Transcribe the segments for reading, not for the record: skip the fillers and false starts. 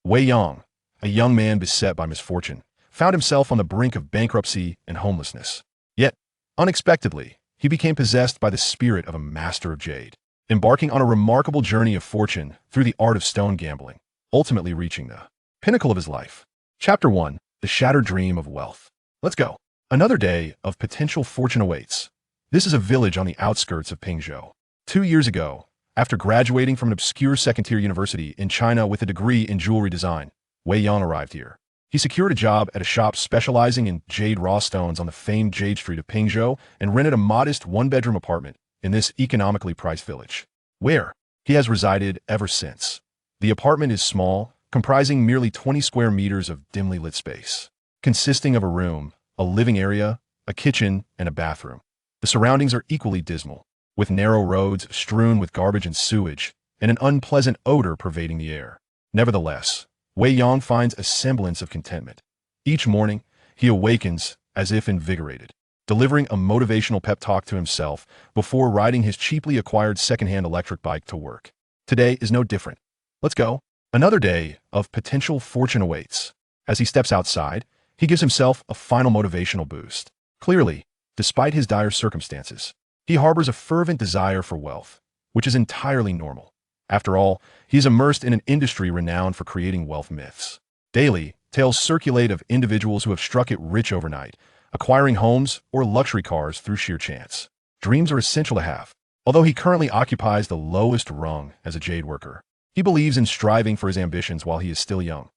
Wei Yang, a young man beset by misfortune, found himself on the brink of bankruptcy and homelessness. Yet, unexpectedly, he became possessed by the spirit of a master of Jade, embarking on a remarkable journey of fortune through the art of stone gambling, ultimately reaching the pinnacle of his life. Chapter 1. The Shattered Dream of Wealth. Let's go. Another day of potential fortune awaits. This is a village on the outskirts of Pingzhou. 2 years ago, after graduating from an obscure second-tier university in China with a degree in jewelry design, Wei Yang arrived here. He secured a job at a shop specializing in jade raw stones on the famed Jade Street of Pingzhou and rented a modest one-bedroom apartment in this economically priced village, where he has resided ever since. The apartment is small, comprising merely 20 square meters of dimly lit space, consisting of a room, a living area, a kitchen, and a bathroom. The surroundings are equally dismal, with narrow roads strewn with garbage and sewage, and an unpleasant odor pervading the air. Nevertheless, Wei Yang finds a semblance of contentment. Each morning, he awakens as if invigorated, delivering a motivational pep talk to himself before riding his cheaply acquired second-hand electric bike to work. Today is no different. Let's go. Another day of potential fortune awaits. As he steps outside, he gives himself a final motivational boost. Clearly, despite his dire circumstances, he harbors a fervent desire for wealth, which is entirely normal. After all, he is immersed in an industry renowned for creating wealth myths. Daily, tales circulate of individuals who have struck it rich overnight, acquiring homes or luxury cars through sheer chance. Dreams are essential to have. Although he currently occupies the lowest rung as a jade worker, he believes in striving for his ambitions while he is still young.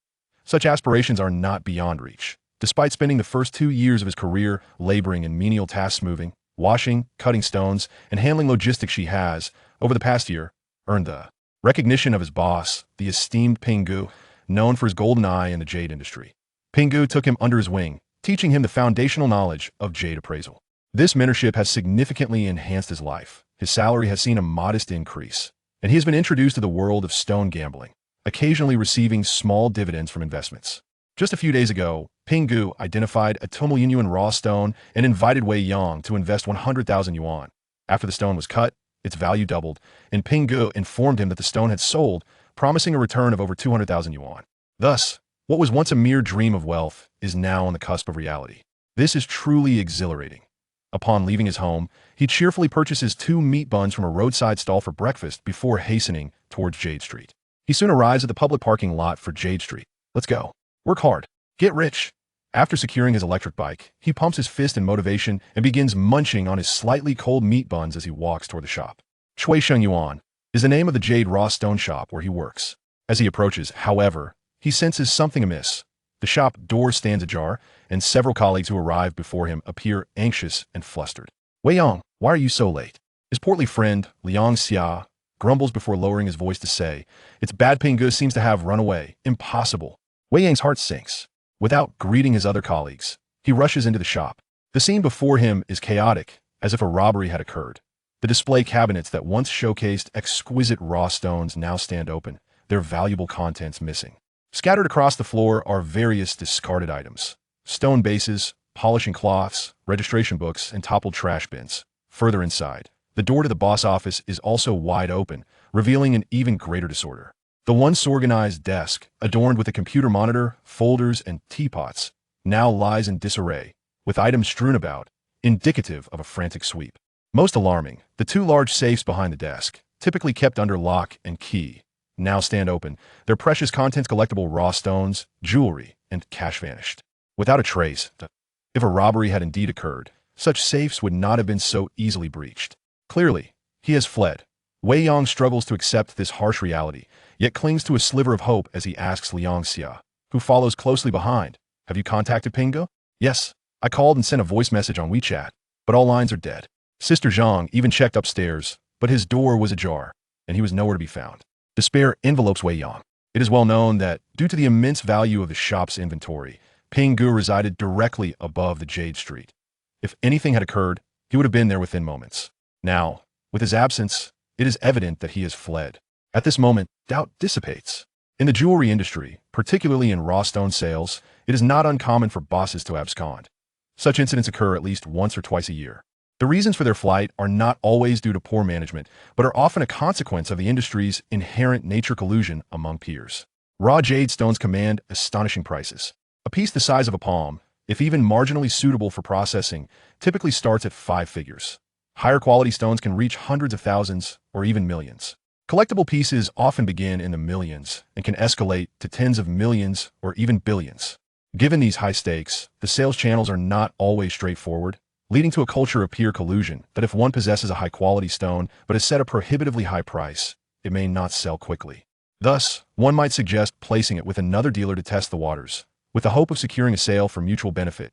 Such aspirations are not beyond reach. Despite spending the first 2 years of his career laboring in menial tasks moving, washing, cutting stones, and handling logistics, she has, over the past year, earned the recognition of his boss, the esteemed Pinggu, known for his golden eye in the jade industry. Pinggu took him under his wing, teaching him the foundational knowledge of jade appraisal. This mentorship has significantly enhanced his life. His salary has seen a modest increase, and he has been introduced to the world of stone gambling, occasionally receiving small dividends from investments. Just a few days ago, Pinggu identified a Tomoyuan raw stone and invited Wei Yang to invest 100,000 yuan. After the stone was cut, its value doubled, and Pinggu informed him that the stone had sold, promising a return of over 200,000 yuan. Thus, what was once a mere dream of wealth is now on the cusp of reality. This is truly exhilarating. Upon leaving his home, he cheerfully purchases 2 meat buns from a roadside stall for breakfast before hastening towards Jade Street. He soon arrives at the public parking lot for Jade Street. Let's go. Work hard. Get rich. After securing his electric bike, he pumps his fist in motivation and begins munching on his slightly cold meat buns as he walks toward the shop. Chui Sheng Yuan is the name of the jade raw stone shop where he works. As he approaches, however, he senses something amiss. The shop door stands ajar, and several colleagues who arrive before him appear anxious and flustered. Wei Yang, why are you so late? His portly friend, Liang Xia, grumbles before lowering his voice to say, "It's bad Pinggu seems to have run away. Impossible." Wei Yang's heart sinks. Without greeting his other colleagues, he rushes into the shop. The scene before him is chaotic, as if a robbery had occurred. The display cabinets that once showcased exquisite raw stones now stand open, their valuable contents missing. Scattered across the floor are various discarded items: stone bases, polishing cloths, registration books, and toppled trash bins. Further inside, the door to the boss office is also wide open, revealing an even greater disorder. The once organized desk, adorned with a computer monitor, folders, and teapots, now lies in disarray, with items strewn about, indicative of a frantic sweep. Most alarming, the 2 large safes behind the desk, typically kept under lock and key, now stand open, their precious contents collectible raw stones, jewelry, and cash vanished. Without a trace, if a robbery had indeed occurred, such safes would not have been so easily breached. Clearly, he has fled. Wei Yang struggles to accept this harsh reality, yet clings to a sliver of hope as he asks Liang Xia, who follows closely behind, "Have you contacted Pinggu?" "Yes, I called and sent a voice message on WeChat, but all lines are dead." Sister Zhang even checked upstairs, but his door was ajar, and he was nowhere to be found. Despair envelopes Wei Yang. It is well known that, due to the immense value of the shop's inventory, Pinggu resided directly above the Jade Street. If anything had occurred, he would have been there within moments. Now, with his absence, it is evident that he has fled. At this moment, doubt dissipates. In the jewelry industry, particularly in raw stone sales, it is not uncommon for bosses to abscond. Such incidents occur at least once or twice a year. The reasons for their flight are not always due to poor management, but are often a consequence of the industry's inherent nature collusion among peers. Raw jade stones command astonishing prices. A piece the size of a palm, if even marginally suitable for processing, typically starts at 5 figures. Higher quality stones can reach hundreds of thousands or even millions. Collectible pieces often begin in the millions and can escalate to tens of millions or even billions. Given these high stakes, the sales channels are not always straightforward, leading to a culture of peer collusion that if one possesses a high-quality stone but is set a prohibitively high price, it may not sell quickly. Thus, one might suggest placing it with another dealer to test the waters, with the hope of securing a sale for mutual benefit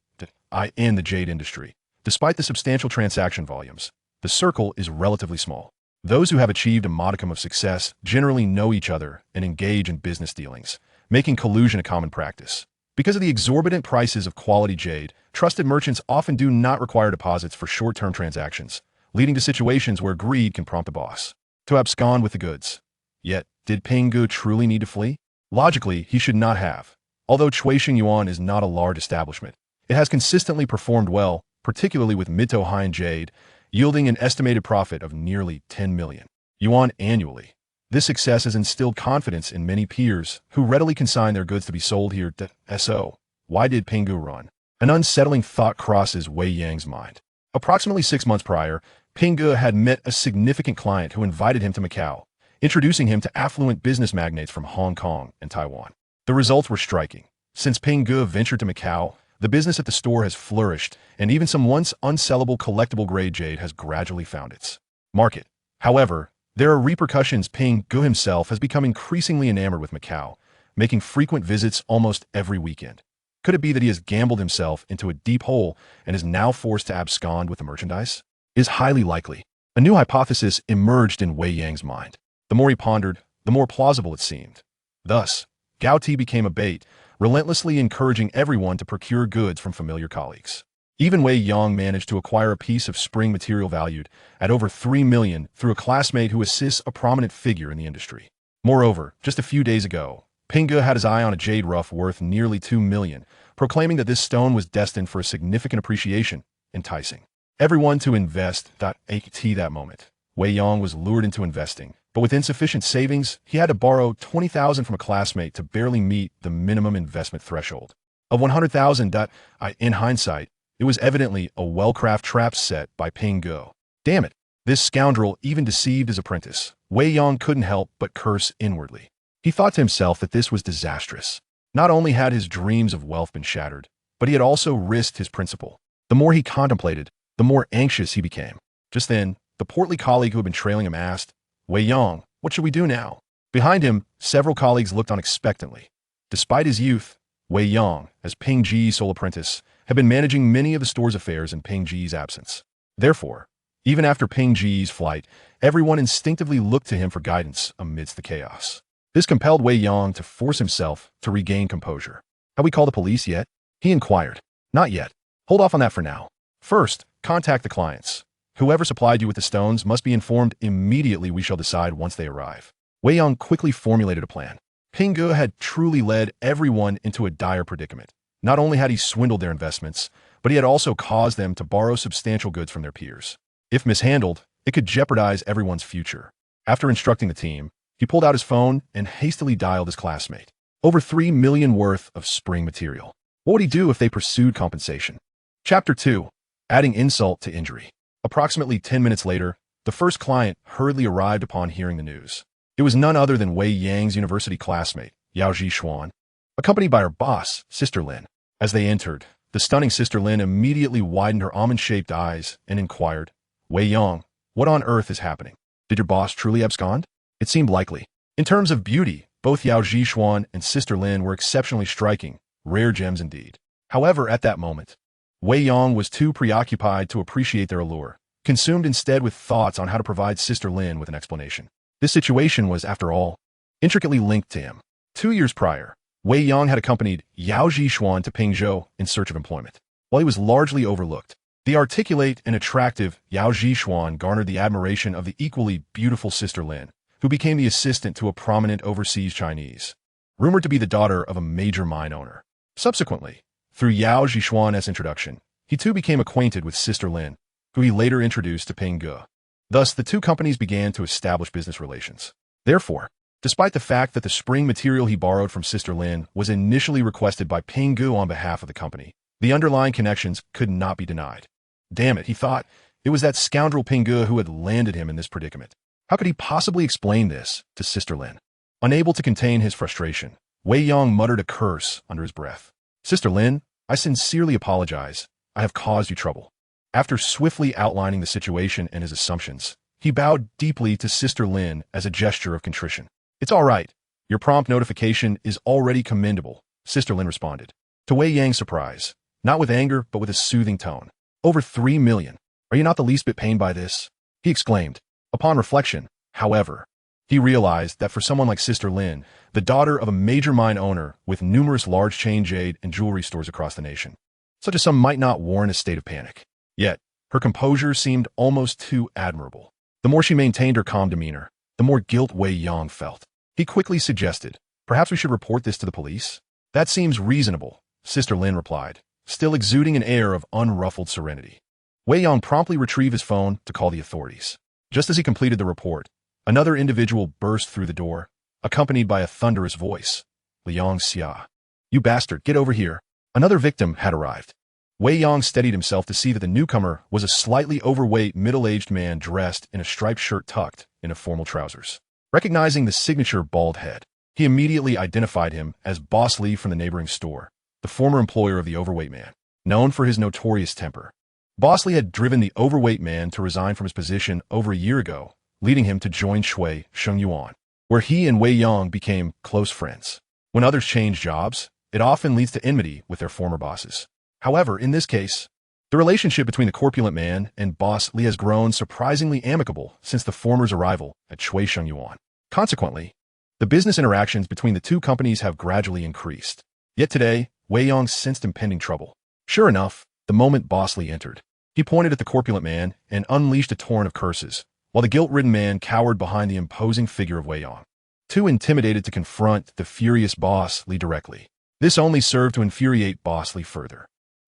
in the jade industry. Despite the substantial transaction volumes, the circle is relatively small. Those who have achieved a modicum of success generally know each other and engage in business dealings, making collusion a common practice. Because of the exorbitant prices of quality jade, trusted merchants often do not require deposits for short-term transactions, leading to situations where greed can prompt a boss to abscond with the goods. Yet, did Ping Gu truly need to flee? Logically, he should not have. Although Chuixing Yuan is not a large establishment, it has consistently performed well, particularly with mid-to high-end jade, yielding an estimated profit of nearly 10 million yuan annually. This success has instilled confidence in many peers who readily consign their goods to be sold here. So, why did Ping Gu run? An unsettling thought crosses Wei Yang's mind. Approximately 6 months prior, Ping Gu had met a significant client who invited him to Macau, introducing him to affluent business magnates from Hong Kong and Taiwan. The results were striking. Since Ping Gu ventured to Macau, the business at the store has flourished, and even some once unsellable collectible grade jade has gradually found its market. However, there are repercussions. Ping Gu himself has become increasingly enamored with Macau, making frequent visits almost every weekend. Could it be that he has gambled himself into a deep hole and is now forced to abscond with the merchandise? It is highly likely. A new hypothesis emerged in Wei Yang's mind. The more he pondered, the more plausible it seemed. Thus, Gao Ti became a bait, relentlessly encouraging everyone to procure goods from familiar colleagues. Even Wei Yang managed to acquire a piece of spring material valued at over 3 million through a classmate who assists a prominent figure in the industry. Moreover, just a few days ago, Ping Gu had his eye on a jade rough worth nearly 2 million, proclaiming that this stone was destined for a significant appreciation, enticing everyone to invest. At that moment, Wei Yang was lured into investing, but with insufficient savings, he had to borrow 20,000 from a classmate to barely meet the minimum investment threshold of 100,000. In hindsight, it was evidently a well-crafted trap set by Ping Gu. Damn it, this scoundrel even deceived his apprentice. Wei Yang couldn't help but curse inwardly. He thought to himself that this was disastrous. Not only had his dreams of wealth been shattered, but he had also risked his principal. The more he contemplated, the more anxious he became. Just then, the portly colleague who had been trailing him asked, "Wei Yang, what should we do now?" Behind him, several colleagues looked on expectantly. Despite his youth, Wei Yang, as Ping Ji's sole apprentice, had been managing many of the store's affairs in Ping Ji's absence. Therefore, even after Ping Ji's flight, everyone instinctively looked to him for guidance amidst the chaos. This compelled Wei Yang to force himself to regain composure. "Have we called the police yet?" he inquired. "Not yet. Hold off on that for now. First, contact the clients. Whoever supplied you with the stones must be informed immediately. We shall decide once they arrive." Wei Yang quickly formulated a plan. Ping Gu had truly led everyone into a dire predicament. Not only had he swindled their investments, but he had also caused them to borrow substantial goods from their peers. If mishandled, it could jeopardize everyone's future. After instructing the team, he pulled out his phone and hastily dialed his classmate. Over 3 million worth of spring material. What would he do if they pursued compensation? Chapter 2. Adding insult to injury. Approximately 10 minutes later, the first client hurriedly arrived upon hearing the news. It was none other than Wei Yang's university classmate, Yao Xuan, accompanied by her boss, Sister Lin. As they entered, the stunning Sister Lin immediately widened her almond-shaped eyes and inquired, "Wei Yang, what on earth is happening? Did your boss truly abscond?" It seemed likely. In terms of beauty, both Yao Xuan and Sister Lin were exceptionally striking, rare gems indeed. However, at that moment, Wei Yang was too preoccupied to appreciate their allure, consumed instead with thoughts on how to provide Sister Lin with an explanation. This situation was, after all, intricately linked to him. 2 years prior, Wei Yang had accompanied Yao Xuan to Pingzhou in search of employment. While he was largely overlooked, the articulate and attractive Yao Xuan garnered the admiration of the equally beautiful Sister Lin, who became the assistant to a prominent overseas Chinese, rumored to be the daughter of a major mine owner. Subsequently, through Yao Xuan's introduction, he too became acquainted with Sister Lin, who he later introduced to Ping Gu. Thus, the two companies began to establish business relations. Therefore, Despite the fact that the spring material he borrowed from Sister Lin was initially requested by Ping Gu on behalf of the company, the underlying connections could not be denied. Damn it, he thought. It was that scoundrel Ping Gu who had landed him in this predicament. How could he possibly explain this to Sister Lin? Unable to contain his frustration, Wei Yang muttered a curse under his breath. Sister Lin, I sincerely apologize. I have caused you trouble. After swiftly outlining the situation and his assumptions, he bowed deeply to Sister Lin as a gesture of contrition. It's all right. Your prompt notification is already commendable, Sister Lin responded. To Wei Yang's surprise, not with anger, but with a soothing tone. Over 3 million. Are you not the least bit pained by this? He exclaimed. Upon reflection, however, he realized that for someone like Sister Lin, the daughter of a major mine owner with numerous large chain jade and jewelry stores across the nation, such a sum might not warrant a state of panic. Yet, her composure seemed almost too admirable. The more she maintained her calm demeanor, the more guilt Wei Yang felt. He quickly suggested, perhaps we should report this to the police? That seems reasonable, Sister Lin replied, still exuding an air of unruffled serenity. Wei Yang promptly retrieved his phone to call the authorities. Just as he completed the report, another individual burst through the door, accompanied by a thunderous voice. Liang Xia. You bastard, get over here. Another victim had arrived. Wei Yang steadied himself to see that the newcomer was a slightly overweight, middle-aged man dressed in a striped shirt tucked into formal trousers. Recognizing the signature bald head, he immediately identified him as Boss Li from the neighboring store, the former employer of the overweight man, known for his notorious temper. Boss Li had driven the overweight man to resign from his position over a year ago, leading him to join Shui Shengyuan, where he and Wei Yang became close friends. When others change jobs, it often leads to enmity with their former bosses. However, in this case, the relationship between the corpulent man and Boss Li has grown surprisingly amicable since the former's arrival at Shui Shengyuan. Consequently, the business interactions between the two companies have gradually increased. Yet today, Wei Yang sensed impending trouble. Sure enough, the moment Boss Li entered, he pointed at the corpulent man and unleashed a torrent of curses, while the guilt-ridden man cowered behind the imposing figure of Wei Yang, too intimidated to confront the furious Boss Li directly. This only served to infuriate Boss Li further.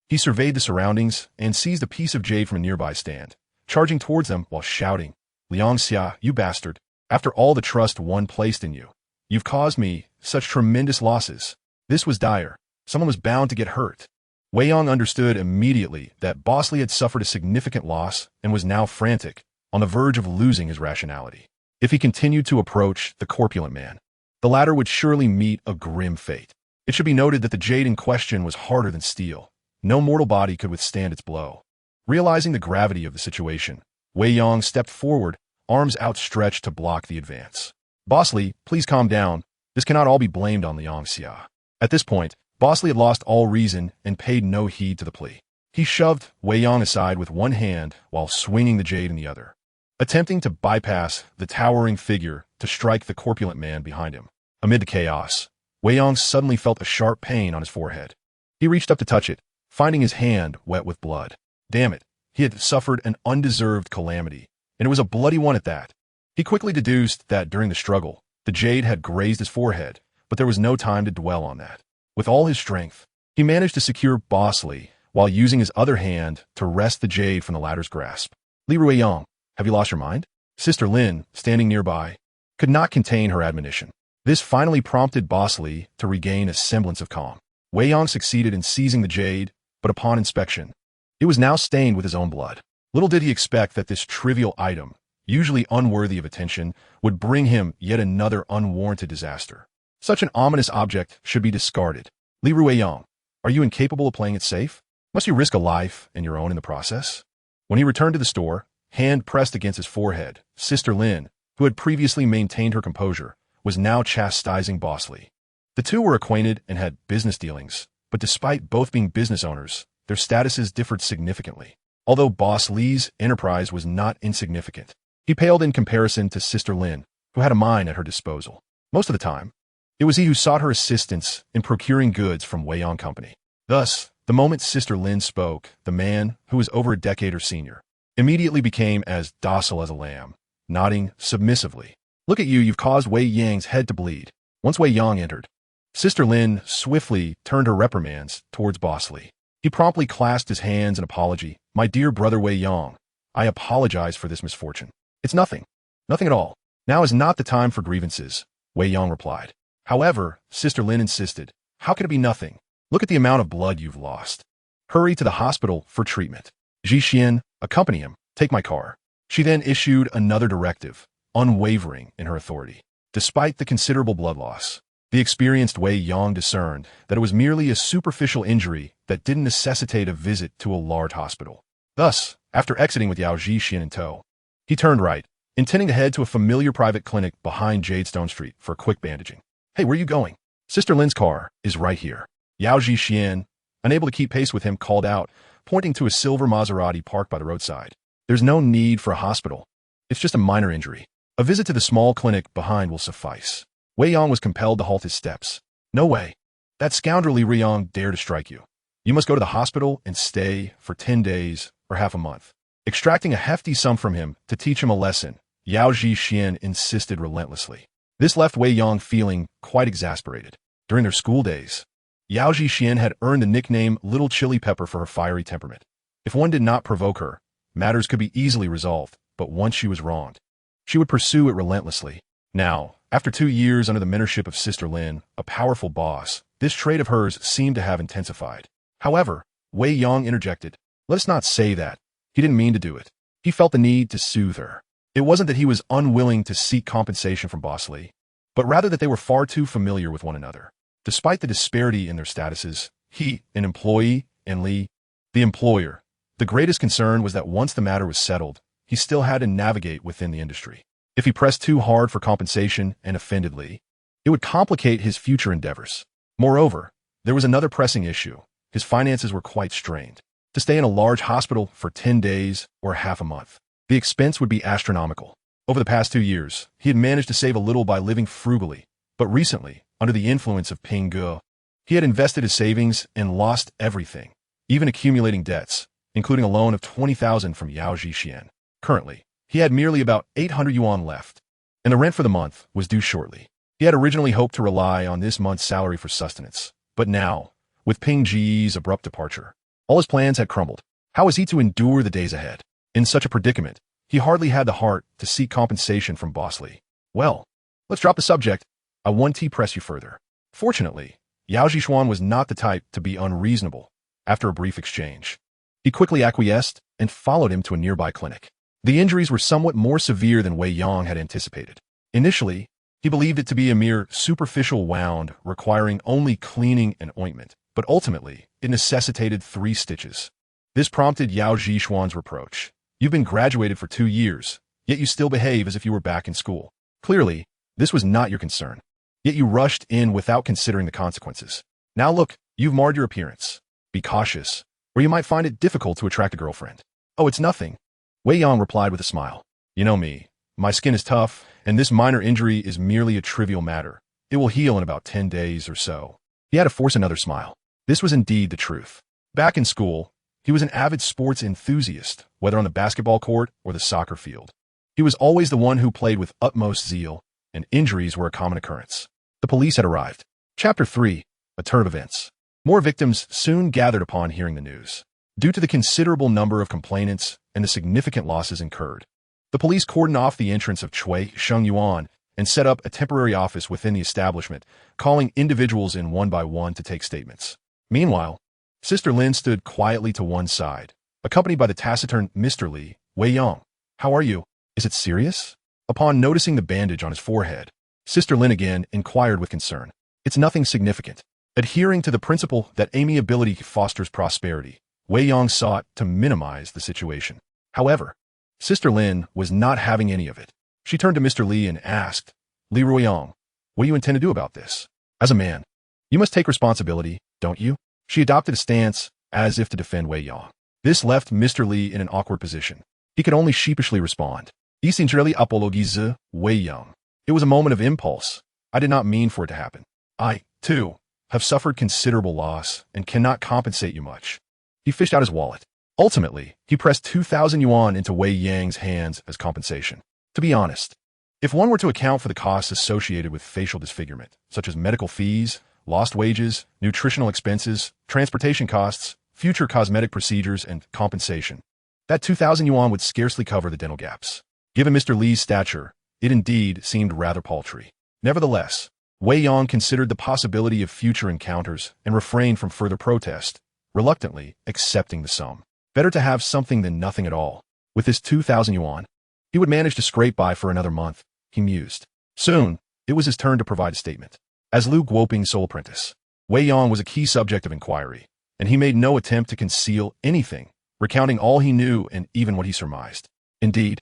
He surveyed the surroundings and seized a piece of jade from a nearby stand, charging towards them while shouting, Liang Xia, you bastard, after all the trust one placed in you, you've caused me such tremendous losses. This was dire. Someone was bound to get hurt. Wei Yang understood immediately that Boss Li had suffered a significant loss and was now frantic, on the verge of losing his rationality. If he continued to approach the corpulent man, the latter would surely meet a grim fate. It should be noted that the jade in question was harder than steel. No mortal body could withstand its blow. Realizing the gravity of the situation, Wei Yang stepped forward, arms outstretched to block the advance. Boss Li, please calm down. This cannot all be blamed on Liang Xia. At this point, Boss Li had lost all reason and paid no heed to the plea. He shoved Wei Yang aside with one hand while swinging the jade in the other, attempting to bypass the towering figure to strike the corpulent man behind him. Amid the chaos, Wei Yang suddenly felt a sharp pain on his forehead. He reached up to touch it, finding his hand wet with blood. Damn it, he had suffered an undeserved calamity, and it was a bloody one at that. He quickly deduced that during the struggle, the jade had grazed his forehead, but there was no time to dwell on that. With all his strength, he managed to secure Boss Li while using his other hand to wrest the jade from the latter's grasp. Li Ruiyang, have you lost your mind? Sister Lin, standing nearby, could not contain her admonition. This finally prompted Boss Li to regain a semblance of calm. Wei Yang succeeded in seizing the jade, but upon inspection, it was now stained with his own blood. Little did he expect that this trivial item, usually unworthy of attention, would bring him yet another unwarranted disaster. Such an ominous object should be discarded. Li Ruiyang, are you incapable of playing it safe? Must you risk a life and your own in the process? When he returned to the store, hand pressed against his forehead, Sister Lin, who had previously maintained her composure, was now chastising Boss Li. The two were acquainted and had business dealings, but despite both being business owners, their statuses differed significantly. Although Boss Li's enterprise was not insignificant, he paled in comparison to Sister Lin, who had a mine at her disposal. Most of the time, it was he who sought her assistance in procuring goods from Wei Yang Company. Thus, the moment Sister Lin spoke, the man, who was over a decade her senior, immediately became as docile as a lamb, nodding submissively. Look at you, you've caused Wei Yang's head to bleed. Once Wei Yang entered, Sister Lin swiftly turned her reprimands towards Boss Li. He promptly clasped his hands in apology. My dear brother Wei Yang, I apologize for this misfortune. It's nothing. Nothing at all. Now is not the time for grievances. Wei Yang replied. However, Sister Lin insisted. How could it be nothing? Look at the amount of blood you've lost. Hurry to the hospital for treatment. Ji Xian, accompany him. Take my car. She then issued another directive, unwavering in her authority. Despite the considerable blood loss, the experienced Wei Yang discerned that it was merely a superficial injury that didn't necessitate a visit to a large hospital. Thus, after exiting with Yao Ji Xian in tow, he turned right, intending to head to a familiar private clinic behind Jadestone Street for a quick bandaging. Hey, where are you going? Sister Lin's car is right here. Yao Ji Xian, unable to keep pace with him, called out, pointing to a silver Maserati parked by the roadside. There's no need for a hospital. It's just a minor injury. A visit to the small clinic behind will suffice. Wei Yang was compelled to halt his steps. No way. That scoundrel Li Riyang dare to strike you. You must go to the hospital and stay for 10 days or half a month. Extracting a hefty sum from him to teach him a lesson, Yao Ji Xian insisted relentlessly. This left Wei Yang feeling quite exasperated. During their school days, Yao Ji Xian had earned the nickname Little Chili Pepper for her fiery temperament. If one did not provoke her, matters could be easily resolved, but once she was wronged, she would pursue it relentlessly. Now, after 2 years under the mentorship of Sister Lin, a powerful boss, this trait of hers seemed to have intensified. However, Wei Yang interjected, let us not say that. He didn't mean to do it. He felt the need to soothe her. It wasn't that he was unwilling to seek compensation from Boss Li, but rather that they were far too familiar with one another. Despite the disparity in their statuses, he, an employee, and Li, the employer, the greatest concern was that once the matter was settled, he still had to navigate within the industry. If he pressed too hard for compensation and offended Li, it would complicate his future endeavors. Moreover, there was another pressing issue. His finances were quite strained. To stay in a large hospital for 10 days or half a month, the expense would be astronomical. Over the past 2 years, he had managed to save a little by living frugally, but recently, under the influence of Ping Ge, he had invested his savings and lost everything, even accumulating debts, including a loan of 20,000 from Yao Ji Xian. Currently, he had merely about 800 yuan left, and the rent for the month was due shortly. He had originally hoped to rely on this month's salary for sustenance, but now, with Ping Ji's abrupt departure, all his plans had crumbled. How was he to endure the days ahead? In such a predicament, he hardly had the heart to seek compensation from Boss Li. Well, let's drop the subject. I want to press you further. Fortunately, Yao Jishuan was not the type to be unreasonable. After a brief exchange, he quickly acquiesced and followed him to a nearby clinic. The injuries were somewhat more severe than Wei Yang had anticipated. Initially, he believed it to be a mere superficial wound requiring only cleaning and ointment, but ultimately, it necessitated 3 stitches. This prompted Yao Jishuan's reproach. You've been graduated for 2 years, yet you still behave as if you were back in school. Clearly, this was not your concern. Yet you rushed in without considering the consequences. Now look, you've marred your appearance. Be cautious, or you might find it difficult to attract a girlfriend. Oh, it's nothing. Wei Yang replied with a smile. You know me. My skin is tough, and this minor injury is merely a trivial matter. It will heal in about 10 days or so. He had to force another smile. This was indeed the truth. Back in school, he was an avid sports enthusiast, whether on the basketball court or the soccer field. He was always the one who played with utmost zeal, and injuries were a common occurrence. The police had arrived. Chapter 3, A Turn of Events. More victims soon gathered upon hearing the news. Due to the considerable number of complainants and the significant losses incurred, the police cordoned off the entrance of Chui Shengyuan and set up a temporary office within the establishment, calling individuals in one by one to take statements. Meanwhile, Sister Lin stood quietly to one side, accompanied by the taciturn Mr. Li. Wei Yang, how are you? Is it serious? Upon noticing the bandage on his forehead, Sister Lin again inquired with concern. It's nothing significant. Adhering to the principle that amiability fosters prosperity, Wei Yang sought to minimize the situation. However, Sister Lin was not having any of it. She turned to Mr. Li and asked, Li Ruoyang, what do you intend to do about this? As a man, you must take responsibility, don't you? She adopted a stance as if to defend Wei Yang. This left Mr. Li in an awkward position. He could only sheepishly respond. I sincerely apologize, Wei Yang. It was a moment of impulse. I did not mean for it to happen. I, too, have suffered considerable loss and cannot compensate you much. He fished out his wallet. Ultimately, he pressed 2,000 yuan into Wei Yang's hands as compensation. To be honest, if one were to account for the costs associated with facial disfigurement, such as medical fees, lost wages, nutritional expenses, transportation costs, future cosmetic procedures, and compensation, that 2,000 yuan would scarcely cover the dental gaps. Given Mr. Li's stature, it indeed seemed rather paltry. Nevertheless, Wei Yang considered the possibility of future encounters and refrained from further protest, reluctantly accepting the sum. Better to have something than nothing at all. With this 2,000 yuan, he would manage to scrape by for another month, he mused. Soon, it was his turn to provide a statement. As Liu Guoping's sole apprentice, Wei Yang was a key subject of inquiry, and he made no attempt to conceal anything, recounting all he knew and even what he surmised. Indeed,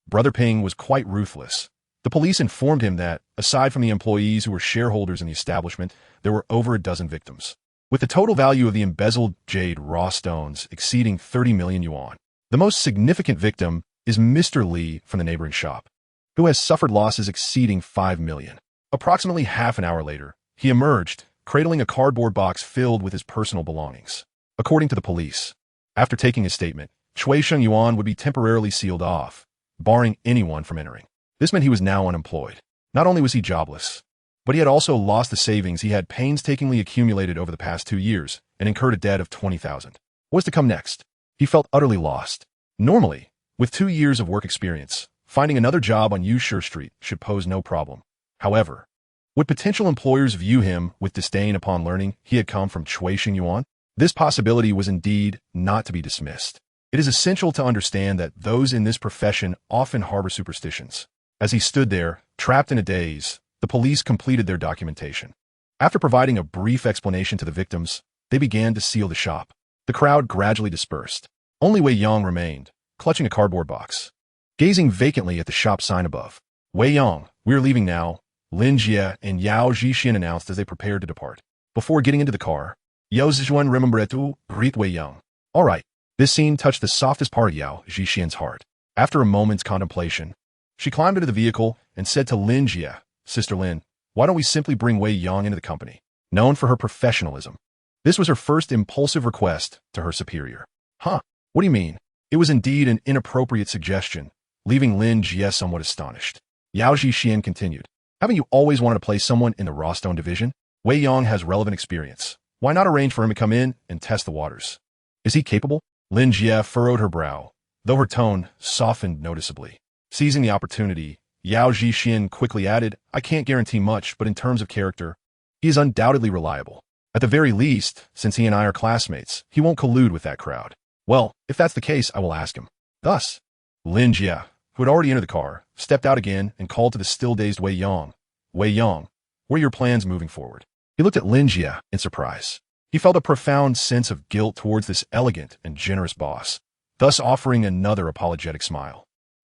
Brother Ping was quite ruthless. The police informed him that, aside from the employees who were shareholders in the establishment, there were over a dozen victims. With the total value of the embezzled jade raw stones exceeding 30 million yuan, the most significant victim is Mr. Li from the neighboring shop, who has suffered losses exceeding 5 million. Approximately half an hour later, he emerged, cradling a cardboard box filled with his personal belongings. According to the police, after taking his statement, Cui Shengyuan would be temporarily sealed off, barring anyone from entering. This meant he was now unemployed. Not only was he jobless, but he had also lost the savings he had painstakingly accumulated over the past 2 years and incurred a debt of 20,000. What was to come next? He felt utterly lost. Normally, with 2 years of work experience, finding another job on Yushi Street should pose no problem. However, would potential employers view him with disdain upon learning he had come from Cui Shengyuan? This possibility was indeed not to be dismissed. It is essential to understand that those in this profession often harbor superstitions. As he stood there, trapped in a daze, the police completed their documentation. After providing a brief explanation to the victims, they began to seal the shop. The crowd gradually dispersed. Only Wei Yang remained, clutching a cardboard box, gazing vacantly at the shop sign above. Wei Yang, we're leaving now, Lin Jie and Yao Zhixian announced as they prepared to depart. Before getting into the car, Yao Zhixuan remembered to greet Wei Yang. All right. This scene touched the softest part of Yao Zhixian's heart. After a moment's contemplation, she climbed into the vehicle and said to Lin Jie, Sister Lin, why don't we simply bring Wei Yang into the company? Known for her professionalism. This was her first impulsive request to her superior. Huh? What do you mean? It was indeed an inappropriate suggestion, leaving Lin Jie somewhat astonished. Yao Zhixian continued. Haven't you always wanted to place someone in the raw stone division? Wei Yang has relevant experience. Why not arrange for him to come in and test the waters? Is he capable? Lin Jie furrowed her brow, though her tone softened noticeably. Seizing the opportunity, Yao Zhixian quickly added, I can't guarantee much, but in terms of character, he is undoubtedly reliable. At the very least, since he and I are classmates, he won't collude with that crowd. Well, if that's the case, I will ask him. Thus, Lin Jie, who had already entered the car, stepped out again and called to the still-dazed Wei Yang. Wei Yang, what are your plans moving forward? He looked at Lin Jie in surprise. He felt a profound sense of guilt towards this elegant and generous boss, thus offering another apologetic smile.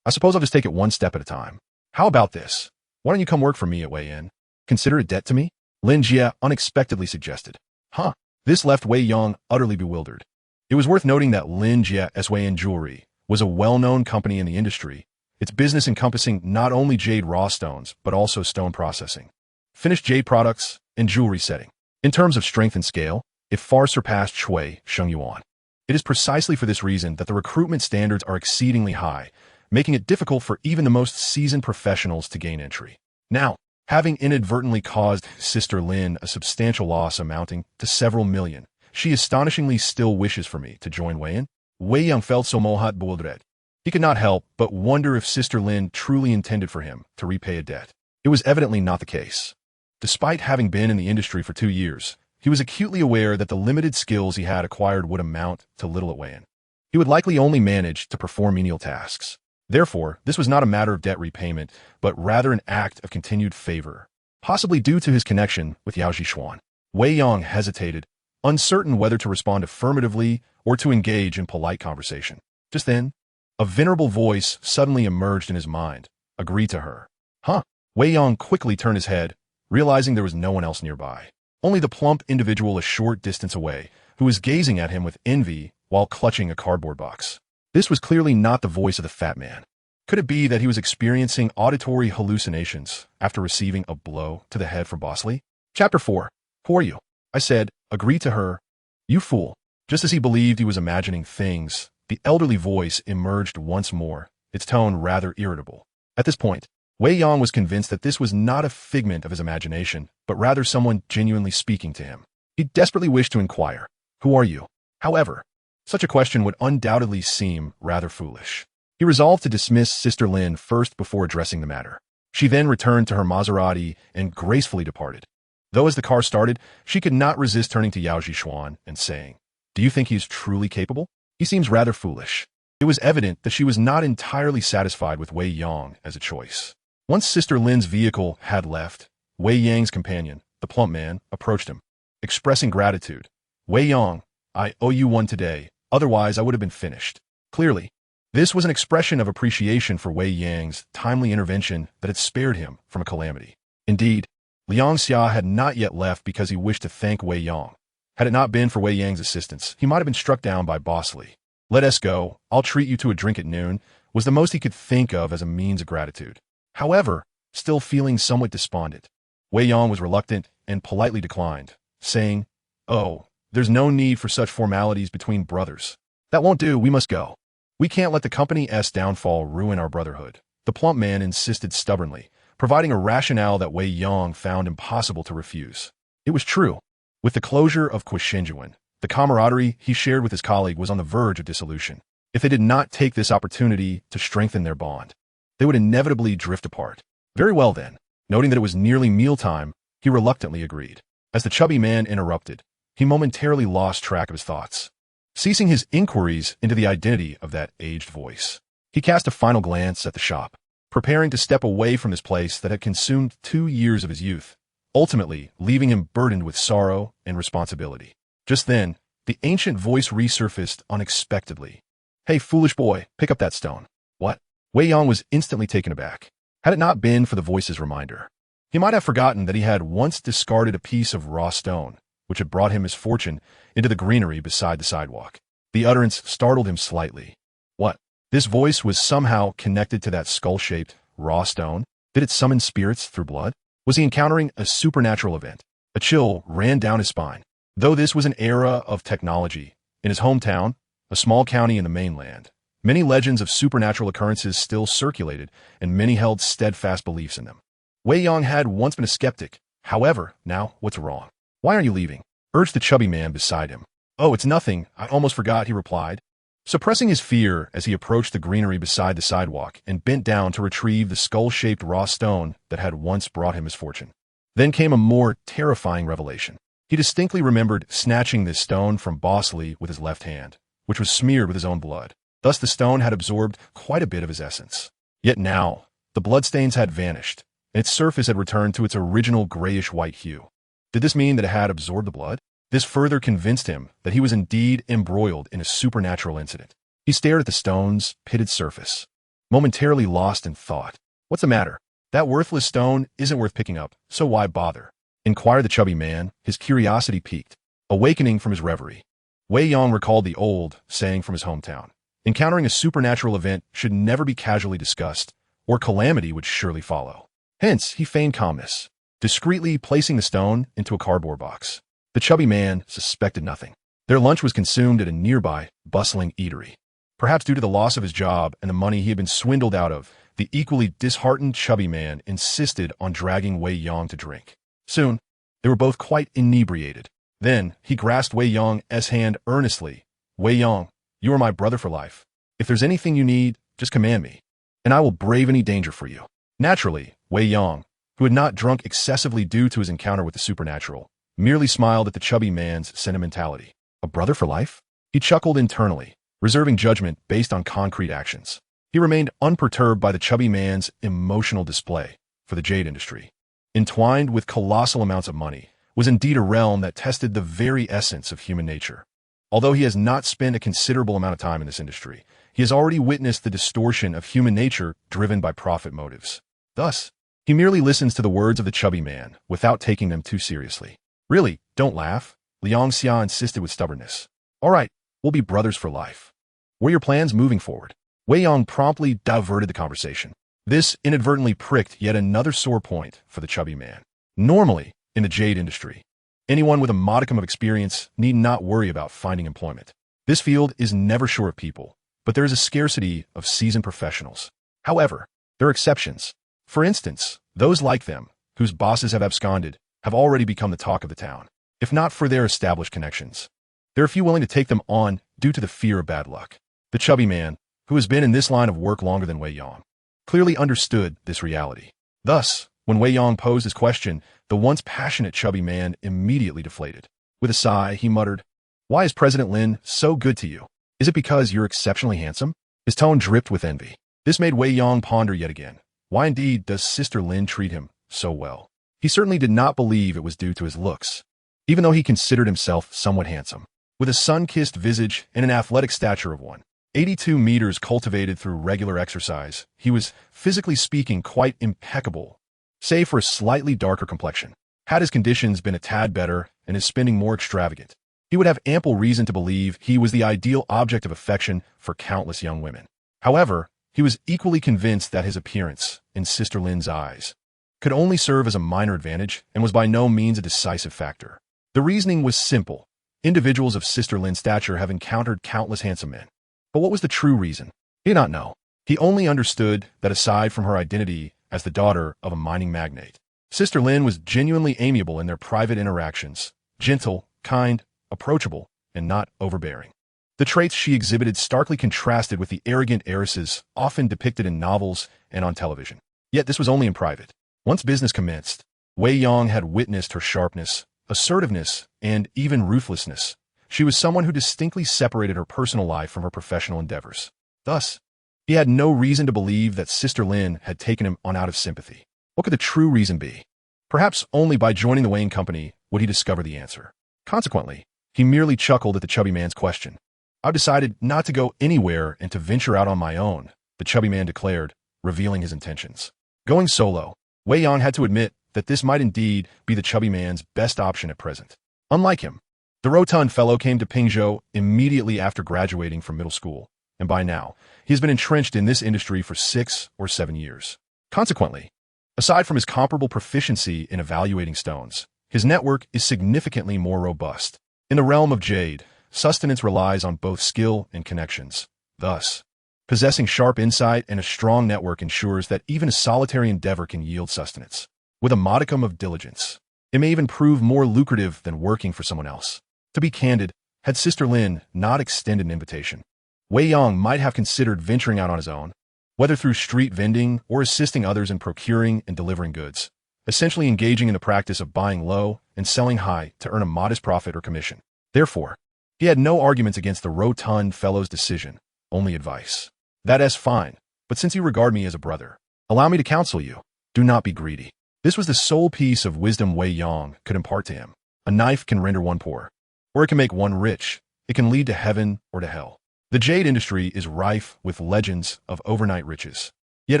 I suppose I'll just take it one step at a time. How about this? Why don't you come work for me at Wei Yan? Consider a debt to me? Lin Jie unexpectedly suggested. Huh? This left Wei Yang utterly bewildered. It was worth noting that Lin Jie's Wei Yan Jewelry was a well-known company in the industry, its business encompassing not only jade raw stones, but also stone processing, finished jade products, and jewelry setting. In terms of strength and scale, it far surpassed Cui Shengyuan. It is precisely for this reason that the recruitment standards are exceedingly high, making it difficult for even the most seasoned professionals to gain entry. Now, having inadvertently caused Sister Lin a substantial loss amounting to several million, she astonishingly still wishes for me to join Wei Yan. Wei Yang felt so mohat Blood Red. He could not help but wonder if Sister Lin truly intended for him to repay a debt. It was evidently not the case. Despite having been in the industry for 2 years, he was acutely aware that the limited skills he had acquired would amount to little at Wei Yan. He would likely only manage to perform menial tasks. Therefore, this was not a matter of debt repayment, but rather an act of continued favor, possibly due to his connection with Yao Zhixian. Wei Yang hesitated, uncertain whether to respond affirmatively or to engage in polite conversation. Just then, a venerable voice suddenly emerged in his mind. Agree to her. Huh? Wei Yang quickly turned his head, realizing there was no one else nearby. Only the plump individual a short distance away, who was gazing at him with envy while clutching a cardboard box. This was clearly not the voice of the fat man. Could it be that he was experiencing auditory hallucinations after receiving a blow to the head from Boss Lee? Chapter 4. Who are you? I said, agree to her. You fool. Just as he believed he was imagining things, the elderly voice emerged once more, its tone rather irritable. At this point, Wei Yang was convinced that this was not a figment of his imagination, but rather someone genuinely speaking to him. He desperately wished to inquire, who are you? However, such a question would undoubtedly seem rather foolish. He resolved to dismiss Sister Lin first before addressing the matter. She then returned to her Maserati and gracefully departed. Though as the car started, she could not resist turning to Yao Jixuan and saying, "Do you think he is truly capable? He seems rather foolish." It was evident that she was not entirely satisfied with Wei Yang as a choice. Once Sister Lin's vehicle had left, Wei Yang's companion, the plump man, approached him, expressing gratitude. "Wei Yang, I owe you one today, otherwise I would have been finished." Clearly, this was an expression of appreciation for Wei Yang's timely intervention that had spared him from a calamity. Indeed, Liang Xia had not yet left because he wished to thank Wei Yang. Had it not been for Wei Yang's assistance, he might have been struck down by Boss Li. "Let us go, I'll treat you to a drink at noon," was the most he could think of as a means of gratitude. However, still feeling somewhat despondent, Wei Yang was reluctant and politely declined, saying, "Oh, there's no need for such formalities between brothers. That won't do, we must go. We can't let the company's downfall ruin our brotherhood." The plump man insisted stubbornly, providing a rationale that Wei Yang found impossible to refuse. It was true. With the closure of Quishenjuan, the camaraderie he shared with his colleague was on the verge of dissolution. If they did not take this opportunity to strengthen their bond, they would inevitably drift apart. Very well then. Noting that it was nearly mealtime, he reluctantly agreed. As the chubby man interrupted, he momentarily lost track of his thoughts. Ceasing his inquiries into the identity of that aged voice, he cast a final glance at the shop, preparing to step away from this place that had consumed 2 years of his youth, ultimately leaving him burdened with sorrow and responsibility. Just then, the ancient voice resurfaced unexpectedly. "Hey, foolish boy, pick up that stone." "What?" Wei Yang was instantly taken aback. Had it not been for the voice's reminder, he might have forgotten that he had once discarded a piece of raw stone, which had brought him misfortune, into the greenery beside the sidewalk. The utterance startled him slightly. What? This voice was somehow connected to that skull-shaped, raw stone? Did it summon spirits through blood? Was he encountering a supernatural event? A chill ran down his spine. Though this was an era of technology, in his hometown, a small county in the mainland, many legends of supernatural occurrences still circulated, and many held steadfast beliefs in them. Wei Yang had once been a skeptic. However, now, what's wrong? "Why aren't you leaving?" urged the chubby man beside him. "Oh, it's nothing. I almost forgot," he replied, suppressing his fear as he approached the greenery beside the sidewalk and bent down to retrieve the skull-shaped raw stone that had once brought him misfortune. Then came a more terrifying revelation. He distinctly remembered snatching this stone from Boss Li with his left hand, which was smeared with his own blood. Thus the stone had absorbed quite a bit of his essence. Yet now, the bloodstains had vanished, and its surface had returned to its original grayish-white hue. Did this mean that it had absorbed the blood? This further convinced him that he was indeed embroiled in a supernatural incident. He stared at the stone's pitted surface, momentarily lost in thought. "What's the matter? That worthless stone isn't worth picking up, so why bother?" inquired the chubby man, his curiosity piqued. Awakening from his reverie, Wei Yang recalled the old saying from his hometown. Encountering a supernatural event should never be casually discussed, or calamity would surely follow. Hence, he feigned calmness, discreetly placing the stone into a cardboard box. The chubby man suspected nothing. Their lunch was consumed at a nearby, bustling eatery. Perhaps due to the loss of his job and the money he had been swindled out of, the equally disheartened chubby man insisted on dragging Wei Yang to drink. Soon, they were both quite inebriated. Then, he grasped Wei Yang's hand earnestly. "Wei Yang, you are my brother for life. If there's anything you need, just command me, and I will brave any danger for you." Naturally, Wei Yang, who had not drunk excessively due to his encounter with the supernatural, merely smiled at the chubby man's sentimentality. A brother for life? He chuckled internally, reserving judgment based on concrete actions. He remained unperturbed by the chubby man's emotional display for the jade industry, entwined with colossal amounts of money, was indeed a realm that tested the very essence of human nature. Although he has not spent a considerable amount of time in this industry, he has already witnessed the distortion of human nature driven by profit motives. Thus, he merely listens to the words of the chubby man without taking them too seriously. "Really, don't laugh," Liang Xia insisted with stubbornness. "All right, we'll be brothers for life. What are your plans moving forward?" Wei Yang promptly diverted the conversation. This inadvertently pricked yet another sore point for the chubby man. Normally, in the jade industry, anyone with a modicum of experience need not worry about finding employment. This field is never short of people, but there is a scarcity of seasoned professionals. However, there are exceptions. For instance, those like them, whose bosses have absconded, have already become the talk of the town. If not for their established connections, there are few willing to take them on due to the fear of bad luck. The chubby man, who has been in this line of work longer than Wei Yang, clearly understood this reality. Thus, when Wei Yang posed his question, the once passionate chubby man immediately deflated. With a sigh, he muttered, "Why is President Lin so good to you? Is it because you're exceptionally handsome?" His tone dripped with envy. This made Wei Yang ponder yet again. Why indeed does Sister Lin treat him so well? He certainly did not believe it was due to his looks, even though he considered himself somewhat handsome. With a sun-kissed visage and an athletic stature of 182 meters cultivated through regular exercise, he was, physically speaking, quite impeccable, save for a slightly darker complexion. Had his conditions been a tad better and his spending more extravagant, he would have ample reason to believe he was the ideal object of affection for countless young women. However, he was equally convinced that his appearance, in Sister Lin's eyes, could only serve as a minor advantage and was by no means a decisive factor. The reasoning was simple. Individuals of Sister Lin's stature have encountered countless handsome men. But what was the true reason? He did not know. He only understood that aside from her identity as the daughter of a mining magnate, Sister Lin was genuinely amiable in their private interactions, gentle, kind, approachable, and not overbearing. The traits she exhibited starkly contrasted with the arrogant heiresses often depicted in novels and on television. Yet this was only in private. Once business commenced, Wei Yang had witnessed her sharpness, assertiveness, and even ruthlessness. She was someone who distinctly separated her personal life from her professional endeavors. Thus, he had no reason to believe that Sister Lin had taken him on out of sympathy. What could the true reason be? Perhaps only by joining the Wayne Company would he discover the answer. Consequently, he merely chuckled at the chubby man's question. "I've decided not to go anywhere and to venture out on my own," the chubby man declared, revealing his intentions. Going solo, Wei Yang had to admit that this might indeed be the chubby man's best option at present. Unlike him, the rotund fellow came to Pingzhou immediately after graduating from middle school, and by now, he has been entrenched in this industry for 6 or 7 years. Consequently, aside from his comparable proficiency in evaluating stones, his network is significantly more robust. In the realm of Jade, sustenance relies on both skill and connections. Thus, possessing sharp insight and a strong network ensures that even a solitary endeavor can yield sustenance. With a modicum of diligence, it may even prove more lucrative than working for someone else. To be candid, had Sister Lin not extended an invitation, Wei Yang might have considered venturing out on his own, whether through street vending or assisting others in procuring and delivering goods, essentially engaging in the practice of buying low and selling high to earn a modest profit or commission. Therefore, he had no arguments against the rotund fellow's decision, only advice. "That is fine, but since you regard me as a brother, allow me to counsel you. Do not be greedy." This was the sole piece of wisdom Wei Yang could impart to him. A knife can render one poor, or it can make one rich. It can lead to heaven or to hell. The jade industry is rife with legends of overnight riches. Yet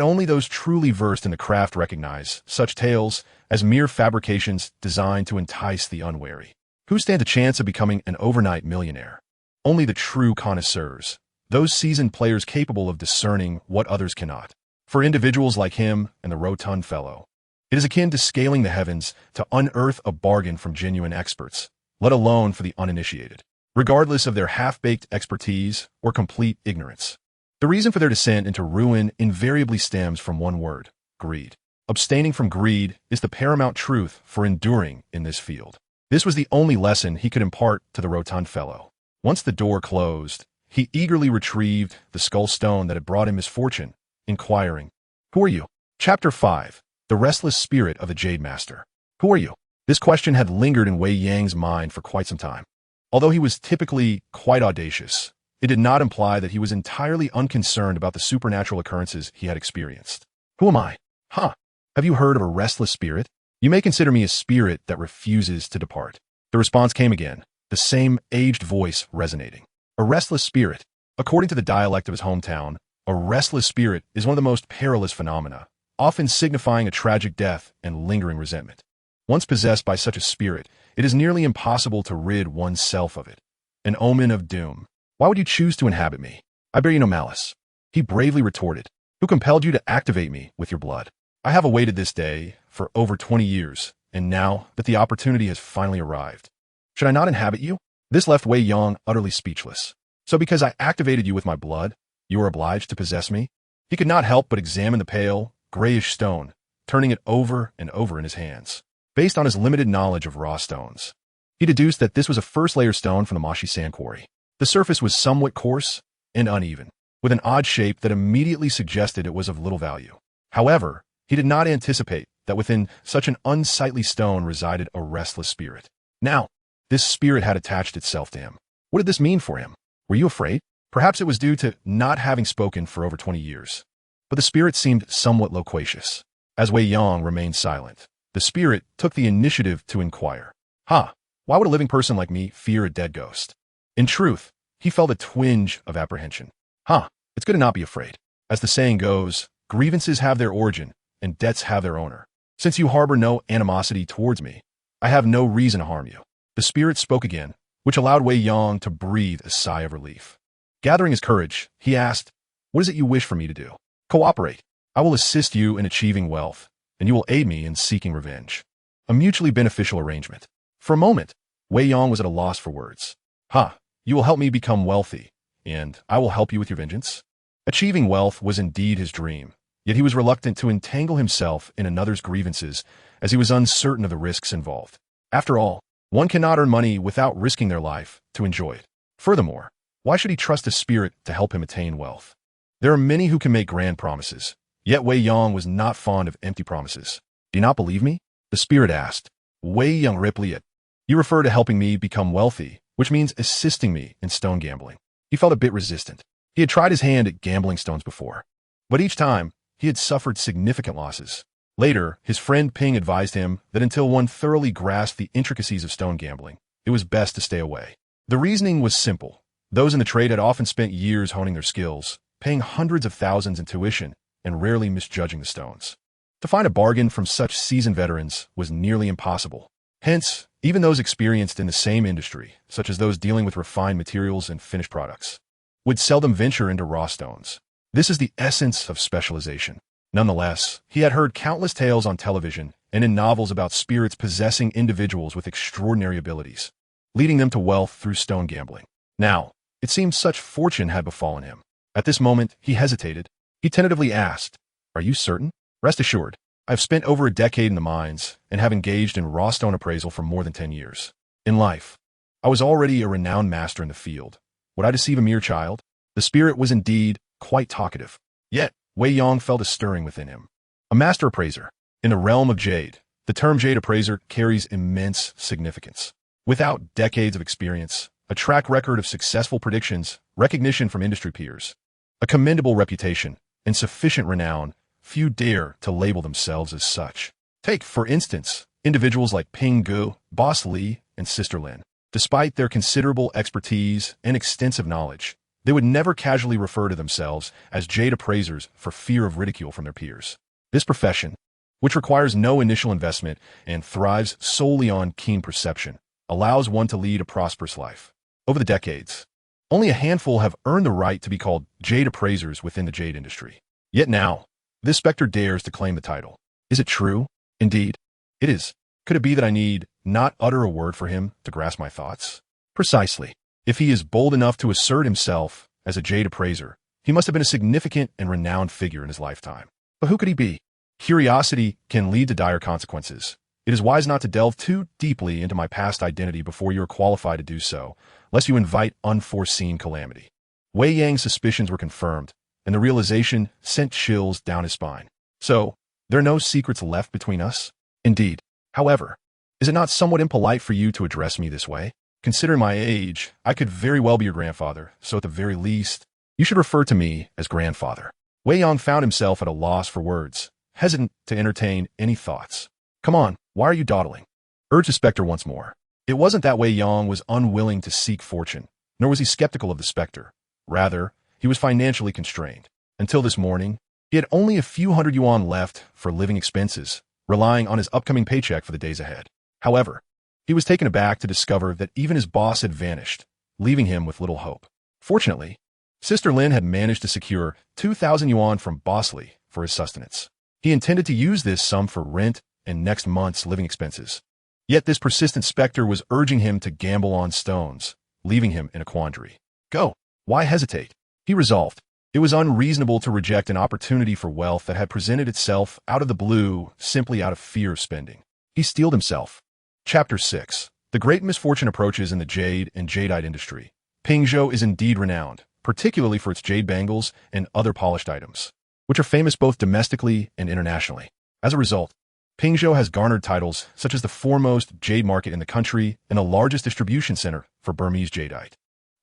only those truly versed in the craft recognize such tales as mere fabrications designed to entice the unwary. Who stands a chance of becoming an overnight millionaire? Only the true connoisseurs, those seasoned players capable of discerning what others cannot. For individuals like him and the rotund fellow, it is akin to scaling the heavens to unearth a bargain from genuine experts, let alone for the uninitiated, regardless of their half-baked expertise or complete ignorance. The reason for their descent into ruin invariably stems from one word: greed. Abstaining from greed is the paramount truth for enduring in this field. This was the only lesson he could impart to the rotund fellow. Once the door closed, he eagerly retrieved the skull stone that had brought him misfortune, inquiring, "Who are you?" Chapter 5. The Restless Spirit of the Jade Master. Who are you? This question had lingered in Wei Yang's mind for quite some time. Although he was typically quite audacious, it did not imply that he was entirely unconcerned about the supernatural occurrences he had experienced. "Who am I? Huh? Have you heard of a restless spirit? You may consider me a spirit that refuses to depart." The response came again, the same aged voice resonating. A restless spirit. According to the dialect of his hometown, a restless spirit is one of the most perilous phenomena, often signifying a tragic death and lingering resentment. Once possessed by such a spirit, it is nearly impossible to rid oneself of it. An omen of doom. "Why would you choose to inhabit me? I bear you no malice." He bravely retorted. "Who compelled you to activate me with your blood? I have awaited this day for over 20 years, and now that the opportunity has finally arrived, should I not inhabit you?" This left Wei Yang utterly speechless. "So because I activated you with my blood, you are obliged to possess me?" He could not help but examine the pale, grayish stone, turning it over and over in his hands. Based on his limited knowledge of raw stones, he deduced that this was a first-layer stone from the Mashi Sand Quarry. The surface was somewhat coarse and uneven, with an odd shape that immediately suggested it was of little value. However, He did not anticipate that within such an unsightly stone resided a restless spirit. Now, this spirit had attached itself to him. What did this mean for him? Were you afraid? Perhaps it was due to not having spoken for over 20 years. But the spirit seemed somewhat loquacious. As Wei Yang remained silent, the spirit took the initiative to inquire. Why would a living person like me fear a dead ghost? In truth, he felt a twinge of apprehension. It's good to not be afraid. As the saying goes, grievances have their origin, and debts have their owner. Since you harbor no animosity towards me, I have no reason to harm you. The spirit spoke again, which allowed Wei Yang to breathe a sigh of relief. Gathering his courage, he asked, "What is it you wish for me to do?" "Cooperate. I will assist you in achieving wealth, and you will aid me in seeking revenge." A mutually beneficial arrangement. For a moment, Wei Yang was at a loss for words. You will help me become wealthy, and I will help you with your vengeance? Achieving wealth was indeed his dream, yet he was reluctant to entangle himself in another's grievances as he was uncertain of the risks involved. After all, one cannot earn money without risking their life to enjoy it. Furthermore, why should he trust a spirit to help him attain wealth? There are many who can make grand promises, yet Wei Yang was not fond of empty promises. "Do you not believe me?" the spirit asked. Wei Yang replied, "You refer to helping me become wealthy, which means assisting me in stone gambling." He felt a bit resistant. He had tried his hand at gambling stones before, but each time he had suffered significant losses. Later, his friend Ping advised him that until one thoroughly grasped the intricacies of stone gambling, it was best to stay away. The reasoning was simple. Those in the trade had often spent years honing their skills, paying hundreds of thousands in tuition, and rarely misjudging the stones. To find a bargain from such seasoned veterans was nearly impossible. Hence, even those experienced in the same industry, such as those dealing with refined materials and finished products, would seldom venture into raw stones. This is the essence of specialization. Nonetheless, he had heard countless tales on television and in novels about spirits possessing individuals with extraordinary abilities, leading them to wealth through stone gambling. Now, it seemed such fortune had befallen him. At this moment, he hesitated. He tentatively asked, "Are you certain?" "Rest assured, I have spent over a decade in the mines and have engaged in raw stone appraisal for more than 10 years. In life, I was already a renowned master in the field. Would I deceive a mere child?" The spirit was indeed quite talkative. Yet, Wei Yang felt a stirring within him. A master appraiser. In the realm of Jade, the term Jade Appraiser carries immense significance. Without decades of experience, a track record of successful predictions, recognition from industry peers, a commendable reputation, and sufficient renown, few dare to label themselves as such. Take, for instance, individuals like Ping Gu, Boss Li, and Sister Lin. Despite their considerable expertise and extensive knowledge, they would never casually refer to themselves as Jade Appraisers for fear of ridicule from their peers. This profession, which requires no initial investment and thrives solely on keen perception, allows one to lead a prosperous life. Over the decades, only a handful have earned the right to be called Jade Appraisers within the jade industry. Yet now, this specter dares to claim the title. Is it true? Indeed, it is. Could it be that I need not utter a word for him to grasp my thoughts? Precisely. If he is bold enough to assert himself as a Jade Appraiser, he must have been a significant and renowned figure in his lifetime. But who could he be? Curiosity can lead to dire consequences. It is wise not to delve too deeply into my past identity before you are qualified to do so, lest you invite unforeseen calamity. Wei Yang's suspicions were confirmed, and the realization sent chills down his spine. So, there are no secrets left between us? Indeed. However, is it not somewhat impolite for you to address me this way? Considering my age, I could very well be your grandfather, so at the very least, you should refer to me as grandfather. Wei Yang found himself at a loss for words, hesitant to entertain any thoughts. "Come on, why are you dawdling?" urged the specter once more. It wasn't that Wei Yang was unwilling to seek fortune, nor was he skeptical of the specter. Rather, he was financially constrained. Until this morning, he had only a few hundred yuan left for living expenses, relying on his upcoming paycheck for the days ahead. However, he was taken aback to discover that even his boss had vanished, leaving him with little hope. Fortunately, Sister Lin had managed to secure 2,000 yuan from Boss Li for his sustenance. He intended to use this sum for rent and next month's living expenses. Yet this persistent specter was urging him to gamble on stones, leaving him in a quandary. Go. Why hesitate? He resolved. It was unreasonable to reject an opportunity for wealth that had presented itself out of the blue simply out of fear of spending. He steeled himself. Chapter 6. The great misfortune approaches in the jade and jadeite industry. Pingzhou is indeed renowned, particularly for its jade bangles and other polished items, which are famous both domestically and internationally. As a result, Pingzhou has garnered titles such as the foremost jade market in the country and the largest distribution center for Burmese jadeite.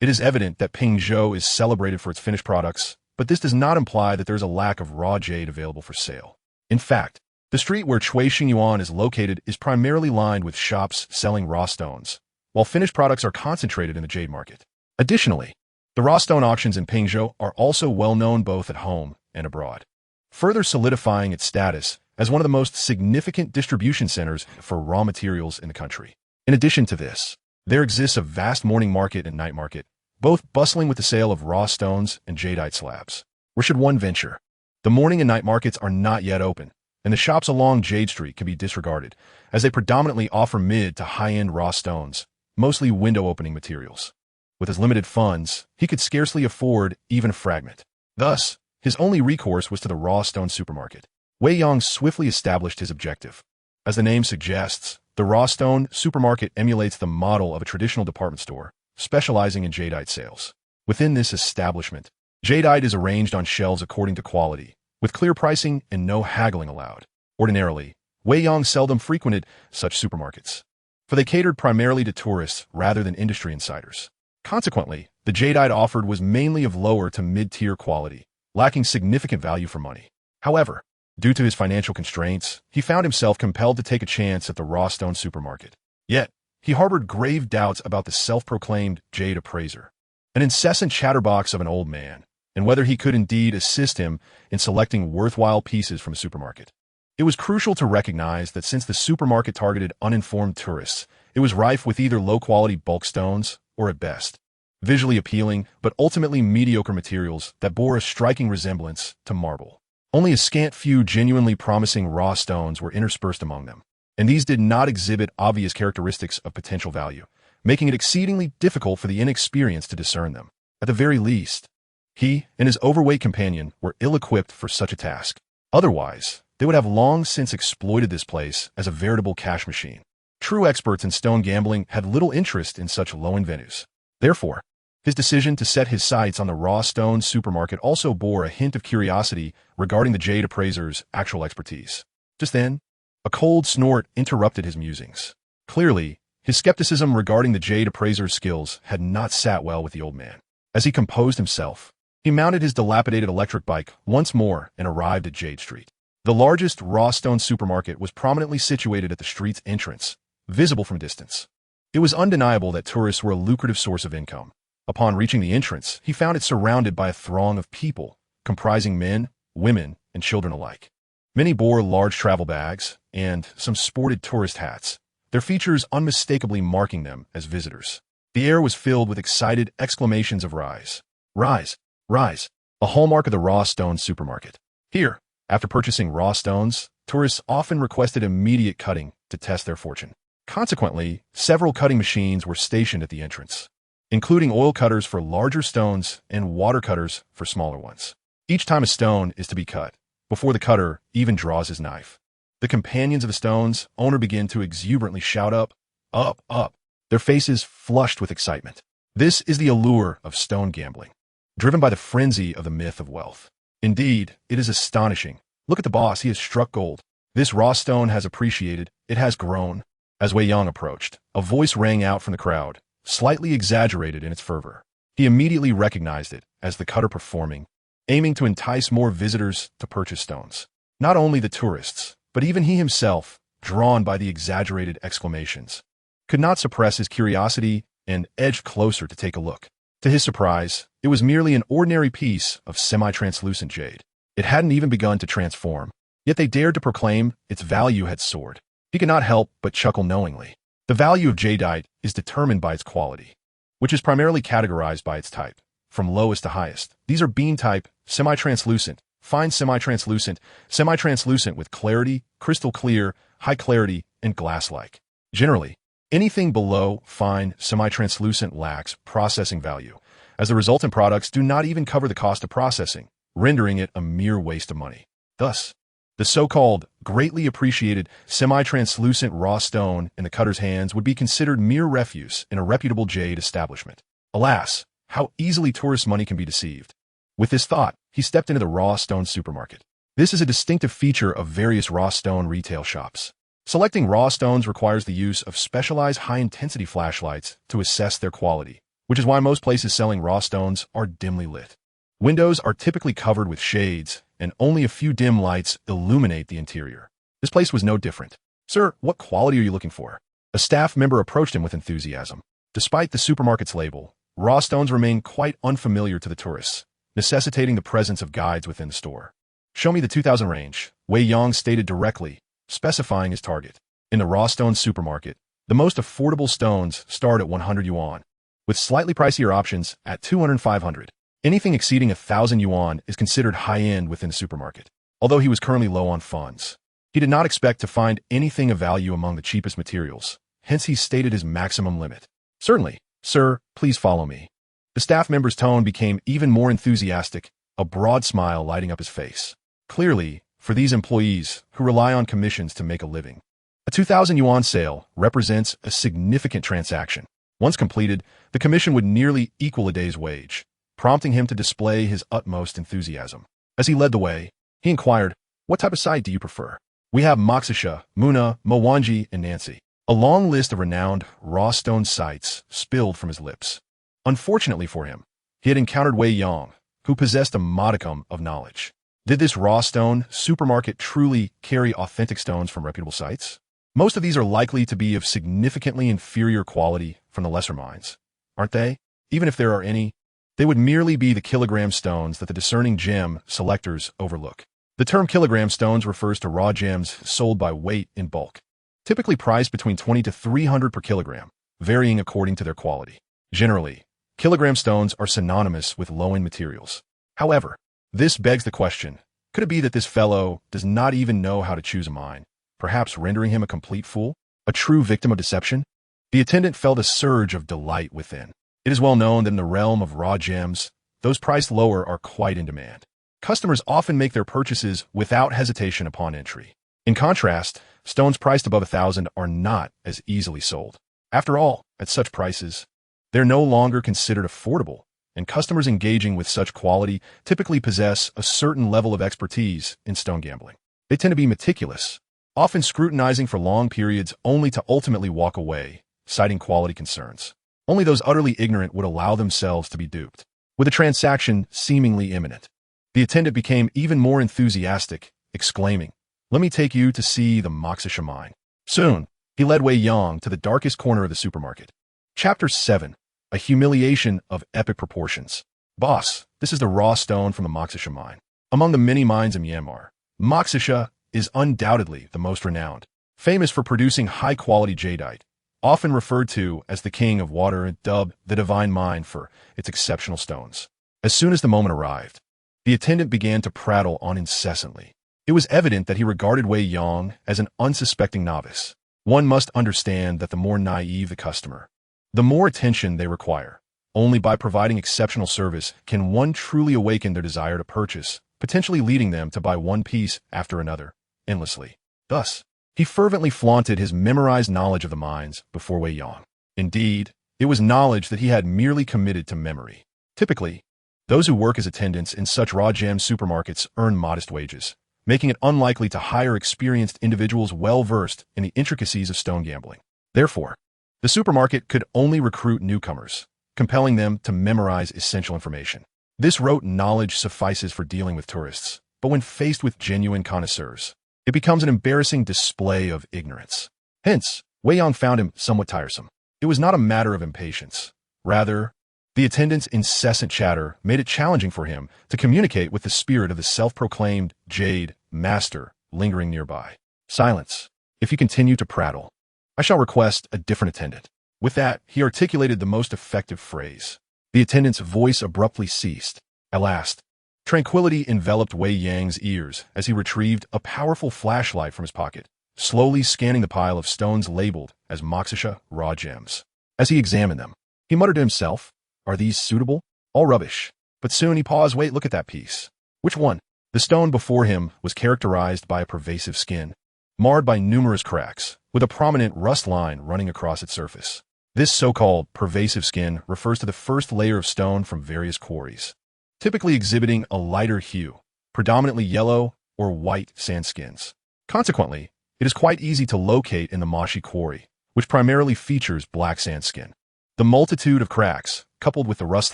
It is evident that Pingzhou is celebrated for its finished products, but this does not imply that there is a lack of raw jade available for sale. In fact, the street where Chui Xingyuan is located is primarily lined with shops selling raw stones, while finished products are concentrated in the jade market. Additionally, the raw stone auctions in Pingzhou are also well known both at home and abroad, further solidifying its status as one of the most significant distribution centers for raw materials in the country. In addition to this, there exists a vast morning market and night market, both bustling with the sale of raw stones and jadeite slabs. Where should one venture? The morning and night markets are not yet open, and the shops along Jade Street can be disregarded, as they predominantly offer mid to high-end raw stones, mostly window-opening materials. With his limited funds, he could scarcely afford even a fragment. Thus, his only recourse was to the raw stone supermarket. Wei Yang swiftly established his objective. As the name suggests, the raw stone supermarket emulates the model of a traditional department store, specializing in jadeite sales. Within this establishment, jadeite is arranged on shelves according to quality, with clear pricing and no haggling allowed. Ordinarily, Wei Yang seldom frequented such supermarkets, for they catered primarily to tourists rather than industry insiders. Consequently, the jadeite offered was mainly of lower to mid-tier quality, lacking significant value for money. However, due to his financial constraints, he found himself compelled to take a chance at the raw stone supermarket. Yet, he harbored grave doubts about the self-proclaimed Jade Appraiser, an incessant chatterbox of an old man, and whether he could indeed assist him in selecting worthwhile pieces from a supermarket. It was crucial to recognize that since the supermarket targeted uninformed tourists, it was rife with either low-quality bulk stones or, at best, visually appealing but ultimately mediocre materials that bore a striking resemblance to marble. Only a scant few genuinely promising raw stones were interspersed among them, and these did not exhibit obvious characteristics of potential value, making it exceedingly difficult for the inexperienced to discern them. At the very least, he and his overweight companion were ill-equipped for such a task. Otherwise, they would have long since exploited this place as a veritable cash machine. True experts in stone gambling had little interest in such low-end venues. Therefore, his decision to set his sights on the raw stone supermarket also bore a hint of curiosity regarding the Jade Appraiser's actual expertise. Just then, a cold snort interrupted his musings. Clearly, his skepticism regarding the Jade Appraiser's skills had not sat well with the old man. As he composed himself, he mounted his dilapidated electric bike once more and arrived at Jade Street. The largest raw stone supermarket was prominently situated at the street's entrance, visible from a distance. It was undeniable that tourists were a lucrative source of income. Upon reaching the entrance, he found it surrounded by a throng of people, comprising men, women, and children alike. Many bore large travel bags, and some sported tourist hats, their features unmistakably marking them as visitors. The air was filled with excited exclamations of "Rise! Rise! Rise!" a hallmark of the raw stone supermarket. Here, after purchasing raw stones, tourists often requested immediate cutting to test their fortune. Consequently, several cutting machines were stationed at the entrance, including oil cutters for larger stones and water cutters for smaller ones. Each time a stone is to be cut, before the cutter even draws his knife, the companions of the stone's owner begin to exuberantly shout up, up, up, their faces flushed with excitement. This is the allure of stone gambling, driven by the frenzy of the myth of wealth. Indeed, it is astonishing. Look at the boss, he has struck gold. This raw stone has appreciated, it has grown. As Wei Yang approached, a voice rang out from the crowd, slightly exaggerated in its fervor. He immediately recognized it as the cutter performing, aiming to entice more visitors to purchase stones. Not only the tourists, but even he himself, drawn by the exaggerated exclamations, could not suppress his curiosity and edged closer to take a look. To his surprise, it was merely an ordinary piece of semi-translucent jade. It hadn't even begun to transform, yet they dared to proclaim its value had soared. He could not help but chuckle knowingly. The value of jadeite is determined by its quality, which is primarily categorized by its type, from lowest to highest. These are bean type, semi-translucent, fine semi-translucent, semi-translucent with clarity, crystal clear, high clarity, and glass-like. Generally, anything below fine semi-translucent lacks processing value, as the resultant products do not even cover the cost of processing, rendering it a mere waste of money. Thus, the so-called greatly appreciated semi-translucent raw stone in the cutter's hands would be considered mere refuse in a reputable jade establishment. Alas, how easily tourist money can be deceived. With this thought, he stepped into the raw stone supermarket. This is a distinctive feature of various raw stone retail shops. Selecting raw stones requires the use of specialized high-intensity flashlights to assess their quality, which is why most places selling raw stones are dimly lit. Windows are typically covered with shades, and only a few dim lights illuminate the interior. This place was no different. "Sir, what quality are you looking for?" A staff member approached him with enthusiasm. Despite the supermarket's label, raw stones remain quite unfamiliar to the tourists, necessitating the presence of guides within the store. "Show me the 2000 range," Wei Yang stated directly, specifying his target. In the raw stone supermarket, the most affordable stones start at 100 yuan, with slightly pricier options at 200 and 500. Anything exceeding 1,000 yuan is considered high-end within the supermarket. Although he was currently low on funds, he did not expect to find anything of value among the cheapest materials, hence he stated his maximum limit. "Certainly, sir, please follow me." The staff member's tone became even more enthusiastic, a broad smile lighting up his face. Clearly, for these employees who rely on commissions to make a living, a 2,000 yuan sale represents a significant transaction. Once completed, the commission would nearly equal a day's wage, prompting him to display his utmost enthusiasm. As he led the way, he inquired, "What type of site do you prefer?" "We have Moksha, Muna, Mowanji, and Nancy." A long list of renowned raw stone sites spilled from his lips. Unfortunately for him, he had encountered Wei Yang, who possessed a modicum of knowledge. Did this raw stone supermarket truly carry authentic stones from reputable sites? Most of these are likely to be of significantly inferior quality from the lesser mines, aren't they? Even if there are any, they would merely be the kilogram stones that the discerning gem selectors overlook. The term kilogram stones refers to raw gems sold by weight in bulk, typically priced between 20 to 300 per kilogram, varying according to their quality. Generally, kilogram stones are synonymous with low-end materials. However, this begs the question, could it be that this fellow does not even know how to choose a mine, perhaps rendering him a complete fool? A true victim of deception? The attendant felt a surge of delight within. It is well known that in the realm of raw gems, those priced lower are quite in demand. Customers often make their purchases without hesitation upon entry. In contrast, stones priced above 1,000 are not as easily sold. After all, at such prices, they're no longer considered affordable, and customers engaging with such quality typically possess a certain level of expertise in stone gambling. They tend to be meticulous, often scrutinizing for long periods only to ultimately walk away, citing quality concerns. Only those utterly ignorant would allow themselves to be duped. With a transaction seemingly imminent, the attendant became even more enthusiastic, exclaiming, "Let me take you to see the Moksha mine." Soon, he led Wei Yang to the darkest corner of the supermarket. Chapter 7. A humiliation of epic proportions. "Boss, this is the raw stone from the Moksha mine. Among the many mines in Myanmar, Moksha is undoubtedly the most renowned, famous for producing high-quality jadeite, often referred to as the king of water and dubbed the divine mine for its exceptional stones." As soon as the moment arrived, the attendant began to prattle on incessantly. It was evident that he regarded Wei Yang as an unsuspecting novice. One must understand that the more naive the customer, the more attention they require. Only by providing exceptional service can one truly awaken their desire to purchase, potentially leading them to buy one piece after another, endlessly. Thus, he fervently flaunted his memorized knowledge of the mines before Wei Yang. Indeed, it was knowledge that he had merely committed to memory. Typically, those who work as attendants in such raw gem supermarkets earn modest wages, making it unlikely to hire experienced individuals well-versed in the intricacies of stone gambling. Therefore, the supermarket could only recruit newcomers, compelling them to memorize essential information. This rote knowledge suffices for dealing with tourists, but when faced with genuine connoisseurs, it becomes an embarrassing display of ignorance. Hence, Wei Yang found him somewhat tiresome. It was not a matter of impatience. Rather, the attendant's incessant chatter made it challenging for him to communicate with the spirit of the self-proclaimed Jade Master lingering nearby. "Silence. If you continue to prattle, I shall request a different attendant." With that, he articulated the most effective phrase. The attendant's voice abruptly ceased. At last, tranquility enveloped Wei Yang's ears as he retrieved a powerful flashlight from his pocket, slowly scanning the pile of stones labeled as Moksha raw gems. As he examined them, he muttered to himself, "Are these suitable? All rubbish." But soon he paused. "Wait, look at that piece." "Which one?" The stone before him was characterized by a pervasive skin, marred by numerous cracks, with a prominent rust line running across its surface. This so-called pervasive skin refers to the first layer of stone from various quarries, typically exhibiting a lighter hue, predominantly yellow or white sandskins. Consequently, it is quite easy to locate in the marshy quarry, which primarily features black sandskin. The multitude of cracks, coupled with the rust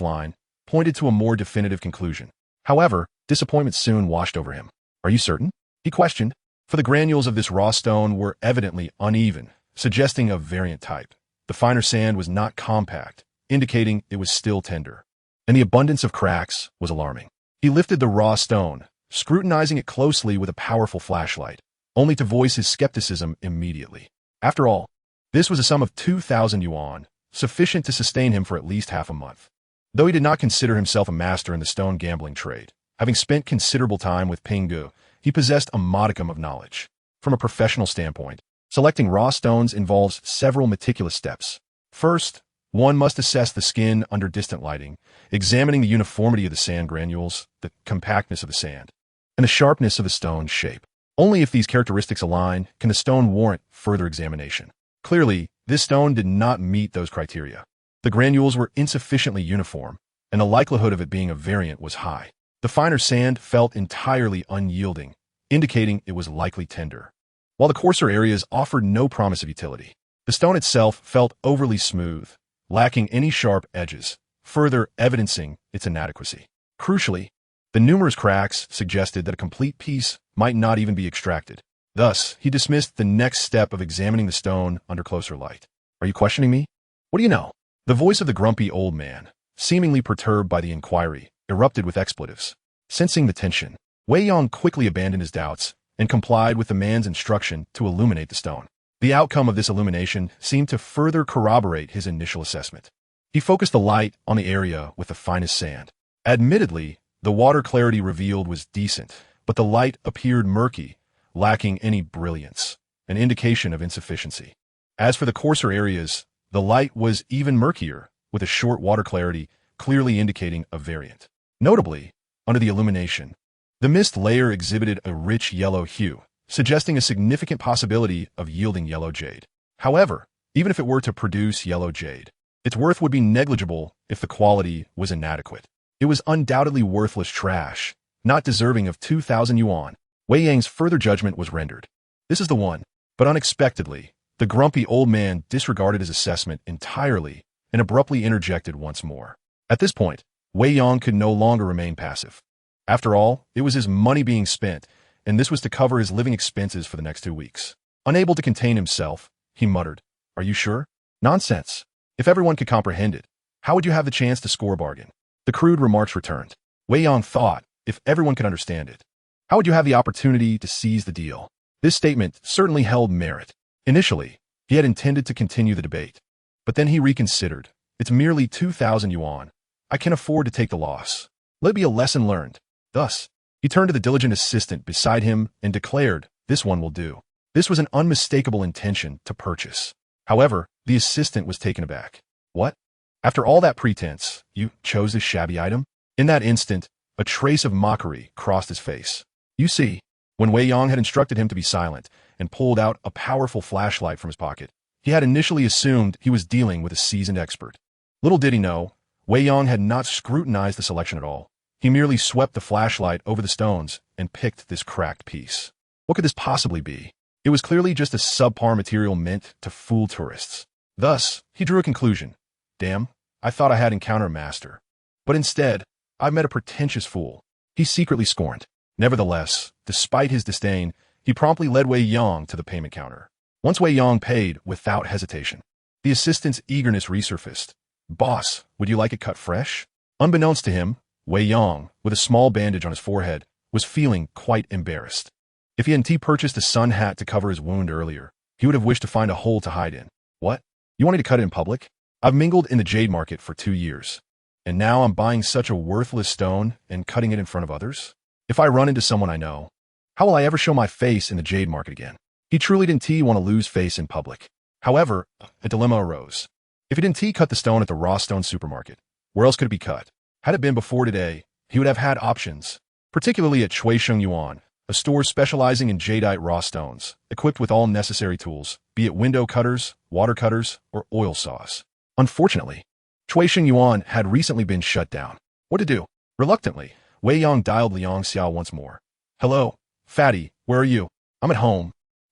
line, pointed to a more definitive conclusion. However, disappointment soon washed over him. "Are you certain?" he questioned, for the granules of this raw stone were evidently uneven, suggesting a variant type. The finer sand was not compact, indicating it was still tender, and the abundance of cracks was alarming. He lifted the raw stone, scrutinizing it closely with a powerful flashlight, only to voice his skepticism immediately. After all, this was a sum of 2,000 yuan, sufficient to sustain him for at least half a month. Though he did not consider himself a master in the stone gambling trade, having spent considerable time with Pingu, he possessed a modicum of knowledge. From a professional standpoint, selecting raw stones involves several meticulous steps. First, one must assess the skin under distant lighting, examining the uniformity of the sand granules, the compactness of the sand, and the sharpness of the stone's shape. Only if these characteristics align can the stone warrant further examination. Clearly, this stone did not meet those criteria. The granules were insufficiently uniform, and the likelihood of it being a variant was high. The finer sand felt entirely unyielding, indicating it was likely tender, while the coarser areas offered no promise of utility. The stone itself felt overly smooth, lacking any sharp edges, further evidencing its inadequacy. Crucially, the numerous cracks suggested that a complete piece might not even be extracted. Thus, he dismissed the next step of examining the stone under closer light. "Are you questioning me? What do you know?" The voice of the grumpy old man, seemingly perturbed by the inquiry, erupted with expletives. Sensing the tension, Wei Yang quickly abandoned his doubts and complied with the man's instruction to illuminate the stone. The outcome of this illumination seemed to further corroborate his initial assessment. He focused the light on the area with the finest sand. Admittedly, the water clarity revealed was decent, but the light appeared murky, lacking any brilliance, an indication of insufficiency. As for the coarser areas, the light was even murkier, with a short water clarity clearly indicating a variant. Notably, under the illumination, the mist layer exhibited a rich yellow hue, suggesting a significant possibility of yielding yellow jade. However, even if it were to produce yellow jade, its worth would be negligible if the quality was inadequate. It was undoubtedly worthless trash, not deserving of 2,000 yuan. Wei Yang's further judgment was rendered. "This is the one," but unexpectedly, the grumpy old man disregarded his assessment entirely and abruptly interjected once more. At this point, Wei Yang could no longer remain passive. After all, it was his money being spent, and this was to cover his living expenses for the next 2 weeks. Unable to contain himself, he muttered, "Are you sure?" "Nonsense. If everyone could comprehend it, how would you have the chance to score a bargain?" The crude remarks returned. Wei Yang thought, if everyone could understand it, how would you have the opportunity to seize the deal? This statement certainly held merit. Initially, he had intended to continue the debate, but then he reconsidered. "It's merely 2,000 yuan. I can afford to take the loss. Let it be a lesson learned." Thus, he turned to the diligent assistant beside him and declared, "This one will do." This was an unmistakable intention to purchase. However, the assistant was taken aback. "What? After all that pretense, you chose this shabby item?" In that instant, a trace of mockery crossed his face. "You see," when Wei Yang had instructed him to be silent and pulled out a powerful flashlight from his pocket, he had initially assumed he was dealing with a seasoned expert. Little did he know, Wei Yang had not scrutinized the selection at all. He merely swept the flashlight over the stones and picked this cracked piece. What could this possibly be? It was clearly just a subpar material meant to fool tourists. Thus, he drew a conclusion. "Damn, I thought I had encountered a master. But instead, I've met a pretentious fool." He secretly scorned. Nevertheless, despite his disdain, he promptly led Wei Yang to the payment counter. Once Wei Yang paid without hesitation, the assistant's eagerness resurfaced. "Boss, would you like it cut fresh?" Unbeknownst to him, Wei Yang, with a small bandage on his forehead, was feeling quite embarrassed. If he hadn't purchased a sun hat to cover his wound earlier, he would have wished to find a hole to hide in. "What? You want me to cut it in public? I've mingled in the jade market for 2 years, and now I'm buying such a worthless stone and cutting it in front of others? If I run into someone I know, how will I ever show my face in the jade market again?" He truly didn't want to lose face in public. However, a dilemma arose. If he didn't cut the stone at the raw stone supermarket, where else could it be cut? Had it been before today, he would have had options, particularly at Chuisheng Yuan, a store specializing in jadeite raw stones, equipped with all necessary tools, be it window cutters, water cutters, or oil saws. Unfortunately, Chuisheng Yuan had recently been shut down. What to do? Reluctantly, Wei Yang dialed Liang Xiao once more. "Hello, Fatty, where are you? I'm at home.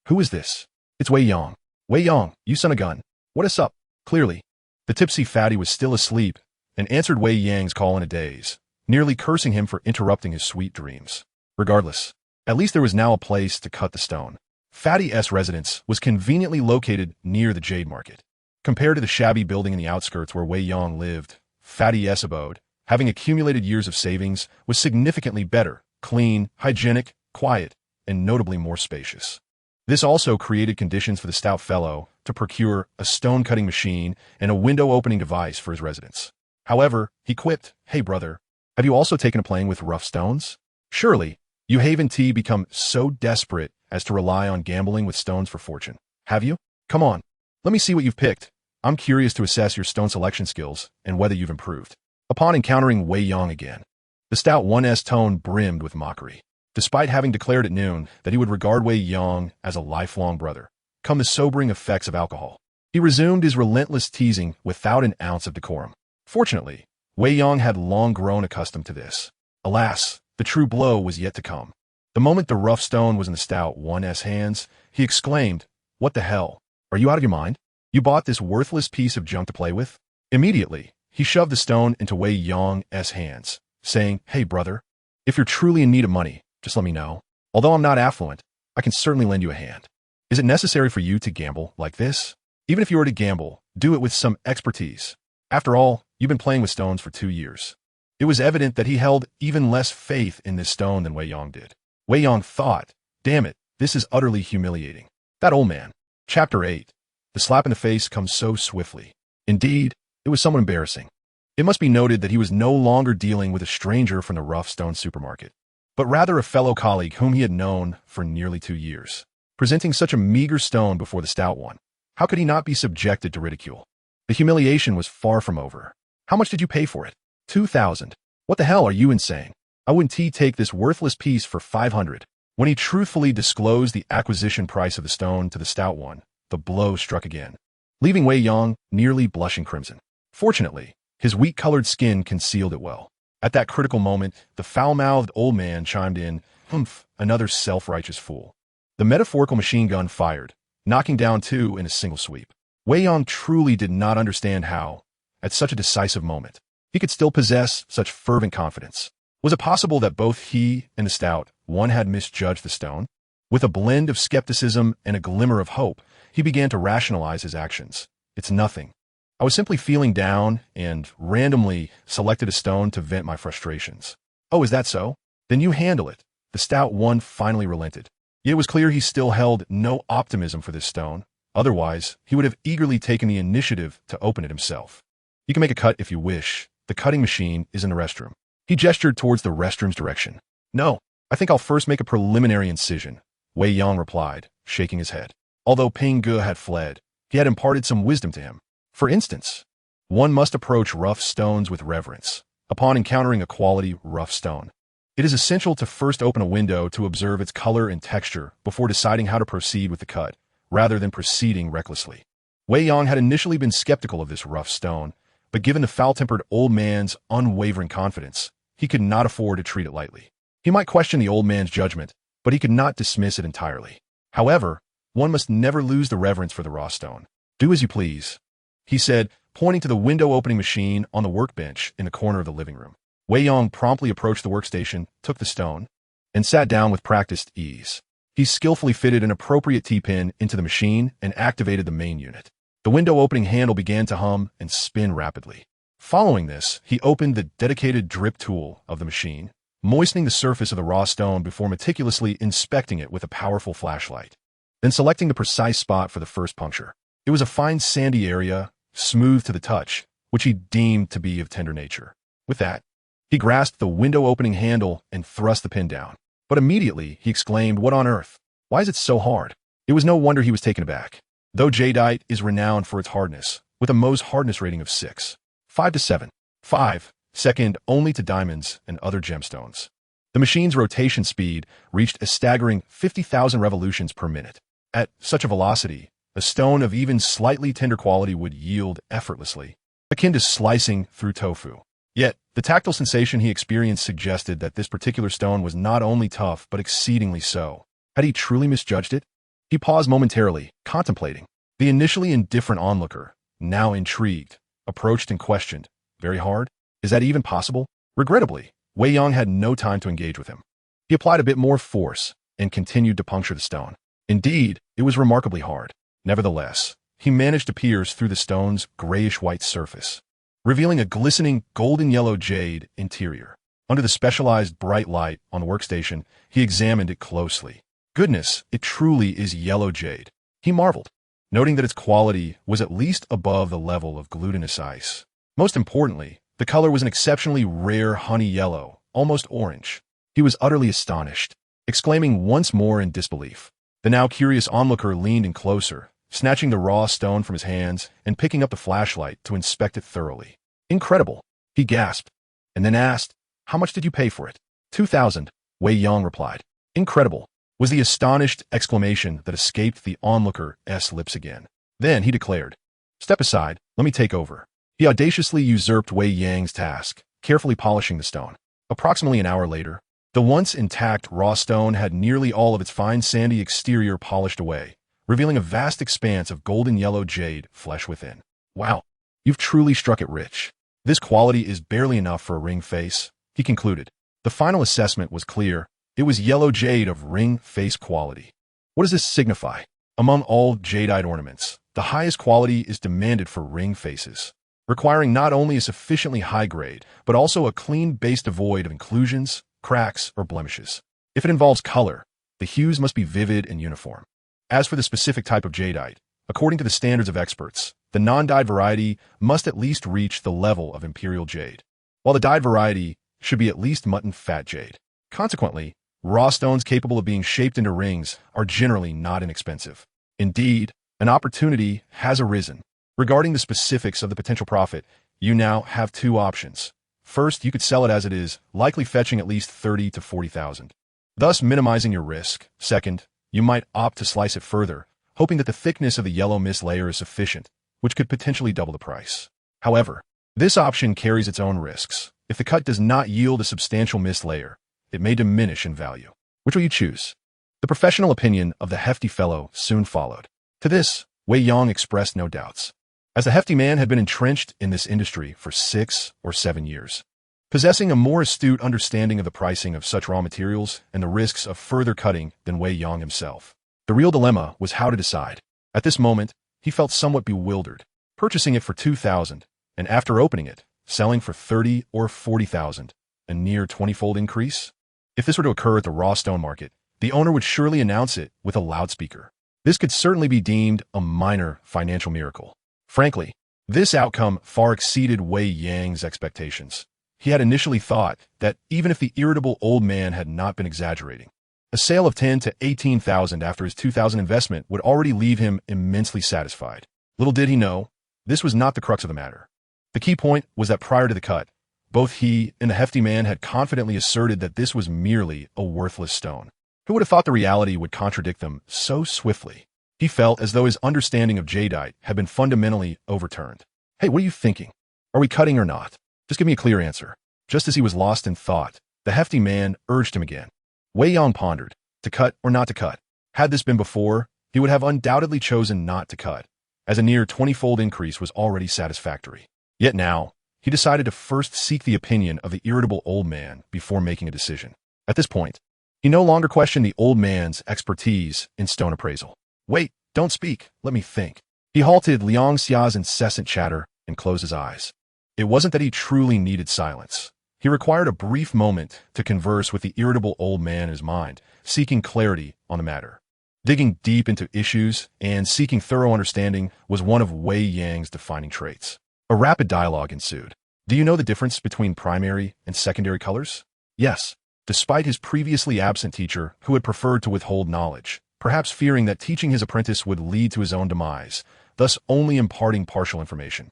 Who is this? It's Wei Yang. Wei Yang, you son of a gun. What is up? Clearly, the tipsy Fatty was still asleep and answered Wei Yang's call in a daze, nearly cursing him for interrupting his sweet dreams. Regardless, at least there was now a place to cut the stone. Fatty's residence was conveniently located near the Jade Market. Compared to the shabby building in the outskirts where Wei Yang lived, Fatty's abode, having accumulated years of savings, was significantly better, clean, hygienic, quiet, and notably more spacious. This also created conditions for the stout fellow to procure a stone-cutting machine and a window-opening device for his residence. However, he quipped, "Hey brother, have you also taken a playing with rough stones? Surely, you haven't become so desperate as to rely on gambling with stones for fortune, have you? Come on, let me see what you've picked. I'm curious to assess your stone selection skills and whether you've improved." Upon encountering Wei Yang again, the stout one's tone brimmed with mockery. Despite having declared at noon that he would regard Wei Yang as a lifelong brother, come the sobering effects of alcohol, he resumed his relentless teasing without an ounce of decorum. Fortunately, Wei Yang had long grown accustomed to this. Alas, the true blow was yet to come. The moment the rough stone was in the stout one's hands, he exclaimed, "What the hell? Are you out of your mind? You bought this worthless piece of junk to play with?" Immediately, he shoved the stone into Wei Yang's hands, saying, "Hey brother, if you're truly in need of money, just let me know. Although I'm not affluent, I can certainly lend you a hand. Is it necessary for you to gamble like this? Even if you were to gamble, do it with some expertise. After all, you've been playing with stones for 2 years." It was evident that he held even less faith in this stone than Wei Yang did. Wei Yang thought, "Damn it, this is utterly humiliating. That old man." Chapter 8. The slap in the face comes so swiftly. Indeed, it was somewhat embarrassing. It must be noted that he was no longer dealing with a stranger from the rough stone supermarket, but rather a fellow colleague whom he had known for nearly 2 years. Presenting such a meager stone before the stout one, how could he not be subjected to ridicule? The humiliation was far from over. "How much did you pay for it?" 2,000. "What the hell are you insane? I wouldn't take this worthless piece for 500. When he truthfully disclosed the acquisition price of the stone to the stout one, the blow struck again, leaving Wei Yang nearly blushing crimson. Fortunately, his wheat-colored skin concealed it well. At that critical moment, the foul-mouthed old man chimed in, "Humph, another self-righteous fool." The metaphorical machine gun fired, knocking down 2 in a single sweep. Wei Yang truly did not understand how, at such a decisive moment, he could still possess such fervent confidence. Was it possible that both he and the stout one had misjudged the stone? With a blend of skepticism and a glimmer of hope, he began to rationalize his actions. "It's nothing. I was simply feeling down and randomly selected a stone to vent my frustrations." "Oh, is that so? Then you handle it." The stout one finally relented. Yet it was clear he still held no optimism for this stone. Otherwise, he would have eagerly taken the initiative to open it himself. "You can make a cut if you wish. The cutting machine is in the restroom." He gestured towards the restroom's direction. "No, I think I'll first make a preliminary incision," Wei Yang replied, shaking his head. Although Ping Ge had fled, he had imparted some wisdom to him. For instance, one must approach rough stones with reverence. Upon encountering a quality rough stone, it is essential to first open a window to observe its color and texture before deciding how to proceed with the cut, rather than proceeding recklessly. Wei Yang had initially been skeptical of this rough stone, but given the foul-tempered old man's unwavering confidence, he could not afford to treat it lightly. He might question the old man's judgment, but he could not dismiss it entirely. However, one must never lose the reverence for the raw stone. "Do as you please," he said, pointing to the window-opening machine on the workbench in the corner of the living room. Wei Yang promptly approached the workstation, took the stone, and sat down with practiced ease. He skillfully fitted an appropriate T-pin into the machine and activated the main unit. The window-opening handle began to hum and spin rapidly. Following this, he opened the dedicated drip tool of the machine, moistening the surface of the raw stone before meticulously inspecting it with a powerful flashlight, then selecting the precise spot for the first puncture. It was a fine sandy area, smooth to the touch, which he deemed to be of tender nature. With that, he grasped the window-opening handle and thrust the pin down. But immediately, he exclaimed, "What on earth? Why is it so hard?" It was no wonder he was taken aback. Though jadeite is renowned for its hardness, with a Mohs hardness rating of 6.5 to 7.5, second only to diamonds and other gemstones. The machine's rotation speed reached a staggering 50,000 revolutions per minute. At such a velocity, a stone of even slightly tender quality would yield effortlessly, akin to slicing through tofu. Yet, the tactile sensation he experienced suggested that this particular stone was not only tough, but exceedingly so. Had he truly misjudged it? He paused momentarily, contemplating. The initially indifferent onlooker, now intrigued, approached and questioned. Very hard? Is that even possible? Regrettably, Wei Yang had no time to engage with him. He applied a bit more force and continued to puncture the stone. Indeed, it was remarkably hard. Nevertheless, he managed to pierce through the stone's grayish-white surface, revealing a glistening golden-yellow jade interior. Under the specialized bright light on the workstation, he examined it closely. Goodness, it truly is yellow jade, he marveled, noting that its quality was at least above the level of glutinous ice. Most importantly, the color was an exceptionally rare honey yellow, almost orange. He was utterly astonished, exclaiming once more in disbelief. The now curious onlooker leaned in closer, snatching the raw stone from his hands and picking up the flashlight to inspect it thoroughly. Incredible, he gasped, and then asked, "How much did you pay for it?" 2,000, Wei Yang replied. Incredible, was the astonished exclamation that escaped the onlooker's lips again. Then he declared, "Step aside, let me take over." He audaciously usurped Wei Yang's task, carefully polishing the stone. Approximately an hour later, the once intact raw stone had nearly all of its fine sandy exterior polished away, revealing a vast expanse of golden yellow jade flesh within. Wow, you've truly struck it rich. This quality is barely enough for a ring face, he concluded. The final assessment was clear. It was yellow jade of ring face quality. What does this signify? Among all jadeite ornaments, the highest quality is demanded for ring faces, requiring not only a sufficiently high grade, but also a clean base devoid of inclusions, cracks, or blemishes. If it involves color, the hues must be vivid and uniform. As for the specific type of jadeite, according to the standards of experts, the non-dyed variety must at least reach the level of imperial jade, while the dyed variety should be at least mutton fat jade. Consequently, raw stones capable of being shaped into rings are generally not inexpensive. Indeed, an opportunity has arisen. Regarding the specifics of the potential profit, you now have two options. First, you could sell it as it is, likely fetching at least 30 to 40,000, thus minimizing your risk. Second, you might opt to slice it further, hoping that the thickness of the yellow mist layer is sufficient, which could potentially double the price. However, this option carries its own risks. If the cut does not yield a substantial mist layer, it may diminish in value. Which will you choose? The professional opinion of the hefty fellow soon followed. To this, Wei Yang expressed no doubts, as the hefty man had been entrenched in this industry for 6 or 7 years, possessing a more astute understanding of the pricing of such raw materials and the risks of further cutting than Wei Yang himself. The real dilemma was how to decide. At this moment, he felt somewhat bewildered, purchasing it for 2,000, and after opening it, selling for 30 or 40,000, a near 20-fold increase. If this were to occur at the raw stone market, the owner would surely announce it with a loudspeaker. This could certainly be deemed a minor financial miracle. Frankly, this outcome far exceeded Wei Yang's expectations. He had initially thought that even if the irritable old man had not been exaggerating, a sale of 10 to 18,000 after his 2,000 investment would already leave him immensely satisfied. Little did he know, this was not the crux of the matter. The key point was that prior to the cut, both he and the hefty man had confidently asserted that this was merely a worthless stone. Who would have thought the reality would contradict them so swiftly? He felt as though his understanding of jadeite had been fundamentally overturned. Hey, what are you thinking? Are we cutting or not? Just give me a clear answer. Just as he was lost in thought, the hefty man urged him again. Wei Yang pondered, to cut or not to cut. Had this been before, he would have undoubtedly chosen not to cut, as a near 20-fold increase was already satisfactory. Yet now, he decided to first seek the opinion of the irritable old man before making a decision. At this point, he no longer questioned the old man's expertise in stone appraisal. Wait, don't speak, let me think. He halted Liang Xia's incessant chatter and closed his eyes. It wasn't that he truly needed silence. He required a brief moment to converse with the irritable old man in his mind, seeking clarity on the matter. Digging deep into issues and seeking thorough understanding was one of Wei Yang's defining traits. A rapid dialogue ensued. Do you know the difference between primary and secondary colors? Yes, despite his previously absent teacher who had preferred to withhold knowledge, perhaps fearing that teaching his apprentice would lead to his own demise, thus only imparting partial information.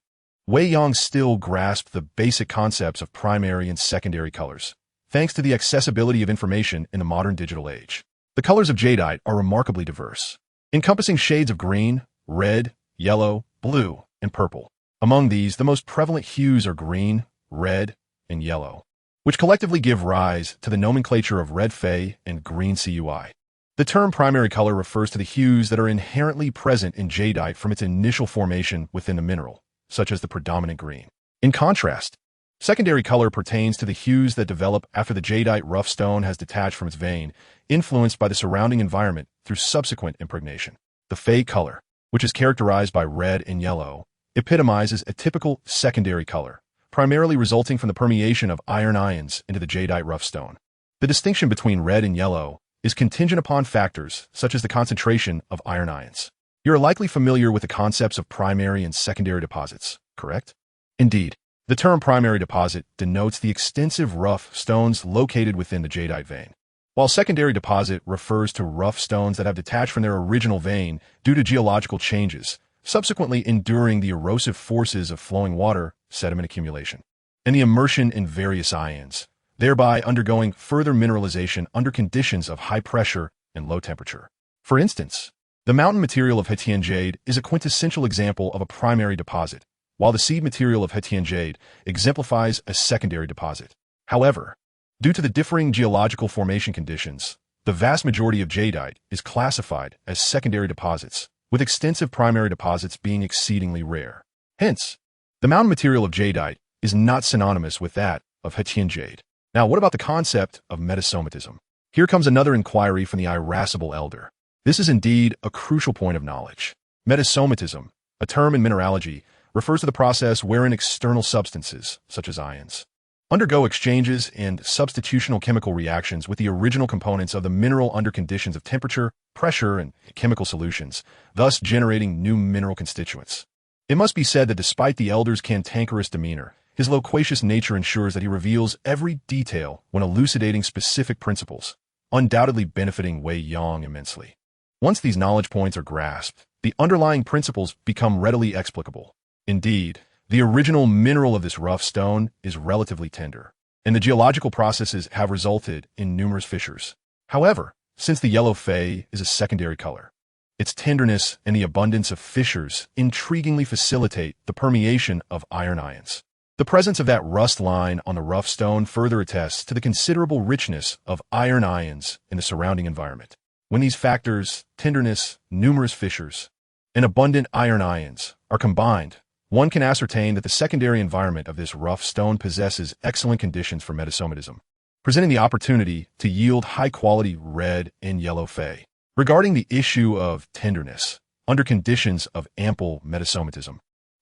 Wei Yang still grasped the basic concepts of primary and secondary colors, thanks to the accessibility of information in the modern digital age. The colors of jadeite are remarkably diverse, encompassing shades of green, red, yellow, blue, and purple. Among these, the most prevalent hues are green, red, and yellow, which collectively give rise to the nomenclature of red Fe and green Cui. The term primary color refers to the hues that are inherently present in jadeite from its initial formation within the mineral, such as the predominant green. In contrast, secondary color pertains to the hues that develop after the jadeite rough stone has detached from its vein, influenced by the surrounding environment through subsequent impregnation. The Fe color, which is characterized by red and yellow, epitomizes a typical secondary color, primarily resulting from the permeation of iron ions into the jadeite rough stone. The distinction between red and yellow is contingent upon factors such as the concentration of iron ions. You are likely familiar with the concepts of primary and secondary deposits, correct? Indeed, the term primary deposit denotes the extensive rough stones located within the jadeite vein, while secondary deposit refers to rough stones that have detached from their original vein due to geological changes, subsequently enduring the erosive forces of flowing water, sediment accumulation, and the immersion in various ions, thereby undergoing further mineralization under conditions of high pressure and low temperature. For instance, the mountain material of Hetian jade is a quintessential example of a primary deposit, while the seed material of Hetian jade exemplifies a secondary deposit. However, due to the differing geological formation conditions, the vast majority of jadeite is classified as secondary deposits, with extensive primary deposits being exceedingly rare. Hence, the mountain material of jadeite is not synonymous with that of Hetian jade. Now, what about the concept of metasomatism? Here comes another inquiry from the irascible elder. This is indeed a crucial point of knowledge. Metasomatism, a term in mineralogy, refers to the process wherein external substances, such as ions, undergo exchanges and substitutional chemical reactions with the original components of the mineral under conditions of temperature, pressure, and chemical solutions, thus generating new mineral constituents. It must be said that despite the elder's cantankerous demeanor, his loquacious nature ensures that he reveals every detail when elucidating specific principles, undoubtedly benefiting Wei Yang immensely. Once these knowledge points are grasped, the underlying principles become readily explicable. Indeed, the original mineral of this rough stone is relatively tender, and the geological processes have resulted in numerous fissures. However, since the yellow Fe is a secondary color, its tenderness and the abundance of fissures intriguingly facilitate the permeation of iron ions. The presence of that rust line on the rough stone further attests to the considerable richness of iron ions in the surrounding environment. When these factors, tenderness, numerous fissures, and abundant iron ions, are combined, one can ascertain that the secondary environment of this rough stone possesses excellent conditions for metasomatism, presenting the opportunity to yield high-quality red and yellow Fe. Regarding the issue of tenderness, under conditions of ample metasomatism,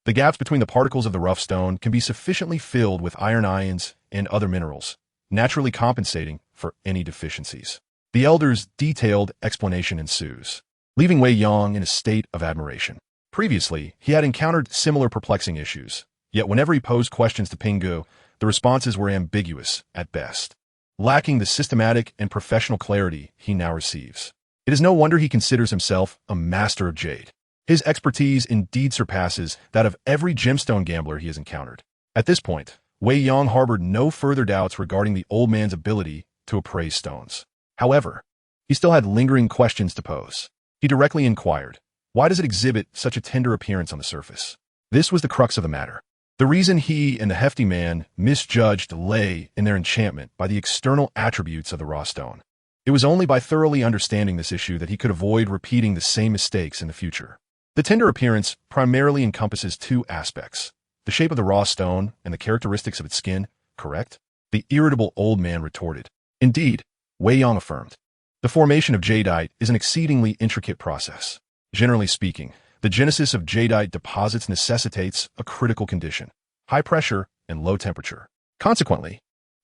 the gaps between the particles of the rough stone can be sufficiently filled with iron ions and other minerals, naturally compensating for any deficiencies. The elder's detailed explanation ensues, leaving Wei Yang in a state of admiration. Previously, he had encountered similar perplexing issues, yet whenever he posed questions to Pingu, the responses were ambiguous at best, lacking the systematic and professional clarity he now receives. It is no wonder he considers himself a master of jade. His expertise indeed surpasses that of every gemstone gambler he has encountered. At this point, Wei Yang harbored no further doubts regarding the old man's ability to appraise stones. However, he still had lingering questions to pose. He directly inquired, why does it exhibit such a tender appearance on the surface? This was the crux of the matter. The reason he and the hefty man misjudged lay in their enchantment by the external attributes of the raw stone. It was only by thoroughly understanding this issue that he could avoid repeating the same mistakes in the future. The tender appearance primarily encompasses two aspects: the shape of the raw stone and the characteristics of its skin, correct? The irritable old man retorted. Indeed, Wei Yang affirmed, the formation of jadeite is an exceedingly intricate process. Generally speaking, the genesis of jadeite deposits necessitates a critical condition: high pressure and low temperature. Consequently,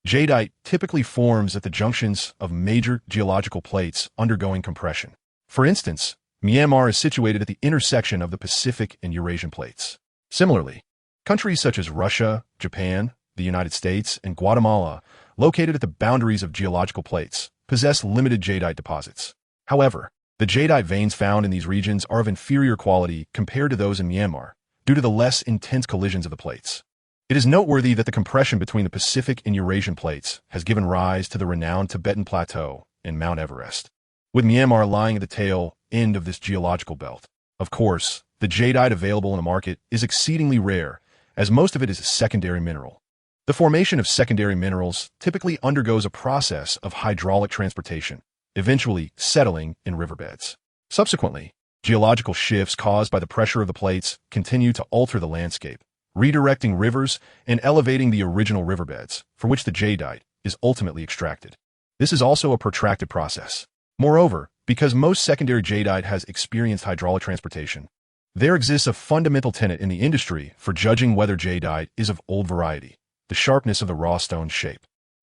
jadeite typically forms at the junctions of major geological plates undergoing compression. For instance, Myanmar is situated at the intersection of the Pacific and Eurasian plates. Similarly, countries such as Russia, Japan, the United States, and Guatemala, located at the boundaries of geological plates, possess limited jadeite deposits. However, the jadeite veins found in these regions are of inferior quality compared to those in Myanmar, due to the less intense collisions of the plates. It is noteworthy that the compression between the Pacific and Eurasian plates has given rise to the renowned Tibetan Plateau and Mount Everest, with Myanmar lying at the tail end of this geological belt. Of course, the jadeite available in the market is exceedingly rare, as most of it is a secondary mineral. The formation of secondary minerals typically undergoes a process of hydraulic transportation, eventually settling in riverbeds. Subsequently, geological shifts caused by the pressure of the plates continue to alter the landscape, redirecting rivers and elevating the original riverbeds, from which the jadeite is ultimately extracted. This is also a protracted process. Moreover, because most secondary jadeite has experienced hydraulic transportation, there exists a fundamental tenet in the industry for judging whether jadeite is of old variety: the sharpness of the raw stone's shape.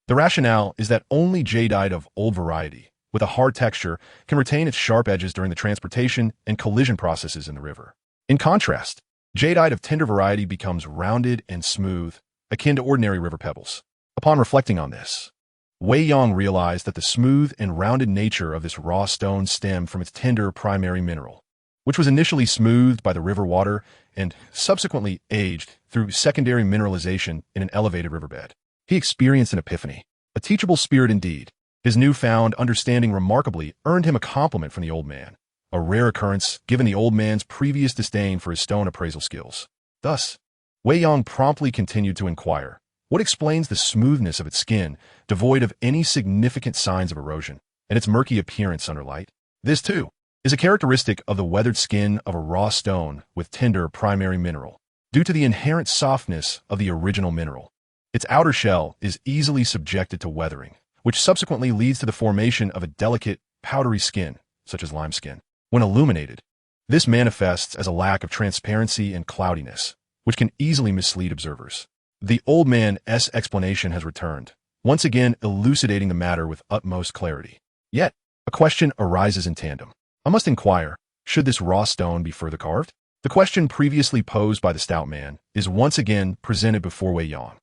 The rationale is that only jadeite of old variety, with a hard texture, can retain its sharp edges during the transportation and collision processes in the river. In contrast, jadeite of tender variety becomes rounded and smooth, akin to ordinary river pebbles. Upon reflecting on this, Wei Yang realized that the smooth and rounded nature of this raw stone stemmed from its tender primary mineral, which was initially smoothed by the river water and subsequently aged through secondary mineralization in an elevated riverbed. He experienced an epiphany, a teachable spirit indeed. His newfound understanding remarkably earned him a compliment from the old man, a rare occurrence given the old man's previous disdain for his stone appraisal skills. Thus, Wei Yang promptly continued to inquire, what explains the smoothness of its skin, devoid of any significant signs of erosion, and its murky appearance under light? This, too, is a characteristic of the weathered skin of a raw stone with tender primary mineral. Due to the inherent softness of the original mineral, its outer shell is easily subjected to weathering, which subsequently leads to the formation of a delicate, powdery skin, such as limeskin. When illuminated, this manifests as a lack of transparency and cloudiness, which can easily mislead observers. The old man's explanation has returned, once again elucidating the matter with utmost clarity. Yet, a question arises in tandem. I must inquire, should this raw stone be further carved? The question previously posed by the stout man is once again presented before Wei Yang.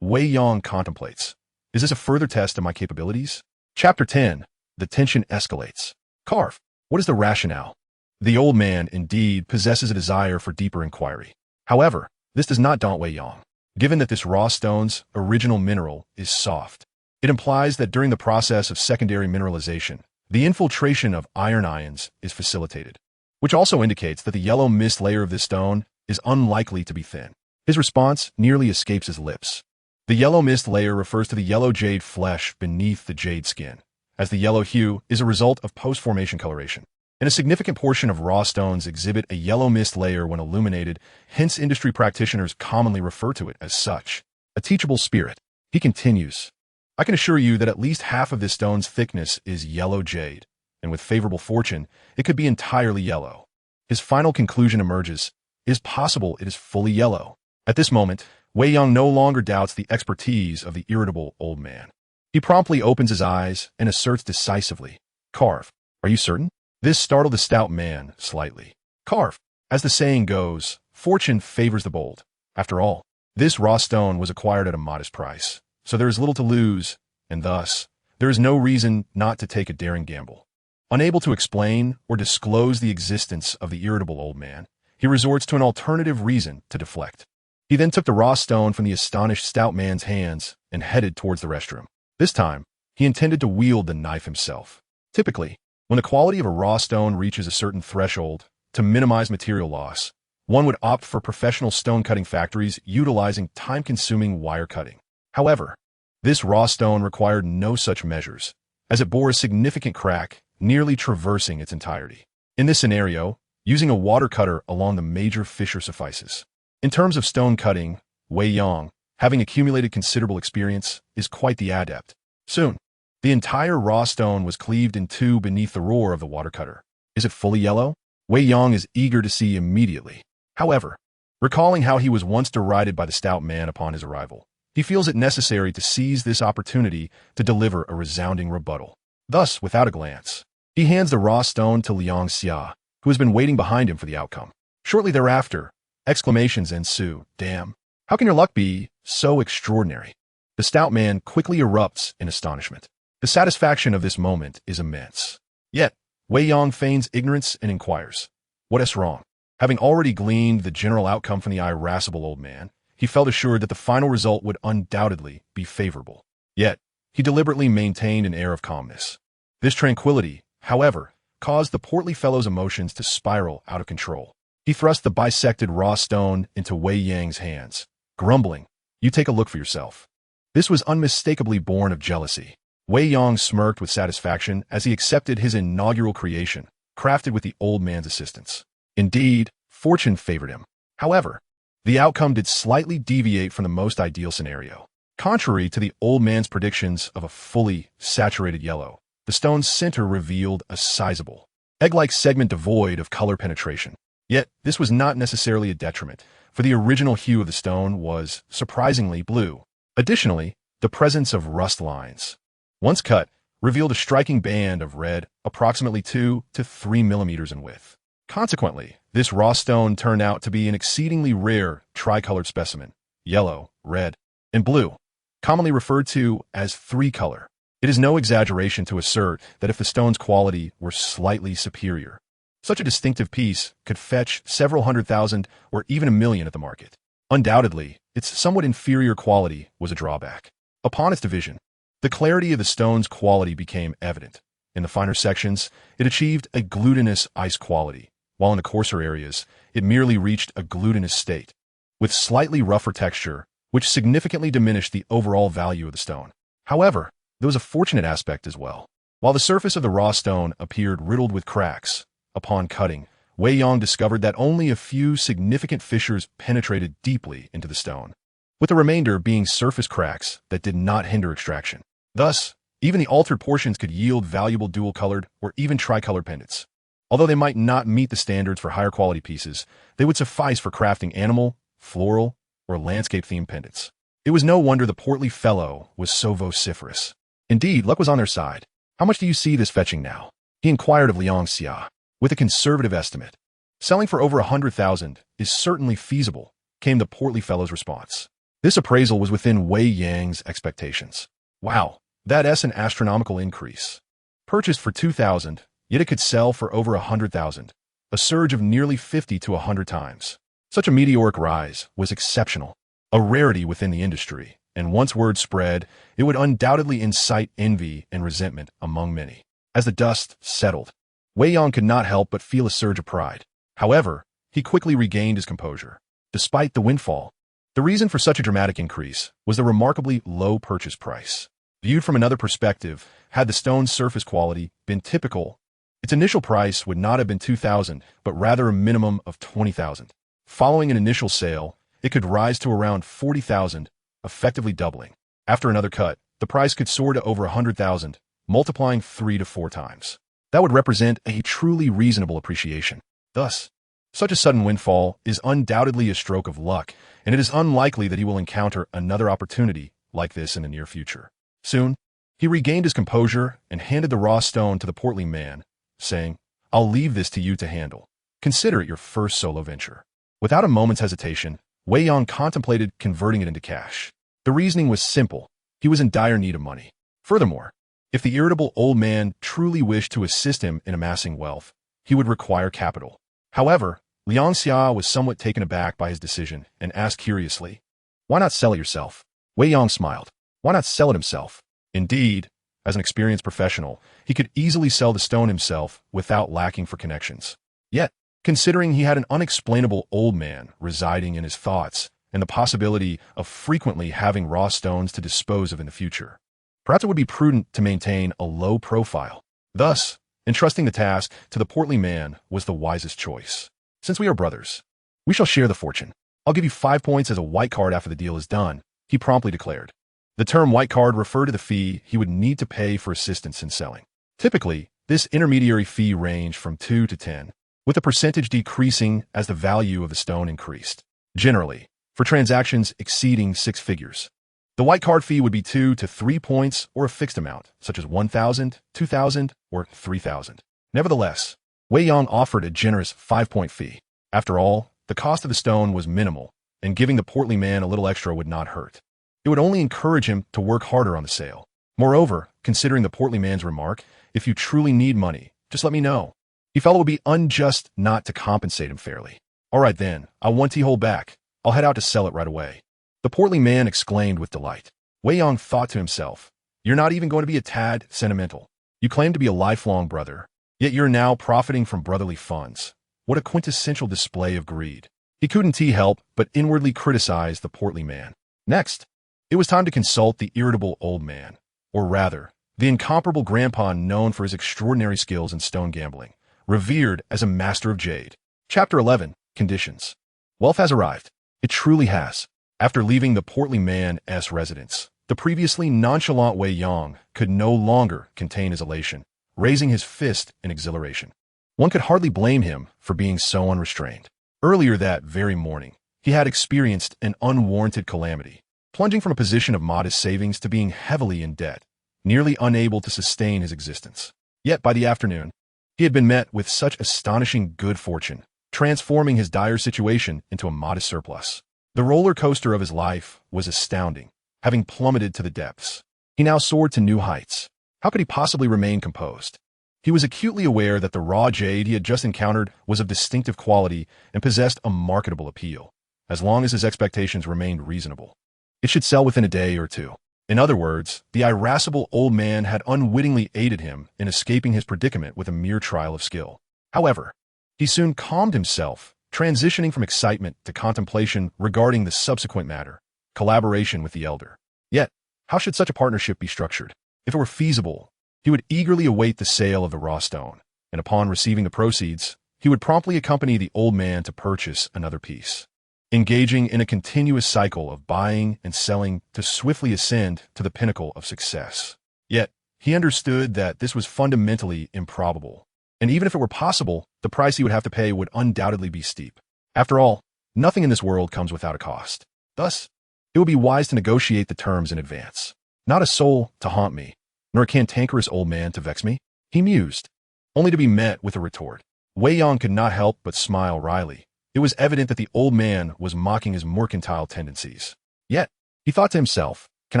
Wei Yang contemplates, is this a further test of my capabilities? Chapter 10. The tension escalates. Carve. What is the rationale? The old man, indeed, possesses a desire for deeper inquiry. However, this does not daunt Wei Yang. Given that this raw stone's original mineral is soft, it implies that during the process of secondary mineralization, the infiltration of iron ions is facilitated, which also indicates that the yellow mist layer of this stone is unlikely to be thin. His response nearly escapes his lips. The yellow mist layer refers to the yellow jade flesh beneath the jade skin, as the yellow hue is a result of post-formation coloration. And a significant portion of raw stones exhibit a yellow mist layer when illuminated, hence industry practitioners commonly refer to it as such. A teachable spirit. He continues, I can assure you that at least half of this stone's thickness is yellow jade, and with favorable fortune, it could be entirely yellow. His final conclusion emerges, it is possible it is fully yellow. At this moment, Wei Yang no longer doubts the expertise of the irritable old man. He promptly opens his eyes and asserts decisively, Carve, are you certain? This startled the stout man slightly. Carve. As the saying goes, fortune favors the bold. After all, this raw stone was acquired at a modest price, so there is little to lose, and thus, there is no reason not to take a daring gamble. Unable to explain or disclose the existence of the irritable old man, he resorts to an alternative reason to deflect. He then took the raw stone from the astonished stout man's hands and headed towards the restroom. This time, he intended to wield the knife himself. Typically, when the quality of a raw stone reaches a certain threshold, to minimize material loss, one would opt for professional stone-cutting factories utilizing time-consuming wire cutting. However, this raw stone required no such measures, as it bore a significant crack, nearly traversing its entirety. In this scenario, using a water cutter along the major fissure suffices. In terms of stone cutting, Wei Yang, having accumulated considerable experience, is quite the adept. Soon, the entire raw stone was cleaved in two beneath the roar of the water cutter. Is it fully yellow? Wei Yang is eager to see immediately. However, recalling how he was once derided by the stout man upon his arrival, he feels it necessary to seize this opportunity to deliver a resounding rebuttal. Thus, without a glance, he hands the raw stone to Liang Xia, who has been waiting behind him for the outcome. Shortly thereafter, exclamations ensue. Damn, how can your luck be so extraordinary? The stout man quickly erupts in astonishment. The satisfaction of this moment is immense. Yet, Wei Yang feigns ignorance and inquires, what is wrong? Having already gleaned the general outcome from the irascible old man, he felt assured that the final result would undoubtedly be favorable. Yet, he deliberately maintained an air of calmness. This tranquility, however, caused the portly fellow's emotions to spiral out of control. He thrust the bisected raw stone into Wei Yang's hands, grumbling, You take a look for yourself." This was unmistakably born of jealousy. Wei Yang smirked with satisfaction as he accepted his inaugural creation, crafted with the old man's assistance. Indeed, fortune favored him. However, the outcome did slightly deviate from the most ideal scenario. Contrary to the old man's predictions of a fully saturated yellow, the stone's center revealed a sizable, egg-like segment devoid of color penetration. Yet, this was not necessarily a detriment, for the original hue of the stone was, surprisingly, blue. Additionally, the presence of rust lines, once cut, revealed a striking band of red, approximately 2 to 3 millimeters in width. Consequently, this raw stone turned out to be an exceedingly rare tricolored specimen, yellow, red, and blue, commonly referred to as three-color. It is no exaggeration to assert that if the stone's quality were slightly superior, such a distinctive piece could fetch several $100,000 or even $1 million at the market. Undoubtedly, its somewhat inferior quality was a drawback. Upon its division, the clarity of the stone's quality became evident. In the finer sections, it achieved a glutinous ice quality, while in the coarser areas, it merely reached a glutinous state, with slightly rougher texture, which significantly diminished the overall value of the stone. However, there was a fortunate aspect as well. While the surface of the raw stone appeared riddled with cracks, upon cutting, Wei Yang discovered that only a few significant fissures penetrated deeply into the stone, with the remainder being surface cracks that did not hinder extraction. Thus, even the altered portions could yield valuable dual-colored or even tricolored pendants. Although they might not meet the standards for higher quality pieces, they would suffice for crafting animal, floral, or landscape-themed pendants. It was no wonder the portly fellow was so vociferous. Indeed, luck was on their side. "How much do you see this fetching now?" he inquired of Liang Xia, with a conservative estimate. "Selling for over 100,000 is certainly feasible," came the portly fellow's response. This appraisal was within Wei Yang's expectations. Wow, that's an astronomical increase. Purchased for 2,000, yet it could sell for over 100,000, a surge of nearly 50 to 100 times. Such a meteoric rise was exceptional, a rarity within the industry, and once word spread, it would undoubtedly incite envy and resentment among many. As the dust settled, Wei Yang could not help but feel a surge of pride. However, he quickly regained his composure. Despite the windfall, the reason for such a dramatic increase was the remarkably low purchase price. Viewed from another perspective, had the stone's surface quality been typical, its initial price would not have been 2,000, but rather a minimum of 20,000. Following an initial sale, it could rise to around 40,000, effectively doubling. After another cut, the price could soar to over 100,000, multiplying 3 to 4 times. That would represent a truly reasonable appreciation. Thus, such a sudden windfall is undoubtedly a stroke of luck, and it is unlikely that he will encounter another opportunity like this in the near future. Soon, he regained his composure and handed the raw stone to the portly man, saying, "I'll leave this to you to handle. Consider it your first solo venture." Without a moment's hesitation, Wei Yang contemplated converting it into cash. The reasoning was simple. He was in dire need of money. Furthermore, if the irritable old man truly wished to assist him in amassing wealth, he would require capital. However, Liang Xia was somewhat taken aback by his decision and asked curiously, "Why not sell it yourself?" Wei Yang smiled. Why not sell it himself? Indeed, as an experienced professional, he could easily sell the stone himself without lacking for connections. Yet, considering he had an unexplainable old man residing in his thoughts and the possibility of frequently having raw stones to dispose of in the future, perhaps it would be prudent to maintain a low profile. Thus, entrusting the task to the portly man was the wisest choice. "Since we are brothers, we shall share the fortune. I'll give you 5 points as a white card after the deal is done," he promptly declared. The term white card referred to the fee he would need to pay for assistance in selling. Typically, this intermediary fee ranged from 2 to 10, with the percentage decreasing as the value of the stone increased. Generally, for transactions exceeding 6 figures, the white card fee would be 2 to 3 points or a fixed amount, such as 1,000, 2,000, or 3,000. Nevertheless, Wei Yang offered a generous 5-point fee. After all, the cost of the stone was minimal, and giving the portly man a little extra would not hurt. It would only encourage him to work harder on the sale. Moreover, considering the portly man's remark, "If you truly need money, just let me know," he felt it would be unjust not to compensate him fairly. "All right then, I won't hold back. I'll head out to sell it right away." The portly man exclaimed with delight. Wei Yang thought to himself, "You're not even going to be a tad sentimental. You claim to be a lifelong brother, yet you're now profiting from brotherly funds. What a quintessential display of greed." He couldn't help but inwardly criticize the portly man. Next, it was time to consult the irritable old man, or rather, the incomparable grandpa known for his extraordinary skills in stone gambling, revered as a master of jade. Chapter 11, Conditions. Wealth has arrived. It truly has. After leaving the portly man's residence, the previously nonchalant Wei Yang could no longer contain his elation, raising his fist in exhilaration. One could hardly blame him for being so unrestrained. Earlier that very morning, he had experienced an unwarranted calamity, plunging from a position of modest savings to being heavily in debt, nearly unable to sustain his existence. Yet by the afternoon, he had been met with such astonishing good fortune, transforming his dire situation into a modest surplus. The roller coaster of his life was astounding, having plummeted to the depths. He now soared to new heights. How could he possibly remain composed? He was acutely aware that the raw jade he had just encountered was of distinctive quality and possessed a marketable appeal, as long as his expectations remained reasonable. It should sell within a day or two. In other words, the irascible old man had unwittingly aided him in escaping his predicament with a mere trial of skill. However, he soon calmed himself, transitioning from excitement to contemplation regarding the subsequent matter, collaboration with the elder. Yet, how should such a partnership be structured? If it were feasible, he would eagerly await the sale of the raw stone, and upon receiving the proceeds, he would promptly accompany the old man to purchase another piece, engaging in a continuous cycle of buying and selling to swiftly ascend to the pinnacle of success. Yet, he understood that this was fundamentally improbable, and even if it were possible, the price he would have to pay would undoubtedly be steep. After all, nothing in this world comes without a cost. Thus, it would be wise to negotiate the terms in advance. Not a soul to haunt me, nor a cantankerous old man to vex me, he mused, only to be met with a retort. Wei Yang could not help but smile wryly. It was evident that the old man was mocking his mercantile tendencies. Yet, he thought to himself, can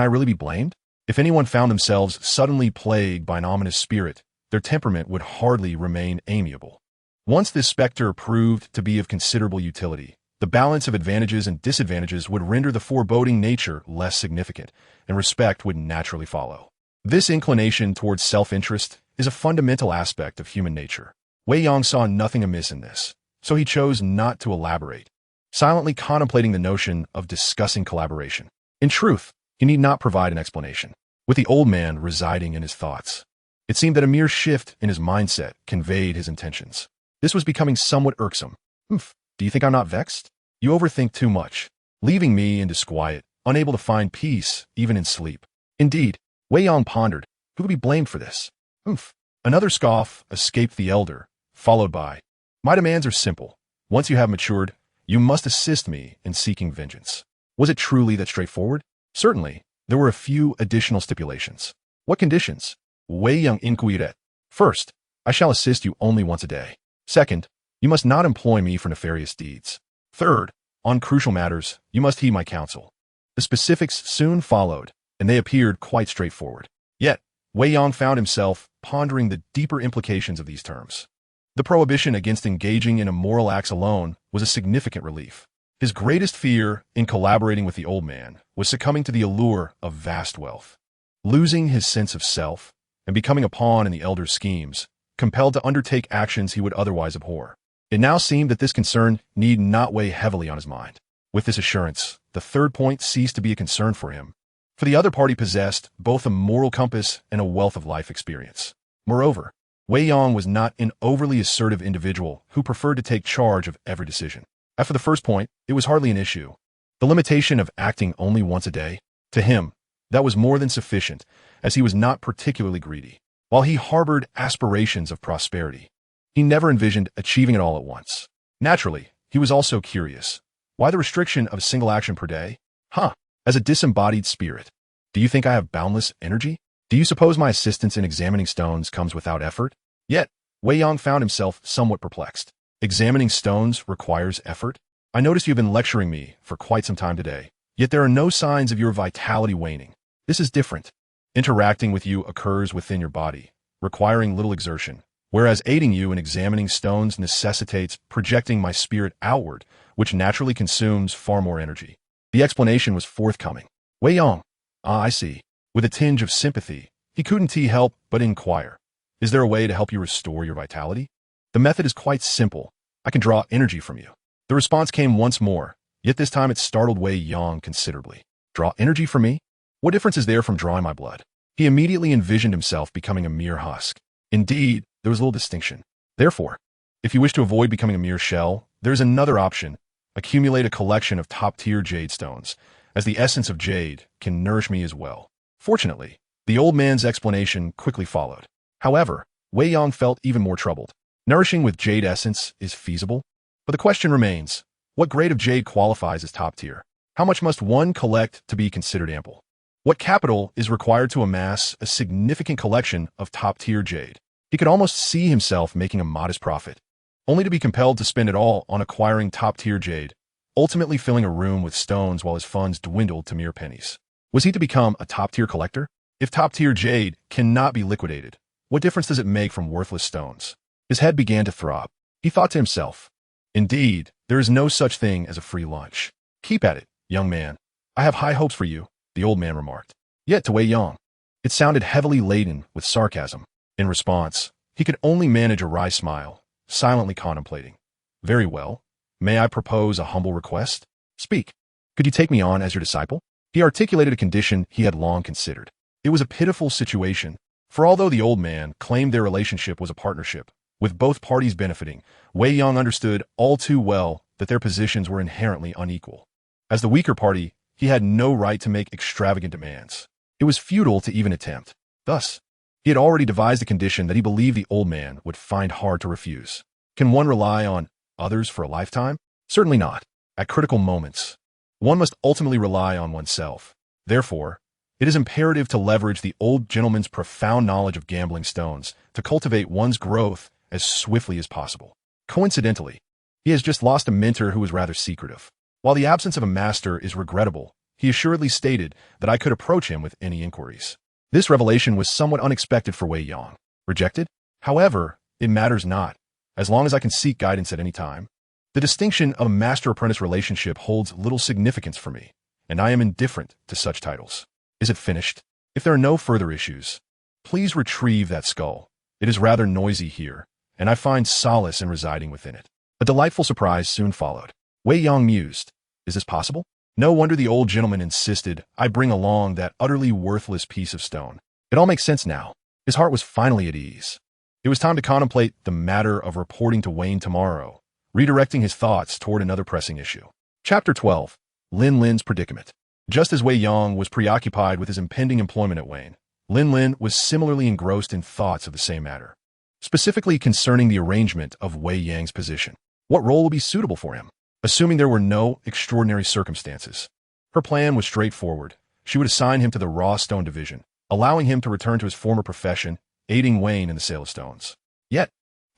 I really be blamed? If anyone found themselves suddenly plagued by an ominous spirit, their temperament would hardly remain amiable. Once this specter proved to be of considerable utility, the balance of advantages and disadvantages would render the foreboding nature less significant, and respect would naturally follow. This inclination towards self-interest is a fundamental aspect of human nature. Wei Yang saw nothing amiss in this, so he chose not to elaborate, silently contemplating the notion of discussing collaboration. In truth, he need not provide an explanation, with the old man residing in his thoughts. It seemed that a mere shift in his mindset conveyed his intentions. This was becoming somewhat irksome. Do you think I'm not vexed? You overthink too much, leaving me in disquiet, unable to find peace even in sleep. Indeed, Wei Yang pondered, who could be blamed for this? Another scoff escaped the elder, followed by, my demands are simple. Once you have matured, you must assist me in seeking vengeance. Was it truly that straightforward? Certainly, there were a few additional stipulations. What conditions? Wei Yang inquired. First, I shall assist you only once a day. Second, you must not employ me for nefarious deeds. Third, on crucial matters, you must heed my counsel. The specifics soon followed, and they appeared quite straightforward. Yet, Wei Yang found himself pondering the deeper implications of these terms. The prohibition against engaging in immoral acts alone was a significant relief. His greatest fear in collaborating with the old man was succumbing to the allure of vast wealth. Losing his sense of self and becoming a pawn in the elder's schemes, compelled to undertake actions he would otherwise abhor. It now seemed that this concern need not weigh heavily on his mind. With this assurance, the third point ceased to be a concern for him, for the other party possessed both a moral compass and a wealth of life experience. Moreover, Wei Yang was not an overly assertive individual who preferred to take charge of every decision. As for the first point, it was hardly an issue. The limitation of acting only once a day, to him, that was more than sufficient, as he was not particularly greedy. While he harbored aspirations of prosperity, he never envisioned achieving it all at once. Naturally, he was also curious. Why the restriction of a single action per day? As a disembodied spirit, do you think I have boundless energy? Do you suppose my assistance in examining stones comes without effort? Yet, Wei Yang found himself somewhat perplexed. Examining stones requires effort? I notice you've been lecturing me for quite some time today, yet there are no signs of your vitality waning. This is different. Interacting with you occurs within your body, requiring little exertion, whereas aiding you in examining stones necessitates projecting my spirit outward, which naturally consumes far more energy. The explanation was forthcoming. Wei Yang, I see. With a tinge of sympathy, he couldn't help but inquire. Is there a way to help you restore your vitality? The method is quite simple. I can draw energy from you. The response came once more, yet this time it startled Wei Yang considerably. Draw energy from me? What difference is there from drawing my blood? He immediately envisioned himself becoming a mere husk. Indeed, there was little distinction. Therefore, if you wish to avoid becoming a mere shell, there is another option. Accumulate a collection of top-tier jade stones, as the essence of jade can nourish me as well. Fortunately, the old man's explanation quickly followed. However, Wei Yang felt even more troubled. Nourishing with jade essence is feasible, but the question remains, what grade of jade qualifies as top tier? How much must one collect to be considered ample? What capital is required to amass a significant collection of top-tier jade? He could almost see himself making a modest profit, only to be compelled to spend it all on acquiring top-tier jade, ultimately filling a room with stones while his funds dwindled to mere pennies. Was he to become a top-tier collector? If top-tier jade cannot be liquidated, what difference does it make from worthless stones? His head began to throb. He thought to himself, indeed, there is no such thing as a free lunch. Keep at it, young man. I have high hopes for you, the old man remarked. Yet to Wei Yang, it sounded heavily laden with sarcasm. In response, he could only manage a wry smile, silently contemplating. Very well. May I propose a humble request? Speak. Could you take me on as your disciple? He articulated a condition he had long considered. It was a pitiful situation, for although the old man claimed their relationship was a partnership, with both parties benefiting, Wei Yang understood all too well that their positions were inherently unequal. As the weaker party, he had no right to make extravagant demands. It was futile to even attempt. Thus, he had already devised a condition that he believed the old man would find hard to refuse. Can one rely on others for a lifetime? Certainly not. At critical moments, one must ultimately rely on oneself. Therefore, it is imperative to leverage the old gentleman's profound knowledge of gambling stones to cultivate one's growth as swiftly as possible. Coincidentally, he has just lost a mentor who was rather secretive. While the absence of a master is regrettable, he assuredly stated that I could approach him with any inquiries. This revelation was somewhat unexpected for Wei Yang. Rejected? However, it matters not, as long as I can seek guidance at any time. The distinction of a master-apprentice relationship holds little significance for me, and I am indifferent to such titles. Is it finished? If there are no further issues, please retrieve that skull. It is rather noisy here, and I find solace in residing within it. A delightful surprise soon followed. Wei Yang mused. Is this possible? No wonder the old gentleman insisted I bring along that utterly worthless piece of stone. It all makes sense now. His heart was finally at ease. It was time to contemplate the matter of reporting to Wayne tomorrow, redirecting his thoughts toward another pressing issue. Chapter 12. Lin Lin's Predicament. Just as Wei Yang was preoccupied with his impending employment at Wayne, Lin Lin was similarly engrossed in thoughts of the same matter, specifically concerning the arrangement of Wei Yang's position. What role would be suitable for him? Assuming there were no extraordinary circumstances, her plan was straightforward. She would assign him to the raw stone division, allowing him to return to his former profession, aiding Wayne in the sale of stones. Yet,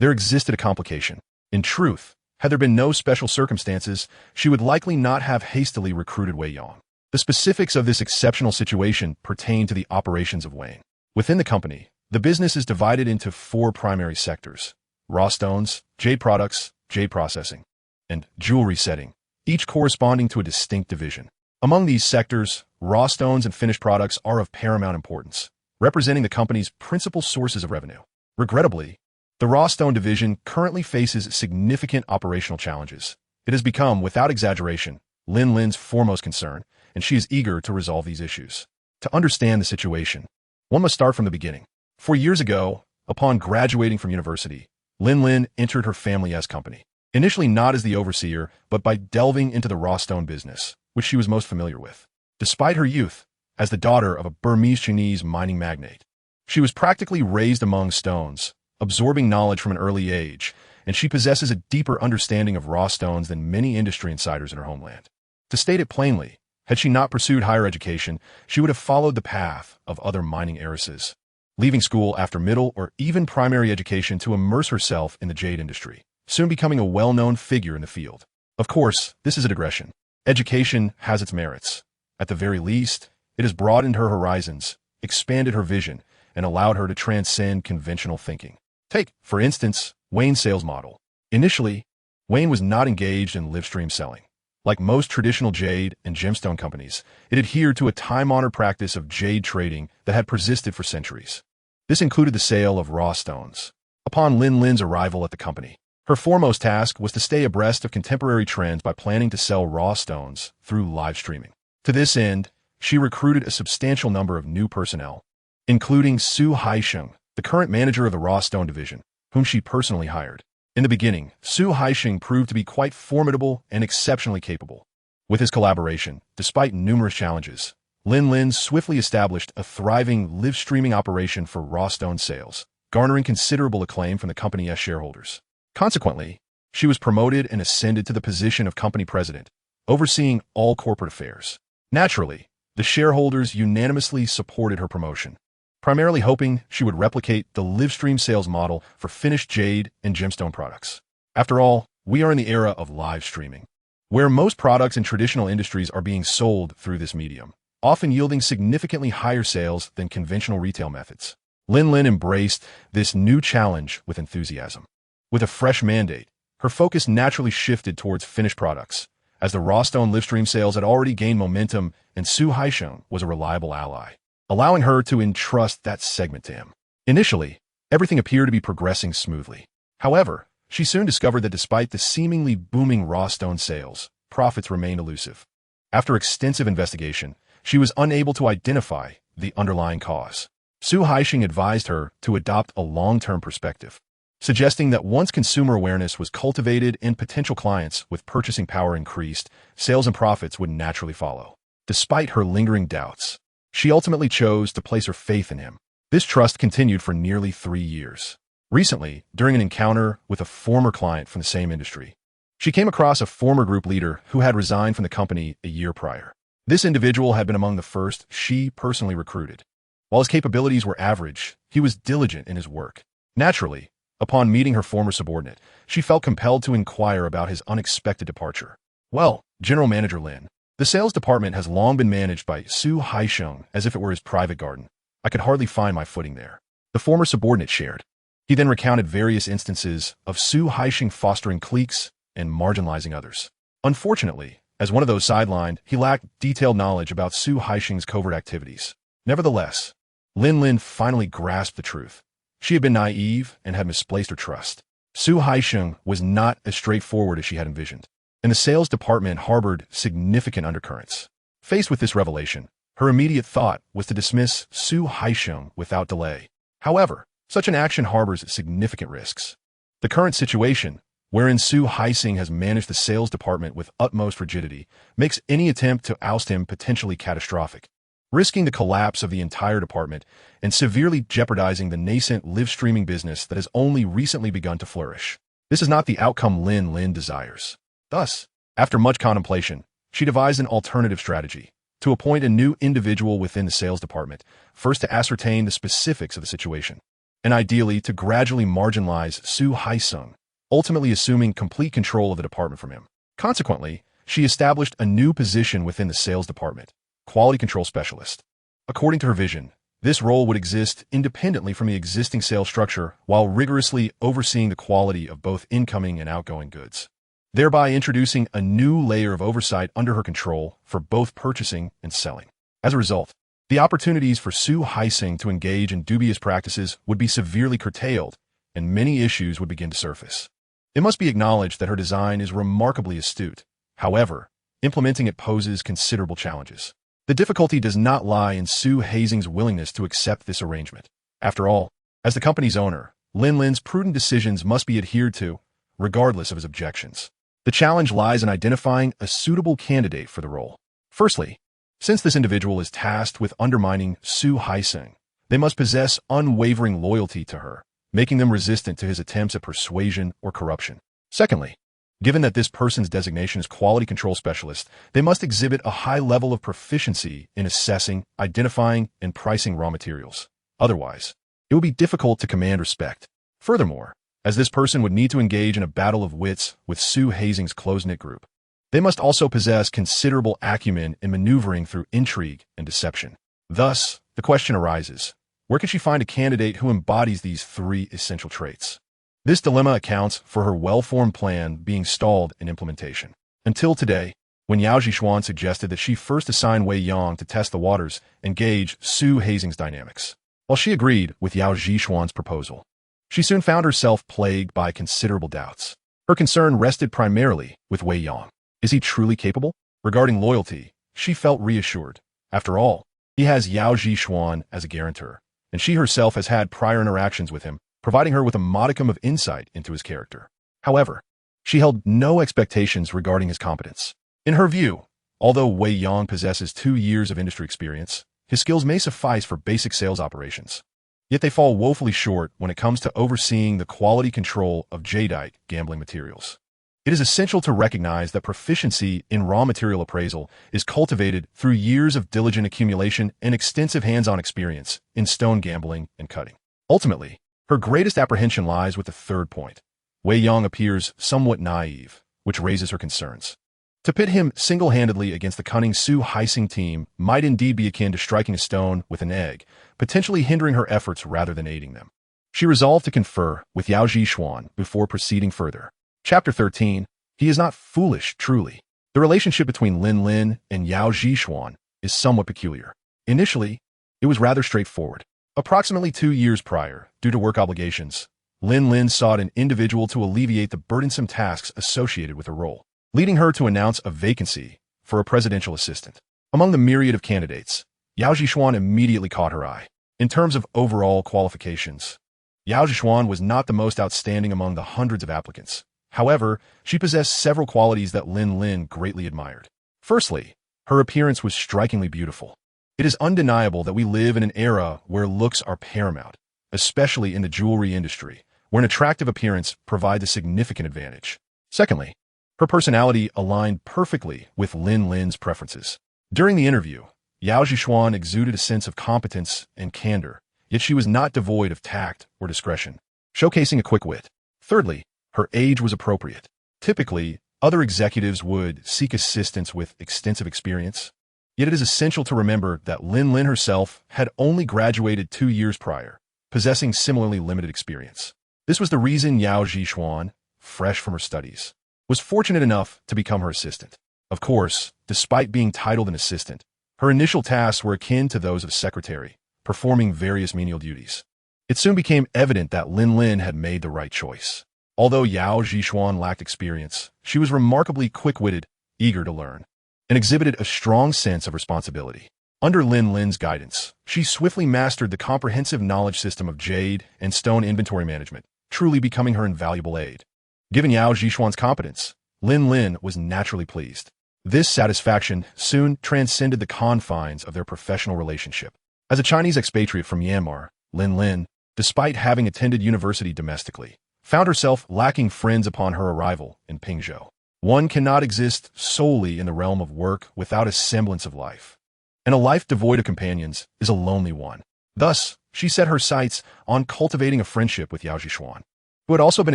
there existed a complication. In truth, had there been no special circumstances, she would likely not have hastily recruited Wei Yang. The specifics of this exceptional situation pertain to the operations of Wayne. Within the company, the business is divided into 4 primary sectors: raw stones, jade products, jade processing, and jewelry setting, each corresponding to a distinct division. Among these sectors, raw stones and finished products are of paramount importance, representing the company's principal sources of revenue. Regrettably, the raw stone division currently faces significant operational challenges. It has become, without exaggeration, Lin Lin's foremost concern, and she is eager to resolve these issues. To understand the situation, one must start from the beginning. 4 years ago, upon graduating from university, Lin Lin entered her family's company. Initially not as the overseer, but by delving into the raw stone business, which she was most familiar with. Despite her youth, as the daughter of a Burmese-Chinese mining magnate, she was practically raised among stones, absorbing knowledge from an early age, and she possesses a deeper understanding of raw stones than many industry insiders in her homeland. To state it plainly, had she not pursued higher education, she would have followed the path of other mining heiresses, leaving school after middle or even primary education to immerse herself in the jade industry, soon becoming a well-known figure in the field. Of course, this is a digression. Education has its merits. At the very least, it has broadened her horizons, expanded her vision, and allowed her to transcend conventional thinking. Take, for instance, Wayne's sales model. Initially, Wayne was not engaged in live-stream selling. Like most traditional jade and gemstone companies, it adhered to a time-honored practice of jade trading that had persisted for centuries. This included the sale of raw stones. Upon Lin Lin's arrival at the company, her foremost task was to stay abreast of contemporary trends by planning to sell raw stones through live streaming. To this end, she recruited a substantial number of new personnel, including Su Haisheng, the current manager of the raw stone division, whom she personally hired. In the beginning, Su Haisheng proved to be quite formidable and exceptionally capable. With his collaboration, despite numerous challenges, Lin Lin swiftly established a thriving live streaming operation for raw stone sales, garnering considerable acclaim from the company's shareholders. Consequently, she was promoted and ascended to the position of company president, overseeing all corporate affairs. Naturally, the shareholders unanimously supported her promotion, primarily hoping she would replicate the live stream sales model for finished jade and gemstone products. After all, we are in the era of live streaming, where most products in traditional industries are being sold through this medium, often yielding significantly higher sales than conventional retail methods. Lin Lin embraced this new challenge with enthusiasm. With a fresh mandate, her focus naturally shifted towards finished products, as the raw stone live stream sales had already gained momentum and Su Haisheng was a reliable ally, allowing her to entrust that segment to him. Initially, everything appeared to be progressing smoothly. However, she soon discovered that despite the seemingly booming raw stone sales, profits remained elusive. After extensive investigation, she was unable to identify the underlying cause. Su Haisheng advised her to adopt a long-term perspective, suggesting that once consumer awareness was cultivated and potential clients with purchasing power increased, sales and profits would naturally follow. Despite her lingering doubts, she ultimately chose to place her faith in him. This trust continued for nearly 3 years. Recently, during an encounter with a former client from the same industry, she came across a former group leader who had resigned from the company a year prior. This individual had been among the first she personally recruited. While his capabilities were average, he was diligent in his work. Naturally, upon meeting her former subordinate, she felt compelled to inquire about his unexpected departure. Well, General Manager Lin, the sales department has long been managed by Su Haisheng as if it were his private garden. I could hardly find my footing there, the former subordinate shared. He then recounted various instances of Su Haisheng fostering cliques and marginalizing others. Unfortunately, as one of those sidelined, he lacked detailed knowledge about Su Haisheng's covert activities. Nevertheless, Lin Lin finally grasped the truth. She had been naive and had misplaced her trust. Su Haisheng was not as straightforward as she had envisioned, and the sales department harbored significant undercurrents. Faced with this revelation, her immediate thought was to dismiss Su Haisheng without delay. However, such an action harbors significant risks. The current situation, wherein Su Haisheng has managed the sales department with utmost rigidity, makes any attempt to oust him potentially catastrophic, risking the collapse of the entire department and severely jeopardizing the nascent live streaming business that has only recently begun to flourish. This is not the outcome Lin Lin desires. Thus, after much contemplation, she devised an alternative strategy: to appoint a new individual within the sales department, first to ascertain the specifics of the situation, and ideally to gradually marginalize Su Haisheng, ultimately assuming complete control of the department from him. Consequently, she established a new position within the sales department: Quality Control Specialist. According to her vision, this role would exist independently from the existing sales structure while rigorously overseeing the quality of both incoming and outgoing goods, thereby introducing a new layer of oversight under her control for both purchasing and selling. As a result, the opportunities for Su Haisheng to engage in dubious practices would be severely curtailed, and many issues would begin to surface. It must be acknowledged that her design is remarkably astute. However, implementing it poses considerable challenges. The difficulty does not lie in Su Haisheng's willingness to accept this arrangement. After all, as the company's owner, Lin Lin's prudent decisions must be adhered to, regardless of his objections. The challenge lies in identifying a suitable candidate for the role. Firstly, since this individual is tasked with undermining Su Haisheng, they must possess unwavering loyalty to her, making them resistant to his attempts at persuasion or corruption. Secondly, given that this person's designation is Quality Control Specialist, they must exhibit a high level of proficiency in assessing, identifying, and pricing raw materials. Otherwise, it would be difficult to command respect. Furthermore, as this person would need to engage in a battle of wits with Su Haisheng's close-knit group, they must also possess considerable acumen in maneuvering through intrigue and deception. Thus, the question arises: where can she find a candidate who embodies these 3 essential traits? This dilemma accounts for her well-formed plan being stalled in implementation. Until today, when Yao Zhishuan suggested that she first assign Wei Yang to test the waters and gauge Su Haisheng's dynamics. While she agreed with Yao Zhishuan's proposal, she soon found herself plagued by considerable doubts. Her concern rested primarily with Wei Yang. Is he truly capable? Regarding loyalty, she felt reassured. After all, he has Yao Zhishuan as a guarantor, and she herself has had prior interactions with him, providing her with a modicum of insight into his character. However, she held no expectations regarding his competence. In her view, although Wei Yang possesses 2 years of industry experience, his skills may suffice for basic sales operations. Yet they fall woefully short when it comes to overseeing the quality control of jadeite gambling materials. It is essential to recognize that proficiency in raw material appraisal is cultivated through years of diligent accumulation and extensive hands-on experience in stone gambling and cutting. Ultimately, her greatest apprehension lies with the third point. Wei Yang appears somewhat naive, which raises her concerns. To pit him single-handedly against the cunning Su Haixing team might indeed be akin to striking a stone with an egg, potentially hindering her efforts rather than aiding them. She resolved to confer with Yao Zhishuan before proceeding further. Chapter 13. He is not foolish, truly. The relationship between Lin Lin and Yao Zhishuan is somewhat peculiar. Initially, it was rather straightforward. Approximately 2 years prior, due to work obligations, Lin Lin sought an individual to alleviate the burdensome tasks associated with her role, leading her to announce a vacancy for a presidential assistant. Among the myriad of candidates, Yao Zhishuan immediately caught her eye. In terms of overall qualifications, Yao Zhishuan was not the most outstanding among the hundreds of applicants. However, she possessed several qualities that Lin Lin greatly admired. Firstly, her appearance was strikingly beautiful. It is undeniable that we live in an era where looks are paramount, especially in the jewelry industry, where an attractive appearance provides a significant advantage. Secondly, her personality aligned perfectly with Lin Lin's preferences. During the interview, Yao Zhishuan exuded a sense of competence and candor, yet she was not devoid of tact or discretion, showcasing a quick wit. Thirdly, her age was appropriate. Typically, other executives would seek assistants with extensive experience, yet it is essential to remember that Lin Lin herself had only graduated 2 years prior, possessing similarly limited experience. This was the reason Yao Zhishuan, fresh from her studies, was fortunate enough to become her assistant. Of course, despite being titled an assistant, her initial tasks were akin to those of a secretary, performing various menial duties. It soon became evident that Lin Lin had made the right choice. Although Yao Zhishuan lacked experience, she was remarkably quick-witted, eager to learn, and exhibited a strong sense of responsibility. Under Lin Lin's guidance, she swiftly mastered the comprehensive knowledge system of jade and stone inventory management, truly becoming her invaluable aid. Given Yao Zhishuan's competence, Lin Lin was naturally pleased. This satisfaction soon transcended the confines of their professional relationship. As a Chinese expatriate from Myanmar, Lin Lin, despite having attended university domestically, found herself lacking friends upon her arrival in Pingzhou. One cannot exist solely in the realm of work without a semblance of life, and a life devoid of companions is a lonely one. Thus, she set her sights on cultivating a friendship with Yao Zhishuan, who had also been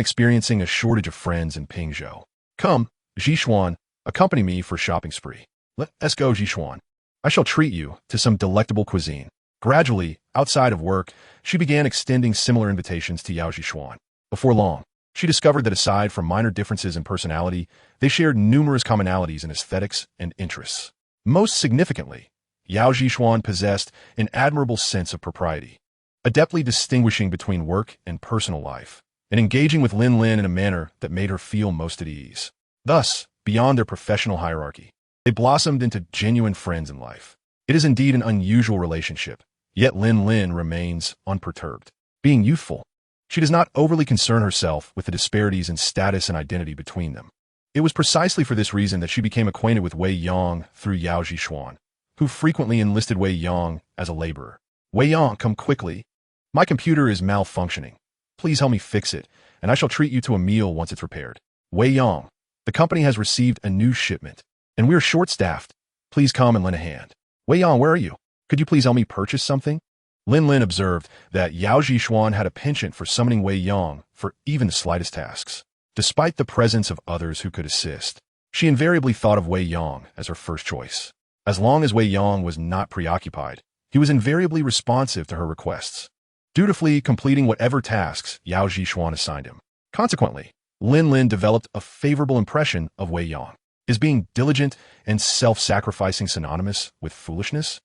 experiencing a shortage of friends in Pingzhou. Come, Zhishuan, accompany me for a shopping spree. Let's go, Zhishuan. I shall treat you to some delectable cuisine. Gradually, outside of work, she began extending similar invitations to Yao Zhishuan. Before long, she discovered that aside from minor differences in personality, they shared numerous commonalities in aesthetics and interests. Most significantly, Yao Zhishuan possessed an admirable sense of propriety, adeptly distinguishing between work and personal life, and engaging with Lin Lin in a manner that made her feel most at ease. Thus, beyond their professional hierarchy, they blossomed into genuine friends in life. It is indeed an unusual relationship, yet Lin Lin remains unperturbed. Being youthful, she does not overly concern herself with the disparities in status and identity between them. It was precisely for this reason that she became acquainted with Wei Yang through Yao Zhishuan, who frequently enlisted Wei Yang as a laborer. Wei Yang, come quickly. My computer is malfunctioning. Please help me fix it, and I shall treat you to a meal once it's repaired. Wei Yang, the company has received a new shipment, and we are short-staffed. Please come and lend a hand. Wei Yang, where are you? Could you please help me purchase something? Lin Lin observed that Yao Zhishuan had a penchant for summoning Wei Yang for even the slightest tasks. Despite the presence of others who could assist, she invariably thought of Wei Yang as her first choice. As long as Wei Yang was not preoccupied, he was invariably responsive to her requests, dutifully completing whatever tasks Yao Zhishuan assigned him. Consequently, Lin Lin developed a favorable impression of Wei Yang. Is being diligent and self-sacrificing synonymous with foolishness?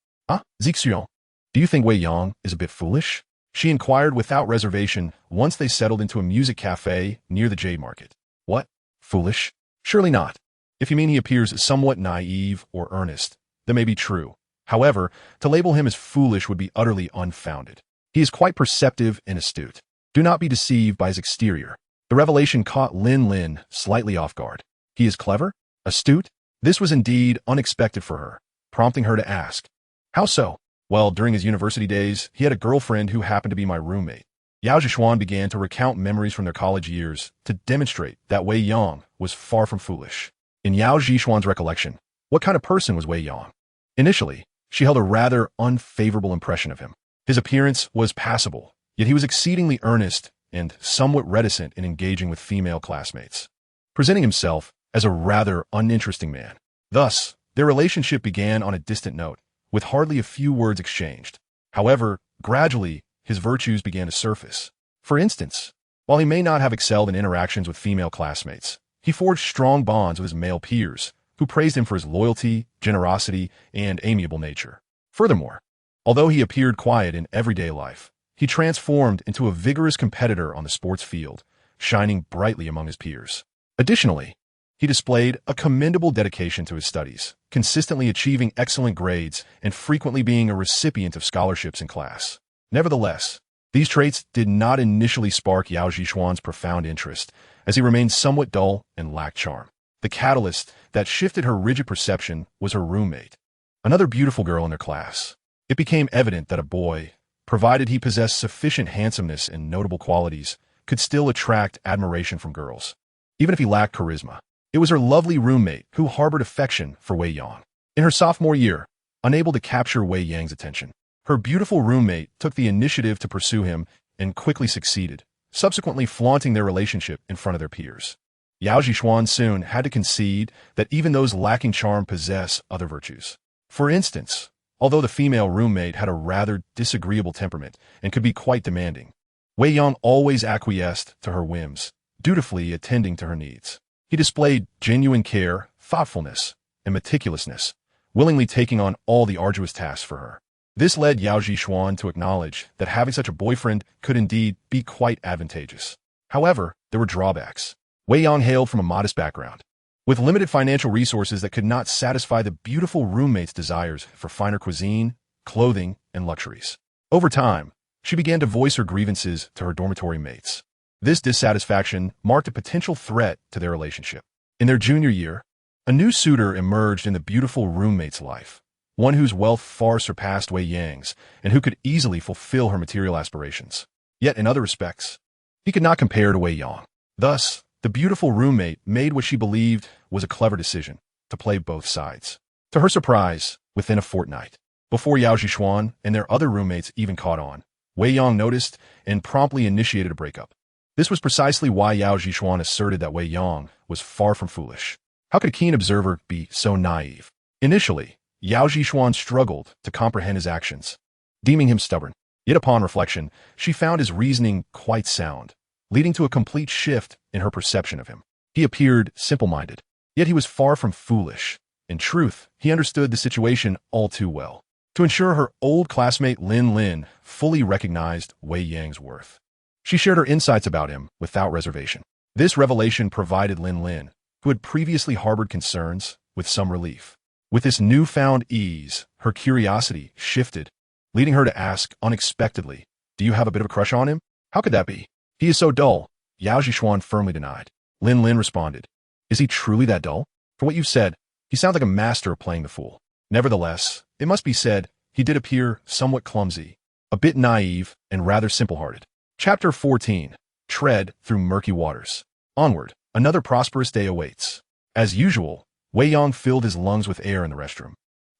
Zixiong, do you think Wei Yang is a bit foolish? She inquired without reservation once they settled into a music cafe near the Jade Market. What? Foolish? Surely not. If you mean he appears somewhat naive or earnest, that may be true. However, to label him as foolish would be utterly unfounded. He is quite perceptive and astute. Do not be deceived by his exterior. The revelation caught Lin Lin slightly off guard. He is clever? Astute? This was indeed unexpected for her, prompting her to ask, "How so?" "Well, during his university days, he had a girlfriend who happened to be my roommate." Yao Zhishuan began to recount memories from their college years to demonstrate that Wei Yang was far from foolish. In Yao Zhishuan's recollection, what kind of person was Wei Yang? Initially, she held a rather unfavorable impression of him. His appearance was passable, yet he was exceedingly earnest and somewhat reticent in engaging with female classmates, presenting himself as a rather uninteresting man. Thus, their relationship began on a distant note, with hardly a few words exchanged. However, gradually, his virtues began to surface. For instance, while he may not have excelled in interactions with female classmates, he forged strong bonds with his male peers, who praised him for his loyalty, generosity, and amiable nature. Furthermore, although he appeared quiet in everyday life, he transformed into a vigorous competitor on the sports field, shining brightly among his peers. Additionally, he displayed a commendable dedication to his studies, consistently achieving excellent grades and frequently being a recipient of scholarships in class. Nevertheless, these traits did not initially spark Yao Zhishuan's profound interest, as he remained somewhat dull and lacked charm. The catalyst that shifted her rigid perception was her roommate, another beautiful girl in their class. It became evident that a boy, provided he possessed sufficient handsomeness and notable qualities, could still attract admiration from girls, even if he lacked charisma. It was her lovely roommate who harbored affection for Wei Yang. In her sophomore year, unable to capture Wei Yang's attention, her beautiful roommate took the initiative to pursue him and quickly succeeded, subsequently flaunting their relationship in front of their peers. Yao Zhishuan soon had to concede that even those lacking charm possess other virtues. For instance, although the female roommate had a rather disagreeable temperament and could be quite demanding, Wei Yang always acquiesced to her whims, dutifully attending to her needs. He displayed genuine care, thoughtfulness, and meticulousness, willingly taking on all the arduous tasks for her. This led Yao Zhishuan to acknowledge that having such a boyfriend could indeed be quite advantageous. However, there were drawbacks. Wei Yang hailed from a modest background, with limited financial resources that could not satisfy the beautiful roommate's desires for finer cuisine, clothing, and luxuries. Over time, she began to voice her grievances to her dormitory mates. This dissatisfaction marked a potential threat to their relationship. In their junior year, a new suitor emerged in the beautiful roommate's life, one whose wealth far surpassed Wei Yang's and who could easily fulfill her material aspirations. Yet in other respects, he could not compare to Wei Yang. Thus, the beautiful roommate made what she believed was a clever decision, to play both sides. To her surprise, within a fortnight, before Yao Zhishuan and their other roommates even caught on, Wei Yang noticed and promptly initiated a breakup. This was precisely why Yao Zhishuan asserted that Wei Yang was far from foolish. How could a keen observer be so naive? Initially, Yao Zhishuan struggled to comprehend his actions, deeming him stubborn. Yet upon reflection, she found his reasoning quite sound, leading to a complete shift in her perception of him. He appeared simple-minded, yet he was far from foolish. In truth, he understood the situation all too well. To ensure her old classmate Lin Lin fully recognized Wei Yang's worth, she shared her insights about him without reservation. This revelation provided Lin Lin, who had previously harbored concerns, with some relief. With this newfound ease, her curiosity shifted, leading her to ask unexpectedly, "Do you have a bit of a crush on him?" "How could that be? He is so dull," Yao Zhishuan firmly denied. Lin Lin responded, "Is he truly that dull? From what you've said, he sounds like a master of playing the fool." Nevertheless, it must be said, he did appear somewhat clumsy, a bit naive, and rather simple-hearted. Chapter 14. Tread Through Murky Waters. Onward, another prosperous day awaits. As usual, Wei Yang filled his lungs with air in the restroom,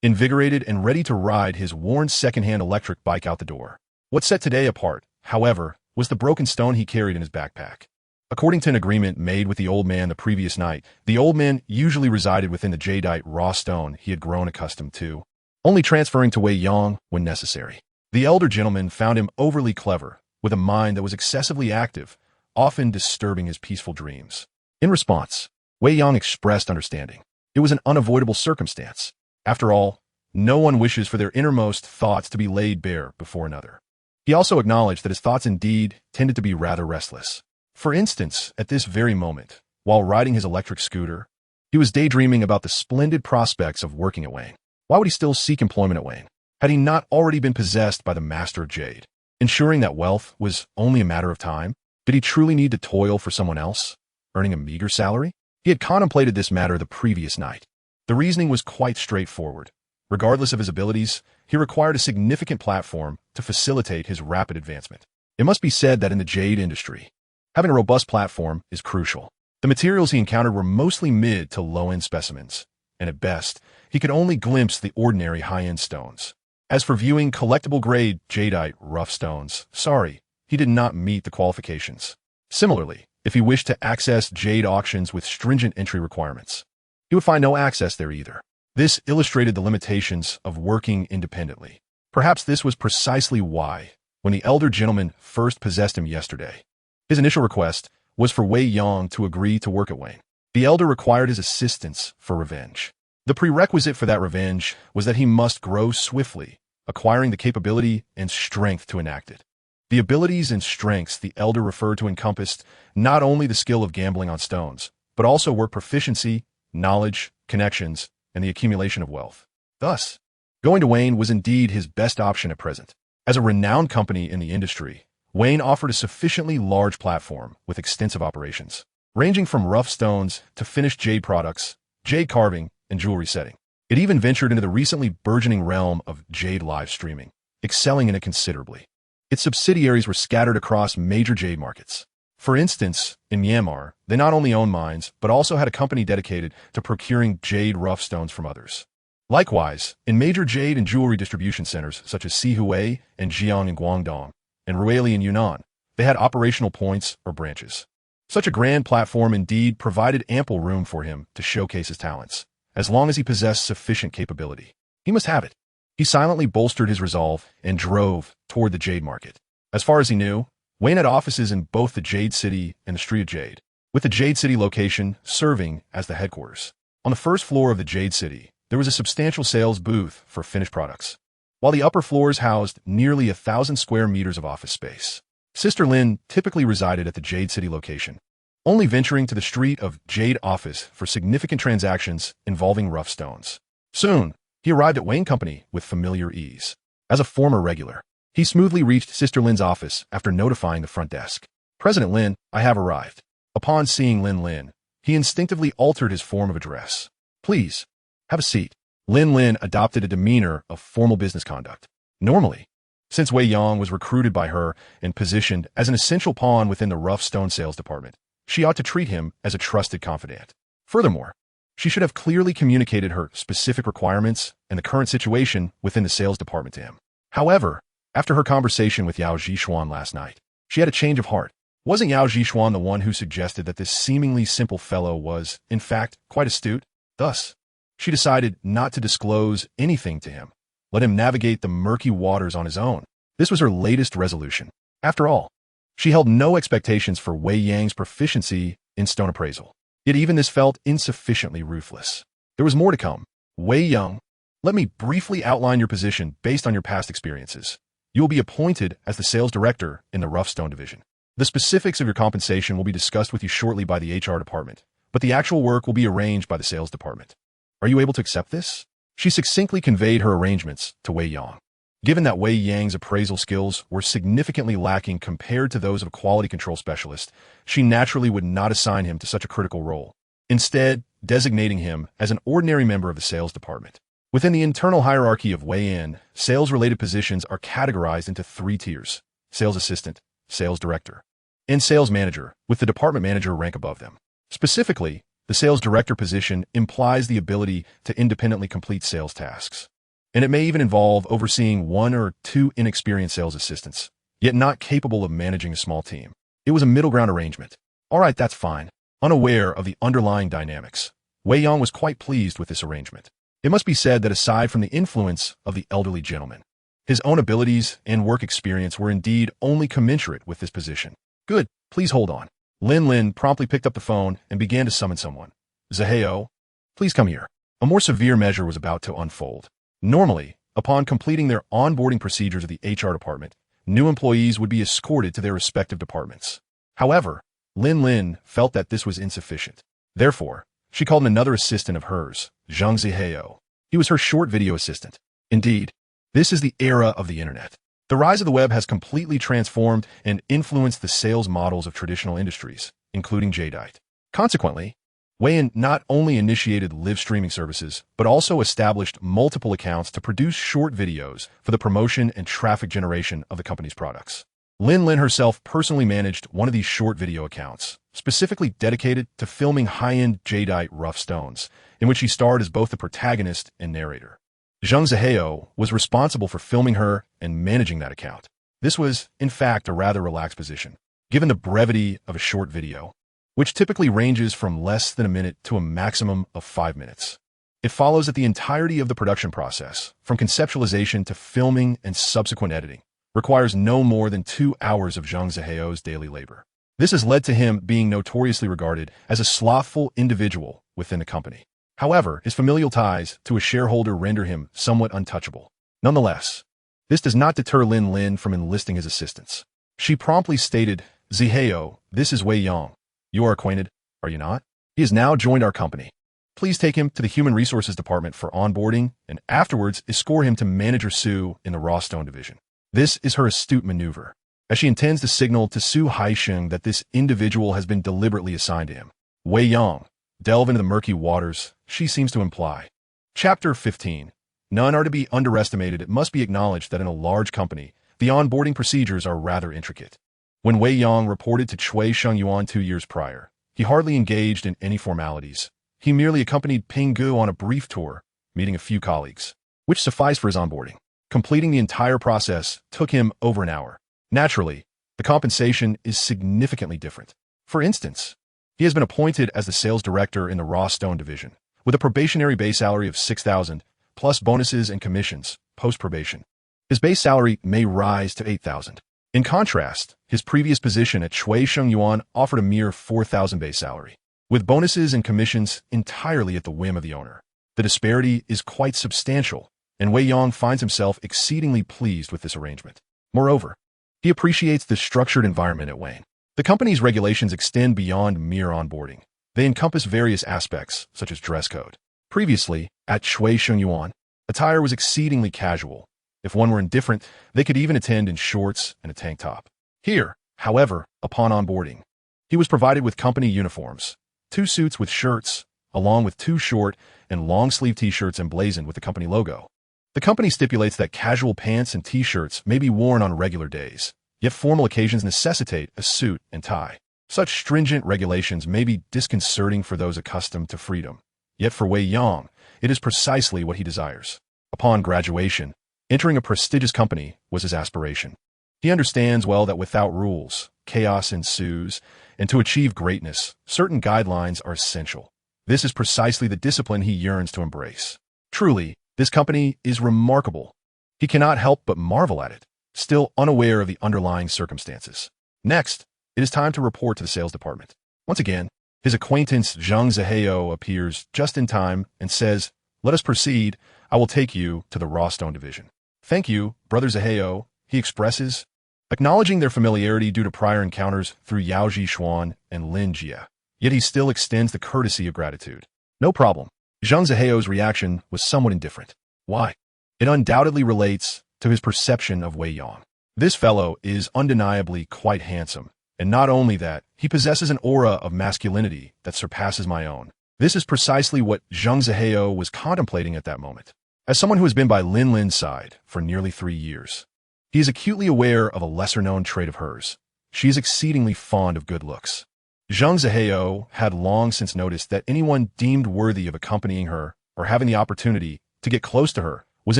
invigorated and ready to ride his worn second-hand electric bike out the door. What set today apart, however, was the broken stone he carried in his backpack. According to an agreement made with the old man the previous night, the old man usually resided within the jadeite raw stone he had grown accustomed to, only transferring to Wei Yang when necessary. The elder gentleman found him overly clever, with a mind that was excessively active, often disturbing his peaceful dreams. In response, Wei Yang expressed understanding. It was an unavoidable circumstance. After all, no one wishes for their innermost thoughts to be laid bare before another. He also acknowledged that his thoughts indeed tended to be rather restless. For instance, at this very moment, while riding his electric scooter, he was daydreaming about the splendid prospects of working at Wang. Why would he still seek employment at Wayne? Had he not already been possessed by the Master of Jade? Ensuring that wealth was only a matter of time? Did he truly need to toil for someone else, earning a meager salary? He had contemplated this matter the previous night. The reasoning was quite straightforward. Regardless of his abilities, he required a significant platform to facilitate his rapid advancement. It must be said that in the jade industry, having a robust platform is crucial. The materials he encountered were mostly mid to low-end specimens, and at best, he could only glimpse the ordinary high-end stones. As for viewing collectible-grade jadeite rough stones, sorry, he did not meet the qualifications. Similarly, if he wished to access jade auctions with stringent entry requirements, he would find no access there either. This illustrated the limitations of working independently. Perhaps this was precisely why, when the elder gentleman first possessed him yesterday, his initial request was for Wei Yang to agree to work at Wayne. The elder required his assistance for revenge. The prerequisite for that revenge was that he must grow swiftly, acquiring the capability and strength to enact it. The abilities and strengths the elder referred to encompassed not only the skill of gambling on stones, but also work proficiency, knowledge, connections, and the accumulation of wealth. Thus, going to Wayne was indeed his best option at present. As a renowned company in the industry, Wayne offered a sufficiently large platform with extensive operations, ranging from rough stones to finished jade products, jade carving, and jewelry setting. It even ventured into the recently burgeoning realm of jade live streaming, excelling in it considerably. Its subsidiaries were scattered across major jade markets. For instance, in Myanmar, they not only owned mines, but also had a company dedicated to procuring jade rough stones from others. Likewise, in major jade and jewelry distribution centers such as Sihuai and Jiang in Guangdong, and Ruili in Yunnan, they had operational points or branches. Such a grand platform indeed provided ample room for him to showcase his talents, as long as he possessed sufficient capability. He must have it. He silently bolstered his resolve and drove toward the jade market. As far as he knew, Wayne had offices in both the Jade City and the Street of Jade, with the Jade City location serving as the headquarters. On the first floor of the Jade City, there was a substantial sales booth for finished products, while the upper floors housed nearly 1,000 square meters of office space. Sister Lin typically resided at the Jade City location, only venturing to the Street of Jade office for significant transactions involving rough stones. Soon, he arrived at Wayne Company with familiar ease. As a former regular, he smoothly reached Sister Lin's office after notifying the front desk. "President Lin, I have arrived." Upon seeing Lin, he instinctively altered his form of address. "Please, have a seat." Lin adopted a demeanor of formal business conduct. Normally, since Wei Yang was recruited by her and positioned as an essential pawn within the rough stone sales department, she ought to treat him as a trusted confidant. Furthermore, she should have clearly communicated her specific requirements and the current situation within the sales department to him. However, after her conversation with Yao Zhishuan last night, she had a change of heart. Wasn't Yao Zhishuan the one who suggested that this seemingly simple fellow was, in fact, quite astute? Thus, she decided not to disclose anything to him. Let him navigate the murky waters on his own. This was her latest resolution. After all, she held no expectations for Wei Yang's proficiency in stone appraisal. Yet even this felt insufficiently ruthless. There was more to come. "Wei Yang, let me briefly outline your position based on your past experiences. You will be appointed as the sales director in the rough stone division. The specifics of your compensation will be discussed with you shortly by the HR department, but the actual work will be arranged by the sales department. Are you able to accept this?" She succinctly conveyed her arrangements to Wei Yang. Given that Wei Yang's appraisal skills were significantly lacking compared to those of a quality control specialist, she naturally would not assign him to such a critical role, instead designating him as an ordinary member of the sales department. Within the internal hierarchy of Wei Yan, sales-related positions are categorized into 3 tiers: sales assistant, sales director, and sales manager, with the department manager rank above them. Specifically, the sales director position implies the ability to independently complete sales tasks, and it may even involve overseeing 1 or 2 inexperienced sales assistants, yet not capable of managing a small team. It was a middle ground arrangement. All right, that's fine. Unaware of the underlying dynamics, Wei Yang was quite pleased with this arrangement. It must be said that aside from the influence of the elderly gentleman, his own abilities and work experience were indeed only commensurate with this position. "Good, please hold on." Lin promptly picked up the phone and began to summon someone. "Zaheo, please come here." A more severe measure was about to unfold. Normally, upon completing their onboarding procedures of the HR department, new employees would be escorted to their respective departments. However, Lin felt that this was insufficient. Therefore, she called in another assistant of hers, Zhang Ziheo. He was her short video assistant. Indeed, this is the era of the internet. The rise of the web has completely transformed and influenced the sales models of traditional industries, including Jadeite. Consequently, Wei Yang not only initiated live streaming services, but also established multiple accounts to produce short videos for the promotion and traffic generation of the company's products. Lin herself personally managed one of these short video accounts, specifically dedicated to filming high-end Jadeite rough stones, in which she starred as both the protagonist and narrator. Zhang Zihao was responsible for filming her and managing that account. This was, in fact, a rather relaxed position, given the brevity of a short video, which typically ranges from less than a minute to a maximum of 5 minutes. It follows that the entirety of the production process, from conceptualization to filming and subsequent editing, requires no more than 2 hours of Zhang Zihao's daily labor. This has led to him being notoriously regarded as a slothful individual within the company. However, his familial ties to a shareholder render him somewhat untouchable. Nonetheless, this does not deter Lin from enlisting his assistance. She promptly stated, "Zihao, this is Wei Yang. You are acquainted, are you not? He has now joined our company. Please take him to the Human Resources Department for onboarding and afterwards escort him to Manager Su in the Raw Stone Division." This is her astute maneuver, as she intends to signal to Su Haisheng that this individual has been deliberately assigned to him. Wei Yang, delve into the murky waters, she seems to imply. Chapter 15. None are to be underestimated. It must be acknowledged that in a large company, the onboarding procedures are rather intricate. When Wei Yang reported to Chui Shengyuan 2 years prior, he hardly engaged in any formalities. He merely accompanied Ping Gu on a brief tour, meeting a few colleagues, which sufficed for his onboarding. Completing the entire process took him over an hour. Naturally, the compensation is significantly different. For instance, he has been appointed as the sales director in the Raw Stone Division, with a probationary base salary of 6,000, plus bonuses and commissions, post-probation. His base salary may rise to 8,000. In contrast, his previous position at Chui Shengyuan offered a mere 4,000 base salary, with bonuses and commissions entirely at the whim of the owner. The disparity is quite substantial, and Wei Yang finds himself exceedingly pleased with this arrangement. Moreover, he appreciates the structured environment at Wayne. The company's regulations extend beyond mere onboarding. They encompass various aspects, such as dress code. Previously, at Chui Shengyuan, attire was exceedingly casual. If one were indifferent, they could even attend in shorts and a tank top. Here, however, upon onboarding, he was provided with company uniforms, 2 suits with shirts, along with 2 short and long-sleeve t-shirts emblazoned with the company logo. The company stipulates that casual pants and t-shirts may be worn on regular days, yet formal occasions necessitate a suit and tie. Such stringent regulations may be disconcerting for those accustomed to freedom, yet for Wei Yang, it is precisely what he desires. Upon graduation, entering a prestigious company was his aspiration. He understands well that without rules, chaos ensues, and to achieve greatness, certain guidelines are essential. This is precisely the discipline he yearns to embrace. Truly, this company is remarkable. He cannot help but marvel at it, still unaware of the underlying circumstances. Next, it is time to report to the sales department. Once again, his acquaintance Zhang Zihao appears just in time and says, "Let us proceed. I will take you to the Raw Stone Division." "Thank you, Brother Zihao," he expresses, acknowledging their familiarity due to prior encounters through Yao Zhishuan and Lin Jia. Yet he still extends the courtesy of gratitude. "No problem." Zhang Zihao's reaction was somewhat indifferent. Why? It undoubtedly relates to his perception of Wei Yang. This fellow is undeniably quite handsome, and not only that, he possesses an aura of masculinity that surpasses my own. This is precisely what Zhang Zihao was contemplating at that moment. As someone who has been by Lin's side for nearly 3 years, he is acutely aware of a lesser-known trait of hers. She is exceedingly fond of good looks. Zhang Zihao had long since noticed that anyone deemed worthy of accompanying her or having the opportunity to get close to her was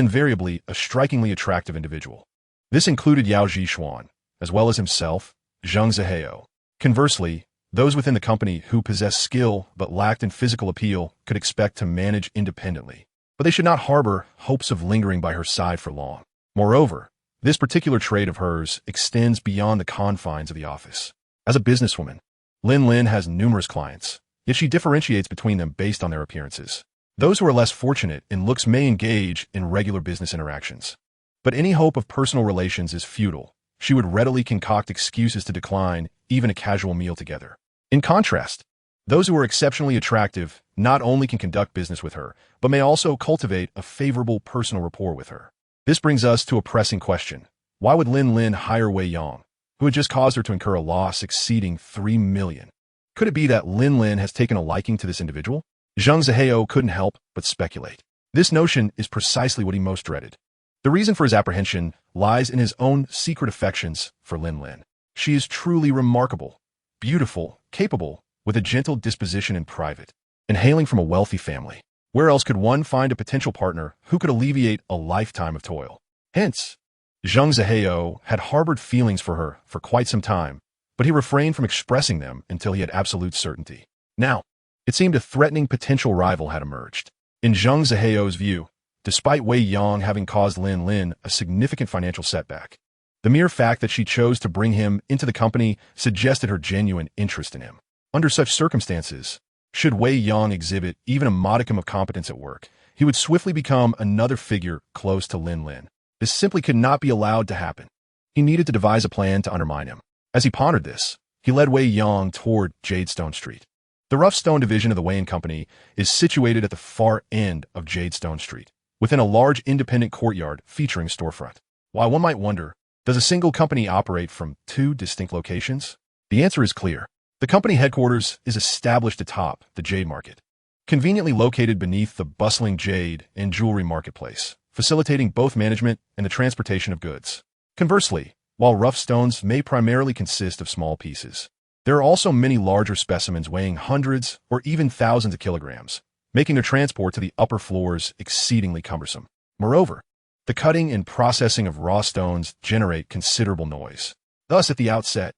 invariably a strikingly attractive individual. This included Yao Zhishuan, as well as himself, Zhang Zihao. Conversely, those within the company who possessed skill but lacked in physical appeal could expect to manage independently, but they should not harbor hopes of lingering by her side for long. Moreover, this particular trait of hers extends beyond the confines of the office. As a businesswoman, Lin has numerous clients, yet she differentiates between them based on their appearances. Those who are less fortunate in looks may engage in regular business interactions. But any hope of personal relations is futile. She would readily concoct excuses to decline even a casual meal together. In contrast, Those who are exceptionally attractive not only can conduct business with her, but may also cultivate a favorable personal rapport with her. This brings us to a pressing question. Why would Lin Lin hire Wei Yang, who had just caused her to incur a loss exceeding 3 million? Could it be that Lin Lin has taken a liking to this individual? Zhang Zihao couldn't help but speculate. This notion is precisely what he most dreaded. The reason for his apprehension lies in his own secret affections for Lin Lin. She is truly remarkable, beautiful, capable, with a gentle disposition in private, and hailing from a wealthy family. Where else could one find a potential partner who could alleviate a lifetime of toil? Hence, Zhang Zihao had harbored feelings for her for quite some time, but he refrained from expressing them until he had absolute certainty. Now, it seemed a threatening potential rival had emerged. In Zhang Zihao's view, despite Wei Yang having caused Lin Lin a significant financial setback, the mere fact that she chose to bring him into the company suggested her genuine interest in him. Under such circumstances, should Wei Yang exhibit even a modicum of competence at work, he would swiftly become another figure close to Lin Lin. This simply could not be allowed to happen. He needed to devise a plan to undermine him. As he pondered this, he led Wei Yang toward Jadestone Street. The rough stone division of the Wei and Company is situated at the far end of Jadestone Street, within a large independent courtyard featuring a storefront. While one might wonder, does a single company operate from two distinct locations? The answer is clear. The company headquarters is established atop the Jade Market, conveniently located beneath the bustling Jade and Jewelry Marketplace, facilitating both management and the transportation of goods. Conversely, while rough stones may primarily consist of small pieces, there are also many larger specimens weighing hundreds or even thousands of kilograms, making their transport to the upper floors exceedingly cumbersome. Moreover, the cutting and processing of raw stones generate considerable noise. Thus, at the outset,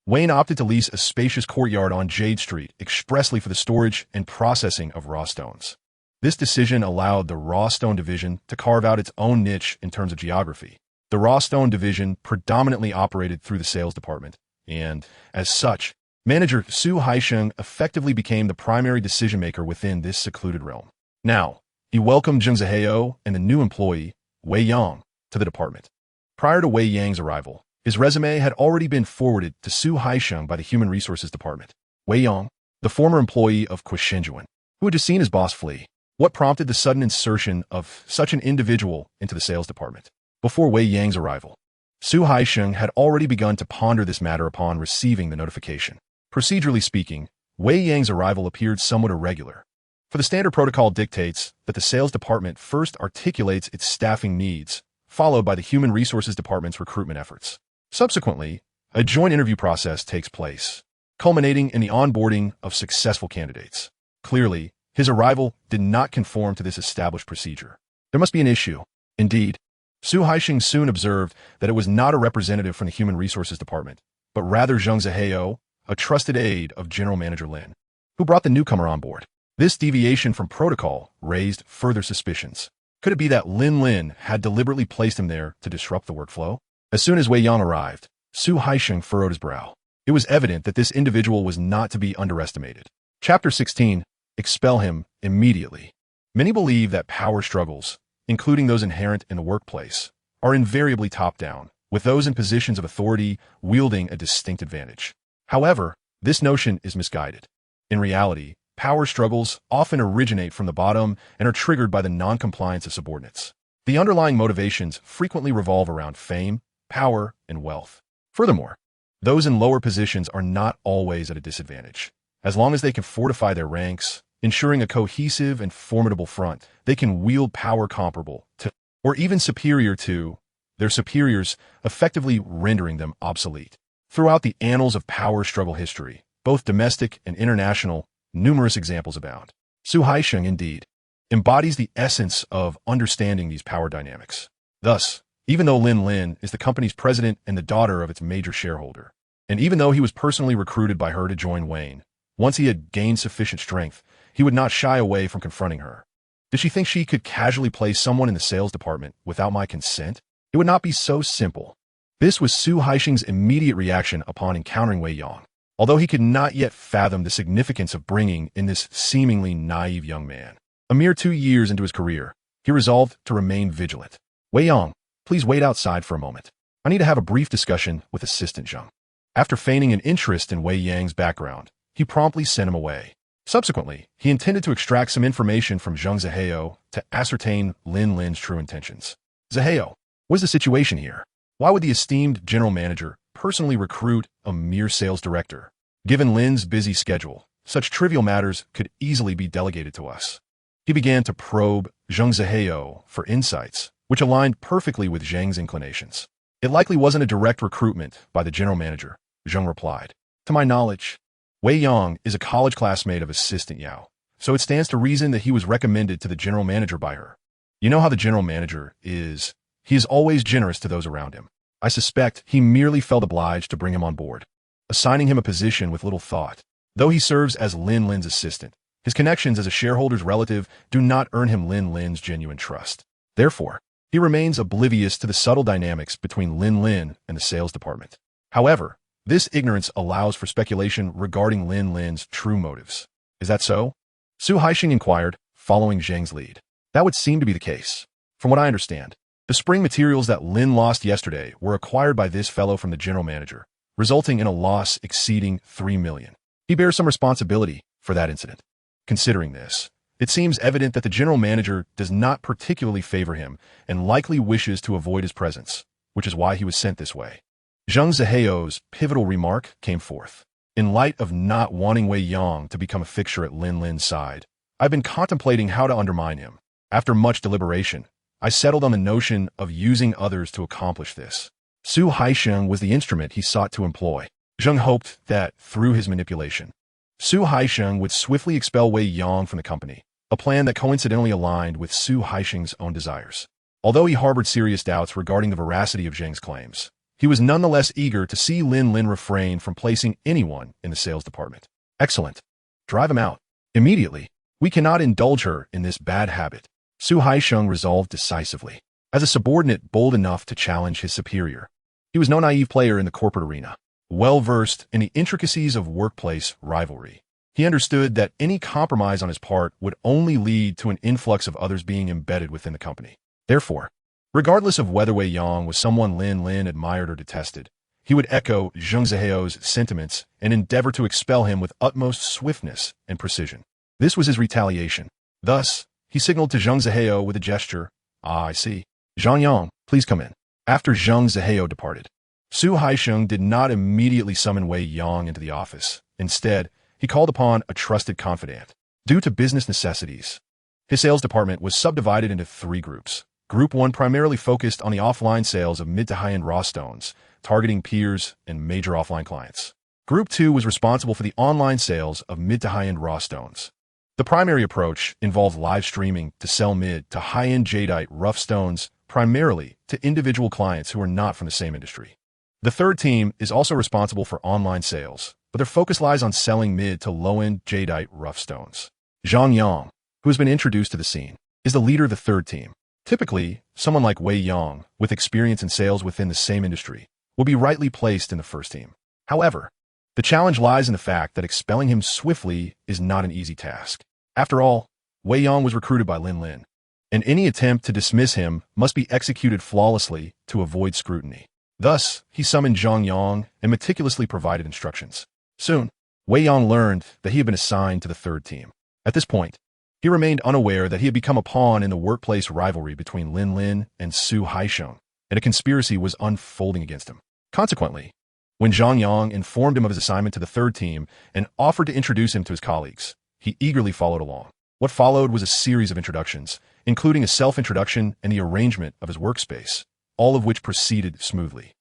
Wayne opted to lease a spacious courtyard on Jade Street expressly for the storage and processing of raw stones. This decision allowed the raw stone division to carve out its own niche in terms of geography. The raw stone division predominantly operated through the sales department, and, as such, manager Su Haisheng effectively became the primary decision-maker within this secluded realm. Now, he welcomed Zhang Zihao and the new employee, Wei Yang, to the department. Prior to Wei Yang's arrival, his resume had already been forwarded to Su Haisheng by the Human Resources Department. Wei Yang, the former employee of Quishenjuan, who had just seen his boss flee. What prompted the sudden insertion of such an individual into the sales department? Before Wei Yang's arrival, Su Haisheng had already begun to ponder this matter upon receiving the notification. Procedurally speaking, Wei Yang's arrival appeared somewhat irregular, for the standard protocol dictates that the sales department first articulates its staffing needs, followed by the Human Resources Department's recruitment efforts. Subsequently, a joint interview process takes place, culminating in the onboarding of successful candidates. Clearly, his arrival did not conform to this established procedure. There must be an issue. Indeed, Su Haisheng soon observed that it was not a representative from the Human Resources Department, but rather Zhang Zihao, a trusted aide of General Manager Lin, who brought the newcomer on board. This deviation from protocol raised further suspicions. Could it be that Lin Lin had deliberately placed him there to disrupt the workflow? As soon as Wei Yang arrived, Su Haisheng furrowed his brow. It was evident that this individual was not to be underestimated. Chapter 16. Expel him immediately. Many believe that power struggles, including those inherent in the workplace, are invariably top-down, with those in positions of authority wielding a distinct advantage. However, this notion is misguided. In reality, power struggles often originate from the bottom and are triggered by the non-compliance of subordinates. The underlying motivations frequently revolve around fame, power, and wealth. Furthermore, those in lower positions are not always at a disadvantage. As long as they can fortify their ranks, ensuring a cohesive and formidable front, they can wield power comparable to, or even superior to, their superiors, effectively rendering them obsolete. Throughout the annals of power struggle history, both domestic and international, numerous examples abound. Su Haisheng, indeed, embodies the essence of understanding these power dynamics. Thus, even though Lin Lin is the company's president and the daughter of its major shareholder, and even though he was personally recruited by her to join Wayne, once he had gained sufficient strength, he would not shy away from confronting her. Did she think she could casually place someone in the sales department without my consent? It would not be so simple. This was Su Haisheng's immediate reaction upon encountering Wei Yang, although he could not yet fathom the significance of bringing in this seemingly naive young man. A mere 2 years into his career, he resolved to remain vigilant. Wei Yang, please wait outside for a moment. I need to have a brief discussion with Assistant Zhang. After feigning an interest in Wei Yang's background, he promptly sent him away. Subsequently, he intended to extract some information from Zheng Zihao to ascertain Lin Lin's true intentions. Zihao, what is the situation here? Why would the esteemed general manager personally recruit a mere sales director? Given Lin's busy schedule, such trivial matters could easily be delegated to us. He began to probe Zheng Zihao for insights, which aligned perfectly with Zheng's inclinations. It likely wasn't a direct recruitment by the general manager, Zheng replied. To my knowledge, Wei Yang is a college classmate of Assistant Yao, so it stands to reason that he was recommended to the general manager by her. You know how the general manager is. He is always generous to those around him. I suspect he merely felt obliged to bring him on board, assigning him a position with little thought. Though he serves as Lin Lin's assistant, his connections as a shareholder's relative do not earn him Lin Lin's genuine trust. Therefore, he remains oblivious to the subtle dynamics between Lin Lin and the sales department. However, this ignorance allows for speculation regarding Lin Lin's true motives. Is that so? Su Haixing inquired, following Zheng's lead. That would seem to be the case. From what I understand, the spring materials that Lin lost yesterday were acquired by this fellow from the general manager, resulting in a loss exceeding 3 million. He bears some responsibility for that incident. Considering this, it seems evident that the general manager does not particularly favor him and likely wishes to avoid his presence, which is why he was sent this way. Zheng Zihao's pivotal remark came forth. In light of not wanting Wei Yang to become a fixture at Lin Lin's side, I've been contemplating how to undermine him. After much deliberation, I settled on the notion of using others to accomplish this. Su Haixing was the instrument he sought to employ. Zheng hoped that, through his manipulation, Su Haixing would swiftly expel Wei Yang from the company, a plan that coincidentally aligned with Su Haixing's own desires. Although he harbored serious doubts regarding the veracity of Zheng's claims, he was nonetheless eager to see Lin Lin refrain from placing anyone in the sales department. Excellent. Drive him out. Immediately. We cannot indulge her in this bad habit. Su Haixing resolved decisively. As a subordinate bold enough to challenge his superior, he was no naive player in the corporate arena. Well-versed in the intricacies of workplace rivalry, he understood that any compromise on his part would only lead to an influx of others being embedded within the company. Therefore, regardless of whether Wei Yang was someone Lin Lin admired or detested, he would echo Zheng Zihao's sentiments and endeavor to expel him with utmost swiftness and precision. This was his retaliation. Thus, he signaled to Zheng Zihao with a gesture. Ah, I see. Zhang Yang, please come in. After Zheng Zihao departed, Su Haixing did not immediately summon Wei Yang into the office. Instead, he called upon a trusted confidant. Due to business necessities, his sales department was subdivided into 3 groups. Group 1 primarily focused on the offline sales of mid to high-end raw stones, targeting peers and major offline clients. Group 2 was responsible for the online sales of mid to high-end raw stones. The primary approach involved live streaming to sell mid to high-end jadeite rough stones primarily to individual clients who are not from the same industry. The third team is also responsible for online sales, but their focus lies on selling mid to low-end jadeite rough stones. Zhang Yang, who has been introduced to the scene, is the leader of the third team. Typically, someone like Wei Yang, with experience in sales within the same industry, will be rightly placed in the first team. However, the challenge lies in the fact that expelling him swiftly is not an easy task. After all, Wei Yang was recruited by Lin Lin, and any attempt to dismiss him must be executed flawlessly to avoid scrutiny. Thus, he summoned Zhang Yang and meticulously provided instructions. Soon, Wei Yang learned that he had been assigned to the third team. At this point, he remained unaware that he had become a pawn in the workplace rivalry between Lin Lin and Su Haixing, and a conspiracy was unfolding against him. Consequently, when Zhang Yang informed him of his assignment to the third team and offered to introduce him to his colleagues, he eagerly followed along. What followed was a series of introductions, including a self-introduction and the arrangement of his workspace, all of which proceeded smoothly.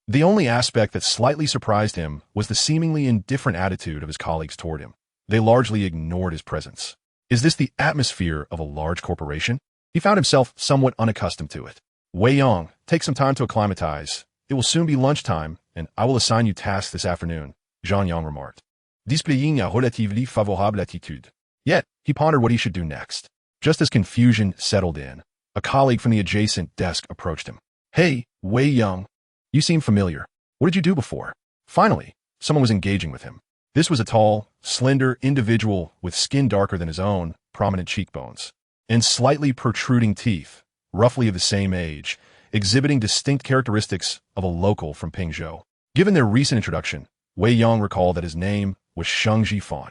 The only aspect that slightly surprised him was the seemingly indifferent attitude of his colleagues toward him. They largely ignored his presence. Is this the atmosphere of a large corporation? He found himself somewhat unaccustomed to it. Wei Yang, take some time to acclimatize. It will soon be lunchtime, and I will assign you tasks this afternoon, Zhang Yang remarked, displaying a relatively favorable attitude. Yet, he pondered what he should do next. Just as confusion settled in, a colleague from the adjacent desk approached him. Hey, Wei Yang. You seem familiar. What did you do before? Finally, someone was engaging with him. This was a tall, slender individual with skin darker than his own, prominent cheekbones, and slightly protruding teeth, roughly of the same age, exhibiting distinct characteristics of a local from Pingzhou. Given their recent introduction, Wei Yang recalled that his name was Sheng Jifan.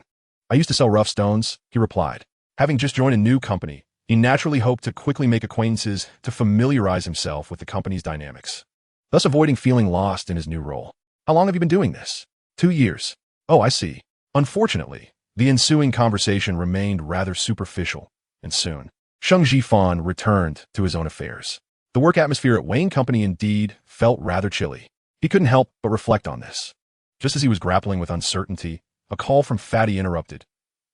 I used to sell rough stones, he replied. Having just joined a new company, he naturally hoped to quickly make acquaintances to familiarize himself with the company's dynamics, thus avoiding feeling lost in his new role. How long have you been doing this? 2 years. Oh, I see. Unfortunately, the ensuing conversation remained rather superficial, and soon, Sheng Jifan returned to his own affairs. The work atmosphere at Wei Yang Company indeed felt rather chilly. He couldn't help but reflect on this. Just as he was grappling with uncertainty, a call from Fatty interrupted.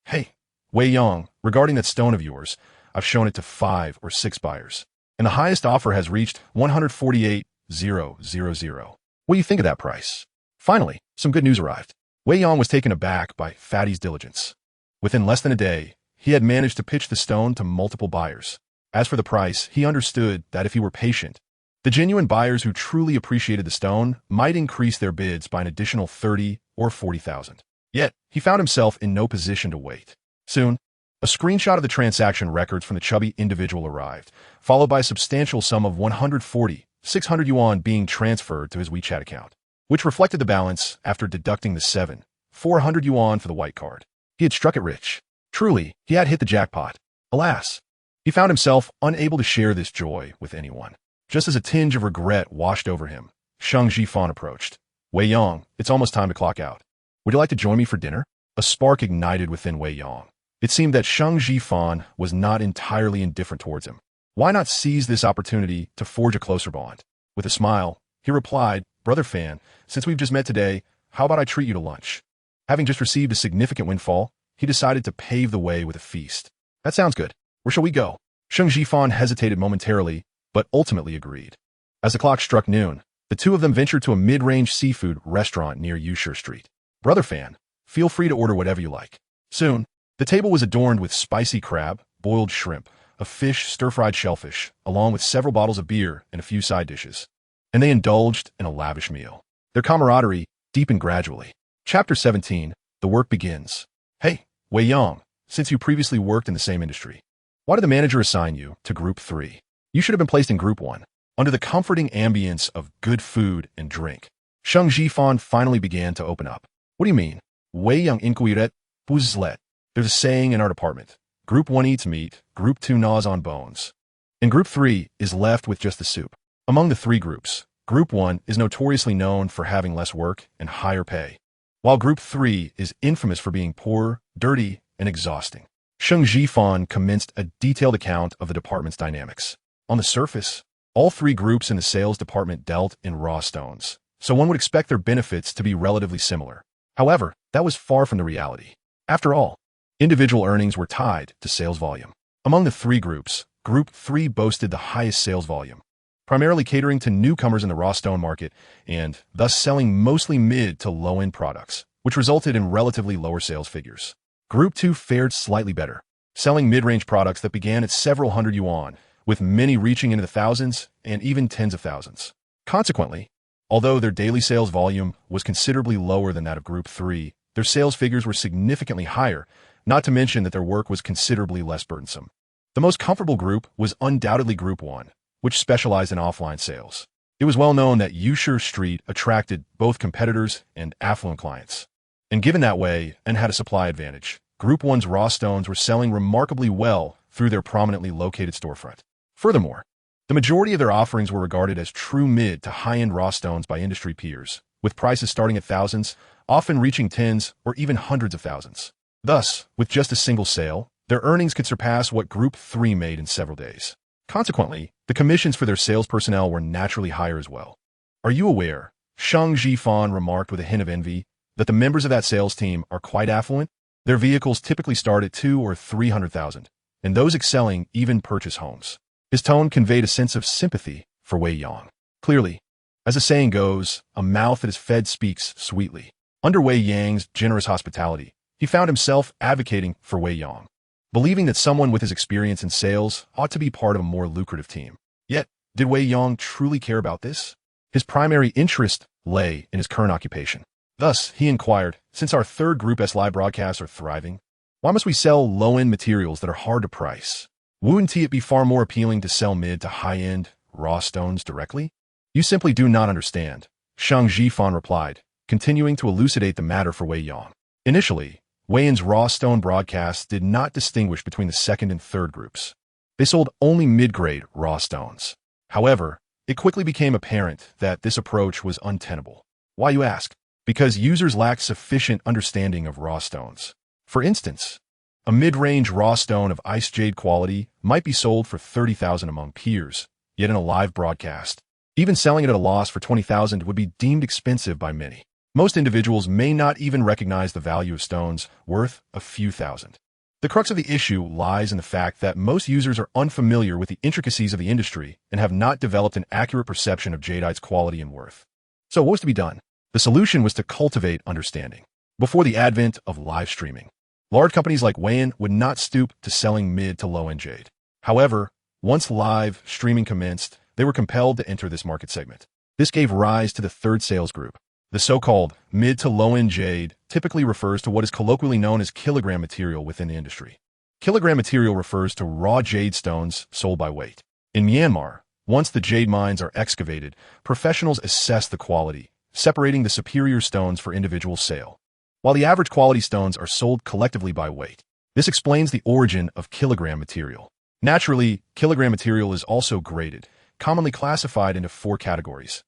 Hey, Wei Yang, regarding that stone of yours, I've shown it to 5 or 6 buyers, and the highest offer has reached 148,000. What do you think of that price? Finally, some good news arrived. Wei Yang was taken aback by Fatty's diligence. Within less than a day, he had managed to pitch the stone to multiple buyers. As for the price, he understood that if he were patient, the genuine buyers who truly appreciated the stone might increase their bids by an additional 30 or 40,000. Yet, he found himself in no position to wait. Soon, a screenshot of the transaction records from the chubby individual arrived, followed by a substantial sum of 140,600 yuan being transferred to his WeChat account, which reflected the balance after deducting the 400 yuan for the white card. He had struck it rich. Truly, he had hit the jackpot. Alas, he found himself unable to share this joy with anyone. Just as a tinge of regret washed over him, Sheng Jifan approached. Wei Yang, it's almost time to clock out. Would you like to join me for dinner? A spark ignited within Wei Yang. It seemed that Sheng Jifan was not entirely indifferent towards him. Why not seize this opportunity to forge a closer bond? With a smile, he replied, Brother Fan, since we've just met today, how about I treat you to lunch? Having just received a significant windfall, he decided to pave the way with a feast. That sounds good. Where shall we go? Sheng Jifan hesitated momentarily, but ultimately agreed. As the clock struck noon, the two of them ventured to a mid-range seafood restaurant near Yusher Street. Brother Fan, feel free to order whatever you like. Soon, the table was adorned with spicy crab, boiled shrimp, a fish stir-fried shellfish, along with several bottles of beer and a few side dishes. And they indulged in a lavish meal. Their camaraderie deepened gradually. Chapter 17, The Work Begins. Hey, Wei Yang, since you previously worked in the same industry, why did the manager assign you to Group 3? You should have been placed in Group 1, under the comforting ambience of good food and drink. Sheng Jifan finally began to open up. What do you mean? Wei Yang inquiret, buzlet. There's a saying in our department. Group 1 eats meat, Group 2 gnaws on bones, and Group 3 is left with just the soup. Among the 3 groups, Group 1 is notoriously known for having less work and higher pay, while Group 3 is infamous for being poor, dirty, and exhausting. Sheng Jifan commenced a detailed account of the department's dynamics. On the surface, all 3 groups in the sales department dealt in raw stones, so one would expect their benefits to be relatively similar. However, that was far from the reality. After all, individual earnings were tied to sales volume. Among the 3 groups, Group 3 boasted the highest sales volume, primarily catering to newcomers in the raw stone market and thus selling mostly mid to low-end products, which resulted in relatively lower sales figures. Group 2 fared slightly better, selling mid-range products that began at several hundred yuan, with many reaching into the thousands and even tens of thousands. Consequently, although their daily sales volume was considerably lower than that of Group 3, their sales figures were significantly higher, not to mention that their work was considerably less burdensome. The most comfortable group was undoubtedly Group 1, which specialized in offline sales. It was well known that Yusher Street attracted both competitors and affluent clients. And given that way, and had a supply advantage, Group 1's raw stones were selling remarkably well through their prominently located storefront. Furthermore, the majority of their offerings were regarded as true mid to high-end raw stones by industry peers, with prices starting at thousands, often reaching tens or even hundreds of thousands. Thus, with just a single sale, their earnings could surpass what Group 3 made in several days. Consequently, the commissions for their sales personnel were naturally higher as well. Are you aware, Sheng Jifan remarked with a hint of envy, that the members of that sales team are quite affluent? Their vehicles typically start at 200,000 or 300,000, and those excelling even purchase homes. His tone conveyed a sense of sympathy for Wei Yang. Clearly, as the saying goes, a mouth that is fed speaks sweetly. Under Wei Yang's generous hospitality, he found himself advocating for Wei Yang, believing that someone with his experience in sales ought to be part of a more lucrative team. Yet, did Wei Yang truly care about this? His primary interest lay in his current occupation. Thus, he inquired, since our 3rd Group S live broadcasts are thriving, why must we sell low-end materials that are hard to price? Wouldn't it be far more appealing to sell mid to high-end raw stones directly? You simply do not understand, Sheng Jifan replied, continuing to elucidate the matter for Wei Yang. Initially, Wei Yang's raw stone broadcasts did not distinguish between the second and third groups. They sold only mid-grade raw stones. However, it quickly became apparent that this approach was untenable. Why, you ask? Because users lacked sufficient understanding of raw stones. For instance, a mid-range raw stone of ice jade quality might be sold for 30,000 among peers, yet in a live broadcast, even selling it at a loss for 20,000 would be deemed expensive by many. Most individuals may not even recognize the value of stones worth a few thousand. The crux of the issue lies in the fact that most users are unfamiliar with the intricacies of the industry and have not developed an accurate perception of jadeite's quality and worth. So what was to be done? The solution was to cultivate understanding. Before the advent of live streaming, large companies like Wei Yang would not stoop to selling mid to low-end jade. However, once live streaming commenced, they were compelled to enter this market segment. This gave rise to the third sales group. The so-called mid to low-end jade typically refers to what is colloquially known as kilogram material within the industry. Kilogram material refers to raw jade stones sold by weight. In Myanmar, once the jade mines are excavated, professionals assess the quality, separating the superior stones for individual sale, while the average quality stones are sold collectively by weight. This explains the origin of kilogram material. Naturally, kilogram material is also graded, commonly classified into 4 categories: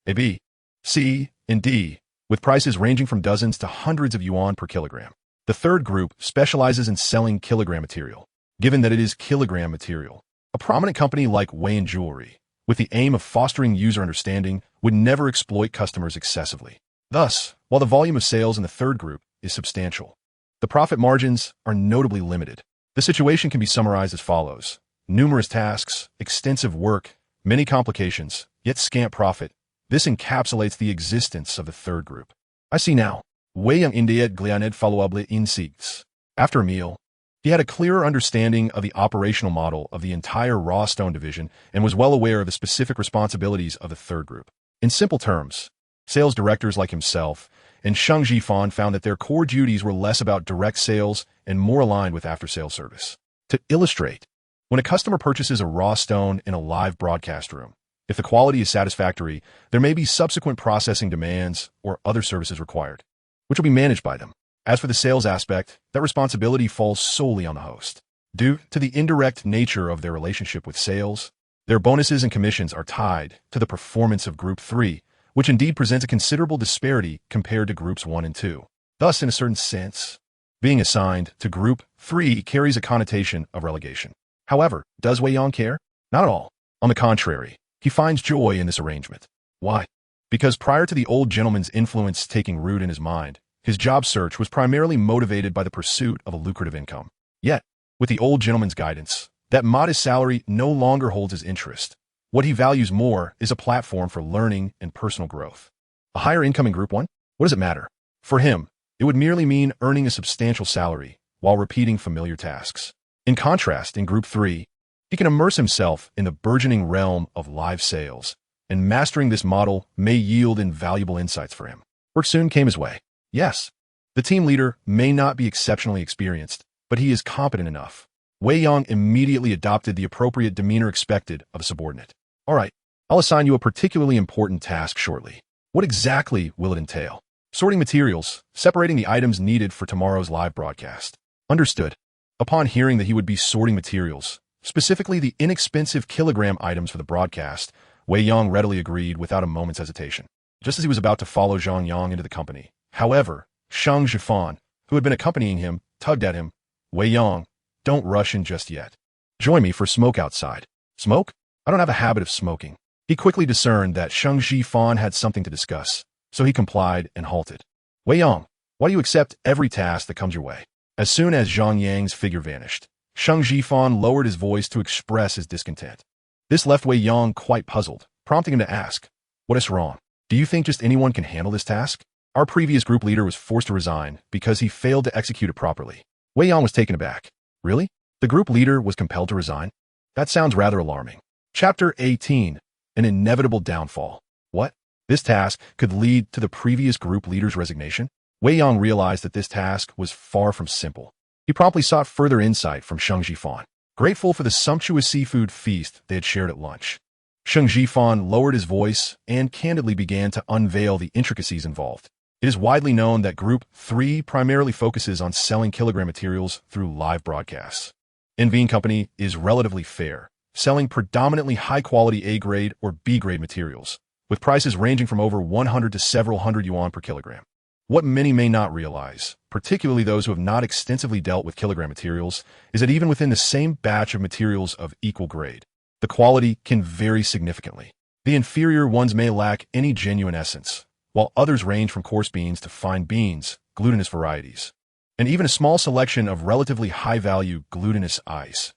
A, B, C, and D, with prices ranging from dozens to hundreds of yuan per kilogram. The third group specializes in selling kilogram material. Given that it is kilogram material, a prominent company like Wei Yang Jewelry, with the aim of fostering user understanding, would never exploit customers excessively. Thus, while the volume of sales in the third group is substantial, the profit margins are notably limited. The situation can be summarized as follows: numerous tasks, extensive work, many complications, yet scant profit. This encapsulates the existence of the third group. I see now. Wei Yang India Glianed Followable Insights. After a meal, he had a clearer understanding of the operational model of the entire raw stone division and was well aware of the specific responsibilities of the third group. In simple terms, sales directors like himself and Sheng Jifan found that their core duties were less about direct sales and more aligned with after-sales service. To illustrate, when a customer purchases a raw stone in a live broadcast room, if the quality is satisfactory, there may be subsequent processing demands or other services required, which will be managed by them. As for the sales aspect, that responsibility falls solely on the host. Due to the indirect nature of their relationship with sales, their bonuses and commissions are tied to the performance of Group 3, which indeed presents a considerable disparity compared to Groups 1 and 2. Thus, in a certain sense, being assigned to Group 3 carries a connotation of relegation. However, does Wei Yang care? Not at all. On the contrary, he finds joy in this arrangement. Why? Because prior to the old gentleman's influence taking root in his mind, his job search was primarily motivated by the pursuit of a lucrative income. Yet, with the old gentleman's guidance, that modest salary no longer holds his interest. What he values more is a platform for learning and personal growth. A higher income in Group 1? What does it matter? For him, it would merely mean earning a substantial salary while repeating familiar tasks. In contrast, in Group 3, he can immerse himself in the burgeoning realm of live sales, and mastering this model may yield invaluable insights for him. Work soon came his way. Yes, the team leader may not be exceptionally experienced, but he is competent enough. Wei Yang immediately adopted the appropriate demeanor expected of a subordinate. All right, I'll assign you a particularly important task shortly. What exactly will it entail? Sorting materials, separating the items needed for tomorrow's live broadcast. Understood. Upon hearing that he would be sorting materials, specifically the inexpensive kilogram items for the broadcast, Wei Yang readily agreed without a moment's hesitation. Just as he was about to follow Zhang Yang into the company. However, Sheng Jifan, who had been accompanying him, tugged at him. Wei Yang, don't rush in just yet. Join me for smoke outside. Smoke? I don't have a habit of smoking. He quickly discerned that Sheng Jifan had something to discuss, so he complied and halted. Wei Yang, why do you accept every task that comes your way? As soon as Zhang Yang's figure vanished, Sheng Jifan lowered his voice to express his discontent. This left Wei Yang quite puzzled, prompting him to ask, what is wrong? Do you think just anyone can handle this task? Our previous group leader was forced to resign because he failed to execute it properly. Wei Yang was taken aback. Really? The group leader was compelled to resign? That sounds rather alarming. Chapter 18. An inevitable downfall. What? This task could lead to the previous group leader's resignation? Wei Yang realized that this task was far from simple. He promptly sought further insight from Sheng Jifan, grateful for the sumptuous seafood feast they had shared at lunch. Sheng Jifan lowered his voice and candidly began to unveil the intricacies involved. It is widely known that Group 3 primarily focuses on selling kilogram materials through live broadcasts. Wei Company is relatively fair, selling predominantly high-quality A-grade or B-grade materials, with prices ranging from over 100 to several hundred yuan per kilogram. What many may not realize, particularly those who have not extensively dealt with kilogram materials, is that even within the same batch of materials of equal grade, the quality can vary significantly. The inferior ones may lack any genuine essence, while others range from coarse beans to fine beans, glutinous varieties, and even a small selection of relatively high-value glutinous ice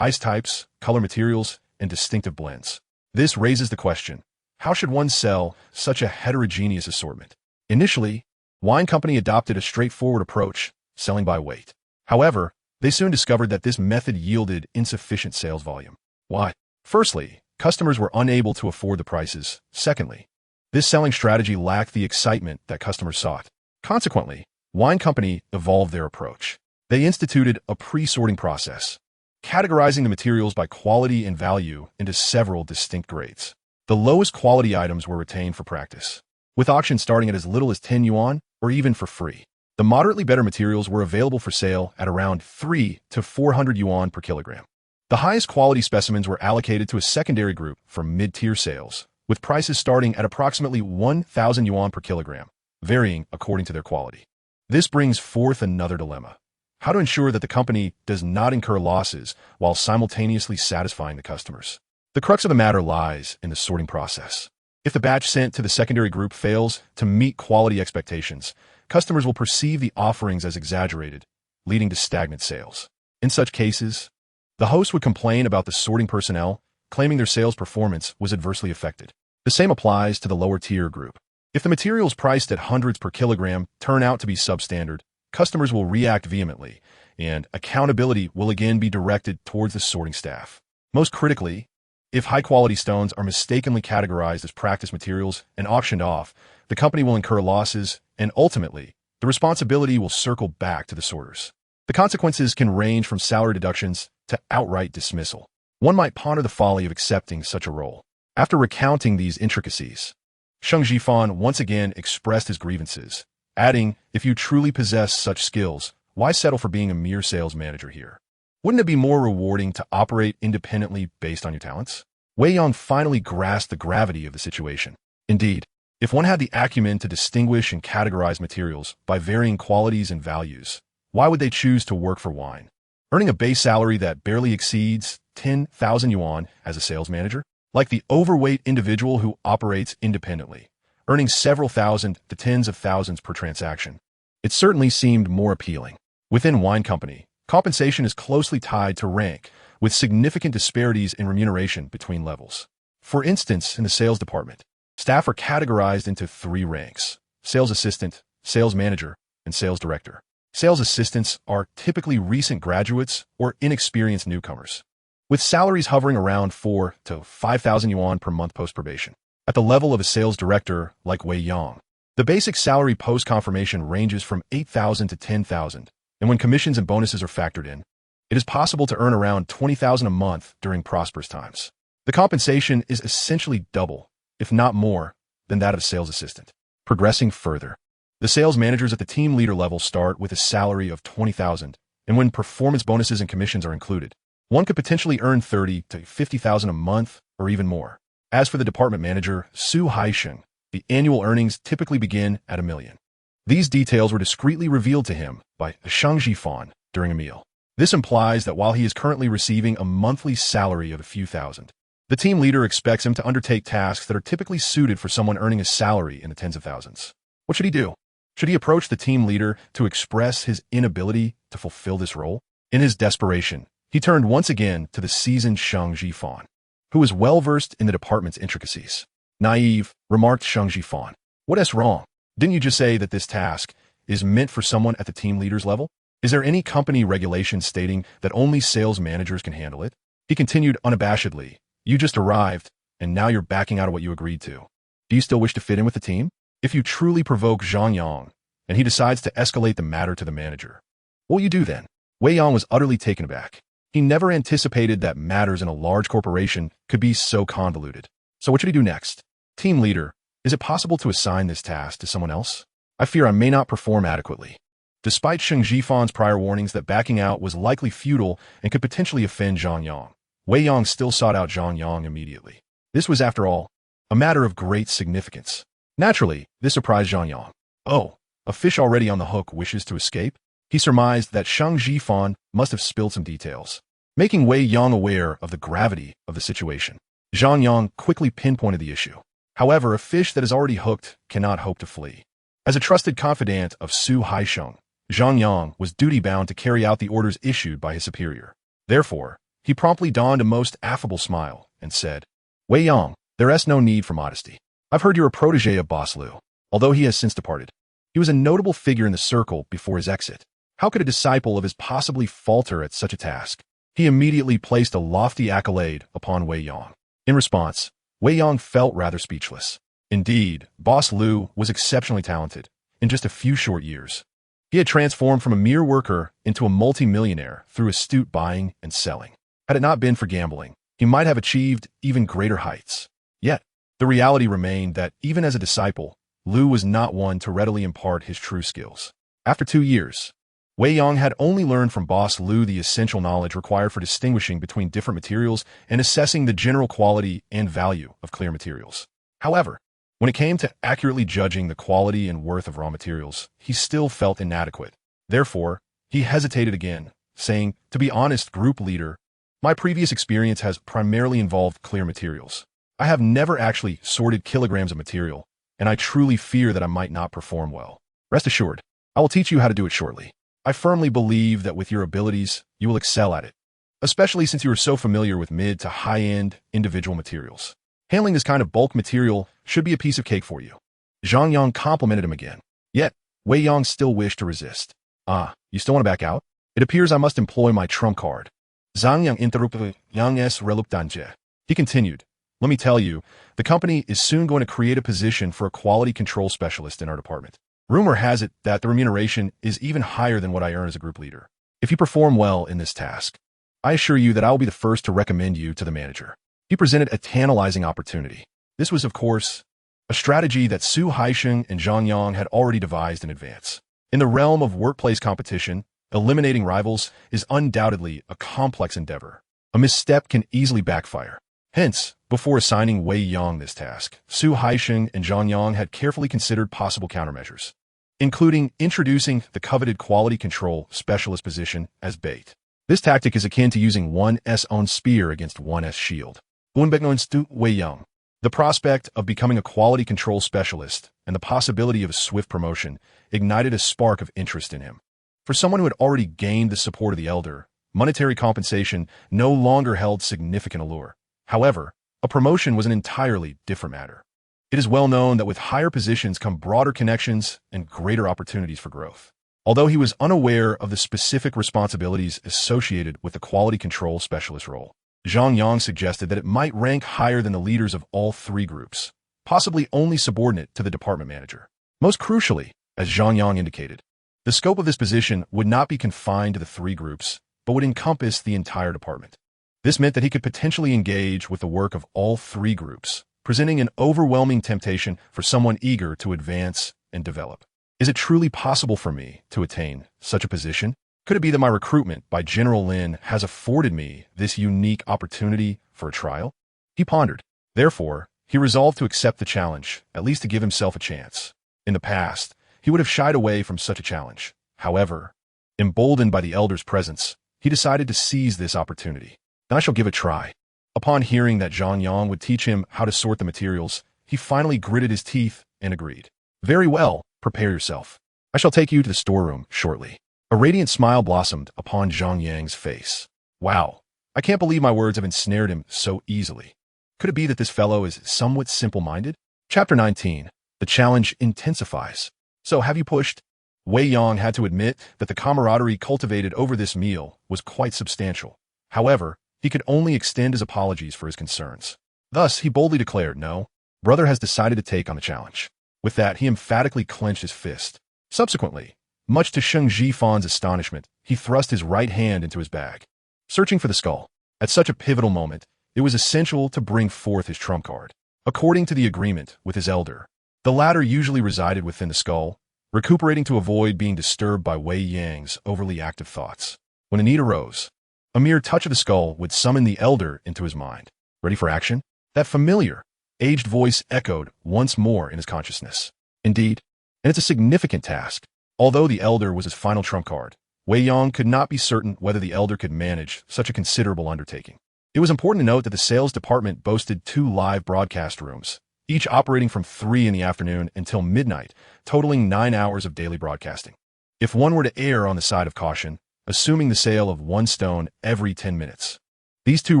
types, color materials, and distinctive blends. This raises the question, how should one sell such a heterogeneous assortment? Initially, Wei Company adopted a straightforward approach, selling by weight. However, they soon discovered that this method yielded insufficient sales volume. Why? Firstly, customers were unable to afford the prices. Secondly, this selling strategy lacked the excitement that customers sought. Consequently, Wei Company evolved their approach. They instituted a pre-sorting process, categorizing the materials by quality and value into several distinct grades. The lowest quality items were retained for practice, with auctions starting at as little as 10 yuan or even for free. The moderately better materials were available for sale at around 3 to 400 yuan per kilogram. The highest quality specimens were allocated to a secondary group for mid-tier sales, with prices starting at approximately 1,000 yuan per kilogram, varying according to their quality. This brings forth another dilemma: how to ensure that the company does not incur losses while simultaneously satisfying the customers. The crux of the matter lies in the sorting process. If the batch sent to the secondary group fails to meet quality expectations, customers will perceive the offerings as exaggerated, leading to stagnant sales. In such cases, the host would complain about the sorting personnel, claiming their sales performance was adversely affected. The same applies to the lower tier group. If the materials priced at hundreds per kilogram turn out to be substandard, customers will react vehemently, and accountability will again be directed towards the sorting staff. Most critically, if high-quality stones are mistakenly categorized as practice materials and auctioned off, the company will incur losses, and ultimately, the responsibility will circle back to the sorters. The consequences can range from salary deductions to outright dismissal. One might ponder the folly of accepting such a role. After recounting these intricacies, Sheng Jifan once again expressed his grievances, adding, "If you truly possess such skills, why settle for being a mere sales manager here? Wouldn't it be more rewarding to operate independently based on your talents?" Wei Yang finally grasped the gravity of the situation. Indeed, if one had the acumen to distinguish and categorize materials by varying qualities and values, why would they choose to work for wine? Earning a base salary that barely exceeds 10,000 yuan as a sales manager? Like the overweight individual who operates independently, earning several thousand to tens of thousands per transaction. It certainly seemed more appealing. Within Wei Company, compensation is closely tied to rank, with significant disparities in remuneration between levels. For instance, in the sales department, staff are categorized into 3 ranks: sales assistant, sales manager, and sales director. Sales assistants are typically recent graduates or inexperienced newcomers, with salaries hovering around 4 to 5,000 yuan per month post-probation. At the level of a sales director like Wei Yang, the basic salary post-confirmation ranges from 8,000 to 10,000, and when commissions and bonuses are factored in, it is possible to earn around 20,000 a month during prosperous times. The compensation is essentially double, if not more, than that of a sales assistant. Progressing further, the sales managers at the team leader level start with a salary of 20,000, and when performance bonuses and commissions are included, one could potentially earn 30 to 50,000 a month or even more. As for the department manager, Su Haisheng, the annual earnings typically begin at 1 million. These details were discreetly revealed to him by Shang Jifan during a meal. This implies that while he is currently receiving a monthly salary of a few thousand, the team leader expects him to undertake tasks that are typically suited for someone earning a salary in the tens of thousands. What should he do? Should he approach the team leader to express his inability to fulfill this role? In his desperation, he turned once again to the seasoned Shang Jifan, who was well-versed in the department's intricacies. "Naive," remarked Shang Jifan. "What's wrong? Didn't you just say that this task is meant for someone at the team leader's level? Is there any company regulation stating that only sales managers can handle it?" He continued unabashedly, "You just arrived, and now you're backing out of what you agreed to. Do you still wish to fit in with the team? If you truly provoke Zhang Yang, and he decides to escalate the matter to the manager, what will you do then?" Wei Yang was utterly taken aback. He never anticipated that matters in a large corporation could be so convoluted. So what should he do next? "Team leader, is it possible to assign this task to someone else?" I fear I may not perform adequately. Despite Sheng Jifan's prior warnings that backing out was likely futile and could potentially offend Zhang Yang, Wei Yang still sought out Zhang Yang immediately. This was, after all, a matter of great significance. Naturally, this surprised Zhang Yang. Oh, a fish already on the hook wishes to escape? He surmised that Sheng Jifan must have spilled some details, making Wei Yang aware of the gravity of the situation. Zhang Yang quickly pinpointed the issue. However, a fish that is already hooked cannot hope to flee. As a trusted confidant of Su Haisheng, Zhang Yang was duty-bound to carry out the orders issued by his superior. Therefore, he promptly donned a most affable smile and said, Wei Yang, there is no need for modesty. I've heard you're a protege of Boss Liu, although he has since departed. He was a notable figure in the circle before his exit. How could a disciple of his possibly falter at such a task? He immediately placed a lofty accolade upon Wei Yang. In response, Wei Yang felt rather speechless. Indeed, Boss Liu was exceptionally talented. In just a few short years, he had transformed from a mere worker into a multi-millionaire through astute buying and selling. Had it not been for gambling, he might have achieved even greater heights. Yet, the reality remained that even as a disciple, Liu was not one to readily impart his true skills. After 2 years, Wei Yang had only learned from Boss Liu the essential knowledge required for distinguishing between different materials and assessing the general quality and value of clear materials. However, when it came to accurately judging the quality and worth of raw materials, he still felt inadequate. Therefore, he hesitated again, saying, to be honest, group leader, my previous experience has primarily involved clear materials. I have never actually sorted kilograms of material, and I truly fear that I might not perform well. Rest assured, I will teach you how to do it shortly. I firmly believe that with your abilities, you will excel at it, especially since you are so familiar with mid to high-end individual materials. Handling this kind of bulk material should be a piece of cake for you. Zhang Yang complimented him again. Yet, Wei Yang still wished to resist. You still want to back out? It appears I must employ my trump card. Zhang Yang interrupted Yang reluctante. He continued, let me tell you, the company is soon going to create a position for a quality control specialist in our department. Rumor has it that the remuneration is even higher than what I earn as a group leader. If you perform well in this task, I assure you that I will be the first to recommend you to the manager. He presented a tantalizing opportunity. This was, of course, a strategy that Su Haisheng and Zhang Yang had already devised in advance. In the realm of workplace competition, eliminating rivals is undoubtedly a complex endeavor. A misstep can easily backfire. Hence, before assigning Wei Yang this task, Su Haisheng and Zhang Yang had carefully considered possible countermeasures, including introducing the coveted quality control specialist position as bait. This tactic is akin to using one's own spear against one's shield. Wei Yang. The prospect of becoming a quality control specialist and the possibility of a swift promotion ignited a spark of interest in him. For someone who had already gained the support of the elder, monetary compensation no longer held significant allure. However, a promotion was an entirely different matter. It is well known that with higher positions come broader connections and greater opportunities for growth. Although he was unaware of the specific responsibilities associated with the quality control specialist role, Zhang Yang suggested that it might rank higher than the leaders of all 3 groups, possibly only subordinate to the department manager. Most crucially, as Zhang Yang indicated, the scope of this position would not be confined to the 3 groups, but would encompass the entire department. This meant that he could potentially engage with the work of all 3 groups, presenting an overwhelming temptation for someone eager to advance and develop. Is it truly possible for me to attain such a position? Could it be that my recruitment by General Lin has afforded me this unique opportunity for a trial? He pondered. Therefore, he resolved to accept the challenge, at least to give himself a chance. In the past, he would have shied away from such a challenge. However, emboldened by the elder's presence, he decided to seize this opportunity. Then I shall give it a try. Upon hearing that Zhang Yang would teach him how to sort the materials, he finally gritted his teeth and agreed. Very well, prepare yourself. I shall take you to the storeroom shortly. A radiant smile blossomed upon Zhang Yang's face. Wow, I can't believe my words have ensnared him so easily. Could it be that this fellow is somewhat simple-minded? Chapter 19. The challenge intensifies. So have you pushed? Wei Yang had to admit that the camaraderie cultivated over this meal was quite substantial. However, he could only extend his apologies for his concerns. Thus, he boldly declared, no, brother has decided to take on the challenge. With that, he emphatically clenched his fist. Subsequently, much to Sheng Jifan's astonishment, he thrust his right hand into his bag, searching for the skull. At such a pivotal moment, it was essential to bring forth his trump card. According to the agreement with his elder, the latter usually resided within the skull, recuperating to avoid being disturbed by Wei Yang's overly active thoughts. When a need arose, a mere touch of the skull would summon the elder into his mind. Ready for action? That familiar, aged voice echoed once more in his consciousness. Indeed, and it's a significant task. Although the elder was his final trump card, Wei Yang could not be certain whether the elder could manage such a considerable undertaking. It was important to note that the sales department boasted 2 live broadcast rooms, each operating from 3 in the afternoon until midnight, totaling 9 hours of daily broadcasting. If one were to err on the side of caution, assuming the sale of 1 stone every 10 minutes, these 2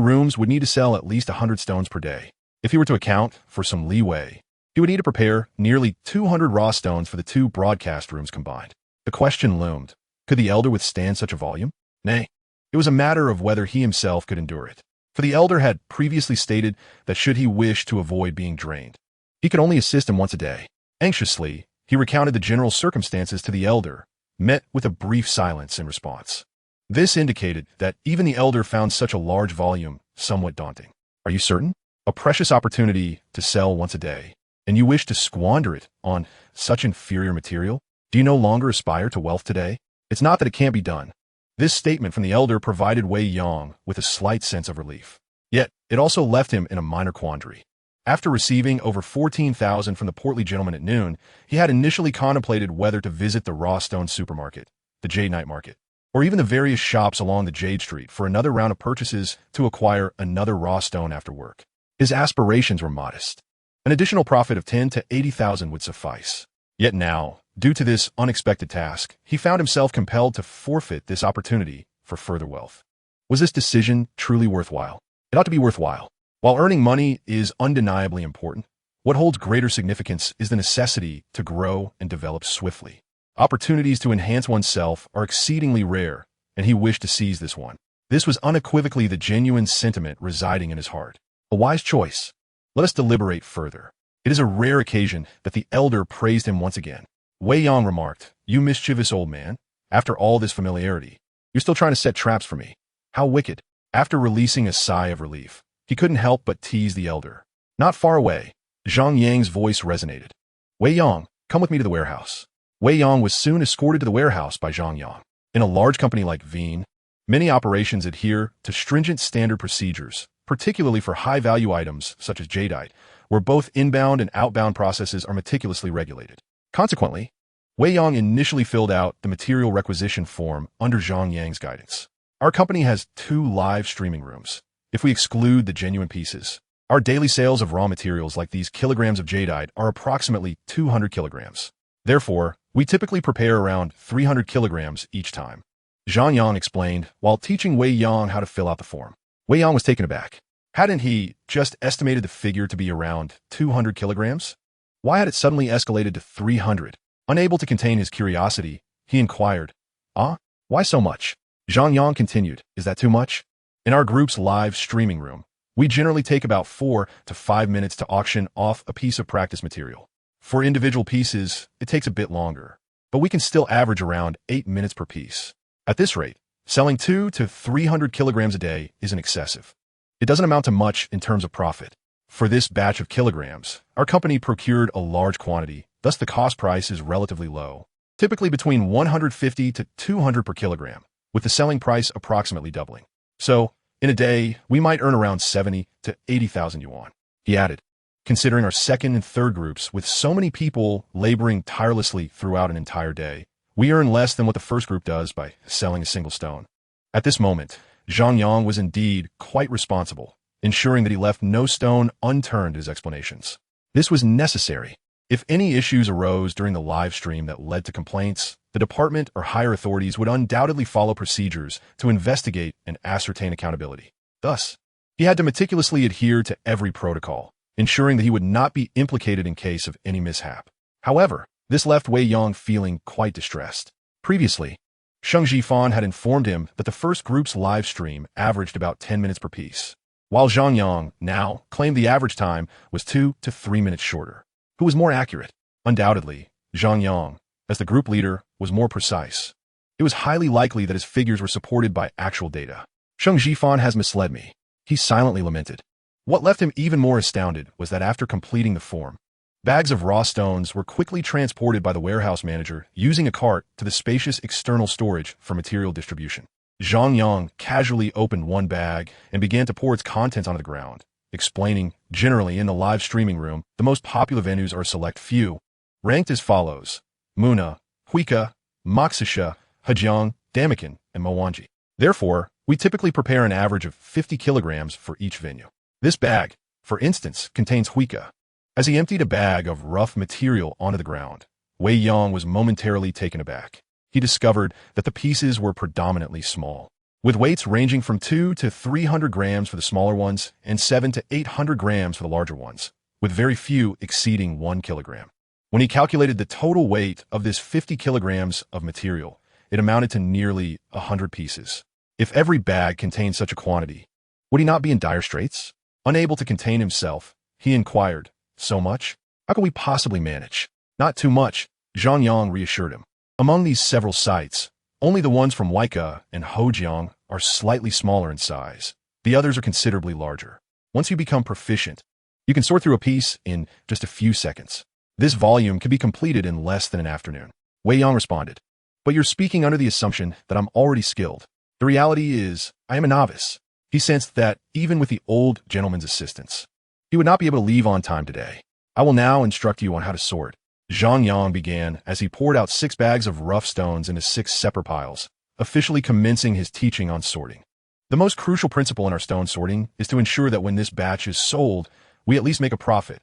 rooms would need to sell at least 100 stones per day. If he were to account for some leeway, he would need to prepare nearly 200 raw stones for the 2 broadcast rooms combined. The question loomed, could the elder withstand such a volume? Nay, it was a matter of whether he himself could endure it. For the elder had previously stated that should he wish to avoid being drained, he could only assist him once a day. Anxiously, he recounted the general circumstances to the elder, met with a brief silence in response. This indicated that even the elder found such a large volume somewhat daunting. Are you certain? A precious opportunity to sell once a day, and you wish to squander it on such inferior material? Do you no longer aspire to wealth today? It's not that it can't be done. This statement from the elder provided Wei Yang with a slight sense of relief. Yet, it also left him in a minor quandary. After receiving over 14,000 from the portly gentleman at noon, he had initially contemplated whether to visit the raw stone supermarket, the Jade Night Market, or even the various shops along the Jade Street for another round of purchases to acquire another raw stone after work. His aspirations were modest. An additional profit of 10 to 80,000 would suffice. Yet now, due to this unexpected task, he found himself compelled to forfeit this opportunity for further wealth. Was this decision truly worthwhile? It ought to be worthwhile. While earning money is undeniably important, what holds greater significance is the necessity to grow and develop swiftly. Opportunities to enhance oneself are exceedingly rare, and he wished to seize this one. This was unequivocally the genuine sentiment residing in his heart. A wise choice. Let us deliberate further. It is a rare occasion that the elder praised him once again. Wei Yang remarked, "You mischievous old man, after all this familiarity, you're still trying to set traps for me. How wicked." After releasing a sigh of relief, he couldn't help but tease the elder. Not far away, Zhang Yang's voice resonated. "Wei Yang, come with me to the warehouse." Wei Yang was soon escorted to the warehouse by Zhang Yang. In a large company like Veen, many operations adhere to stringent standard procedures, particularly for high-value items such as jadeite, where both inbound and outbound processes are meticulously regulated. Consequently, Wei Yang initially filled out the material requisition form under Zhang Yang's guidance. Our company has 2 live streaming rooms. If we exclude the genuine pieces, our daily sales of raw materials like these kilograms of jadeite are approximately 200 kilograms. Therefore, we typically prepare around 300 kilograms each time. Zhang Yang explained while teaching Wei Yang how to fill out the form. Wei Yang was taken aback. Hadn't he just estimated the figure to be around 200 kilograms? Why had it suddenly escalated to 300? Unable to contain his curiosity, he inquired, why so much? Zhang Yang continued, "Is that too much? In our group's live streaming room, we generally take about 4 to 5 minutes to auction off a piece of practice material. For individual pieces, it takes a bit longer, but we can still average around 8 minutes per piece. At this rate, selling 2 to 300 kilograms a day isn't excessive. It doesn't amount to much in terms of profit. For this batch of kilograms, our company procured a large quantity, thus the cost price is relatively low, typically between 150 to 200 per kilogram, with the selling price approximately doubling. So, in a day, we might earn around 70 to 80,000 yuan. He added, "Considering our second and third groups, with so many people laboring tirelessly throughout an entire day, we earn less than what the first group does by selling a single stone." At this moment, Zhang Yang was indeed quite responsible, ensuring that he left no stone unturned in his explanations. This was necessary. If any issues arose during the live stream that led to complaints, the department or higher authorities would undoubtedly follow procedures to investigate and ascertain accountability. Thus, he had to meticulously adhere to every protocol, ensuring that he would not be implicated in case of any mishap. However, this left Wei Yang feeling quite distressed. Previously, Sheng Jifan had informed him that the first group's live stream averaged about 10 minutes per piece, while Zhang Yang now claimed the average time was 2 to 3 minutes shorter. Who was more accurate? Undoubtedly, Zhang Yang, as the group leader, was more precise. It was highly likely that his figures were supported by actual data. Sheng Jifan has misled me, he silently lamented. What left him even more astounded was that after completing the form, Bags of raw stones were quickly transported by the warehouse manager using a cart to the spacious external storage for material distribution. Wei Yang casually opened one bag and began to pour its contents onto the ground, explaining, generally in the live streaming room, the most popular venues are a select few, ranked as follows: Muna, Huika, Moksha, Hejiang, Damakin, and Mowanji. Therefore, we typically prepare an average of 50 kilograms for each venue. This bag, for instance, contains Huika. As he emptied a bag of rough material onto the ground, Wei Yang was momentarily taken aback. He discovered that the pieces were predominantly small, with weights ranging from 2 to 300 grams for the smaller ones and 7 to 800 grams for the larger ones, with very few exceeding 1 kilogram. When he calculated the total weight of this 50 kilograms of material, it amounted to nearly 100 pieces. If every bag contained such a quantity, would he not be in dire straits? Unable to contain himself, he inquired, "So much? How can we possibly manage?" "Not too much," Wei Yang reassured him. Among these several sites, only the ones from Huika and Hejiang are slightly smaller in size. The others are considerably larger. Once you become proficient, you can sort through a piece in just a few seconds. This volume can be completed in less than an afternoon. Wei Yang responded, "But you're speaking under the assumption that I'm already skilled. The reality is, I am a novice." He sensed that, even with the old gentleman's assistance, he would not be able to leave on time today. "I will now instruct you on how to sort." Wei Yang began as he poured out 6 bags of rough stones into 6 separate piles, officially commencing his teaching on sorting. The most crucial principle in our stone sorting is to ensure that when this batch is sold, we at least make a profit.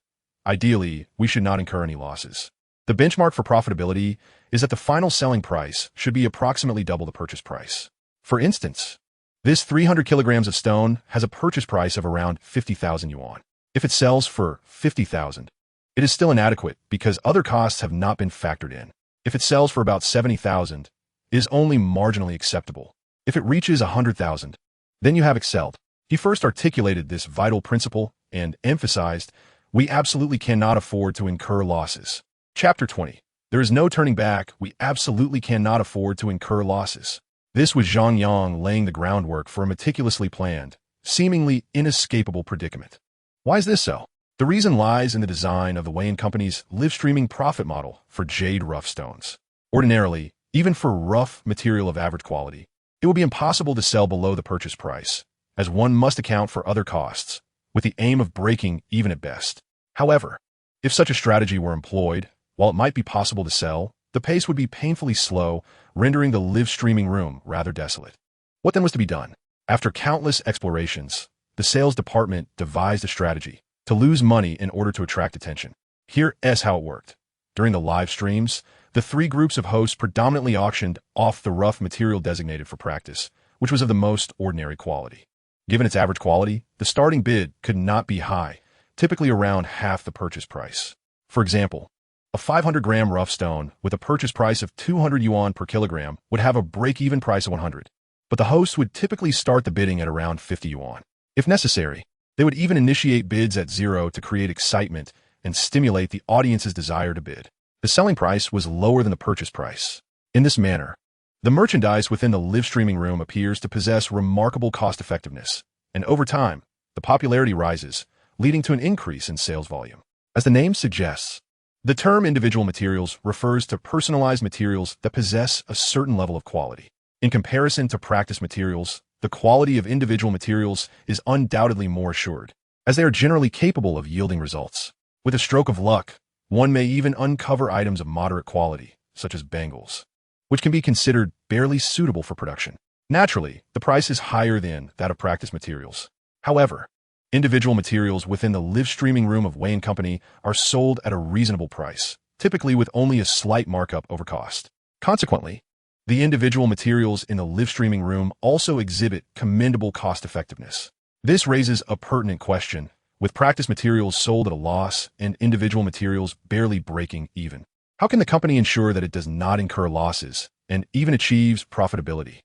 Ideally, we should not incur any losses. The benchmark for profitability is that the final selling price should be approximately double the purchase price. For instance, this 300 kilograms of stone has a purchase price of around 50,000 yuan. If it sells for 50,000, it is still inadequate because other costs have not been factored in. If it sells for about 70,000, it is only marginally acceptable. If it reaches 100,000, then you have excelled. He first articulated this vital principle and emphasized, "We absolutely cannot afford to incur losses." Chapter 20. There is no turning back. We absolutely cannot afford to incur losses. This was Wei Yang laying the groundwork for a meticulously planned, seemingly inescapable predicament. Why is this so? The reason lies in the design of the Wei Company's live-streaming profit model for jade rough stones. Ordinarily, even for rough material of average quality, it would be impossible to sell below the purchase price, as one must account for other costs, with the aim of breaking even at best. However, if such a strategy were employed, while it might be possible to sell, the pace would be painfully slow, rendering the live-streaming room rather desolate. What then was to be done? After countless explorations, the sales department devised a strategy to lose money in order to attract attention. Here's how it worked. During the live streams, the 3 groups of hosts predominantly auctioned off the rough material designated for practice, which was of the most ordinary quality. Given its average quality, the starting bid could not be high, typically around half the purchase price. For example, a 500-gram rough stone with a purchase price of 200 yuan per kilogram would have a break-even price of 100, but the hosts would typically start the bidding at around 50 yuan. If necessary, they would even initiate bids at 0 to create excitement and stimulate the audience's desire to bid. The selling price was lower than the purchase price. In this manner, the merchandise within the live streaming room appears to possess remarkable cost-effectiveness, and over time, the popularity rises, leading to an increase in sales volume. As the name suggests, the term individual materials refers to personalized materials that possess a certain level of quality. In comparison to practice materials, the quality of individual materials is undoubtedly more assured, as they are generally capable of yielding results. With a stroke of luck, one may even uncover items of moderate quality, such as bangles, which can be considered barely suitable for production. Naturally, the price is higher than that of practice materials. However, individual materials within the live streaming room of Wei Company are sold at a reasonable price, typically with only a slight markup over cost. Consequently, the individual materials in the live streaming room also exhibit commendable cost-effectiveness. This raises a pertinent question, with practice materials sold at a loss and individual materials barely breaking even. How can the company ensure that it does not incur losses and even achieves profitability?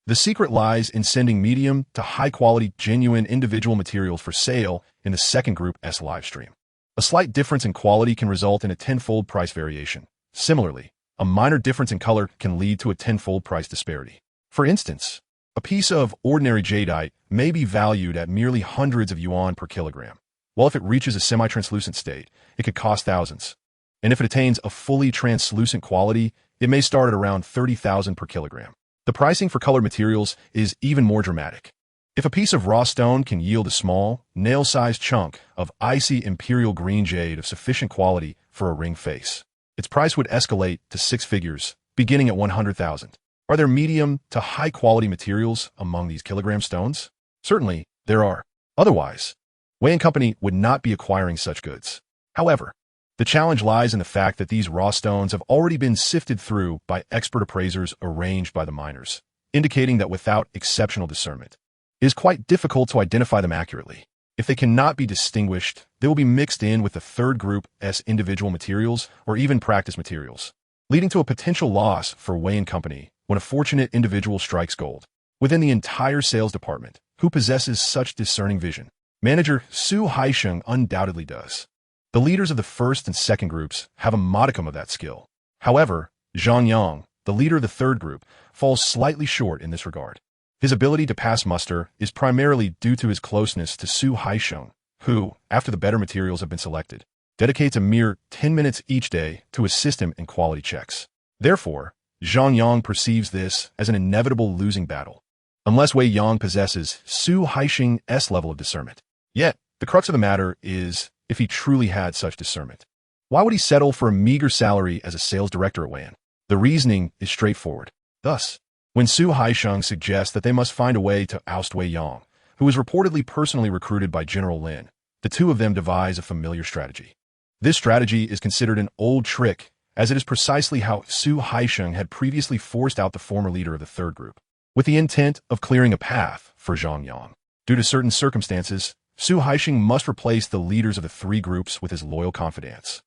The secret lies in sending medium to high-quality, genuine individual materials for sale in the second group S live stream. A slight difference in quality can result in a 10-fold price variation. Similarly, a minor difference in color can lead to a 10-fold price disparity. For instance, a piece of ordinary jadeite may be valued at merely hundreds of yuan per kilogram, while if it reaches a semi-translucent state, it could cost thousands. And if it attains a fully translucent quality, it may start at around 30,000 per kilogram. The pricing for colored materials is even more dramatic. If a piece of raw stone can yield a small, nail-sized chunk of icy imperial green jade of sufficient quality for a ring face, its price would escalate to six figures, beginning at 100,000. Are there medium to high-quality materials among these kilogram stones? Certainly, there are. Otherwise, Wei and Company would not be acquiring such goods. However, the challenge lies in the fact that these raw stones have already been sifted through by expert appraisers arranged by the miners, indicating that without exceptional discernment, it is quite difficult to identify them accurately. If they cannot be distinguished, they will be mixed in with the third group's individual materials or even practice materials, leading to a potential loss for Wei and Company when a fortunate individual strikes gold. Within the entire sales department, who possesses such discerning vision? Manager Su Haisheng undoubtedly does. The leaders of the first and second groups have a modicum of that skill. However, Zhang Yang, the leader of the third group, falls slightly short in this regard. His ability to pass muster is primarily due to his closeness to Su Haisheng, who, after the better materials have been selected, dedicates a mere 10 minutes each day to assist him in quality checks. Therefore, Zhang Yang perceives this as an inevitable losing battle, unless Wei Yang possesses Su Haisheng's level of discernment. Yet, the crux of the matter is, if he truly had such discernment, why would he settle for a meager salary as a sales director at Wei? The reasoning is straightforward. Thus, when Su Haisheng suggests that they must find a way to oust Wei Yang, who was reportedly personally recruited by General Lin, the two of them devise a familiar strategy. This strategy is considered an old trick, as it is precisely how Su Haisheng had previously forced out the former leader of the third group, with the intent of clearing a path for Zhang Yang. Due to certain circumstances, Su Haisheng must replace the leaders of the three groups with his loyal confidants.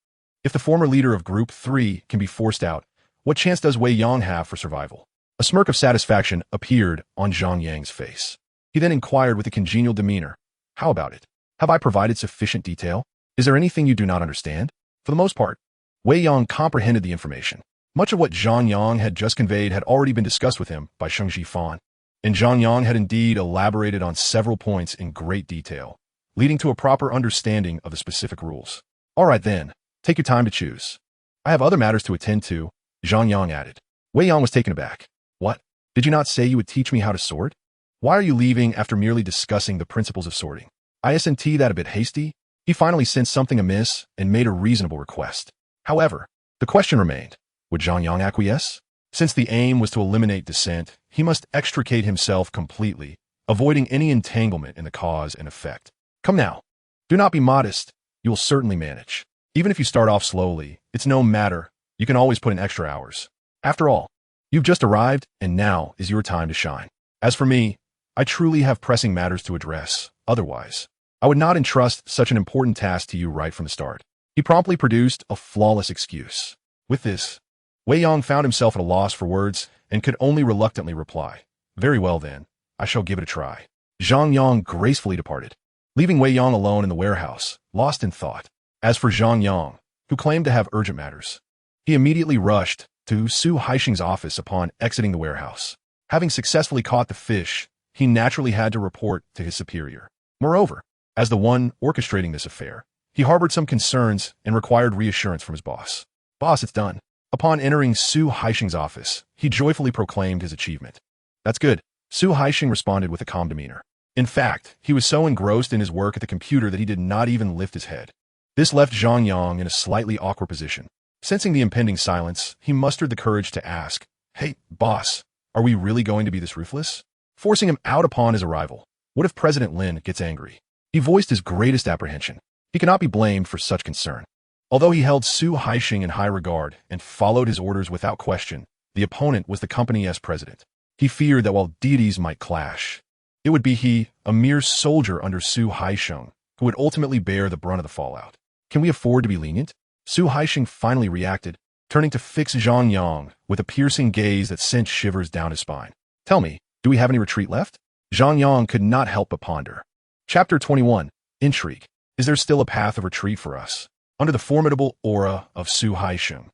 If the former leader of Group 3 can be forced out, what chance does Wei Yang have for survival? A smirk of satisfaction appeared on Zhang Yang's face. He then inquired with a congenial demeanor, "How about it? Have I provided sufficient detail? Is there anything you do not understand?" For the most part, Wei Yang comprehended the information. Much of what Zhang Yang had just conveyed had already been discussed with him by Sheng Jifan, and Zhang Yang had indeed elaborated on several points in great detail, leading to a proper understanding of the specific rules. "All right then, take your time to choose. I have other matters to attend to," Zhang Yang added. Wei Yang was taken aback. "What? Did you not say you would teach me how to sort? Why are you leaving after merely discussing the principles of sorting?" Isn't that a bit hasty? He finally sensed something amiss and made a reasonable request. However, the question remained, would Zhang Yang acquiesce? Since the aim was to eliminate dissent, he must extricate himself completely, avoiding any entanglement in the cause and effect. "Come now. Do not be modest. You will certainly manage. Even if you start off slowly, it's no matter. You can always put in extra hours. After all, you've just arrived, and now is your time to shine. As for me, I truly have pressing matters to address. Otherwise, I would not entrust such an important task to you right from the start." He promptly produced a flawless excuse. With this, Wei Yang found himself at a loss for words and could only reluctantly reply, "Very well then, I shall give it a try." Zhang Yang gracefully departed, leaving Wei Yang alone in the warehouse, lost in thought. As for Zhang Yang, who claimed to have urgent matters, he immediately rushed to Su Haisheng's office upon exiting the warehouse. Having successfully caught the fish, he naturally had to report to his superior. Moreover, as the one orchestrating this affair, he harbored some concerns and required reassurance from his boss. "Boss, it's done." Upon entering Su Haisheng's office, he joyfully proclaimed his achievement. "That's good," Su Haisheng responded with a calm demeanor. In fact, he was so engrossed in his work at the computer that he did not even lift his head. This left Zhang Yang in a slightly awkward position. Sensing the impending silence, he mustered the courage to ask, "Hey, boss, are we really going to be this ruthless?" Forcing him out upon his arrival. What if President Lin gets angry? He voiced his greatest apprehension. He cannot be blamed for such concern. Although he held Su Haisheng in high regard and followed his orders without question, the opponent was the company's president. He feared that while deities might clash, it would be he, a mere soldier under Su Haisheng, who would ultimately bear the brunt of the fallout. Can we afford to be lenient? Su Haisheng finally reacted, turning to fix Zhang Yang with a piercing gaze that sent shivers down his spine. "Tell me, do we have any retreat left?" Zhang Yang could not help but ponder. Chapter 21. Intrigue. Is there still a path of retreat for us? Under the formidable aura of Su Haisheng,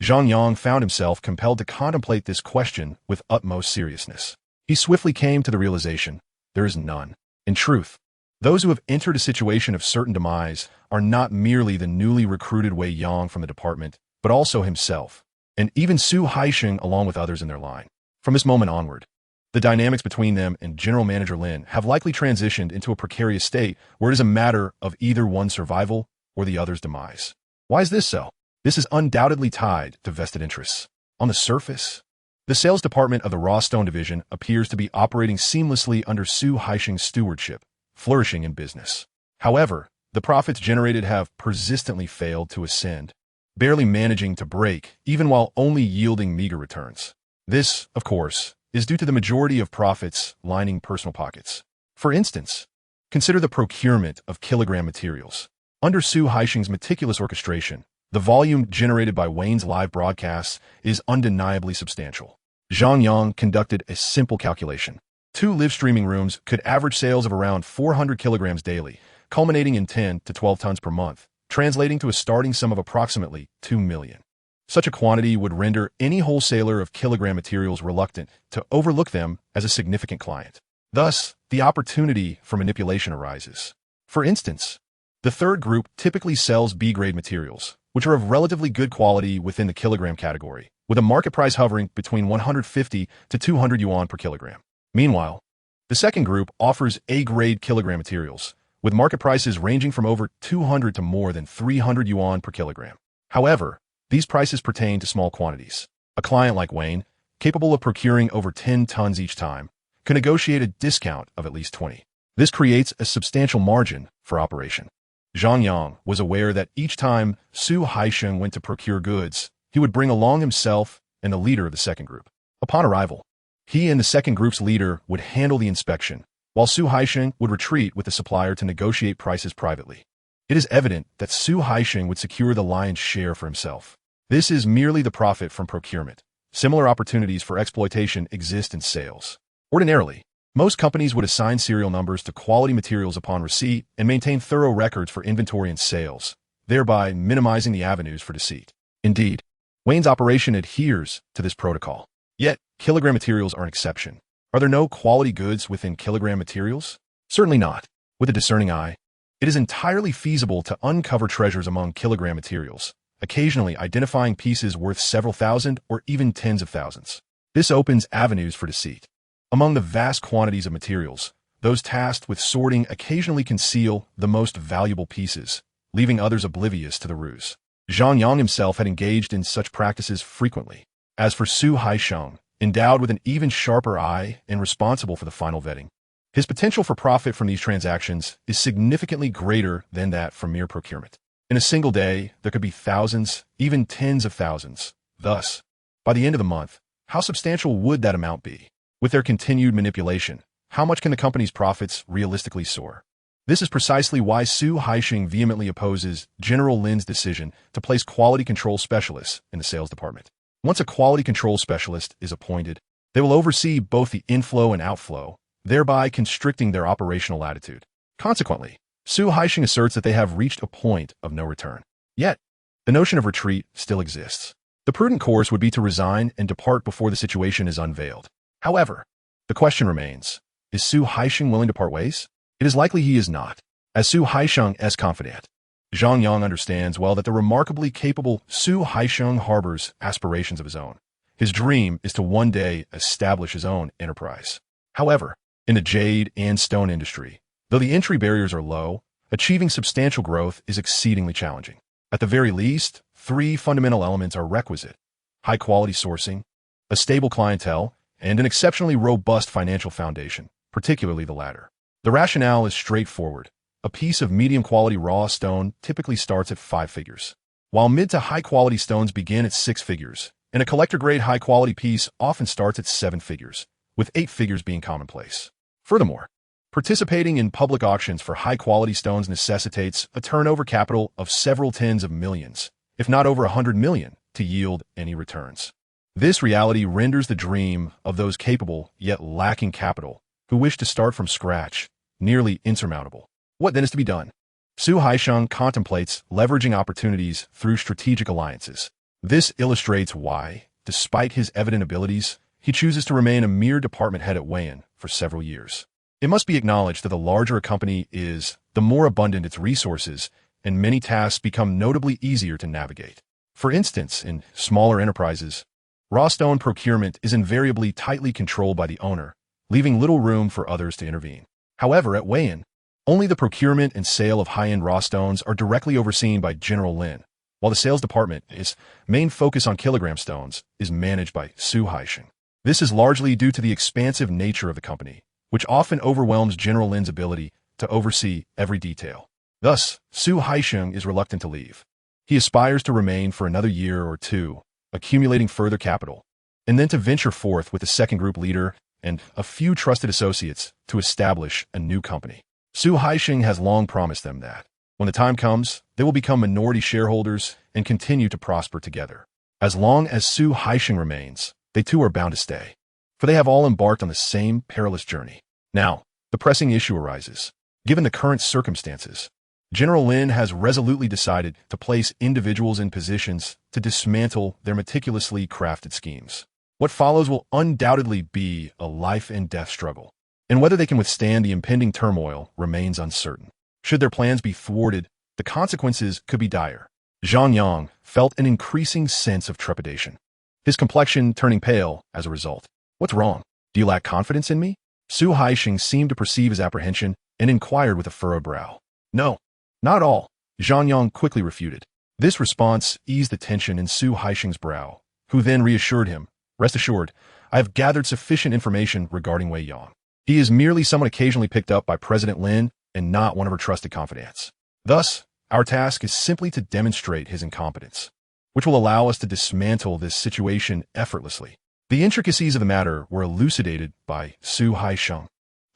Zhang Yang found himself compelled to contemplate this question with utmost seriousness. He swiftly came to the realization, there is none. In truth, Those who have entered a situation of certain demise are not merely the newly recruited Wei Yang from the department, but also himself, and even Su Haisheng along with others in their line. From this moment onward, the dynamics between them and General Manager Lin have likely transitioned into a precarious state where it is a matter of either one's survival or the other's demise. Why is this so? This is undoubtedly tied to vested interests. On the surface, the sales department of the Raw Stone Division appears to be operating seamlessly under Su Haisheng's stewardship, flourishing in business. However, the profits generated have persistently failed to ascend, barely managing to break, even while only yielding meager returns. This, of course, is due to the majority of profits lining personal pockets. For instance, consider the procurement of kilogram materials. Under Su Haisheng's meticulous orchestration, the volume generated by Wayne's live broadcasts is undeniably substantial. Zhang Yang conducted a simple calculation. 2 live streaming rooms could average sales of around 400 kilograms daily, culminating in 10 to 12 tons per month, translating to a starting sum of approximately 2 million. Such a quantity would render any wholesaler of kilogram materials reluctant to overlook them as a significant client. Thus, the opportunity for manipulation arises. For instance, the third group typically sells B-grade materials, which are of relatively good quality within the kilogram category, with a market price hovering between 150 to 200 yuan per kilogram. Meanwhile, the second group offers A-grade kilogram materials, with market prices ranging from over 200 to more than 300 yuan per kilogram. However, these prices pertain to small quantities. A client like Wayne, capable of procuring over 10 tons each time, can negotiate a discount of at least 20. This creates a substantial margin for operation. Zhang Yang was aware that each time Su Haisheng went to procure goods, he would bring along himself and the leader of the second group. Upon arrival, he and the second group's leader would handle the inspection, while Su Haisheng would retreat with the supplier to negotiate prices privately. It is evident that Su Haisheng would secure the lion's share for himself. This is merely the profit from procurement. Similar opportunities for exploitation exist in sales. Ordinarily, most companies would assign serial numbers to quality materials upon receipt and maintain thorough records for inventory and sales, thereby minimizing the avenues for deceit. Indeed, Wayne's operation adheres to this protocol. Yet, kilogram materials are an exception. Are there no quality goods within kilogram materials? Certainly not. With a discerning eye, it is entirely feasible to uncover treasures among kilogram materials, occasionally identifying pieces worth several thousand or even tens of thousands. This opens avenues for deceit. Among the vast quantities of materials, those tasked with sorting occasionally conceal the most valuable pieces, leaving others oblivious to the ruse. Zhang Yang himself had engaged in such practices frequently. As for Su Haisheng, endowed with an even sharper eye and responsible for the final vetting, his potential for profit from these transactions is significantly greater than that from mere procurement. In a single day, there could be thousands, even tens of thousands. Thus, by the end of the month, how substantial would that amount be? With their continued manipulation, how much can the company's profits realistically soar? This is precisely why Su Haisheng vehemently opposes General Lin's decision to place quality control specialists in the sales department. Once a quality control specialist is appointed, they will oversee both the inflow and outflow, thereby constricting their operational latitude. Consequently, Su Haisheng asserts that they have reached a point of no return. Yet, the notion of retreat still exists. The prudent course would be to resign and depart before the situation is unveiled. However, the question remains, is Su Haisheng willing to part ways? It is likely he is not. As Su Haisheng's confidant, Zhang Yang understands well that the remarkably capable Su Haisheng harbors aspirations of his own. His dream is to one day establish his own enterprise. However, in the jade and stone industry, though the entry barriers are low, achieving substantial growth is exceedingly challenging. At the very least, 3 fundamental elements are requisite: high-quality sourcing, a stable clientele, and an exceptionally robust financial foundation, particularly the latter. The rationale is straightforward. A piece of medium-quality raw stone typically starts at 5 figures, while mid to high-quality stones begin at 6 figures, and a collector-grade high-quality piece often starts at 7 figures, with 8 figures being commonplace. Furthermore, participating in public auctions for high-quality stones necessitates a turnover capital of several tens of millions, if not over 100 million, to yield any returns. This reality renders the dream of those capable yet lacking capital who wish to start from scratch nearly insurmountable. What then is to be done? Su Haisheng contemplates leveraging opportunities through strategic alliances. This illustrates why, despite his evident abilities, he chooses to remain a mere department head at Wei Yang for several years. It must be acknowledged that the larger a company is, the more abundant its resources, and many tasks become notably easier to navigate. For instance, in smaller enterprises, raw stone procurement is invariably tightly controlled by the owner, leaving little room for others to intervene. However, at Wei Yang, only the procurement and sale of high-end raw stones are directly overseen by General Lin, while the sales department, its main focus on kilogram stones, is managed by Su Haisheng. This is largely due to the expansive nature of the company, which often overwhelms General Lin's ability to oversee every detail. Thus, Su Haisheng is reluctant to leave. He aspires to remain for another year or two, accumulating further capital, and then to venture forth with the second group leader and a few trusted associates to establish a new company. Su Haisheng has long promised them that, when the time comes, they will become minority shareholders and continue to prosper together. As long as Su Haisheng remains, they too are bound to stay, for they have all embarked on the same perilous journey. Now, the pressing issue arises. Given the current circumstances, General Lin has resolutely decided to place individuals in positions to dismantle their meticulously crafted schemes. What follows will undoubtedly be a life-and-death struggle, and whether they can withstand the impending turmoil remains uncertain. Should their plans be thwarted, the consequences could be dire. Zhang Yang felt an increasing sense of trepidation, his complexion turning pale as a result. What's wrong? Do you lack confidence in me? Su Haisheng seemed to perceive his apprehension and inquired with a furrowed brow. No, not at all, Zhang Yang quickly refuted. This response eased the tension in Su Haisheng's brow, who then reassured him, "Rest assured, I have gathered sufficient information regarding Wei Yang. He is merely someone occasionally picked up by President Lin and not one of her trusted confidants. Thus, our task is simply to demonstrate his incompetence, which will allow us to dismantle this situation effortlessly." The intricacies of the matter were elucidated by Su Haisheng,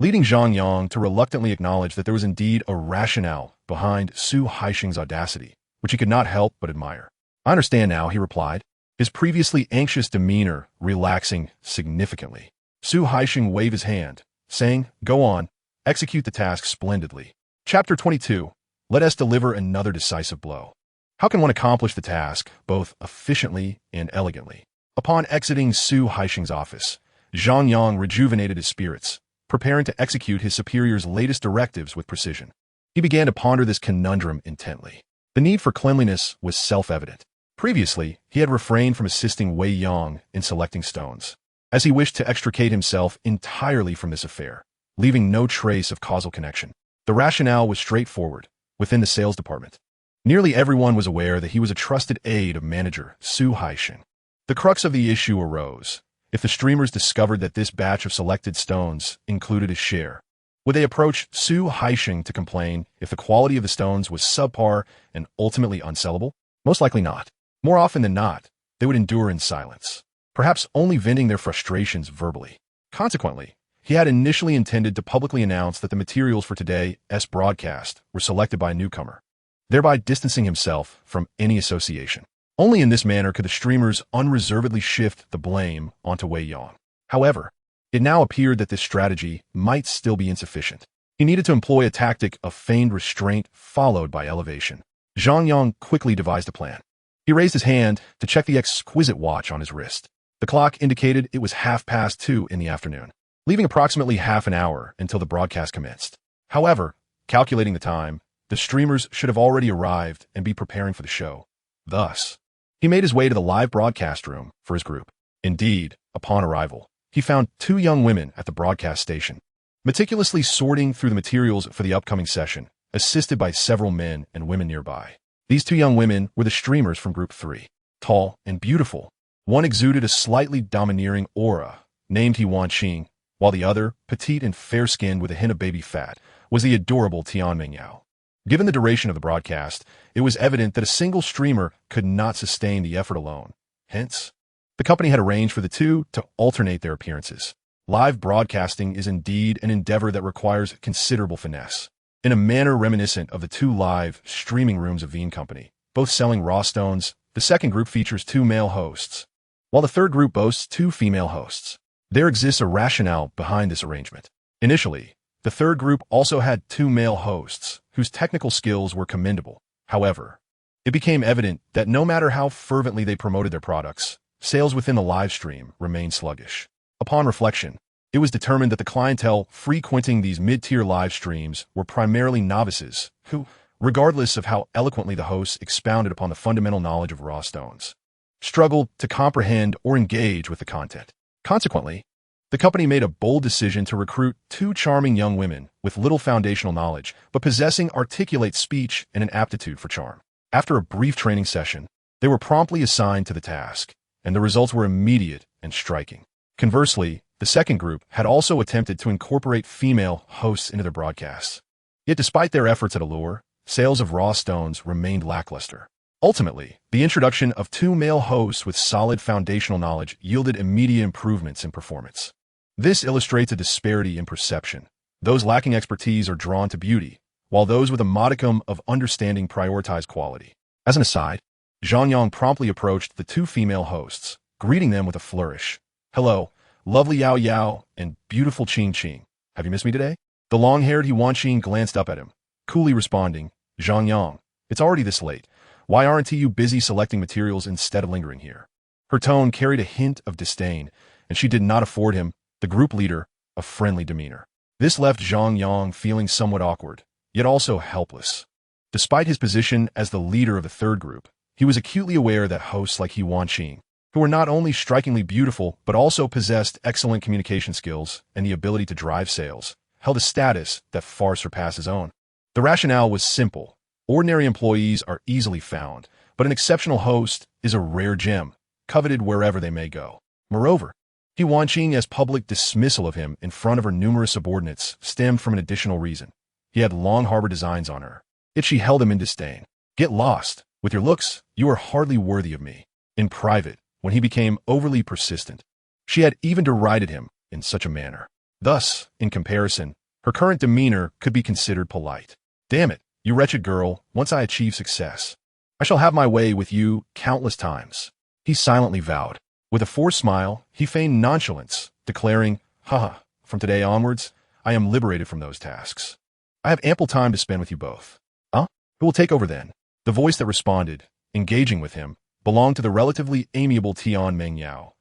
leading Zhang Yang to reluctantly acknowledge that there was indeed a rationale behind Su Haisheng's audacity, which he could not help but admire. "I understand now," he replied, his previously anxious demeanor relaxing significantly. Su Haisheng waved his hand, saying, "Go on, execute the task splendidly." Chapter 22. Let us deliver another decisive blow. How can one accomplish the task both efficiently and elegantly? Upon exiting Su Haisheng's office, Zhang Yang rejuvenated his spirits, preparing to execute his superior's latest directives with precision. He began to ponder this conundrum intently. The need for cleanliness was self-evident. Previously, he had refrained from assisting Wei Yang in selecting stones, as he wished to extricate himself entirely from this affair, leaving no trace of causal connection. The rationale was straightforward. Within the sales department, nearly everyone was aware that he was a trusted aide of manager Su Haisheng. The crux of the issue arose. If the streamers discovered that this batch of selected stones included his share, would they approach Su Haisheng to complain if the quality of the stones was subpar and ultimately unsellable? Most likely not. More often than not, they would endure in silence, perhaps only venting their frustrations verbally. Consequently, he had initially intended to publicly announce that the materials for today's broadcast were selected by a newcomer, thereby distancing himself from any association. Only in this manner could the streamers unreservedly shift the blame onto Wei Yang. However, it now appeared that this strategy might still be insufficient. He needed to employ a tactic of feigned restraint followed by elevation. Zhang Yang quickly devised a plan. He raised his hand to check the exquisite watch on his wrist. The clock indicated it was 2:30 in the afternoon, leaving approximately half an hour until the broadcast commenced. However, calculating the time, the streamers should have already arrived and be preparing for the show. Thus, he made his way to the live broadcast room for his group. Indeed, upon arrival, he found two young women at the broadcast station, meticulously sorting through the materials for the upcoming session, assisted by several men and women nearby. These two young women were the streamers from Group 3. Tall and beautiful, one exuded a slightly domineering aura, named Yuan Qing, while the other, petite and fair-skinned with a hint of baby fat, was the adorable Tian Mengyao. Given the duration of the broadcast, it was evident that a single streamer could not sustain the effort alone. Hence, the company had arranged for the two to alternate their appearances. Live broadcasting is indeed an endeavor that requires considerable finesse. In a manner reminiscent of the two live streaming rooms of Veen Company, both selling raw stones, the second group features two male hosts, while the third group boasts two female hosts. There exists a rationale behind this arrangement. Initially, the third group also had two male hosts, whose technical skills were commendable. However, it became evident that no matter how fervently they promoted their products, sales within the live stream remained sluggish. Upon reflection, It was determined that the clientele frequenting these mid-tier live streams were primarily novices who, regardless of how eloquently the hosts expounded upon the fundamental knowledge of raw stones, struggled to comprehend or engage with the content. Consequently, the company made a bold decision to recruit two charming young women with little foundational knowledge, but possessing articulate speech and an aptitude for charm. After a brief training session, they were promptly assigned to the task, and the results were immediate and striking. Conversely, the second group had also attempted to incorporate female hosts into their broadcasts. Yet despite their efforts at allure, sales of raw stones remained lackluster. Ultimately, the introduction of two male hosts with solid foundational knowledge yielded immediate improvements in performance. This illustrates a disparity in perception. Those lacking expertise are drawn to beauty, while those with a modicum of understanding prioritize quality. As an aside, Zhang Yang promptly approached the two female hosts, greeting them with a flourish. "Hello, lovely Yao Yao and beautiful Qing Qing. Have you missed me today?" The long-haired Yuan Qing glanced up at him, coolly responding, "Zhang Yang, it's already this late. Why aren't you busy selecting materials instead of lingering here?" Her tone carried a hint of disdain, and she did not afford him, the group leader, a friendly demeanor. This left Zhang Yang feeling somewhat awkward, yet also helpless. Despite his position as the leader of the third group, he was acutely aware that hosts like Yuan Qing, who were not only strikingly beautiful but also possessed excellent communication skills and the ability to drive sales, held a status that far surpassed his own. The rationale was simple. Ordinary employees are easily found, but an exceptional host is a rare gem, coveted wherever they may go. Moreover, Yuan Qing's public dismissal of him in front of her numerous subordinates stemmed from an additional reason. He had long harbored designs on her, yet she held him in disdain. "Get lost. With your looks, you are hardly worthy of me." In private, when he became overly persistent, she had even derided him in such a manner. Thus, in comparison, her current demeanor could be considered polite. "Damn it, you wretched girl, once I achieve success, I shall have my way with you countless times," he silently vowed. With a forced smile, he feigned nonchalance, declaring, "Haha, from today onwards, I am liberated from those tasks. I have ample time to spend with you both." "Huh? Who will take over then?" The voice that responded, engaging with him, belonged to the relatively amiable Tian Mengyao.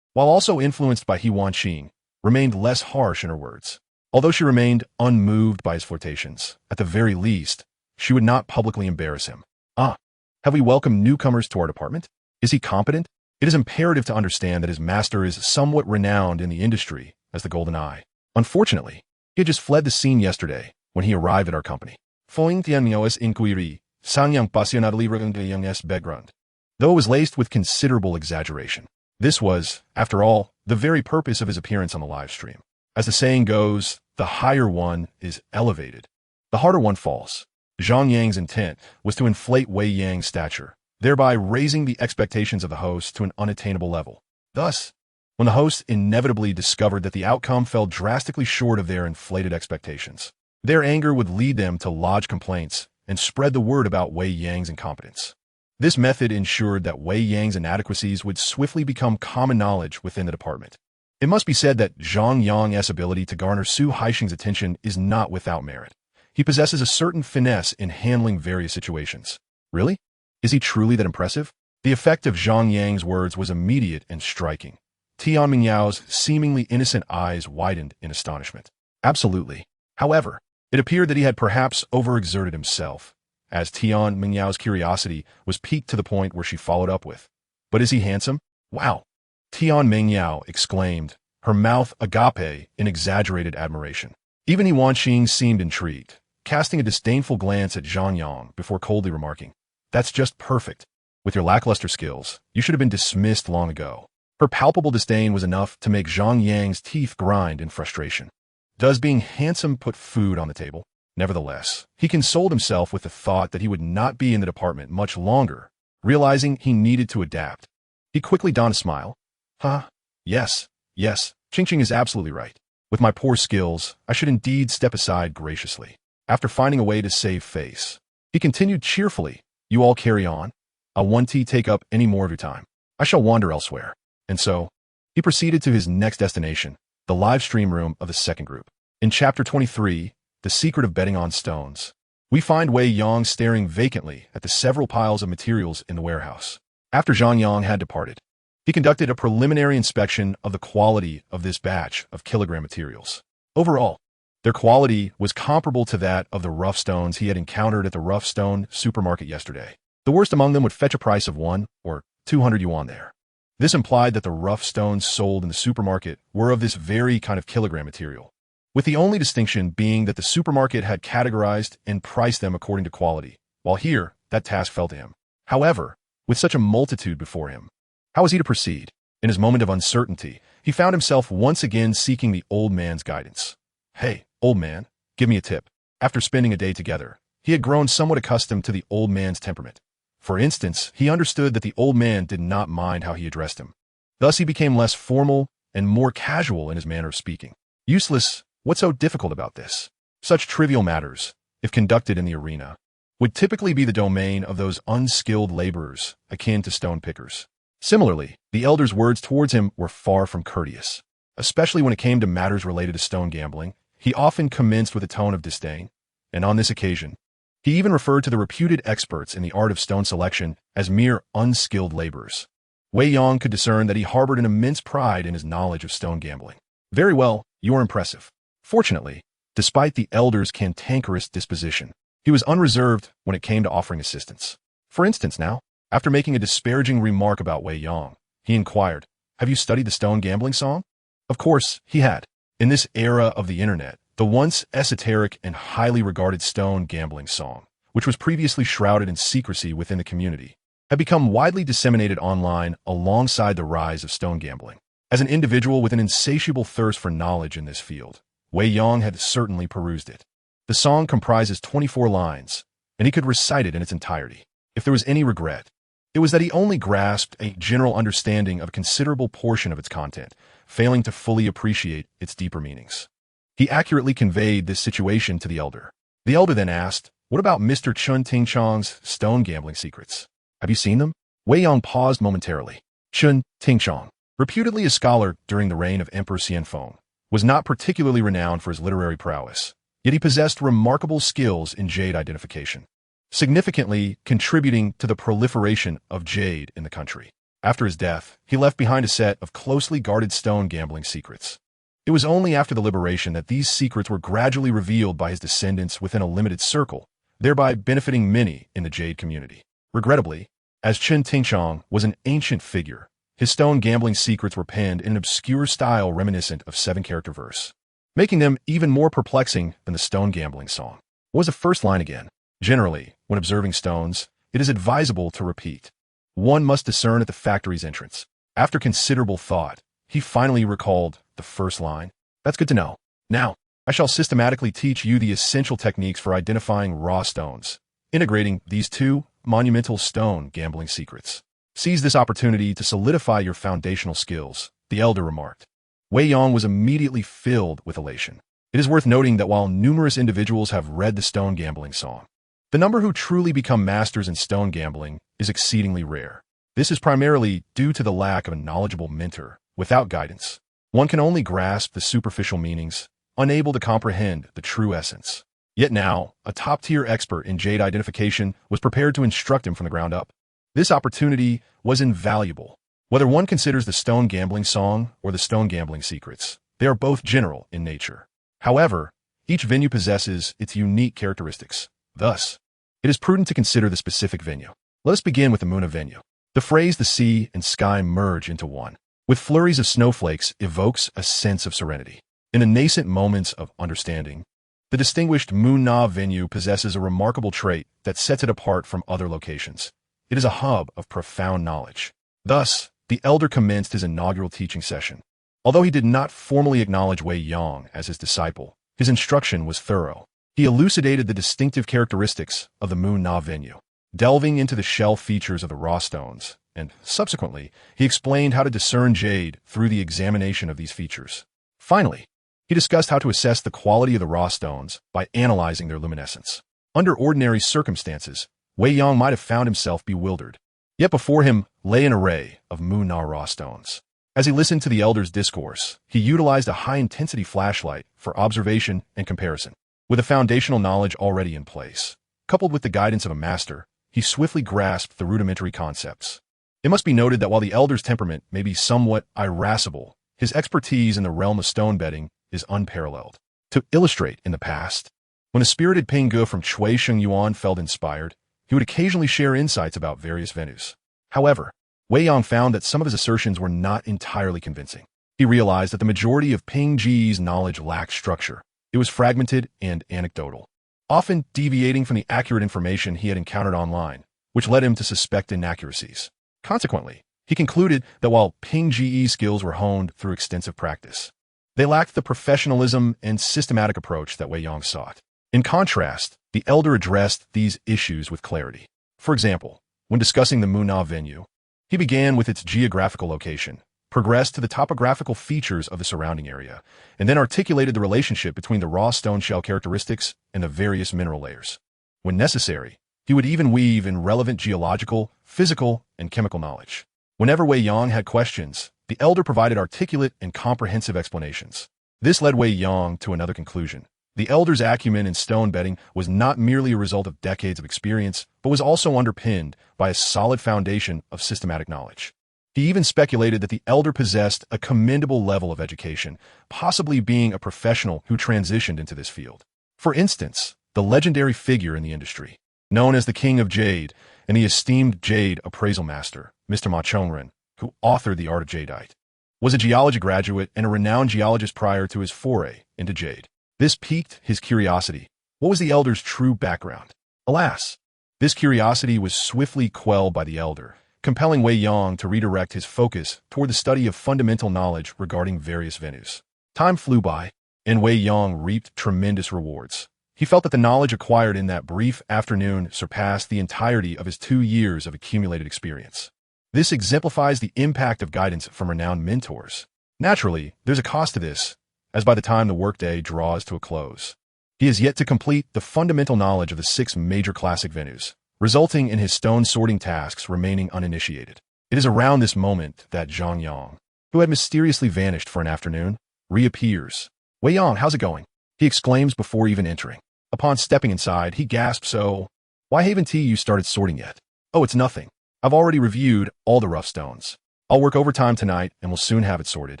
While also influenced by Yuan Qing, remained less harsh in her words. Although she remained unmoved by his flirtations, at the very least, she would not publicly embarrass him. "Ah, have we welcomed newcomers to our department? Is he competent? It is imperative to understand that his master is somewhat renowned in the industry as the Golden Eye. Unfortunately, he had just fled the scene yesterday when he arrived at our company." Following Tianmio's inquiry, Sangyang passionately Young's background, though it was laced with considerable exaggeration. This was, after all, the very purpose of his appearance on the live stream. As the saying goes, the higher one is elevated, the harder one falls. Zhang Yang's intent was to inflate Wei Yang's stature, thereby raising the expectations of the host to an unattainable level. Thus, when the hosts inevitably discovered that the outcome fell drastically short of their inflated expectations, their anger would lead them to lodge complaints and spread the word about Wei Yang's incompetence. This method ensured that Wei Yang's inadequacies would swiftly become common knowledge within the department. It must be said that Zhang Yang's ability to garner Su Haixing's attention is not without merit. He possesses a certain finesse in handling various situations. Really? Is he truly that impressive? The effect of Zhang Yang's words was immediate and striking. Tian Mingyao's seemingly innocent eyes widened in astonishment. Absolutely. However, it appeared that he had perhaps overexerted himself, as Tian Mingyao's curiosity was piqued to the point where she followed up with, "But is he handsome?" "Wow!" Tian Mingyao exclaimed, her mouth agape in exaggerated admiration. Even Yuan Qing seemed intrigued, casting a disdainful glance at Zhang Yang before coldly remarking, "That's just perfect. With your lackluster skills, you should have been dismissed long ago." Her palpable disdain was enough to make Zhang Yang's teeth grind in frustration. Does being handsome put food on the table? Nevertheless, he consoled himself with the thought that he would not be in the department much longer, realizing he needed to adapt. He quickly donned a smile. "Huh? Yes, Qing Qing is absolutely right. With my poor skills, I should indeed step aside graciously." After finding a way to save face, he continued cheerfully, "You all carry on. I'll won't take up any more of your time. I shall wander elsewhere." And so, he proceeded to his next destination, the live stream room of the second group. In Chapter 23, The Secret of Betting on Stones, we find Wei Yang staring vacantly at the several piles of materials in the warehouse. After Zhang Yang had departed, He conducted a preliminary inspection of the quality of this batch of kilogram materials. Overall, their quality was comparable to that of the rough stones he had encountered at the rough stone supermarket yesterday. The worst among them would fetch a price of 1 or 200 yuan there. This implied that the rough stones sold in the supermarket were of this very kind of kilogram material, with the only distinction being that the supermarket had categorized and priced them according to quality, while here, that task fell to him. However, with such a multitude before him, how was he to proceed? In his moment of uncertainty, he found himself once again seeking the old man's guidance. Hey, old man, give me a tip. After spending a day together, he had grown somewhat accustomed to the old man's temperament. For instance, he understood that the old man did not mind how he addressed him. Thus he became less formal and more casual in his manner of speaking. Useless, what's so difficult about this? Such trivial matters, if conducted in the arena, would typically be the domain of those unskilled laborers akin to stone pickers. Similarly, the elder's words towards him were far from courteous. Especially when it came to matters related to stone gambling, he often commenced with a tone of disdain, and on this occasion, he even referred to the reputed experts in the art of stone selection as mere unskilled laborers. Wei Yang could discern that he harbored an immense pride in his knowledge of stone gambling. Very well, you are impressive. Fortunately, despite the elder's cantankerous disposition, he was unreserved when it came to offering assistance. For instance now, after making a disparaging remark about Wei Yang, he inquired, "Have you studied the stone gambling song?" Of course, he had. In this era of the internet, the once esoteric and highly regarded stone gambling song, which was previously shrouded in secrecy within the community, had become widely disseminated online alongside the rise of stone gambling. As an individual with an insatiable thirst for knowledge in this field, Wei Yang had certainly perused it. The song comprises 24 lines, and he could recite it in its entirety. If there was any regret, it was that he only grasped a general understanding of a considerable portion of its content, failing to fully appreciate its deeper meanings. He accurately conveyed this situation to the elder. The elder then asked, "What about Mr. Chun Tingchong's stone gambling secrets? Have you seen them?" Wei Yang paused momentarily. Chun Tingchong, reputedly a scholar during the reign of Emperor Xianfeng, was not particularly renowned for his literary prowess, yet he possessed remarkable skills in jade identification, significantly contributing to the proliferation of jade in the country. After his death, he left behind a set of closely guarded stone gambling secrets. It was only after the liberation that these secrets were gradually revealed by his descendants within a limited circle, thereby benefiting many in the jade community. Regrettably, as Chen Tingchong was an ancient figure, his stone gambling secrets were penned in an obscure style reminiscent of 7-character verse, making them even more perplexing than the stone gambling song. What was the first line again? Generally, when observing stones, it is advisable to repeat. One must discern at the factory's entrance. After considerable thought, he finally recalled the first line. That's good to know. Now, I shall systematically teach you the essential techniques for identifying raw stones, integrating these 2 monumental stone gambling secrets. Seize this opportunity to solidify your foundational skills, the elder remarked. Wei Yang was immediately filled with elation. It is worth noting that while numerous individuals have read the stone gambling song, the number who truly become masters in stone gambling is exceedingly rare. This is primarily due to the lack of a knowledgeable mentor. Without guidance, one can only grasp the superficial meanings, unable to comprehend the true essence. Yet now, a top-tier expert in jade identification was prepared to instruct him from the ground up. This opportunity was invaluable. Whether one considers the stone gambling song or the stone gambling secrets, they are both general in nature. However, each venue possesses its unique characteristics. Thus, it is prudent to consider the specific venue. Let us begin with the Muna venue. The phrase "the sea and sky merge into one," with flurries of snowflakes, evokes a sense of serenity. In the nascent moments of understanding, the distinguished Muna venue possesses a remarkable trait that sets it apart from other locations. It is a hub of profound knowledge. Thus, the elder commenced his inaugural teaching session. Although he did not formally acknowledge Wei Yang as his disciple, his instruction was thorough. He elucidated the distinctive characteristics of the Muna venue, delving into the shell features of the raw stones, and subsequently, he explained how to discern jade through the examination of these features. Finally, he discussed how to assess the quality of the raw stones by analyzing their luminescence. Under ordinary circumstances, Wei Yang might have found himself bewildered. Yet before him lay an array of Muna raw stones. As he listened to the elder's discourse, he utilized a high-intensity flashlight for observation and comparison. With a foundational knowledge already in place, coupled with the guidance of a master, he swiftly grasped the rudimentary concepts. It must be noted that while the elder's temperament may be somewhat irascible, his expertise in the realm of stone betting is unparalleled. To illustrate, in the past, when a spirited Pingu from Chui Shengyuan felt inspired, he would occasionally share insights about various venues. However, Wei Yang found that some of his assertions were not entirely convincing. He realized that the majority of Ping Ji's knowledge lacked structure. It was fragmented and anecdotal, often deviating from the accurate information he had encountered online, which led him to suspect inaccuracies. Consequently, he concluded that while Ping Ji's skills were honed through extensive practice, they lacked the professionalism and systematic approach that Wei Yang sought. In contrast, the elder addressed these issues with clarity. For example, when discussing the Muna venue, he began with its geographical location, progressed to the topographical features of the surrounding area, and then articulated the relationship between the raw stone shell characteristics and the various mineral layers. When necessary, he would even weave in relevant geological, physical, and chemical knowledge. Whenever Wei Yang had questions, the elder provided articulate and comprehensive explanations. This led Wei Yang to another conclusion. The elder's acumen in stone betting was not merely a result of decades of experience, but was also underpinned by a solid foundation of systematic knowledge. He even speculated that the elder possessed a commendable level of education, possibly being a professional who transitioned into this field. For instance, the legendary figure in the industry, known as the King of Jade and the esteemed Jade Appraisal Master, Mr. Ma Chongren, who authored The Art of Jadeite, was a geology graduate and a renowned geologist prior to his foray into jade. This piqued his curiosity. What was the elder's true background? Alas, this curiosity was swiftly quelled by the elder, compelling Wei Yang to redirect his focus toward the study of fundamental knowledge regarding various venues. Time flew by, and Wei Yang reaped tremendous rewards. He felt that the knowledge acquired in that brief afternoon surpassed the entirety of his 2 years of accumulated experience. This exemplifies the impact of guidance from renowned mentors. Naturally, there's a cost to this, as by the time the workday draws to a close, he has yet to complete the fundamental knowledge of the 6 major classic venues, resulting in his stone sorting tasks remaining uninitiated. It is around this moment that Zhang Yang, who had mysteriously vanished for an afternoon, reappears. "Wei Yang, how's it going?" he exclaims before even entering. Upon stepping inside, he gasps, "So, why haven't you started sorting yet?" "Oh, it's nothing. I've already reviewed all the rough stones. I'll work overtime tonight and will soon have it sorted,"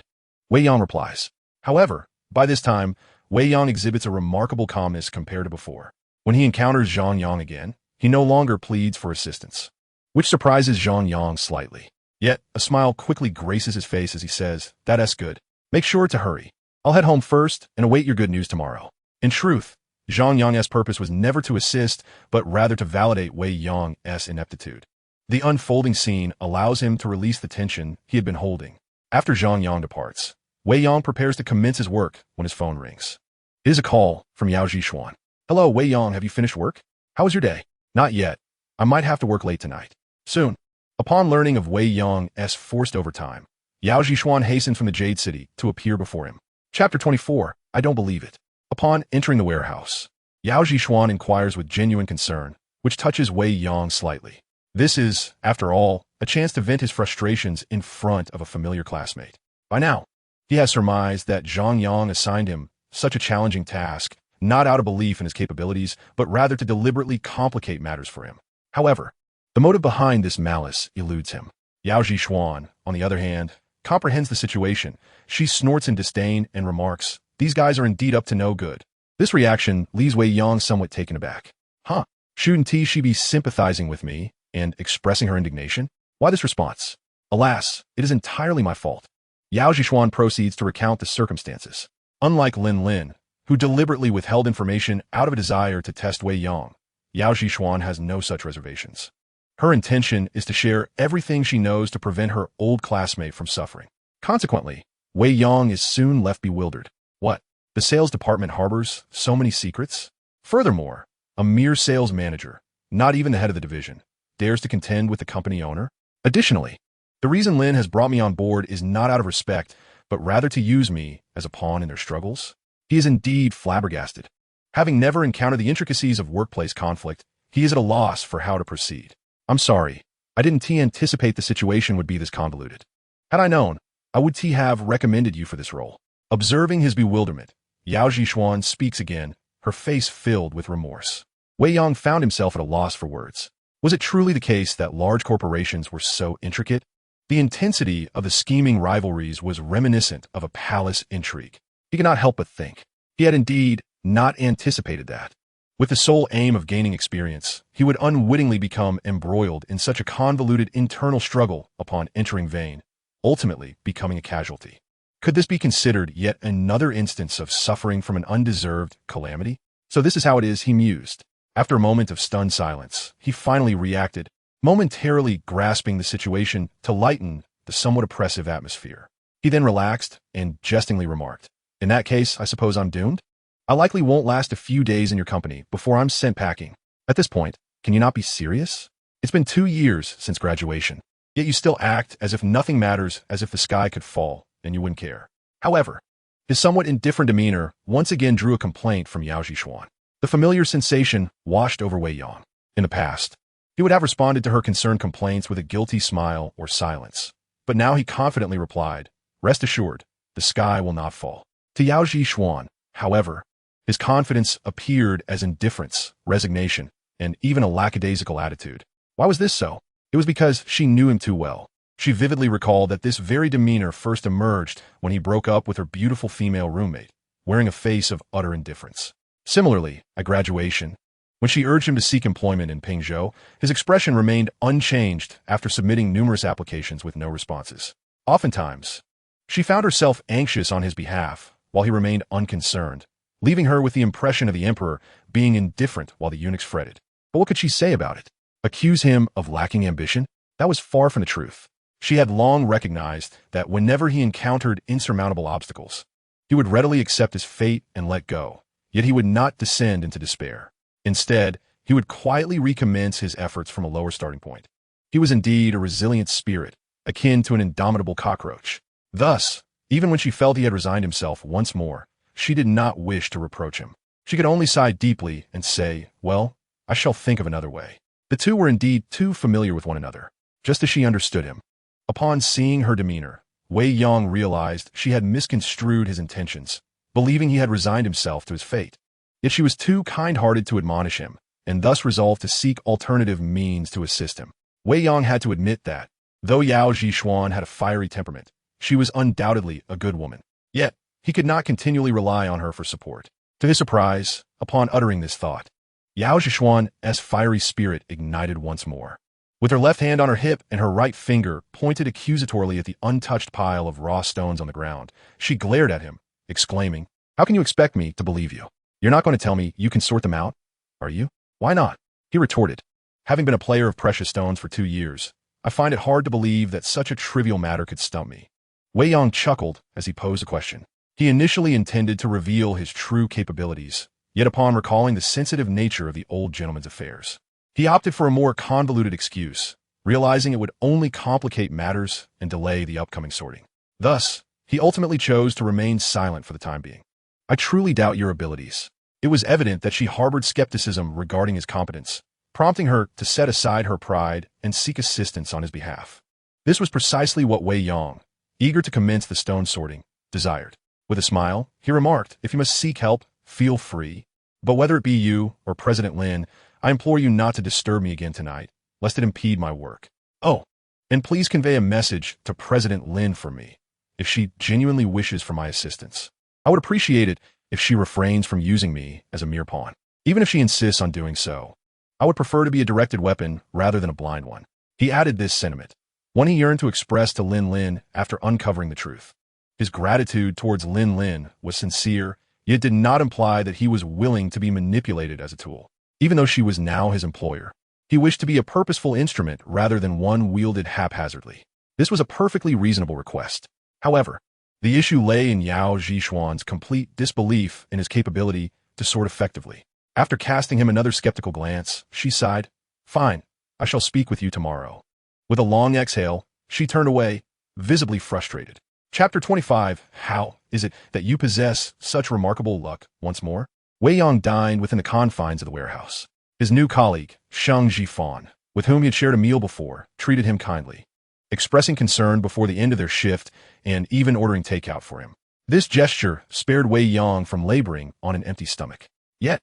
Wei Yang replies. However, by this time, Wei Yang exhibits a remarkable calmness compared to before. When he encounters Zhang Yang again, he no longer pleads for assistance, which surprises Zhang Yang slightly. Yet, a smile quickly graces his face as he says, "That's good. Make sure to hurry. I'll head home first and await your good news tomorrow." In truth, Zhang Yang's purpose was never to assist, but rather to validate Wei Yang's ineptitude. The unfolding scene allows him to release the tension he had been holding. After Zhang Yang departs, Wei Yang prepares to commence his work when his phone rings. It is a call from Yao Zhishuan. "Hello, Wei Yang, have you finished work? How was your day?" "Not yet. I might have to work late tonight." "Soon." Upon learning of Wei Yang's forced overtime, Yao Zhishuan hastened from the Jade City to appear before him. Chapter 24, I Don't Believe It. Upon entering the warehouse, Yao Zhishuan inquires with genuine concern, which touches Wei Yang slightly. This is, after all, a chance to vent his frustrations in front of a familiar classmate. By now, he has surmised that Zhang Yang assigned him such a challenging task, not out of belief in his capabilities, but rather to deliberately complicate matters for him. However, the motive behind this malice eludes him. Yao Zhishuan, on the other hand, comprehends the situation. She snorts in disdain and remarks, "These guys are indeed up to no good." This reaction leaves Wei Yang somewhat taken aback. Shouldn't she be sympathizing with me and expressing her indignation? Why this response? Alas, it is entirely my fault. Yao Zhishuan proceeds to recount the circumstances. Unlike Lin Lin, who deliberately withheld information out of a desire to test Wei Yang, Yao Zhishuan has no such reservations. Her intention is to share everything she knows to prevent her old classmate from suffering. Consequently, Wei Yang is soon left bewildered. What? The sales department harbors so many secrets? Furthermore, a mere sales manager, not even the head of the division, dares to contend with the company owner? Additionally, the reason Lin has brought me on board is not out of respect, but rather to use me as a pawn in their struggles? He is indeed flabbergasted. Having never encountered the intricacies of workplace conflict, he is at a loss for how to proceed. "I'm sorry, I didn't anticipate the situation would be this convoluted. Had I known, I would have recommended you for this role." Observing his bewilderment, Yao Zhishuan speaks again, her face filled with remorse. Wei Yang found himself at a loss for words. Was it truly the case that large corporations were so intricate? The intensity of the scheming rivalries was reminiscent of a palace intrigue. He could not help but think. He had indeed not anticipated that. With the sole aim of gaining experience, he would unwittingly become embroiled in such a convoluted internal struggle upon entering Vayne, ultimately becoming a casualty. Could this be considered yet another instance of suffering from an undeserved calamity? So this is how it is, he mused. After a moment of stunned silence, he finally reacted, momentarily grasping the situation to lighten the somewhat oppressive atmosphere. He then relaxed and jestingly remarked, "In that case, I suppose I'm doomed? I likely won't last a few days in your company before I'm sent packing. At this point, can you not be serious? It's been 2 years since graduation, yet you still act as if nothing matters, as if the sky could fall and you wouldn't care." However, his somewhat indifferent demeanor once again drew a complaint from Yao Zhishuan. The familiar sensation washed over Wei Yang. In the past, he would have responded to her concerned complaints with a guilty smile or silence. But now he confidently replied, "Rest assured, the sky will not fall." To Yao Zhishuan, however, his confidence appeared as indifference, resignation, and even a lackadaisical attitude. Why was this so? It was because she knew him too well. She vividly recalled that this very demeanor first emerged when he broke up with her beautiful female roommate, wearing a face of utter indifference. Similarly, at graduation, when she urged him to seek employment in Pingzhou, his expression remained unchanged after submitting numerous applications with no responses. Oftentimes, she found herself anxious on his behalf, while he remained unconcerned, leaving her with the impression of the emperor being indifferent while the eunuchs fretted. But what could she say about it? Accuse him of lacking ambition? That was far from the truth. She had long recognized that whenever he encountered insurmountable obstacles, he would readily accept his fate and let go. Yet he would not descend into despair. Instead, he would quietly recommence his efforts from a lower starting point. He was indeed a resilient spirit, akin to an indomitable cockroach. Thus, even when she felt he had resigned himself once more, she did not wish to reproach him. She could only sigh deeply and say, "Well, I shall think of another way." The two were indeed too familiar with one another, just as she understood him. Upon seeing her demeanor, Wei Yang realized she had misconstrued his intentions, believing he had resigned himself to his fate. Yet she was too kind-hearted to admonish him, and thus resolved to seek alternative means to assist him. Wei Yang had to admit that, though Yao Zhishuan had a fiery temperament, she was undoubtedly a good woman. Yet, he could not continually rely on her for support. To his surprise, upon uttering this thought, Yao Zhishuan's fiery spirit ignited once more. With her left hand on her hip and her right finger pointed accusatorily at the untouched pile of raw stones on the ground, she glared at him, exclaiming, "How can you expect me to believe you? You're not going to tell me you can sort them out, are you?" "Why not?" he retorted. "Having been a player of precious stones for 2 years, I find it hard to believe that such a trivial matter could stump me." Wei Yang chuckled as he posed the question. He initially intended to reveal his true capabilities, yet upon recalling the sensitive nature of the old gentleman's affairs, he opted for a more convoluted excuse, realizing it would only complicate matters and delay the upcoming sorting. Thus, he ultimately chose to remain silent for the time being. "I truly doubt your abilities." It was evident that she harbored skepticism regarding his competence, prompting her to set aside her pride and seek assistance on his behalf. This was precisely what Wei Yang, eager to commence the stone sorting, desired. With a smile, he remarked, "If you must seek help, feel free. But whether it be you or President Lin, I implore you not to disturb me again tonight, lest it impede my work. Oh, and please convey a message to President Lin for me, if she genuinely wishes for my assistance. I would appreciate it if she refrains from using me as a mere pawn. Even if she insists on doing so, I would prefer to be a directed weapon rather than a blind one." He added this sentiment, one he yearned to express to Lin after uncovering the truth. His gratitude towards Lin was sincere, yet did not imply that he was willing to be manipulated as a tool. Even though she was now his employer, he wished to be a purposeful instrument rather than one wielded haphazardly. This was a perfectly reasonable request. However, the issue lay in Yao Zhishuan's complete disbelief in his capability to sort effectively. After casting him another skeptical glance, she sighed, "Fine, I shall speak with you tomorrow." With a long exhale, she turned away, visibly frustrated. Chapter 25. How is it that you possess such remarkable luck once more? Wei Yang dined within the confines of the warehouse. His new colleague, Shang Jifan, with whom he had shared a meal before, treated him kindly, expressing concern before the end of their shift and even ordering takeout for him. This gesture spared Wei Yang from laboring on an empty stomach. Yet,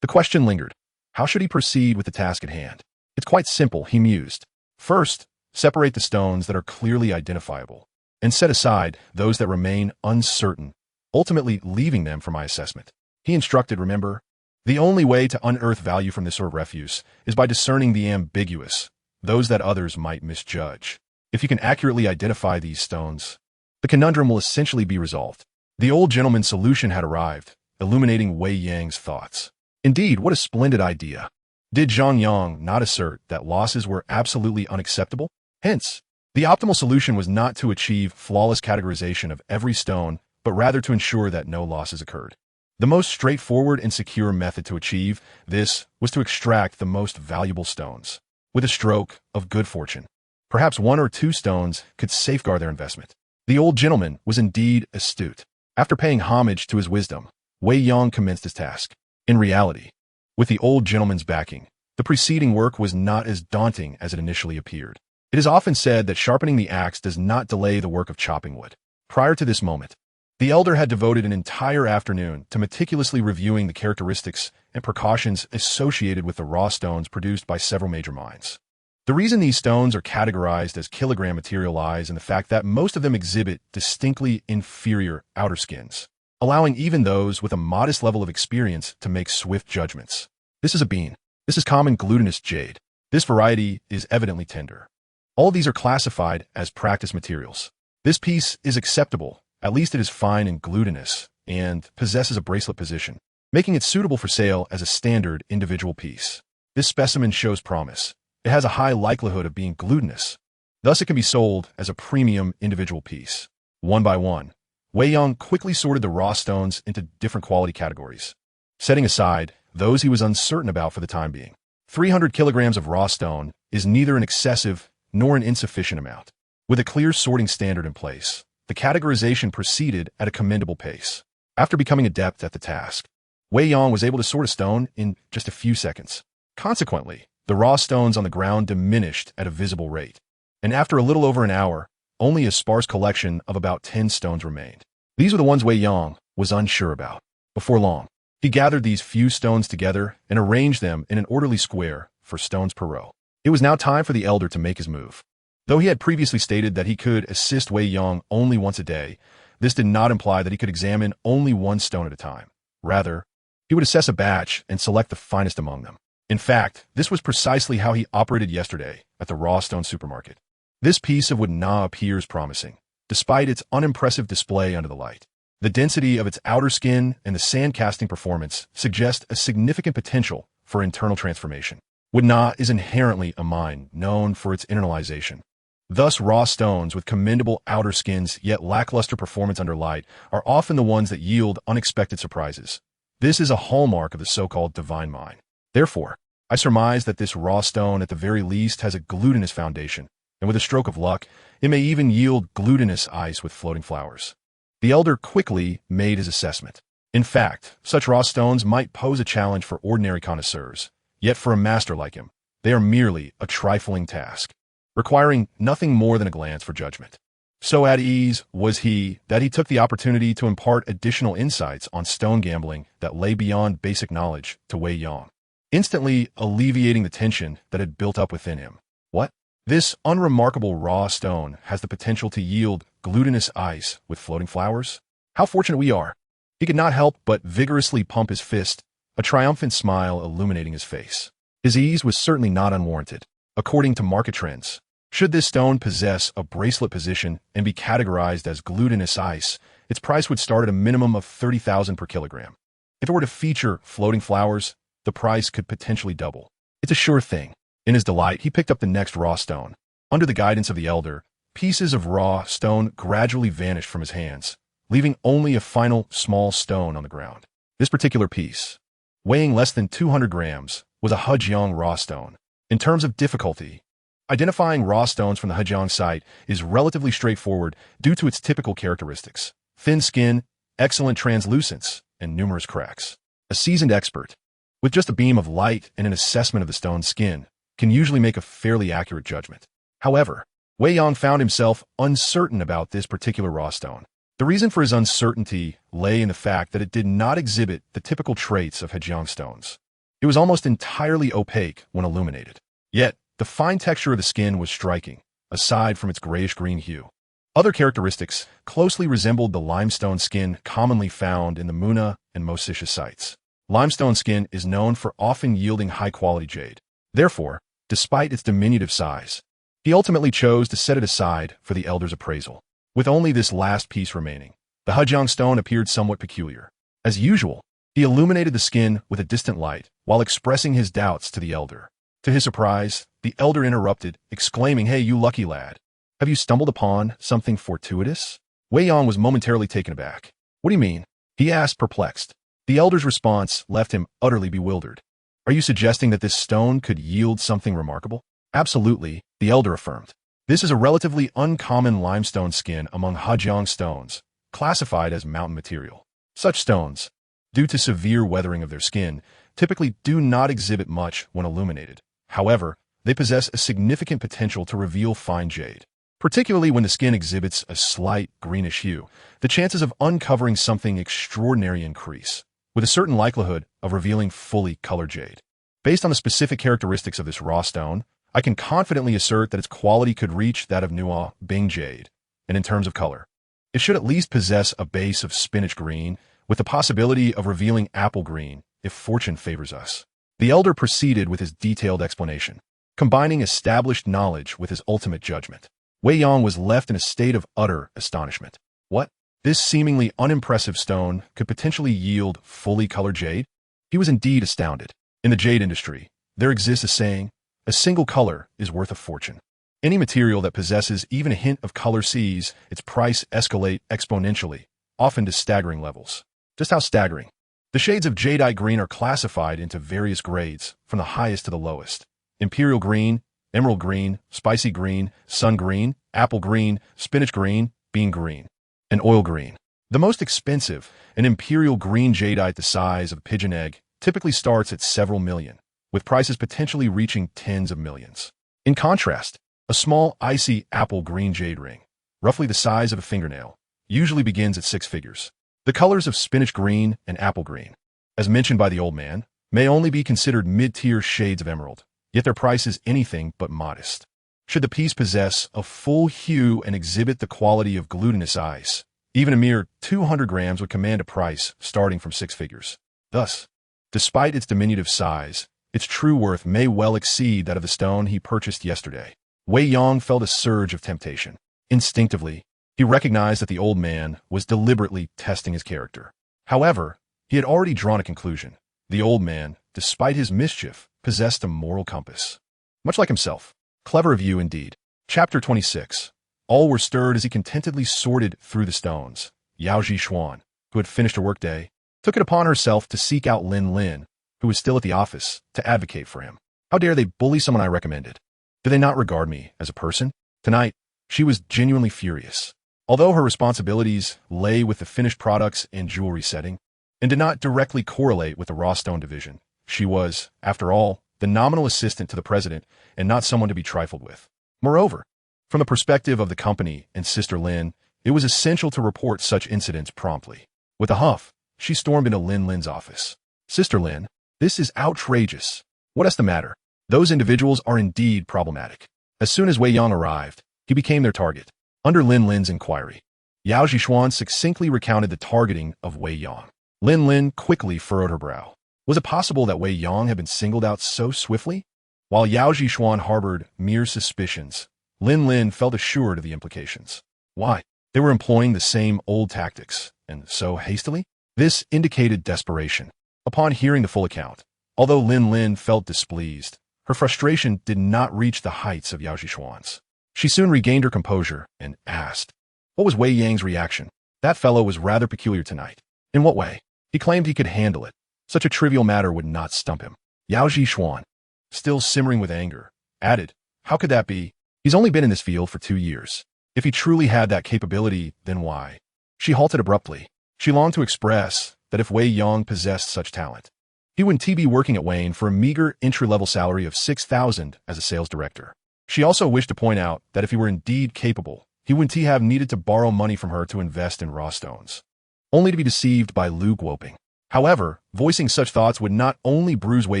the question lingered. How should he proceed with the task at hand? It's quite simple, he mused. First, separate the stones that are clearly identifiable, and set aside those that remain uncertain, ultimately leaving them for my assessment. He instructed, remember, the only way to unearth value from this sort of refuse is by discerning the ambiguous, those that others might misjudge. If you can accurately identify these stones, the conundrum will essentially be resolved. The old gentleman's solution had arrived, illuminating Wei Yang's thoughts. Indeed, what a splendid idea. Did Zhang Yang not assert that losses were absolutely unacceptable? Hence, the optimal solution was not to achieve flawless categorization of every stone, but rather to ensure that no losses occurred. The most straightforward and secure method to achieve this was to extract the most valuable stones. With a stroke of good fortune, perhaps 1 or 2 stones could safeguard their investment. The old gentleman was indeed astute. After paying homage to his wisdom, Wei Yang commenced his task. In reality, with the old gentleman's backing, the preceding work was not as daunting as it initially appeared. It is often said that sharpening the axe does not delay the work of chopping wood. Prior to this moment, the elder had devoted an entire afternoon to meticulously reviewing the characteristics and precautions associated with the raw stones produced by several major mines. The reason these stones are categorized as kilogram material lies in the fact that most of them exhibit distinctly inferior outer skins, allowing even those with a modest level of experience to make swift judgments. This is a bean. This is common glutinous jade. This variety is evidently tender. All of these are classified as practice materials. This piece is acceptable, at least it is fine and glutinous, and possesses a bracelet position, making it suitable for sale as a standard individual piece. This specimen shows promise. It has a high likelihood of being glutinous. Thus, it can be sold as a premium individual piece. One by one, Wei Yang quickly sorted the raw stones into different quality categories, setting aside those he was uncertain about for the time being. 300 kilograms of raw stone is neither an excessive nor an insufficient amount. With a clear sorting standard in place, the categorization proceeded at a commendable pace. After becoming adept at the task, Wei Yang was able to sort a stone in just a few seconds. Consequently, the raw stones on the ground diminished at a visible rate, and after a little over an hour, only a sparse collection of about 10 stones remained. These were the ones Wei Yang was unsure about. Before long, he gathered these few stones together and arranged them in an orderly square for stones per row. It was now time for the elder to make his move. Though he had previously stated that he could assist Wei Yang only once a day, this did not imply that he could examine only one stone at a time. Rather, he would assess a batch and select the finest among them. In fact, this was precisely how he operated yesterday at the raw stone supermarket. This piece of wood na appears promising, despite its unimpressive display under the light. The density of its outer skin and the sand casting performance suggest a significant potential for internal transformation. Wood na is inherently a mine known for its internalization. Thus, raw stones with commendable outer skins yet lackluster performance under light are often the ones that yield unexpected surprises. This is a hallmark of the so-called divine mine. Therefore, I surmise that this raw stone at the very least has a glutinous foundation, and with a stroke of luck, it may even yield glutinous ice with floating flowers. The elder quickly made his assessment. In fact, such raw stones might pose a challenge for ordinary connoisseurs, yet for a master like him, they are merely a trifling task, requiring nothing more than a glance for judgment. So at ease was he that he took the opportunity to impart additional insights on stone gambling that lay beyond basic knowledge to Wei Yang, instantly alleviating the tension that had built up within him. What? This unremarkable raw stone has the potential to yield glutinous ice with floating flowers? How fortunate we are! He could not help but vigorously pump his fist, a triumphant smile illuminating his face. His ease was certainly not unwarranted. According to market trends, should this stone possess a bracelet position and be categorized as glutinous ice, its price would start at a minimum of 30,000 per kilogram. If it were to feature floating flowers, the price could potentially double. It's a sure thing. In his delight, he picked up the next raw stone. Under the guidance of the elder, pieces of raw stone gradually vanished from his hands, leaving only a final small stone on the ground. This particular piece, weighing less than 200 grams, was a Hejiang raw stone. In terms of difficulty, identifying raw stones from the Hejiang site is relatively straightforward due to its typical characteristics: thin skin, excellent translucence, and numerous cracks. A seasoned expert, with just a beam of light and an assessment of the stone's skin, can usually make a fairly accurate judgment. However, Wei Yang found himself uncertain about this particular raw stone. The reason for his uncertainty lay in the fact that it did not exhibit the typical traits of Hejiang stones. It was almost entirely opaque when illuminated. Yet, the fine texture of the skin was striking, aside from its grayish-green hue. Other characteristics closely resembled the limestone skin commonly found in the Muna and Mosisha sites. Limestone skin is known for often yielding high-quality jade. Therefore, despite its diminutive size, he ultimately chose to set it aside for the elder's appraisal. With only this last piece remaining, the Hujiang stone appeared somewhat peculiar. As usual, he illuminated the skin with a distant light while expressing his doubts to the elder. To his surprise, the elder interrupted, exclaiming, "Hey, you lucky lad. Have you stumbled upon something fortuitous?" Wei Yang was momentarily taken aback. "What do you mean?" he asked, perplexed. The elder's response left him utterly bewildered. "Are you suggesting that this stone could yield something remarkable?" "Absolutely," the elder affirmed. "This is a relatively uncommon limestone skin among Hujiang stones, classified as mountain material. Such stones, due to severe weathering of their skin, typically do not exhibit much when illuminated. However, they possess a significant potential to reveal fine jade. Particularly when the skin exhibits a slight greenish hue, the chances of uncovering something extraordinary increase, with a certain likelihood of revealing fully colored jade. Based on the specific characteristics of this raw stone, I can confidently assert that its quality could reach that of Nuo Bing jade, and in terms of color, it should at least possess a base of spinach green, with the possibility of revealing apple green if fortune favors us." The elder proceeded with his detailed explanation, combining established knowledge with his ultimate judgment. Wei Yang was left in a state of utter astonishment. What? This seemingly unimpressive stone could potentially yield fully colored jade? He was indeed astounded. In the jade industry, there exists a saying, "A single color is worth a fortune." Any material that possesses even a hint of color sees its price escalate exponentially, often to staggering levels. Just how staggering? The shades of jadeite green are classified into various grades, from the highest to the lowest. Imperial green, emerald green, spicy green, sun green, apple green, spinach green, bean green, and oil green. The most expensive, an imperial green jadeite the size of a pigeon egg, typically starts at several million, with prices potentially reaching tens of millions. In contrast, a small icy apple green jade ring, roughly the size of a fingernail, usually begins at 6 figures. The colors of spinach green and apple green, as mentioned by the old man, may only be considered mid-tier shades of emerald, yet their price is anything but modest. Should the piece possess a full hue and exhibit the quality of glutinous ice, even a mere 200 grams would command a price starting from 6 figures. Thus, despite its diminutive size, its true worth may well exceed that of the stone he purchased yesterday. Wei Yang felt a surge of temptation. Instinctively, he recognized that the old man was deliberately testing his character. However, he had already drawn a conclusion. The old man, despite his mischief, possessed a moral compass. Much like himself. Clever of you indeed. Chapter 26. All were stirred as he contentedly sorted through the stones. Yao Xuan, who had finished her workday, took it upon herself to seek out Lin Lin, who was still at the office, to advocate for him. How dare they bully someone I recommended? Do they not regard me as a person? Tonight, she was genuinely furious. Although her responsibilities lay with the finished products and jewelry setting, and did not directly correlate with the raw stone division, she was, after all, the nominal assistant to the president and not someone to be trifled with. Moreover, from the perspective of the company and Sister Lin, it was essential to report such incidents promptly. With a huff, she stormed into Lin Lin's office. "Sister Lin, this is outrageous. What is the matter? Those individuals are indeed problematic." As soon as Wei Yang arrived, he became their target. Under Lin Lin's inquiry, Yao Xuan succinctly recounted the targeting of Wei Yang. Lin Lin quickly furrowed her brow. Was it possible that Wei Yang had been singled out so swiftly? While Yao Xuan harbored mere suspicions, Lin Lin felt assured of the implications. Why? They were employing the same old tactics, and so hastily? This indicated desperation. Upon hearing the full account, although Lin Lin felt displeased, her frustration did not reach the heights of Yao Xuan's. She soon regained her composure and asked, "What was Wei Yang's reaction? That fellow was rather peculiar tonight. In what way?" He claimed he could handle it. Such a trivial matter would not stump him. Yao Xuan, still simmering with anger, added, "How could that be? He's only been in this field for 2 years. If he truly had that capability, then why?" She halted abruptly. She longed to express that if Wei Yang possessed such talent, he wouldn't be working at Wayne for a meager entry-level salary of 6,000 as a sales director. She also wished to point out that if he were indeed capable, he wouldn't have needed to borrow money from her to invest in raw stones, only to be deceived by Lu Guoping. However, voicing such thoughts would not only bruise Wei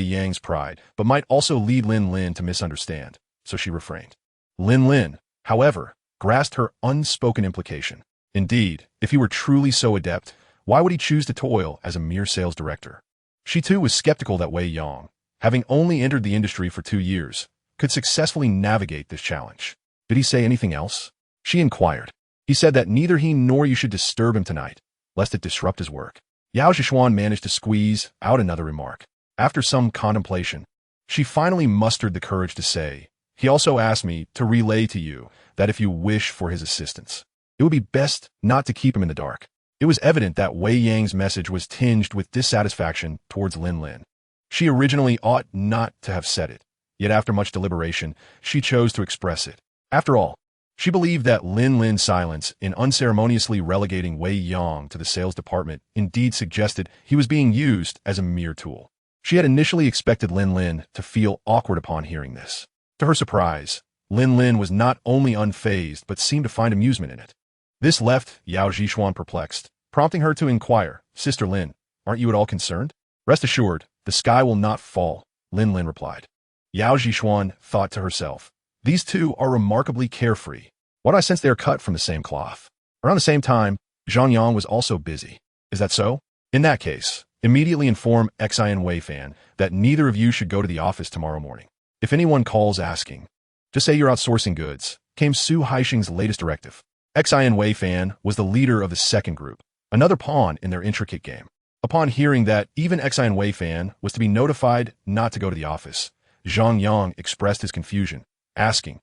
Yang's pride, but might also lead Lin Lin to misunderstand, so she refrained. Lin Lin, however, grasped her unspoken implication. Indeed, if he were truly so adept, why would he choose to toil as a mere sales director? She too was skeptical that Wei Yang, having only entered the industry for 2 years, could successfully navigate this challenge. Did he say anything else? She inquired. He said that neither he nor you should disturb him tonight, lest it disrupt his work. Yao Zhishuan managed to squeeze out another remark. After some contemplation, she finally mustered the courage to say, he also asked me to relay to you that if you wish for his assistance, it would be best not to keep him in the dark. It was evident that Wei Yang's message was tinged with dissatisfaction towards Lin Lin. She originally ought not to have said it, yet after much deliberation, she chose to express it. After all, she believed that Lin Lin's silence in unceremoniously relegating Wei Yang to the sales department indeed suggested he was being used as a mere tool. She had initially expected Lin Lin to feel awkward upon hearing this. To her surprise, Lin Lin was not only unfazed but seemed to find amusement in it. This left Yao Zhishuan perplexed, prompting her to inquire, Sister Lin, aren't you at all concerned? Rest assured, the sky will not fall, Lin Lin replied. Yao Zhishuan thought to herself, these two are remarkably carefree. Why do I sense they are cut from the same cloth? Around the same time, Zhang Yang was also busy. Is that so? In that case, immediately inform Xin Wei Fan that neither of you should go to the office tomorrow morning. If anyone calls asking, just say you're outsourcing goods, came Su Haixing's latest directive. Xin Wei Fan was the leader of the second group, another pawn in their intricate game. Upon hearing that even Xin Wei Fan was to be notified not to go to the office, Zhang Yang expressed his confusion, asking,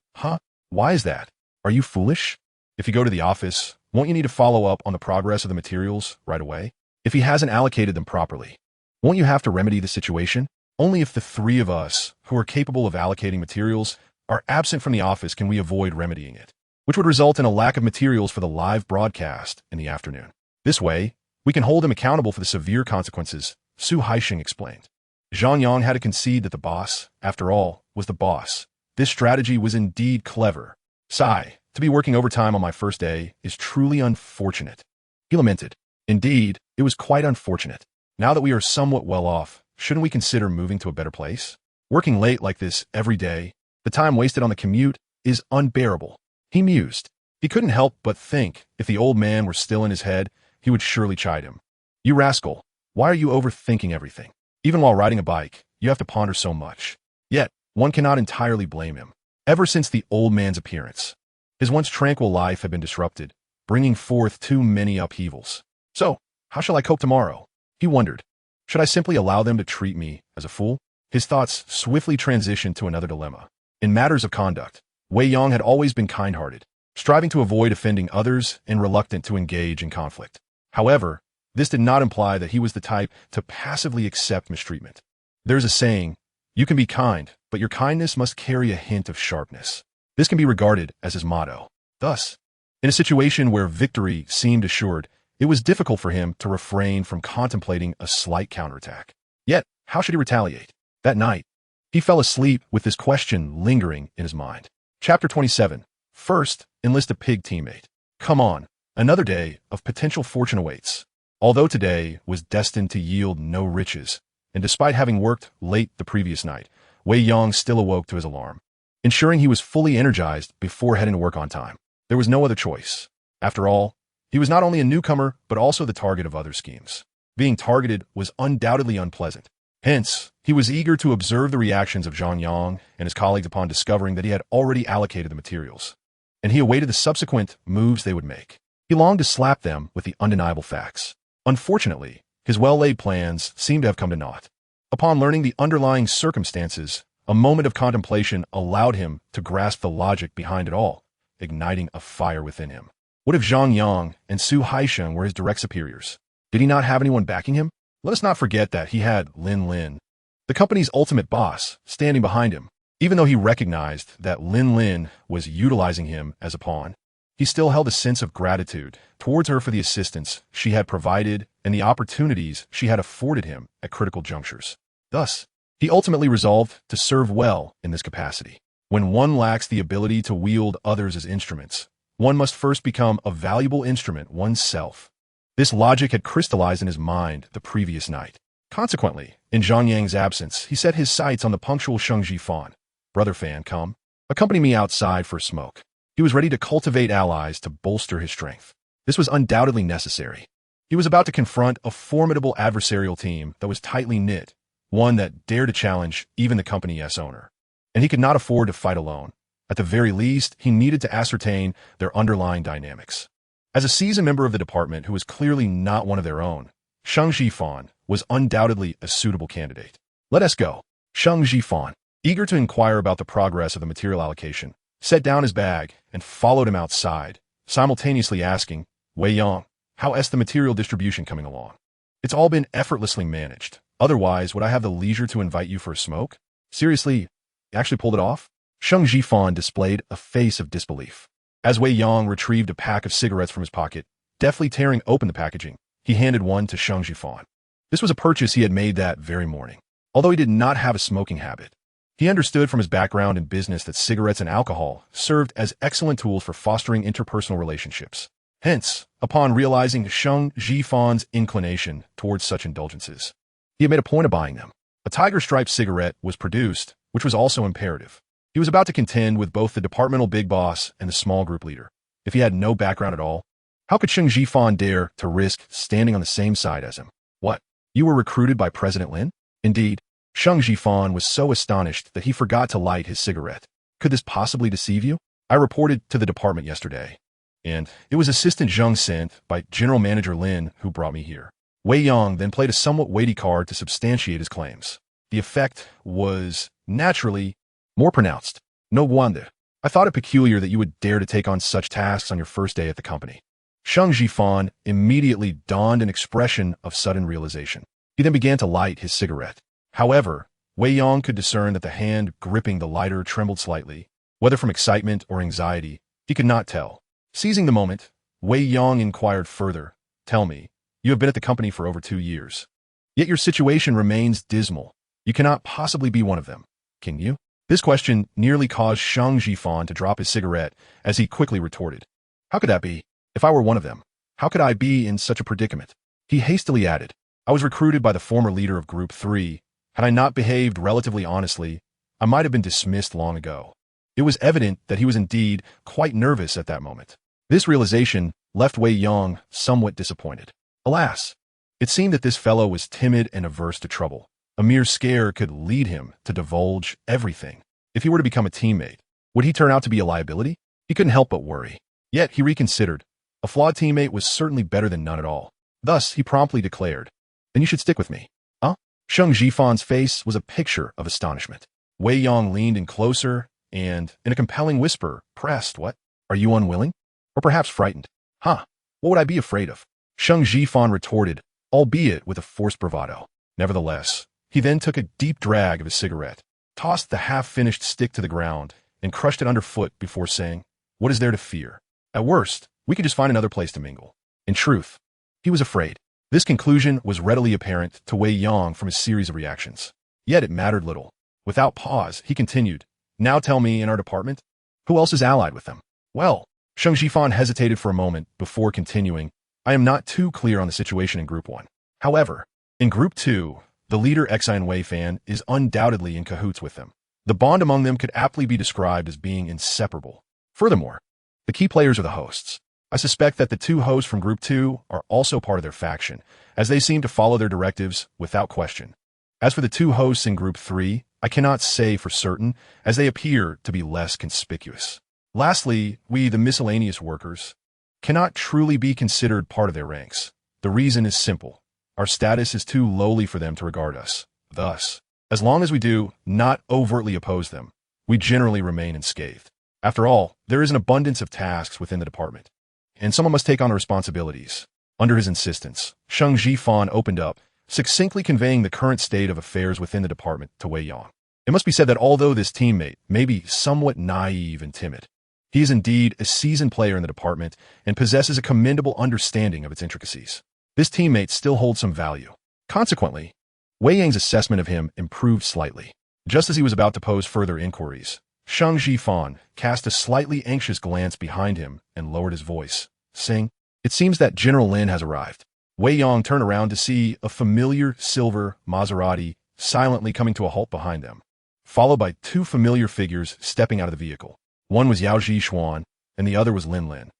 why is that? Are you foolish? If you go to the office, won't you need to follow up on the progress of the materials right away? If he hasn't allocated them properly, won't you have to remedy the situation? Only if the three of us, who are capable of allocating materials, are absent from the office can we avoid remedying it, which would result in a lack of materials for the live broadcast in the afternoon. This way, we can hold him accountable for the severe consequences, Su Haixing explained. Zhang Yang had to concede that the boss, after all, was the boss. This strategy was indeed clever. Sigh, to be working overtime on my first day is truly unfortunate. He lamented. Indeed, it was quite unfortunate. Now that we are somewhat well off, shouldn't we consider moving to a better place? Working late like this every day, the time wasted on the commute, is unbearable. He mused. He couldn't help but think if the old man were still in his head, he would surely chide him. You rascal, why are you overthinking everything? Even while riding a bike, you have to ponder so much. Yet, one cannot entirely blame him. Ever since the old man's appearance, his once tranquil life had been disrupted, bringing forth too many upheavals. So, how shall I cope tomorrow? He wondered. Should I simply allow them to treat me as a fool? His thoughts swiftly transitioned to another dilemma. In matters of conduct, Wei Yang had always been kind-hearted, striving to avoid offending others and reluctant to engage in conflict. However, this did not imply that he was the type to passively accept mistreatment. There's a saying, you can be kind, but your kindness must carry a hint of sharpness. This can be regarded as his motto. Thus, in a situation where victory seemed assured, it was difficult for him to refrain from contemplating a slight counterattack. Yet, how should he retaliate? That night, he fell asleep with this question lingering in his mind. Chapter 27. First, enlist a pig teammate. Come on, another day of potential fortune awaits. Although today was destined to yield no riches, and despite having worked late the previous night, Wei Yang still awoke to his alarm, ensuring he was fully energized before heading to work on time. There was no other choice. After all, he was not only a newcomer, but also the target of other schemes. Being targeted was undoubtedly unpleasant. Hence, he was eager to observe the reactions of Zhang Yang and his colleagues upon discovering that he had already allocated the materials, and he awaited the subsequent moves they would make. He longed to slap them with the undeniable facts. Unfortunately, his well-laid plans seemed to have come to naught. Upon learning the underlying circumstances, a moment of contemplation allowed him to grasp the logic behind it all, igniting a fire within him. What if Zhang Yang and Su Haixing were his direct superiors? Did he not have anyone backing him? Let us not forget that he had Lin Lin, the company's ultimate boss, standing behind him. Even though he recognized that Lin Lin was utilizing him as a pawn, he still held a sense of gratitude towards her for the assistance she had provided and the opportunities she had afforded him at critical junctures. Thus, he ultimately resolved to serve well in this capacity. When one lacks the ability to wield others as instruments, one must first become a valuable instrument oneself. This logic had crystallized in his mind the previous night. Consequently, in Zhang Yang's absence, he set his sights on the punctual Sheng Jifan. Brother Fan, come. Accompany me outside for a smoke. He was ready to cultivate allies to bolster his strength. This was undoubtedly necessary. He was about to confront a formidable adversarial team that was tightly knit, one that dared to challenge even the company's owner. And he could not afford to fight alone. At the very least, he needed to ascertain their underlying dynamics. As a seasoned member of the department who was clearly not one of their own, Sheng Jifan was undoubtedly a suitable candidate. Let us go. Sheng Jifan, eager to inquire about the progress of the material allocation, set down his bag and followed him outside, simultaneously asking, Wei Yang, how is the material distribution coming along? It's all been effortlessly managed. Otherwise, would I have the leisure to invite you for a smoke? Seriously, you actually pulled it off? Sheng Jifan displayed a face of disbelief. As Wei Yang retrieved a pack of cigarettes from his pocket, deftly tearing open the packaging, he handed one to Sheng Jifan. This was a purchase he had made that very morning. Although he did not have a smoking habit, he understood from his background in business that cigarettes and alcohol served as excellent tools for fostering interpersonal relationships. Hence, upon realizing Sheng Jifan's inclination towards such indulgences, he had made a point of buying them. A tiger-striped cigarette was produced, which was also imperative. He was about to contend with both the departmental big boss and the small group leader. If he had no background at all, how could Sheng Jifan dare to risk standing on the same side as him? What? You were recruited by President Lin? Indeed, Sheng Jifan was so astonished that he forgot to light his cigarette. Could this possibly deceive you? I reported to the department yesterday, and it was Assistant Zheng sent by General Manager Lin who brought me here. Wei Yang then played a somewhat weighty card to substantiate his claims. The effect was, naturally, more pronounced. No wonder. I thought it peculiar that you would dare to take on such tasks on your first day at the company. Sheng Jifan immediately donned an expression of sudden realization. He then began to light his cigarette. However, Wei Yang could discern that the hand gripping the lighter trembled slightly. Whether from excitement or anxiety, he could not tell. Seizing the moment, Wei Yang inquired further, Tell me, you have been at the company for over 2 years. Yet your situation remains dismal. You cannot possibly be one of them, can you? This question nearly caused Sheng Jifan to drop his cigarette as he quickly retorted. How could that be? If I were one of them, how could I be in such a predicament? He hastily added, I was recruited by the former leader of Group 3. Had I not behaved relatively honestly, I might have been dismissed long ago. It was evident that he was indeed quite nervous at that moment. This realization left Wei Yang somewhat disappointed. Alas, it seemed that this fellow was timid and averse to trouble. A mere scare could lead him to divulge everything. If he were to become a teammate, would he turn out to be a liability? He couldn't help but worry. Yet he reconsidered. A flawed teammate was certainly better than none at all. Thus, he promptly declared, Then you should stick with me. Huh? Sheng Jifan's face was a picture of astonishment. Wei Yang leaned in closer and, in a compelling whisper, pressed, What? Are you unwilling? Or perhaps frightened? Huh? What would I be afraid of? Sheng Jifan retorted, albeit with a forced bravado. Nevertheless, he then took a deep drag of his cigarette, tossed the half-finished stick to the ground, and crushed it underfoot before saying, What is there to fear? At worst, we could just find another place to mingle. In truth, he was afraid. This conclusion was readily apparent to Wei Yang from his series of reactions. Yet it mattered little. Without pause, he continued, Now tell me, in our department, who else is allied with them? Well, Sheng Jifan hesitated for a moment before continuing, I am not too clear on the situation in Group 1. However, in Group 2, the leader Xian Wei Fan is undoubtedly in cahoots with them. The bond among them could aptly be described as being inseparable. Furthermore, the key players are the hosts. I suspect that the 2 hosts from Group 2 are also part of their faction, as they seem to follow their directives without question. As for the 2 hosts in Group 3, I cannot say for certain, as they appear to be less conspicuous. Lastly, we, the miscellaneous workers, cannot truly be considered part of their ranks. The reason is simple. Our status is too lowly for them to regard us. Thus, as long as we do not overtly oppose them, we generally remain unscathed. After all, there is an abundance of tasks within the department, and someone must take on the responsibilities. Under his insistence, Sheng Jifan opened up, succinctly conveying the current state of affairs within the department to Wei Yang. It must be said that although this teammate may be somewhat naive and timid, he is indeed a seasoned player in the department and possesses a commendable understanding of its intricacies. This teammate still holds some value. Consequently, Wei Yang's assessment of him improved slightly. Just as he was about to pose further inquiries, Sheng Jifan cast a slightly anxious glance behind him and lowered his voice, saying, It seems that General Lin has arrived. Wei Yang turned around to see a familiar silver Maserati silently coming to a halt behind them, followed by two familiar figures stepping out of the vehicle. One was Yao Xuan, and the other was Lin Lin.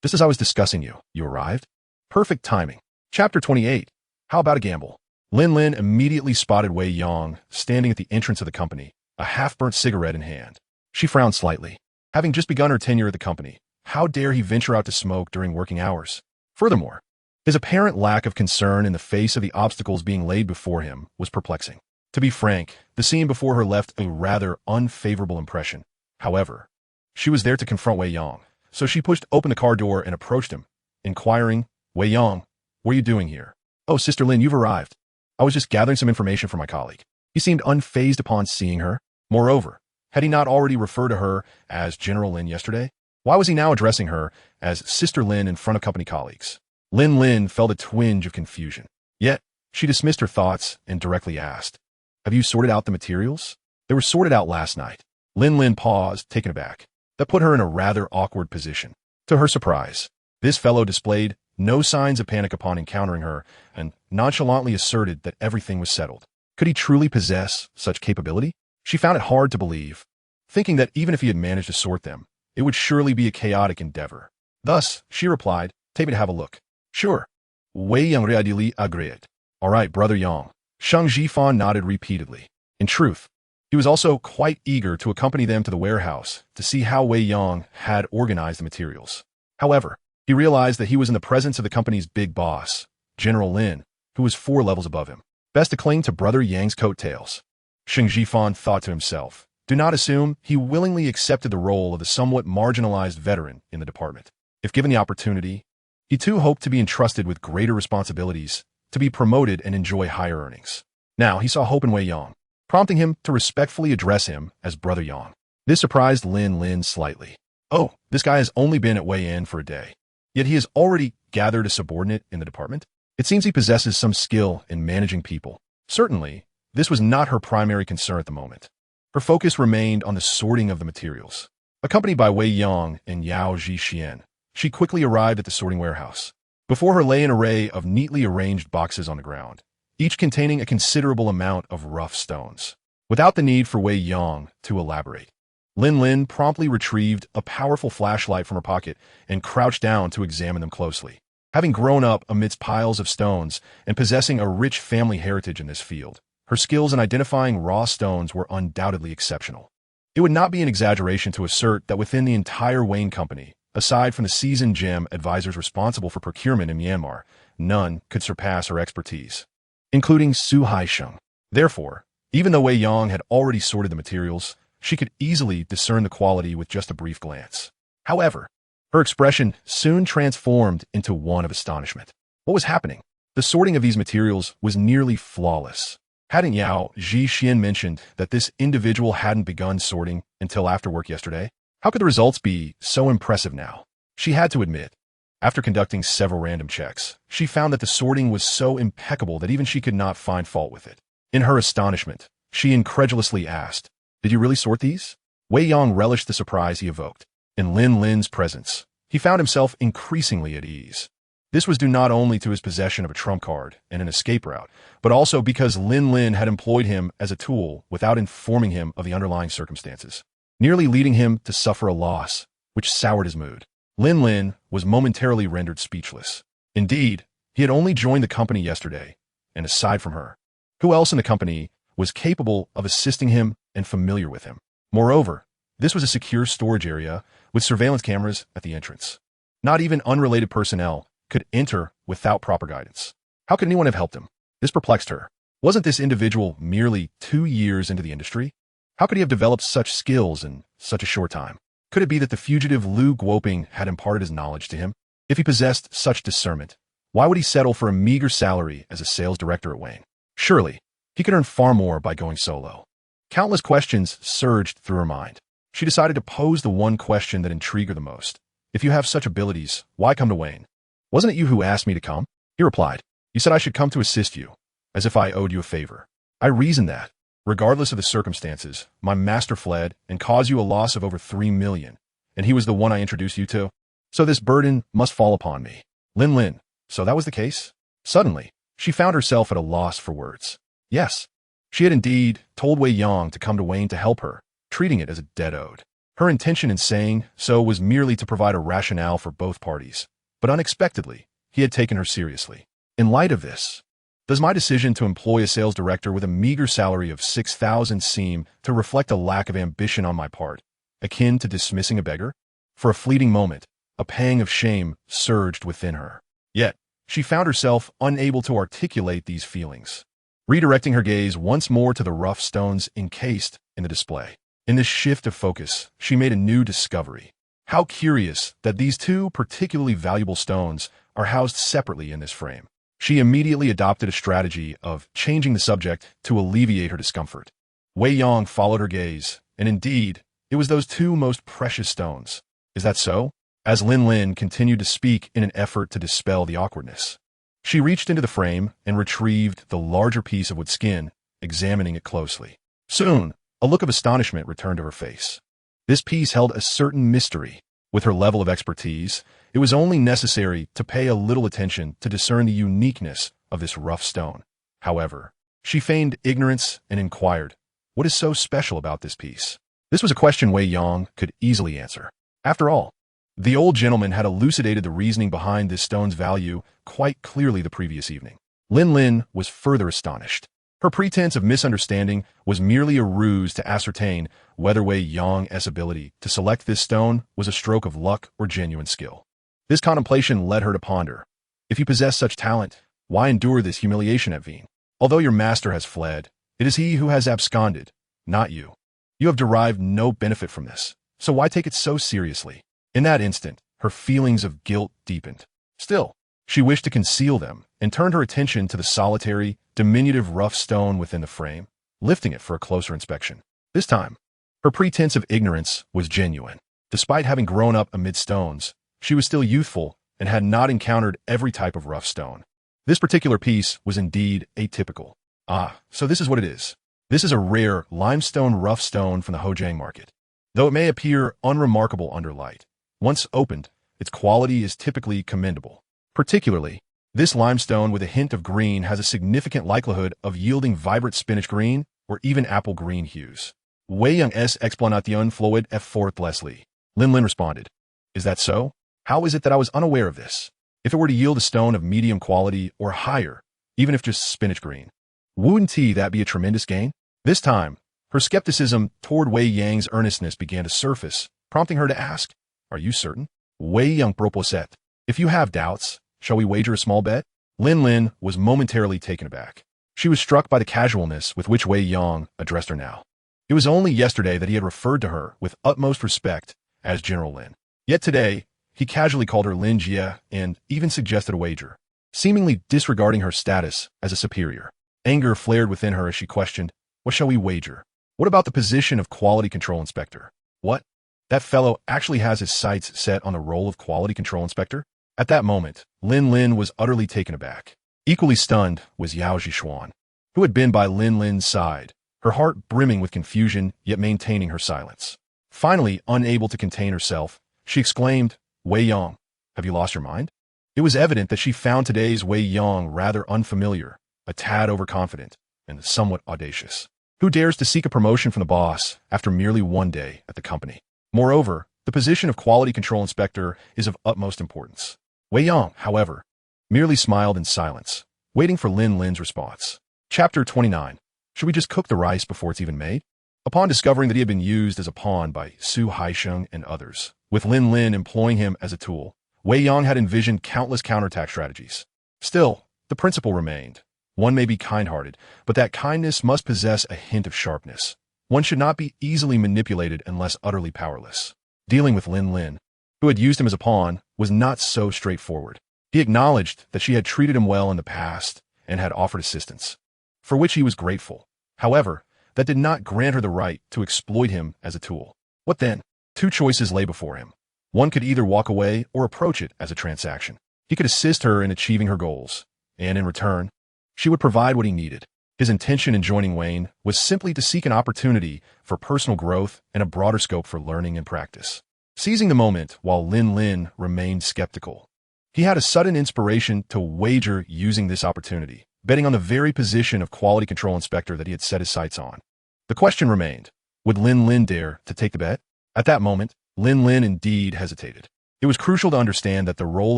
Just as I was discussing you arrived? Perfect timing. Chapter 28. How about a gamble? Lin Lin immediately spotted Wei Yang standing at the entrance of the company, a half-burnt cigarette in hand. She frowned slightly. Having just begun her tenure at the company, how dare he venture out to smoke during working hours? Furthermore, his apparent lack of concern in the face of the obstacles being laid before him was perplexing. To be frank, the scene before her left a rather unfavorable impression. However, she was there to confront Wei Yang, so she pushed open the car door and approached him, inquiring, "Wei Yang, what are you doing here?" "Oh, Sister Lin, you've arrived. I was just gathering some information for my colleague." He seemed unfazed upon seeing her. Moreover, had he not already referred to her as General Lin yesterday? Why was he now addressing her as Sister Lin in front of company colleagues? Lin Lin felt a twinge of confusion. Yet, she dismissed her thoughts and directly asked, "Have you sorted out the materials?" "They were sorted out last night." Lin Lin paused, taken aback. That put her in a rather awkward position. To her surprise, this fellow displayed no signs of panic upon encountering her and nonchalantly asserted that everything was settled. Could he truly possess such capability? She found it hard to believe, thinking that even if he had managed to sort them, it would surely be a chaotic endeavor. Thus, she replied, "Take me to have a look." "Sure." Wei Yang readily agreed. "All right, Brother Yang." Shang Jifan nodded repeatedly. In truth, he was also quite eager to accompany them to the warehouse to see how Wei Yang had organized the materials. However, he realized that he was in the presence of the company's big boss, General Lin, who was 4 levels above him. Best to cling to Brother Yang's coattails. Shang Jifan thought to himself. Do not assume he willingly accepted the role of the somewhat marginalized veteran in the department. If given the opportunity, he too hoped to be entrusted with greater responsibilities, to be promoted and enjoy higher earnings. Now he saw hope in Wei Yang, prompting him to respectfully address him as Brother Yang. This surprised Lin Lin slightly. Oh, this guy has only been at Wei Yan for a day, yet he has already gathered a subordinate in the department? It seems he possesses some skill in managing people. Certainly, this was not her primary concern at the moment. Her focus remained on the sorting of the materials. Accompanied by Wei Yang and Yao Zhixian, she quickly arrived at the sorting warehouse. Before her lay an array of neatly arranged boxes on the ground, each containing a considerable amount of rough stones. Without the need for Wei Yang to elaborate, Lin Lin promptly retrieved a powerful flashlight from her pocket and crouched down to examine them closely. Having grown up amidst piles of stones and possessing a rich family heritage in this field, her skills in identifying raw stones were undoubtedly exceptional. It would not be an exaggeration to assert that within the entire Wayne Company, aside from the seasoned gem advisors responsible for procurement in Myanmar, none could surpass her expertise, including Su Haisheng. Therefore, even though Wei Yang had already sorted the materials, she could easily discern the quality with just a brief glance. However, her expression soon transformed into one of astonishment. What was happening? The sorting of these materials was nearly flawless. Hadn't Yao Zhixian mentioned that this individual hadn't begun sorting until after work yesterday? How could the results be so impressive now? She had to admit, after conducting several random checks, she found that the sorting was so impeccable that even she could not find fault with it. In her astonishment, she incredulously asked, "Did you really sort these?" Wei Yang relished the surprise he evoked. In Lin Lin's presence, he found himself increasingly at ease. This was due not only to his possession of a trump card and an escape route, but also because Lin Lin had employed him as a tool without informing him of the underlying circumstances, nearly leading him to suffer a loss, which soured his mood. Lin Lin was momentarily rendered speechless. Indeed, he had only joined the company yesterday, and aside from her, who else in the company was capable of assisting him and familiar with him? Moreover, this was a secure storage area with surveillance cameras at the entrance. Not even unrelated personnel could enter without proper guidance. How could anyone have helped him? This perplexed her. Wasn't this individual merely 2 years into the industry? How could he have developed such skills in such a short time? Could it be that the fugitive Lu Guoping had imparted his knowledge to him? If he possessed such discernment, why would he settle for a meager salary as a sales director at Wayne? Surely, he could earn far more by going solo. Countless questions surged through her mind. She decided to pose the one question that intrigued her the most. If you have such abilities, why come to Wayne? Wasn't it you who asked me to come? He replied. You said I should come to assist you, as if I owed you a favor. I reasoned that, regardless of the circumstances, my master fled and caused you a loss of over 3 million, and he was the one I introduced you to. So this burden must fall upon me. Lin, so that was the case? Suddenly, she found herself at a loss for words. Yes, she had indeed told Wei Yang to come to Wayne to help her, treating it as a debt owed. Her intention in saying so was merely to provide a rationale for both parties, but unexpectedly, he had taken her seriously. In light of this, does my decision to employ a sales director with a meager salary of 6,000 seem to reflect a lack of ambition on my part, akin to dismissing a beggar? For a fleeting moment, a pang of shame surged within her. Yet, she found herself unable to articulate these feelings. Redirecting her gaze once more to the rough stones encased in the display. In this shift of focus, she made a new discovery. How curious that these two particularly valuable stones are housed separately in this frame. She immediately adopted a strategy of changing the subject to alleviate her discomfort. Wei Yang followed her gaze, and indeed, it was those two most precious stones. Is that so? As Lin continued to speak in an effort to dispel the awkwardness. She reached into the frame and retrieved the larger piece of wood skin, examining it closely. Soon, a look of astonishment returned to her face. This piece held a certain mystery. With her level of expertise, it was only necessary to pay a little attention to discern the uniqueness of this rough stone. However, she feigned ignorance and inquired, "What is so special about this piece?" This was a question Wei Yang could easily answer. After all, the old gentleman had elucidated the reasoning behind this stone's value quite clearly the previous evening. Lin was further astonished. Her pretense of misunderstanding was merely a ruse to ascertain whether Wei Yang's ability to select this stone was a stroke of luck or genuine skill. This contemplation led her to ponder. If you possess such talent, why endure this humiliation at Veen? Although your master has fled, it is he who has absconded, not you. You have derived no benefit from this, so why take it so seriously? In that instant, her feelings of guilt deepened. Still, she wished to conceal them and turned her attention to the solitary, diminutive rough stone within the frame, lifting it for a closer inspection. This time, her pretense of ignorance was genuine. Despite having grown up amid stones, she was still youthful and had not encountered every type of rough stone. This particular piece was indeed atypical. Ah, so this is what it is. This is a rare limestone rough stone from the Hojang market. Though it may appear unremarkable under light, once opened, its quality is typically commendable. Particularly, this limestone with a hint of green has a significant likelihood of yielding vibrant spinach green or even apple green hues. Wei Yang's explanation flowed effortlessly. Lin responded, "Is that so? How is it that I was unaware of this? If it were to yield a stone of medium quality or higher, even if just spinach green, wouldn't that be a tremendous gain?" This time, her skepticism toward Wei Yang's earnestness began to surface, prompting her to ask, "Are you certain?" Wei Yang proposed, "If you have doubts, shall we wager a small bet?" Lin was momentarily taken aback. She was struck by the casualness with which Wei Yang addressed her now. It was only yesterday that he had referred to her with utmost respect as General Lin. Yet today, he casually called her Lin Jie and even suggested a wager, seemingly disregarding her status as a superior. Anger flared within her as she questioned, "What shall we wager? What about the position of quality control inspector? What? That fellow actually has his sights set on the role of quality control inspector?" At that moment, Lin was utterly taken aback. Equally stunned was Yao Zhishuan, who had been by Lin's side, her heart brimming with confusion yet maintaining her silence. Finally, unable to contain herself, she exclaimed, "Wei Yang, have you lost your mind?" It was evident that she found today's Wei Yang rather unfamiliar, a tad overconfident, and somewhat audacious. Who dares to seek a promotion from the boss after merely one day at the company? Moreover, the position of quality control inspector is of utmost importance. Wei Yang, however, merely smiled in silence, waiting for Lin's response. Chapter 29. Should we just cook the rice before it's even made? Upon discovering that he had been used as a pawn by Su Haisheng and others, with Lin employing him as a tool, Wei Yang had envisioned countless counterattack strategies. Still, the principle remained. One may be kind-hearted, but that kindness must possess a hint of sharpness. One should not be easily manipulated unless utterly powerless. Dealing with Lin, who had used him as a pawn, was not so straightforward. He acknowledged that she had treated him well in the past and had offered assistance, for which he was grateful. However, that did not grant her the right to exploit him as a tool. What then? Two choices lay before him. One could either walk away or approach it as a transaction. He could assist her in achieving her goals, and in return, she would provide what he needed. His intention in joining Wayne was simply to seek an opportunity for personal growth and a broader scope for learning and practice. seizing the moment while Lin Lin remained skeptical. He had a sudden inspiration to wager using this opportunity, betting on the very position of quality control inspector that he had set his sights on. The question remained, would Lin Lin dare to take the bet? At that moment, Lin Lin indeed hesitated. It was crucial to understand that the role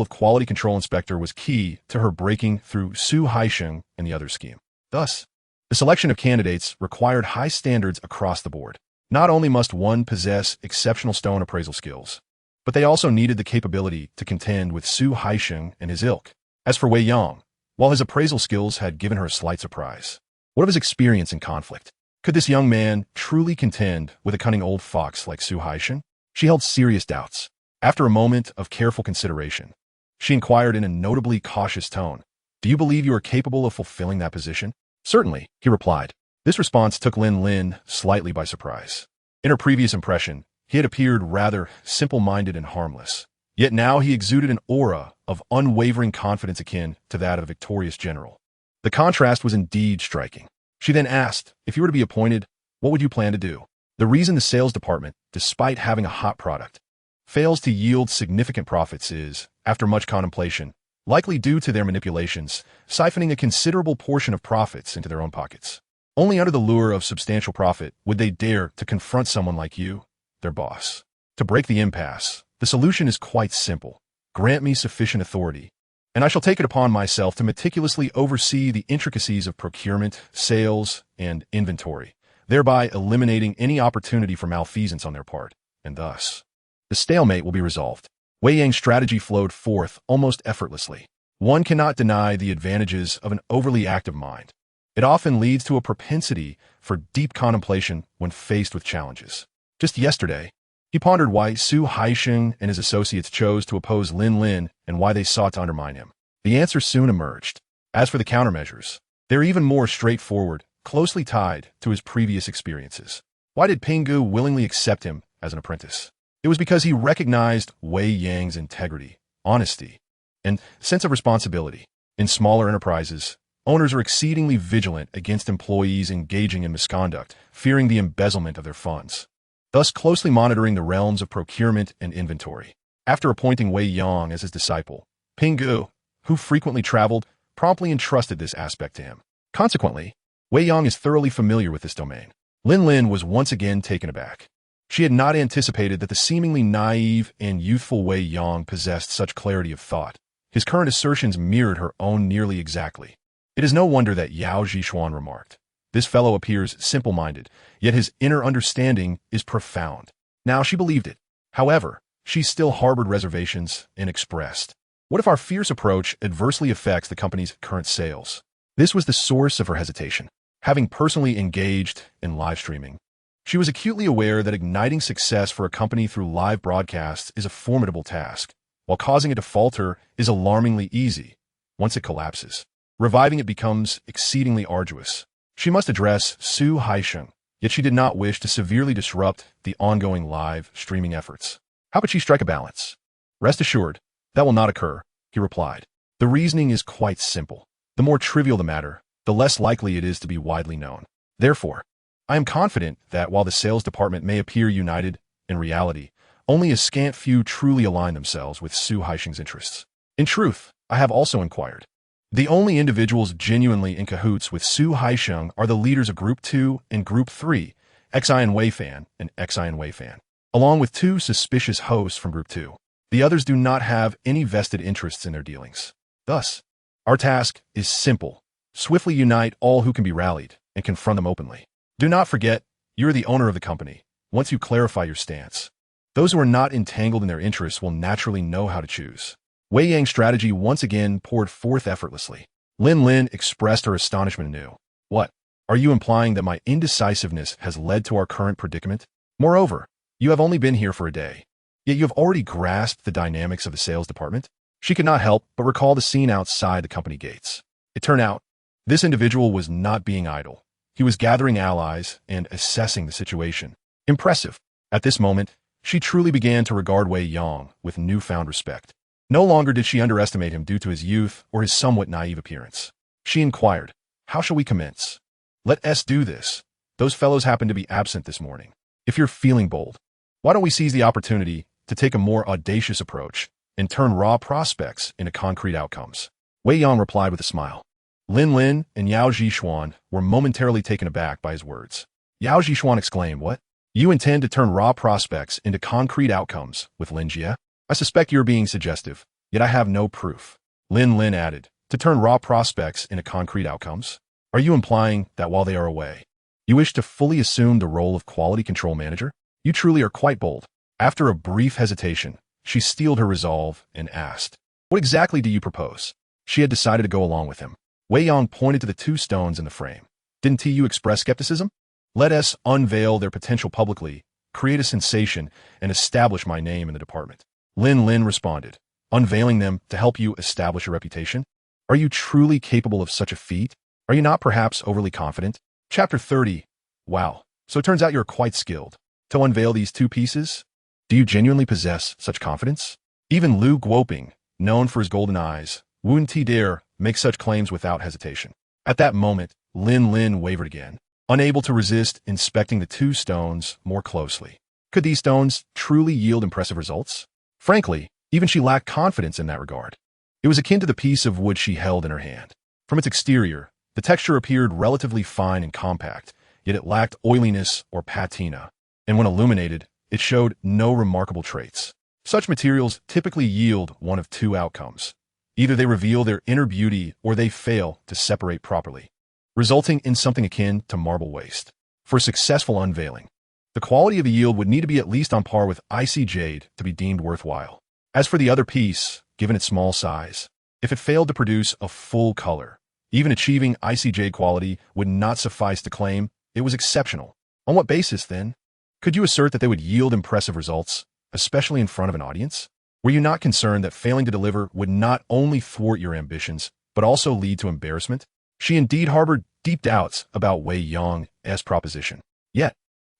of quality control inspector was key to her breaking through Su Haisheng and the other scheme. Thus, the selection of candidates required high standards across the board. Not only must one possess exceptional stone appraisal skills, but they also needed the capability to contend with Su Haisheng and his ilk. As for Wei Yang, while his appraisal skills had given her a slight surprise, what of his experience in conflict? Could this young man truly contend with a cunning old fox like Su Haisheng? She held serious doubts. After a moment of careful consideration, she inquired in a notably cautious tone, "Do you believe you are capable of fulfilling that position?" "Certainly," he replied. This response took Lin Lin slightly by surprise. In her previous impression, he had appeared rather simple-minded and harmless. Yet now he exuded an aura of unwavering confidence akin to that of a victorious general. The contrast was indeed striking. She then asked, "If you were to be appointed, what would you plan to do?" The reason the sales department, despite having a hot product, fails to yield significant profits is, after much contemplation, likely due to their manipulations, siphoning a considerable portion of profits into their own pockets. Only under the lure of substantial profit would they dare to confront someone like you, their boss. To break the impasse, the solution is quite simple. Grant me sufficient authority, and I shall take it upon myself to meticulously oversee the intricacies of procurement, sales, and inventory, thereby eliminating any opportunity for malfeasance on their part, and thus, the stalemate will be resolved. Wei Yang's strategy flowed forth almost effortlessly. One cannot deny the advantages of an overly active mind. It often leads to a propensity for deep contemplation when faced with challenges. Just yesterday, he pondered why Su Haisheng and his associates chose to oppose Lin Lin and why they sought to undermine him. The answer soon emerged. As for the countermeasures, they're even more straightforward, closely tied to his previous experiences. Why did Pingu willingly accept him as an apprentice? It was because he recognized Wei Yang's integrity, honesty, and sense of responsibility. In smaller enterprises, owners are exceedingly vigilant against employees engaging in misconduct, fearing the embezzlement of their funds, thus closely monitoring the realms of procurement and inventory. After appointing Wei Yang as his disciple, Pingu, who frequently traveled, promptly entrusted this aspect to him. Consequently, Wei Yang is thoroughly familiar with this domain. Lin Lin was once again taken aback. She had not anticipated that the seemingly naive and youthful Wei Yang possessed such clarity of thought. His current assertions mirrored her own nearly exactly. It is no wonder that Yao Zhishuan remarked, "This fellow appears simple-minded, yet his inner understanding is profound." Now she believed it. However, she still harbored reservations and expressed, "What if our fierce approach adversely affects the company's current sales?" This was the source of her hesitation. Having personally engaged in live streaming, she was acutely aware that igniting success for a company through live broadcasts is a formidable task, while causing it to falter is alarmingly easy. Once it collapses, reviving it becomes exceedingly arduous. She must address Su Haisheng, yet she did not wish to severely disrupt the ongoing live streaming efforts. How could she strike a balance? "Rest assured, that will not occur," he replied. "The reasoning is quite simple. The more trivial the matter, the less likely it is to be widely known. Therefore, I am confident that while the sales department may appear united, in reality, only a scant few truly align themselves with Su Haisheng's interests. In truth, I have also inquired. The only individuals genuinely in cahoots with Su Haisheng are the leaders of Group 2 and Group 3, Xi and Wei Fan and Xi and Wei Fan, along with 2 suspicious hosts from Group 2. The others do not have any vested interests in their dealings. Thus, our task is simple. Swiftly unite all who can be rallied and confront them openly. Do not forget, you are the owner of the company. Once you clarify your stance, those who are not entangled in their interests will naturally know how to choose." Wei Yang's strategy once again poured forth effortlessly. Lin Lin expressed her astonishment anew. "What? Are you implying that my indecisiveness has led to our current predicament? Moreover, you have only been here for a day, yet you have already grasped the dynamics of the sales department?" She could not help but recall the scene outside the company gates. It turned out, this individual was not being idle. He was gathering allies and assessing the situation. Impressive. At this moment, she truly began to regard Wei Yang with newfound respect. No longer did she underestimate him due to his youth or his somewhat naive appearance. She inquired, "How shall we commence?" "Let us do this. Those fellows happen to be absent this morning. If you're feeling bold, why don't we seize the opportunity to take a more audacious approach and turn raw prospects into concrete outcomes. Wei Yang replied with a smile. Lin Lin and Yao Zhishuan were momentarily taken aback by his words. Yao Zhishuan exclaimed, "What? You intend to turn raw prospects into concrete outcomes with Lin Jie? I suspect you're being suggestive, yet I have no proof." Lin Lin added, "To turn raw prospects into concrete outcomes? Are you implying that while they are away, you wish to fully assume the role of quality control manager? You truly are quite bold." After a brief hesitation, she steeled her resolve and asked, "What exactly do you propose?" She had decided to go along with him. Wei Yang pointed to the two stones in the frame. "Didn't you express skepticism? Let us unveil their potential publicly, create a sensation, and establish my name in the department." Lin Lin responded, "Unveiling them to help you establish a reputation? Are you truly capable of such a feat? Are you not perhaps overly confident?" Chapter 30. Wow, so it turns out you're quite skilled. To unveil these two pieces? Do you genuinely possess such confidence? Even Lu Guoping, known for his golden eyes, Wun Ti dare make such claims without hesitation. At that moment, Lin Lin wavered again, unable to resist inspecting the two stones more closely. Could these stones truly yield impressive results? Frankly, even she lacked confidence in that regard. It was akin to the piece of wood she held in her hand. From its exterior, the texture appeared relatively fine and compact, yet it lacked oiliness or patina, and when illuminated, it showed no remarkable traits. Such materials typically yield one of two outcomes. Either they reveal their inner beauty or they fail to separate properly, resulting in something akin to marble waste. For successful unveiling, the quality of the yield would need to be at least on par with icy jade to be deemed worthwhile. As for the other piece, given its small size, if it failed to produce a full color, even achieving icy jade quality would not suffice to claim it was exceptional. On what basis, then? Could you assert that they would yield impressive results, especially in front of an audience? Were you not concerned that failing to deliver would not only thwart your ambitions, but also lead to embarrassment? She indeed harbored deep doubts about Wei Yang's proposition. Yet,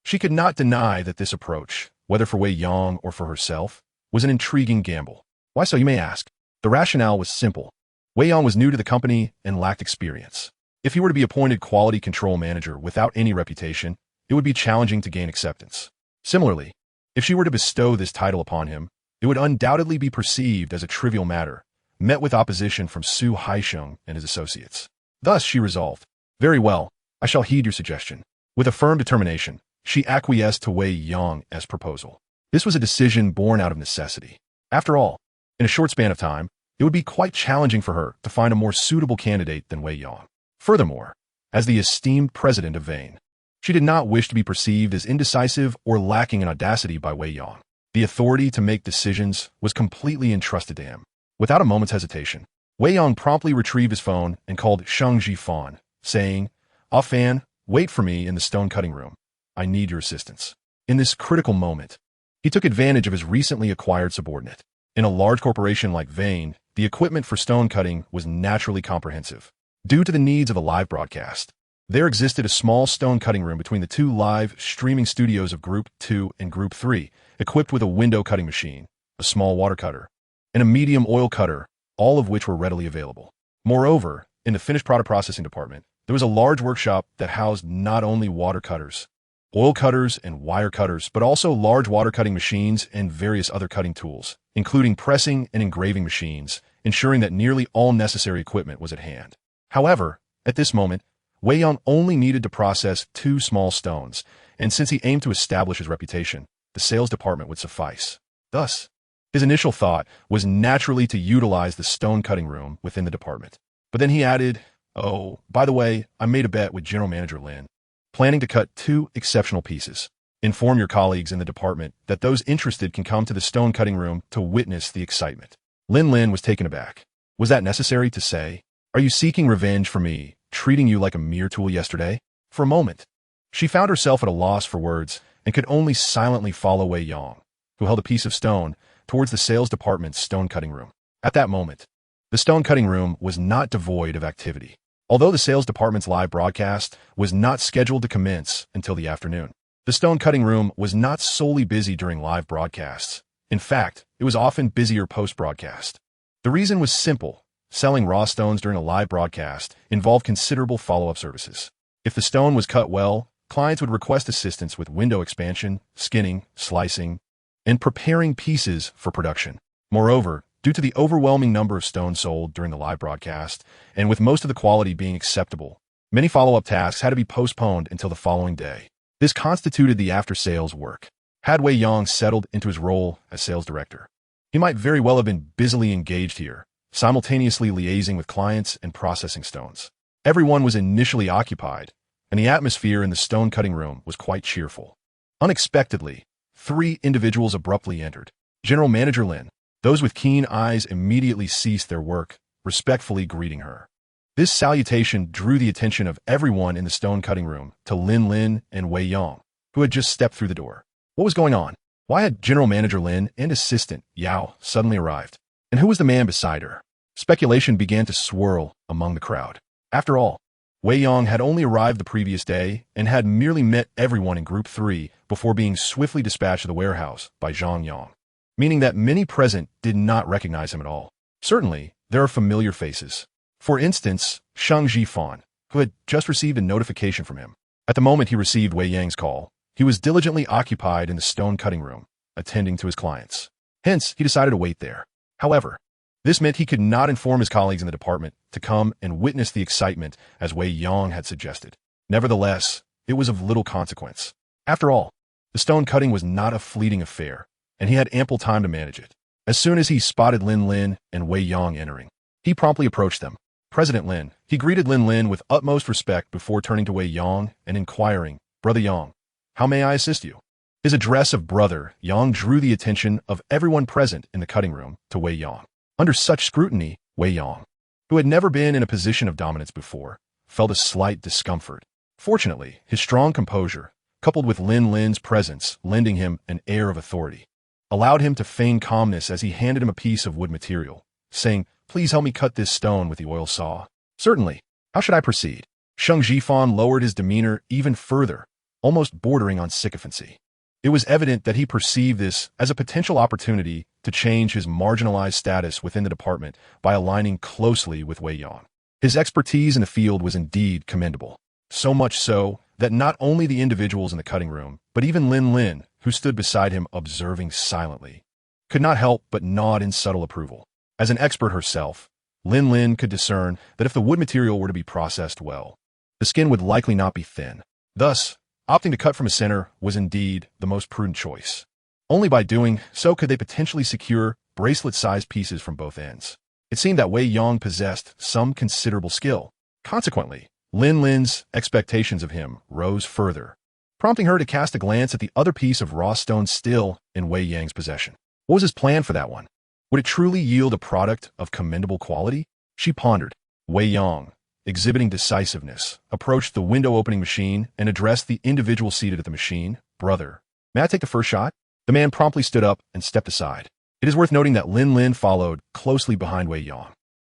she could not deny that this approach, whether for Wei Yang or for herself, was an intriguing gamble. Why so, you may ask? The rationale was simple. Wei Yang was new to the company and lacked experience. If he were to be appointed quality control manager without any reputation, it would be challenging to gain acceptance. Similarly, if she were to bestow this title upon him, it would undoubtedly be perceived as a trivial matter, met with opposition from Su Haisheng and his associates. Thus, she resolved, "Very well, I shall heed your suggestion." With a firm determination, she acquiesced to Wei Yang's proposal. This was a decision born out of necessity. After all, in a short span of time, it would be quite challenging for her to find a more suitable candidate than Wei Yang. Furthermore, as the esteemed president of Vane, she did not wish to be perceived as indecisive or lacking in audacity by Wei Yang. The authority to make decisions was completely entrusted to him. Without a moment's hesitation, Wei Yang promptly retrieved his phone and called Sheng Jifan, saying, "Ah Fan, wait for me in the stone cutting room. I need your assistance." In this critical moment, he took advantage of his recently acquired subordinate. In a large corporation like Vane, the equipment for stone cutting was naturally comprehensive. Due to the needs of a live broadcast, there existed a small stone cutting room between the two live streaming studios of Group 2 and Group 3, equipped with a window cutting machine, a small water cutter, and a medium oil cutter, all of which were readily available. Moreover, in the finished product processing department, there was a large workshop that housed not only water cutters, oil cutters, and wire cutters, but also large water cutting machines and various other cutting tools, including pressing and engraving machines, ensuring that nearly all necessary equipment was at hand. However, at this moment, Wei Yang only needed to process 2 small stones, and since he aimed to establish his reputation, the sales department would suffice. Thus, his initial thought was naturally to utilize the stone cutting room within the department. But then he added, "Oh, by the way, I made a bet with General Manager Lin, planning to cut 2 exceptional pieces. Inform your colleagues in the department that those interested can come to the stone cutting room to witness the excitement." Lin Lin was taken aback. Was that necessary to say? "Are you seeking revenge for me, treating you like a mere tool yesterday?" For a moment, she found herself at a loss for words and could only silently follow Wei Yang, who held a piece of stone, towards the sales department's stone cutting room. At that moment, the stone cutting room was not devoid of activity. Although the sales department's live broadcast was not scheduled to commence until the afternoon, the stone cutting room was not solely busy during live broadcasts. In fact, it was often busier post-broadcast. The reason was simple. Selling raw stones during a live broadcast involved considerable follow-up services. If the stone was cut well, clients would request assistance with window expansion, skinning, slicing, and preparing pieces for production. Moreover, due to the overwhelming number of stones sold during the live broadcast, and with most of the quality being acceptable, many follow-up tasks had to be postponed until the following day. This constituted the after-sales work. Had Wei Yang settled into his role as sales director, he might very well have been busily engaged here, simultaneously liaising with clients and processing stones. Everyone was initially occupied, and the atmosphere in the stone cutting room was quite cheerful. Unexpectedly, 3 individuals abruptly entered. General Manager Lin. Those with keen eyes immediately ceased their work, respectfully greeting her. This salutation drew the attention of everyone in the stone cutting room to Lin and Wei Yang, who had just stepped through the door. What was going on? Why had General Manager Lin and assistant Yao suddenly arrived? And who was the man beside her? Speculation began to swirl among the crowd. After all, Wei Yang had only arrived the previous day and had merely met everyone in Group 3 before being swiftly dispatched to the warehouse by Zhang Yang, meaning that many present did not recognize him at all. Certainly, there are familiar faces. For instance, Shang Jifan, who had just received a notification from him. At the moment he received Wei Yang's call, he was diligently occupied in the stone cutting room, attending to his clients. Hence, he decided to wait there. However, this meant he could not inform his colleagues in the department to come and witness the excitement as Wei Yang had suggested. Nevertheless, it was of little consequence. After all, the stone cutting was not a fleeting affair, and he had ample time to manage it. As soon as he spotted Lin and Wei Yang entering, he promptly approached them. President Lin. He greeted Lin with utmost respect before turning to Wei Yang and inquiring, "Brother Yang, how may I assist you?" His address of Brother Yang drew the attention of everyone present in the cutting room to Wei Yang. Under such scrutiny, Wei Yang, who had never been in a position of dominance before, felt a slight discomfort. Fortunately, his strong composure, coupled with Lin's presence lending him an air of authority, allowed him to feign calmness as he handed him a piece of wood material, saying, "Please help me cut this stone with the oil saw." "Certainly. How should I proceed?" Shang Jifan lowered his demeanor even further, almost bordering on sycophancy. It was evident that he perceived this as a potential opportunity to change his marginalized status within the department by aligning closely with Wei Yang. His expertise in the field was indeed commendable, so much so that not only the individuals in the cutting room, but even Lin, who stood beside him observing silently, could not help but nod in subtle approval. As an expert herself, Lin could discern that if the wood material were to be processed well, the skin would likely not be thin. Thus, opting to cut from a center was indeed the most prudent choice. Only by doing so could they potentially secure bracelet-sized pieces from both ends. It seemed that Wei Yang possessed some considerable skill. Consequently, Lin's expectations of him rose further, prompting her to cast a glance at the other piece of raw stone still in Wei Yang's possession. What was his plan for that one? Would it truly yield a product of commendable quality? She pondered. Wei Yang, exhibiting decisiveness, approached the window-opening machine and addressed the individual seated at the machine. "Brother, may I take the first shot?" The man promptly stood up and stepped aside. It is worth noting that Lin followed closely behind Wei Yang.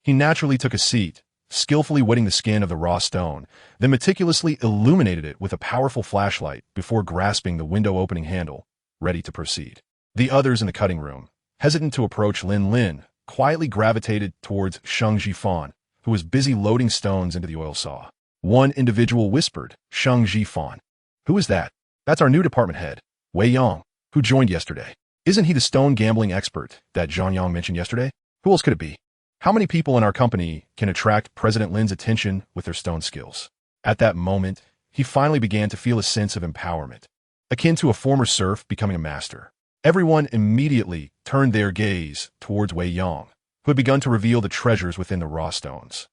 He naturally took a seat, skillfully wetting the skin of the raw stone, then meticulously illuminated it with a powerful flashlight before grasping the window-opening handle, ready to proceed. The others in the cutting room, hesitant to approach Lin, quietly gravitated towards Shang Jifan, who was busy loading stones into the oil saw. One individual whispered, "Shang Jifan. Who is that?" "That's our new department head, Wei Yang, who joined yesterday." "Isn't he the stone gambling expert that Zhang Yang mentioned yesterday?" "Who else could it be?" "How many people in our company can attract President Lin's attention with their stone skills?" At that moment, he finally began to feel a sense of empowerment, akin to a former serf becoming a master. Everyone immediately turned their gaze towards Wei Yang, who had begun to reveal the treasures within the raw stones.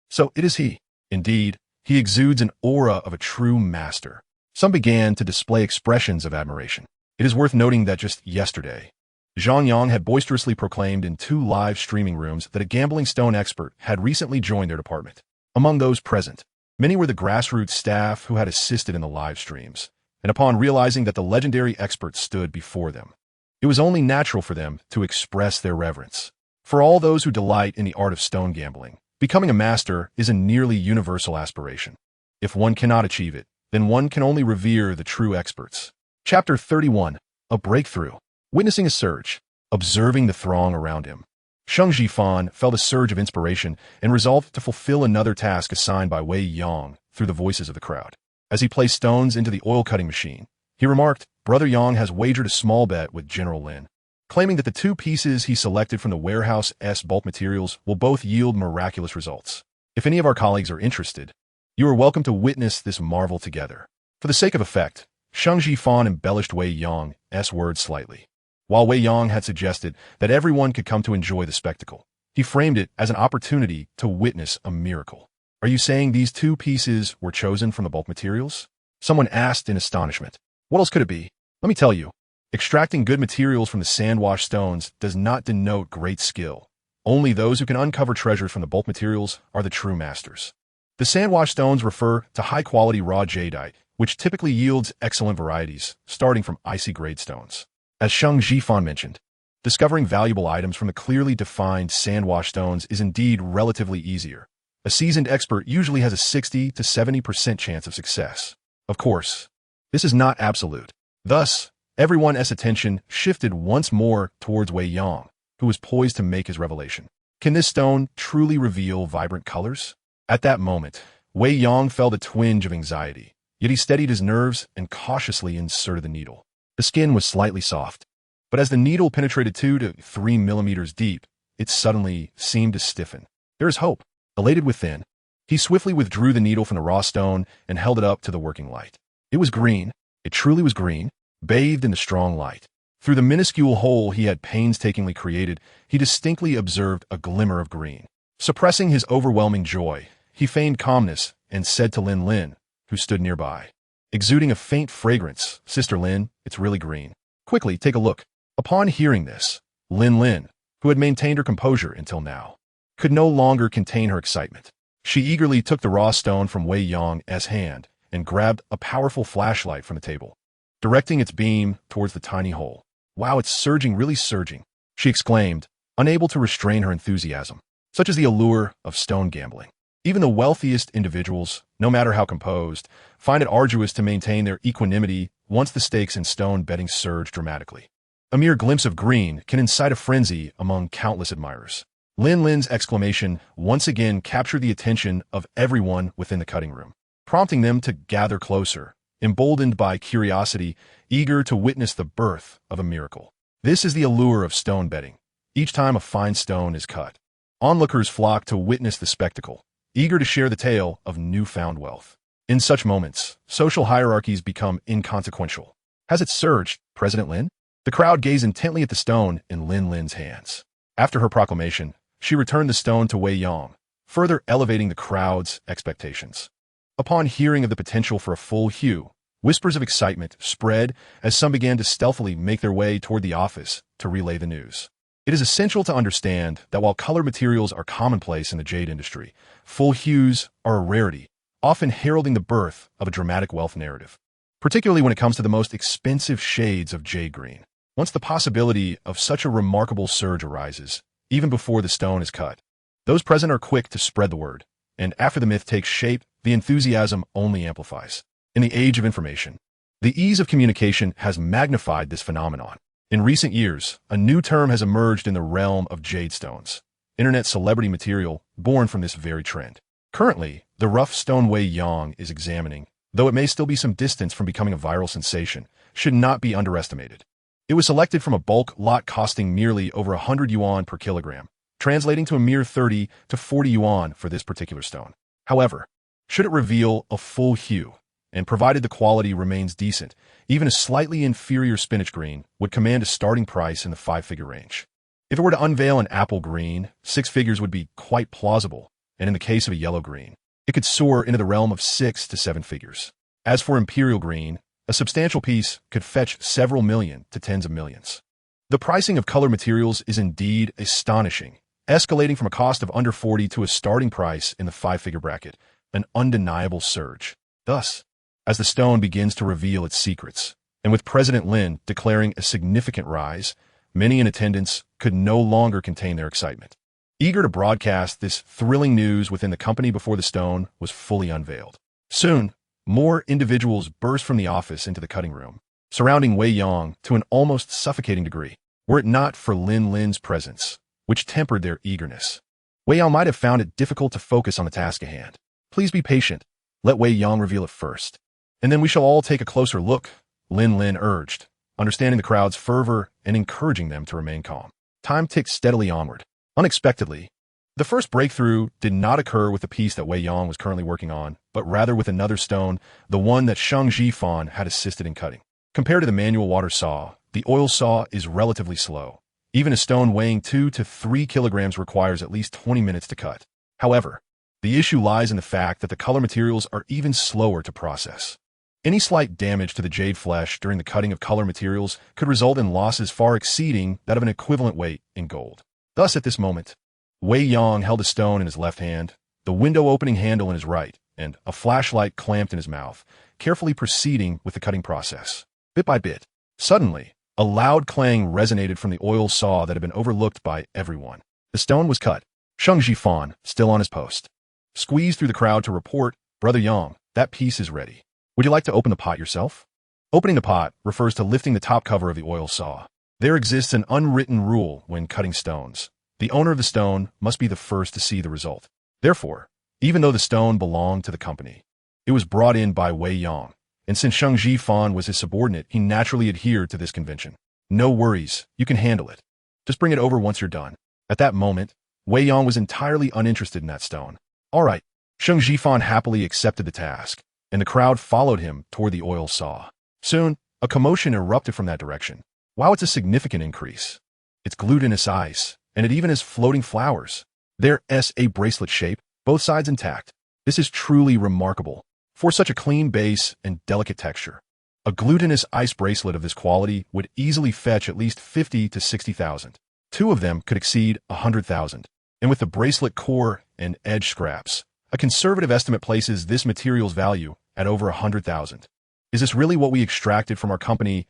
So it is he. Indeed, he exudes an aura of a true master. Some began to display expressions of admiration. It is worth noting that just yesterday, Zhang Yang had boisterously proclaimed in 2 live streaming rooms that a gambling stone expert had recently joined their department. Among those present, many were the grassroots staff who had assisted in the live streams, and upon realizing that the legendary expert stood before them, it was only natural for them to express their reverence. For all those who delight in the art of stone gambling, becoming a master is a nearly universal aspiration. If one cannot achieve it, then one can only revere the true experts. Chapter 31. A Breakthrough. Witnessing a surge, observing the throng around him, Shang Jifan felt a surge of inspiration and resolved to fulfill another task assigned by Wei Yang through the voices of the crowd. As he placed stones into the oil-cutting machine, he remarked, Brother Yang has wagered a small bet with General Lin, claiming that the two pieces he selected from the warehouse's bulk materials will both yield miraculous results. If any of our colleagues are interested, you are welcome to witness this marvel together. For the sake of effect, Shang Jifan embellished Wei Yang's words slightly. While Wei Yang had suggested that everyone could come to enjoy the spectacle, he framed it as an opportunity to witness a miracle. Are you saying these two pieces were chosen from the bulk materials? Someone asked in astonishment. What else could it be? Let me tell you, extracting good materials from the sandwash stones does not denote great skill. Only those who can uncover treasures from the bulk materials are the true masters. The sandwash stones refer to high-quality raw jadeite, which typically yields excellent varieties, starting from icy-grade stones. As Shang Jifan mentioned, discovering valuable items from the clearly defined sandwash stones is indeed relatively easier. A seasoned expert usually has a 60 to 70% chance of success. Of course, this is not absolute. Thus, everyone's attention shifted once more towards Wei Yang, who was poised to make his revelation. Can this stone truly reveal vibrant colors? At that moment, Wei Yang felt a twinge of anxiety, yet he steadied his nerves and cautiously inserted the needle. The skin was slightly soft, but as the needle penetrated 2 to 3 millimeters deep, it suddenly seemed to stiffen. There is hope. Elated within, he swiftly withdrew the needle from the raw stone and held it up to the working light. It was green. It truly was green, bathed in the strong light. Through the minuscule hole he had painstakingly created, he distinctly observed a glimmer of green. Suppressing his overwhelming joy, he feigned calmness and said to Lin, who stood nearby, exuding a faint fragrance, "Sister Lin, it's really green. Quickly, take a look." Upon hearing this, Lin, who had maintained her composure until now, could no longer contain her excitement. She eagerly took the raw stone from Wei Yang's hand and grabbed a powerful flashlight from the table, directing its beam towards the tiny hole. "Wow, it's surging, really surging," she exclaimed, unable to restrain her enthusiasm. Such is the allure of stone gambling. Even the wealthiest individuals, no matter how composed, find it arduous to maintain their equanimity once the stakes in stone betting surge dramatically. A mere glimpse of green can incite a frenzy among countless admirers. Lin's exclamation once again captured the attention of everyone within the cutting room, prompting them to gather closer, emboldened by curiosity, eager to witness the birth of a miracle. This is the allure of stone betting. Each time a fine stone is cut, onlookers flock to witness the spectacle, eager to share the tale of newfound wealth. In such moments, social hierarchies become inconsequential. Has it surged, President Lin? The crowd gazed intently at the stone in Lin's hands. After her proclamation, she returned the stone to Wei Yang, further elevating the crowd's expectations. Upon hearing of the potential for a full hue, whispers of excitement spread as some began to stealthily make their way toward the office to relay the news. It is essential to understand that while color materials are commonplace in the jade industry, full hues are a rarity, often heralding the birth of a dramatic wealth narrative, particularly when it comes to the most expensive shades of jade green. Once the possibility of such a remarkable surge arises, even before the stone is cut, those present are quick to spread the word, and after the myth takes shape, the enthusiasm only amplifies. In the age of information, the ease of communication has magnified this phenomenon. In recent years, a new term has emerged in the realm of jade stones, internet celebrity material born from this very trend. Currently, the rough stone Wei Yang is examining, though it may still be some distance from becoming a viral sensation, should not be underestimated. It was selected from a bulk lot costing merely over 100 yuan per kilogram, translating to a mere 30 to 40 yuan for this particular stone. However, should it reveal a full hue, and provided the quality remains decent, even a slightly inferior spinach green would command a starting price in the 5-figure range. If it were to unveil an apple green, 6 figures would be quite plausible, and in the case of a yellow green, it could soar into the realm of 6 to 7 figures. As for imperial green, a substantial piece could fetch several million to tens of millions. The pricing of color materials is indeed astonishing, escalating from a cost of under 40 to a starting price in the 5-figure bracket, an undeniable surge. Thus, as the stone begins to reveal its secrets, and with President Lin declaring a significant rise, many in attendance could no longer contain their excitement. Eager to broadcast this thrilling news within the company before the stone was fully unveiled. Soon, more individuals burst from the office into the cutting room, surrounding Wei Yang to an almost suffocating degree, were it not for Lin's presence, which tempered their eagerness. Wei Yang might have found it difficult to focus on the task at hand. "Please be patient. Let Wei Yang reveal it first, and then we shall all take a closer look," Lin Lin urged, understanding the crowd's fervor and encouraging them to remain calm. Time ticked steadily onward. Unexpectedly, the first breakthrough did not occur with the piece that Wei Yang was currently working on, but rather with another stone, the one that Shang Jifan had assisted in cutting. Compared to the manual water saw, the oil saw is relatively slow. Even a stone weighing 2 to 3 kilograms requires at least 20 minutes to cut. However, the issue lies in the fact that the color materials are even slower to process. Any slight damage to the jade flesh during the cutting of color materials could result in losses far exceeding that of an equivalent weight in gold. Thus, at this moment, Wei Yang held a stone in his left hand, the window-opening handle in his right, and a flashlight clamped in his mouth, carefully proceeding with the cutting process. Bit by bit, suddenly, a loud clang resonated from the oil saw that had been overlooked by everyone. The stone was cut. Shang Jifan, still on his post, squeezed through the crowd to report, "Brother Yang, that piece is ready. Would you like to open the pot yourself?" Opening the pot refers to lifting the top cover of the oil saw. There exists an unwritten rule when cutting stones. The owner of the stone must be the first to see the result. Therefore, even though the stone belonged to the company, it was brought in by Wei Yang, and since Shang Jifan was his subordinate, he naturally adhered to this convention. "No worries, you can handle it. Just bring it over once you're done." At that moment, Wei Yang was entirely uninterested in that stone. "All right." Shang Jifan happily accepted the task, and the crowd followed him toward the oil saw. Soon, a commotion erupted from that direction. Wow, it's a significant increase. It's glutinous ice, and it even has floating flowers. There's a bracelet shape, both sides intact. This is truly remarkable. For such a clean base and delicate texture, a glutinous ice bracelet of this quality would easily fetch at least 50 to 60,000. Two of them could exceed 100,000. And with the bracelet core and edge scraps, a conservative estimate places this material's value at over 100,000. Is this really what we extracted from our company's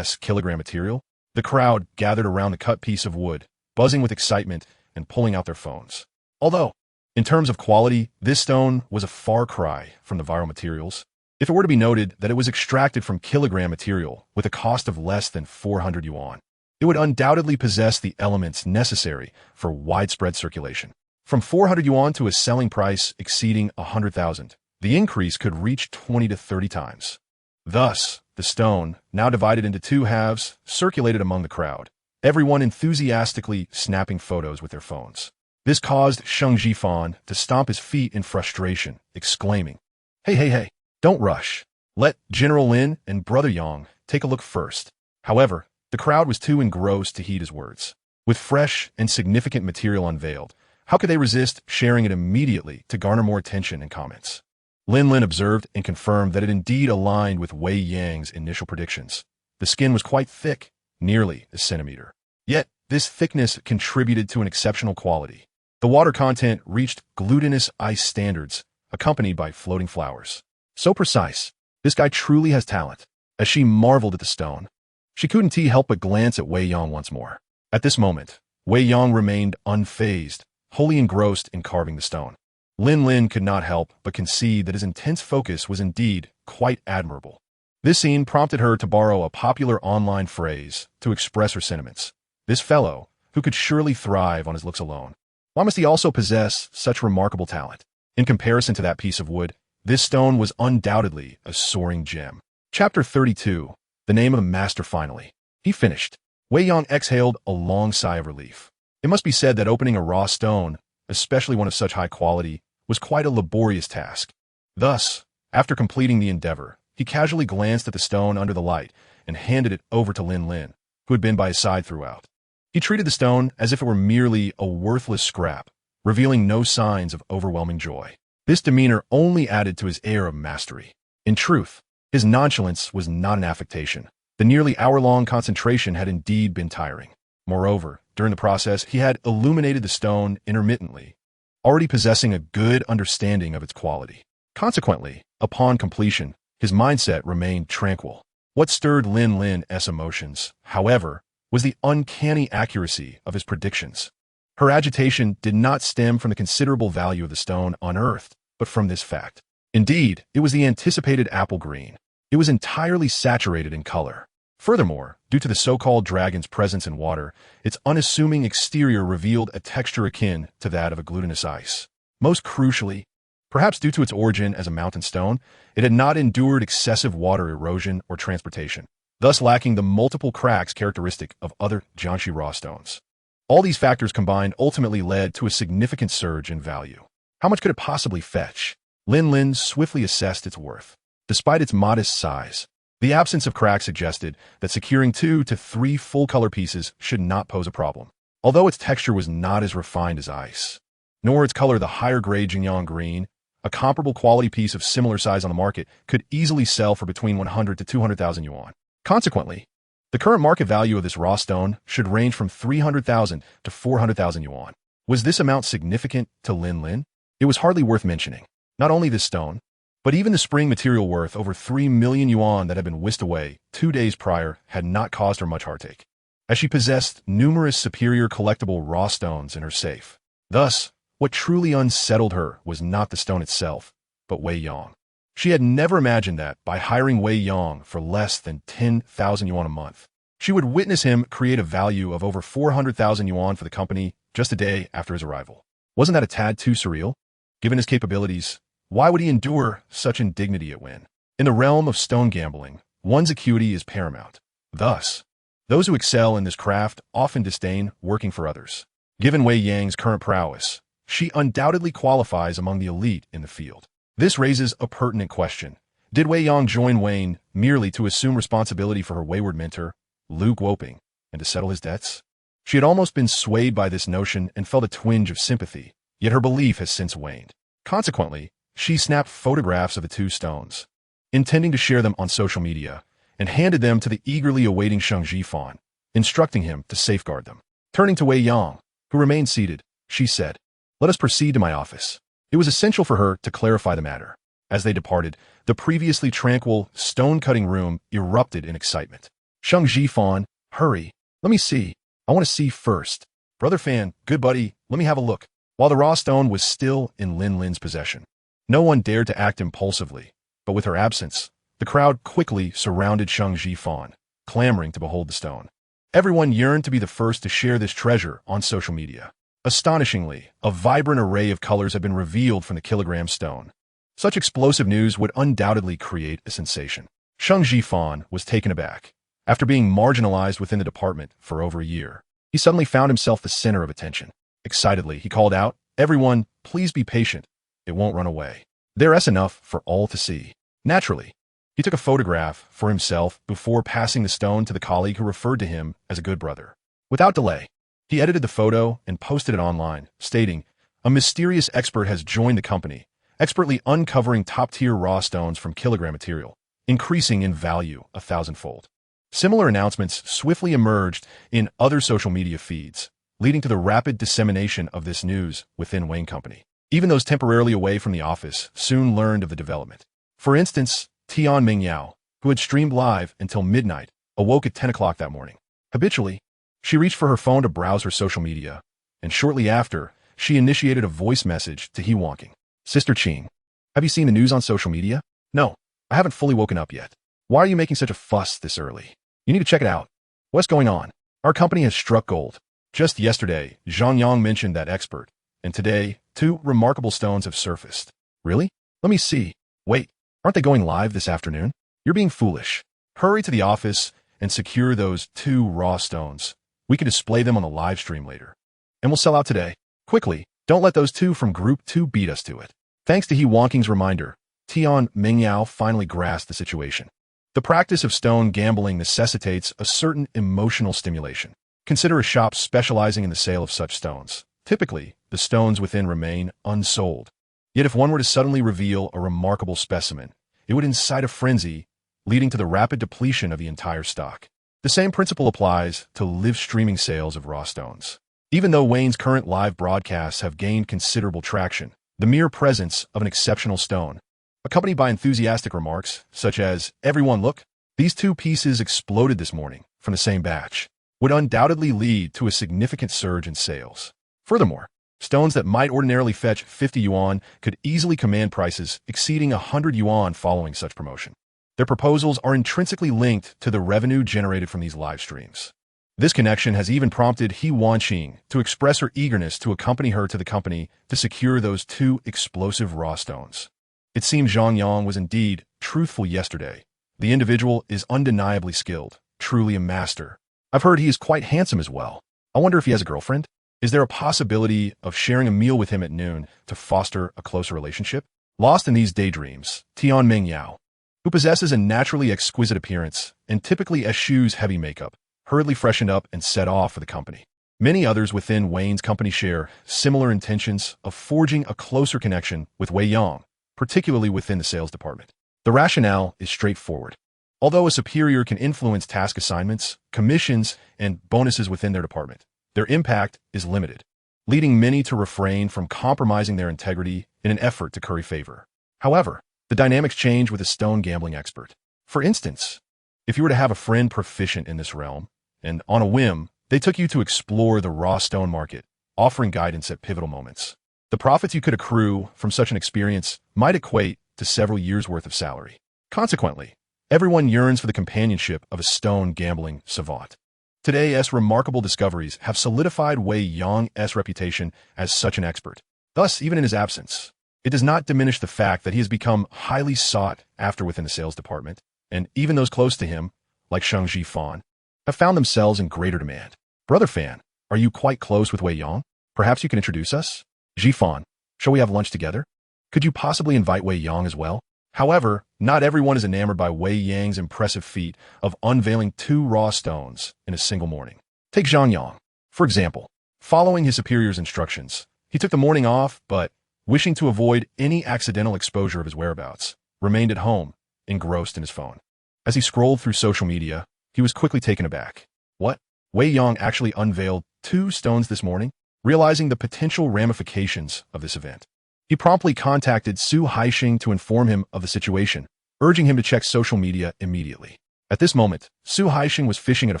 kilogram material? The crowd gathered around the cut piece of wood, buzzing with excitement and pulling out their phones. Although, in terms of quality, this stone was a far cry from the viral materials. If it were to be noted that it was extracted from kilogram material with a cost of less than 400 yuan, it would undoubtedly possess the elements necessary for widespread circulation. From 400 yuan to a selling price exceeding 100,000, the increase could reach 20 to 30 times. Thus, the stone, now divided into two halves, circulated among the crowd, everyone enthusiastically snapping photos with their phones. This caused Shang Jifan to stomp his feet in frustration, exclaiming, Hey, don't rush. Let General Lin and Brother Yang take a look first." However, the crowd was too engrossed to heed his words. With fresh and significant material unveiled, how could they resist sharing it immediately to garner more attention and comments? Lin Lin observed and confirmed that it indeed aligned with Wei Yang's initial predictions. The skin was quite thick, nearly a centimeter. Yet, this thickness contributed to an exceptional quality. The water content reached glutinous ice standards, accompanied by floating flowers. So precise, this guy truly has talent. As she marveled at the stone, she couldn't help but glance at Wei Yang once more. At this moment, Wei Yang remained unfazed, wholly engrossed in carving the stone. Lin Lin could not help but concede that his intense focus was indeed quite admirable. This scene prompted her to borrow a popular online phrase to express her sentiments. This fellow, who could surely thrive on his looks alone, why must he also possess such remarkable talent? In comparison to that piece of wood, this stone was undoubtedly a soaring gem. Chapter 32. The name of the master finally. He finished. Wei Yang exhaled a long sigh of relief. It must be said that opening a raw stone, especially one of such high quality, was quite a laborious task. Thus, after completing the endeavor, he casually glanced at the stone under the light and handed it over to Lin Lin, who had been by his side throughout. He treated the stone as if it were merely a worthless scrap, revealing no signs of overwhelming joy. This demeanor only added to his air of mastery. In truth, his nonchalance was not an affectation. The nearly hour-long concentration had indeed been tiring. Moreover, during the process, he had illuminated the stone intermittently, already possessing a good understanding of its quality. Consequently, upon completion, his mindset remained tranquil. What stirred Lin Lin's emotions, however, was the uncanny accuracy of his predictions. Her agitation did not stem from the considerable value of the stone unearthed, but from this fact. Indeed, it was the anticipated apple green. It was entirely saturated in color. Furthermore, due to the so-called dragon's presence in water, its unassuming exterior revealed a texture akin to that of a glutinous ice. Most crucially, Perhaps due to its origin as a mountain stone, it had not endured excessive water erosion or transportation, thus lacking the multiple cracks characteristic of other Jiangxi raw stones. All these factors combined ultimately led to a significant surge in value. How much could it possibly fetch? Lin Lin swiftly assessed its worth. Despite its modest size, the absence of cracks suggested that securing 2 to 3 full-color pieces should not pose a problem. Although its texture was not as refined as ice, nor its color the higher-grade Jingyang green, a comparable quality piece of similar size on the market could easily sell for between 100 to 200,000 yuan. Consequently, the current market value of this raw stone should range from 300,000 to 400,000 yuan. Was this amount significant to Lin Lin? It was hardly worth mentioning. Not only this stone, but even the spring material worth over 3 million yuan that had been whisked away 2 days prior had not caused her much heartache, as she possessed numerous superior collectible raw stones in her safe. Thus, what truly unsettled her was not the stone itself, but Wei Yang. She had never imagined that, by hiring Wei Yang for less than 10,000 yuan a month, she would witness him create a value of over 400,000 yuan for the company just a day after his arrival. Wasn't that a tad too surreal? Given his capabilities, why would he endure such indignity at Win? In the realm of stone gambling, one's acuity is paramount. Thus, those who excel in this craft often disdain working for others. Given Wei Yang's current prowess, she undoubtedly qualifies among the elite in the field. This raises a pertinent question. Did Wei Yang join Wayne merely to assume responsibility for her wayward mentor, Lu Guoping, and to settle his debts? She had almost been swayed by this notion and felt a twinge of sympathy, yet her belief has since waned. Consequently, she snapped photographs of the 2 stones, intending to share them on social media, and handed them to the eagerly awaiting Sheng Jifan, instructing him to safeguard them. Turning to Wei Yang, who remained seated, she said, "Let us proceed to my office." It was essential for her to clarify the matter. As they departed, the previously tranquil, stone-cutting room erupted in excitement. Sheng Jifan, hurry. Let me see. I want to see first. Brother Fan, good buddy, let me have a look. While the raw stone was still in Lin Lin's possession, no one dared to act impulsively, but with her absence, the crowd quickly surrounded Sheng Jifan, clamoring to behold the stone. Everyone yearned to be the first to share this treasure on social media. Astonishingly, a vibrant array of colors had been revealed from the kilogram stone. Such explosive news would undoubtedly create a sensation. Sheng Jifan was taken aback. After being marginalized within the department for over a year, he suddenly found himself the center of attention. Excitedly, he called out, "Everyone, please be patient. It won't run away. There's enough for all to see." Naturally, he took a photograph for himself before passing the stone to the colleague who referred to him as a good brother. Without delay, he edited the photo and posted it online, stating, "A mysterious expert has joined the company, expertly uncovering top-tier raw stones from kilogram material, increasing in value 1,000-fold. Similar announcements swiftly emerged in other social media feeds, leading to the rapid dissemination of this news within Wayne Company. Even those temporarily away from the office soon learned of the development. For instance, Tian Mingyao, who had streamed live until midnight, awoke at 10 o'clock that morning. Habitually, she reached for her phone to browse her social media, and shortly after, she initiated a voice message to He Wonking. "Sister Qing, have you seen the news on social media?" "No, I haven't fully woken up yet." "Why are you making such a fuss this early? You need to check it out." "What's going on?" "Our company has struck gold. Just yesterday, Zhang Yang mentioned that expert, and today, 2 remarkable stones have surfaced." "Really? Let me see." "Wait, aren't they going live this afternoon?" "You're being foolish. Hurry to the office and secure those 2 raw stones. We can display them on the live stream later. And we'll sell out today. Quickly, don't let those 2 from Group 2 beat us to it." Thanks to He Wonking's reminder, Tian Mingyao finally grasped the situation. The practice of stone gambling necessitates a certain emotional stimulation. Consider a shop specializing in the sale of such stones. Typically, the stones within remain unsold. Yet if one were to suddenly reveal a remarkable specimen, it would incite a frenzy, leading to the rapid depletion of the entire stock. The same principle applies to live streaming sales of raw stones. Even though Wayne's current live broadcasts have gained considerable traction, the mere presence of an exceptional stone, accompanied by enthusiastic remarks such as, "Everyone look, these 2 pieces exploded this morning from the same batch," would undoubtedly lead to a significant surge in sales. Furthermore, stones that might ordinarily fetch 50 yuan could easily command prices exceeding 100 yuan following such promotion. Their proposals are intrinsically linked to the revenue generated from these live streams. This connection has even prompted He Wanqing to express her eagerness to accompany her to the company to secure those two explosive raw stones. It seemed Zhang Yang was indeed truthful yesterday. The individual is undeniably skilled, truly a master. I've heard he is quite handsome as well. I wonder if he has a girlfriend? Is there a possibility of sharing a meal with him at noon to foster a closer relationship? Lost in these daydreams, Tianming Yao, who possesses a naturally exquisite appearance and typically eschews heavy makeup, hurriedly freshened up and set off for the company. Many others within Wayne's company share similar intentions of forging a closer connection with Wei Yang, particularly within the sales department. The rationale is straightforward. Although a superior can influence task assignments, commissions, and bonuses within their department, their impact is limited, leading many to refrain from compromising their integrity in an effort to curry favor. However, the dynamics change with a stone gambling expert. For instance, if you were to have a friend proficient in this realm, and on a whim, they took you to explore the raw stone market, offering guidance at pivotal moments, the profits you could accrue from such an experience might equate to several years' worth of salary. Consequently, everyone yearns for the companionship of a stone gambling savant. Today's remarkable discoveries have solidified Wei Yang's reputation as such an expert. Thus, even in his absence, it does not diminish the fact that he has become highly sought after within the sales department, and even those close to him, like Sheng Jifan, have found themselves in greater demand. Brother Fan, are you quite close with Wei Yang? Perhaps you can introduce us? Jifan, shall we have lunch together? Could you possibly invite Wei Yang as well? However, not everyone is enamored by Wei Yang's impressive feat of unveiling 2 raw stones in a single morning. Take Zhang Yang, for example. Following his superior's instructions, he took the morning off, but, wishing to avoid any accidental exposure of his whereabouts, remained at home, engrossed in his phone. As he scrolled through social media, he was quickly taken aback. What? Wei Yang actually unveiled 2 stones this morning? Realizing the potential ramifications of this event, he promptly contacted Su Haixing to inform him of the situation, urging him to check social media immediately. At this moment, Su Haixing was fishing at a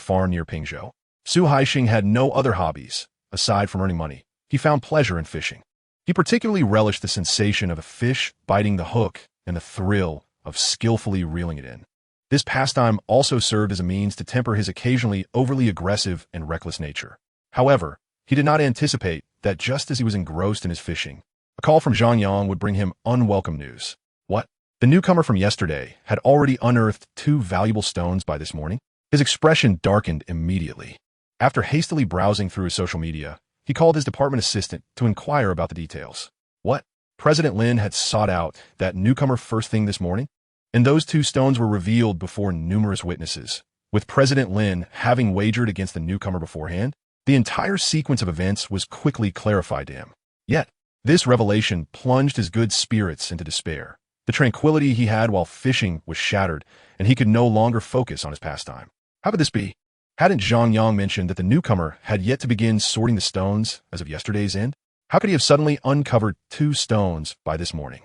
farm near Pingzhou. Su Haixing had no other hobbies, aside from earning money. He found pleasure in fishing. He particularly relished the sensation of a fish biting the hook and the thrill of skillfully reeling it in. This pastime also served as a means to temper his occasionally overly aggressive and reckless nature. However, he did not anticipate that just as he was engrossed in his fishing, a call from Zhang Yang would bring him unwelcome news. What? The newcomer from yesterday had already unearthed 2 valuable stones by this morning? His expression darkened immediately. After hastily browsing through his social media, he called his department assistant to inquire about the details. What? President Lin had sought out that newcomer first thing this morning? And those 2 stones were revealed before numerous witnesses, with President Lin having wagered against the newcomer beforehand? The entire sequence of events was quickly clarified to him. Yet, this revelation plunged his good spirits into despair. The tranquility he had while fishing was shattered, and he could no longer focus on his pastime. How could this be? Hadn't Zhang Yang mentioned that the newcomer had yet to begin sorting the stones as of yesterday's end? How could he have suddenly uncovered 2 stones by this morning?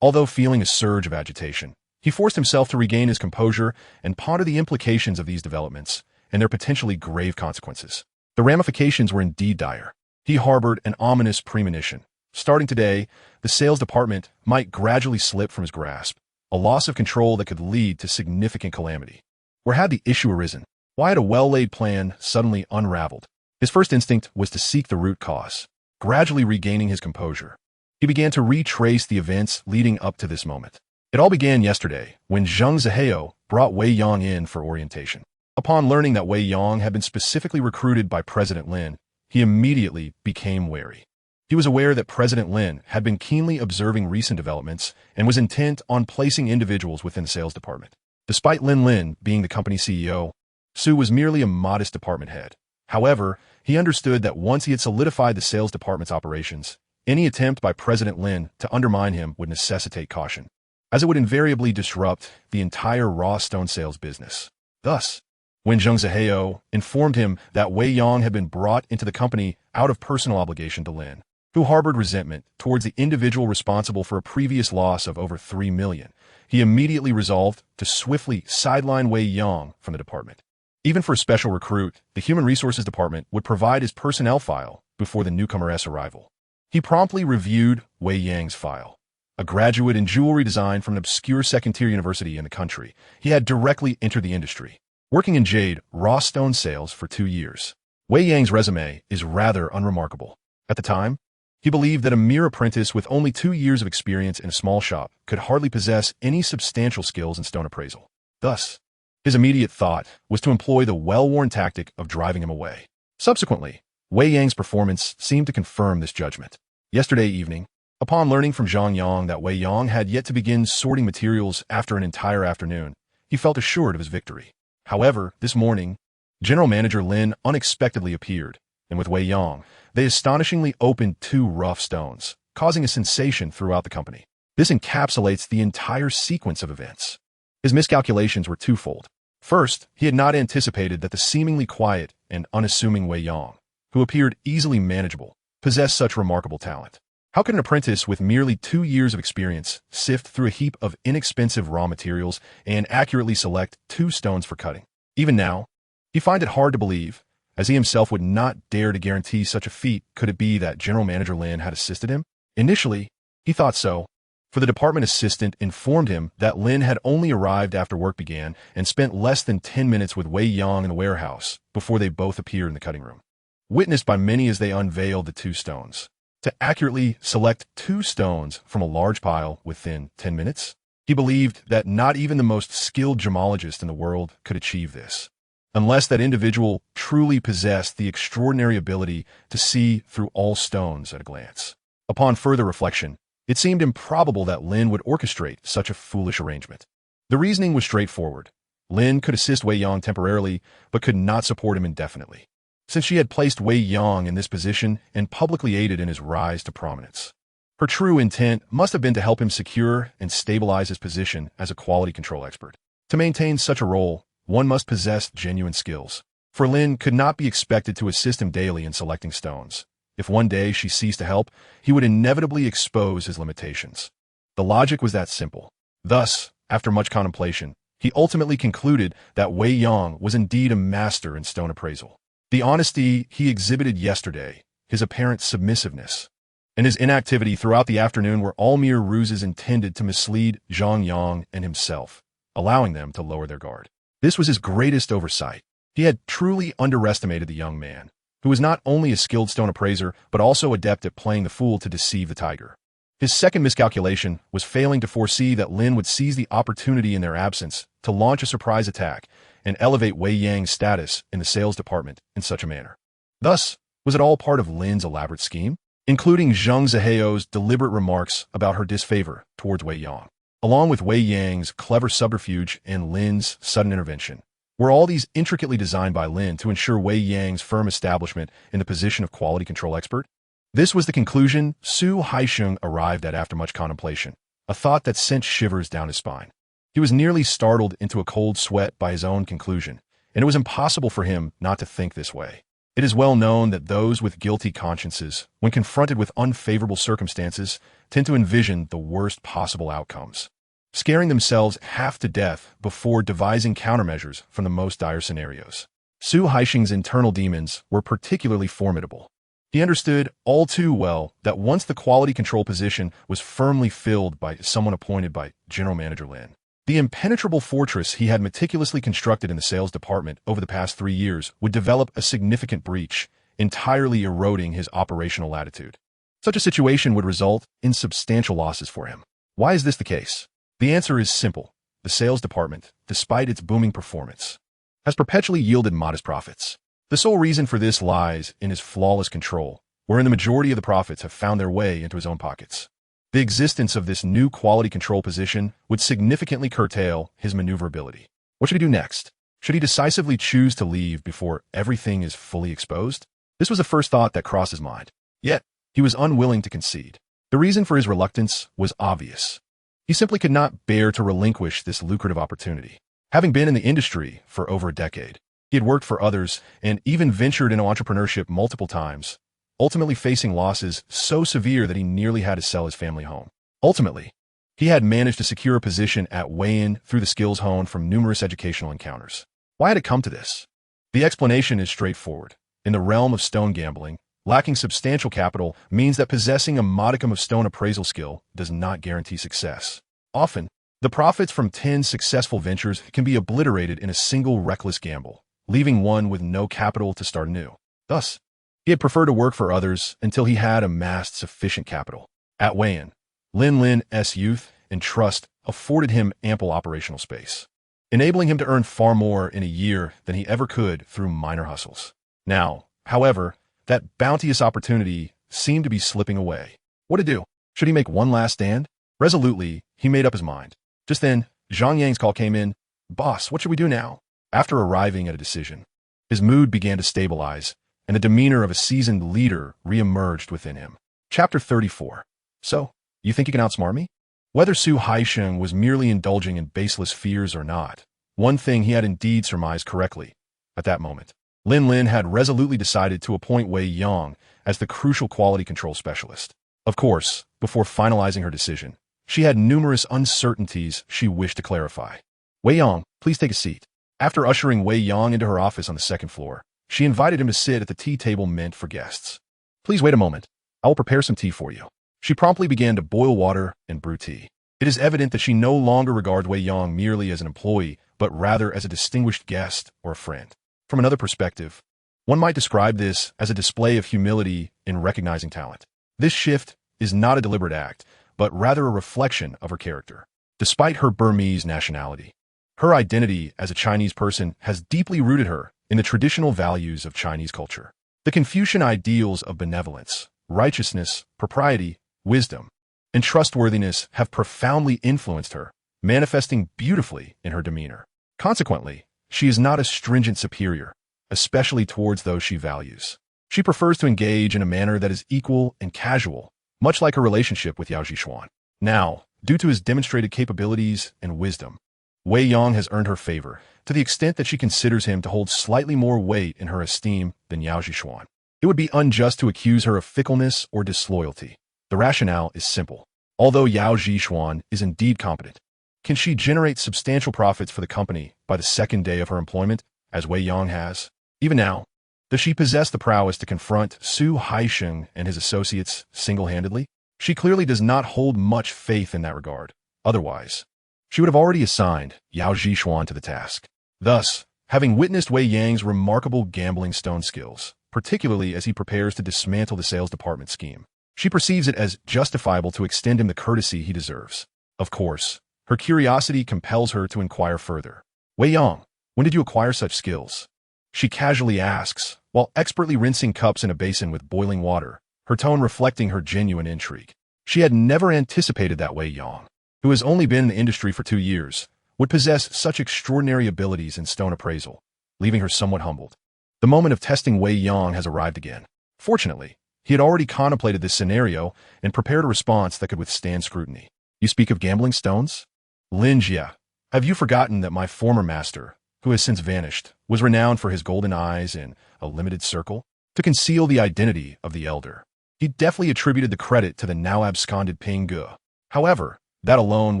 Although feeling a surge of agitation, he forced himself to regain his composure and ponder the implications of these developments and their potentially grave consequences. The ramifications were indeed dire. He harbored an ominous premonition. Starting today, the sales department might gradually slip from his grasp, a loss of control that could lead to significant calamity. Where had the issue arisen? Why had a well-laid plan suddenly unraveled? His first instinct was to seek the root cause. Gradually regaining his composure, he began to retrace the events leading up to this moment. It all began yesterday, when Zheng Zihao brought Wei Yang in for orientation. Upon learning that Wei Yang had been specifically recruited by President Lin, he immediately became wary. He was aware that President Lin had been keenly observing recent developments and was intent on placing individuals within the sales department. Despite Lin being the company CEO, Su was merely a modest department head. However, he understood that once he had solidified the sales department's operations, any attempt by President Lin to undermine him would necessitate caution, as it would invariably disrupt the entire raw stone sales business. Thus, when Zheng Zihao informed him that Wei Yang had been brought into the company out of personal obligation to Lin, who harbored resentment towards the individual responsible for a previous loss of over 3 million, he immediately resolved to swiftly sideline Wei Yang from the department. Even for a special recruit, the Human Resources Department would provide his personnel file before the newcomer's arrival. He promptly reviewed Wei Yang's file. A graduate in jewelry design from an obscure second-tier university in the country, he had directly entered the industry. working in jade raw stone sales for 2 years. Wei Yang's resume is rather unremarkable. At the time, he believed that a mere apprentice with only 2 years of experience in a small shop could hardly possess any substantial skills in stone appraisal. Thus, his immediate thought was to employ the well-worn tactic of driving him away. Subsequently, Wei Yang's performance seemed to confirm this judgment. Yesterday evening, upon learning from Zhang Yang that Wei Yang had yet to begin sorting materials after an entire afternoon, he felt assured of his victory. However, this morning, General Manager Lin unexpectedly appeared, and with Wei Yang, they astonishingly opened 2 rough stones, causing a sensation throughout the company. This encapsulates the entire sequence of events. His miscalculations were twofold. First, he had not anticipated that the seemingly quiet and unassuming Wei Yang, who appeared easily manageable, possessed such remarkable talent. How could an apprentice with merely 2 years of experience sift through a heap of inexpensive raw materials and accurately select 2 stones for cutting? Even now, he found it hard to believe, as he himself would not dare to guarantee such a feat. Could it be that General Manager Lin had assisted him? Initially, he thought so, for the department assistant informed him that Lin had only arrived after work began and spent less than 10 minutes with Wei Yang in the warehouse before they both appeared in the cutting room. Witnessed by many as they unveiled the 2 stones. To accurately select 2 stones from a large pile within 10 minutes? He believed that not even the most skilled gemologist in the world could achieve this, unless that individual truly possessed the extraordinary ability to see through all stones at a glance. Upon further reflection, it seemed improbable that Lin would orchestrate such a foolish arrangement. The reasoning was straightforward. Lin could assist Wei Yang temporarily, but could not support him indefinitely, since she had placed Wei Yang in this position and publicly aided in his rise to prominence. Her true intent must have been to help him secure and stabilize his position as a quality control expert. To maintain such a role, one must possess genuine skills, for Lin could not be expected to assist him daily in selecting stones. If one day she ceased to help, he would inevitably expose his limitations. The logic was that simple. Thus, after much contemplation, he ultimately concluded that Wei Yang was indeed a master in stone appraisal. The honesty he exhibited yesterday, his apparent submissiveness, and his inactivity throughout the afternoon were all mere ruses intended to mislead Zhang Yang and himself, allowing them to lower their guard. This was his greatest oversight. He had truly underestimated the young man, who was not only a skilled stone appraiser, but also adept at playing the fool to deceive the tiger. His second miscalculation was failing to foresee that Lin would seize the opportunity in their absence to launch a surprise attack and elevate Wei Yang's status in the sales department in such a manner. Thus, was it all part of Lin's elaborate scheme, including Zhang Ziheo's deliberate remarks about her disfavor towards Wei Yang, along with Wei Yang's clever subterfuge and Lin's sudden intervention? Were all these intricately designed by Lin to ensure Wei Yang's firm establishment in the position of quality control expert? This was the conclusion Su Haisheng arrived at after much contemplation, a thought that sent shivers down his spine. He was nearly startled into a cold sweat by his own conclusion, and it was impossible for him not to think this way. It is well known that those with guilty consciences, when confronted with unfavorable circumstances, tend to envision the worst possible outcomes, scaring themselves half to death before devising countermeasures from the most dire scenarios. Su Haisheng's internal demons were particularly formidable. He understood all too well that once the quality control position was firmly filled by someone appointed by General Manager Lin, the impenetrable fortress he had meticulously constructed in the sales department over the past 3 years would develop a significant breach, entirely eroding his operational latitude. Such a situation would result in substantial losses for him. Why is this the case? The answer is simple. The sales department, despite its booming performance, has perpetually yielded modest profits. The sole reason for this lies in his flawless control, wherein the majority of the profits have found their way into his own pockets. The existence of this new quality control position would significantly curtail his maneuverability. What should he do next? Should he decisively choose to leave before everything is fully exposed? This was the first thought that crossed his mind. Yet, he was unwilling to concede. The reason for his reluctance was obvious. He simply could not bear to relinquish this lucrative opportunity. Having been in the industry for over a decade, he had worked for others and even ventured into entrepreneurship multiple times, ultimately facing losses so severe that he nearly had to sell his family home. Ultimately, he had managed to secure a position at Wei Yang through the skills honed from numerous educational encounters. Why had it come to this? The explanation is straightforward. In the realm of stone gambling, lacking substantial capital means that possessing a modicum of stone appraisal skill does not guarantee success. Often, The profits from 10 successful ventures can be obliterated in a single reckless gamble, leaving one with no capital to start anew. Thus, he had preferred to work for others until he had amassed sufficient capital. At Wei Yang, Lin's youth and trust afforded him ample operational space, enabling him to earn far more in a year than he ever could through minor hustles. Now, however, that bounteous opportunity seemed to be slipping away. What to do? Should he make one last stand? Resolutely, he made up his mind. Just then, Zhang Yang's call came in. "Boss, what should we do now?" After arriving at a decision, his mood began to stabilize, and the demeanor of a seasoned leader re-emerged within him. Chapter 34. So, you think you can outsmart me? Whether Su Haisheng was merely indulging in baseless fears or not, one thing he had indeed surmised correctly. At that moment, Lin had resolutely decided to appoint Wei Yang as the crucial quality control specialist. Of course, before finalizing her decision, she had numerous uncertainties she wished to clarify. "Wei Yang, please take a seat." After ushering Wei Yang into her office on the second floor, she invited him to sit at the tea table meant for guests. "Please wait a moment. I will prepare some tea for you." She promptly began to boil water and brew tea. It is evident that she no longer regards Wei Yang merely as an employee, but rather as a distinguished guest or a friend. From another perspective, one might describe this as a display of humility in recognizing talent. This shift is not a deliberate act, but rather a reflection of her character. Despite her Burmese nationality, her identity as a Chinese person has deeply rooted her in the traditional values of Chinese culture. The Confucian ideals of benevolence, righteousness, propriety, wisdom, and trustworthiness have profoundly influenced her, manifesting beautifully in her demeanor. Consequently, she is not a stringent superior, especially towards those she values. She prefers to engage in a manner that is equal and casual, much like her relationship with Yao Zhishuan. Now, due to his demonstrated capabilities and wisdom, Wei Yang has earned her favor, to the extent that she considers him to hold slightly more weight in her esteem than Yao Zhishuan. It would be unjust to accuse her of fickleness or disloyalty. The rationale is simple. Although Yao Zhishuan is indeed competent, can she generate substantial profits for the company by the second day of her employment, as Wei Yang has? Even now, does she possess the prowess to confront Su Haisheng and his associates single-handedly? She clearly does not hold much faith in that regard. Otherwise, she would have already assigned Yao Zhishuan to the task. Thus, having witnessed Wei Yang's remarkable gambling stone skills, particularly as he prepares to dismantle the sales department scheme, she perceives it as justifiable to extend him the courtesy he deserves. Of course, her curiosity compels her to inquire further. "Wei Yang, when did you acquire such skills?" She casually asks, while expertly rinsing cups in a basin with boiling water, her tone reflecting her genuine intrigue. She had never anticipated that Wei Yang, who has only been in the industry for 2 years, would possess such extraordinary abilities in stone appraisal, leaving her somewhat humbled. The moment of testing Wei Yang has arrived again. Fortunately, he had already contemplated this scenario and prepared a response that could withstand scrutiny. "You speak of gambling stones? Lin Jia, have you forgotten that my former master, who has since vanished, was renowned for his golden eyes in a limited circle? To conceal the identity of the elder, he deftly attributed the credit to the now absconded Ping Ge. However, that alone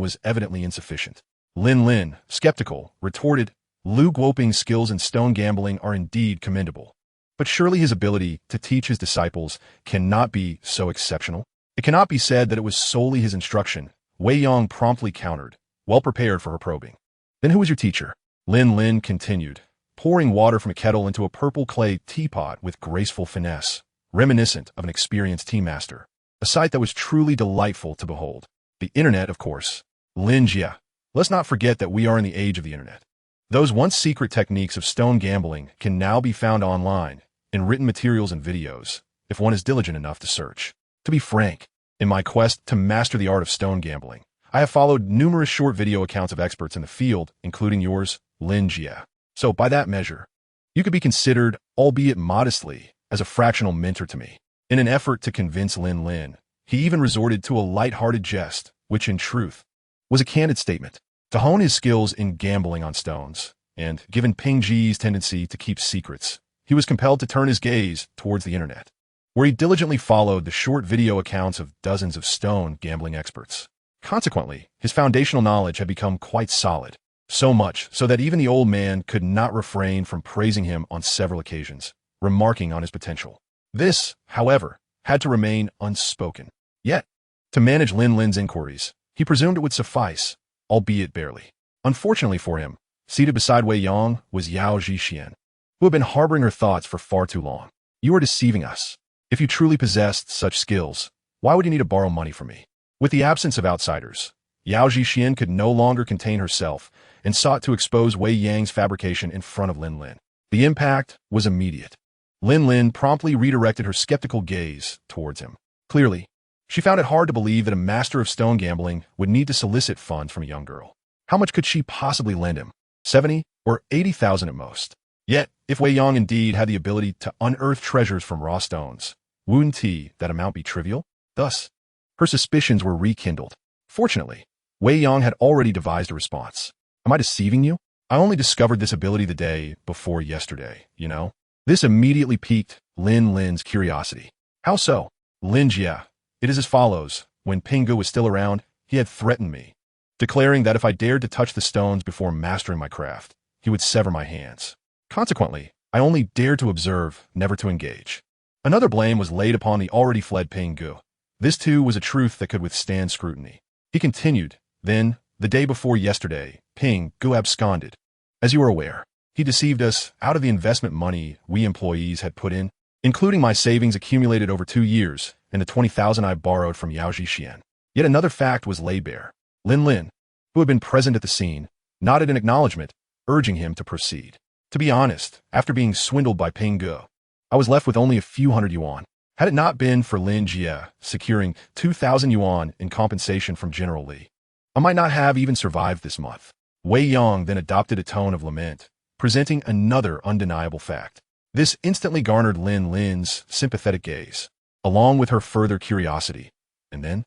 was evidently insufficient. Lin, skeptical, retorted, "Lu Guoping's skills in stone gambling are indeed commendable. But surely his ability to teach his disciples cannot be so exceptional? It cannot be said that it was solely his instruction." Wei Yang promptly countered, well prepared for her probing. "Then who was your teacher?" Lin continued, pouring water from a kettle into a purple clay teapot with graceful finesse, reminiscent of an experienced tea master, a sight that was truly delightful to behold. "The internet, of course. Lin Jia, let's not forget that we are in the age of the internet. Those once secret techniques of stone gambling can now be found online, in written materials and videos, if one is diligent enough to search. To be frank, in my quest to master the art of stone gambling, I have followed numerous short video accounts of experts in the field, including yours, Lin Jia. So by that measure, you could be considered, albeit modestly, as a fractional mentor to me." In an effort to convince Lin, he even resorted to a light-hearted jest, which in truth was a candid statement. To hone his skills in gambling on stones, and given Ping Ji's tendency to keep secrets, he was compelled to turn his gaze towards the internet, where he diligently followed the short video accounts of dozens of stone gambling experts. Consequently, his foundational knowledge had become quite solid, so much so that even the old man could not refrain from praising him on several occasions, remarking on his potential. This, however, had to remain unspoken. Yet, to manage Lin's inquiries, he presumed it would suffice, albeit barely. Unfortunately for him, seated beside Wei Yang was Yao Zhixian, who had been harboring her thoughts for far too long. You are deceiving us. If you truly possessed such skills, why would you need to borrow money from me? With the absence of outsiders, Yao Zhixian could no longer contain herself and sought to expose Wei Yang's fabrication in front of Lin Lin. The impact was immediate. Lin Lin promptly redirected her skeptical gaze towards him. Clearly, she found it hard to believe that a master of stone gambling would need to solicit funds from a young girl. How much could she possibly lend him? 70 or 80,000 at most. Yet, if Wei Yang indeed had the ability to unearth treasures from raw stones, wouldn't that amount be trivial? Thus, her suspicions were rekindled. Fortunately, Wei Yang had already devised a response. Am I deceiving you? I only discovered this ability the day before yesterday, you know? This immediately piqued Lin Lin's curiosity. How so? Lin Jia. It is as follows. When Pingu was still around, he had threatened me, declaring that if I dared to touch the stones before mastering my craft, he would sever my hands. Consequently, I only dared to observe, never to engage. Another blame was laid upon the already fled Pingu. This too was a truth that could withstand scrutiny. He continued, then, the day before yesterday, Pingu absconded. As you are aware, he deceived us out of the investment money we employees had put in, including my savings accumulated over 2 years and the 20,000 I borrowed from Yao Zhixian. Yet another fact was laid bare. Lin Lin, who had been present at the scene, nodded in acknowledgement, urging him to proceed. To be honest, after being swindled by Pingu, I was left with only a few hundred yuan. Had it not been for Lin Jia securing 2,000 yuan in compensation from General Li, I might not have even survived this month. Wei Yang then adopted a tone of lament, presenting another undeniable fact. This instantly garnered Lin Lin's sympathetic gaze, along with her further curiosity. And then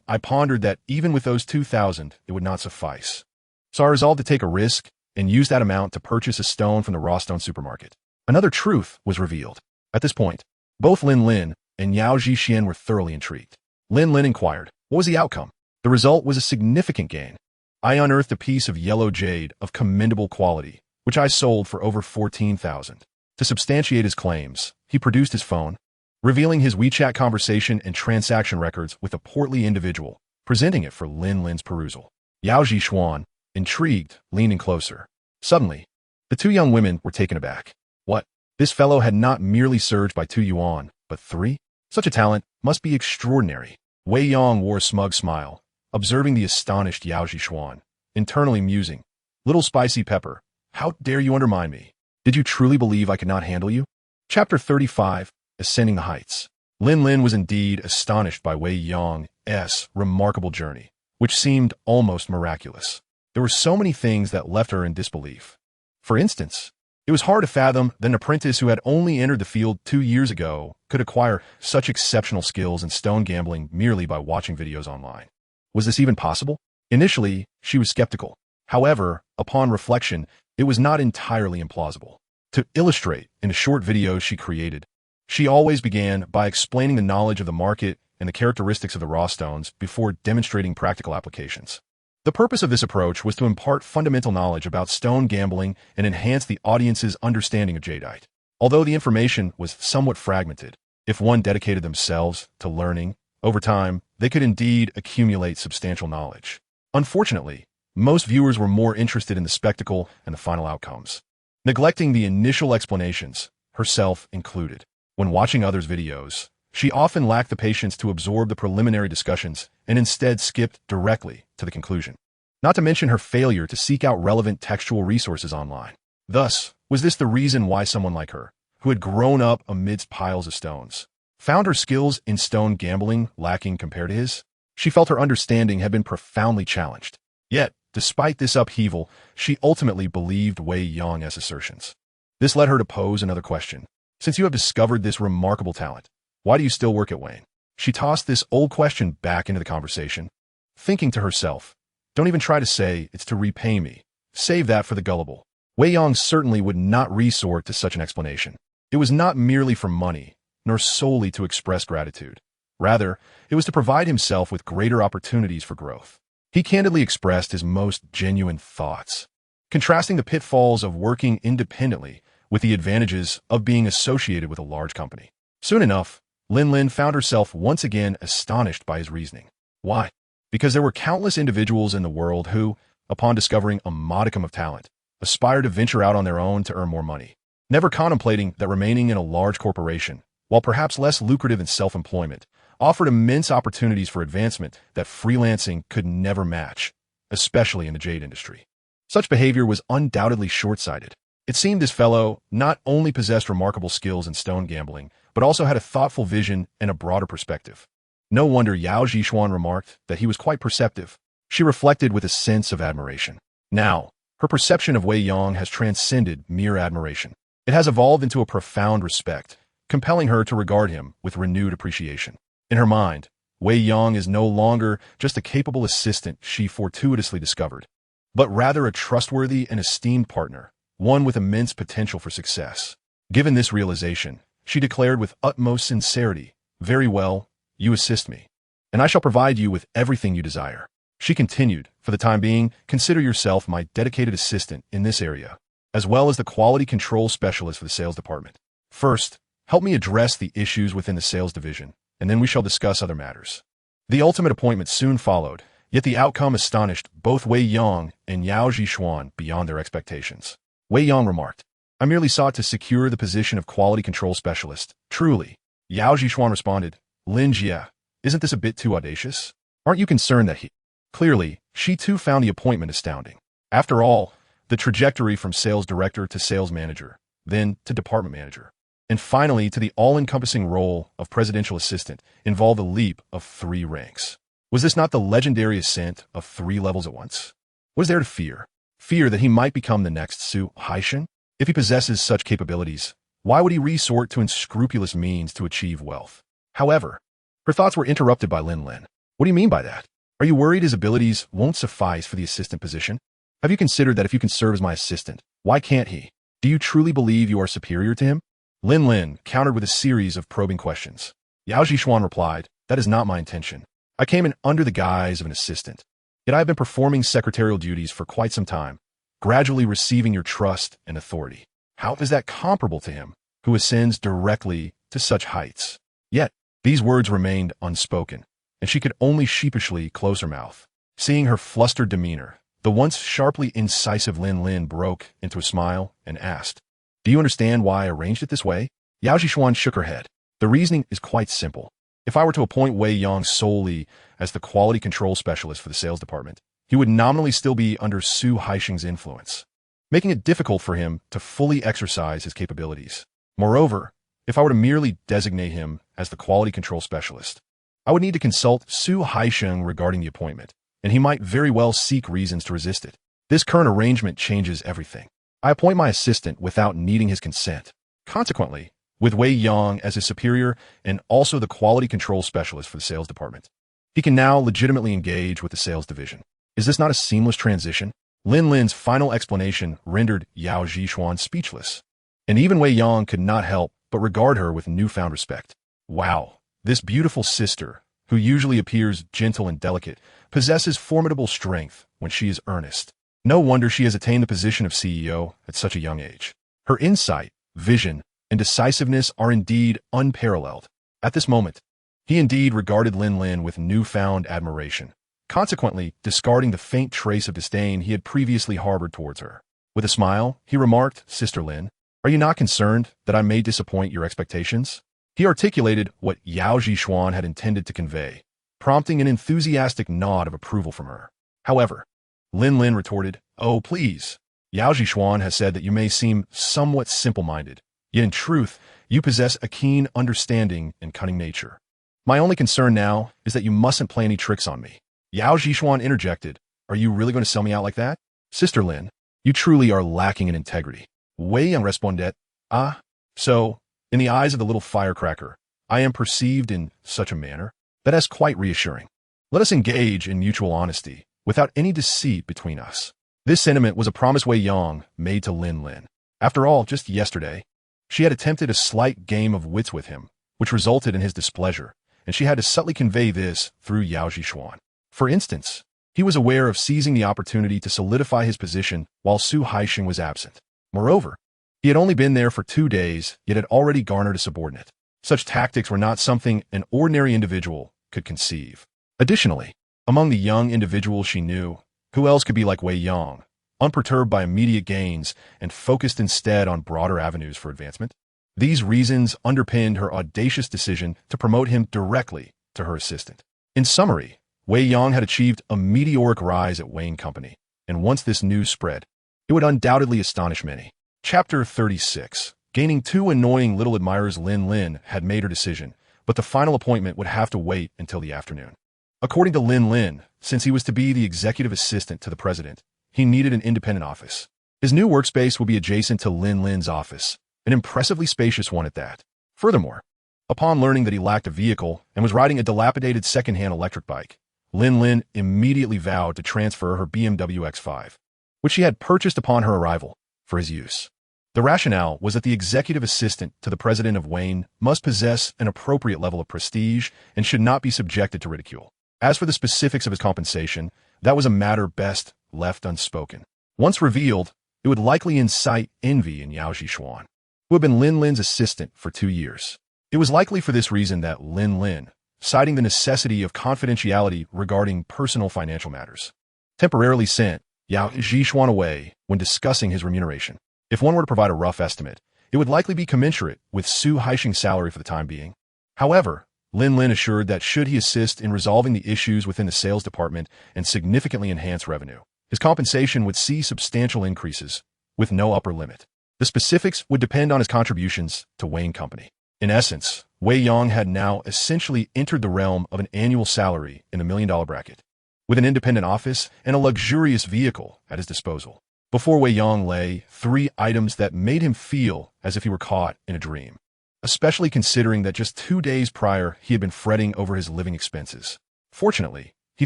I pondered that even with those 2,000, it would not suffice. So I resolved to take a risk and use that amount to purchase a stone from the raw stone supermarket. Another truth was revealed. At this point, both Lin Lin and Yao Zhixian were thoroughly intrigued. Lin Lin inquired, what was the outcome? The result was a significant gain. I unearthed a piece of yellow jade of commendable quality, which I sold for over 14,000. To substantiate his claims, he produced his phone, revealing his WeChat conversation and transaction records with a portly individual, presenting it for Lin Lin's perusal. Yao Zhixian, intrigued, leaned in closer. Suddenly, the two young women were taken aback. What? This fellow had not merely surged by 2 yuan, but 3? Such a talent must be extraordinary. Wei Yang wore a smug smile, observing the astonished Yao Zhixian, internally musing, little spicy pepper, how dare you undermine me? Did you truly believe I could not handle you? Chapter 35, Ascending the Heights. Lin Lin was indeed astonished by Wei Yang's remarkable journey, which seemed almost miraculous. There were so many things that left her in disbelief. For instance, it was hard to fathom that an apprentice who had only entered the field 2 years ago could acquire such exceptional skills in stone gambling merely by watching videos online. Was this even possible? Initially, she was skeptical. However, upon reflection, it was not entirely implausible. To illustrate, in a short video she created, she always began by explaining the knowledge of the market and the characteristics of the raw stones before demonstrating practical applications. The purpose of this approach was to impart fundamental knowledge about stone gambling and enhance the audience's understanding of jadeite. Although the information was somewhat fragmented, if one dedicated themselves to learning, over time, they could indeed accumulate substantial knowledge. Unfortunately, most viewers were more interested in the spectacle and the final outcomes, neglecting the initial explanations, herself included. When watching others' videos, she often lacked the patience to absorb the preliminary discussions and instead skipped directly to the conclusion. Not to mention her failure to seek out relevant textual resources online. Thus, was this the reason why someone like her, who had grown up amidst piles of stones, found her skills in stone gambling lacking compared to his? She felt her understanding had been profoundly challenged. Yet, despite this upheaval, she ultimately believed Wei Yang's assertions. This led her to pose another question. Since you have discovered this remarkable talent, why do you still work at Wayne? She tossed this old question back into the conversation, thinking to herself, don't even try to say it's to repay me. Save that for the gullible. Wei Yang certainly would not resort to such an explanation. It was not merely for money, nor solely to express gratitude. Rather, it was to provide himself with greater opportunities for growth. He candidly expressed his most genuine thoughts, contrasting the pitfalls of working independently with the advantages of being associated with a large company. Soon enough, Lin Lin found herself once again astonished by his reasoning. Why? because there were countless individuals in the world who, upon discovering a modicum of talent, aspired to venture out on their own to earn more money, never contemplating that remaining in a large corporation, while perhaps less lucrative than self-employment, offered immense opportunities for advancement that freelancing could never match, especially in the jade industry. Such behavior was undoubtedly short-sighted. It seemed this fellow not only possessed remarkable skills in stone gambling, but also had a thoughtful vision and a broader perspective. No wonder Yao Zhishuan remarked that he was quite perceptive. She reflected with a sense of admiration. Now, her perception of Wei Yang has transcended mere admiration. It has evolved into a profound respect, compelling her to regard him with renewed appreciation. In her mind, Wei Yang is no longer just a capable assistant she fortuitously discovered, but rather a trustworthy and esteemed partner, one with immense potential for success. Given this realization, she declared with utmost sincerity, "Very well, you assist me, and I shall provide you with everything you desire." She continued, "For the time being, consider yourself my dedicated assistant in this area, as well as the quality control specialist for the sales department. First, help me address the issues within the sales division, and then we shall discuss other matters." The ultimate appointment soon followed, yet the outcome astonished both Wei Yang and Yao Zhishuan beyond their expectations. Wei Yang remarked, "I merely sought to secure the position of quality control specialist. Truly." Yao Zhishuan responded, "Lin Jie, isn't this a bit too audacious? Aren't you concerned that he—" Clearly, she too found the appointment astounding. After all, the trajectory from sales director to sales manager, then to department manager, and finally to the all-encompassing role of presidential assistant involved a leap of 3 ranks. Was this not the legendary ascent of 3 levels at once? What is there to fear? Fear that he might become the next Su Haishan? If he possesses such capabilities, why would he resort to unscrupulous means to achieve wealth? However, her thoughts were interrupted by Lin Lin. "What do you mean by that? Are you worried his abilities won't suffice for the assistant position? Have you considered that if you can serve as my assistant, why can't he? Do you truly believe you are superior to him?" Lin Lin countered with a series of probing questions. Yao Zhishuan replied, "That is not my intention. I came in under the guise of an assistant. Yet I have been performing secretarial duties for quite some time, gradually receiving your trust and authority. How is that comparable to him, who ascends directly to such heights?" Yet, these words remained unspoken, and she could only sheepishly close her mouth. Seeing her flustered demeanor, the once sharply incisive Lin Lin broke into a smile and asked, "Do you understand why I arranged it this way?" Yao Zhishuan shook her head. "The reasoning is quite simple. If I were to appoint Wei Yang solely as the quality control specialist for the sales department, he would nominally still be under Su Haisheng's influence, making it difficult for him to fully exercise his capabilities. Moreover, if I were to merely designate him as the quality control specialist, I would need to consult Su Haisheng regarding the appointment, and he might very well seek reasons to resist it. This current arrangement changes everything. I appoint my assistant without needing his consent. Consequently, with Wei Yang as his superior and also the quality control specialist for the sales department, he can now legitimately engage with the sales division. Is this not a seamless transition?" Lin Lin's final explanation rendered Yao Zhishuan speechless, and even Wei Yang could not help but regard her with newfound respect. Wow, this beautiful sister, who usually appears gentle and delicate, possesses formidable strength when she is earnest. No wonder she has attained the position of CEO at such a young age. Her insight, vision, and decisiveness are indeed unparalleled. At this moment, he indeed regarded Lin Lin with newfound admiration, consequently discarding the faint trace of disdain he had previously harbored towards her. With a smile, he remarked, "Sister Lin, are you not concerned that I may disappoint your expectations?" He articulated what Yao Zhishuan had intended to convey, prompting an enthusiastic nod of approval from her. However, Lin Lin retorted, "Oh, please. Yao Zhishuan has said that you may seem somewhat simple-minded, yet in truth, you possess a keen understanding and cunning nature. My only concern now is that you mustn't play any tricks on me." Yao Zhishuan interjected, "Are you really going to sell me out like that? Sister Lin, you truly are lacking in integrity." Wei Yang responded, "Ah, so, in the eyes of the little firecracker, I am perceived in such a manner? That is quite reassuring. Let us engage in mutual honesty, without any deceit between us." This sentiment was a promise Wei Yang made to Lin Lin. After all, just yesterday, she had attempted a slight game of wits with him, which resulted in his displeasure, and she had to subtly convey this through Yao Zhishuan. For instance, he was aware of seizing the opportunity to solidify his position while Su Haisheng was absent. Moreover, he had only been there for 2 days, yet had already garnered a subordinate. Such tactics were not something an ordinary individual could conceive. Additionally, Among the young individuals she knew, who else could be like Wei Yang, unperturbed by immediate gains and focused instead on broader avenues for advancement? These reasons underpinned her audacious decision to promote him directly to her assistant. In summary, Wei Yang had achieved a meteoric rise at Wayne Company, and once this news spread, it would undoubtedly astonish many. Chapter 36. Gaining two annoying little admirers. Lin had made her decision, but the final appointment would have to wait until the afternoon. According to Lin, since he was to be the executive assistant to the president, he needed an independent office. His new workspace would be adjacent to Lin's office, an impressively spacious one at that. Furthermore, upon learning that he lacked a vehicle and was riding a dilapidated second-hand electric bike, Lin immediately vowed to transfer her BMW X5, which she had purchased upon her arrival, for his use. The rationale was that the executive assistant to the president of Wayne must possess an appropriate level of prestige and should not be subjected to ridicule. As for the specifics of his compensation, that was a matter best left unspoken. Once revealed, it would likely incite envy in Yao Zhishuan, who had been Lin's assistant for 2 years. It was likely for this reason that Lin, citing the necessity of confidentiality regarding personal financial matters, temporarily sent Yao Zhishuan away when discussing his remuneration. If one were to provide a rough estimate, it would likely be commensurate with Su Haixing's salary for the time being. However, Lin assured that should he assist in resolving the issues within the sales department and significantly enhance revenue, his compensation would see substantial increases, with no upper limit. The specifics would depend on his contributions to Wayne Company. In essence, Wei Yang had now essentially entered the realm of an annual salary in the $1 million bracket, with an independent office and a luxurious vehicle at his disposal. Before Wei Yang lay 3 items that made him feel as if he were caught in a dream, especially considering that just 2 days prior he had been fretting over his living expenses. Fortunately, he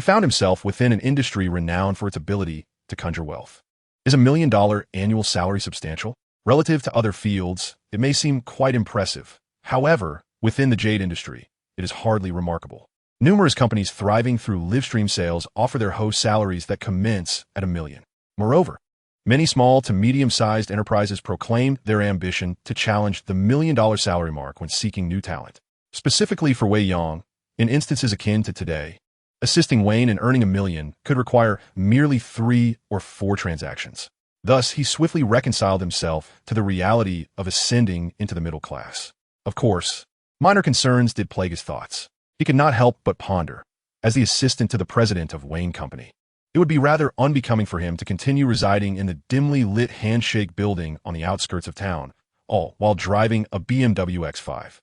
found himself within an industry renowned for its ability to conjure wealth. Is a $1 million annual salary substantial? Relative to other fields, it may seem quite impressive. However, within the jade industry, it is hardly remarkable. Numerous companies thriving through livestream sales offer their hosts salaries that commence at $1 million. Moreover, many small to medium-sized enterprises proclaimed their ambition to challenge the $1 million salary mark when seeking new talent. Specifically for Wei Yang, in instances akin to today, assisting Wayne in earning $1 million could require merely 3 or 4 transactions. Thus, he swiftly reconciled himself to the reality of ascending into the middle class. Of course, minor concerns did plague his thoughts. He could not help but ponder, as the assistant to the president of Wayne Company, it would be rather unbecoming for him to continue residing in the dimly lit handshake building on the outskirts of town, all while driving a BMW X5.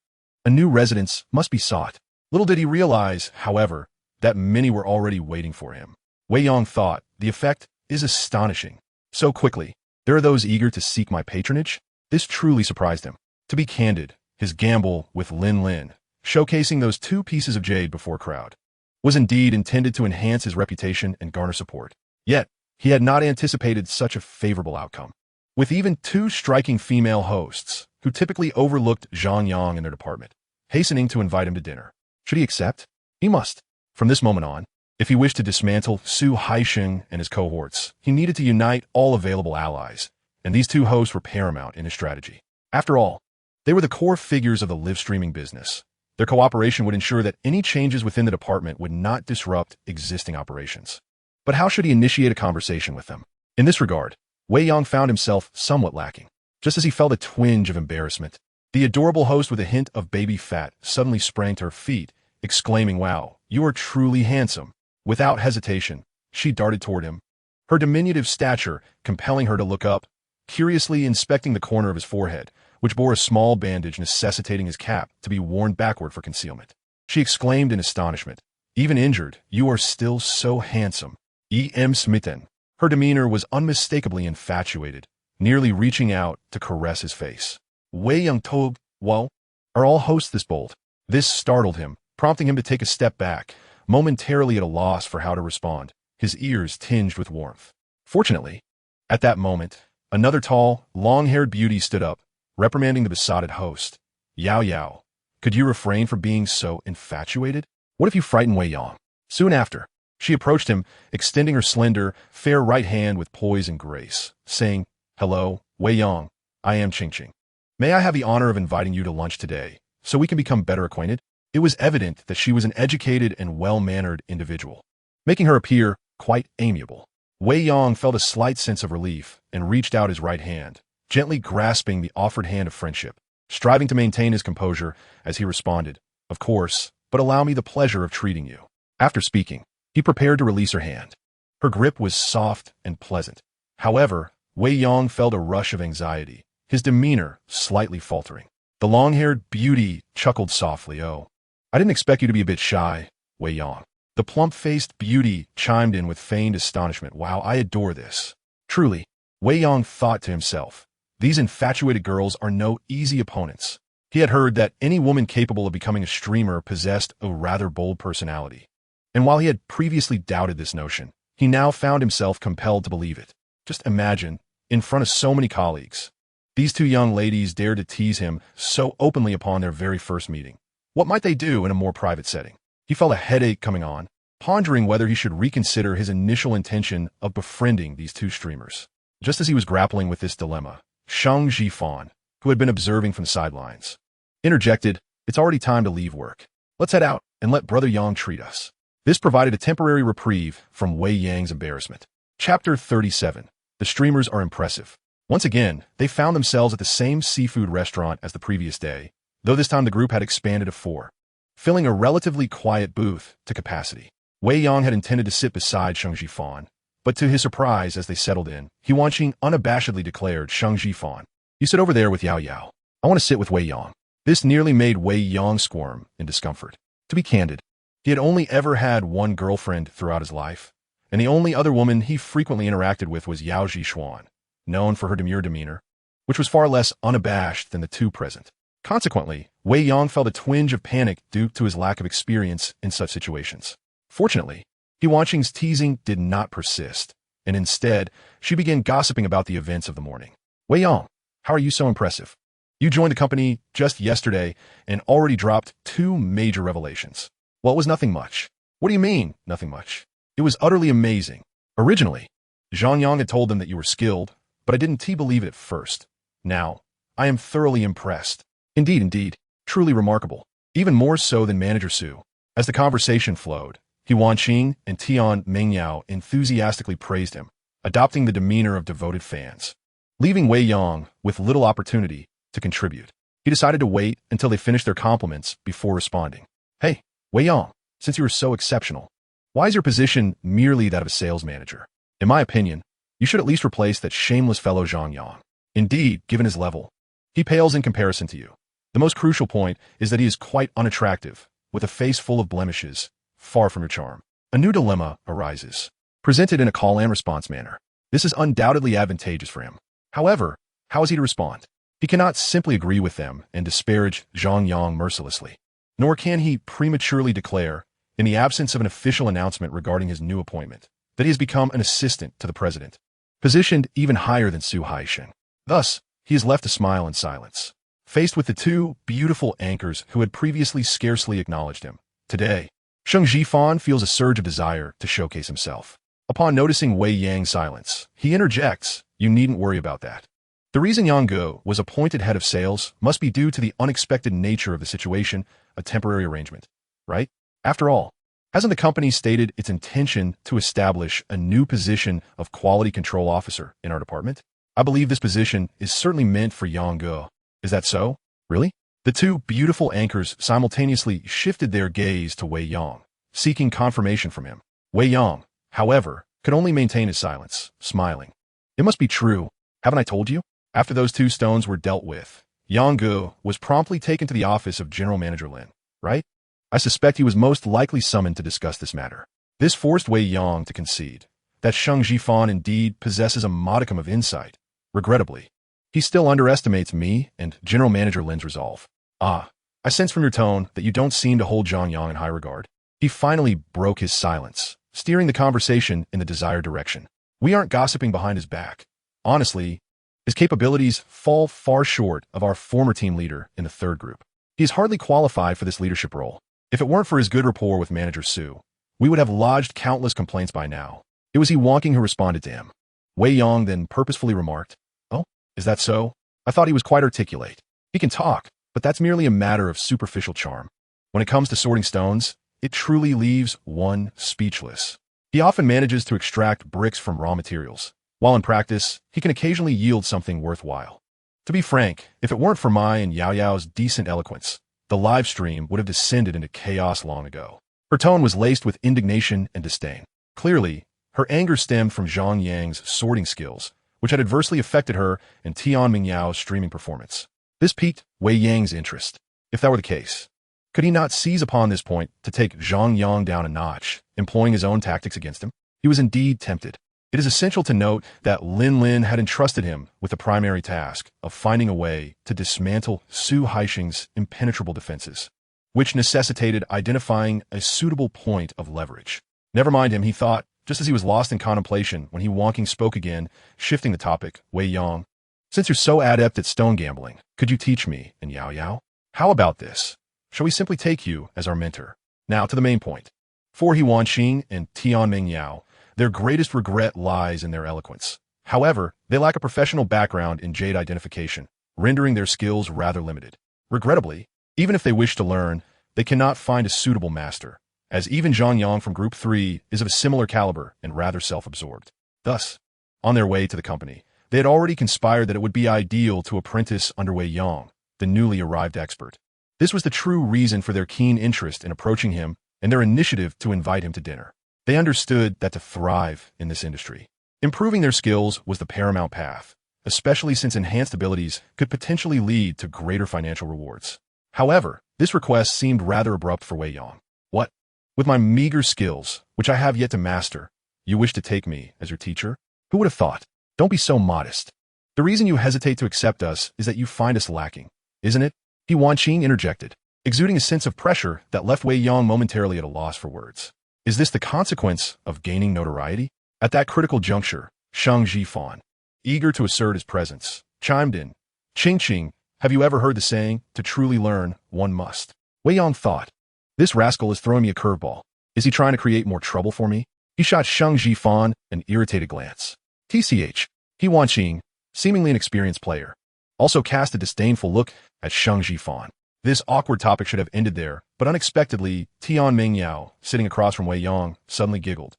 A new residence must be sought. Little did he realize, however, that many were already waiting for him. Wei Yang thought, the effect is astonishing. So quickly, there are those eager to seek my patronage? This truly surprised him. To be candid, his gamble with Lin, showcasing those 2 pieces of jade before a crowd, was indeed intended to enhance his reputation and garner support. Yet, he had not anticipated such a favorable outcome. With even 2 striking female hosts, who typically overlooked Zhang Yang in their department, hastening to invite him to dinner. Should he accept? He must. From this moment on, if he wished to dismantle Su Haixing and his cohorts, he needed to unite all available allies, and these 2 hosts were paramount in his strategy. After all, they were the core figures of the live streaming business. Their cooperation would ensure that any changes within the department would not disrupt existing operations. But how should he initiate a conversation with them? In this regard, Wei Yang found himself somewhat lacking. Just as he felt a twinge of embarrassment, the adorable host with a hint of baby fat suddenly sprang to her feet, exclaiming, "Wow, you are truly handsome." Without hesitation, she darted toward him, her diminutive stature compelling her to look up, curiously inspecting the corner of his forehead, which bore a small bandage necessitating his cap to be worn backward for concealment. She exclaimed in astonishment, "Even injured, you are still so handsome." E.M. smitten. Her demeanor was unmistakably infatuated, nearly reaching out to caress his face. Wei Yang told, "Well, are all hosts this bold?" This startled him, prompting him to take a step back, momentarily at a loss for how to respond, his ears tinged with warmth. Fortunately, at that moment, another tall, long-haired beauty stood up, reprimanding the besotted host. Yao, could you refrain from being so infatuated? What if you frighten Wei Yang?" Soon after, she approached him, extending her slender, fair right hand with poise and grace, saying, "Hello, Wei Yang, I am Qing. May I have the honor of inviting you to lunch today, so we can become better acquainted?" It was evident that she was an educated and well-mannered individual. making her appear quite amiable. Wei Yang felt a slight sense of relief and reached out his right hand, gently grasping the offered hand of friendship, striving to maintain his composure as he responded, "Of course, but allow me the pleasure of treating you." After speaking, he prepared to release her hand. Her grip was soft and pleasant. However, Wei Yang felt a rush of anxiety, his demeanor slightly faltering. The long-haired beauty chuckled softly. "Oh, I didn't expect you to be a bit shy, Wei Yang." The plump-faced beauty chimed in with feigned astonishment. "Wow, I adore this." Truly, Wei Yang thought to himself, these infatuated girls are no easy opponents. He had heard that any woman capable of becoming a streamer possessed a rather bold personality. And while he had previously doubted this notion, he now found himself compelled to believe it. Just imagine, in front of so many colleagues, these two young ladies dared to tease him so openly upon their very first meeting. What might they do in a more private setting? He felt a headache coming on, pondering whether he should reconsider his initial intention of befriending these two streamers. Just as he was grappling with this dilemma, Shang Jifan, who had been observing from the sidelines, interjected, "It's already time to leave work. Let's head out and let Brother Yang treat us." This provided a temporary reprieve from Wei Yang's embarrassment. Chapter 37. The streamers are impressive. Once again, they found themselves at the same seafood restaurant as the previous day, though this time the group had expanded to 4, filling a relatively quiet booth to capacity. Wei Yang had intended to sit beside Shang Jifan, but to his surprise as they settled in, He Wanqing unabashedly declared, "Shang Jifan, you sit over there with Yao Yao. I want to sit with Wei Yang." This nearly made Wei Yang squirm in discomfort. To be candid, he had only ever had one girlfriend throughout his life, and the only other woman he frequently interacted with was Yao Jixuan, known for her demure demeanor, which was far less unabashed than the two present. Consequently, Wei Yang felt a twinge of panic due to his lack of experience in such situations. Fortunately, He Wanqing's teasing did not persist, and instead, she began gossiping about the events of the morning. "Wei Yang, how are you so impressive? You joined the company just yesterday and already dropped 2 major revelations." "Well, it was nothing much." "What do you mean, nothing much?" "It was utterly amazing. Originally, Zhang Yang had told them that you were skilled, but I didn't believe it at first. Now, I am thoroughly impressed. Indeed, truly remarkable. Even more so than Manager Su." As the conversation flowed, He Wanqing and Tian Mengyao enthusiastically praised him, adopting the demeanor of devoted fans. Leaving Wei Yang with little opportunity to contribute, he decided to wait until they finished their compliments before responding. "Hey, Wei Yang, since you are so exceptional, why is your position merely that of a sales manager? In my opinion, you should at least replace that shameless fellow Zhang Yang. Indeed, given his level, he pales in comparison to you. The most crucial point is that he is quite unattractive, with a face full of blemishes, far from your charm." A new dilemma arises, presented in a call and response manner. This is undoubtedly advantageous for him. However, how is he to respond? He cannot simply agree with them and disparage Zhang Yang mercilessly, nor can he prematurely declare, in the absence of an official announcement regarding his new appointment, that he has become an assistant to the president, positioned even higher than Su Haisheng. Thus, he is left to smile in silence, faced with the 2 beautiful anchors who had previously scarcely acknowledged him. Today, Shang Jifan feels a surge of desire to showcase himself. Upon noticing Wei Yang's silence, he interjects, "You needn't worry about that. The reason Yang Ge was appointed head of sales must be due to the unexpected nature of the situation, a temporary arrangement, right? After all, hasn't the company stated its intention to establish a new position of quality control officer in our department? I believe this position is certainly meant for Yang Ge. Is that so? Really?" The 2 beautiful anchors simultaneously shifted their gaze to Wei Yang, seeking confirmation from him. Wei Yang, however, could only maintain his silence, smiling. "It must be true. Haven't I told you?" After those 2 stones were dealt with, Yang Ge was promptly taken to the office of General Manager Lin, right? I suspect he was most likely summoned to discuss this matter. This forced Wei Yang to concede that Shang Jifan indeed possesses a modicum of insight. Regrettably, he still underestimates me and General Manager Lin's resolve. "Ah, I sense from your tone that you don't seem to hold Zhang Yang in high regard." He finally broke his silence, steering the conversation in the desired direction. "We aren't gossiping behind his back. Honestly, his capabilities fall far short of our former team leader in the 3rd group. He is hardly qualified for this leadership role. If it weren't for his good rapport with Manager Su, we would have lodged countless complaints by now." It was He Wanqing who responded to him. Wei Yang then purposefully remarked, "Oh, is that so? I thought he was quite articulate. He can talk, but that's merely a matter of superficial charm. When it comes to sorting stones, it truly leaves one speechless." He often manages to extract bricks from raw materials, while in practice, he can occasionally yield something worthwhile. To be frank, if it weren't for Mai and Yao Yao's decent eloquence, the live stream would have descended into chaos long ago. Her tone was laced with indignation and disdain. Clearly, her anger stemmed from Zhang Yang's sorting skills, which had adversely affected her and Tian Mingyao's streaming performance. This piqued Wei Yang's interest. If that were the case, could he not seize upon this point to take Zhang Yang down a notch, employing his own tactics against him? He was indeed tempted. It is essential to note that Lin Lin had entrusted him with the primary task of finding a way to dismantle Su Haixing's impenetrable defenses, which necessitated identifying a suitable point of leverage. Never mind him, he thought, just as he was lost in contemplation when he wonking spoke again, shifting the topic. Wei Yang, since you're so adept at stone gambling, could you teach me and Yao Yao? How about this? Shall we simply take you as our mentor? Now to the main point. For He Wanqing and Tian Mingyao, their greatest regret lies in their eloquence. However, they lack a professional background in jade identification, rendering their skills rather limited. Regrettably, even if they wish to learn, they cannot find a suitable master, as even Zhang Yang from Group 3 is of a similar caliber and rather self-absorbed. Thus, on their way to the company, they had already conspired that it would be ideal to apprentice under Wei Yang, the newly arrived expert. This was the true reason for their keen interest in approaching him and their initiative to invite him to dinner. They understood that to thrive in this industry, improving their skills was the paramount path, especially since enhanced abilities could potentially lead to greater financial rewards. However, this request seemed rather abrupt for Wei Yang. What? With my meager skills, which I have yet to master, you wish to take me as your teacher? Who would have thought? Don't be so modest. The reason you hesitate to accept us is that you find us lacking, isn't it? He Wanqing interjected, exuding a sense of pressure that left Wei Yang momentarily at a loss for words. Is this the consequence of gaining notoriety? At that critical juncture, Shang Jifan, eager to assert his presence, chimed in. Qing, have you ever heard the saying, to truly learn, one must? Wei Yang thought, this rascal is throwing me a curveball. Is he trying to create more trouble for me? He shot Shang Jifan an irritated glance. TCH, He Wanqing, seemingly an experienced player, also cast a disdainful look at Shang Jifan. This awkward topic should have ended there, but unexpectedly, Tian Mingyao, sitting across from Wei Yang, suddenly giggled.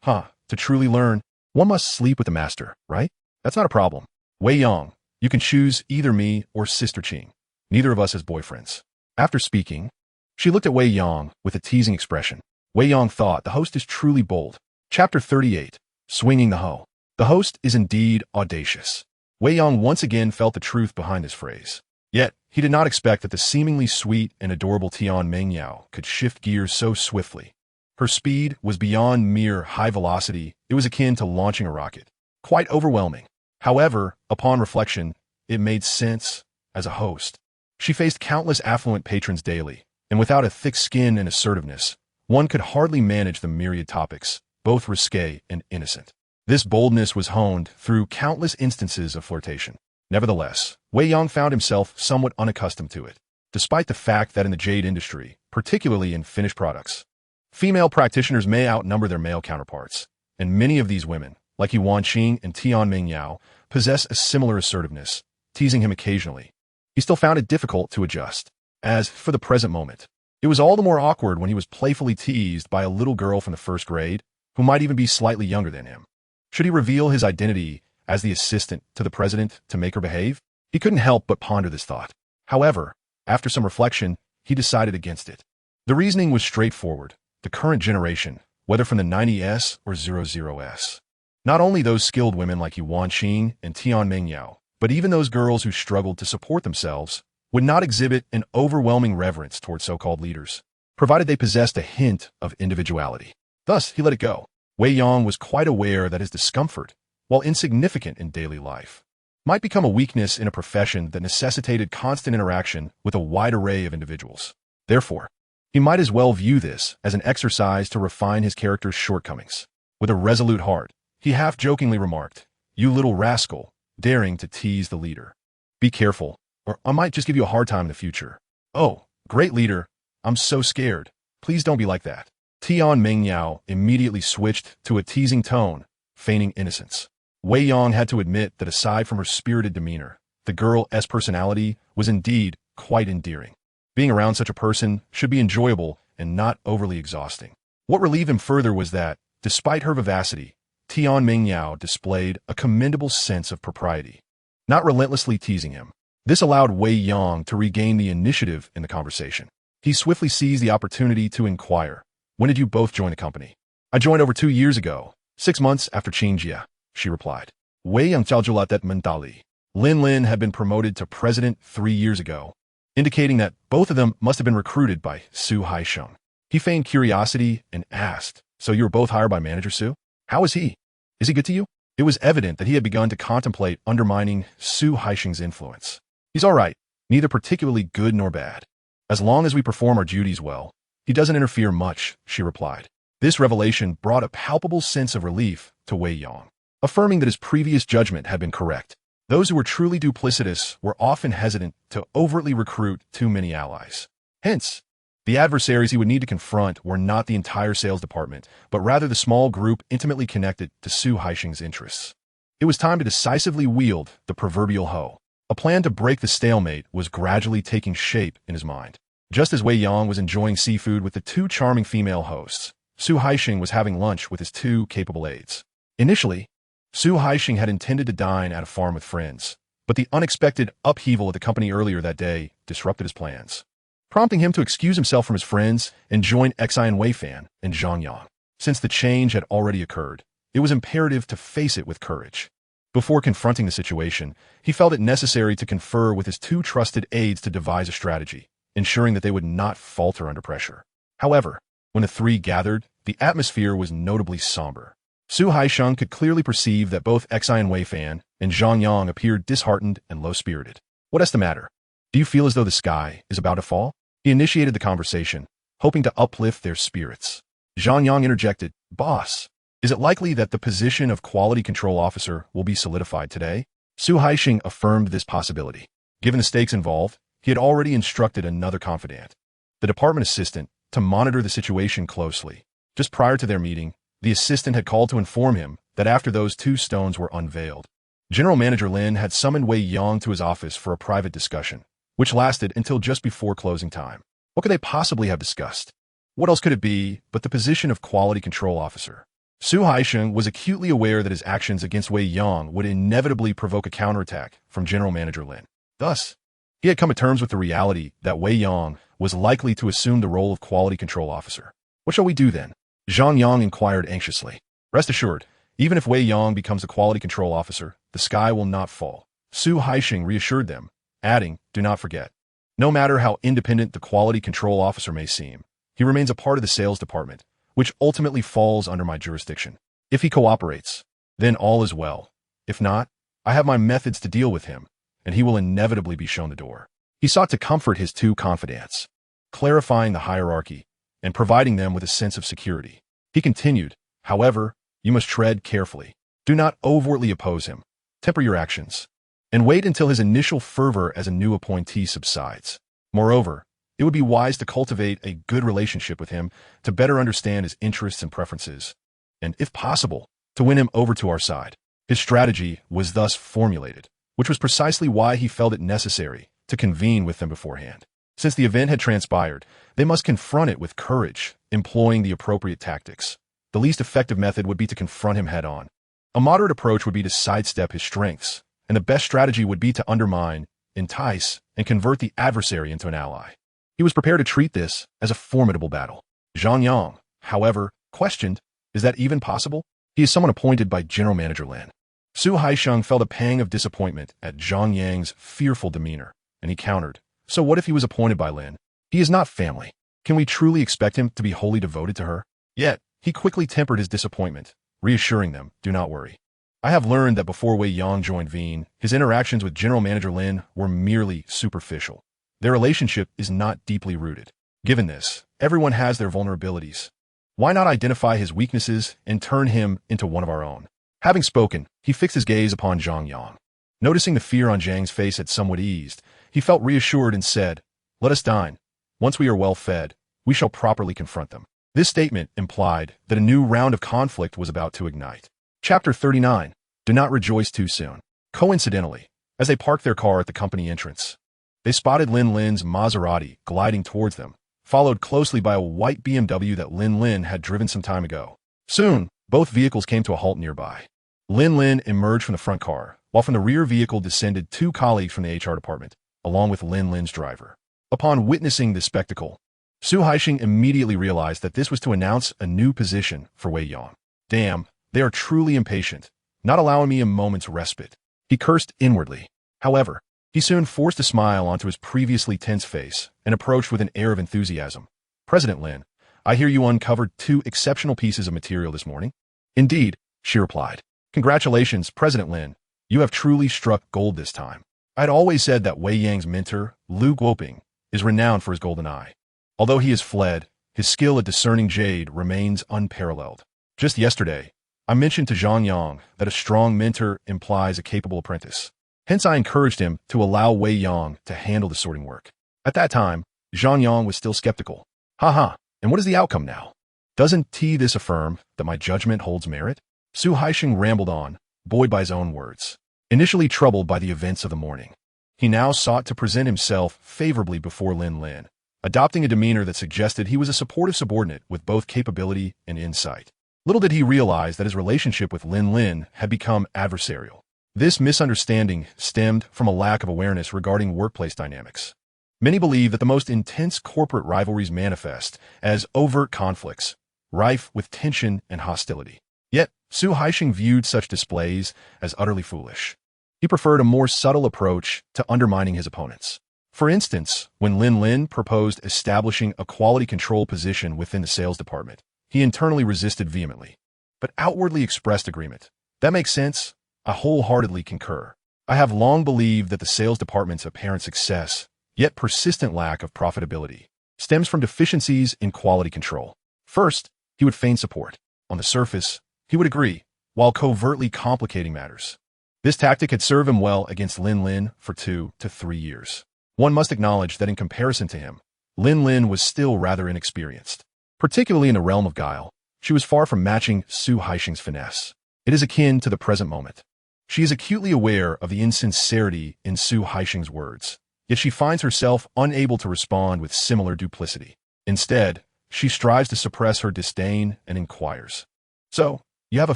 To truly learn, one must sleep with the master, right? That's not a problem. Wei Yang, you can choose either me or Sister Qing. Neither of us has boyfriends. After speaking, she looked at Wei Yang with a teasing expression. Wei Yang thought the host is truly bold. Chapter 38, Swinging the Hoe. The host is indeed audacious. Wei Yang once again felt the truth behind this phrase. Yet, he did not expect that the seemingly sweet and adorable Tian Mingyao could shift gears so swiftly. Her speed was beyond mere high velocity, it was akin to launching a rocket. Quite overwhelming. However, upon reflection, it made sense as a host. She faced countless affluent patrons daily, and without a thick skin and assertiveness, one could hardly manage the myriad topics, both risque and innocent. This boldness was honed through countless instances of flirtation. Nevertheless, Wei Yang found himself somewhat unaccustomed to it, despite the fact that in the jade industry, particularly in finished products, female practitioners may outnumber their male counterparts, and many of these women, like He Wanqing and Tian Mingyao, possess a similar assertiveness, teasing him occasionally. He still found it difficult to adjust, as, for the present moment, it was all the more awkward when he was playfully teased by a little girl from the first grade, who might even be slightly younger than him. Should he reveal his identity as the assistant to the president to make her behave? He couldn't help but ponder this thought. However, after some reflection, he decided against it. The reasoning was straightforward. The current generation, whether from the 90S or 00S, not only those skilled women like He Wanqing and Tian Mingyao, but even those girls who struggled to support themselves, would not exhibit an overwhelming reverence toward so-called leaders, provided they possessed a hint of individuality. Thus, he let it go. Wei Yang was quite aware that his discomfort, while insignificant in daily life, might become a weakness in a profession that necessitated constant interaction with a wide array of individuals. Therefore, he might as well view this as an exercise to refine his character's shortcomings. With a resolute heart, he half-jokingly remarked, "You little rascal," daring to tease the leader. "Be careful, or I might just give you a hard time in the future." "Oh, great leader, I'm so scared. Please don't be like that." Tian Mingyao immediately switched to a teasing tone, feigning innocence. Wei Yang had to admit that aside from her spirited demeanor, the girl's personality was indeed quite endearing. Being around such a person should be enjoyable and not overly exhausting. What relieved him further was that, Despite her vivacity, Tian Mingyao displayed a commendable sense of propriety, not relentlessly teasing him. This allowed Wei Yang to regain the initiative in the conversation. He swiftly seized the opportunity to inquire, "When did you both join the company?" "I joined over 2 years ago, 6 months after Qingjia," she replied. Wei Yang Chaojulat Mentali. Lin had been promoted to president 3 years ago, indicating that both of them must have been recruited by Su Haisheng. He feigned curiosity and asked, "So you were both hired by Manager Su? How is he? Is he good to you?" It was evident that he had begun to contemplate undermining Su Haisheng's influence. "He's all right, neither particularly good nor bad. As long as we perform our duties well, he doesn't interfere much," she replied. This revelation brought a palpable sense of relief to Wei Yang, affirming that his previous judgment had been correct. Those who were truly duplicitous were often hesitant to overtly recruit too many allies. Hence, the adversaries he would need to confront were not the entire sales department, but rather the small group intimately connected to Su Haisheng's interests. It was time to decisively wield the proverbial hoe. A plan to break the stalemate was gradually taking shape in his mind. Just as Wei Yang was enjoying seafood with the 2 charming female hosts, Su Haisheng was having lunch with his 2 capable aides. Initially, Su Haisheng had intended to dine at a farm with friends, but the unexpected upheaval at the company earlier that day disrupted his plans, prompting him to excuse himself from his friends and join Xian Weifan and Zhang Yang. Since the change had already occurred, it was imperative to face it with courage. Before confronting the situation, he felt it necessary to confer with his 2 trusted aides to devise a strategy, ensuring that they would not falter under pressure. However, when the 3 gathered, the atmosphere was notably somber. Su Haisheng could clearly perceive that both Xian Weifan and Zhang Yang appeared disheartened and low-spirited. "What is the matter? Do you feel as though the sky is about to fall?" He initiated the conversation, hoping to uplift their spirits. Zhang Yang interjected, "Boss, is it likely that the position of quality control officer will be solidified today?" Su Haisheng affirmed this possibility. Given the stakes involved, he had already instructed another confidant, the department assistant, to monitor the situation closely. Just prior to their meeting, the assistant had called to inform him that after those 2 stones were unveiled, General Manager Lin had summoned Wei Yang to his office for a private discussion, which lasted until just before closing time. What could they possibly have discussed? What else could it be but the position of quality control officer? Su Haisheng was acutely aware that his actions against Wei Yang would inevitably provoke a counterattack from General Manager Lin. Thus, he had come to terms with the reality that Wei Yang was likely to assume the role of quality control officer. "What shall we do then?" Zhang Yang inquired anxiously. "Rest assured, even if Wei Yang becomes the quality control officer, the sky will not fall," Su Haisheng reassured them, adding, "Do not forget, no matter how independent the quality control officer may seem, he remains a part of the sales department, which ultimately falls under my jurisdiction. If he cooperates, then all is well. If not, I have my methods to deal with him, and he will inevitably be shown the door." He sought to comfort his 2 confidants, clarifying the hierarchy and providing them with a sense of security. He continued, "However, you must tread carefully. Do not overtly oppose him. Temper your actions, and wait until his initial fervor as a new appointee subsides. Moreover, it would be wise to cultivate a good relationship with him to better understand his interests and preferences, and, if possible, to win him over to our side." His strategy was thus formulated, which was precisely why he felt it necessary to convene with them beforehand. Since the event had transpired, they must confront it with courage, employing the appropriate tactics. The least effective method would be to confront him head-on. A moderate approach would be to sidestep his strengths, and the best strategy would be to undermine, entice, and convert the adversary into an ally. He was prepared to treat this as a formidable battle. Zhang Yang, however, questioned, "Is that even possible? He is someone appointed by General Manager Lin." Su Haisheng felt a pang of disappointment at Zhang Yang's fearful demeanor, and he countered, "So what if he was appointed by Lin? He is not family. Can we truly expect him to be wholly devoted to her?" Yet, he quickly tempered his disappointment, reassuring them, "Do not worry. I have learned that before Wei Yang joined Veen, his interactions with General Manager Lin were merely superficial. Their relationship is not deeply rooted. Given this, everyone has their vulnerabilities. Why not identify his weaknesses and turn him into one of our own?" Having spoken, he fixed his gaze upon Zhang Yang. Noticing the fear on Zhang's face had somewhat eased, he felt reassured and said, "Let us dine. Once we are well fed, we shall properly confront them." This statement implied that a new round of conflict was about to ignite. Chapter 39. Do not rejoice too soon. Coincidentally, as they parked their car at the company entrance, they spotted Lin's Maserati gliding towards them, followed closely by a white BMW that Lin had driven some time ago. Soon, Both vehicles came to a halt nearby. Lin Lin emerged from the front car, while from the rear vehicle descended two colleagues from the HR department, along with Lin Lin's driver. Upon witnessing this spectacle, Su Haixing immediately realized that this was to announce a new position for Wei Yang. Damn, they are truly impatient, not allowing me a moment's respite. He cursed inwardly. However, he soon forced a smile onto his previously tense face and approached with an air of enthusiasm. President Lin, I hear you uncovered two exceptional pieces of material this morning. Indeed, she replied. Congratulations, President Lin. You have truly struck gold this time. I had always said that Wei Yang's mentor, Lu Guoping, is renowned for his golden eye. Although he has fled, his skill at discerning jade remains unparalleled. Just yesterday, I mentioned to Zhang Yang that a strong mentor implies a capable apprentice. Hence, I encouraged him to allow Wei Yang to handle the sorting work. At that time, Zhang Yang was still skeptical. Haha, and what is the outcome now? Doesn't this affirm that my judgment holds merit? Su Haixing rambled on, buoyed by his own words. Initially troubled by the events of the morning, he now sought to present himself favorably before Lin Lin, adopting a demeanor that suggested he was a supportive subordinate with both capability and insight. Little did he realize that his relationship with Lin Lin had become adversarial. This misunderstanding stemmed from a lack of awareness regarding workplace dynamics. Many believe that the most intense corporate rivalries manifest as overt conflicts, rife with tension and hostility. Yet, Su Haixing viewed such displays as utterly foolish. He preferred a more subtle approach to undermining his opponents. For instance, when Lin Lin proposed establishing a quality control position within the sales department, he internally resisted vehemently, but outwardly expressed agreement. That makes sense. I wholeheartedly concur. I have long believed that the sales department's apparent success, yet persistent lack of profitability, stems from deficiencies in quality control. First, he would feign support. On the surface, he would agree, while covertly complicating matters. This tactic had served him well against Lin Lin for 2 to 3 years. One must acknowledge that in comparison to him, Lin Lin was still rather inexperienced. Particularly in the realm of guile, she was far from matching Su Haixing's finesse. It is akin to the present moment. She is acutely aware of the insincerity in Su Haixing's words, yet she finds herself unable to respond with similar duplicity. Instead, she strives to suppress her disdain and inquires. So, you have a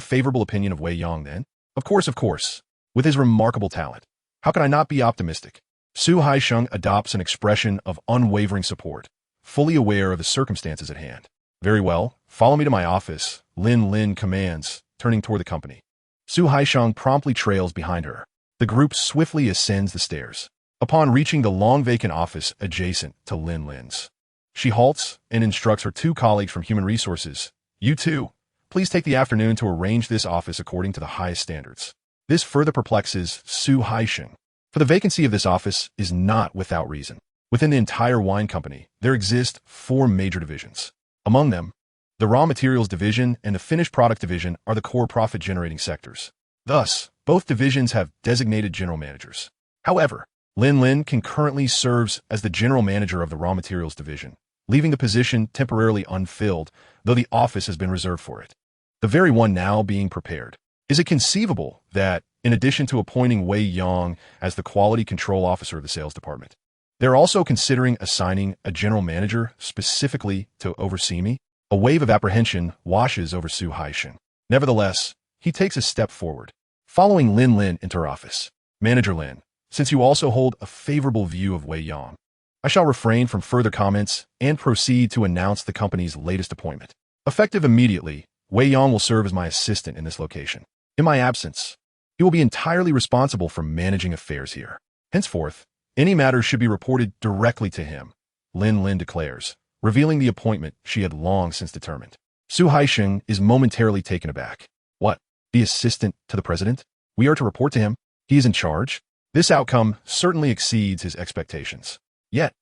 favorable opinion of Wei Yang then? Of course. With his remarkable talent, how can I not be optimistic? Su Haixing adopts an expression of unwavering support, fully aware of the circumstances at hand. Very well, follow me to my office, Lin Lin commands, turning toward the company. Su Haixing promptly trails behind her. The group swiftly ascends the stairs. Upon reaching the long vacant office adjacent to Lin Lin's, she halts and instructs her two colleagues from Human Resources. You two, please take the afternoon to arrange this office according to the highest standards. This further perplexes Su Haixing, for the vacancy of this office is not without reason. Within the entire wine company, there exist 4 major divisions. Among them, the raw materials division and the finished product division are the core profit-generating sectors. Thus, both divisions have designated general managers. However, Lin Lin concurrently serves as the general manager of the raw materials division, leaving the position temporarily unfilled, though the office has been reserved for it. The very one now being prepared. Is it conceivable that, in addition to appointing Wei Yang as the quality control officer of the sales department, they're also considering assigning a general manager specifically to oversee me? A wave of apprehension washes over Su Haixing. Nevertheless, he takes a step forward, following Lin Lin into her office. Manager Lin, since you also hold a favorable view of Wei Yang, I shall refrain from further comments and proceed to announce the company's latest appointment. Effective immediately, Wei Yang will serve as my assistant in this location. In my absence, he will be entirely responsible for managing affairs here. Henceforth, any matters should be reported directly to him, Lin Lin declares, revealing the appointment she had long since determined. Su Haixing is momentarily taken aback. What? The assistant to the president? We are to report to him? He is in charge? This outcome certainly exceeds his expectations. Yet,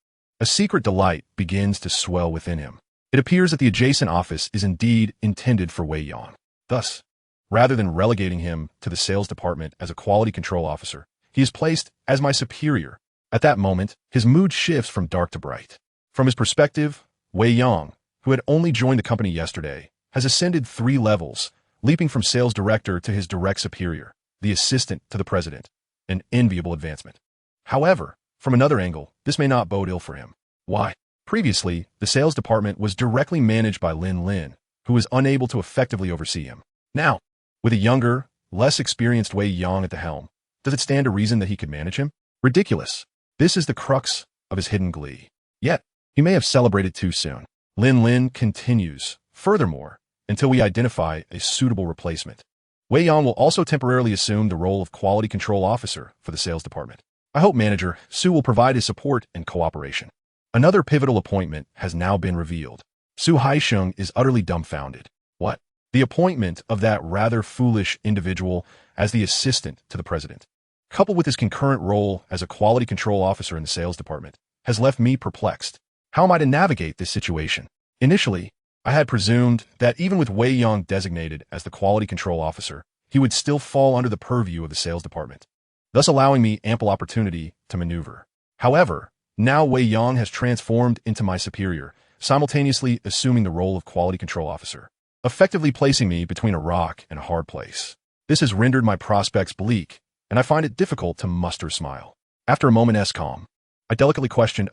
a secret delight begins to swell within him. It appears that the adjacent office is indeed intended for Wei Yang. Thus, rather than relegating him to the sales department as a quality control officer, he is placed as my superior. At that moment, his mood shifts from dark to bright. From his perspective, Wei Yang, who had only joined the company yesterday, has ascended 3 levels, leaping from sales director to his direct superior, the assistant to the president, an enviable advancement. However, from another angle, this may not bode ill for him. Why? Previously, the sales department was directly managed by Lin Lin, who was unable to effectively oversee him. Now, with a younger, less experienced Wei Yang at the helm, does it stand to reason that he could manage him? Ridiculous. This is the crux of his hidden glee. Yet, he may have celebrated too soon. Lin Lin continues, furthermore, until we identify a suitable replacement. Wei Yang will also temporarily assume the role of quality control officer for the sales department. I hope manager Su will provide his support and cooperation. Another pivotal appointment has now been revealed. Su Haisheng is utterly dumbfounded. What? The appointment of that rather foolish individual as the assistant to the president, coupled with his concurrent role as a quality control officer in the sales department, has left me perplexed. How am I to navigate this situation? Initially, I had presumed that even with Wei Yang designated as the quality control officer, he would still fall under the purview of the sales department, thus allowing me ample opportunity to maneuver. However, now Wei Yang has transformed into my superior, simultaneously assuming the role of quality control officer, effectively placing me between a rock and a hard place. This has rendered my prospects bleak, and I find it difficult to muster a smile. After a moment's calm, I delicately questioned,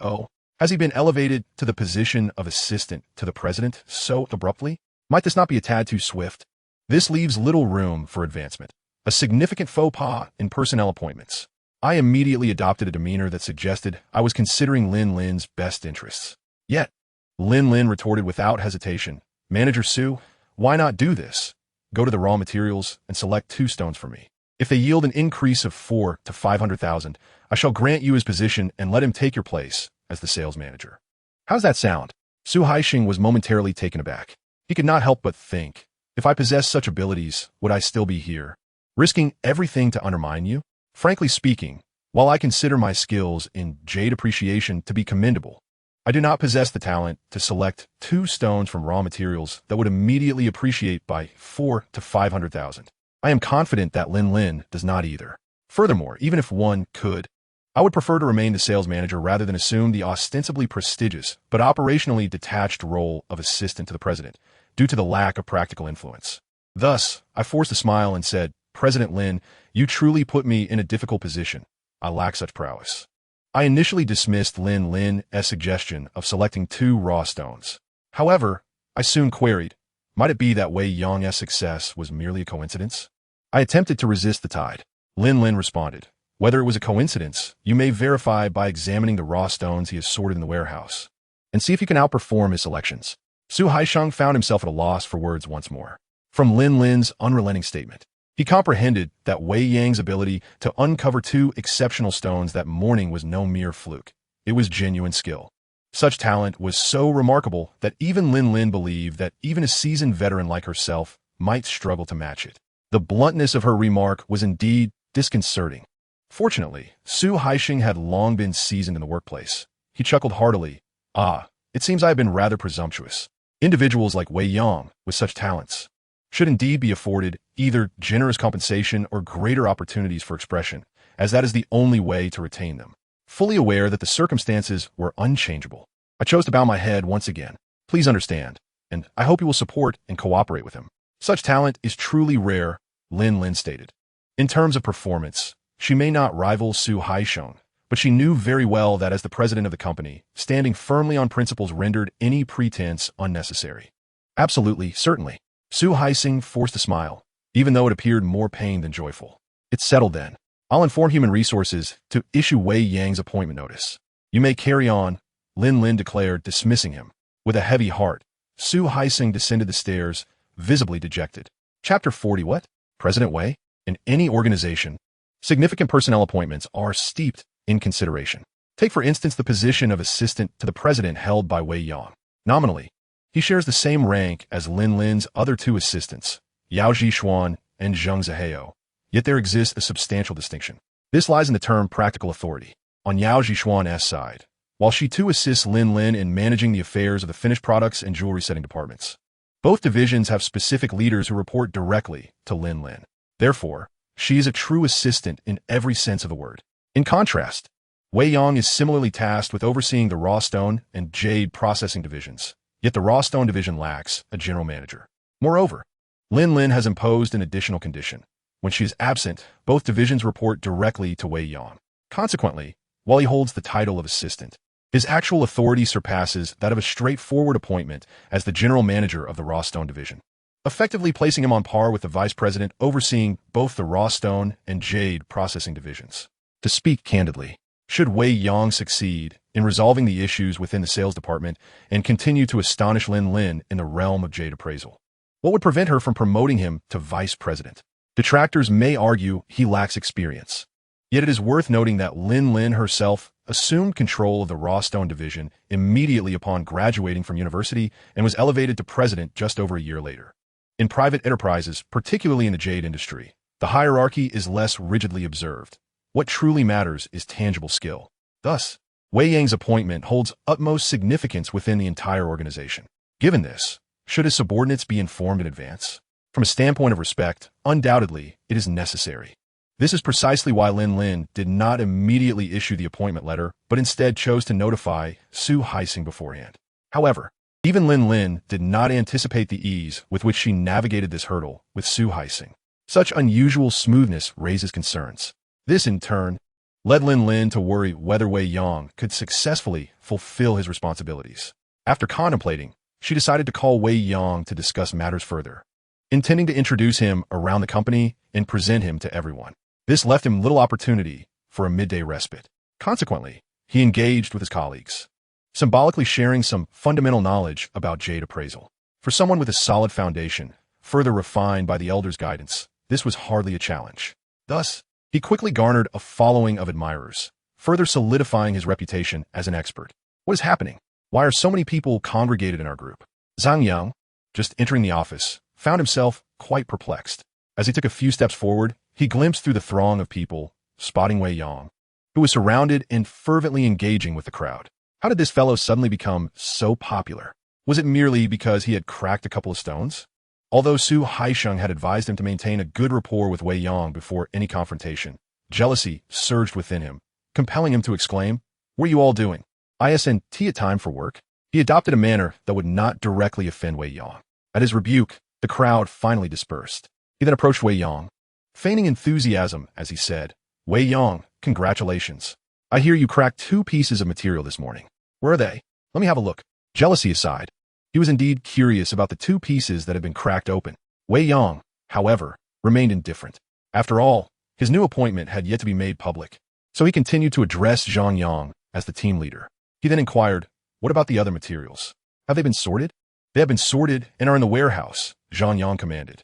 has he been elevated to the position of assistant to the president so abruptly? Might this not be a tad too swift? This leaves little room for advancement. A significant faux pas in personnel appointments. I immediately adopted a demeanor that suggested I was considering Lin Lin's best interests. Yet, Lin Lin retorted without hesitation, Manager Su, why not do this? Go to the raw materials and select 2 stones for me. If they yield an increase of 4 to 500,000, I shall grant you his position and let him take your place as the sales manager. How's that sound? Su Haisheng was momentarily taken aback. He could not help but think, if I possessed such abilities, would I still be here, risking everything to undermine you? Frankly speaking, while I consider my skills in Jade Appreciation to be commendable, I do not possess the talent to select 2 stones from raw materials that would immediately appreciate by 4 to 500,000. I am confident that Lin Lin does not either. Furthermore, even if one could, I would prefer to remain the sales manager rather than assume the ostensibly prestigious but operationally detached role of assistant to the president, due to the lack of practical influence. Thus, I forced a smile and said, President Lin, you truly put me in a difficult position. I lack such prowess. I initially dismissed Lin Lin's suggestion of selecting 2 raw stones. However, I soon queried, might it be that Wei Yang's success was merely a coincidence? I attempted to resist the tide. Lin Lin responded, whether it was a coincidence, you may verify by examining the raw stones he has sorted in the warehouse, and see if you can outperform his selections. Su Haisheng found himself at a loss for words once more. From Lin Lin's unrelenting statement, he comprehended that Wei Yang's ability to uncover 2 exceptional stones that morning was no mere fluke. It was genuine skill. Such talent was so remarkable that even Lin Lin believed that even a seasoned veteran like herself might struggle to match it. The bluntness of her remark was indeed disconcerting. Fortunately, Su Haisheng had long been seasoned in the workplace. He chuckled heartily. It seems I have been rather presumptuous. Individuals like Wei Yang, with such talents, should indeed be afforded either generous compensation or greater opportunities for expression, as that is the only way to retain them. Fully aware that the circumstances were unchangeable, I chose to bow my head once again. Please understand, and I hope you will support and cooperate with him. Such talent is truly rare, Lin Lin stated. In terms of performance, she may not rival Su Haisheng, but she knew very well that as the president of the company, standing firmly on principles rendered any pretense unnecessary. Absolutely, certainly. Su Haisheng forced a smile, even though it appeared more pained than joyful. It's settled then. I'll inform Human Resources to issue Wei Yang's appointment notice. You may carry on, Lin Lin declared, dismissing him. With a heavy heart, Su Haisheng descended the stairs, visibly dejected. Chapter 40. What? President Wei? In any organization, significant personnel appointments are steeped in consideration. Take for instance the position of assistant to the president held by Wei Yang. Nominally, he shares the same rank as Lin Lin's other 2 assistants, Yao Zhishuan and Zheng Zihao, yet there exists a substantial distinction. This lies in the term practical authority. On Yao Zhishuan's side, while she too assists Lin Lin in managing the affairs of the finished products and jewelry setting departments, both divisions have specific leaders who report directly to Lin Lin. Therefore, she is a true assistant in every sense of the word. In contrast, Wei Yang is similarly tasked with overseeing the raw stone and jade processing divisions, yet the raw stone division lacks a general manager. Moreover, Lin Lin has imposed an additional condition. When she is absent, both divisions report directly to Wei Yang. Consequently, while he holds the title of assistant, his actual authority surpasses that of a straightforward appointment as the general manager of the raw stone division. effectively placing him on par with the vice president overseeing both the raw stone and jade processing divisions. To speak candidly, should Wei Yang succeed in resolving the issues within the sales department and continue to astonish Lin Lin in the realm of Jade Appraisal? What would prevent her from promoting him to vice president? Detractors may argue he lacks experience. Yet it is worth noting that Lin Lin herself assumed control of the raw stone division immediately upon graduating from university and was elevated to president just over a year later. In private enterprises, particularly in the jade industry, the hierarchy is less rigidly observed. What truly matters is tangible skill. Thus, Wei Yang's appointment holds utmost significance within the entire organization. Given this, should his subordinates be informed in advance? From a standpoint of respect, undoubtedly, it is necessary. This is precisely why Lin Lin did not immediately issue the appointment letter, but instead chose to notify Su Haixing beforehand. However, even Lin Lin did not anticipate the ease with which she navigated this hurdle with Su Haixing. Such unusual smoothness raises concerns. This, in turn, led Lin Lin to worry whether Wei Yang could successfully fulfill his responsibilities. After contemplating, she decided to call Wei Yang to discuss matters further, intending to introduce him around the company and present him to everyone. This left him little opportunity for a midday respite. Consequently, he engaged with his colleagues, symbolically sharing some fundamental knowledge about Jade Appraisal. For someone with a solid foundation, further refined by the elders' guidance, this was hardly a challenge. Thus, he quickly garnered a following of admirers, further solidifying his reputation as an expert. What is happening? Why are so many people congregated in our group? Zhang Yang, just entering the office, found himself quite perplexed. As he took a few steps forward, he glimpsed through the throng of people, spotting Wei Yang, who was surrounded and fervently engaging with the crowd. How did this fellow suddenly become so popular? Was it merely because he had cracked a couple of stones? Although Su Haixing had advised him to maintain a good rapport with Wei Yang before any confrontation, jealousy surged within him, compelling him to exclaim, "What are you all doing? Isn't it time for work?" He adopted a manner that would not directly offend Wei Yang. At his rebuke, the crowd finally dispersed. He then approached Wei Yang, feigning enthusiasm as he said, "Wei Yang, congratulations. I hear you cracked 2 pieces of material this morning. Where are they? Let me have a look." Jealousy aside, he was indeed curious about the 2 pieces that had been cracked open. Wei Yang, however, remained indifferent. After all, his new appointment had yet to be made public, so he continued to address Zhang Yang as the team leader. He then inquired, "What about the other materials? Have they been sorted?" "They have been sorted and are in the warehouse," Zhang Yang commanded.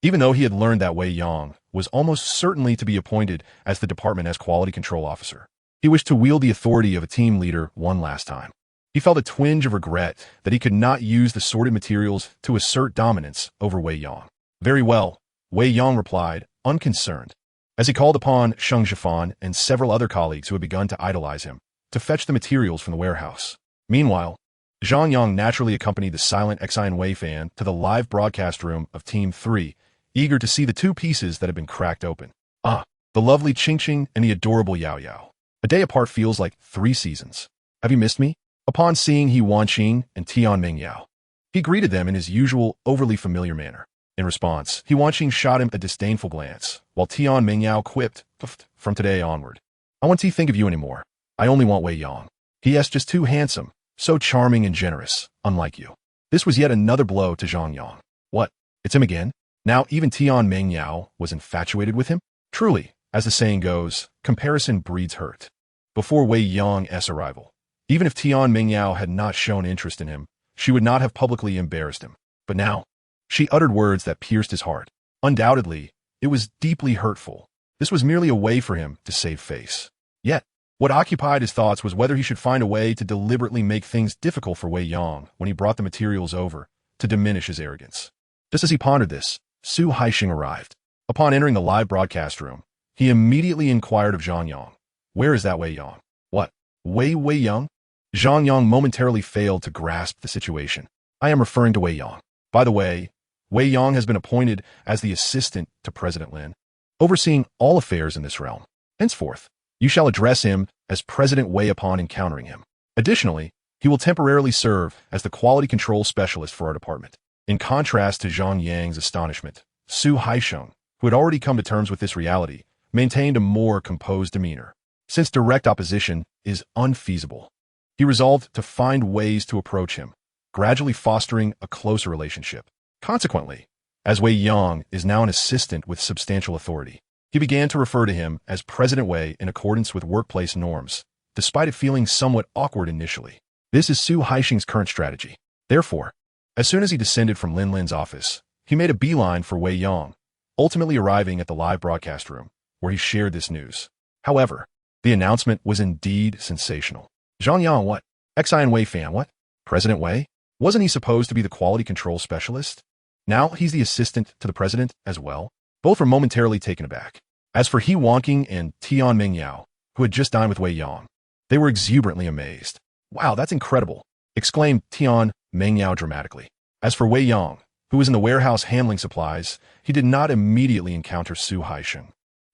Even though he had learned that Wei Yang was almost certainly to be appointed as the department's quality control officer, he wished to wield the authority of a team leader one last time. He felt a twinge of regret that he could not use the sorted materials to assert dominance over Wei Yang. "Very well," Wei Yang replied, unconcerned, as he called upon Sheng Zhifan and several other colleagues who had begun to idolize him to fetch the materials from the warehouse. Meanwhile, Zhang Yang naturally accompanied the silent Xian Wei fan to the live broadcast room of Team 3, eager to see the 2 pieces that had been cracked open. Ah, the lovely Qing Qing and the adorable Yao Yao. A day apart feels like 3 seasons. Have you missed me? Upon seeing He Wanqing and Tian Mengyao, he greeted them in his usual overly familiar manner. In response, He Wanqing shot him a disdainful glance, while Tian Mengyao quipped, "From today onward, I won't think of you anymore. I only want Wei Yang. He is just too handsome, so charming and generous, unlike you." This was yet another blow to Zhang Yang. What? It's him again? Now even Tian Mengyao was infatuated with him? Truly, as the saying goes, comparison breeds hurt. Before Wei Yang's arrival, even if Tian Mengyao had not shown interest in him, she would not have publicly embarrassed him. But now, she uttered words that pierced his heart. Undoubtedly, it was deeply hurtful. This was merely a way for him to save face. Yet, what occupied his thoughts was whether he should find a way to deliberately make things difficult for Wei Yang when he brought the materials over to diminish his arrogance. Just as he pondered this, Su Haixing arrived. Upon entering the live broadcast room, he immediately inquired of Zhang Yang, "Where is that Wei Yang?" "What? Wei Yang?" Zhang Yang momentarily failed to grasp the situation. "I am referring to Wei Yang. By the way, Wei Yang has been appointed as the assistant to President Lin, overseeing all affairs in this realm. Henceforth, you shall address him as President Wei upon encountering him. Additionally, he will temporarily serve as the quality control specialist for our department." In contrast to Zhang Yang's astonishment, Su Haixing, who had already come to terms with this reality, maintained a more composed demeanor. Since direct opposition is unfeasible, he resolved to find ways to approach him, gradually fostering a closer relationship. Consequently, As Wei Yang is now an assistant with substantial authority, he began to refer to him as President Wei in accordance with workplace norms, despite it feeling somewhat awkward initially. This is Su Haixing's current strategy. Therefore, as soon as he descended from Lin Lin's office, he made a beeline for Wei Yang, ultimately arriving at the live broadcast room, where he shared this news. However, the announcement was indeed sensational. Zhang Yang, what? Xian Wei fan, what? President Wei? Wasn't he supposed to be the quality control specialist? Now he's the assistant to the president as well? Both were momentarily taken aback. As for He Wonking and Tian Mingyao, who had just dined with Wei Yang, they were exuberantly amazed. Wow, that's incredible, exclaimed Tian Mingyao dramatically. As for Wei Yang, who was in the warehouse handling supplies, he did not immediately encounter Su Haixing,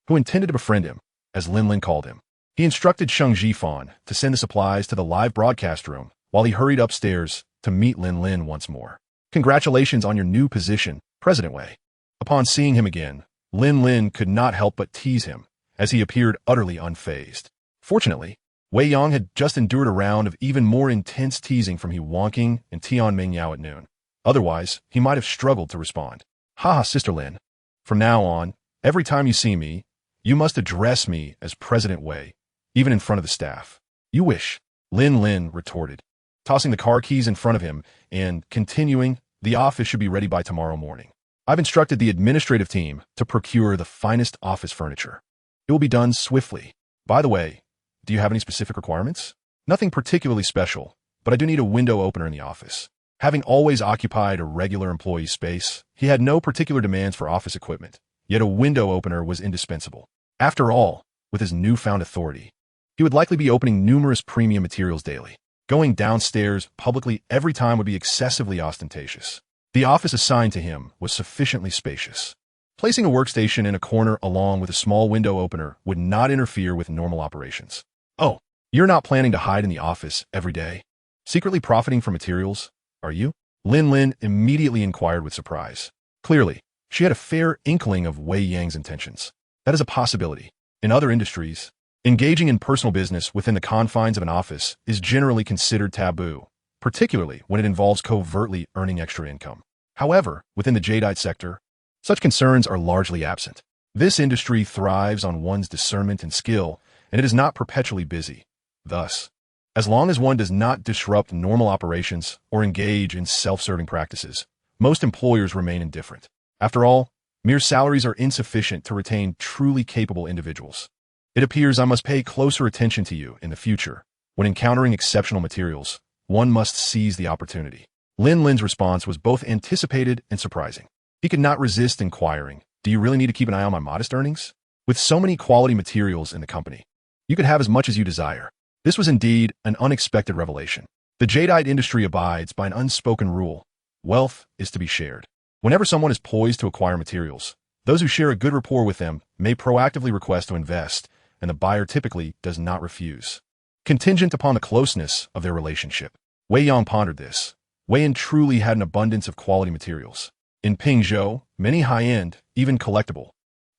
who intended to befriend him, as Lin Lin called him. He instructed Sheng Jifan to send the supplies to the live broadcast room while he hurried upstairs to meet Lin Lin once more. Congratulations on your new position, President Wei. Upon seeing him again, Lin Lin could not help but tease him, as he appeared utterly unfazed. Fortunately, Wei Yang had just endured a round of even more intense teasing from He Wonking and Tian Mingyao at noon. Otherwise, he might have struggled to respond. Haha, Sister Lin. From now on, every time you see me, you must address me as President Wei, even in front of the staff. You wish, Lin Lin retorted, tossing the car keys in front of him and continuing, the office should be ready by tomorrow morning. I've instructed the administrative team to procure the finest office furniture. It will be done swiftly. By the way, do you have any specific requirements? Nothing particularly special, but I do need a window opener in the office. Having always occupied a regular employee space, he had no particular demands for office equipment, yet a window opener was indispensable. After all, with his newfound authority, he would likely be opening numerous premium materials daily. Going downstairs publicly every time would be excessively ostentatious. The office assigned to him was sufficiently spacious. Placing a workstation in a corner along with a small window opener would not interfere with normal operations. Oh, you're not planning to hide in the office every day? Secretly profiting from materials, are you? Lin Lin immediately inquired with surprise. Clearly, she had a fair inkling of Wei Yang's intentions. That is a possibility. In other industries, engaging in personal business within the confines of an office is generally considered taboo, particularly when it involves covertly earning extra income. However, within the jadeite sector, such concerns are largely absent. This industry thrives on one's discernment and skill, and it is not perpetually busy. Thus, as long as one does not disrupt normal operations or engage in self-serving practices, most employers remain indifferent. After all, mere salaries are insufficient to retain truly capable individuals. It appears I must pay closer attention to you in the future. When encountering exceptional materials, one must seize the opportunity. Lin Lin's response was both anticipated and surprising. He could not resist inquiring, do you really need to keep an eye on my modest earnings? With so many quality materials in the company, you could have as much as you desire. This was indeed an unexpected revelation. The jadeite industry abides by an unspoken rule. Wealth is to be shared. Whenever someone is poised to acquire materials, those who share a good rapport with them may proactively request to invest, and the buyer typically does not refuse, contingent upon the closeness of their relationship. Wei Yang pondered this. Wei Yan truly had an abundance of quality materials. In Pingzhou, many high-end, even collectible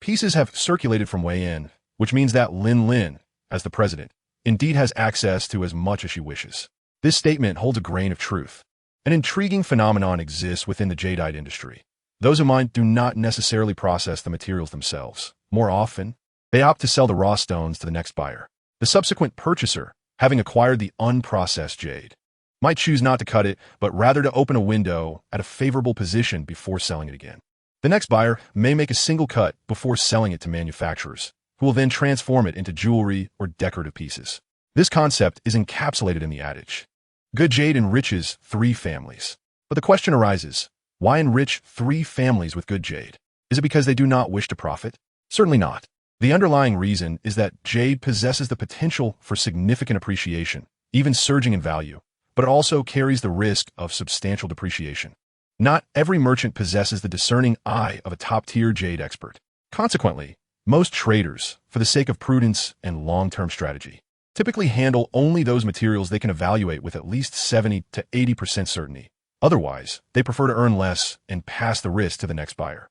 pieces have circulated from Wei Yan, which means that Lin Lin, as the president, indeed has access to as much as she wishes. This statement holds a grain of truth. An intriguing phenomenon exists within the jadeite industry. Those who mine do not necessarily process the materials themselves. More often, they opt to sell the raw stones to the next buyer. The subsequent purchaser, having acquired the unprocessed jade, might choose not to cut it, but rather to open a window at a favorable position before selling it again. The next buyer may make a single cut before selling it to manufacturers, who will then transform it into jewelry or decorative pieces. This concept is encapsulated in the adage, good jade enriches 3 families. But the question arises, why enrich 3 families with good jade? Is it because they do not wish to profit? Certainly not. The underlying reason is that jade possesses the potential for significant appreciation, even surging in value, but it also carries the risk of substantial depreciation. Not every merchant possesses the discerning eye of a top-tier jade expert. Consequently, most traders, for the sake of prudence and long-term strategy, typically handle only those materials they can evaluate with at least 70 to 80% certainty. Otherwise, they prefer to earn less and pass the risk to the next buyer.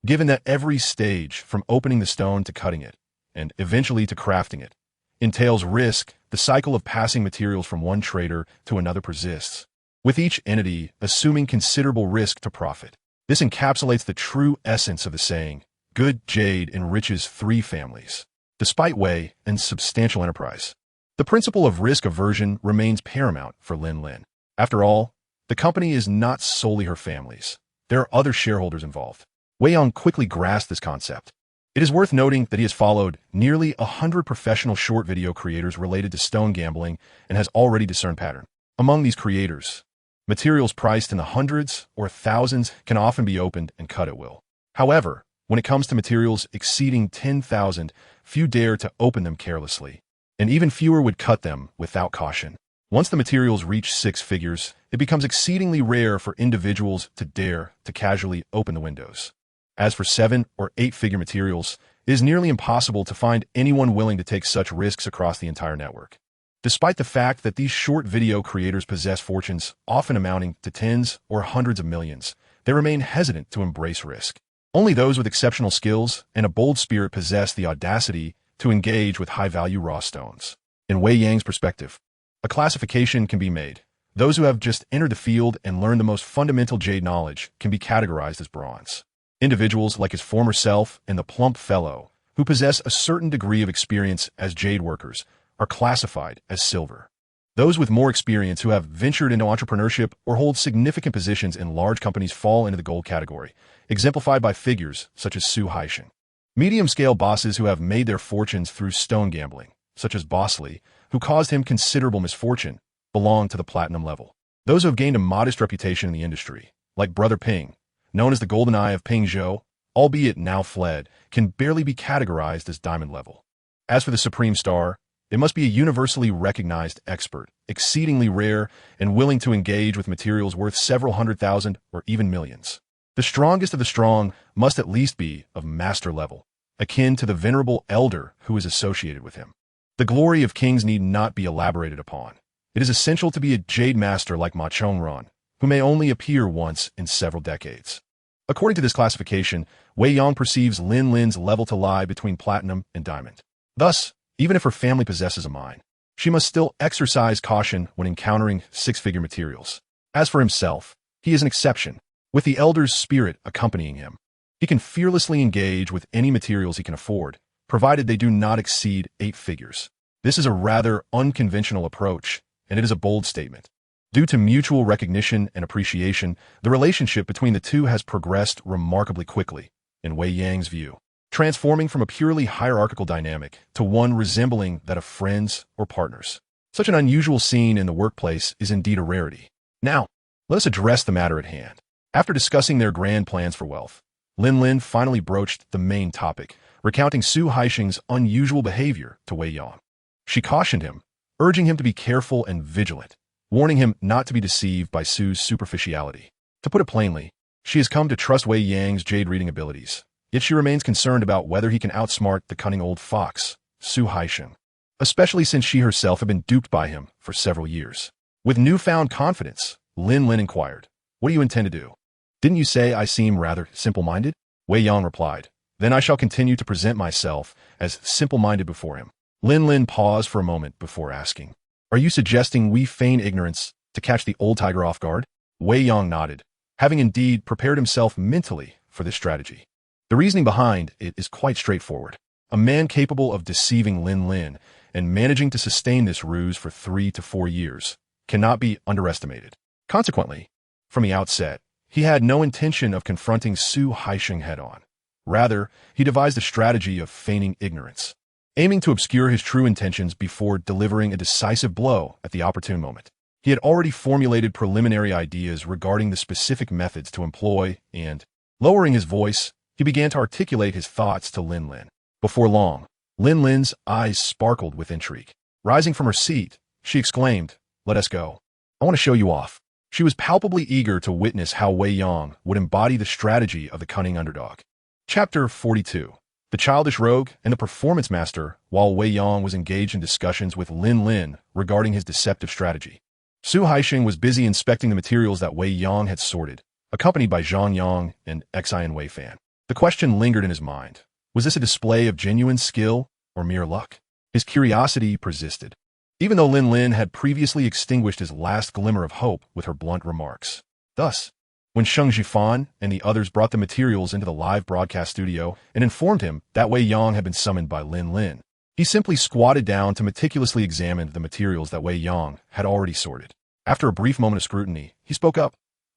Given that every stage, from opening the stone to cutting it, and eventually to crafting it, entails risk, the cycle of passing materials from one trader to another persists, with each entity assuming considerable risk to profit. This encapsulates the true essence of the saying, good jade enriches three families. Despite Wei and substantial enterprise, the principle of risk aversion remains paramount for Lin Lin. After all, the company is not solely her family's. There are other shareholders involved. Wei Yang quickly grasped this concept. It is worth noting that he has followed nearly 100 professional short video creators related to stone gambling and has already discerned pattern. Among these creators, materials priced in the hundreds or thousands can often be opened and cut at will. However, when it comes to materials exceeding 10,000, few dare to open them carelessly, and even fewer would cut them without caution. Once the materials reach six figures, it becomes exceedingly rare for individuals to dare to casually open the windows. As for 7- or 8-figure materials, it is nearly impossible to find anyone willing to take such risks across the entire network. Despite the fact that these short video creators possess fortunes often amounting to tens or hundreds of millions, they remain hesitant to embrace risk. Only those with exceptional skills and a bold spirit possess the audacity to engage with high-value raw stones. In Wei Yang's perspective, a classification can be made. Those who have just entered the field and learned the most fundamental jade knowledge can be categorized as bronze. Individuals like his former self and the plump fellow, who possess a certain degree of experience as jade workers, are classified as silver. Those with more experience who have ventured into entrepreneurship or hold significant positions in large companies fall into the gold category, exemplified by figures such as Su Haixing. Medium-scale bosses who have made their fortunes through stone gambling, such as Boss Lee, who caused him considerable misfortune, belong to the platinum level. Those who have gained a modest reputation in the industry, like Brother Ping, known as the Golden Eye of Ping Zhou, albeit now fled, can barely be categorized as diamond level. As for the Supreme Star, it must be a universally recognized expert, exceedingly rare, and willing to engage with materials worth several 100,000 or even millions. The strongest of the strong must at least be of master level, akin to the venerable elder who is associated with him. The glory of kings need not be elaborated upon. It is essential to be a Jade Master like Ma Chongran, who may only appear once in several decades. According to this classification, Wei Yang perceives Lin Lin's level to lie between platinum and diamond. Thus, even if her family possesses a mine, she must still exercise caution when encountering six-figure materials. As for himself, he is an exception, with the elder's spirit accompanying him. He can fearlessly engage with any materials he can afford, provided they do not exceed 8 figures. This is a rather unconventional approach, and it is a bold statement. Due to mutual recognition and appreciation, the relationship between the two has progressed remarkably quickly, in Wei Yang's view, transforming from a purely hierarchical dynamic to one resembling that of friends or partners. Such an unusual scene in the workplace is indeed a rarity. Now, let us address the matter at hand. After discussing their grand plans for wealth, Lin Lin finally broached the main topic, recounting Su Haixing's unusual behavior to Wei Yang. She cautioned him, urging him to be careful and vigilant, warning him not to be deceived by Su's superficiality. To put it plainly, she has come to trust Wei Yang's jade-reading abilities, yet she remains concerned about whether he can outsmart the cunning old fox, Su Haixing, especially since she herself had been duped by him for several years. With newfound confidence, Lin Lin inquired, "What do you intend to do? Didn't you say I seem rather simple-minded?" Wei Yang replied, "Then I shall continue to present myself as simple-minded before him." Lin Lin paused for a moment before asking, "Are you suggesting we feign ignorance to catch the old tiger off guard?" Wei Yang nodded, having indeed prepared himself mentally for this strategy. The reasoning behind it is quite straightforward. A man capable of deceiving Lin Lin and managing to sustain this ruse for 3 to 4 years cannot be underestimated. Consequently, from the outset, he had no intention of confronting Su Haixing head-on. Rather, he devised a strategy of feigning ignorance, aiming to obscure his true intentions before delivering a decisive blow at the opportune moment. He had already formulated preliminary ideas regarding the specific methods to employ and, lowering his voice, he began to articulate his thoughts to Lin Lin. Before long, Lin Lin's eyes sparkled with intrigue. Rising from her seat, she exclaimed, "Let us go. I want to show you off." She was palpably eager to witness how Wei Yang would embody the strategy of the cunning underdog. Chapter 42. The Childish Rogue and the Performance Master. While Wei Yang was engaged in discussions with Lin Lin regarding his deceptive strategy, Su Haixing was busy inspecting the materials that Wei Yang had sorted, accompanied by Zhang Yang and Xian Wei Fan. The question lingered in his mind. Was this a display of genuine skill or mere luck? His curiosity persisted, even though Lin Lin had previously extinguished his last glimmer of hope with her blunt remarks. Thus, When Sheng Jifan and the others brought the materials into the live broadcast studio and informed him that Wei Yang had been summoned by Lin Lin, he simply squatted down to meticulously examine the materials that Wei Yang had already sorted. After a brief moment of scrutiny, he spoke up.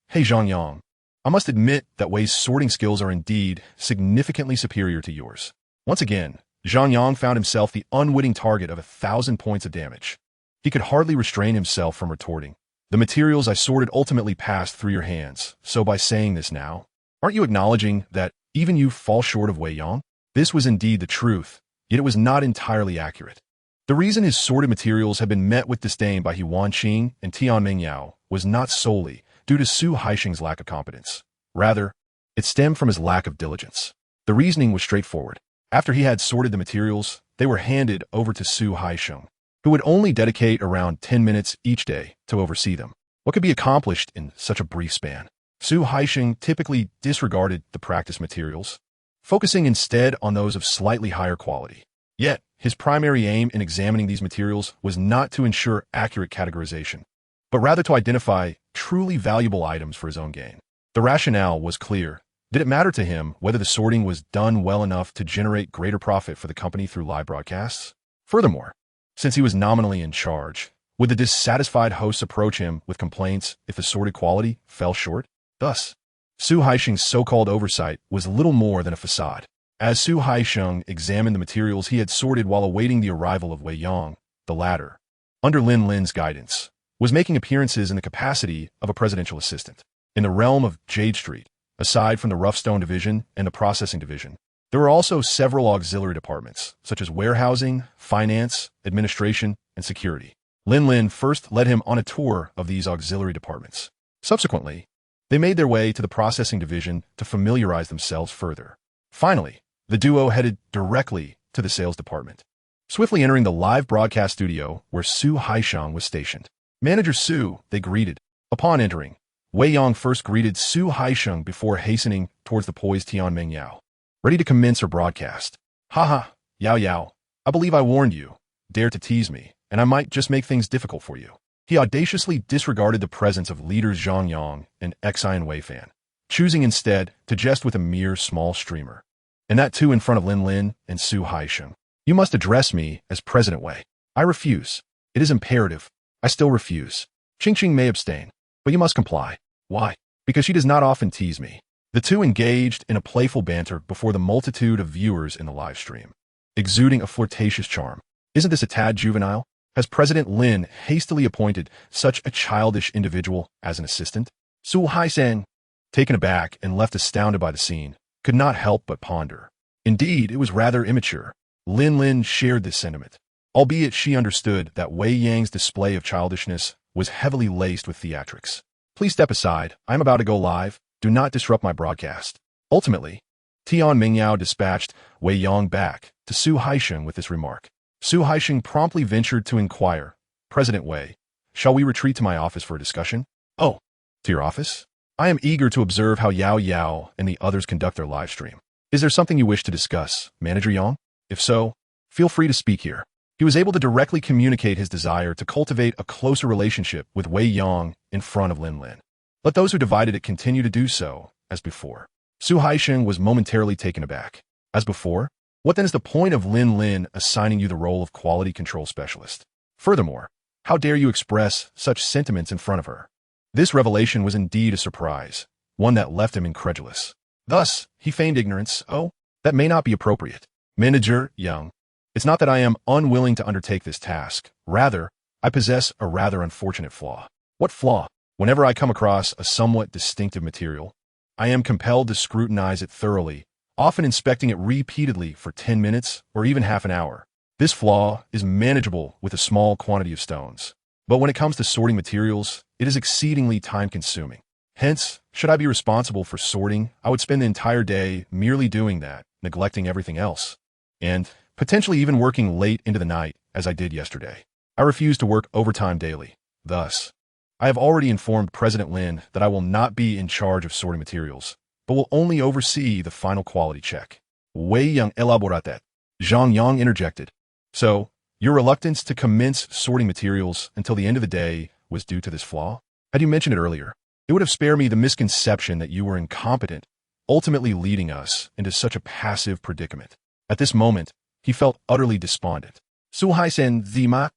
Hey Zhang Yang, I must admit that Wei's sorting skills are indeed significantly superior to yours. Once again, Zhang Yang found himself the unwitting target of 1,000 points of damage. He could hardly restrain himself from retorting. The materials I sorted ultimately passed through your hands, so by saying this now, aren't you acknowledging that even you fall short of Wei Yang? This was indeed the truth, yet it was not entirely accurate. The reason his sorted materials had been met with disdain by Huan Qing and Tian Mingyao was not solely due to Su Haisheng's lack of competence. Rather, it stemmed from his lack of diligence. The reasoning was straightforward. After he had sorted the materials, they were handed over to Su Haisheng, who would only dedicate around 10 minutes each day to oversee them. What could be accomplished in such a brief span? Su Haisheng typically disregarded the practice materials, focusing instead on those of slightly higher quality. Yet, his primary aim in examining these materials was not to ensure accurate categorization, but rather to identify truly valuable items for his own gain. The rationale was clear. Did it matter to him whether the sorting was done well enough to generate greater profit for the company through live broadcasts? Furthermore, since he was nominally in charge, would the dissatisfied hosts approach him with complaints if the sorted quality fell short? Thus, Su Haisheng's so-called oversight was little more than a facade. As Su Haisheng examined the materials he had sorted while awaiting the arrival of Wei Yang, the latter, under Lin Lin's guidance, was making appearances in the capacity of a presidential assistant. In the realm of Jade Street, aside from the Roughstone Division and the Processing Division, there were also several auxiliary departments, such as warehousing, finance, administration, and security. Lin Lin first led him on a tour of these auxiliary departments. Subsequently, they made their way to the Processing Division to familiarize themselves further. Finally, the duo headed directly to the sales department, swiftly entering the live broadcast studio where Su Haisheng was stationed. Manager Su, they greeted. Upon entering, Wei Yang first greeted Su Haisheng before hastening towards the poised Tian Mingyao, ready to commence her broadcast. Haha, Yao Yao, I believe I warned you. Dare to tease me, and I might just make things difficult for you. He audaciously disregarded the presence of leaders Zhang Yang and Xian Wei Fan, choosing instead to jest with a mere small streamer. And that too in front of Lin Lin and Su Haisheng. You must address me as President Wei. I refuse. It is imperative. I still refuse. Qing may abstain, but you must comply. Why? Because she does not often tease me. The two engaged in a playful banter before the multitude of viewers in the live stream, exuding a flirtatious charm. Isn't this a tad juvenile? Has President Lin hastily appointed such a childish individual as an assistant? Su Haisheng, taken aback and left astounded by the scene, could not help but ponder. Indeed, it was rather immature. Lin Lin shared this sentiment, albeit she understood that Wei Yang's display of childishness was heavily laced with theatrics. Please step aside. I am about to go live. Do not disrupt my broadcast. Ultimately, Tian Mingyao dispatched Wei Yang back to Su Haisheng with this remark. Su Haisheng promptly ventured to inquire, President Wei, shall we retreat to my office for a discussion? Oh, to your office? I am eager to observe how Yao Yao and the others conduct their live stream. Is there something you wish to discuss, Manager Yang? If so, feel free to speak here. He was able to directly communicate his desire to cultivate a closer relationship with Wei Yang in front of Lin Lin. Let those who divided it continue to do so, as before. Su Haisheng was momentarily taken aback. As before? What then is the point of Lin Lin assigning you the role of quality control specialist? Furthermore, how dare you express such sentiments in front of her? This revelation was indeed a surprise, one that left him incredulous. Thus, he feigned ignorance. Oh, that may not be appropriate. Manager Yang, it's not that I am unwilling to undertake this task. Rather, I possess a rather unfortunate flaw. What flaw? Whenever I come across a somewhat distinctive material, I am compelled to scrutinize it thoroughly, often inspecting it repeatedly for 10 minutes or even half an hour. This flaw is manageable with a small quantity of stones, but when it comes to sorting materials, it is exceedingly time-consuming. Hence, should I be responsible for sorting, I would spend the entire day merely doing that, neglecting everything else, and potentially even working late into the night, as I did yesterday. I refuse to work overtime daily. Thus, I have already informed President Lin that I will not be in charge of sorting materials, but will only oversee the final quality check. Wei Yang elaborated. Zhang Yang interjected. So, your reluctance to commence sorting materials until the end of the day was due to this flaw? Had you mentioned it earlier? It would have spared me the misconception that you were incompetent, ultimately leading us into such a passive predicament. At this moment, he felt utterly despondent. Suhaisen Zima?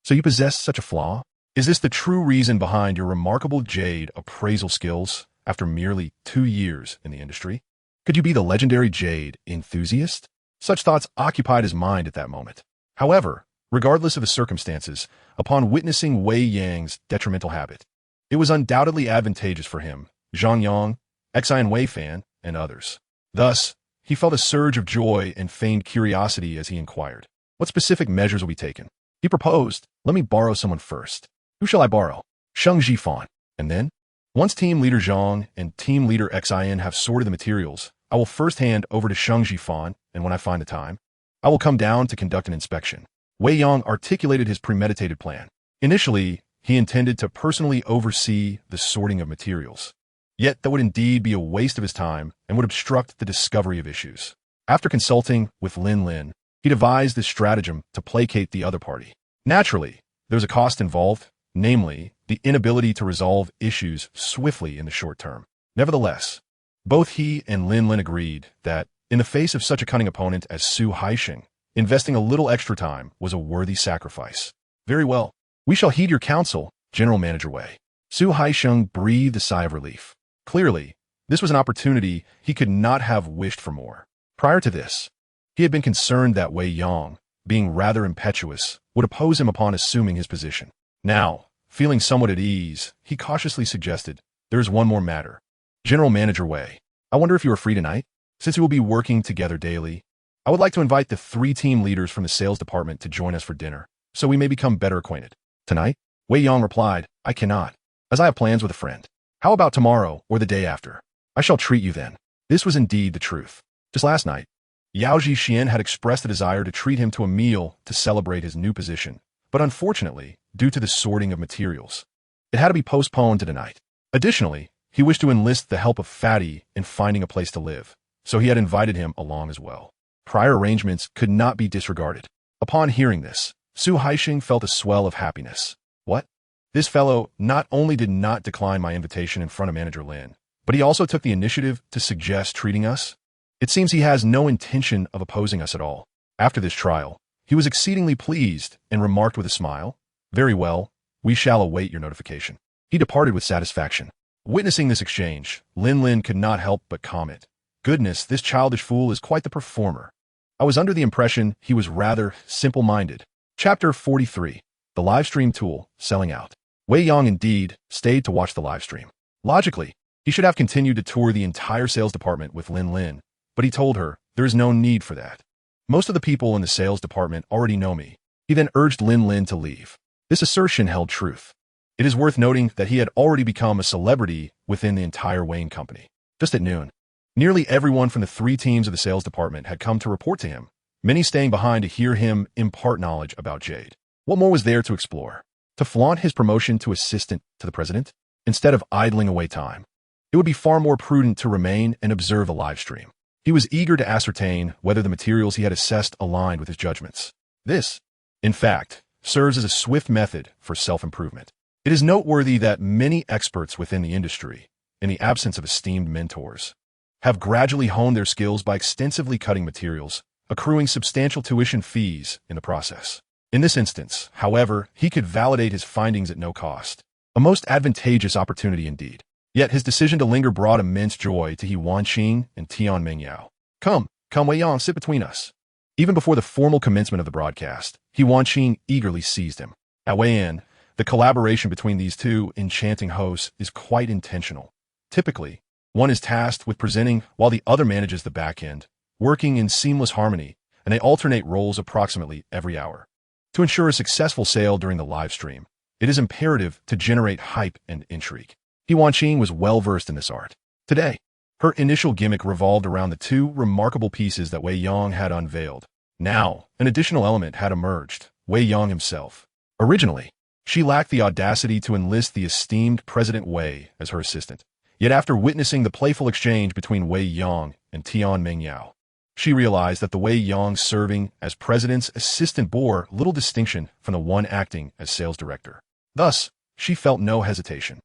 So you possess such a flaw? Is this the true reason behind your remarkable Jade appraisal skills after merely 2 years in the industry? Could you be the legendary Jade enthusiast? Such thoughts occupied his mind at that moment. However, regardless of the circumstances, upon witnessing Wei Yang's detrimental habit, it was undoubtedly advantageous for him, Zhang Yang, Xian Wei Fan, and others. Thus, he felt a surge of joy and feigned curiosity as he inquired, what specific measures will be taken? He proposed, let me borrow someone first. Who shall I borrow? Sheng Jifan. And then? Once Team Leader Zhang and Team Leader Xian have sorted the materials, I will first hand over to Sheng Jifan, and when I find the time, I will come down to conduct an inspection. Wei Yang articulated his premeditated plan. Initially, he intended to personally oversee the sorting of materials. Yet that would indeed be a waste of his time and would obstruct the discovery of issues. After consulting with Lin Lin, he devised this stratagem to placate the other party. Naturally, there was a cost involved, namely, the inability to resolve issues swiftly in the short term. Nevertheless, both he and Lin Lin agreed that, in the face of such a cunning opponent as Su Haisheng, investing a little extra time was a worthy sacrifice. Very well. We shall heed your counsel, General Manager Wei. Su Haisheng breathed a sigh of relief. Clearly, this was an opportunity he could not have wished for more. Prior to this, he had been concerned that Wei Yang, being rather impetuous, would oppose him upon assuming his position. Now, feeling somewhat at ease, he cautiously suggested, there is one more matter. General Manager Wei, I wonder if you are free tonight? Since we will be working together daily, I would like to invite the 3 team leaders from the sales department to join us for dinner, so we may become better acquainted. Tonight? Wei Yang replied, I cannot, as I have plans with a friend. How about tomorrow or the day after? I shall treat you then. This was indeed the truth. Just last night, Yao Xian had expressed a desire to treat him to a meal to celebrate his new position, but unfortunately, due to the sorting of materials, it had to be postponed to tonight. Additionally, he wished to enlist the help of Fatty in finding a place to live, so he had invited him along as well. Prior arrangements could not be disregarded. Upon hearing this, Su Haisheng felt a swell of happiness. What? This fellow not only did not decline my invitation in front of Manager Lin, but he also took the initiative to suggest treating us? It seems he has no intention of opposing us at all. After this trial, he was exceedingly pleased and remarked with a smile, very well, we shall await your notification. He departed with satisfaction. Witnessing this exchange, Lin Lin could not help but comment, goodness, this childish fool is quite the performer. I was under the impression he was rather simple-minded. Chapter 43. The Livestream Tool, Selling Out. Wei Yang indeed stayed to watch the livestream. Logically, he should have continued to tour the entire sales department with Lin Lin, but he told her there is no need for that. Most of the people in the sales department already know me. He then urged Lin Lin to leave. This assertion held truth. It is worth noting that he had already become a celebrity within the entire Wayne company. Just at noon, nearly everyone from the 3 teams of the sales department had come to report to him, many staying behind to hear him impart knowledge about Jade. What more was there to explore? To flaunt his promotion to assistant to the president? Instead of idling away time, it would be far more prudent to remain and observe a live stream. He was eager to ascertain whether the materials he had assessed aligned with his judgments. This, in fact, serves as a swift method for self-improvement. It is noteworthy that many experts within the industry, in the absence of esteemed mentors, have gradually honed their skills by extensively cutting materials, accruing substantial tuition fees in the process. In this instance, however, he could validate his findings at no cost. A most advantageous opportunity indeed. Yet his decision to linger brought immense joy to He Wanqing and Tian Mengyao. Come, Wei Yang, sit between us. Even before the formal commencement of the broadcast, He Wanqing eagerly seized him. At Wei Yan, the collaboration between these 2 enchanting hosts is quite intentional. Typically, one is tasked with presenting while the other manages the back end, working in seamless harmony, and they alternate roles approximately every hour. To ensure a successful sale during the live stream, it is imperative to generate hype and intrigue. He Wanqing was well-versed in this art. Today, her initial gimmick revolved around the 2 remarkable pieces that Wei Yang had unveiled. Now, an additional element had emerged, Wei Yang himself. Originally, she lacked the audacity to enlist the esteemed President Wei as her assistant. Yet after witnessing the playful exchange between Wei Yang and Tian Mengyao, she realized that the Wei Yang serving as president's assistant bore little distinction from the one acting as sales director. Thus, she felt no hesitation.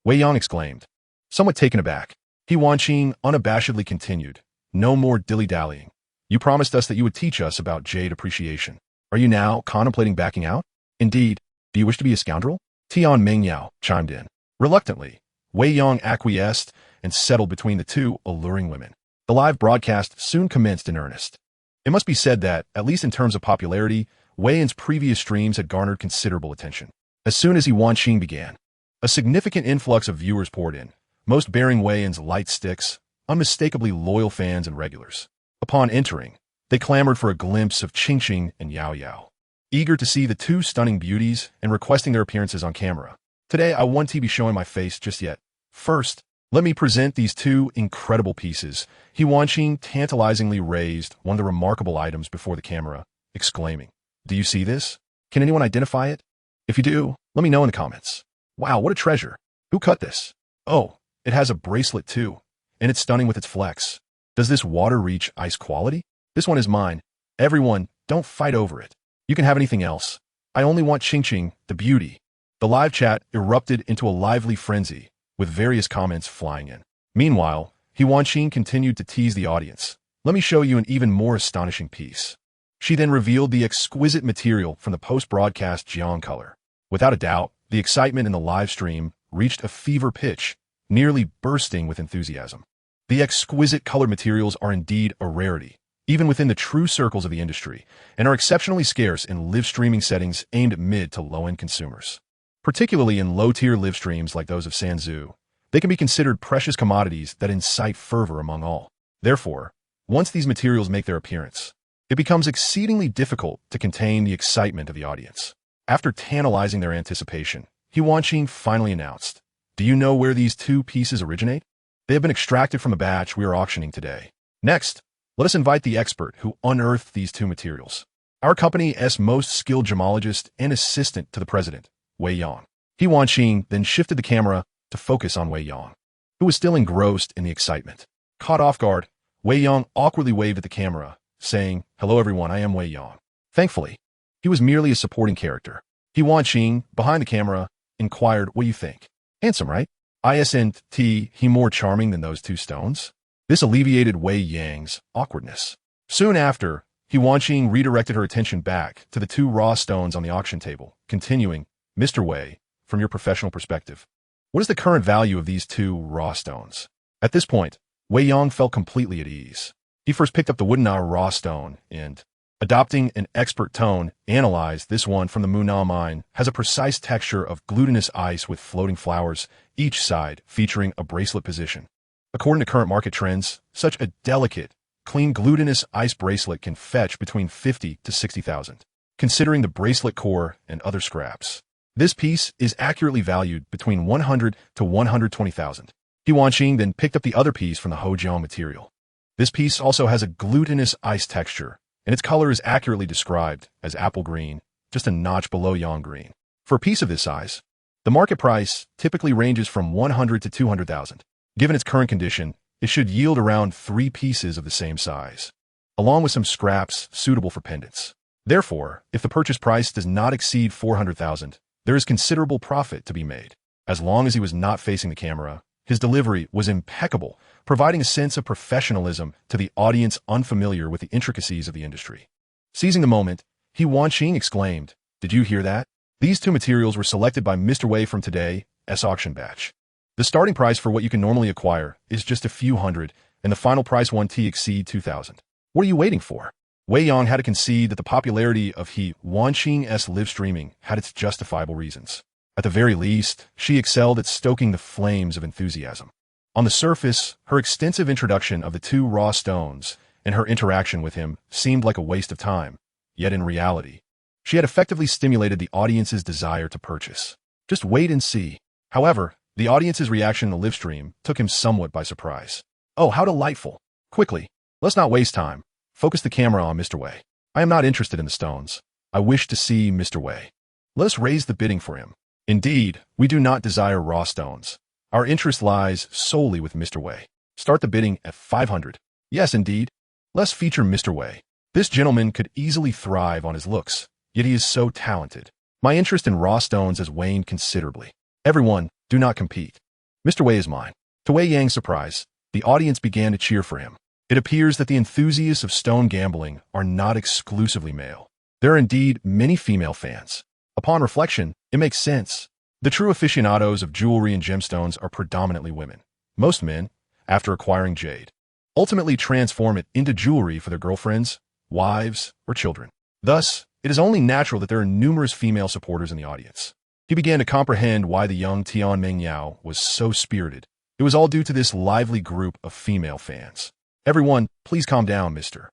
Wei Yang exclaimed. Somewhat taken aback, He Wanqing unabashedly continued, no more dilly-dallying. You promised us that you would teach us about Jade Appreciation. Are you now contemplating backing out? Indeed, do you wish to be a scoundrel? Tian Mingyao chimed in. Reluctantly, Wei Yang acquiesced and settled between the two alluring women. The live broadcast soon commenced in earnest. It must be said that, at least in terms of popularity, Wei Yan's previous streams had garnered considerable attention. As soon as He Wanqing began, a significant influx of viewers poured in, most bearing Wei Yan's light sticks, unmistakably loyal fans and regulars. Upon entering, they clamored for a glimpse of Qingqing and Yao Yao, eager to see the two stunning beauties and requesting their appearances on camera. Today, I won't be showing my face just yet. First, let me present these two incredible pieces. He Wanqing tantalizingly raised one of the remarkable items before the camera, exclaiming, Do you see this? Can anyone identify it? If you do, let me know in the comments. Wow, what a treasure. Who cut this? Oh, it has a bracelet too, and it's stunning with its flex. Does this water reach ice quality? This one is mine. Everyone, don't fight over it. You can have anything else. I only want Qingqing, the beauty. The live chat erupted into a lively frenzy, with various comments flying in. Meanwhile, He Wanqing continued to tease the audience. Let me show you an even more astonishing piece. She then revealed the exquisite material from the post-broadcast Jiang color. Without a doubt, the excitement in the live stream reached a fever pitch, nearly bursting with enthusiasm. The exquisite color materials are indeed a rarity, even within the true circles of the industry, and are exceptionally scarce in live streaming settings aimed at mid to low-end consumers. Particularly in low-tier live streams like those of Sanzu, they can be considered precious commodities that incite fervor among all. Therefore, once these materials make their appearance, it becomes exceedingly difficult to contain the excitement of the audience. After tantalizing their anticipation, He Wanqing finally announced, Do you know where these two pieces originate? They have been extracted from a batch we are auctioning today. Next, let us invite the expert who unearthed these two materials. Our company's most skilled gemologist and assistant to the president, Wei Yang. He Wanqing then shifted the camera to focus on Wei Yang, who was still engrossed in the excitement. Caught off guard, Wei Yang awkwardly waved at the camera, saying, Hello everyone, I am Wei Yang. Thankfully, he was merely a supporting character. He Wanqing, behind the camera, inquired, What do you think? Handsome, right? Isn't he more charming than those two stones? This alleviated Wei Yang's awkwardness. Soon after, He Wanqing redirected her attention back to the two raw stones on the auction table, continuing, Mr. Wei, from your professional perspective, what is the current value of these two raw stones? At this point, Wei Yang felt completely at ease. He first picked up the wooden raw stone and, adopting an expert tone, analyzed this one from the Muna mine, has a precise texture of glutinous ice with floating flowers, each side featuring a bracelet position. According to current market trends, such a delicate, clean glutinous ice bracelet can fetch between 50 to 60,000, considering the bracelet core and other scraps. This piece is accurately valued between 100 to 120,000. He Wanqing then picked up the other piece from the Hojiang material. This piece also has a glutinous ice texture, and its color is accurately described as apple green, just a notch below yang green. For a piece of this size, the market price typically ranges from 100 to 200,000. Given its current condition, it should yield around 3 pieces of the same size, along with some scraps suitable for pendants. Therefore, if the purchase price does not exceed 400,000, there is considerable profit to be made. As long as he was not facing the camera, his delivery was impeccable, providing a sense of professionalism to the audience unfamiliar with the intricacies of the industry. Seizing the moment, He Wanqing exclaimed, Did you hear that? These two materials were selected by Mr. Wei from today's auction batch. The starting price for what you can normally acquire is just a few hundred, and the final price won't exceed 2,000. What are you waiting for? Wei Yang had to concede that the popularity of He Wanqing's live streaming had its justifiable reasons. At the very least, she excelled at stoking the flames of enthusiasm. On the surface, her extensive introduction of the two raw stones and her interaction with him seemed like a waste of time, yet in reality, she had effectively stimulated the audience's desire to purchase. Just wait and see. However, the audience's reaction in the live stream took him somewhat by surprise. Oh, how delightful. Quickly, let's not waste time. Focus the camera on Mr. Wei. I am not interested in the stones. I wish to see Mr. Wei. Let us raise the bidding for him. Indeed, we do not desire raw stones. Our interest lies solely with Mr. Wei. Start the bidding at 500. Yes, indeed. Let's feature Mr. Wei. This gentleman could easily thrive on his looks, yet he is so talented. My interest in raw stones has waned considerably. Everyone, do not compete. Mr. Wei is mine. To Wei Yang's surprise, the audience began to cheer for him. It appears that the enthusiasts of stone gambling are not exclusively male. There are indeed many female fans. Upon reflection, it makes sense. The true aficionados of jewelry and gemstones are predominantly women. Most men, after acquiring jade, ultimately transform it into jewelry for their girlfriends, wives, or children. Thus, it is only natural that there are numerous female supporters in the audience. He began to comprehend why the young Tian Mengyao was so spirited. It was all due to this lively group of female fans. Everyone, please calm down, Mr.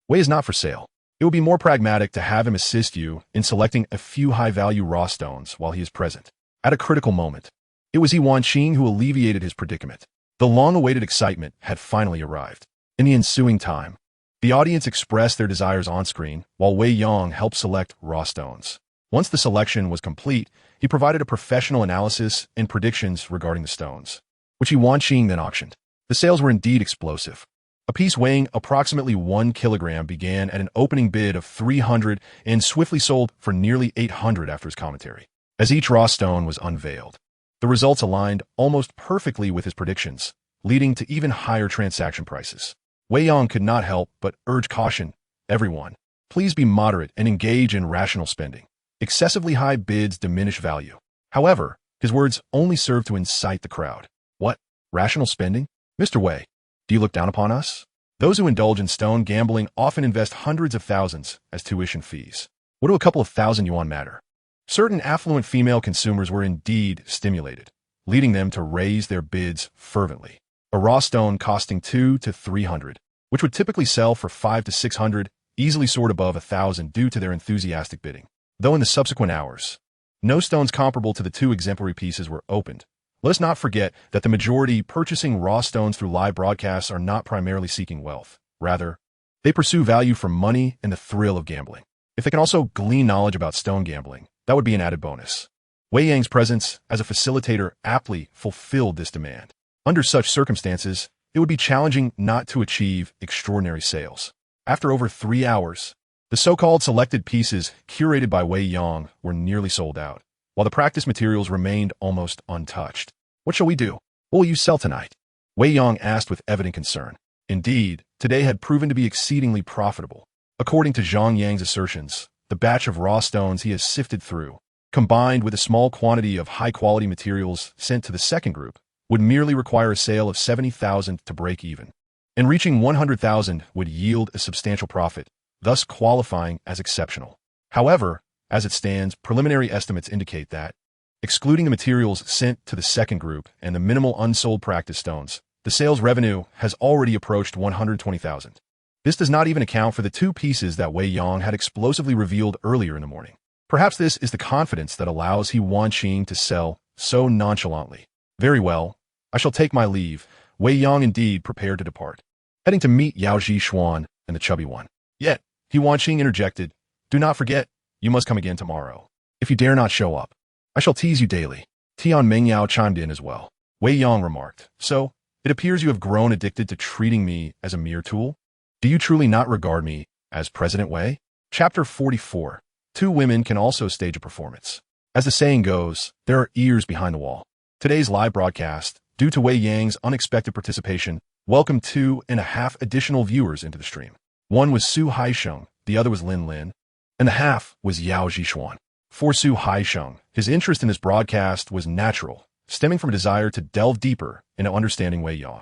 Wei is not for sale. It would be more pragmatic to have him assist you in selecting a few high-value raw stones while he is present. At a critical moment, it was Yuanqing who alleviated his predicament. The long-awaited excitement had finally arrived. In the ensuing time, the audience expressed their desires on-screen, while Wei Yang helped select raw stones. Once the selection was complete, he provided a professional analysis and predictions regarding the stones, which Yuanqing then auctioned. The sales were indeed explosive. A piece weighing approximately 1 kilogram began at an opening bid of 300 and swiftly sold for nearly 800 after his commentary. As each raw stone was unveiled, the results aligned almost perfectly with his predictions, leading to even higher transaction prices. Wei Yang could not help but urge caution. Everyone, please be moderate and engage in rational spending. Excessively high bids diminish value. However, his words only served to incite the crowd. What? Rational spending? Mr. Wei, do you look down upon us? Those who indulge in stone gambling often invest hundreds of thousands as tuition fees. What do a couple of thousand yuan matter? Certain affluent female consumers were indeed stimulated, leading them to raise their bids fervently. A raw stone costing 200 to 300, which would typically sell for 500 to 600, easily soared above 1,000 due to their enthusiastic bidding. Though in the subsequent hours, no stones comparable to the two exemplary pieces were opened, let us not forget that the majority purchasing raw stones through live broadcasts are not primarily seeking wealth. Rather, they pursue value from money and the thrill of gambling. If they can also glean knowledge about stone gambling, that would be an added bonus. Wei Yang's presence as a facilitator aptly fulfilled this demand. Under such circumstances, it would be challenging not to achieve extraordinary sales. After over 3 hours, the so-called selected pieces curated by Wei Yang were nearly sold out, while the practice materials remained almost untouched. What shall we do? What will you sell tonight? Wei Yang asked with evident concern. Indeed, today had proven to be exceedingly profitable. According to Zhang Yang's assertions, the batch of raw stones he has sifted through, combined with a small quantity of high-quality materials sent to the second group, would merely require a sale of 70,000 to break even. And reaching 100,000 would yield a substantial profit, thus qualifying as exceptional. However, as it stands, preliminary estimates indicate that, excluding the materials sent to the second group and the minimal unsold practice stones, the sales revenue has already approached 120,000. This does not even account for the two pieces that Wei Yang had explosively revealed earlier in the morning. Perhaps this is the confidence that allows Yuanqing to sell so nonchalantly. Very well, I shall take my leave. Wei Yang indeed prepared to depart, heading to meet Yao Xuan and the chubby one. Yet, Yuanqing interjected, do not forget, you must come again tomorrow. If you dare not show up, I shall tease you daily. Tian Mengyao chimed in as well. Wei Yang remarked, so, it appears you have grown addicted to treating me as a mere tool? Do you truly not regard me as President Wei? Chapter 44. Two women can also stage a performance. As the saying goes, there are ears behind the wall. Today's live broadcast, due to Wei Yang's unexpected participation, welcomed 2.5 additional viewers into the stream. One was Su Haisheng, the other was Lin Lin, and the half was Yao Zhishuan. For Su Haisheng, his interest in this broadcast was natural, stemming from a desire to delve deeper into understanding Wei Yang.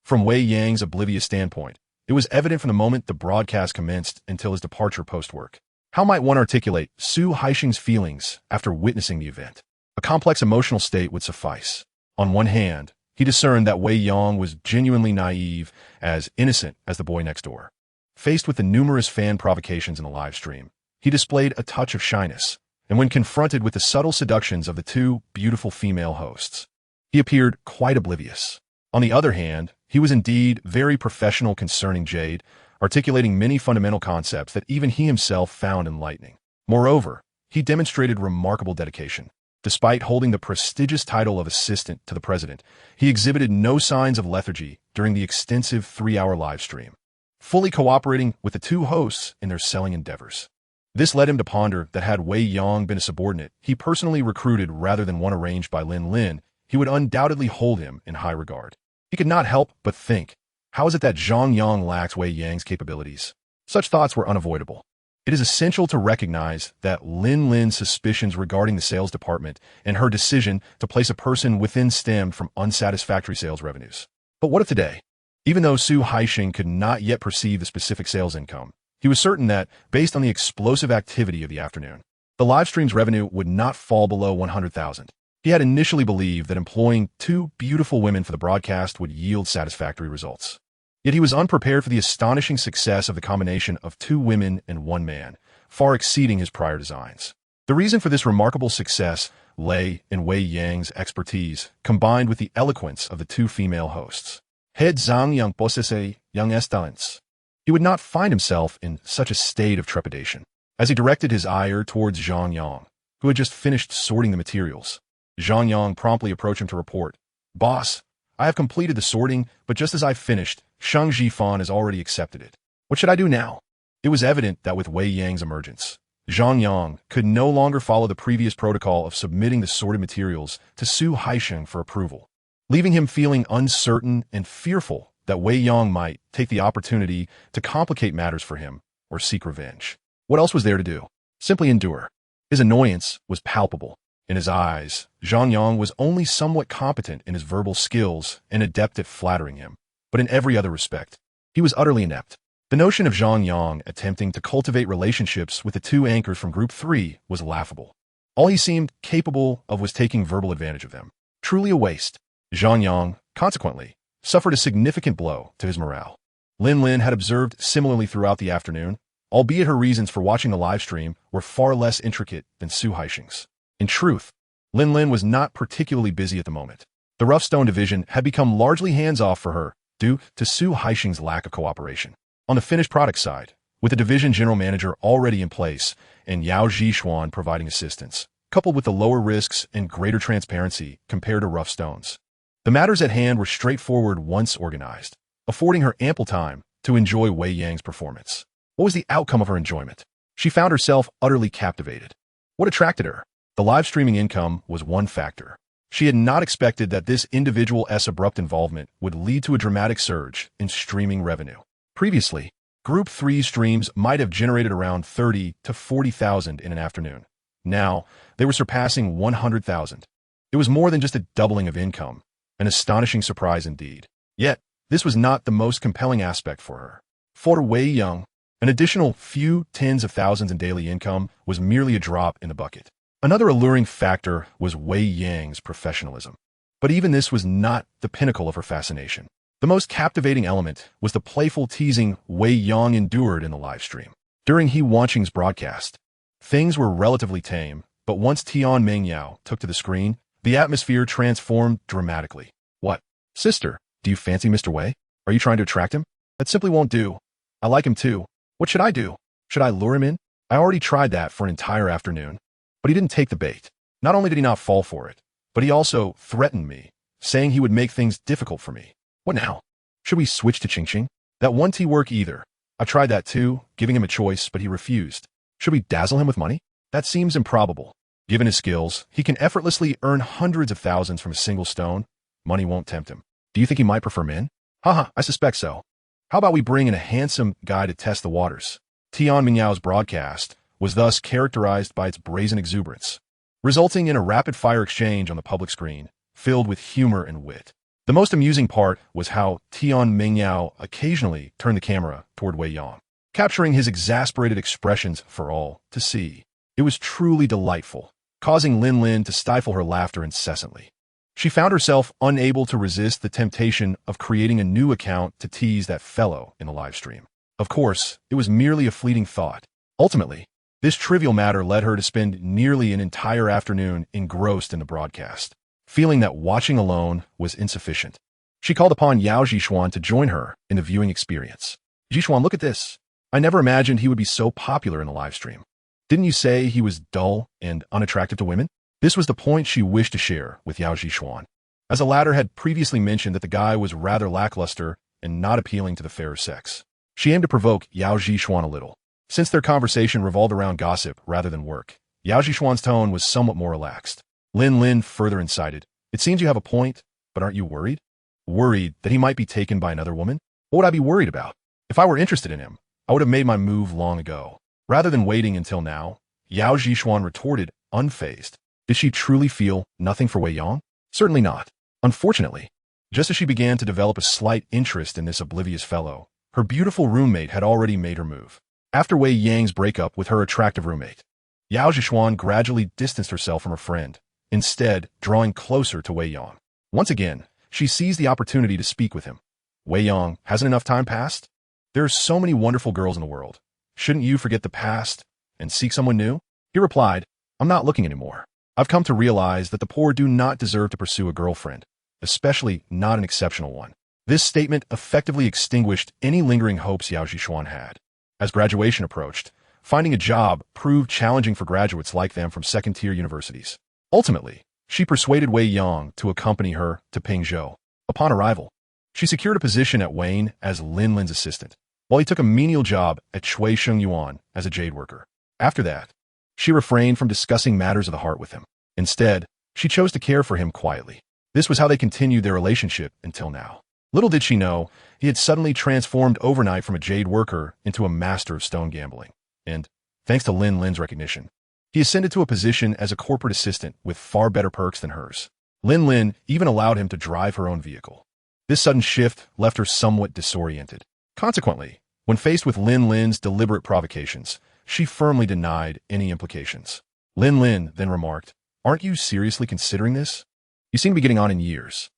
From Wei Yang's oblivious standpoint, it was evident from the moment the broadcast commenced until his departure post-work. How might one articulate Su Haisheng's feelings after witnessing the event? A complex emotional state would suffice. On one hand, he discerned that Wei Yang was genuinely naive, as innocent as the boy next door. Faced with the numerous fan provocations in the live stream, he displayed a touch of shyness, and when confronted with the subtle seductions of the two beautiful female hosts, he appeared quite oblivious. On the other hand, he was indeed very professional concerning Jade, articulating many fundamental concepts that even he himself found enlightening. Moreover, he demonstrated remarkable dedication. Despite holding the prestigious title of assistant to the president, he exhibited no signs of lethargy during the extensive 3-hour live stream, fully cooperating with the two hosts in their selling endeavors. This led him to ponder that had Wei Yang been a subordinate he personally recruited rather than one arranged by Lin Lin, he would undoubtedly hold him in high regard. He could not help but think, how is it that Zhang Yang lacks Wei Yang's capabilities? Such thoughts were unavoidable. It is essential to recognize that Lin Lin's suspicions regarding the sales department and her decision to place a person within stemmed from unsatisfactory sales revenues. But what of today? Even though Su Haixing could not yet perceive the specific sales income, he was certain that, based on the explosive activity of the afternoon, the livestream's revenue would not fall below 100,000. He had initially believed that employing 2 beautiful women for the broadcast would yield satisfactory results. Yet he was unprepared for the astonishing success of the combination of 2 women and 1 man, far exceeding his prior designs. The reason for this remarkable success lay in Wei Yang's expertise, combined with the eloquence of the 2 female hosts. Head Zhang Yang posese Yang talents. He would not find himself in such a state of trepidation. As he directed his ire towards Zhang Yang, who had just finished sorting the materials, Zhang Yang promptly approached him to report, "Boss, I have completed the sorting, but just as I finished, Shang Jifan has already accepted it. What should I do now?" It was evident that with Wei Yang's emergence, Zhang Yang could no longer follow the previous protocol of submitting the sorted materials to Su Haixing for approval, leaving him feeling uncertain and fearful that Wei Yang might take the opportunity to complicate matters for him or seek revenge. What else was there to do? Simply endure. His annoyance was palpable. In his eyes, Zhang Yang was only somewhat competent in his verbal skills and adept at flattering him, but in every other respect, he was utterly inept. The notion of Zhang Yang attempting to cultivate relationships with the 2 anchors from Group 3 was laughable. All he seemed capable of was taking verbal advantage of them. Truly a waste. Zhang Yang, consequently, suffered a significant blow to his morale. Lin Lin had observed similarly throughout the afternoon, albeit her reasons for watching the live stream were far less intricate than Su Haixing's. In truth, Lin Lin was not particularly busy at the moment. The rough stone division had become largely hands-off for her due to Su Haixing's lack of cooperation. On the finished product side, with the division general manager already in place and Yao Zhishuan providing assistance, coupled with the lower risks and greater transparency compared to rough stones, the matters at hand were straightforward once organized, affording her ample time to enjoy Wei Yang's performance. What was the outcome of her enjoyment? She found herself utterly captivated. What attracted her? The live streaming income was one factor. She had not expected that this individual's abrupt involvement would lead to a dramatic surge in streaming revenue. Previously, Group 3 streams might have generated around 30 to 40,000 in an afternoon. Now, they were surpassing 100,000. It was more than just a doubling of income, an astonishing surprise indeed. Yet, this was not the most compelling aspect for her. For Wei Yang, an additional few tens of thousands in daily income was merely a drop in the bucket. Another alluring factor was Wei Yang's professionalism. But even this was not the pinnacle of her fascination. The most captivating element was the playful teasing Wei Yang endured in the livestream. During He Wanqing's broadcast, things were relatively tame, but once Tian Mengyao took to the screen, the atmosphere transformed dramatically. "What? Sister, do you fancy Mr. Wei? Are you trying to attract him? That simply won't do. I like him too. What should I do? Should I lure him in? I already tried that for an entire afternoon. But he didn't take the bait. Not only did he not fall for it, but he also threatened me, saying he would make things difficult for me. What now? Should we switch to Qingqing? That won't work either. I tried that too, giving him a choice, but he refused. Should we dazzle him with money? That seems improbable. Given his skills, he can effortlessly earn hundreds of thousands from a single stone. Money won't tempt him. Do you think he might prefer men? Haha, I suspect so. How about we bring in a handsome guy to test the waters?" Tian Mingyao's broadcast was thus characterized by its brazen exuberance, resulting in a rapid-fire exchange on the public screen, filled with humor and wit. The most amusing part was how Tian Mengyao occasionally turned the camera toward Wei Yang, capturing his exasperated expressions for all to see. It was truly delightful, causing Lin Lin to stifle her laughter incessantly. She found herself unable to resist the temptation of creating a new account to tease that fellow in the live stream. Of course, it was merely a fleeting thought. Ultimately, this trivial matter led her to spend nearly an entire afternoon engrossed in the broadcast, feeling that watching alone was insufficient. She called upon Yao Zhishuan to join her in the viewing experience. "Zhishuan, look at this. I never imagined he would be so popular in the live stream. Didn't you say he was dull and unattractive to women?" This was the point she wished to share with Yao Zhishuan, as the latter had previously mentioned that the guy was rather lackluster and not appealing to the fairer sex. She aimed to provoke Yao Zhishuan a little. Since their conversation revolved around gossip rather than work, Yao Zhishuan's tone was somewhat more relaxed. Lin Lin further incited, It seems you have a point, but aren't you worried? Worried that he might be taken by another woman? What would I be worried about? If I were interested in him, I would have made my move long ago. Rather than waiting until now, Yao Zhishuan retorted, unfazed. Did she truly feel nothing for Wei Yang? Certainly not. Unfortunately, just as she began to develop a slight interest in this oblivious fellow, her beautiful roommate had already made her move. After Wei Yang's breakup with her attractive roommate, Yao Zhishuan gradually distanced herself from her friend, instead drawing closer to Wei Yang. Once again, she seized the opportunity to speak with him. Wei Yang, hasn't enough time passed? There are so many wonderful girls in the world. Shouldn't you forget the past and seek someone new? He replied, I'm not looking anymore. I've come to realize that the poor do not deserve to pursue a girlfriend, especially not an exceptional one. This statement effectively extinguished any lingering hopes Yao Zhishuan had. As graduation approached, finding a job proved challenging for graduates like them from second-tier universities. Ultimately, she persuaded Wei Yang to accompany her to Pingzhou. Upon arrival, she secured a position at Wayne as Lin Lin's assistant, while he took a menial job at Shui Shengyuan as a jade worker. After that, she refrained from discussing matters of the heart with him. Instead, she chose to care for him quietly. This was how they continued their relationship until now. Little did she know, he had suddenly transformed overnight from a jade worker into a master of stone gambling. And, thanks to Lin Lin's recognition, he ascended to a position as a corporate assistant with far better perks than hers. Lin Lin even allowed him to drive her own vehicle. This sudden shift left her somewhat disoriented. Consequently, when faced with Lin Lin's deliberate provocations, she firmly denied any implications. Lin Lin then remarked, Aren't you seriously considering this? You seem to be getting on in years.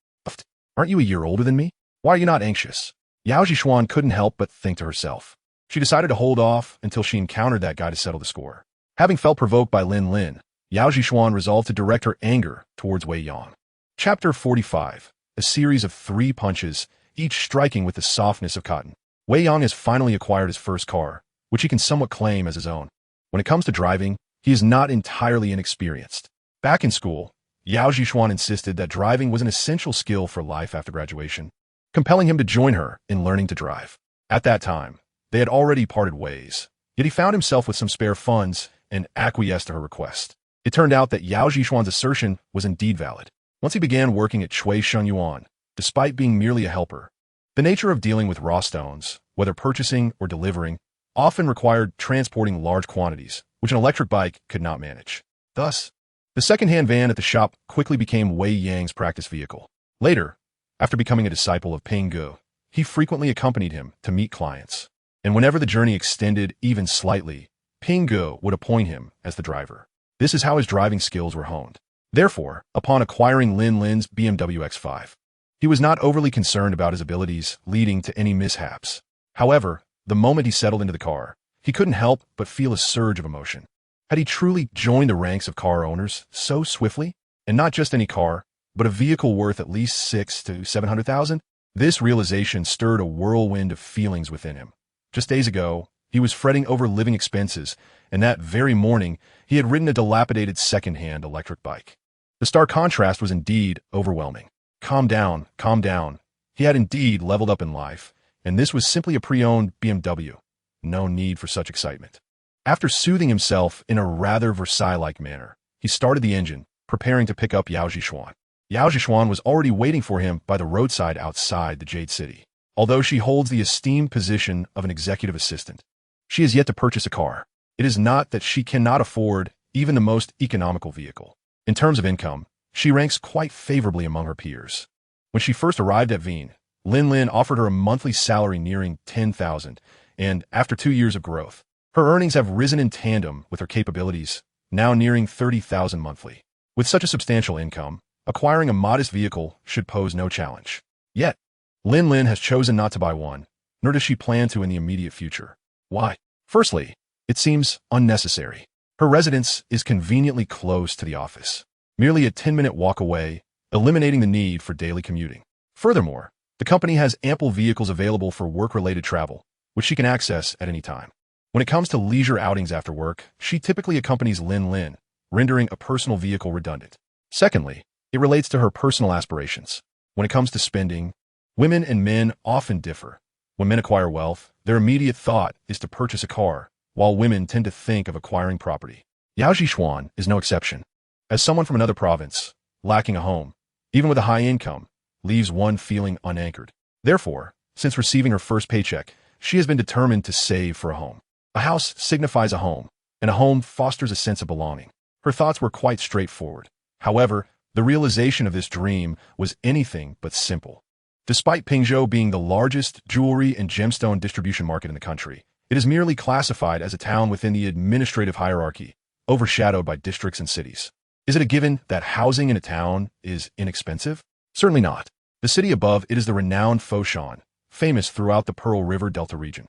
Aren't you a year older than me? Why are you not anxious? Yao Zhishuan couldn't help but think to herself. She decided to hold off until she encountered that guy to settle the score. Having felt provoked by Lin Lin, Yao Zhishuan resolved to direct her anger towards Wei Yang. Chapter 45. A series of 3 punches, each striking with the softness of cotton. Wei Yang has finally acquired his first car, which he can somewhat claim as his own. When it comes to driving, he is not entirely inexperienced. Back in school, Yao Zhishuan insisted that driving was an essential skill for life after graduation, compelling him to join her in learning to drive. At that time, they had already parted ways, yet he found himself with some spare funds and acquiesced to her request. It turned out that Yao Zhishuan's assertion was indeed valid. Once he began working at Shui Shengyuan, despite being merely a helper, the nature of dealing with raw stones, whether purchasing or delivering, often required transporting large quantities, which an electric bike could not manage. Thus, the second-hand van at the shop quickly became Wei Yang's practice vehicle. Later, after becoming a disciple of Ping Gu, he frequently accompanied him to meet clients. And whenever the journey extended even slightly, Ping Gu would appoint him as the driver. This is how his driving skills were honed. Therefore, upon acquiring Lin Lin's BMW X5, he was not overly concerned about his abilities leading to any mishaps. However, the moment he settled into the car, he couldn't help but feel a surge of emotion. Had he truly joined the ranks of car owners so swiftly? And not just any car, but a vehicle worth at least 600,000 to 700,000? This realization stirred a whirlwind of feelings within him. Just days ago, he was fretting over living expenses, and that very morning, he had ridden a dilapidated second-hand electric bike. The stark contrast was indeed overwhelming. Calm down, calm down. He had indeed leveled up in life, and this was simply a pre-owned BMW. No need for such excitement. After soothing himself in a rather Versailles-like manner, he started the engine, preparing to pick up Yao Zhishuan. Yao Zhishuan was already waiting for him by the roadside outside the Jade City. Although she holds the esteemed position of an executive assistant, she has yet to purchase a car. It is not that she cannot afford even the most economical vehicle. In terms of income, she ranks quite favorably among her peers. When she first arrived at Veen, Lin Lin offered her a monthly salary nearing 10,000, and after 2 years of growth, her earnings have risen in tandem with her capabilities, now nearing 30,000 monthly. With such a substantial income, acquiring a modest vehicle should pose no challenge. Yet, Lin Lin has chosen not to buy one, nor does she plan to in the immediate future. Why? Firstly, it seems unnecessary. Her residence is conveniently close to the office, merely a 10-minute walk away, eliminating the need for daily commuting. Furthermore, the company has ample vehicles available for work-related travel, which she can access at any time. When it comes to leisure outings after work, she typically accompanies Lin Lin, rendering a personal vehicle redundant. Secondly, it relates to her personal aspirations. When it comes to spending, women and men often differ. When men acquire wealth, their immediate thought is to purchase a car, while women tend to think of acquiring property. Yao Zhishuan is no exception. As someone from another province, lacking a home, even with a high income, leaves one feeling unanchored. Therefore, since receiving her first paycheck, she has been determined to save for a home. A house signifies a home, and a home fosters a sense of belonging. Her thoughts were quite straightforward. However, the realization of this dream was anything but simple. Despite Pingzhou being the largest jewelry and gemstone distribution market in the country, it is merely classified as a town within the administrative hierarchy, overshadowed by districts and cities. Is it a given that housing in a town is inexpensive? Certainly not. The city above it is the renowned Foshan, famous throughout the Pearl River Delta region.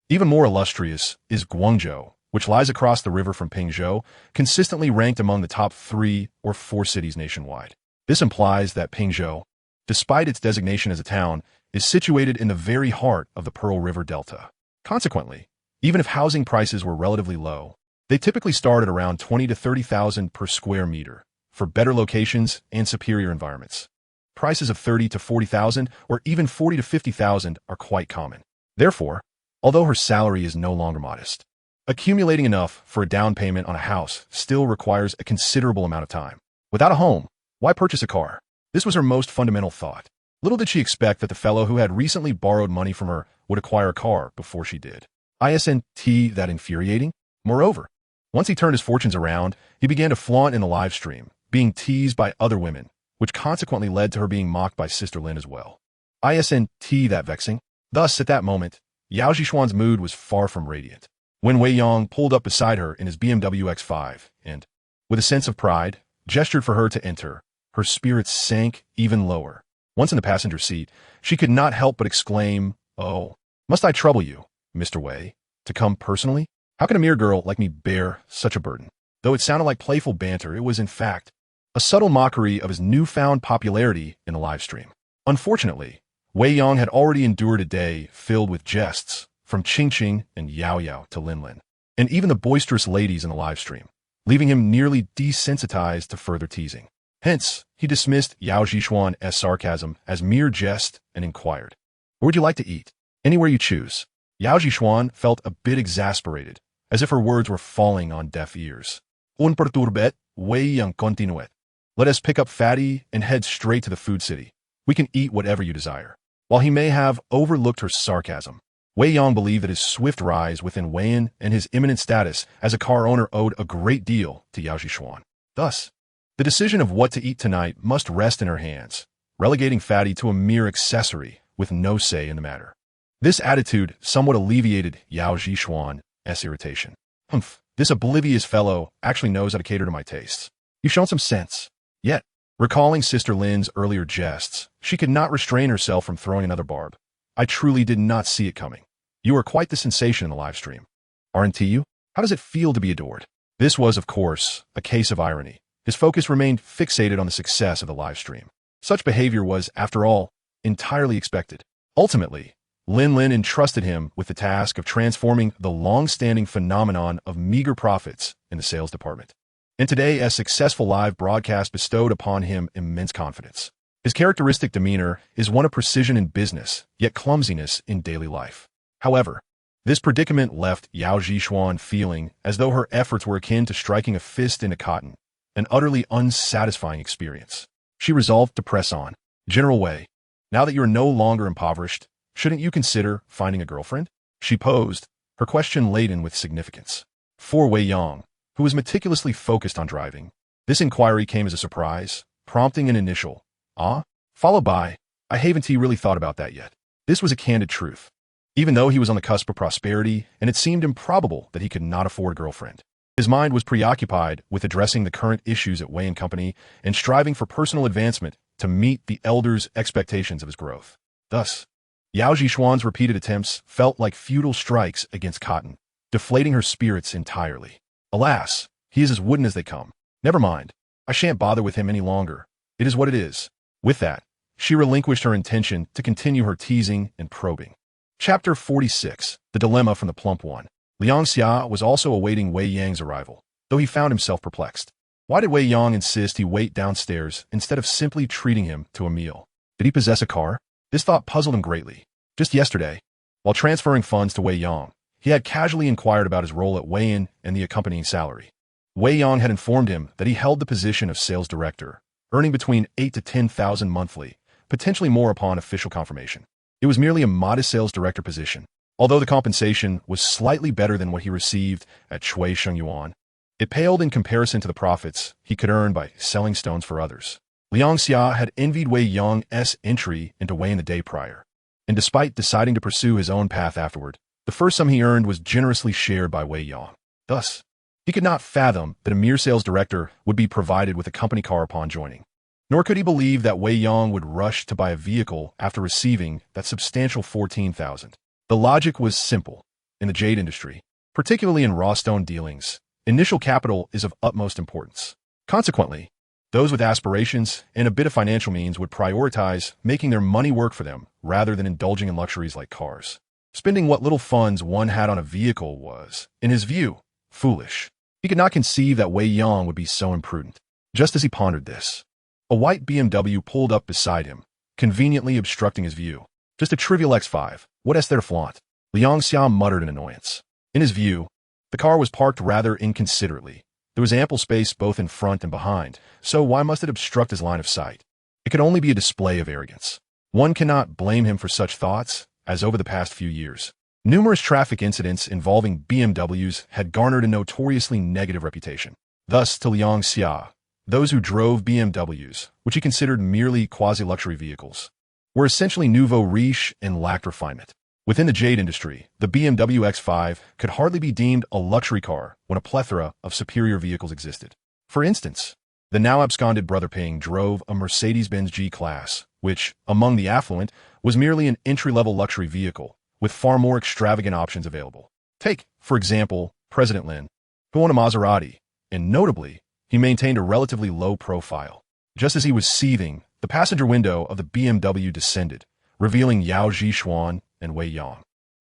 Even more illustrious is Guangzhou, which lies across the river from Pingzhou, consistently ranked among the top 3 or 4 cities nationwide. This implies that Pingzhou, despite its designation as a town, is situated in the very heart of the Pearl River Delta. Consequently, even if housing prices were relatively low, they typically start at around 20 to 30,000 per square meter for better locations and superior environments. Prices of 30 to 40,000 or even 40 to 50,000 are quite common. Therefore, although her salary is no longer modest, accumulating enough for a down payment on a house still requires a considerable amount of time. Without a home, why purchase a car? This was her most fundamental thought. Little did she expect that the fellow who had recently borrowed money from her would acquire a car before she did. Isn't that infuriating? Moreover, once he turned his fortunes around, he began to flaunt in the live stream, being teased by other women, which consequently led to her being mocked by Sister Lin as well. Isn't that vexing? Thus, at that moment, Yao Zhishuan's mood was far from radiant. When Wei Yang pulled up beside her in his BMW X5 and, with a sense of pride, gestured for her to enter, her spirits sank even lower. Once in the passenger seat, she could not help but exclaim, "Oh, must I trouble you, Mr. Wei, to come personally? How can a mere girl like me bear such a burden?" Though it sounded like playful banter, it was, in fact, a subtle mockery of his newfound popularity in the live stream. Unfortunately, Wei Yang had already endured a day filled with jests from Qingqing and Yao Yao to Lin Lin, and even the boisterous ladies in the live stream, leaving him nearly desensitized to further teasing. Hence, he dismissed Yao Zhishuan's sarcasm as mere jest and inquired, "Where would you like to eat?" "Anywhere you choose." Yao Zhishuan felt a bit exasperated, as if her words were falling on deaf ears. "Un perturbet, Wei Yang continuet. Let us pick up Fatty and head straight to the food city. We can eat whatever you desire." While he may have overlooked her sarcasm, Wei Yang believed that his swift rise within Weiyan and his imminent status as a car owner owed a great deal to Yao Zhishuan. Thus, the decision of what to eat tonight must rest in her hands, relegating Fatty to a mere accessory with no say in the matter. This attitude somewhat alleviated Yao Zhishuan's irritation. "Humph, this oblivious fellow actually knows how to cater to my tastes. You've shown some sense." Yet, recalling Sister Lin's earlier jests, she could not restrain herself from throwing another barb. "I truly did not see it coming. You are quite the sensation in the live stream. Aren't you? How does it feel to be adored?" This was, of course, a case of irony. His focus remained fixated on the success of the live stream. Such behavior was, after all, entirely expected. Ultimately, Lin Lin entrusted him with the task of transforming the long-standing phenomenon of meager profits in the sales department. And today, a successful live broadcast bestowed upon him immense confidence. His characteristic demeanor is one of precision in business, yet clumsiness in daily life. However, this predicament left Yao Zhishuan feeling as though her efforts were akin to striking a fist into cotton, an utterly unsatisfying experience. She resolved to press on. "General Wei, now that you are no longer impoverished, shouldn't you consider finding a girlfriend?" She posed, her question laden with significance. For Wei Yang, who was meticulously focused on driving, this inquiry came as a surprise, prompting an initial, "Ah?" followed by, "I haven't really thought about that yet." This was a candid truth. Even though he was on the cusp of prosperity, and it seemed improbable that he could not afford a girlfriend, his mind was preoccupied with addressing the current issues at Wei & Company and striving for personal advancement to meet the elders' expectations of his growth. Thus, Yao Zhishuan's repeated attempts felt like futile strikes against cotton, deflating her spirits entirely. Alas, he is as wooden as they come. Never mind, I shan't bother with him any longer. It is what it is. With that, she relinquished her intention to continue her teasing and probing. Chapter 46, The Dilemma from the Plump One. Liang Xia was also awaiting Wei Yang's arrival, though he found himself perplexed. Why did Wei Yang insist he wait downstairs instead of simply treating him to a meal? Did he possess a car? This thought puzzled him greatly. Just yesterday, while transferring funds to Wei Yang, he had casually inquired about his role at Weiyan and the accompanying salary. Wei Yang had informed him that he held the position of sales director, earning between 8 to 10,000 monthly, potentially more upon official confirmation. It was merely a modest sales director position, although the compensation was slightly better than what he received at Shui Shengyuan. It paled in comparison to the profits he could earn by selling stones for others. Liang Xia had envied Wei Yang's entry into Wei in the day prior, and despite deciding to pursue his own path afterward, the first sum he earned was generously shared by Wei Yang. Thus, he could not fathom that a mere sales director would be provided with a company car upon joining. Nor could he believe that Wei Yang would rush to buy a vehicle after receiving that substantial 14,000. The logic was simple. In the jade industry, particularly in raw stone dealings, initial capital is of utmost importance. Consequently, those with aspirations and a bit of financial means would prioritize making their money work for them rather than indulging in luxuries like cars. Spending what little funds one had on a vehicle was, in his view, foolish. He could not conceive that Wei Yang would be so imprudent. Just as he pondered this, a white BMW pulled up beside him, conveniently obstructing his view. Just a trivial X5, what is there to flaunt? Liang Xia muttered in annoyance. In his view, the car was parked rather inconsiderately. There was ample space both in front and behind, so why must it obstruct his line of sight? It could only be a display of arrogance. One cannot blame him for such thoughts, as over the past few years, numerous traffic incidents involving BMWs had garnered a notoriously negative reputation. Thus, to Liang Xia, those who drove BMWs, which he considered merely quasi-luxury vehicles, were essentially nouveau riche and lacked refinement. Within the jade industry, the BMW X5 could hardly be deemed a luxury car when a plethora of superior vehicles existed. For instance, the now absconded brother Ping drove a Mercedes-Benz G-Class, which, among the affluent, was merely an entry-level luxury vehicle, with far more extravagant options available. Take, for example, President Lin, who owned a Maserati, and notably, he maintained a relatively low profile. Just as he was seething, the passenger window of the BMW descended, revealing Yao Zhishuan and Wei Yang,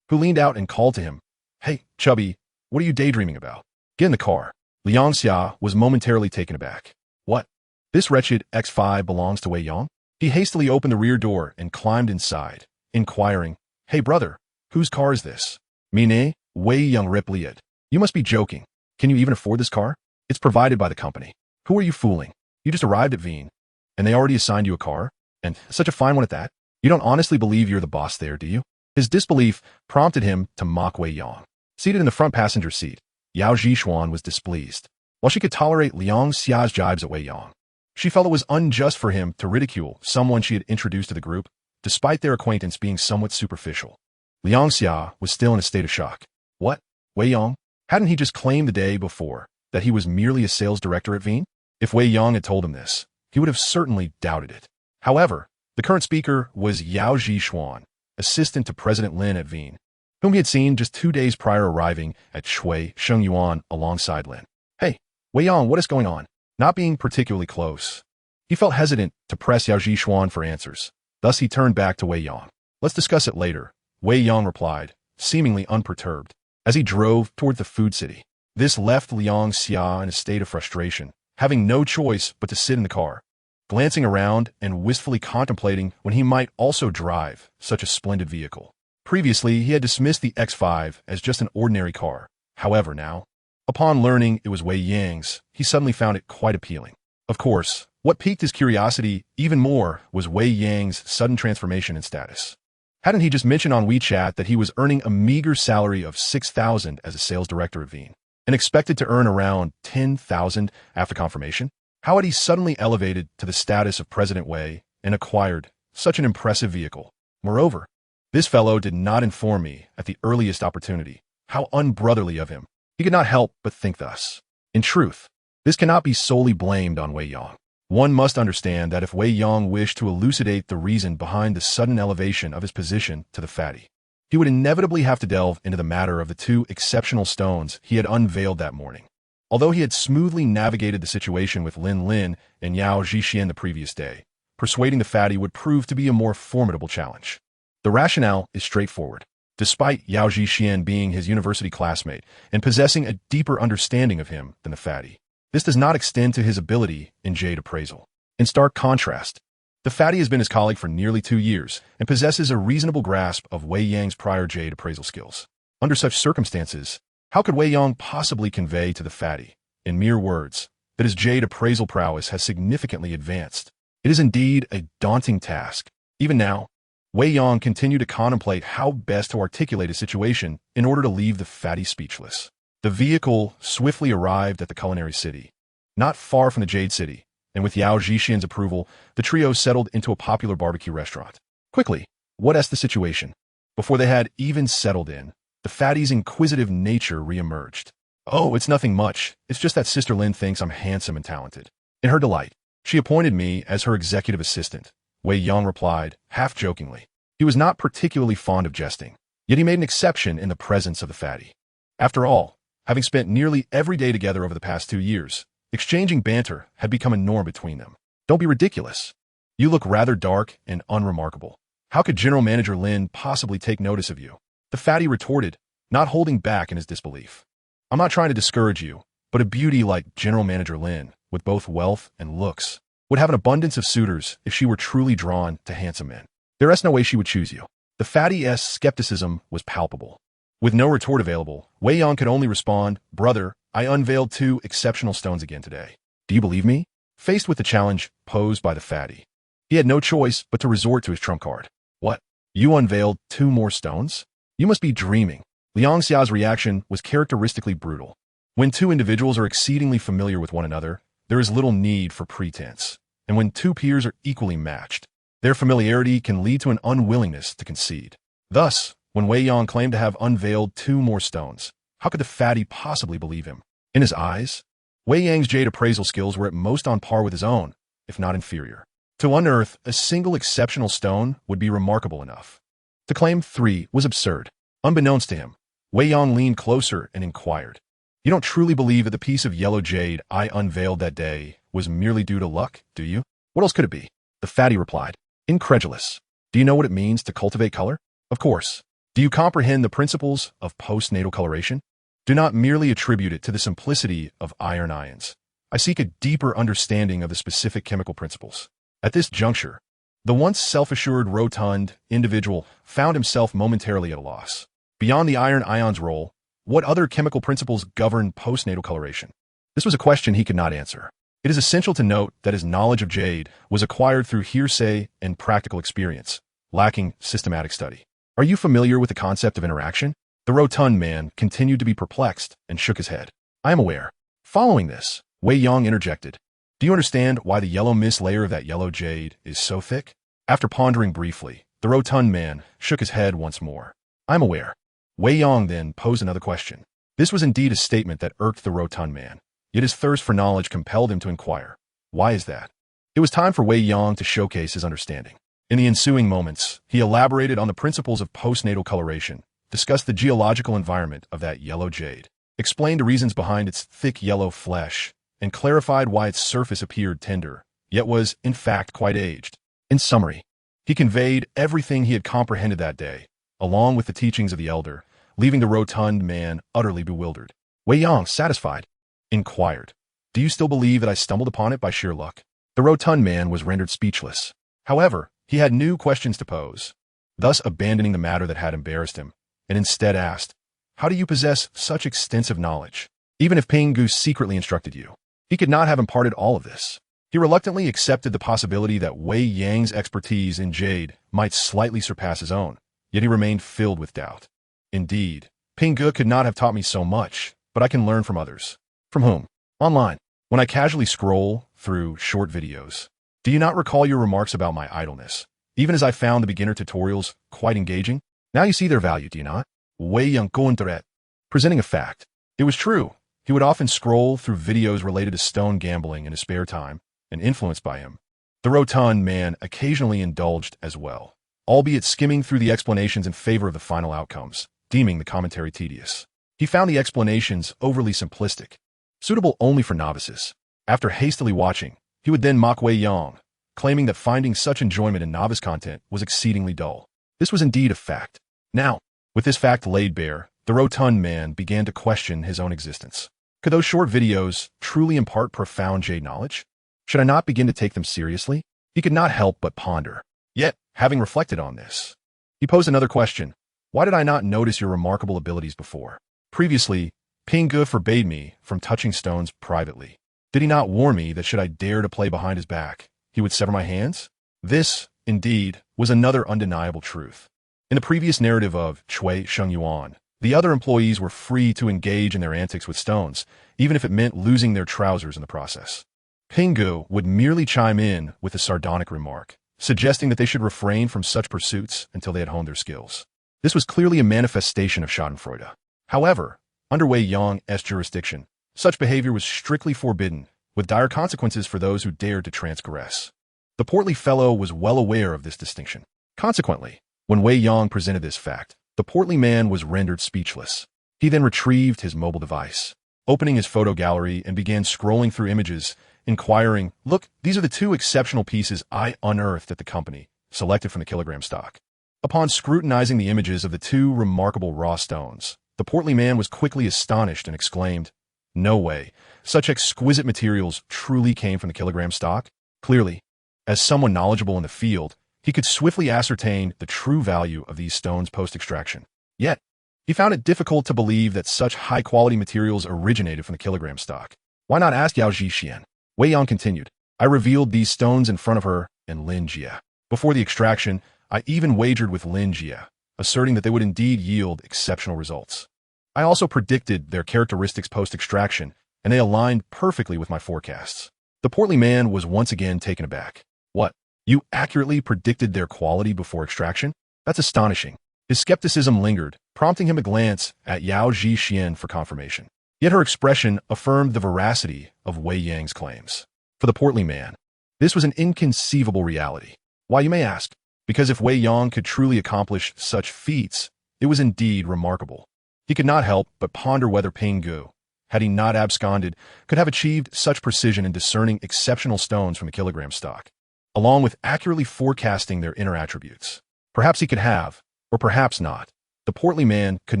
who leaned out and called to him, "Hey, chubby, what are you daydreaming about? Get in the car." Liang Xia was momentarily taken aback. What? This wretched X5 belongs to Wei Yang? He hastily opened the rear door and climbed inside, inquiring, "Hey brother, whose car is this?" "Mine," Wei Yang replied. "You must be joking. Can you even afford this car? It's provided by the company. Who are you fooling? You just arrived at Veen, and they already assigned you a car? And such a fine one at that? You don't honestly believe you're the boss there, do you?" His disbelief prompted him to mock Wei Yang. Seated in the front passenger seat, Yao Zhishuan was displeased. While she could tolerate Liang Xia's jibes at Wei Yang, she felt it was unjust for him to ridicule someone she had introduced to the group, despite their acquaintance being somewhat superficial. Liang Xia was still in a state of shock. What? Wei Yang? Hadn't he just claimed the day before that he was merely a sales director at Veen? If Wei Yang had told him this, he would have certainly doubted it. However, the current speaker was Yao Zhishuan, assistant to President Lin at Veen, whom he had seen just 2 days prior arriving at Shui Shengyuan alongside Lin. "Hey, Wei Yang, what is going on?" Not being particularly close, he felt hesitant to press Yao Zhishuan for answers. Thus he turned back to Wei Yang. "Let's discuss it later," Wei Yang replied, seemingly unperturbed, as he drove toward the food city. This left Liang Xia in a state of frustration, having no choice but to sit in the car, glancing around and wistfully contemplating when he might also drive such a splendid vehicle. Previously, he had dismissed the X5 as just an ordinary car. However, now, upon learning it was Wei Yang's, he suddenly found it quite appealing. Of course, what piqued his curiosity even more was Wei Yang's sudden transformation in status. Hadn't he just mentioned on WeChat that he was earning a meager salary of 6,000 as a sales director at Veen, and expected to earn around 10,000 after confirmation? How had he suddenly elevated to the status of President Wei and acquired such an impressive vehicle? Moreover, this fellow did not inform me at the earliest opportunity. How unbrotherly of him. He could not help but think thus. In truth, this cannot be solely blamed on Wei Yang. One must understand that if Wei Yang wished to elucidate the reason behind the sudden elevation of his position to the fatty, he would inevitably have to delve into the matter of the 2 exceptional stones he had unveiled that morning. Although he had smoothly navigated the situation with Lin and Yao Zhishuan the previous day, persuading the fatty would prove to be a more formidable challenge. The rationale is straightforward. Despite Yao Zhishuan being his university classmate and possessing a deeper understanding of him than the fatty, this does not extend to his ability in Jade Appraisal. In stark contrast, the fatty has been his colleague for nearly 2 years and possesses a reasonable grasp of Wei Yang's prior Jade Appraisal skills. Under such circumstances, how could Wei Yang possibly convey to the fatty, in mere words, that his Jade appraisal prowess has significantly advanced. It is indeed a daunting task. Even now, Wei Yang continued to contemplate how best to articulate a situation in order to leave the fatty speechless. The vehicle swiftly arrived at the culinary city, not far from the Jade City, and with Yao Zhixian's approval, the trio settled into a popular barbecue restaurant. Quickly, what's the situation? Before they had even settled in, the fatty's inquisitive nature re-emerged. Oh, it's nothing much. It's just that Sister Lin thinks I'm handsome and talented. In her delight, she appointed me as her executive assistant, Wei Yang replied, half-jokingly. He was not particularly fond of jesting, yet he made an exception in the presence of the fatty. After all, having spent nearly every day together over the past 2 years, exchanging banter had become a norm between them. Don't be ridiculous. You look rather dark and unremarkable. How could General Manager Lin possibly take notice of you? The fatty retorted, not holding back in his disbelief. I'm not trying to discourage you, but a beauty like General Manager Lin, with both wealth and looks, would have an abundance of suitors if she were truly drawn to handsome men. There is no way she would choose you. The fatty's skepticism was palpable. With no retort available, Wei Yang could only respond, Brother, I unveiled 2 exceptional stones again today. Do you believe me? Faced with the challenge posed by the fatty, he had no choice but to resort to his trump card. What? You unveiled 2 more stones? You must be dreaming. Liang Xiao's reaction was characteristically brutal. When 2 individuals are exceedingly familiar with one another, there is little need for pretense. And when 2 peers are equally matched, their familiarity can lead to an unwillingness to concede. Thus, when Wei Yang claimed to have unveiled 2 more stones, how could the fatty possibly believe him? In his eyes, Wei Yang's Jade appraisal skills were at most on par with his own, if not inferior. To unearth a single exceptional stone would be remarkable enough. To claim 3 was absurd. Unbeknownst to him, Wei Yang leaned closer and inquired, You don't truly believe that the piece of yellow jade I unveiled that day was merely due to luck, do you? What else could it be? The fatty replied, incredulous. Do you know what it means to cultivate color? Of course. Do you comprehend the principles of postnatal coloration? Do not merely attribute it to the simplicity of iron ions. I seek a deeper understanding of the specific chemical principles. At this juncture, the once self-assured, rotund individual found himself momentarily at a loss. Beyond the iron ion's role, what other chemical principles govern postnatal coloration? This was a question he could not answer. It is essential to note that his knowledge of jade was acquired through hearsay and practical experience, lacking systematic study. Are you familiar with the concept of interaction? The rotund man continued to be perplexed and shook his head. I am aware. Following this, Wei Yang interjected. Do you understand why the yellow mist layer of that yellow jade is so thick? After pondering briefly, the rotund man shook his head once more. I'm aware. Wei Yang then posed another question. This was indeed a statement that irked the rotund man, yet his thirst for knowledge compelled him to inquire. Why is that? It was time for Wei Yang to showcase his understanding. In the ensuing moments, he elaborated on the principles of postnatal coloration, discussed the geological environment of that yellow jade, explained the reasons behind its thick yellow flesh, and clarified why its surface appeared tender, yet was, in fact, quite aged. In summary, he conveyed everything he had comprehended that day, along with the teachings of the elder, leaving the rotund man utterly bewildered. Wei Yang, satisfied, inquired, Do you still believe that I stumbled upon it by sheer luck? The rotund man was rendered speechless. However, he had new questions to pose, thus abandoning the matter that had embarrassed him, and instead asked, How do you possess such extensive knowledge? Even if Pingu secretly instructed you, he could not have imparted all of this. He reluctantly accepted the possibility that Wei Yang's expertise in jade might slightly surpass his own, yet he remained filled with doubt. Indeed, Pingu could not have taught me so much, but I can learn from others. From whom? Online. When I casually scroll through short videos. Do you not recall your remarks about my idleness, even as I found the beginner tutorials quite engaging? Now you see their value, do you not? Wei Yang Goenteret. Presenting a fact. It was true. He would often scroll through videos related to stone gambling in his spare time, and influenced by him. The rotund man occasionally indulged as well, albeit skimming through the explanations in favor of the final outcomes, deeming the commentary tedious. He found the explanations overly simplistic, suitable only for novices. After hastily watching, he would then mock Wei Yang, claiming that finding such enjoyment in novice content was exceedingly dull. This was indeed a fact. Now, with this fact laid bare, the rotund man began to question his own existence. Could those short videos truly impart profound jade knowledge? Should I not begin to take them seriously? He could not help but ponder. Yet, having reflected on this, he posed another question. Why did I not notice your remarkable abilities before? Previously, Pingu forbade me from touching stones privately. Did he not warn me that should I dare to play behind his back, he would sever my hands? This, indeed, was another undeniable truth. In the previous narrative of Chui Shengyuan, the other employees were free to engage in their antics with stones, even if it meant losing their trousers in the process. Pingu would merely chime in with a sardonic remark, suggesting that they should refrain from such pursuits until they had honed their skills. This was clearly a manifestation of schadenfreude. However, under Wei Yang's jurisdiction, such behavior was strictly forbidden, with dire consequences for those who dared to transgress. The portly fellow was well aware of this distinction. Consequently, when Wei Yang presented this fact, the portly man was rendered speechless. He then retrieved his mobile device, opening his photo gallery and began scrolling through images, inquiring, "Look, these are the two exceptional pieces I unearthed at the company, selected from the kilogram stock." Upon scrutinizing the images of the two remarkable raw stones, the portly man was quickly astonished and exclaimed, "No way, such exquisite materials truly came from the kilogram stock?" Clearly, as someone knowledgeable in the field, he could swiftly ascertain the true value of these stones post-extraction. Yet, he found it difficult to believe that such high-quality materials originated from the kilogram stock. "Why not ask Yao Zhixian?" Wei Yang continued. "I revealed these stones in front of her and Lin Jie. Before the extraction, I even wagered with Lin Jie, asserting that they would indeed yield exceptional results. I also predicted their characteristics post-extraction, and they aligned perfectly with my forecasts." The portly man was once again taken aback. "What? You accurately predicted their quality before extraction? That's astonishing." His skepticism lingered, prompting him to glance at Yao Zhixian for confirmation. Yet her expression affirmed the veracity of Wei Yang's claims. For the portly man, this was an inconceivable reality. Why, you may ask? Because if Wei Yang could truly accomplish such feats, it was indeed remarkable. He could not help but ponder whether Pingu, had he not absconded, could have achieved such precision in discerning exceptional stones from the kilogram stock, along with accurately forecasting their inner attributes. Perhaps he could have, or perhaps not. The portly man could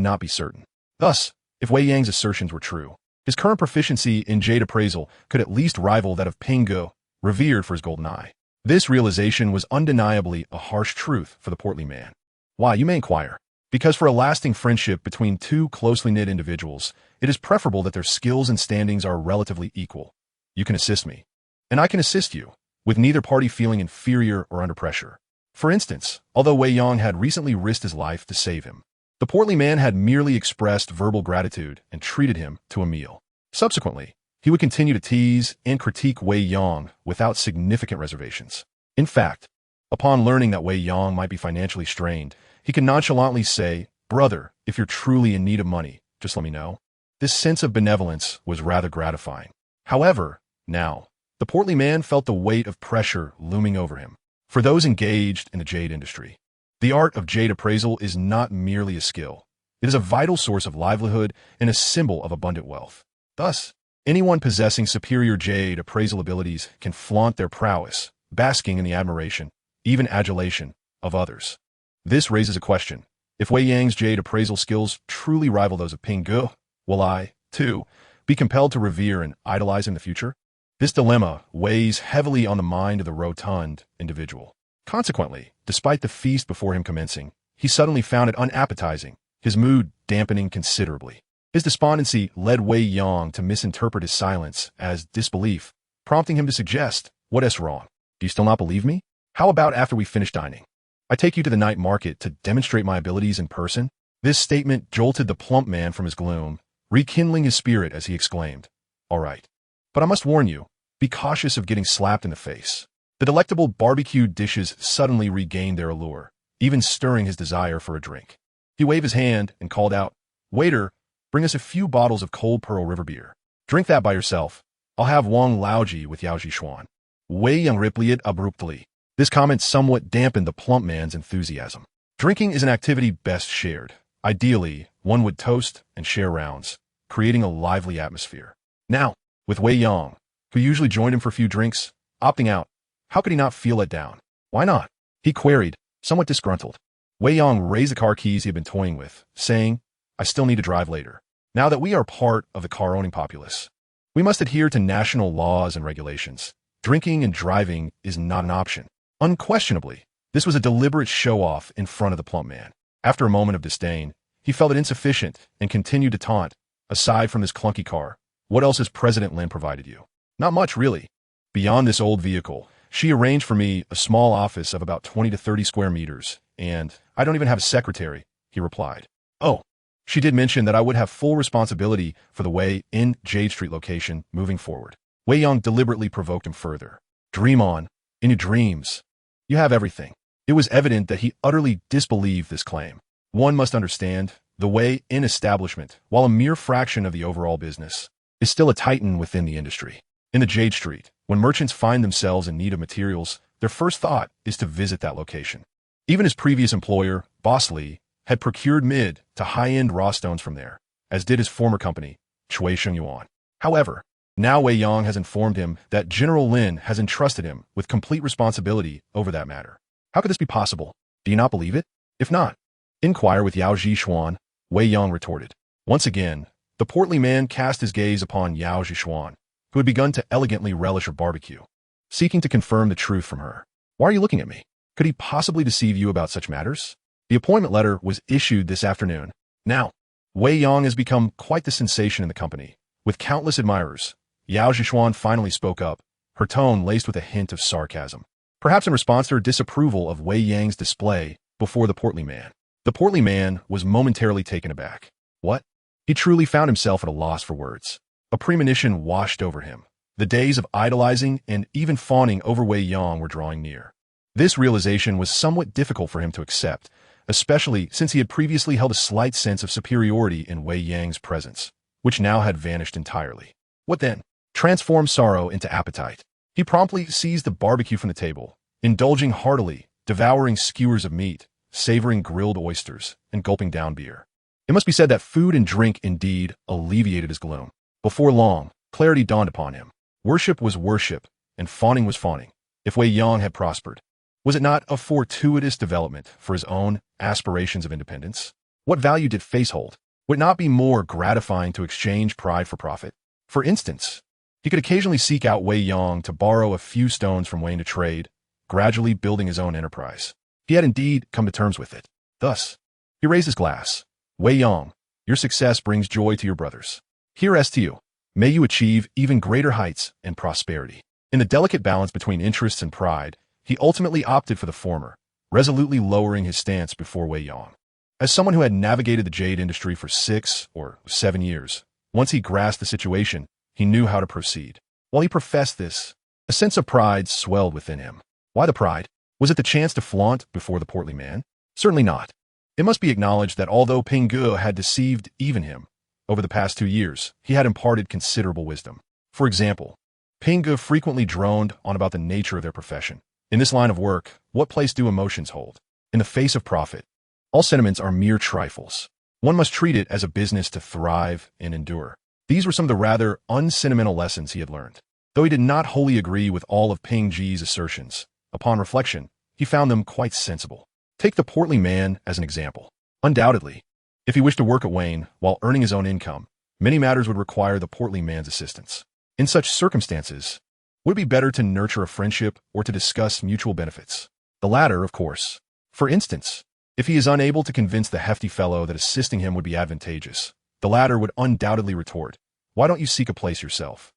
not be certain. Thus, if Wei Yang's assertions were true, his current proficiency in Jade Appraisal could at least rival that of Pingu, revered for his golden eye. This realization was undeniably a harsh truth for the portly man. Why, you may inquire? Because for a lasting friendship between two closely knit individuals, it is preferable that their skills and standings are relatively equal. You can assist me, and I can assist you, with neither party feeling inferior or under pressure. For instance, although Wei Yang had recently risked his life to save him, the portly man had merely expressed verbal gratitude and treated him to a meal. Subsequently, he would continue to tease and critique Wei Yang without significant reservations. In fact, upon learning that Wei Yang might be financially strained, he could nonchalantly say, "Brother, if you're truly in need of money, just let me know." This sense of benevolence was rather gratifying. However, now, the portly man felt the weight of pressure looming over him. For those engaged in the jade industry, the art of jade appraisal is not merely a skill. It is a vital source of livelihood and a symbol of abundant wealth. Thus, anyone possessing superior jade appraisal abilities can flaunt their prowess, basking in the admiration, even adulation, of others. This raises a question. If Wei Yang's jade appraisal skills truly rival those of Pingu, will I, too, be compelled to revere and idolize in the future? This dilemma weighs heavily on the mind of the rotund individual. Consequently, despite the feast before him commencing, he suddenly found it unappetizing, his mood dampening considerably. His despondency led Wei Yang to misinterpret his silence as disbelief, prompting him to suggest, "What is wrong? Do you still not believe me? How about after we finish dining? I take you to the night market to demonstrate my abilities in person?" This statement jolted the plump man from his gloom, rekindling his spirit as he exclaimed, "All right. But I must warn you, be cautious of getting slapped in the face." The delectable barbecued dishes suddenly regained their allure, even stirring his desire for a drink. He waved his hand and called out, "Waiter, bring us a few bottles of cold Pearl River beer. Drink that by yourself. I'll have Wang Laoji with Yao Zhishuan." Wei Yang replied abruptly. This comment somewhat dampened the plump man's enthusiasm. Drinking is an activity best shared. Ideally, one would toast and share rounds, creating a lively atmosphere. Now, with Wei Yang, who usually joined him for a few drinks, opting out, how could he not feel let down? "Why not?" he queried, somewhat disgruntled. Wei Yang raised the car keys he had been toying with, saying, "I still need to drive later. Now that we are part of the car-owning populace, we must adhere to national laws and regulations. Drinking and driving is not an option." Unquestionably, this was a deliberate show-off in front of the plump man. After a moment of disdain, he felt it insufficient and continued to taunt, "Aside from this clunky car, what else has President Lin provided you?" Not much, really. Beyond this old vehicle, she arranged for me a small office of about 20 to 30 square meters, and I don't even have a secretary, he replied. Oh, she did mention that I would have full responsibility for the Wei in Jade Street location moving forward. Wei Yang deliberately provoked him further. Dream on. In your dreams. You have everything. It was evident that he utterly disbelieved this claim. One must understand, the Wei in establishment, while a mere fraction of the overall business, is still a titan within the industry. In the Jade Street, when merchants find themselves in need of materials, their first thought is to visit that location. Even his previous employer, Boss Lee, had procured mid to high-end raw stones from there, as did his former company, Chui Shengyuan. However, now Wei Yang has informed him that General Lin has entrusted him with complete responsibility over that matter. How could this be possible? Do you not believe it? If not, inquire with Yao Zhishuan, Wei Yang retorted. Once again, the portly man cast his gaze upon Yao Zhishuan, who had begun to elegantly relish her barbecue, seeking to confirm the truth from her. Why are you looking at me? Could he possibly deceive you about such matters? The appointment letter was issued this afternoon. Now, Wei Yang has become quite the sensation in the company, with countless admirers. Yao Zhishuan finally spoke up, her tone laced with a hint of sarcasm, perhaps in response to her disapproval of Wei Yang's display before the portly man. The portly man was momentarily taken aback. What? He truly found himself at a loss for words. A premonition washed over him. The days of idolizing and even fawning over Wei Yang were drawing near. This realization was somewhat difficult for him to accept, especially since he had previously held a slight sense of superiority in Wei Yang's presence, which now had vanished entirely. What then? Transform sorrow into appetite. He promptly seized the barbecue from the table, indulging heartily, devouring skewers of meat, savoring grilled oysters, and gulping down beer. It must be said that food and drink indeed alleviated his gloom. Before long, clarity dawned upon him. Worship was worship, and fawning was fawning. If Wei Yang had prospered, was it not a fortuitous development for his own aspirations of independence? What value did face hold? Would it not be more gratifying to exchange pride for profit? For instance, he could occasionally seek out Wei Yang to borrow a few stones from Wayne to trade, gradually building his own enterprise. He had indeed come to terms with it. Thus, he raised his glass. Wei Yang, your success brings joy to your brothers. Here's to you. May you achieve even greater heights and prosperity. In the delicate balance between interests and pride, he ultimately opted for the former, resolutely lowering his stance before Wei Yang. As someone who had navigated the jade industry for 6 or 7 years, once he grasped the situation, he knew how to proceed. While he professed this, a sense of pride swelled within him. Why the pride? Was it the chance to flaunt before the portly man? Certainly not. It must be acknowledged that although Ping Ge had deceived even him, over the past 2 years, he had imparted considerable wisdom. For example, Ping Ge frequently droned on about the nature of their profession. In this line of work, what place do emotions hold? In the face of profit, all sentiments are mere trifles. One must treat it as a business to thrive and endure. These were some of the rather unsentimental lessons he had learned. Though he did not wholly agree with all of Ping Ge's assertions, upon reflection, he found them quite sensible. Take the portly man as an example. Undoubtedly, if he wished to work at Wayne while earning his own income, many matters would require the portly man's assistance. In such circumstances, would it be better to nurture a friendship or to discuss mutual benefits? The latter, of course. For instance, if he is unable to convince the hefty fellow that assisting him would be advantageous, the latter would undoubtedly retort, "Why don't you seek a place yourself?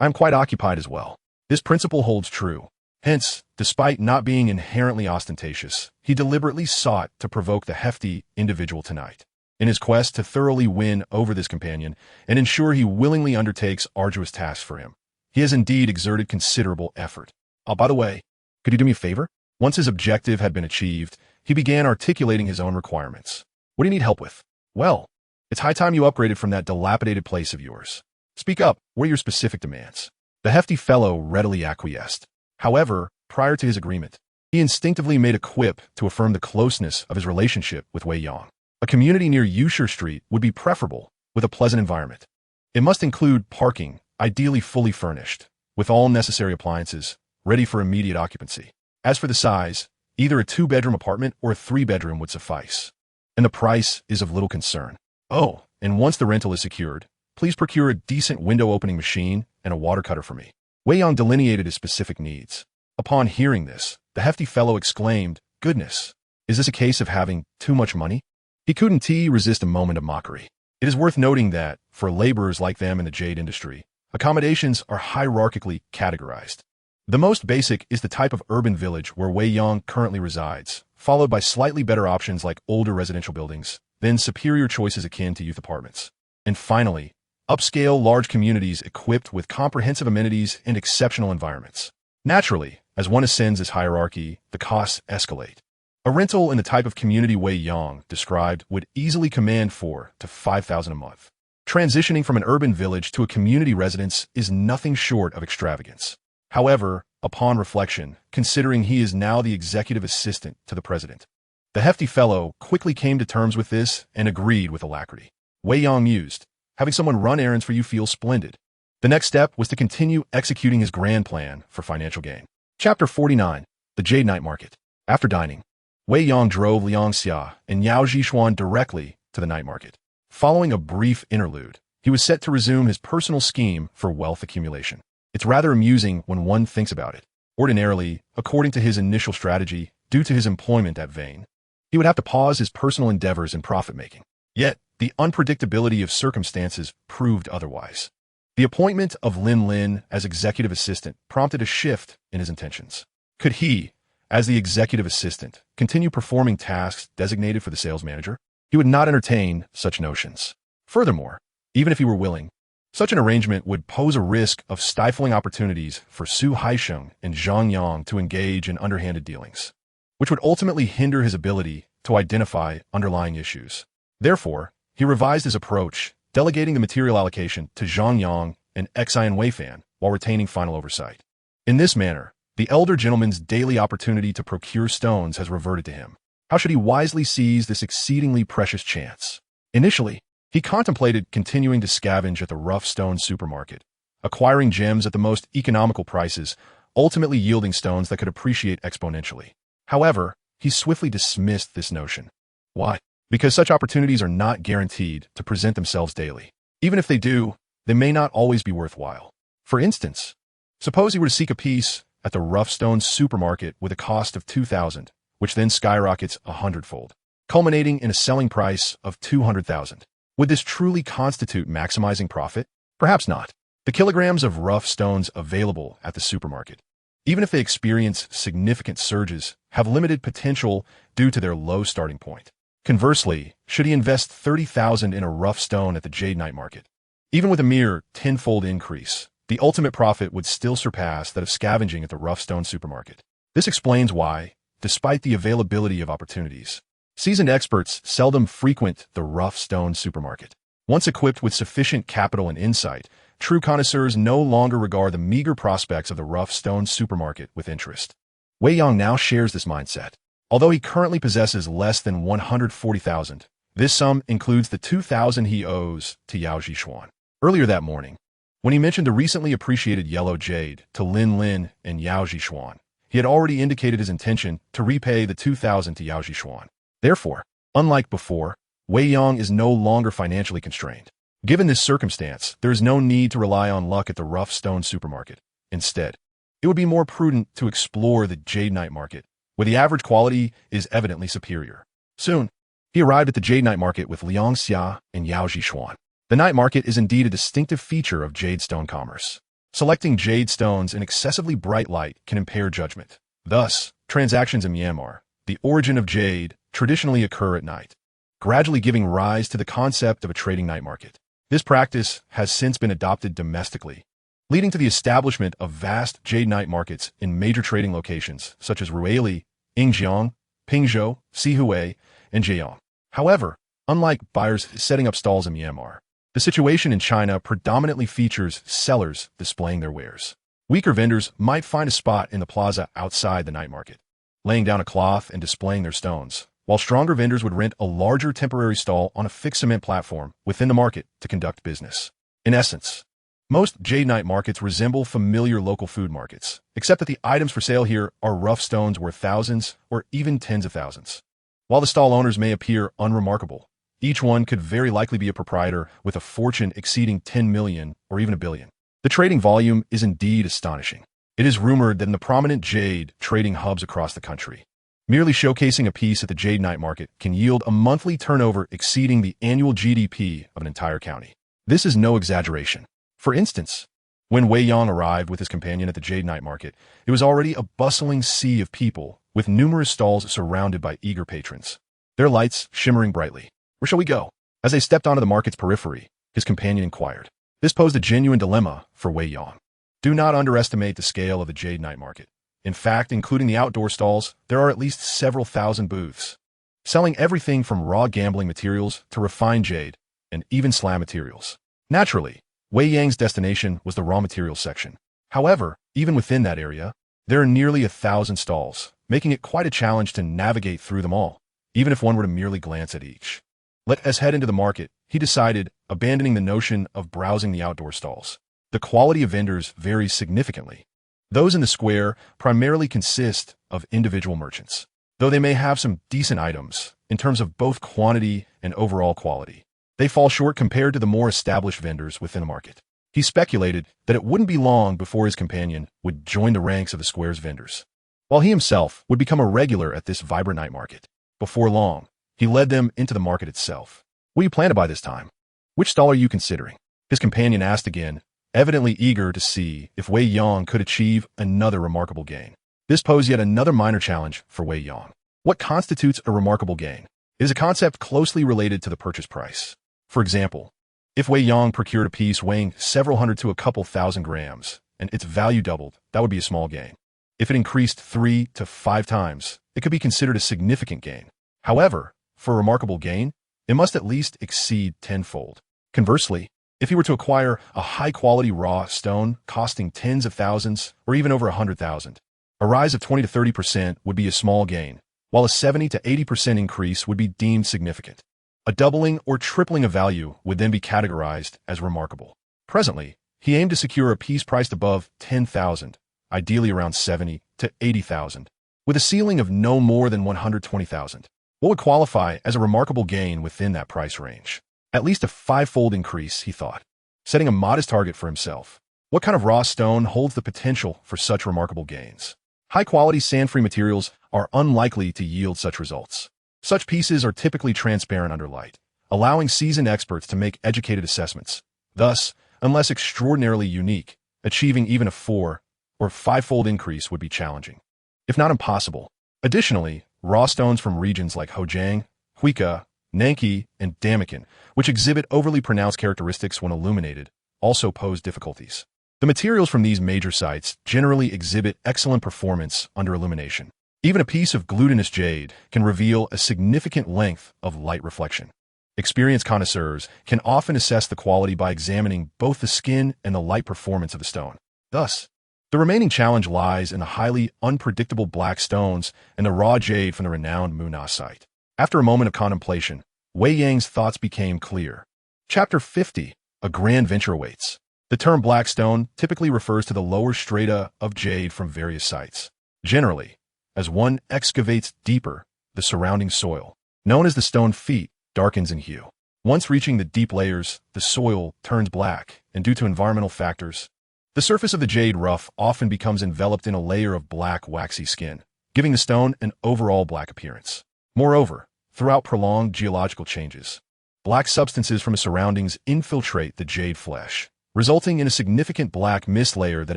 I am quite occupied as well." This principle holds true. Hence, despite not being inherently ostentatious, he deliberately sought to provoke the hefty individual tonight. In his quest to thoroughly win over this companion and ensure he willingly undertakes arduous tasks for him, he has indeed exerted considerable effort. Oh, by the way, could you do me a favor? Once his objective had been achieved, he began articulating his own requirements. What do you need help with? Well, it's high time you upgraded from that dilapidated place of yours. Speak up. What are your specific demands? The hefty fellow readily acquiesced. However, prior to his agreement, he instinctively made a quip to affirm the closeness of his relationship with Wei Yang. A community near Yusher Street would be preferable, with a pleasant environment. It must include parking, ideally fully furnished, with all necessary appliances, ready for immediate occupancy. As for the size, either a 2-bedroom apartment or a 3-bedroom would suffice. And the price is of little concern. Oh, and once the rental is secured, please procure a decent window-opening machine and a water cutter for me. Wei Yang delineated his specific needs. Upon hearing this, the hefty fellow exclaimed, "Goodness, is this a case of having too much money?" He couldn't resist a moment of mockery. It is worth noting that, for laborers like them in the jade industry, Accommodations are hierarchically categorized. The most basic is the type of urban village where Wei Yang currently resides, followed by slightly better options like older residential buildings, then superior choices akin to youth apartments. And finally, upscale large communities equipped with comprehensive amenities and exceptional environments. Naturally, as one ascends this hierarchy, the costs escalate. A rental in the type of community Wei Yang described would easily command $4,000 to $5,000 a month. Transitioning from an urban village to a community residence is nothing short of extravagance. However, upon reflection, considering he is now the executive assistant to the president, the hefty fellow quickly came to terms with this and agreed with alacrity. Wei Yang mused, having someone run errands for you feels splendid. The next step was to continue executing his grand plan for financial gain. Chapter 49, The Jade Night Market. After dining, Wei Yang drove Liang Xia and Yao Jixuan directly to the night market. Following a brief interlude, he was set to resume his personal scheme for wealth accumulation. It's rather amusing when one thinks about it. Ordinarily, according to his initial strategy, due to his employment at Vane, he would have to pause his personal endeavors in profit-making. Yet, the unpredictability of circumstances proved otherwise. The appointment of Lin Lin as executive assistant prompted a shift in his intentions. Could he, as the executive assistant, continue performing tasks designated for the sales manager? He would not entertain such notions. Furthermore, even if he were willing, such an arrangement would pose a risk of stifling opportunities for Su Haisheng and Zhang Yang to engage in underhanded dealings, which would ultimately hinder his ability to identify underlying issues. Therefore, he revised his approach, delegating the material allocation to Zhang Yang and Xian Weifan while retaining final oversight. In this manner, the elder gentleman's daily opportunity to procure stones has reverted to him. How should he wisely seize this exceedingly precious chance? Initially, he contemplated continuing to scavenge at the rough stone supermarket, acquiring gems at the most economical prices, ultimately yielding stones that could appreciate exponentially. However, he swiftly dismissed this notion. Why? Because such opportunities are not guaranteed to present themselves daily. Even if they do, they may not always be worthwhile. For instance, suppose he were to seek a piece at the rough stone supermarket with a cost of $2,000, which then skyrockets 100-fold, culminating in a selling price of $200,000. Would this truly constitute maximizing profit? Perhaps not. The kilograms of rough stones available at the supermarket, even if they experience significant surges, have limited potential due to their low starting point. Conversely, should he invest $30,000 in a rough stone at the Jade Night Market, even with a mere 10-fold increase, the ultimate profit would still surpass that of scavenging at the rough stone supermarket. This explains why, despite the availability of opportunities, seasoned experts seldom frequent the rough stone supermarket. Once equipped with sufficient capital and insight, true connoisseurs no longer regard the meager prospects of the rough stone supermarket with interest. Wei Yang now shares this mindset. Although he currently possesses less than $140,000, this sum includes the $2,000 he owes to Yao Jixuan. Earlier that morning, when he mentioned the recently appreciated yellow jade to Lin Lin and Yao Jixuan, he had already indicated his intention to repay the $2,000 to Yao Jixuan. Therefore, unlike before, Wei Yang is no longer financially constrained. Given this circumstance, there is no need to rely on luck at the rough stone supermarket. Instead, it would be more prudent to explore the Jade Night Market, where the average quality is evidently superior. Soon, he arrived at the Jade Night Market with Liang Xia and Yao Jixuan. The night market is indeed a distinctive feature of jade stone commerce. Selecting jade stones in excessively bright light can impair judgment. Thus, transactions in Myanmar, the origin of jade, traditionally occur at night, gradually giving rise to the concept of a trading night market. This practice has since been adopted domestically, leading to the establishment of vast jade night markets in major trading locations such as Ruili, Yingjiang, Pingzhou, Sihui, and Zhejiang. However, unlike buyers setting up stalls in Myanmar, the situation in China predominantly features sellers displaying their wares. Weaker vendors might find a spot in the plaza outside the night market, laying down a cloth and displaying their stones, while stronger vendors would rent a larger temporary stall on a fixed cement platform within the market to conduct business. In essence, most Jade Night markets resemble familiar local food markets, except that the items for sale here are rough stones worth thousands or even tens of thousands. While the stall owners may appear unremarkable, each one could very likely be a proprietor with a fortune exceeding 10 million or even a billion. The trading volume is indeed astonishing. It is rumored that in the prominent jade trading hubs across the country, merely showcasing a piece at the Jade Night Market can yield a monthly turnover exceeding the annual GDP of an entire county. This is no exaggeration. For instance, When Wei Yang arrived with his companion at the Jade Night Market, it was already a bustling sea of people, with numerous stalls surrounded by eager patrons, their lights shimmering brightly. "Where shall we go?" As they stepped onto the market's periphery, his companion inquired. This posed a genuine dilemma for Wei Yang. Do not underestimate the scale of the Jade Night Market. In fact, including the outdoor stalls, there are at least several thousand booths, selling everything from raw gambling materials to refined jade, and even slab materials. Naturally, Wei Yang's destination was the raw materials section. However, even within that area, there are nearly 1,000 stalls, making it quite a challenge to navigate through them all, even if one were to merely glance at each. Let us head into the market, he decided, abandoning the notion of browsing the outdoor stalls. The quality of vendors varies significantly. Those in the square primarily consist of individual merchants, though they may have some decent items in terms of both quantity and overall quality. They fall short compared to the more established vendors within the market. He speculated that it wouldn't be long before his companion would join the ranks of the square's vendors, while he himself would become a regular at this vibrant night market. Before long, he led them into the market itself. "What do you plan to buy this time? Which stall are you considering?" His companion asked again, evidently eager to see if Wei Yang could achieve another remarkable gain. This posed yet another minor challenge for Wei Yang. What constitutes a remarkable gain? It is a concept closely related to the purchase price. For example, if Wei Yang procured a piece weighing several hundred to a couple thousand grams, and its value doubled, that would be a small gain. If it increased 3 to 5 times, it could be considered a significant gain. However, for a remarkable gain, it must at least exceed tenfold. Conversely, if he were to acquire a high-quality raw stone costing tens of thousands or even over 100,000, a rise of 20 to 30% would be a small gain, while a 70 to 80% increase would be deemed significant. A doubling or tripling of value would then be categorized as remarkable. Presently, he aimed to secure a piece priced above 10,000, ideally around 70 to 80,000, with a ceiling of no more than 120,000. What would qualify as a remarkable gain within that price range? At least a 5-fold increase, he thought, setting a modest target for himself. What kind of raw stone holds the potential for such remarkable gains? High-quality sand-free materials are unlikely to yield such results. Such pieces are typically transparent under light, allowing seasoned experts to make educated assessments. Thus, unless extraordinarily unique, achieving even a 4 or 5-fold increase would be challenging, if not impossible. Additionally, raw stones from regions like Hojang, Huika, Nanki, and Damakin, which exhibit overly pronounced characteristics when illuminated, also pose difficulties. The materials from these major sites generally exhibit excellent performance under illumination. Even a piece of glutinous jade can reveal a significant length of light reflection. Experienced connoisseurs can often assess the quality by examining both the skin and the light performance of the stone. Thus, the remaining challenge lies in the highly unpredictable black stones and the raw jade from the renowned Muna site. After a moment of contemplation, Wei Yang's thoughts became clear. Chapter 50. A grand venture awaits. The term black stone typically refers to the lower strata of jade from various sites. Generally, as one excavates deeper, the surrounding soil, known as the stone feet, darkens in hue. Once reaching the deep layers, the soil turns black, and due to environmental factors, the surface of the jade rough often becomes enveloped in a layer of black, waxy skin, giving the stone an overall black appearance. Moreover, throughout prolonged geological changes, black substances from the surroundings infiltrate the jade flesh, resulting in a significant black mist layer that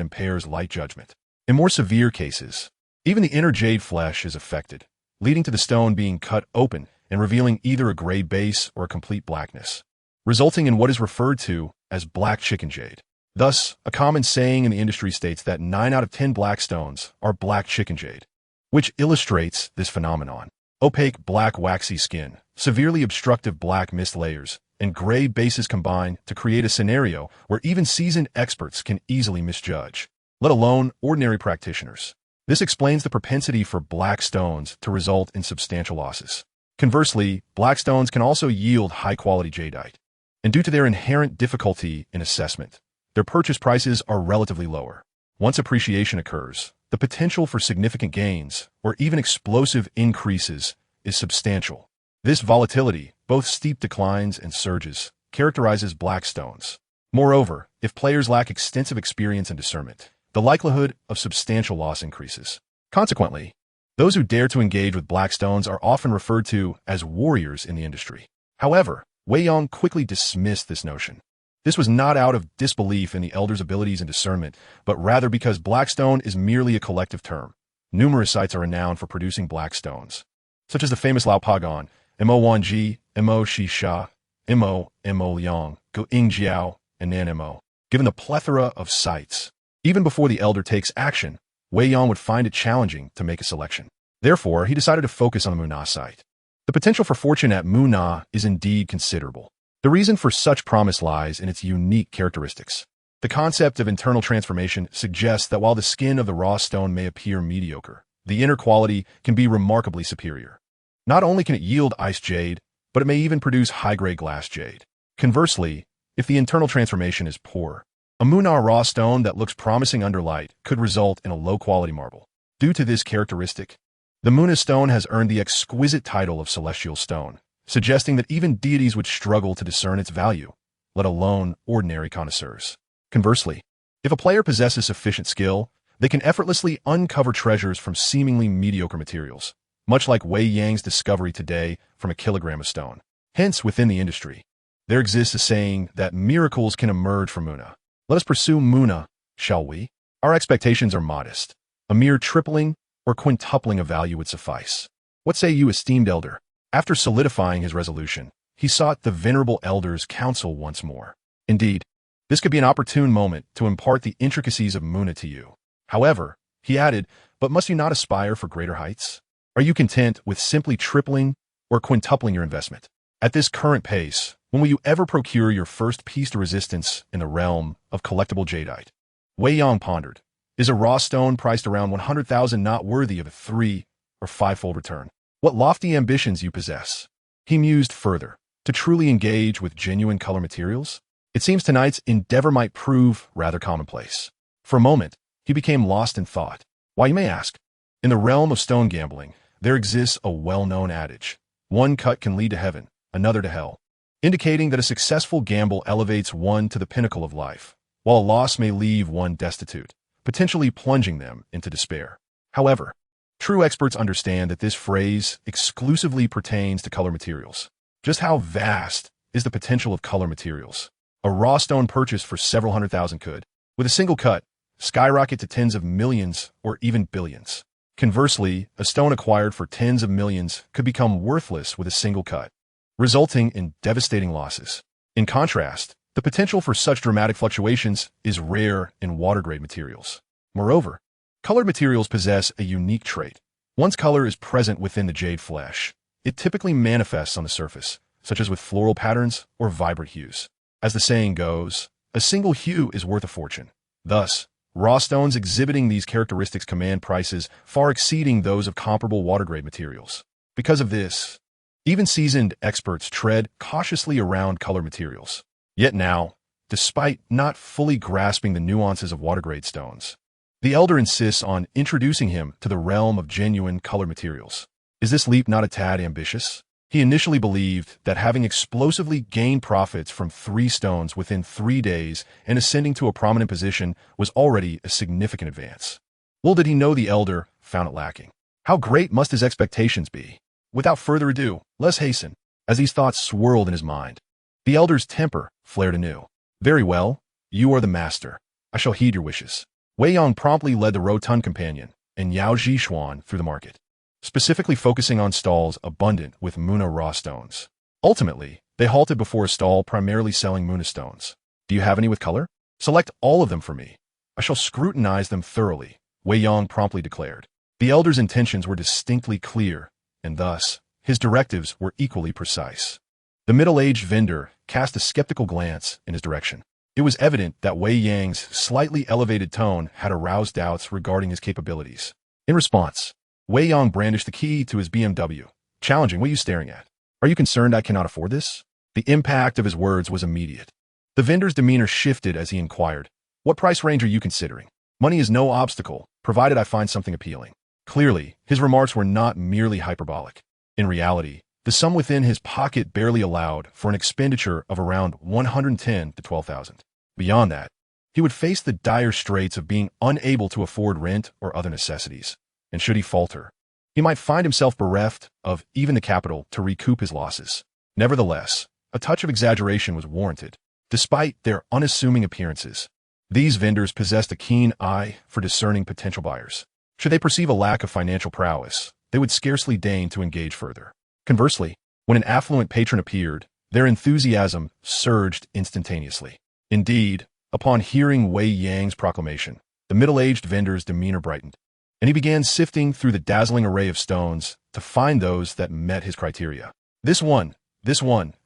impairs light judgment. In more severe cases, even the inner jade flesh is affected, leading to the stone being cut open and revealing either a gray base or a complete blackness, resulting in what is referred to as black chicken jade. Thus, a common saying in the industry states that 9 out of 10 black stones are black chicken jade, which illustrates this phenomenon. Opaque black waxy skin, severely obstructive black mist layers, and gray bases combine to create a scenario where even seasoned experts can easily misjudge, let alone ordinary practitioners. This explains the propensity for black stones to result in substantial losses. Conversely, black stones can also yield high-quality jadeite, and due to their inherent difficulty in assessment, their purchase prices are relatively lower. Once appreciation occurs, the potential for significant gains, or even explosive increases, is substantial. This volatility, both steep declines and surges, characterizes black stones. Moreover, if players lack extensive experience and discernment, the likelihood of substantial loss increases. Consequently, those who dare to engage with black stones are often referred to as warriors in the industry. However, Wei Yang quickly dismissed this notion. This was not out of disbelief in the elder's abilities and discernment, but rather because blackstone is merely a collective term. Numerous sites are renowned for producing black stones, such as the famous Lao Pagan, Mo Wanji, Mo Shisha, Mo Liang, Go Ingjiao, and Nan Mo. Given the plethora of sites, even before the elder takes action, Wei Yang would find it challenging to make a selection. Therefore, he decided to focus on the Muna site. The potential for fortune at Muna is indeed considerable. The reason for such promise lies in its unique characteristics. The concept of internal transformation suggests that while the skin of the raw stone may appear mediocre, the inner quality can be remarkably superior. Not only can it yield ice jade, but it may even produce high-grade glass jade. Conversely, if the internal transformation is poor, a Muna raw stone that looks promising under light could result in a low-quality marble. Due to this characteristic, the Muna stone has earned the exquisite title of celestial stone, suggesting that even deities would struggle to discern its value, let alone ordinary connoisseurs. Conversely, if a player possesses sufficient skill, they can effortlessly uncover treasures from seemingly mediocre materials, much like Wei Yang's discovery today from a kilogram of stone. Hence, within the industry, there exists a saying that miracles can emerge from Muna. Let us pursue Muna, shall we? Our expectations are modest. A mere tripling or quintupling of value would suffice. What say you, esteemed elder? After solidifying his resolution, he sought the venerable elder's counsel once more. Indeed, this could be an opportune moment to impart the intricacies of Muna to you. However, he added, but must you not aspire for greater heights? Are you content with simply tripling or quintupling your investment? At this current pace, when will you ever procure your first piece de resistance in the realm of collectible jadeite? Wei Yang pondered. Is a raw stone priced around 100,000 not worthy of a 3- or 5-fold return? What lofty ambitions you possess. He mused further. To truly engage with genuine color materials? It seems tonight's endeavor might prove rather commonplace. For a moment, he became lost in thought. Why, you may ask? In the realm of stone gambling, there exists a well-known adage. One cut can lead to heaven, another to hell, indicating that a successful gamble elevates one to the pinnacle of life, while a loss may leave one destitute, potentially plunging them into despair. However, true experts understand that this phrase exclusively pertains to color materials. Just how vast is the potential of color materials? A raw stone purchased for several hundred thousand could, with a single cut, skyrocket to tens of millions or even billions. Conversely, a stone acquired for tens of millions could become worthless with a single cut, resulting in devastating losses. In contrast, the potential for such dramatic fluctuations is rare in water-grade materials. Moreover, colored materials possess a unique trait. Once color is present within the jade flesh, it typically manifests on the surface, such as with floral patterns or vibrant hues. As the saying goes, a single hue is worth a fortune. Thus, raw stones exhibiting these characteristics command prices far exceeding those of comparable water-grade materials. Because of this, even seasoned experts tread cautiously around color materials. Yet now, despite not fully grasping the nuances of water-grade stones, the elder insists on introducing him to the realm of genuine color materials. Is this leap not a tad ambitious? He initially believed that having explosively gained profits from 3 stones within 3 days and ascending to a prominent position was already a significant advance. Little did he know the elder found it lacking. How great must his expectations be? Without further ado, let's hasten. As these thoughts swirled in his mind, the elder's temper flared anew. Very well, you are the master. I shall heed your wishes. Wei Yang promptly led the rotund companion and Yao Zhishuan through the market, specifically focusing on stalls abundant with Muna raw stones. Ultimately, they halted before a stall primarily selling Muna stones. Do you have any with color? Select all of them for me. I shall scrutinize them thoroughly, Wei Yang promptly declared. The elder's intentions were distinctly clear, and thus, his directives were equally precise. The middle-aged vendor cast a skeptical glance in his direction. It was evident that Wei Yang's slightly elevated tone had aroused doubts regarding his capabilities. In response, Wei Yang brandished the key to his BMW, challenging, "What are you staring at? Are you concerned I cannot afford this?" The impact of his words was immediate. The vendor's demeanor shifted as he inquired, "What price range are you considering? Money is no obstacle, provided I find something appealing." Clearly, his remarks were not merely hyperbolic. In reality, the sum within his pocket barely allowed for an expenditure of around 110 to 12,000. Beyond that, he would face the dire straits of being unable to afford rent or other necessities. And should he falter, he might find himself bereft of even the capital to recoup his losses. Nevertheless, a touch of exaggeration was warranted. Despite their unassuming appearances, these vendors possessed a keen eye for discerning potential buyers. Should they perceive a lack of financial prowess, they would scarcely deign to engage further. Conversely, when an affluent patron appeared, their enthusiasm surged instantaneously. Indeed, upon hearing Wei Yang's proclamation, the middle-aged vendor's demeanor brightened, and he began sifting through the dazzling array of stones to find those that met his criteria. This one,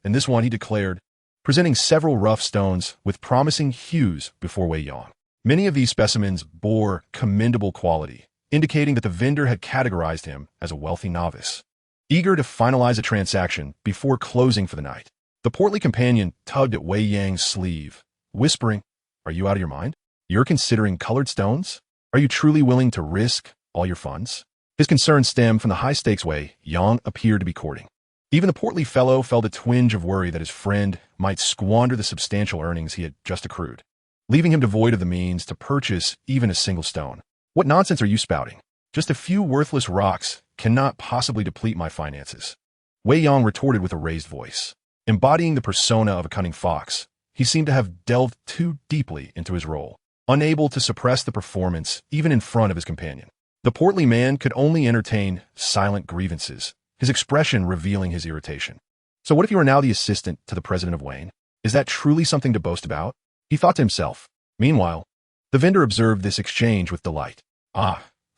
and this one, he declared, presenting several rough stones with promising hues before Wei Yang. Many of these specimens bore commendable quality, indicating that the vendor had categorized him as a wealthy novice. Eager to finalize a transaction before closing for the night, the portly companion tugged at Wei Yang's sleeve, whispering, "Are you out of your mind? You're considering colored stones? Are you truly willing to risk all your funds?" His concern stemmed from the high-stakes Wei Yang appeared to be courting. Even the portly fellow felt a twinge of worry that his friend might squander the substantial earnings he had just accrued, leaving him devoid of the means to purchase even a single stone. "What nonsense are you spouting? Just a few worthless rocks cannot possibly deplete my finances," Wei Yang retorted with a raised voice. Embodying the persona of a cunning fox, he seemed to have delved too deeply into his role, unable to suppress the performance even in front of his companion. The portly man could only entertain silent grievances, his expression revealing his irritation. "So what if you are now the assistant to the president of Wayne? Is that truly something to boast about?" he thought to himself. Meanwhile, the vendor observed this exchange with delight.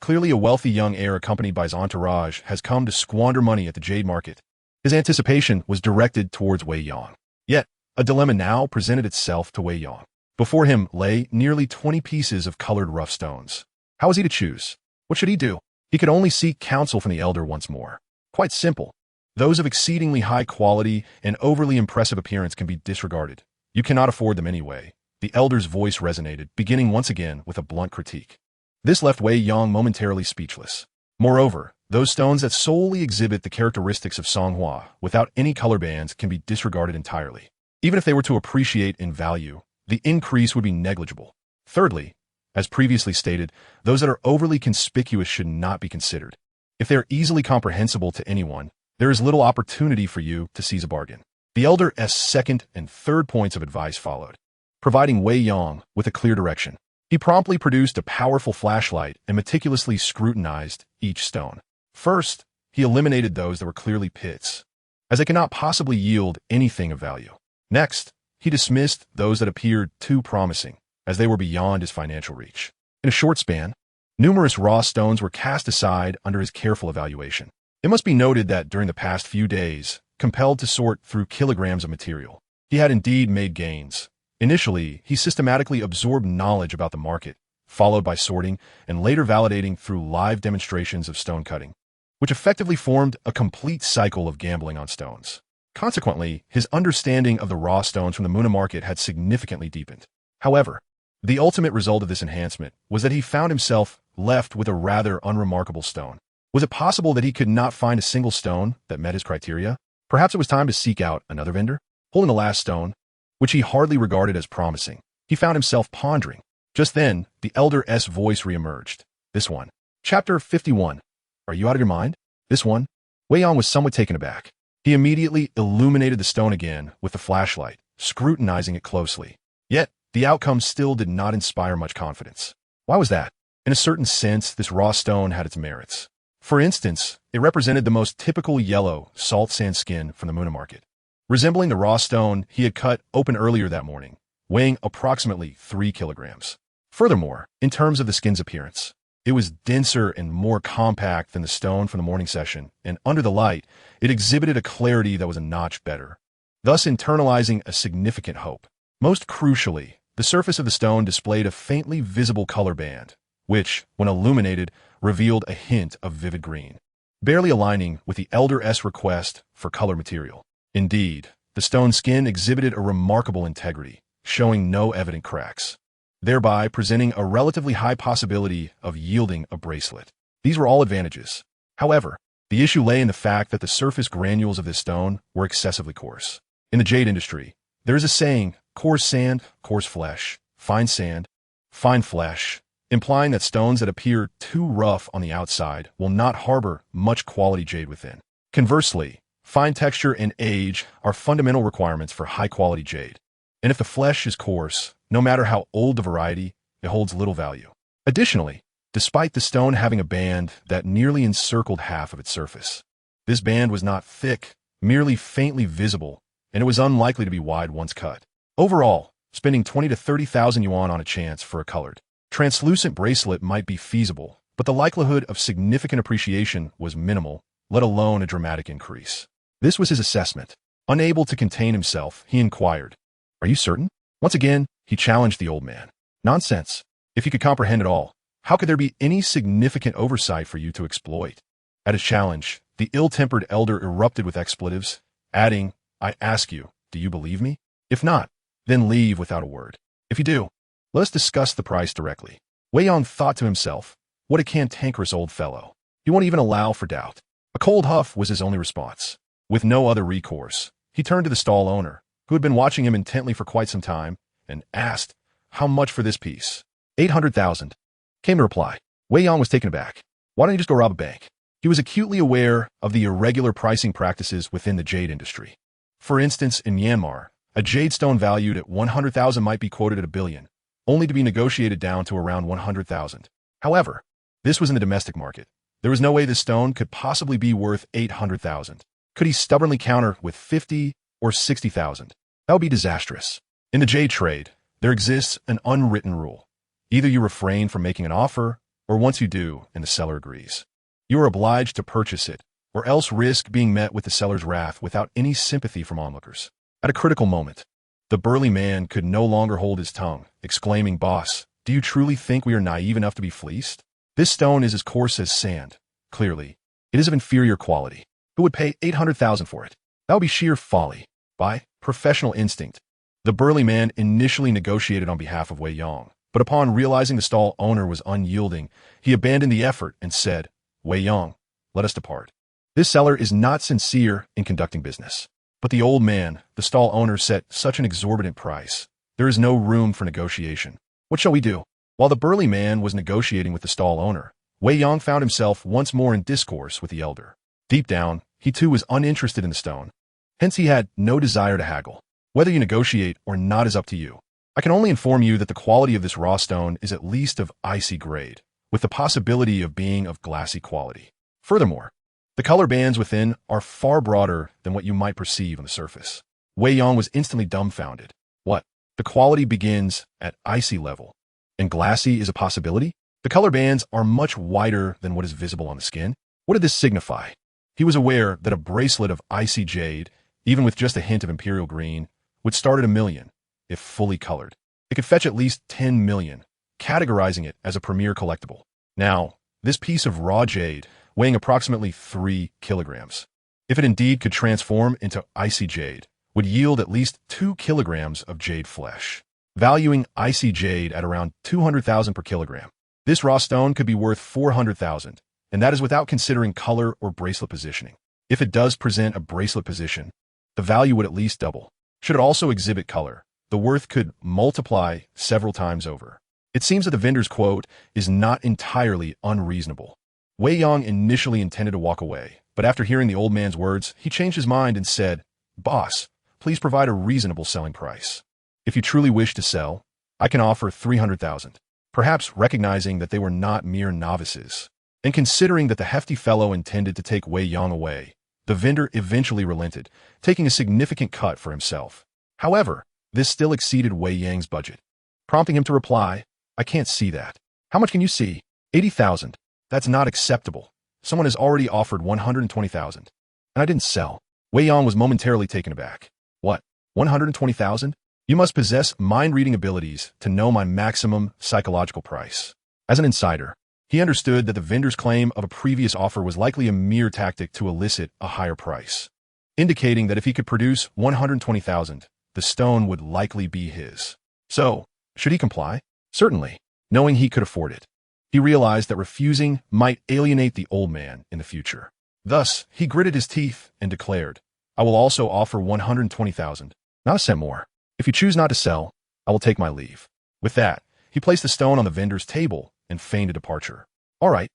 Clearly a wealthy young heir accompanied by his entourage has come to squander money at the jade market. His anticipation was directed towards Wei Yang. Yet, a dilemma now presented itself to Wei Yang. Before him lay nearly 20 pieces of colored rough stones. How was he to choose? What should he do? He could only seek counsel from the elder once more. Quite simple. Those of exceedingly high quality and overly impressive appearance can be disregarded. You cannot afford them anyway. The elder's voice resonated, beginning once again with a blunt critique. This left Wei Yang momentarily speechless. Moreover, those stones that solely exhibit the characteristics of Songhua without any color bands can be disregarded entirely. Even if they were to appreciate in value, the increase would be negligible. Thirdly, as previously stated, those that are overly conspicuous should not be considered. If they are easily comprehensible to anyone, there is little opportunity for you to seize a bargain. The elder's second and third points of advice followed, providing Wei Yang with a clear direction. He promptly produced a powerful flashlight and meticulously scrutinized each stone. First, he eliminated those that were clearly pits, as they could not possibly yield anything of value. Next, he dismissed those that appeared too promising, as they were beyond his financial reach. In a short span, numerous raw stones were cast aside under his careful evaluation. It must be noted that during the past few days, compelled to sort through kilograms of material, he had indeed made gains. Initially, he systematically absorbed knowledge about the market, followed by sorting and later validating through live demonstrations of stone cutting, which effectively formed a complete cycle of gambling on stones. Consequently, his understanding of the raw stones from the Muna market had significantly deepened. However, the ultimate result of this enhancement was that he found himself left with a rather unremarkable stone. Was it possible that he could not find a single stone that met his criteria? Perhaps it was time to seek out another vendor? Holding the last stone, which he hardly regarded as promising, he found himself pondering. Just then, the elder's voice reemerged. "This one." Chapter 51. "Are you out of your mind?" "This one?" Wei Yang was somewhat taken aback. He immediately illuminated the stone again with the flashlight, scrutinizing it closely. Yet, the outcome still did not inspire much confidence. Why was that? In a certain sense, this raw stone had its merits. For instance, it represented the most typical yellow, salt sand skin from the Muna market, resembling the raw stone he had cut open earlier that morning, weighing approximately 3 kilograms. Furthermore, in terms of the skin's appearance, it was denser and more compact than the stone from the morning session, and under the light, it exhibited a clarity that was a notch better, thus internalizing a significant hope. Most crucially, the surface of the stone displayed a faintly visible color band, which, when illuminated, revealed a hint of vivid green, barely aligning with the elder's request for color material. Indeed, the stone skin exhibited a remarkable integrity, showing no evident cracks, thereby presenting a relatively high possibility of yielding a bracelet. These were all advantages. However, the issue lay in the fact that the surface granules of this stone were excessively coarse. In the jade industry, there is a saying, coarse sand, coarse flesh, fine sand, fine flesh, implying that stones that appear too rough on the outside will not harbor much quality jade within. Conversely, fine texture and age are fundamental requirements for high-quality jade. And if the flesh is coarse, no matter how old the variety, it holds little value. Additionally, despite the stone having a band that nearly encircled half of its surface, this band was not thick, merely faintly visible, and it was unlikely to be wide once cut. Overall, spending 20 to 30,000 yuan on a chance for a colored, translucent bracelet might be feasible, but the likelihood of significant appreciation was minimal, let alone a dramatic increase. This was his assessment. Unable to contain himself, he inquired, "Are you certain?" Once again, he challenged the old man. "Nonsense. If you could comprehend it all, how could there be any significant oversight for you to exploit?" At his challenge, the ill-tempered elder erupted with expletives, adding, "I ask you, do you believe me? If not, then leave without a word. If you do, let us discuss the price directly." Wei Yang thought to himself, what a cantankerous old fellow. He won't even allow for doubt. A cold huff was his only response. With no other recourse, he turned to the stall owner, who had been watching him intently for quite some time, and asked, "How much for this piece?" 800,000, came the reply. Wei Yang was taken aback. Why don't you just go rob a bank? He was acutely aware of the irregular pricing practices within the jade industry. For instance, in Myanmar, a jade stone valued at 100,000 might be quoted at 1 billion, only to be negotiated down to around 100,000. However, this was in the domestic market. There was no way this stone could possibly be worth 800,000. Could he stubbornly counter with 50 or 60,000? That would be disastrous. In the jade trade, there exists an unwritten rule. Either you refrain from making an offer, or once you do, and the seller agrees, you are obliged to purchase it, or else risk being met with the seller's wrath without any sympathy from onlookers. At a critical moment, the burly man could no longer hold his tongue, exclaiming, "Boss, do you truly think we are naive enough to be fleeced? This stone is as coarse as sand. Clearly, it is of inferior quality. Who would pay 800,000 for it? That would be sheer folly." By professional instinct, the burly man initially negotiated on behalf of Wei Yang, but upon realizing the stall owner was unyielding, he abandoned the effort and said, "Wei Yang, let us depart. This seller is not sincere in conducting business." But the old man, the stall owner, set such an exorbitant price. There is no room for negotiation. What shall we do? While the burly man was negotiating with the stall owner, Wei Yang found himself once more in discourse with the elder. Deep down, he too was uninterested in the stone. Hence he had no desire to haggle. Whether you negotiate or not is up to you. I can only inform you that the quality of this raw stone is at least of icy grade, with the possibility of being of glassy quality. Furthermore, the color bands within are far broader than what you might perceive on the surface. Wei Yang was instantly dumbfounded. What? The quality begins at icy level, and glassy is a possibility? The color bands are much wider than what is visible on the skin. What did this signify? He was aware that a bracelet of icy jade, even with just a hint of imperial green, would start at 1 million, if fully colored. It could fetch at least 10 million, categorizing it as a premier collectible. Now, this piece of raw jade, weighing approximately 3 kilograms, if it indeed could transform into icy jade, would yield at least 2 kilograms of jade flesh. Valuing icy jade at around 200,000 per kilogram, this raw stone could be worth 400,000, and that is without considering color or bracelet positioning. If it does present a bracelet position, the value would at least double. Should it also exhibit color, the worth could multiply several times over. It seems that the vendor's quote is not entirely unreasonable. Wei Yang initially intended to walk away, but after hearing the old man's words, he changed his mind and said, "Boss, please provide a reasonable selling price. If you truly wish to sell, I can offer 300,000. Perhaps recognizing that they were not mere novices, and considering that the hefty fellow intended to take Wei Yang away, the vendor eventually relented, taking a significant cut for himself. However, this still exceeded Wei Yang's budget, prompting him to reply, "I can't see that." "How much can you see?" 80,000. "That's not acceptable. Someone has already offered 120,000, and I didn't sell." Wei Yang was momentarily taken aback. "What? 120,000? You must possess mind-reading abilities to know my maximum psychological price." As an insider, he understood that the vendor's claim of a previous offer was likely a mere tactic to elicit a higher price, indicating that if he could produce 120,000, the stone would likely be his. So, should he comply? Certainly, knowing he could afford it. He realized that refusing might alienate the old man in the future. Thus, he gritted his teeth and declared, "I will also offer 120,000, not a cent more. If you choose not to sell, I will take my leave." With that, he placed the stone on the vendor's table and feigned a departure. All right,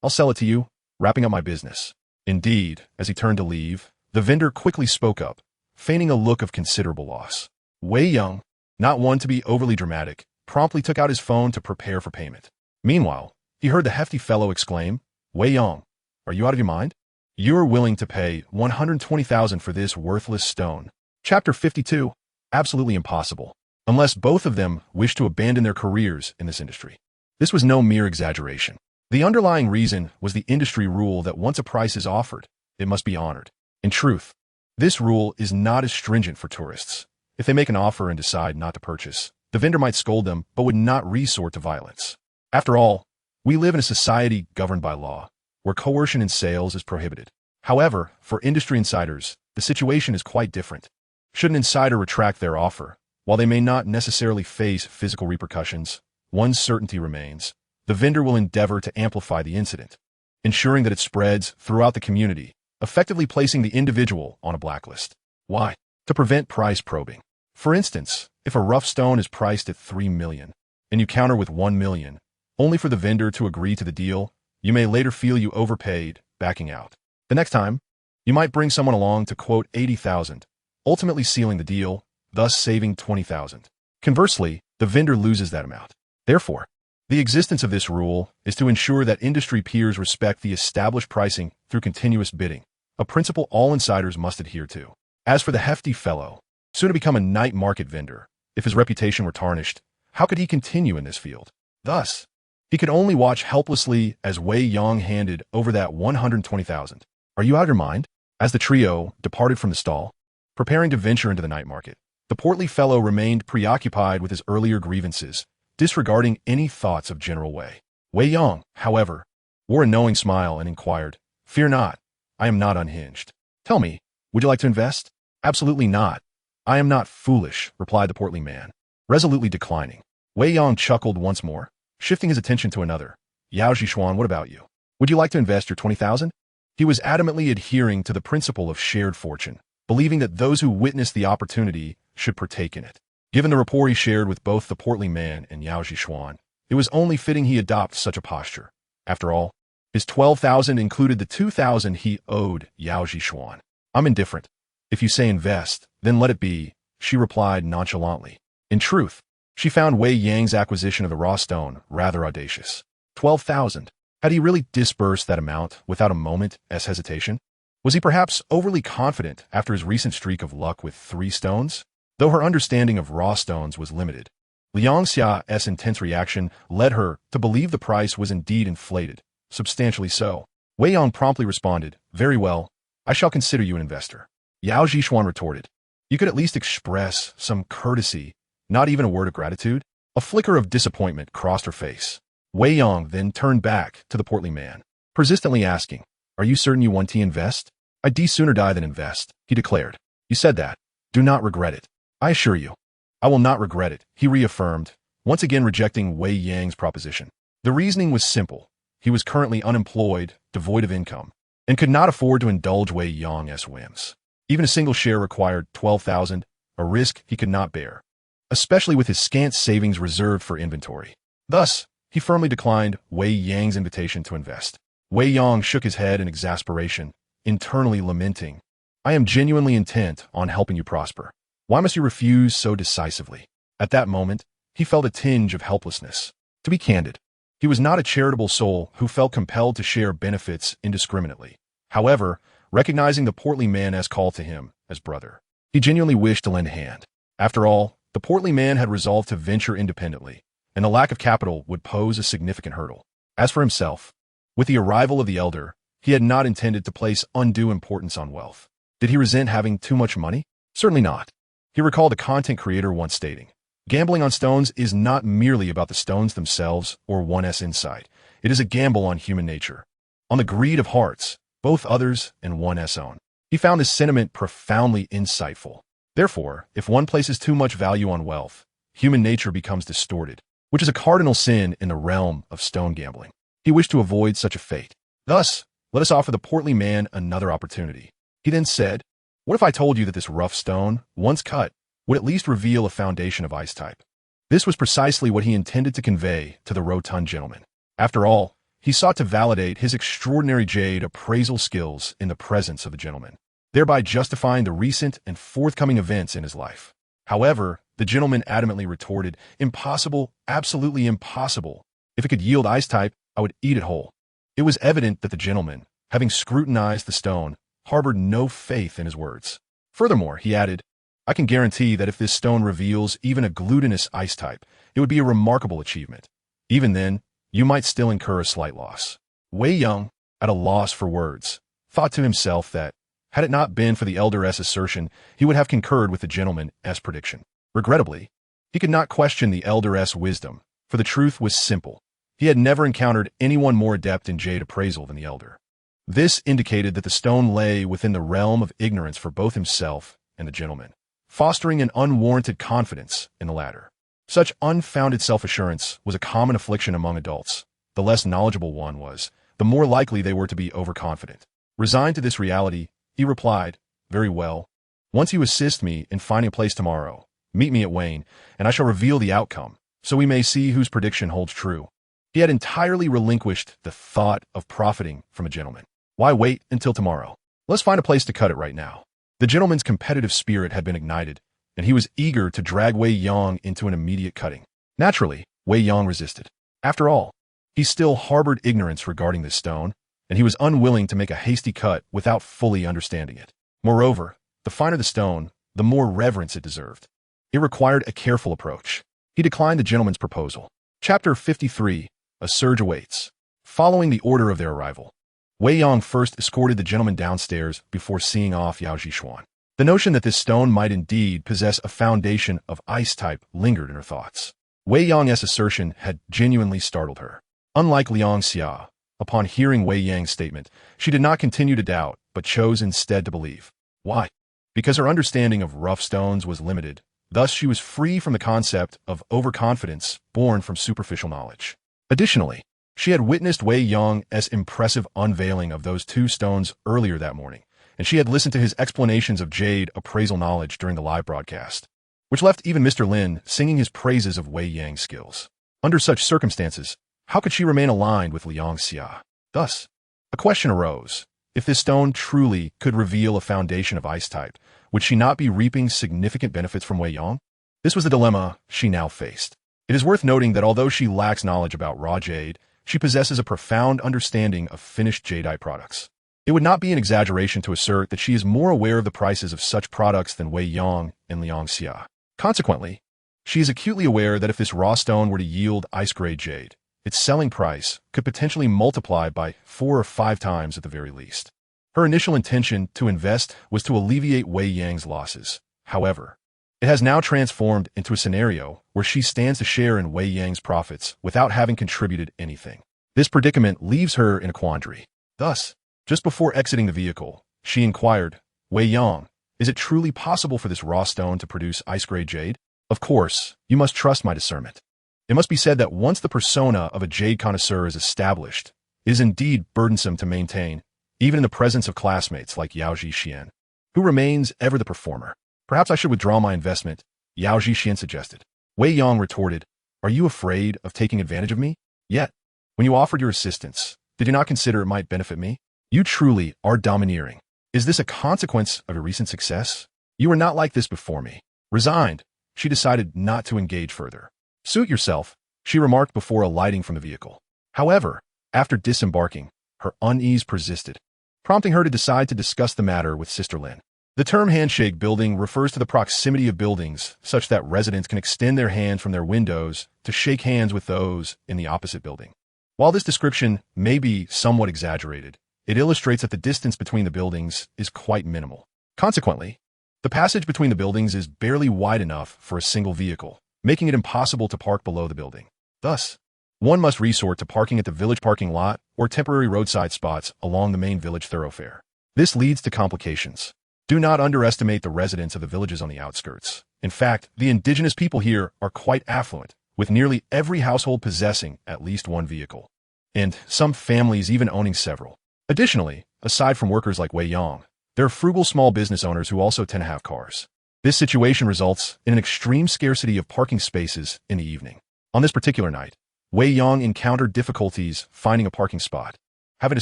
I'll sell it to you, wrapping up my business." Indeed, as he turned to leave, the vendor quickly spoke up, feigning a look of considerable loss. Wei Yang, not one to be overly dramatic, promptly took out his phone to prepare for payment. Meanwhile, he heard the hefty fellow exclaim, "Wei Yang, are you out of your mind? You're willing to pay 120,000 for this worthless stone." Chapter 52. Absolutely impossible, unless both of them wish to abandon their careers in this industry. This was no mere exaggeration. The underlying reason was the industry rule that once a price is offered, it must be honored. In truth, this rule is not as stringent for tourists. If they make an offer and decide not to purchase, the vendor might scold them but would not resort to violence. After all, we live in a society governed by law, where coercion in sales is prohibited. However, for industry insiders, the situation is quite different. Should an insider retract their offer, while they may not necessarily face physical repercussions, one certainty remains: the vendor will endeavor to amplify the incident, ensuring that it spreads throughout the community, effectively placing the individual on a blacklist. Why? To prevent price probing. For instance, if a rough stone is priced at 3 million, and you counter with 1 million, only for the vendor to agree to the deal, you may later feel you overpaid, backing out. The next time, you might bring someone along to quote 80,000, ultimately sealing the deal, thus saving 20,000. Conversely, the vendor loses that amount. Therefore, the existence of this rule is to ensure that industry peers respect the established pricing through continuous bidding, a principle all insiders must adhere to. As for the hefty fellow, soon to become a night market vendor, if his reputation were tarnished, how could he continue in this field? Thus, he could only watch helplessly as Wei Yang handed over that 120,000. Are you out of your mind? As the trio departed from the stall, preparing to venture into the night market, the portly fellow remained preoccupied with his earlier grievances, disregarding any thoughts of General Wei. Wei Yang, however, wore a knowing smile and inquired, "Fear not, I am not unhinged. Tell me, would you like to invest?" "Absolutely not. I am not foolish," replied the portly man, resolutely declining. Wei Yang chuckled once more, shifting his attention to another. "Yao Zhishuan, what about you? Would you like to invest your 20,000? He was adamantly adhering to the principle of shared fortune, believing that those who witnessed the opportunity should partake in it. Given the rapport he shared with both the portly man and Yao Zhishuan, it was only fitting he adopt such a posture. After all, his 12,000 included the 2,000 he owed Yao Zhishuan. "I'm indifferent. If you say invest, then let it be," she replied nonchalantly. In truth, she found Wei Yang's acquisition of the raw stone rather audacious. 12,000. Had he really disbursed that amount without a moment's hesitation? Was he perhaps overly confident after his recent streak of luck with 3 stones? Though her understanding of raw stones was limited, Liang Xia's intense reaction led her to believe the price was indeed inflated, substantially so. Wei Yang promptly responded, "Very well, I shall consider you an investor." Yao Zhishuan retorted, "You could at least express some courtesy, not even a word of gratitude?" A flicker of disappointment crossed her face. Wei Yang then turned back to the portly man, persistently asking, "Are you certain you want to invest?" "I'd sooner die than invest," he declared. "You said that. Do not regret it." "I assure you, I will not regret it," he reaffirmed, once again rejecting Wei Yang's proposition. The reasoning was simple. He was currently unemployed, devoid of income, and could not afford to indulge Wei Yang's whims. Even a single share required 12,000, a risk he could not bear, especially with his scant savings reserved for inventory. Thus, he firmly declined Wei Yang's invitation to invest. Wei Yang shook his head in exasperation, internally lamenting, "I am genuinely intent on helping you prosper. Why must you refuse so decisively?" At that moment, he felt a tinge of helplessness. To be candid, he was not a charitable soul who felt compelled to share benefits indiscriminately. However, recognizing the portly man's call to him as brother, he genuinely wished to lend a hand. After all, the portly man had resolved to venture independently, and the lack of capital would pose a significant hurdle. As for himself, with the arrival of the elder, he had not intended to place undue importance on wealth. Did he resent having too much money? Certainly not. He recalled a content creator once stating, "Gambling on stones is not merely about the stones themselves or one's insight. It is a gamble on human nature, on the greed of hearts, both others and one's own." He found this sentiment profoundly insightful. Therefore, if one places too much value on wealth, human nature becomes distorted, which is a cardinal sin in the realm of stone gambling. He wished to avoid such a fate. Thus, let us offer the portly man another opportunity. He then said, "What if I told you that this rough stone, once cut, would at least reveal a foundation of ice type?" This was precisely what he intended to convey to the rotund gentleman. After all, he sought to validate his extraordinary jade appraisal skills in the presence of the gentleman, thereby justifying the recent and forthcoming events in his life. However, the gentleman adamantly retorted, "Impossible, absolutely impossible. If it could yield ice type, I would eat it whole." It was evident that the gentleman, having scrutinized the stone, harbored no faith in his words. Furthermore, he added, "I can guarantee that if this stone reveals even a glutinous ice type, it would be a remarkable achievement. Even then, you might still incur a slight loss." Wei Yang, at a loss for words, thought to himself that, had it not been for the elder's assertion, he would have concurred with the gentleman's prediction. Regrettably, he could not question the elder's wisdom, for the truth was simple. He had never encountered anyone more adept in Jade Appraisal than the elder. This indicated that the stone lay within the realm of ignorance for both himself and the gentleman, fostering an unwarranted confidence in the latter. Such unfounded self-assurance was a common affliction among adults. The less knowledgeable one was, the more likely they were to be overconfident. Resigned to this reality, he replied, "Very well. Once you assist me in finding a place tomorrow, meet me at Wayne, and I shall reveal the outcome, so we may see whose prediction holds true." He had entirely relinquished the thought of profiting from a gentleman. Why wait until tomorrow? Let's find a place to cut it right now. The gentleman's competitive spirit had been ignited, and he was eager to drag Wei Yang into an immediate cutting. Naturally, Wei Yang resisted. After all, he still harbored ignorance regarding this stone, and he was unwilling to make a hasty cut without fully understanding it. Moreover, the finer the stone, the more reverence it deserved. It required a careful approach. He declined the gentleman's proposal. Chapter 53. A surge awaits. Following the order of their arrival, Wei Yang first escorted the gentleman downstairs before seeing off Yao Jixuan. The notion that this stone might indeed possess a foundation of ice type lingered in her thoughts. Wei Yang's assertion had genuinely startled her. Unlike Liang Xia, upon hearing Wei Yang's statement, she did not continue to doubt, but chose instead to believe. Why? Because her understanding of rough stones was limited. Thus, she was free from the concept of overconfidence born from superficial knowledge. Additionally, she had witnessed Wei Yang's impressive unveiling of those two stones earlier that morning, and she had listened to his explanations of Jade Appraisal knowledge during the live broadcast, which left even Mr. Lin singing his praises of Wei Yang's skills. Under such circumstances, how could she remain aligned with Liang Xia? Thus, a question arose. If this stone truly could reveal a foundation of ice type, would she not be reaping significant benefits from Wei Yang? This was the dilemma she now faced. It is worth noting that although she lacks knowledge about raw jade, she possesses a profound understanding of finished jadeite products. It would not be an exaggeration to assert that she is more aware of the prices of such products than Wei Yang and Liang Xia. Consequently, she is acutely aware that if this raw stone were to yield ice-grade jade, its selling price could potentially multiply by 4 or 5 times at the very least. Her initial intention to invest was to alleviate Wei Yang's losses. However, it has now transformed into a scenario where she stands to share in Wei Yang's profits without having contributed anything. This predicament leaves her in a quandary. Thus, just before exiting the vehicle, she inquired, "Wei Yang, is it truly possible for this raw stone to produce ice-grade jade?" "Of course, you must trust my discernment." It must be said that once the persona of a jade connoisseur is established, it is indeed burdensome to maintain, even in the presence of classmates like Yao Jixuan, who remains ever the performer. "Perhaps I should withdraw my investment," Yao Jixuan suggested. Wei Yang retorted, "Are you afraid of taking advantage of me? Yet, when you offered your assistance, did you not consider it might benefit me? You truly are domineering. Is this a consequence of your recent success? You were not like this before me." Resigned, she decided not to engage further. "Suit yourself," she remarked before alighting from the vehicle. However, after disembarking, her unease persisted, prompting her to decide to discuss the matter with Sister Lin. The term handshake building refers to the proximity of buildings such that residents can extend their hands from their windows to shake hands with those in the opposite building. While this description may be somewhat exaggerated, it illustrates that the distance between the buildings is quite minimal. Consequently, the passage between the buildings is barely wide enough for a single vehicle, making it impossible to park below the building. Thus, one must resort to parking at the village parking lot or temporary roadside spots along the main village thoroughfare. This leads to complications. Do not underestimate the residents of the villages on the outskirts. In fact, the indigenous people here are quite affluent, with nearly every household possessing at least one vehicle, and some families even owning several. Additionally, aside from workers like Wei Yang, there are frugal small business owners who also tend to have cars. This situation results in an extreme scarcity of parking spaces in the evening. On this particular night, Wei Yang encountered difficulties finding a parking spot, having to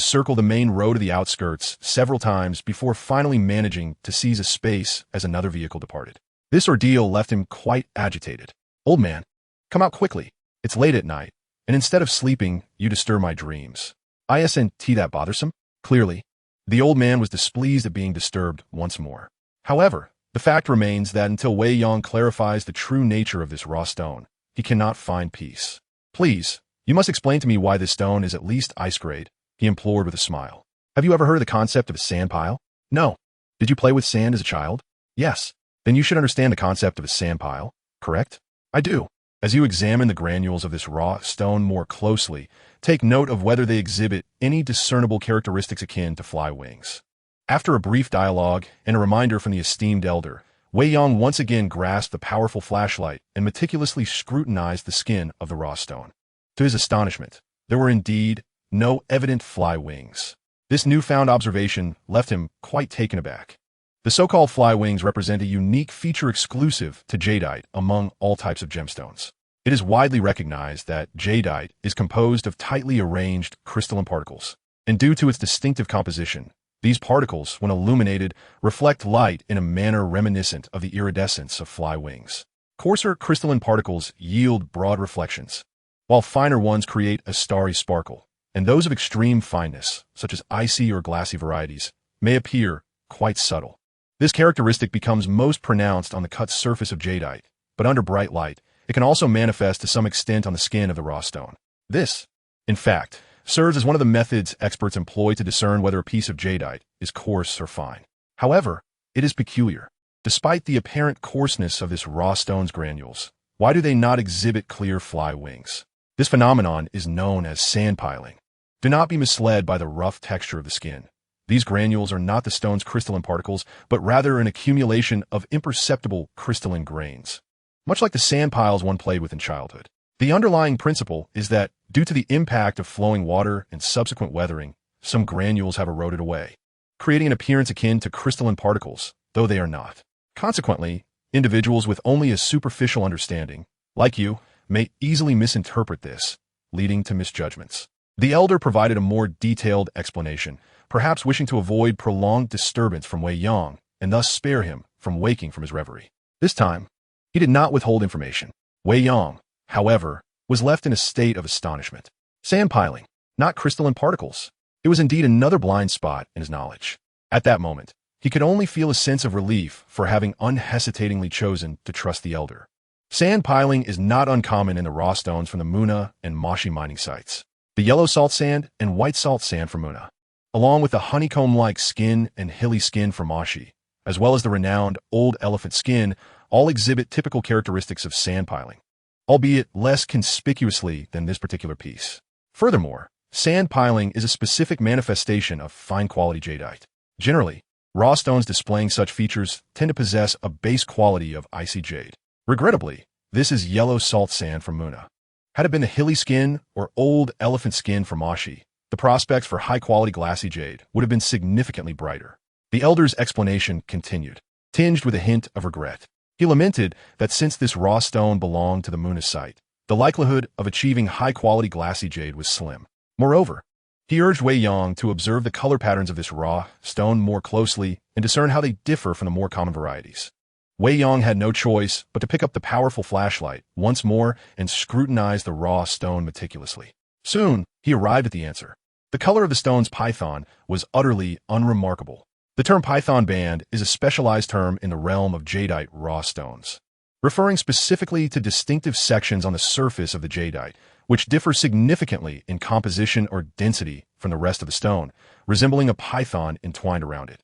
circle the main road of the outskirts several times before finally managing to seize a space as another vehicle departed. This ordeal left him quite agitated. "Old man, come out quickly. It's late at night, and instead of sleeping, you disturb my dreams. Isn't that bothersome?" Clearly, the old man was displeased at being disturbed once more. However, the fact remains that until Wei Yang clarifies the true nature of this raw stone, he cannot find peace. "Please, you must explain to me why this stone is at least ice grade," he implored with a smile. "Have you ever heard of the concept of a sand pile?" "No." "Did you play with sand as a child?" "Yes." "Then you should understand the concept of a sand pile, correct?" "I do." As you examine the granules of this raw stone more closely, take note of whether they exhibit any discernible characteristics akin to fly wings. After a brief dialogue and a reminder from the esteemed elder, Wei Yang once again grasped the powerful flashlight and meticulously scrutinized the skin of the raw stone. To his astonishment, there were indeed no evident fly wings. This newfound observation left him quite taken aback. The so-called fly wings represent a unique feature exclusive to jadeite among all types of gemstones. It is widely recognized that jadeite is composed of tightly arranged crystalline particles, and due to its distinctive composition, these particles, when illuminated, reflect light in a manner reminiscent of the iridescence of fly wings. Coarser crystalline particles yield broad reflections, while finer ones create a starry sparkle, and those of extreme fineness, such as icy or glassy varieties, may appear quite subtle. This characteristic becomes most pronounced on the cut surface of jadeite, but under bright light, it can also manifest to some extent on the skin of the raw stone. This, in fact, serves as one of the methods experts employ to discern whether a piece of jadeite is coarse or fine. However, it is peculiar. Despite the apparent coarseness of this raw stone's granules, why do they not exhibit clear fly wings? This phenomenon is known as sand piling. Do not be misled by the rough texture of the skin. These granules are not the stone's crystalline particles, but rather an accumulation of imperceptible crystalline grains. Much like the sand piles one played with in childhood. The underlying principle is that, due to the impact of flowing water and subsequent weathering, some granules have eroded away, creating an appearance akin to crystalline particles, though they are not. Consequently, individuals with only a superficial understanding, like you, may easily misinterpret this, leading to misjudgments. The elder provided a more detailed explanation, perhaps wishing to avoid prolonged disturbance from Wei Yang, and thus spare him from waking from his reverie. This time, he did not withhold information. Wei Yang, however, was left in a state of astonishment. Sand piling, not crystalline particles. It was indeed another blind spot in his knowledge. At that moment, he could only feel a sense of relief for having unhesitatingly chosen to trust the elder. Sand piling is not uncommon in the raw stones from the Muna and Mashi mining sites. The yellow salt sand and white salt sand from Muna, along with the honeycomb-like skin and hilly skin from Mashi, as well as the renowned old elephant skin, all exhibit typical characteristics of sand piling, albeit less conspicuously than this particular piece. Furthermore, sand piling is a specific manifestation of fine-quality jadeite. Generally, raw stones displaying such features tend to possess a base quality of icy jade. Regrettably, this is yellow salt sand from Muna. Had it been the hilly skin or old elephant skin from Mashi, the prospects for high-quality glassy jade would have been significantly brighter. The elder's explanation continued, tinged with a hint of regret. He lamented that since this raw stone belonged to the Muna site, the likelihood of achieving high-quality glassy jade was slim. Moreover, he urged Wei Yang to observe the color patterns of this raw stone more closely and discern how they differ from the more common varieties. Wei Yang had no choice but to pick up the powerful flashlight once more and scrutinize the raw stone meticulously. Soon, he arrived at the answer. The color of the stone's python was utterly unremarkable. The term python band is a specialized term in the realm of jadeite raw stones, referring specifically to distinctive sections on the surface of the jadeite, which differ significantly in composition or density from the rest of the stone, resembling a python entwined around it.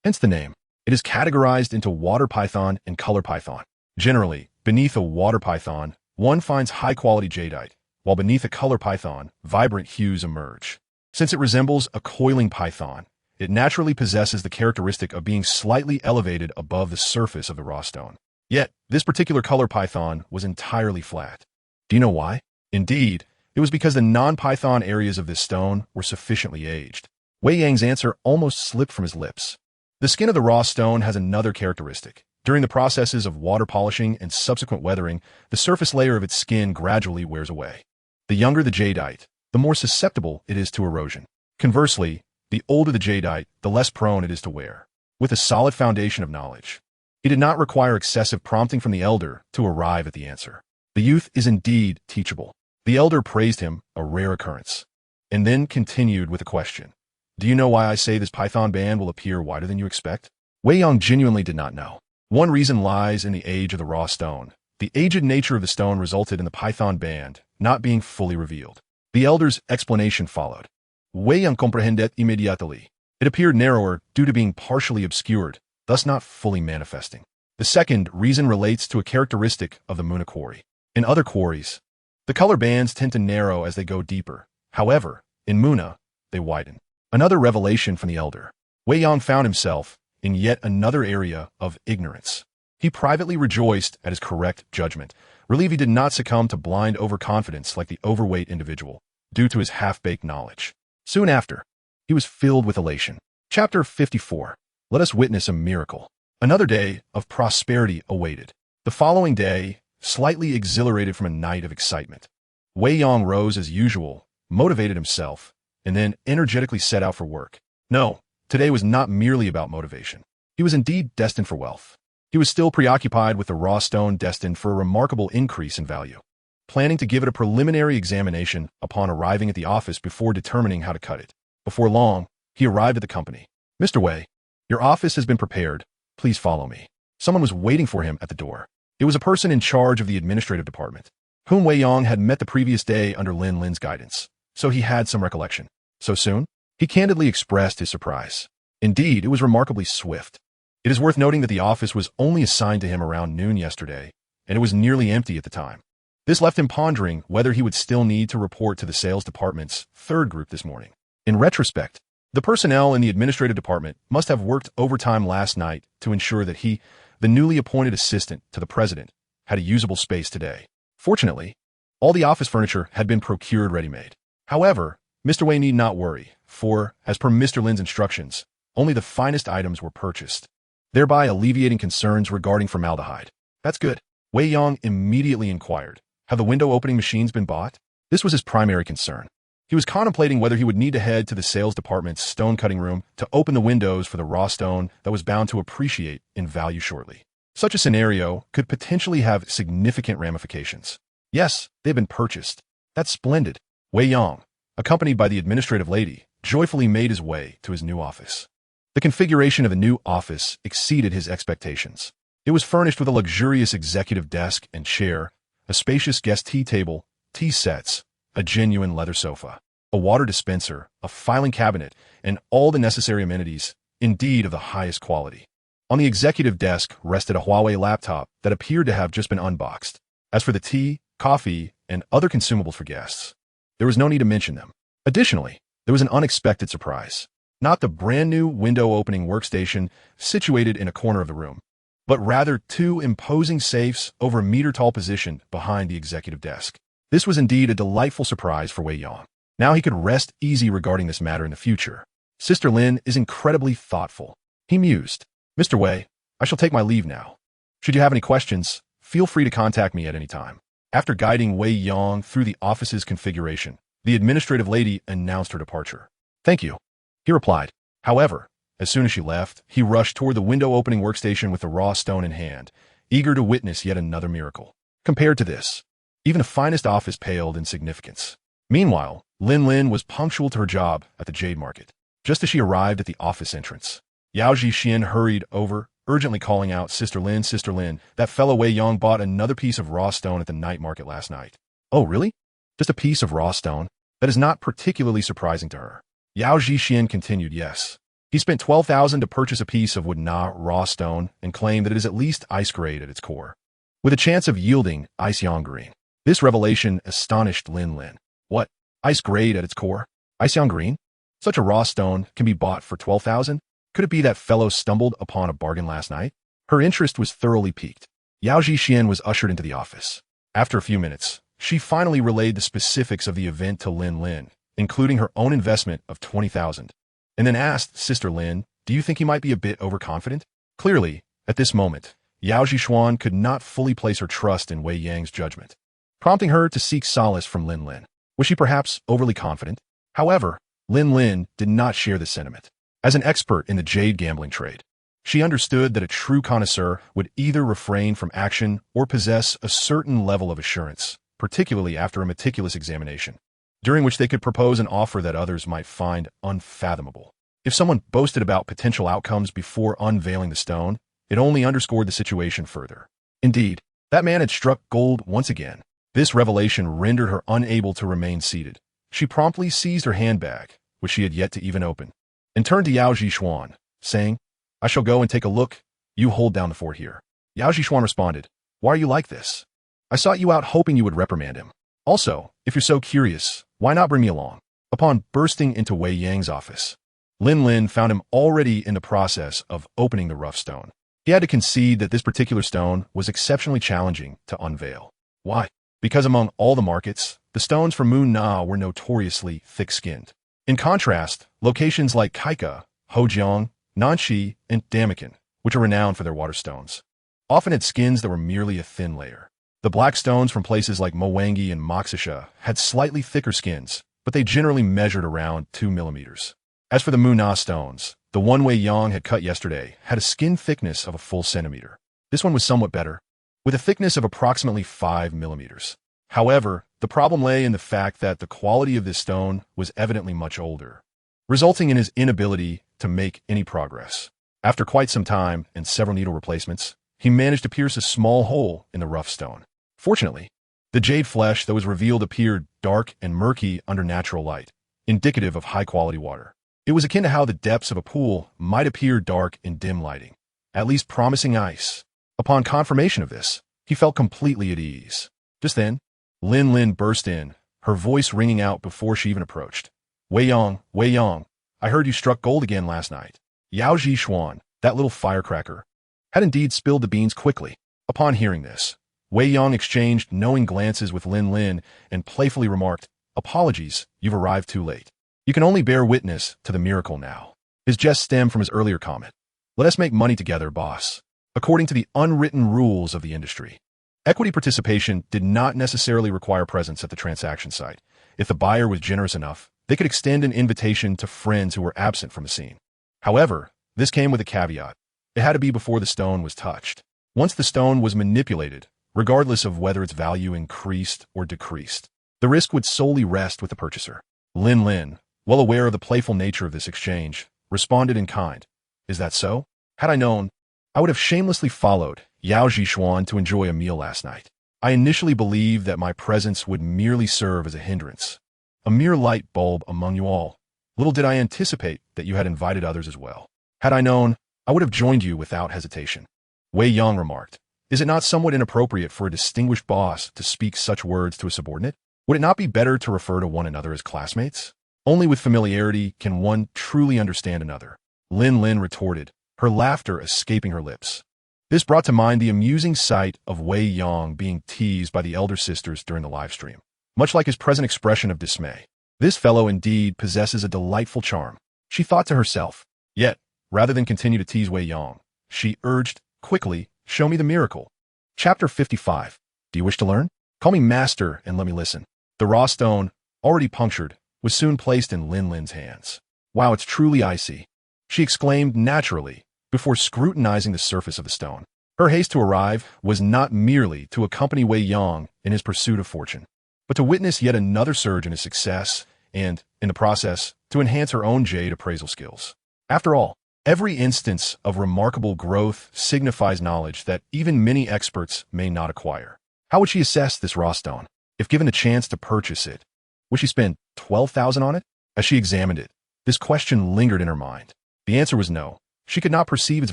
Hence the name. It is categorized into water python and color python. Generally, beneath a water python, one finds high-quality jadeite, while beneath a color python, vibrant hues emerge. Since it resembles a coiling python, it naturally possesses the characteristic of being slightly elevated above the surface of the raw stone. Yet, this particular color python was entirely flat. Do you know why? Indeed, it was because the non-python areas of this stone were sufficiently aged. Wei Yang's answer almost slipped from his lips. The skin of the raw stone has another characteristic. During the processes of water polishing and subsequent weathering, the surface layer of its skin gradually wears away. The younger the jadeite, the more susceptible it is to erosion. Conversely, the older the jadeite, the less prone it is to wear. With a solid foundation of knowledge, He did not require excessive prompting from the elder to arrive at the answer. The youth is indeed teachable. The elder praised him, a rare occurrence, and then continued with a question. Do you know why I say this python band will appear wider than you expect? Wei Yang genuinely did not know. One reason lies in the age of the raw stone. The aged nature of the stone resulted in the python band not being fully revealed. The elder's explanation followed. Wei Yang comprehended immediately. It appeared narrower due to being partially obscured, thus not fully manifesting. The second reason relates to a characteristic of the Muna quarry. In other quarries, the color bands tend to narrow as they go deeper. However, in Muna, they widen. Another revelation from the elder. Wei Yang found himself in yet another area of ignorance. He privately rejoiced at his correct judgment, relieved he did not succumb to blind overconfidence like the overweight individual, due to his half-baked knowledge. Soon after, he was filled with elation. Chapter 54. Let us witness a miracle. Another day of prosperity awaited. The following day, slightly exhilarated from a night of excitement, Wei Yang rose as usual, motivated himself, and then energetically set out for work. No, today was not merely about motivation. He was indeed destined for wealth. He was still preoccupied with the raw stone destined for a remarkable increase in value, planning to give it a preliminary examination upon arriving at the office before determining how to cut it. Before long, he arrived at the company. Mr. Wei, your office has been prepared. Please follow me. Someone was waiting for him at the door. It was a person in charge of the administrative department, whom Wei Yang had met the previous day under Lin Lin's guidance, so he had some recollection. So soon? He candidly expressed his surprise. Indeed, it was remarkably swift. It is worth noting that the office was only assigned to him around noon yesterday, and it was nearly empty at the time. This left him pondering whether he would still need to report to the sales department's third group this morning. In retrospect, the personnel in the administrative department must have worked overtime last night to ensure that he, the newly appointed assistant to the president, had a usable space today. Fortunately, all the office furniture had been procured ready-made. However, Mr. Wei need not worry, for, as per Mr. Lin's instructions, only the finest items were purchased, thereby alleviating concerns regarding formaldehyde. That's good. Wei Yang immediately inquired, have the window-opening machines been bought? This was his primary concern. He was contemplating whether he would need to head to the sales department's stone-cutting room to open the windows for the raw stone that was bound to appreciate in value shortly. Such a scenario could potentially have significant ramifications. Yes, they have been purchased. That's splendid. Wei Yang, accompanied by the administrative lady, joyfully made his way to his new office. The configuration of the new office exceeded his expectations. It was furnished with a luxurious executive desk and chair, a spacious guest tea table, tea sets, a genuine leather sofa, a water dispenser, a filing cabinet, and all the necessary amenities, indeed of the highest quality. On the executive desk rested a Huawei laptop that appeared to have just been unboxed. As for the tea, coffee, and other consumables for guests, there was no need to mention them. Additionally, there was an unexpected surprise. Not the brand-new window-opening workstation situated in a corner of the room, but rather two imposing safes over a meter-tall position behind the executive desk. This was indeed a delightful surprise for Wei Yang. Now he could rest easy regarding this matter in the future. Sister Lin is incredibly thoughtful. He mused. Mr. Wei, I shall take my leave now. Should you have any questions, feel free to contact me at any time. After guiding Wei Yang through the office's configuration, the administrative lady announced her departure. Thank you, he replied. However, as soon as she left, he rushed toward the window-opening workstation with the raw stone in hand, eager to witness yet another miracle. Compared to this, even the finest office paled in significance. Meanwhile, Lin Lin was punctual to her job at the Jade Market. Just as she arrived at the office entrance, Yao Zhixian hurried over, urgently calling out, Sister Lin, that fellow Wei Yang bought another piece of raw stone at the night market last night. Oh, really? Just a piece of raw stone? That is not particularly surprising to her. Yao Zhixian continued, yes. He spent 12,000 to purchase a piece of wood-na raw stone and claimed that it is at least ice grade at its core, with a chance of yielding ice yang green. This revelation astonished Lin Lin. What? Ice grade at its core? Ice yang green? Such a raw stone can be bought for 12,000? Could it be that fellow stumbled upon a bargain last night? Her interest was thoroughly piqued. Yao Zhixian was ushered into the office. After a few minutes, she finally relayed the specifics of the event to Lin Lin, including her own investment of 20,000, and then asked, Sister Lin, do you think he might be a bit overconfident? Clearly, at this moment, Yao Zhixian could not fully place her trust in Wei Yang's judgment, prompting her to seek solace from Lin Lin. Was she perhaps overly confident? However, Lin Lin did not share this sentiment. As an expert in the jade gambling trade, She understood that a true connoisseur would either refrain from action or possess a certain level of assurance, particularly after a meticulous examination, during which they could propose an offer that others might find unfathomable. If someone boasted about potential outcomes before unveiling the stone, it only underscored the situation further. Indeed, that man had struck gold once again. This revelation rendered her unable to remain seated. She promptly seized her handbag, which she had yet to even open, and turned to Yao Zhishuan, saying, "I shall go and take a look. You hold down the fort here." Yao Zhishuan responded, "Why are you like this? I sought you out hoping you would reprimand him. Also, if you're so curious, why not bring me along?" Upon bursting into Wei Yang's office, Lin Lin found him already in the process of opening the rough stone. He had to concede that this particular stone was exceptionally challenging to unveil. Why? Because among all the markets, the stones from Moon Na were notoriously thick-skinned. In contrast, locations like Kaika, Hojiang, Nanxi, and Damakin, which are renowned for their water stones, often had skins that were merely a thin layer. The black stones from places like Mowangi and Moxisha had slightly thicker skins, but they generally measured around 2 millimeters. As for the Moon Na stones, the one Wei Yang had cut yesterday had a skin thickness of a full centimeter. This one was somewhat better, with a thickness of approximately 5 millimeters. However, the problem lay in the fact that the quality of this stone was evidently much older, resulting in his inability to make any progress. After quite some time and several needle replacements, he managed to pierce a small hole in the rough stone. Fortunately, the jade flesh that was revealed appeared dark and murky under natural light, indicative of high-quality water. It was akin to how the depths of a pool might appear dark in dim lighting, at least promising ice. Upon confirmation of this, he felt completely at ease. Just then, Lin Lin burst in, her voice ringing out before she even approached. Wei Yang, I heard you struck gold again last night." Yao Zhishuan, that little firecracker, had indeed spilled the beans quickly. Upon hearing this, Wei Yang exchanged knowing glances with Lin Lin and playfully remarked, "Apologies, you've arrived too late. You can only bear witness to the miracle now." His jest stemmed from his earlier comment. "Let us make money together, boss." According to the unwritten rules of the industry, equity participation did not necessarily require presence at the transaction site. If the buyer was generous enough, they could extend an invitation to friends who were absent from the scene. However, this came with a caveat. It had to be before the stone was touched. Once the stone was manipulated, regardless of whether its value increased or decreased, the risk would solely rest with the purchaser. Lin Lin, well aware of the playful nature of this exchange, responded in kind. "Is that so? Had I known, I would have shamelessly followed Yao Zhishuan to enjoy a meal last night. I initially believed that my presence would merely serve as a hindrance, a mere light bulb among you all. Little did I anticipate that you had invited others as well. Had I known, I would have joined you without hesitation." Wei Yang remarked, "Is it not somewhat inappropriate for a distinguished boss to speak such words to a subordinate? Would it not be better to refer to one another as classmates? Only with familiarity can one truly understand another." Lin Lin retorted, her laughter escaping her lips. This brought to mind the amusing sight of Wei Yang being teased by the elder sisters during the live stream. Much like his present expression of dismay, this fellow indeed possesses a delightful charm, she thought to herself. Yet, rather than continue to tease Wei Yang, she urged, quickly, "Show me the miracle." Chapter 55. Do you wish to learn? Call me Master and let me listen. The raw stone, already punctured, was soon placed in Lin Lin's hands. "Wow, it's truly icy," she exclaimed naturally, before scrutinizing the surface of the stone. Her haste to arrive was not merely to accompany Wei Yang in his pursuit of fortune, but to witness yet another surge in his success and, in the process, to enhance her own jade appraisal skills. After all, every instance of remarkable growth signifies knowledge that even many experts may not acquire. How would she assess this raw stone? If given the chance to purchase it, would she spend 12,000 on it? As she examined it, this question lingered in her mind. The answer was no. She could not perceive its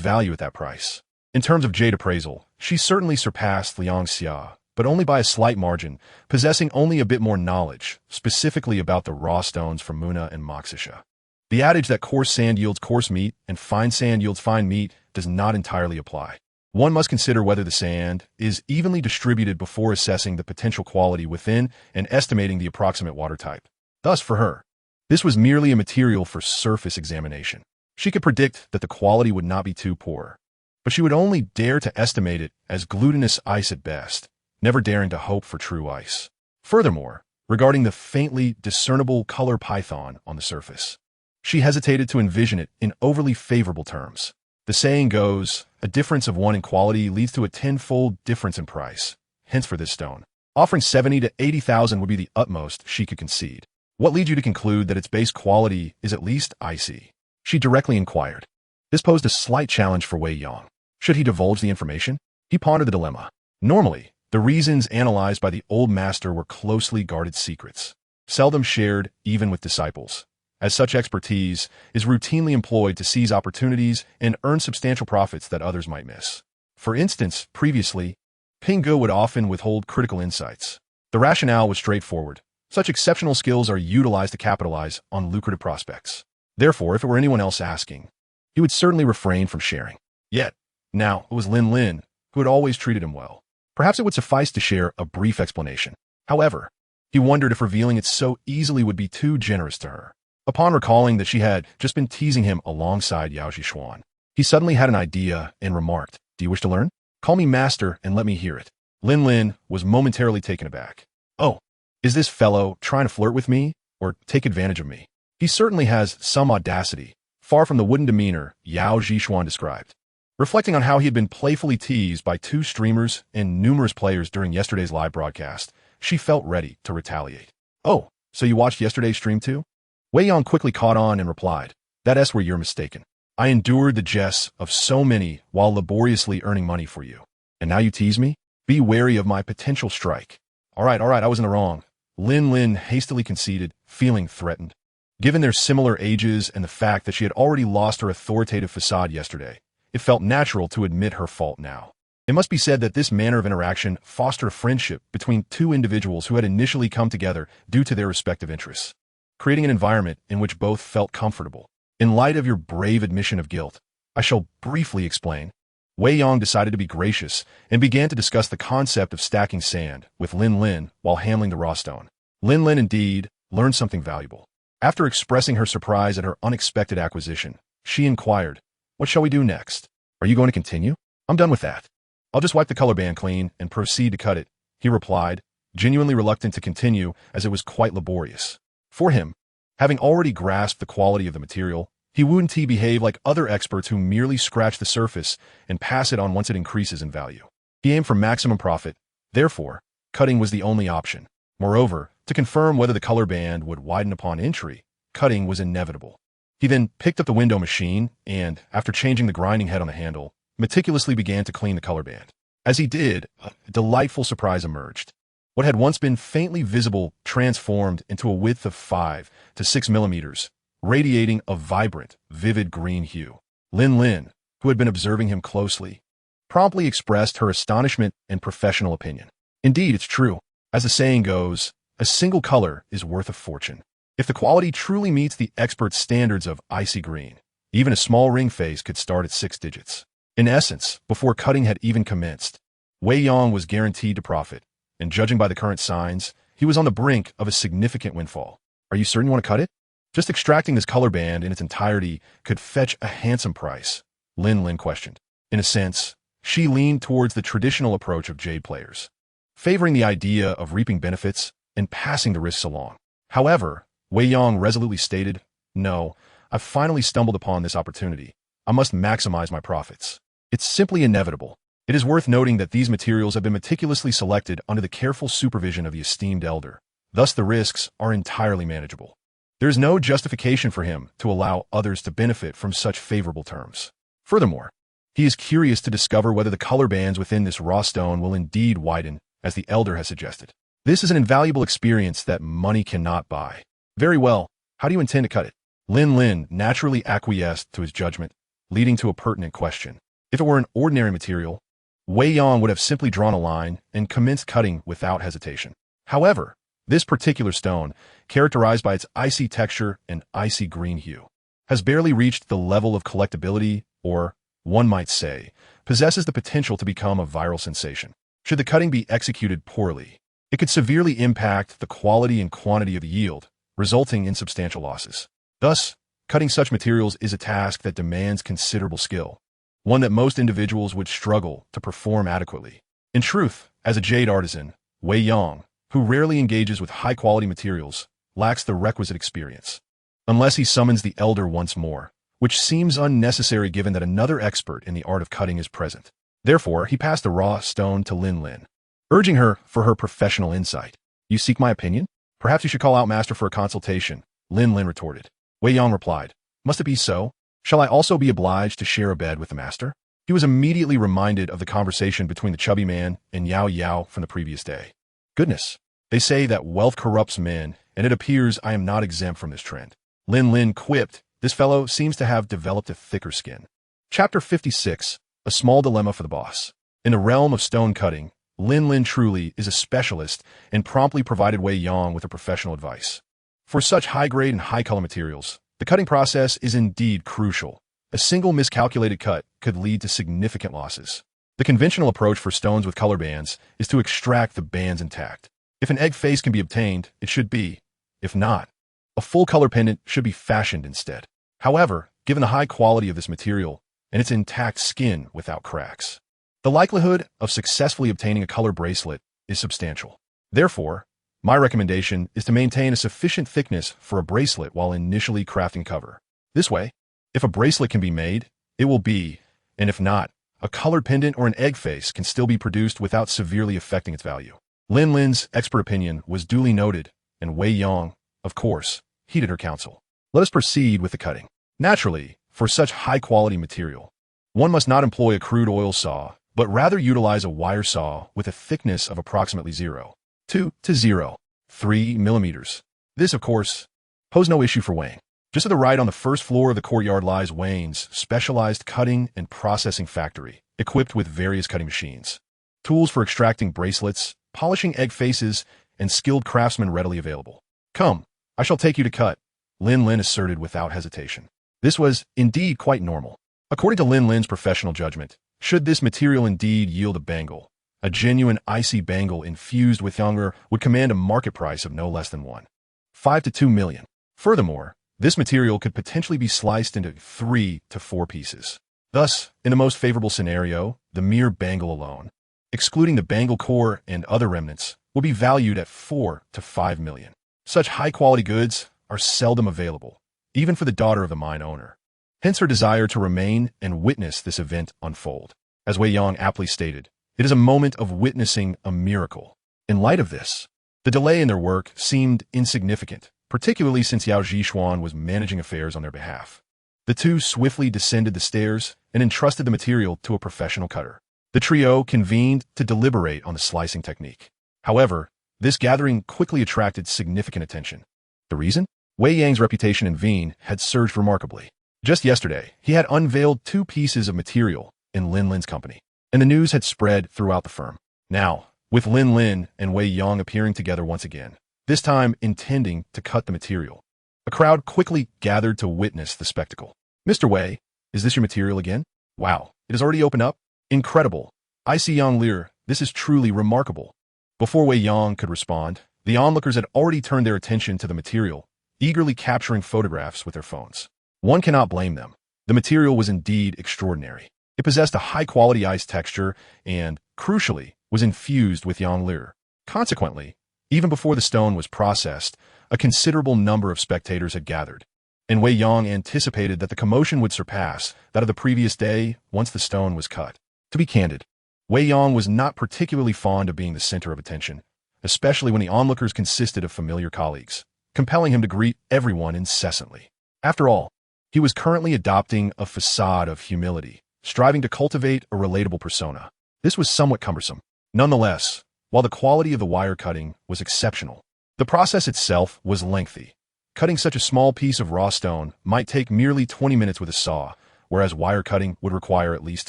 value at that price. In terms of jade appraisal, she certainly surpassed Liang Xia, but only by a slight margin, possessing only a bit more knowledge, specifically about the raw stones from Muna and Moxisha. The adage that coarse sand yields coarse meat and fine sand yields fine meat does not entirely apply. One must consider whether the sand is evenly distributed before assessing the potential quality within and estimating the approximate water type. Thus, for her, this was merely a material for surface examination. She could predict that the quality would not be too poor, but she would only dare to estimate it as glutinous ice at best, never daring to hope for true ice. Furthermore, regarding the faintly discernible color python on the surface, she hesitated to envision it in overly favorable terms. The saying goes, a difference of 1 in quality leads to a tenfold difference in price. Hence for this stone. Offering 70 to 80,000 would be the utmost she could concede. What leads you to conclude that its base quality is at least icy? She directly inquired. This posed a slight challenge for Wei Yang. Should he divulge the information? He pondered the dilemma. Normally, the reasons analyzed by the old master were closely guarded secrets, seldom shared even with disciples, as such expertise is routinely employed to seize opportunities and earn substantial profits that others might miss. For instance, previously, Pingu would often withhold critical insights. The rationale was straightforward. Such exceptional skills are utilized to capitalize on lucrative prospects. Therefore, if it were anyone else asking, he would certainly refrain from sharing. Yet, now it was Lin, who had always treated him well. Perhaps it would suffice to share a brief explanation. However, he wondered if revealing it so easily would be too generous to her. Upon recalling that she had just been teasing him alongside Yao Zhishuan, he suddenly had an idea and remarked, "Do you wish to learn? Call me master and let me hear it." Lin was momentarily taken aback. "Oh, is this fellow trying to flirt with me or take advantage of me? He certainly has some audacity, far from the wooden demeanor Yao Zhishuan described." Reflecting on how he had been playfully teased by 2 streamers and numerous players during yesterday's live broadcast, she felt ready to retaliate. "Oh, so you watched yesterday's stream too?" Wei Yang quickly caught on and replied, "That's where you're mistaken. I endured the jests of so many while laboriously earning money for you. And now you tease me? Be wary of my potential strike." All right, I was in the wrong. Lin hastily conceded, feeling threatened. Given their similar ages and the fact that she had already lost her authoritative facade yesterday, it felt natural to admit her fault now. It must be said that this manner of interaction fostered a friendship between 2 individuals who had initially come together due to their respective interests, creating an environment in which both felt comfortable. "In light of your brave admission of guilt, I shall briefly explain." Wei Yang decided to be gracious and began to discuss the concept of stacking sand with Lin while handling the raw stone. Lin indeed learned something valuable. After expressing her surprise at her unexpected acquisition, she inquired, "What shall we do next? Are you going to continue?" "I'm done with that. I'll just wipe the color band clean and proceed to cut it," he replied, genuinely reluctant to continue as it was quite laborious. For him, having already grasped the quality of the material, he wouldn't behave like other experts who merely scratch the surface and pass it on once it increases in value. He aimed for maximum profit, therefore, cutting was the only option. Moreover, to confirm whether the color band would widen upon entry, cutting was inevitable. He then picked up the window machine and, after changing the grinding head on the handle, meticulously began to clean the color band. As he did, a delightful surprise emerged. What had once been faintly visible transformed into a width of 5 to 6 millimeters, radiating a vibrant, vivid green hue. Lin, who had been observing him closely, promptly expressed her astonishment and professional opinion. "Indeed, it's true. As the saying goes, a single color is worth a fortune. If the quality truly meets the expert's standards of icy green, even a small ring face could start at 6 digits. In essence, before cutting had even commenced, Wei Yang was guaranteed to profit, and judging by the current signs, he was on the brink of a significant windfall. "Are you certain you want to cut it? Just extracting this color band in its entirety could fetch a handsome price," Lin questioned. In a sense, she leaned towards the traditional approach of Jade players, favoring the idea of reaping benefits and passing the risks along. However, Wei Yang resolutely stated, "No, I've finally stumbled upon this opportunity. I must maximize my profits. It's simply inevitable." It is worth noting that these materials have been meticulously selected under the careful supervision of the esteemed elder. Thus, the risks are entirely manageable. There is no justification for him to allow others to benefit from such favorable terms. Furthermore, he is curious to discover whether the color bands within this raw stone will indeed widen, as the elder has suggested. This is an invaluable experience that money cannot buy. "Very well. How do you intend to cut it?" Lin naturally acquiesced to his judgment, leading to a pertinent question. If it were an ordinary material, Wei Yang would have simply drawn a line and commenced cutting without hesitation. However, this particular stone, characterized by its icy texture and icy green hue, has barely reached the level of collectability, or, one might say, possesses the potential to become a viral sensation. Should the cutting be executed poorly, it could severely impact the quality and quantity of the yield, resulting in substantial losses. Thus, cutting such materials is a task that demands considerable skill, one that most individuals would struggle to perform adequately. In truth, as a jade artisan, Wei Yang, who rarely engages with high-quality materials, lacks the requisite experience. Unless he summons the elder once more, which seems unnecessary given that another expert in the art of cutting is present. Therefore, he passed the raw stone to Lin Lin, urging her for her professional insight. You seek my opinion? Perhaps you should call out Master for a consultation, Lin Lin retorted. Wei Yang replied, Must it be so? Shall I also be obliged to share a bed with the Master? He was immediately reminded of the conversation between the chubby man and Yao Yao from the previous day. Goodness, they say that wealth corrupts men, and it appears I am not exempt from this trend. Lin Lin quipped, This fellow seems to have developed a thicker skin. Chapter 56, A Small Dilemma for the Boss. In the realm of stone cutting, Lin Lin truly is a specialist and promptly provided Wei Yang with a professional advice. For such high-grade and high-color materials, the cutting process is indeed crucial. A single miscalculated cut could lead to significant losses. The conventional approach for stones with color bands is to extract the bands intact. If an egg face can be obtained, it should be. If not, a full color pendant should be fashioned instead. However, given the high quality of this material and its intact skin without cracks, the likelihood of successfully obtaining a color bracelet is substantial. Therefore, my recommendation is to maintain a sufficient thickness for a bracelet while initially crafting cover. This way, if a bracelet can be made, it will be, and if not, a colored pendant or an egg face can still be produced without severely affecting its value. Lin Lin's expert opinion was duly noted, and Wei Yang, of course, heeded her counsel. Let us proceed with the cutting. Naturally, for such high-quality material, one must not employ a crude oil saw, but rather utilize a wire saw with a thickness of approximately 0.2 to 0.3 millimeters. This, of course, posed no issue for Wang. Just to the right on the first floor of the courtyard lies Wang's specialized cutting and processing factory, equipped with various cutting machines, tools for extracting bracelets, polishing egg faces, and skilled craftsmen readily available. Come, I shall take you to cut, Lin Lin asserted without hesitation. This was indeed quite normal. According to Lin Lin's professional judgment, should this material indeed yield a bangle, a genuine icy bangle infused with younger would command a market price of no less than 1.5 to 2 million. Furthermore, this material could potentially be sliced into 3 to 4 pieces. Thus, in the most favorable scenario, the mere bangle alone, excluding the bangle core and other remnants, will be valued at 4 to 5 million. Such high-quality goods are seldom available, even for the daughter of the mine owner. Hence her desire to remain and witness this event unfold. As Wei Yang aptly stated, it is a moment of witnessing a miracle. In light of this, the delay in their work seemed insignificant, particularly since Yao Zhishuan was managing affairs on their behalf. The two swiftly descended the stairs and entrusted the material to a professional cutter. The trio convened to deliberate on the slicing technique. However, this gathering quickly attracted significant attention. The reason? Wei Yang's reputation in Veen had surged remarkably. Just yesterday, he had unveiled 2 pieces of material in Lin Lin's company, and the news had spread throughout the firm. Now, with Lin Lin and Wei Yang appearing together once again, this time intending to cut the material, a crowd quickly gathered to witness the spectacle. Mr. Wei, is this your material again? Wow, it has already opened up? Incredible. I see Yang Lear, this is truly remarkable. Before Wei Yang could respond, the onlookers had already turned their attention to the material, eagerly capturing photographs with their phones. One cannot blame them. The material was indeed extraordinary. It possessed a high-quality ice texture and, crucially, was infused with Yang Lear. Consequently, even before the stone was processed, a considerable number of spectators had gathered, and Wei Yang anticipated that the commotion would surpass that of the previous day once the stone was cut. To be candid, Wei Yang was not particularly fond of being the center of attention, especially when the onlookers consisted of familiar colleagues, compelling him to greet everyone incessantly. After all, he was currently adopting a facade of humility, striving to cultivate a relatable persona. This was somewhat cumbersome. Nonetheless, while the quality of the wire cutting was exceptional, the process itself was lengthy. Cutting such a small piece of raw stone might take merely 20 minutes with a saw, whereas wire cutting would require at least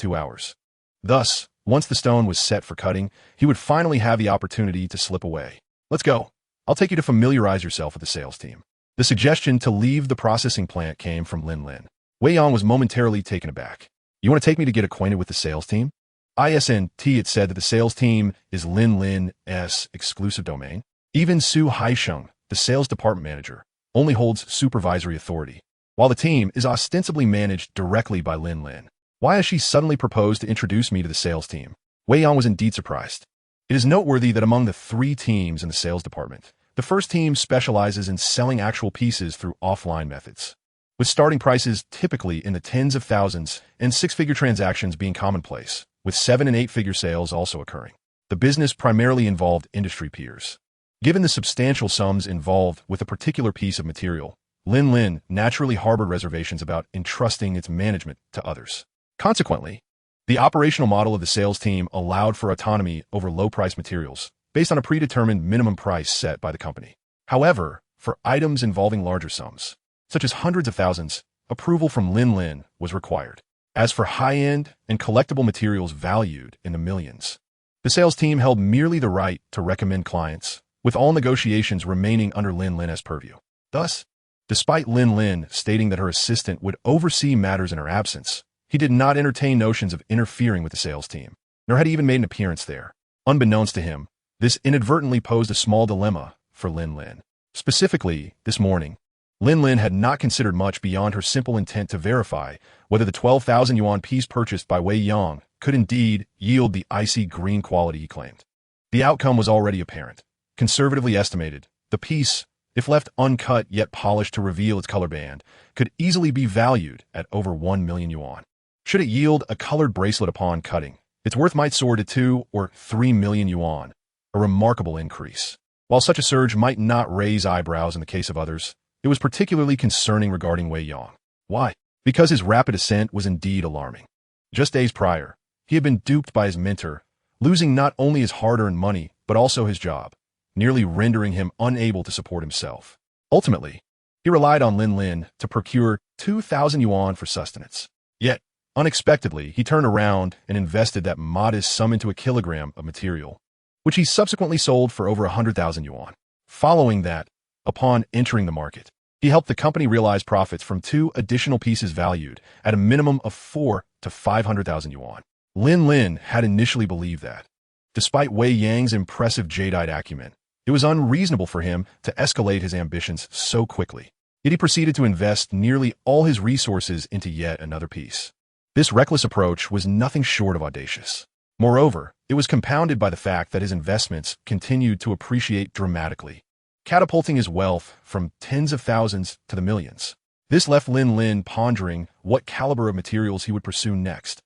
2 hours. Thus, once the stone was set for cutting, he would finally have the opportunity to slip away. Let's go. I'll take you to familiarize yourself with the sales team. The suggestion to leave the processing plant came from Lin Lin. Wei Yang was momentarily taken aback. You want to take me to get acquainted with the sales team? ISNT, it said that the sales team is Lin Lin's exclusive domain. Even Su Haisheng, the sales department manager, only holds supervisory authority, while the team is ostensibly managed directly by Lin Lin. Why has she suddenly proposed to introduce me to the sales team? Wei Yang was indeed surprised. It is noteworthy that among the 3 teams in the sales department, the first team specializes in selling actual pieces through offline methods. with starting prices typically in the tens of thousands and six-figure transactions being commonplace, with 7- and 8-figure sales also occurring. The business primarily involved industry peers. Given the substantial sums involved with a particular piece of material, Lin Lin naturally harbored reservations about entrusting its management to others. Consequently, the operational model of the sales team allowed for autonomy over low-price materials, based on a predetermined minimum price set by the company. However, for items involving larger sums, such as hundreds of thousands, approval from Lin Lin was required. As for high-end and collectible materials valued in the millions, the sales team held merely the right to recommend clients, with all negotiations remaining under Lin Lin's purview. Thus, despite Lin Lin stating that her assistant would oversee matters in her absence, he did not entertain notions of interfering with the sales team, nor had he even made an appearance there. Unbeknownst to him, this inadvertently posed a small dilemma for Lin Lin. Specifically, this morning, Lin Lin had not considered much beyond her simple intent to verify whether the 12,000 yuan piece purchased by Wei Yang could indeed yield the icy green quality he claimed. The outcome was already apparent. Conservatively estimated, the piece, if left uncut yet polished to reveal its color band, could easily be valued at over 1 million yuan. Should it yield a colored bracelet upon cutting, its worth might soar to 2 or 3 million yuan, a remarkable increase. While such a surge might not raise eyebrows in the case of others, it was particularly concerning regarding Wei Yang. Why? Because his rapid ascent was indeed alarming. Just days prior, he had been duped by his mentor, losing not only his hard-earned money, but also his job, nearly rendering him unable to support himself. Ultimately, he relied on Lin Lin to procure 2,000 yuan for sustenance. Yet, unexpectedly, he turned around and invested that modest sum into a kilogram of material, which he subsequently sold for over 100,000 yuan. Following that, upon entering the market, he helped the company realize profits from 2 additional pieces valued at a minimum of 4 to 500,000 yuan. Lin Lin had initially believed that, despite Wei Yang's impressive jadeite acumen, it was unreasonable for him to escalate his ambitions so quickly. Yet he proceeded to invest nearly all his resources into yet another piece. This reckless approach was nothing short of audacious. Moreover, it was compounded by the fact that his investments continued to appreciate dramatically, catapulting his wealth from tens of thousands to the millions. This left Lin Lin pondering what caliber of materials he would pursue next.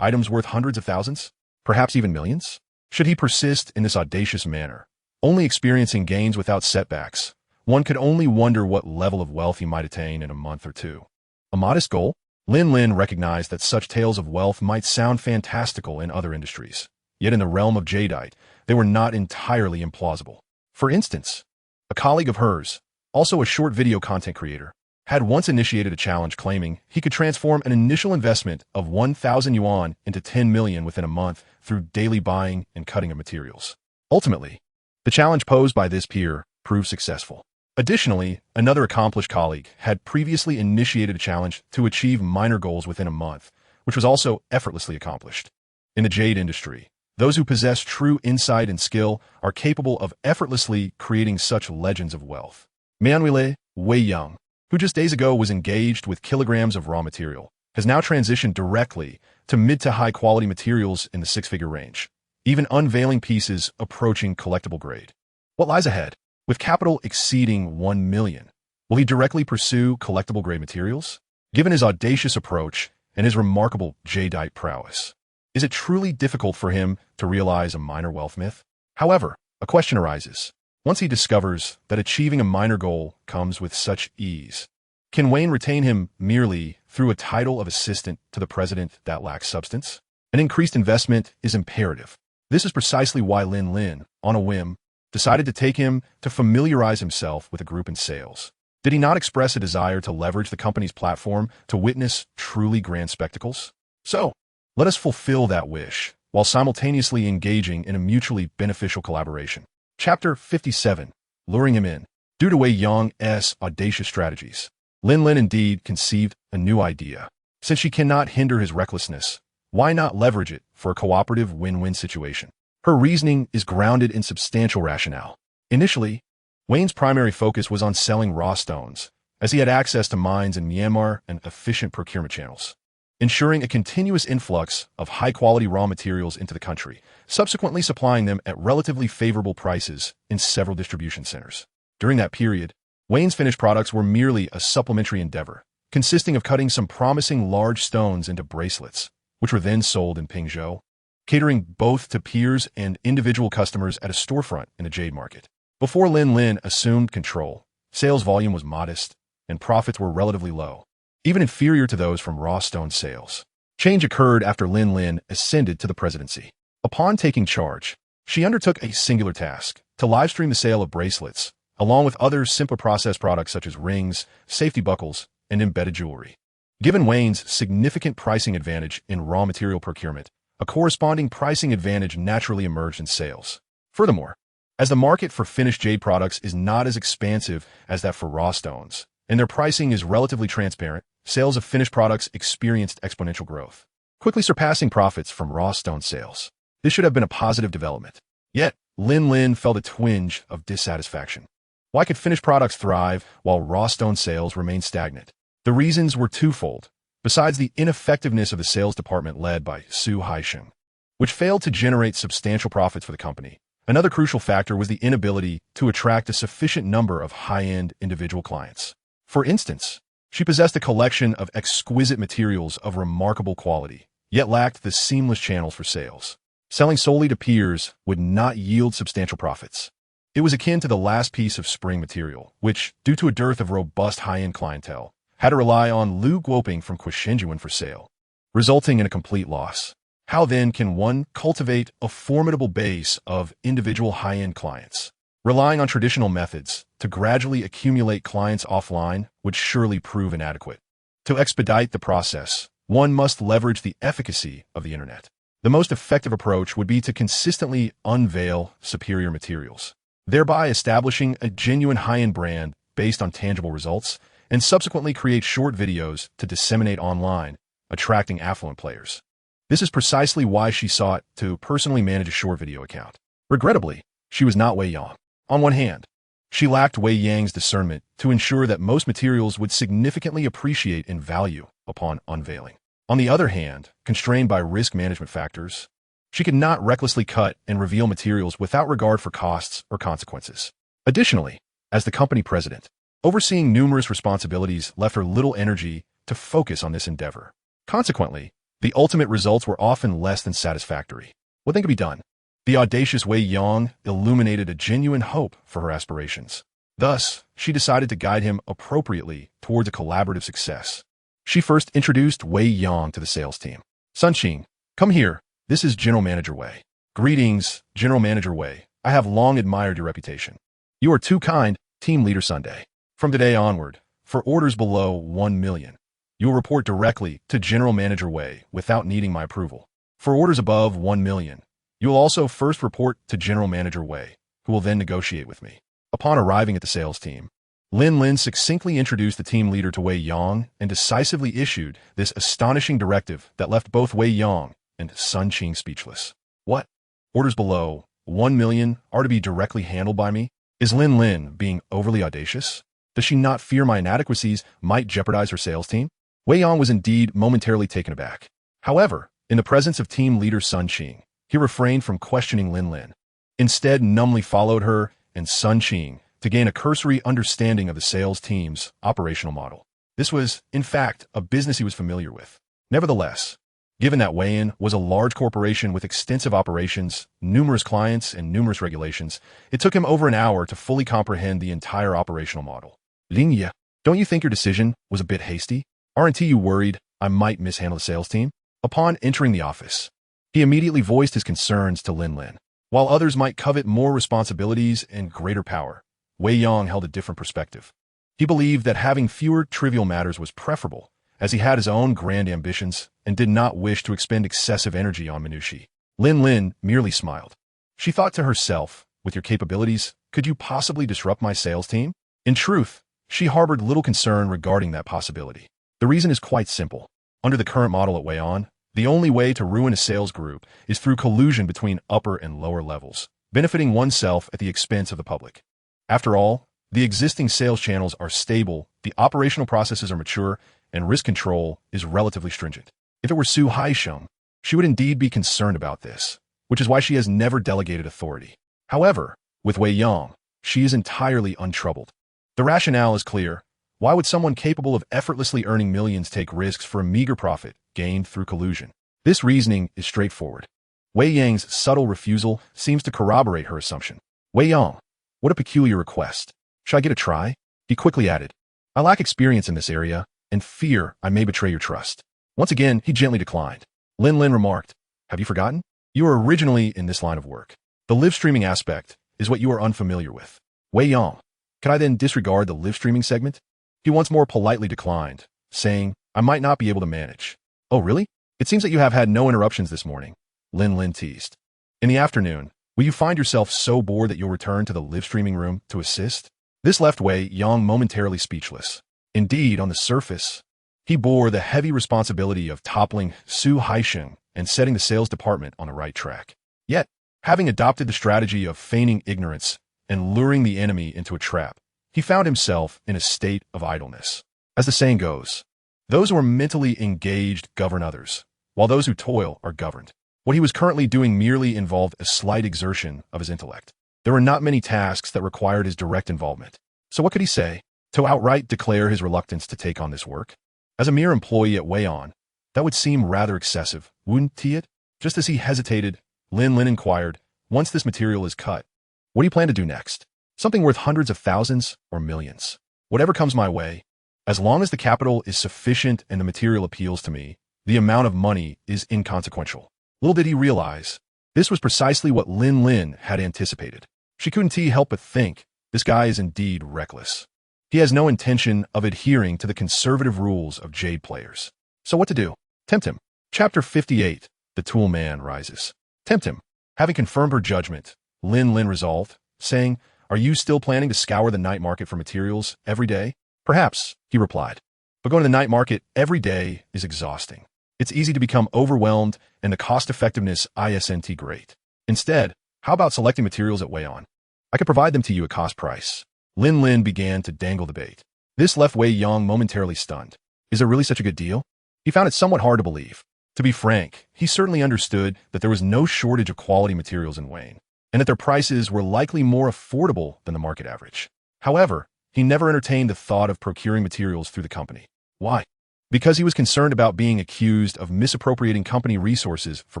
Items worth hundreds of thousands? Perhaps even millions? Should he persist in this audacious manner, only experiencing gains without setbacks, one could only wonder what level of wealth he might attain in a month or two. A modest goal? Lin Lin recognized that such tales of wealth might sound fantastical in other industries, yet in the realm of jadeite, they were not entirely implausible. For instance, a colleague of hers, also a short video content creator, had once initiated a challenge claiming he could transform an initial investment of 1,000 yuan into 10 million within a month through daily buying and cutting of materials. Ultimately, the challenge posed by this peer proved successful. Additionally, another accomplished colleague had previously initiated a challenge to achieve minor goals within a month, which was also effortlessly accomplished. In the jade industry, those who possess true insight and skill are capable of effortlessly creating such legends of wealth. Wei Yang, who just days ago was engaged with kilograms of raw material, has now transitioned directly to mid to high quality materials in the 6-figure range, even unveiling pieces approaching collectible grade. What lies ahead? With capital exceeding 1 million, will he directly pursue collectible grade materials? Given his audacious approach and his remarkable jadeite prowess, is it truly difficult for him to realize a minor wealth myth? However, a question arises. Once he discovers that achieving a minor goal comes with such ease, can Wayne retain him merely through a title of assistant to the president that lacks substance? An increased investment is imperative. This is precisely why Lin Lin, on a whim, decided to take him to familiarize himself with a group in sales. Did he not express a desire to leverage the company's platform to witness truly grand spectacles? So, let us fulfill that wish, while simultaneously engaging in a mutually beneficial collaboration. Chapter 57. Luring him in. Due to Wei Yang's audacious strategies, Lin Lin indeed conceived a new idea. Since she cannot hinder his recklessness, why not leverage it for a cooperative win-win situation? Her reasoning is grounded in substantial rationale. Initially, Wayne's primary focus was on selling raw stones, as he had access to mines in Myanmar and efficient procurement channels, ensuring a continuous influx of high-quality raw materials into the country, subsequently supplying them at relatively favorable prices in several distribution centers. During that period, Wayne's finished products were merely a supplementary endeavor, consisting of cutting some promising large stones into bracelets, which were then sold in Pingzhou, catering both to peers and individual customers at a storefront in the Jade Market. Before Lin Lin assumed control, sales volume was modest, and profits were relatively low, even inferior to those from raw stone sales. Change occurred after Lin Lin ascended to the presidency. Upon taking charge, she undertook a singular task, to livestream the sale of bracelets, along with other simpler processed products such as rings, safety buckles, and embedded jewelry. Given Wayne's significant pricing advantage in raw material procurement, a corresponding pricing advantage naturally emerged in sales. Furthermore, as the market for finished jade products is not as expansive as that for raw stones, and their pricing is relatively transparent, sales of finished products experienced exponential growth, quickly surpassing profits from raw stone sales. This should have been a positive development. Yet, Lin Lin felt a twinge of dissatisfaction. Why could finished products thrive while raw stone sales remained stagnant? The reasons were twofold. Besides the ineffectiveness of the sales department led by Su Haisheng, which failed to generate substantial profits for the company, another crucial factor was the inability to attract a sufficient number of high-end individual clients. For instance, she possessed a collection of exquisite materials of remarkable quality, yet lacked the seamless channels for sales. Selling solely to peers would not yield substantial profits. It was akin to the last piece of spring material, which, due to a dearth of robust high-end clientele, had to rely on Lu Guoping from Quishenjuan for sale, resulting in a complete loss. How then can one cultivate a formidable base of individual high-end clients? Relying on traditional methods to gradually accumulate clients offline would surely prove inadequate. To expedite the process, one must leverage the efficacy of the internet. The most effective approach would be to consistently unveil superior materials, thereby establishing a genuine high-end brand based on tangible results, and subsequently create short videos to disseminate online, attracting affluent players. This is precisely why she sought to personally manage a short video account. Regrettably, she was not Wei Yang. On one hand, she lacked Wei Yang's discernment to ensure that most materials would significantly appreciate in value upon unveiling. On the other hand, constrained by risk management factors, she could not recklessly cut and reveal materials without regard for costs or consequences. Additionally, as the company president, overseeing numerous responsibilities left her little energy to focus on this endeavor. Consequently, the ultimate results were often less than satisfactory. What then could be done? The audacious Wei Yang illuminated a genuine hope for her aspirations. Thus, she decided to guide him appropriately towards a collaborative success. She first introduced Wei Yang to the sales team. Sun Qing, come here. This is General Manager Wei. Greetings, General Manager Wei. I have long admired your reputation. You are too kind, Team Leader Sunday. From today onward, for orders below 1 million, you will report directly to General Manager Wei without needing my approval. For orders above 1 million, you will also first report to General Manager Wei, who will then negotiate with me. Upon arriving at the sales team, Lin Lin succinctly introduced the team leader to Wei Yang and decisively issued this astonishing directive that left both Wei Yang and Sun Qing speechless. What? Orders below 1 million are to be directly handled by me? Is Lin Lin being overly audacious? Does she not fear my inadequacies might jeopardize her sales team? Wei Yang was indeed momentarily taken aback. However, in the presence of team leader Sun Qing, he refrained from questioning Lin Lin. Instead, numbly followed her and Sun Qing to gain a cursory understanding of the sales team's operational model. This was, in fact, a business he was familiar with. Nevertheless, given that Weiyan was a large corporation with extensive operations, numerous clients, and numerous regulations, it took him over an hour to fully comprehend the entire operational model. Lingye, don't you think your decision was a bit hasty? Aren't you worried I might mishandle the sales team? Upon entering the office, he immediately voiced his concerns to Lin Lin. While others might covet more responsibilities and greater power, Wei Yang held a different perspective. He believed that having fewer trivial matters was preferable, as he had his own grand ambitions and did not wish to expend excessive energy on minutiae. Lin Lin merely smiled. She thought to herself, with your capabilities, could you possibly disrupt my sales team? In truth, she harbored little concern regarding that possibility. The reason is quite simple. Under the current model at Weiyan, the only way to ruin a sales group is through collusion between upper and lower levels, benefiting oneself at the expense of the public. After all, the existing sales channels are stable, the operational processes are mature, and risk control is relatively stringent. If it were Su Haisheng, she would indeed be concerned about this, which is why she has never delegated authority. However, with Wei Yang, she is entirely untroubled. The rationale is clear. Why would someone capable of effortlessly earning millions take risks for a meager profit gained through collusion? This reasoning is straightforward. Wei Yang's subtle refusal seems to corroborate her assumption. Wei Yang, what a peculiar request. Should I get a try? He quickly added. I lack experience in this area, and fear I may betray your trust. Once again, he gently declined. Lin Lin remarked, have you forgotten? You were originally in this line of work. The live streaming aspect is what you are unfamiliar with. Wei Yang, could I then disregard the live streaming segment? He once more politely declined, saying, I might not be able to manage. Oh, really? It seems that you have had no interruptions this morning, Lin Lin teased. In the afternoon, will you find yourself so bored that you'll return to the live streaming room to assist? This left Wei Yang momentarily speechless. Indeed, on the surface, he bore the heavy responsibility of toppling Su Haisheng and setting the sales department on the right track. Yet, having adopted the strategy of feigning ignorance and luring the enemy into a trap, he found himself in a state of idleness. As the saying goes, those who are mentally engaged govern others, while those who toil are governed. What he was currently doing merely involved a slight exertion of his intellect. There were not many tasks that required his direct involvement. So what could he say? To outright declare his reluctance to take on this work? As a mere employee at Wei Yang, that would seem rather excessive, wouldn't it? Just as he hesitated, Lin Lin inquired, once this material is cut, what do you plan to do next? Something worth hundreds of thousands or millions. Whatever comes my way, as long as the capital is sufficient and the material appeals to me, the amount of money is inconsequential. Little did he realize, this was precisely what Lin Lin had anticipated. She couldn't help but think, this guy is indeed reckless. He has no intention of adhering to the conservative rules of Jade players. So what to do? Tempt him. Chapter 58, The Tool Man Rises. Tempt him. Having confirmed her judgment, Lin Lin resolved, saying, are you still planning to scour the night market for materials every day? Perhaps, he replied. But going to the night market every day is exhausting. It's easy to become overwhelmed and the cost-effectiveness isn't great. Instead, how about selecting materials at Wei Yang? I could provide them to you at cost price. Lin Lin began to dangle the bait. This left Wei Yang momentarily stunned. Is it really such a good deal? He found it somewhat hard to believe. To be frank, he certainly understood that there was no shortage of quality materials in Wayne, and that their prices were likely more affordable than the market average. However, he never entertained the thought of procuring materials through the company. Why? Because he was concerned about being accused of misappropriating company resources for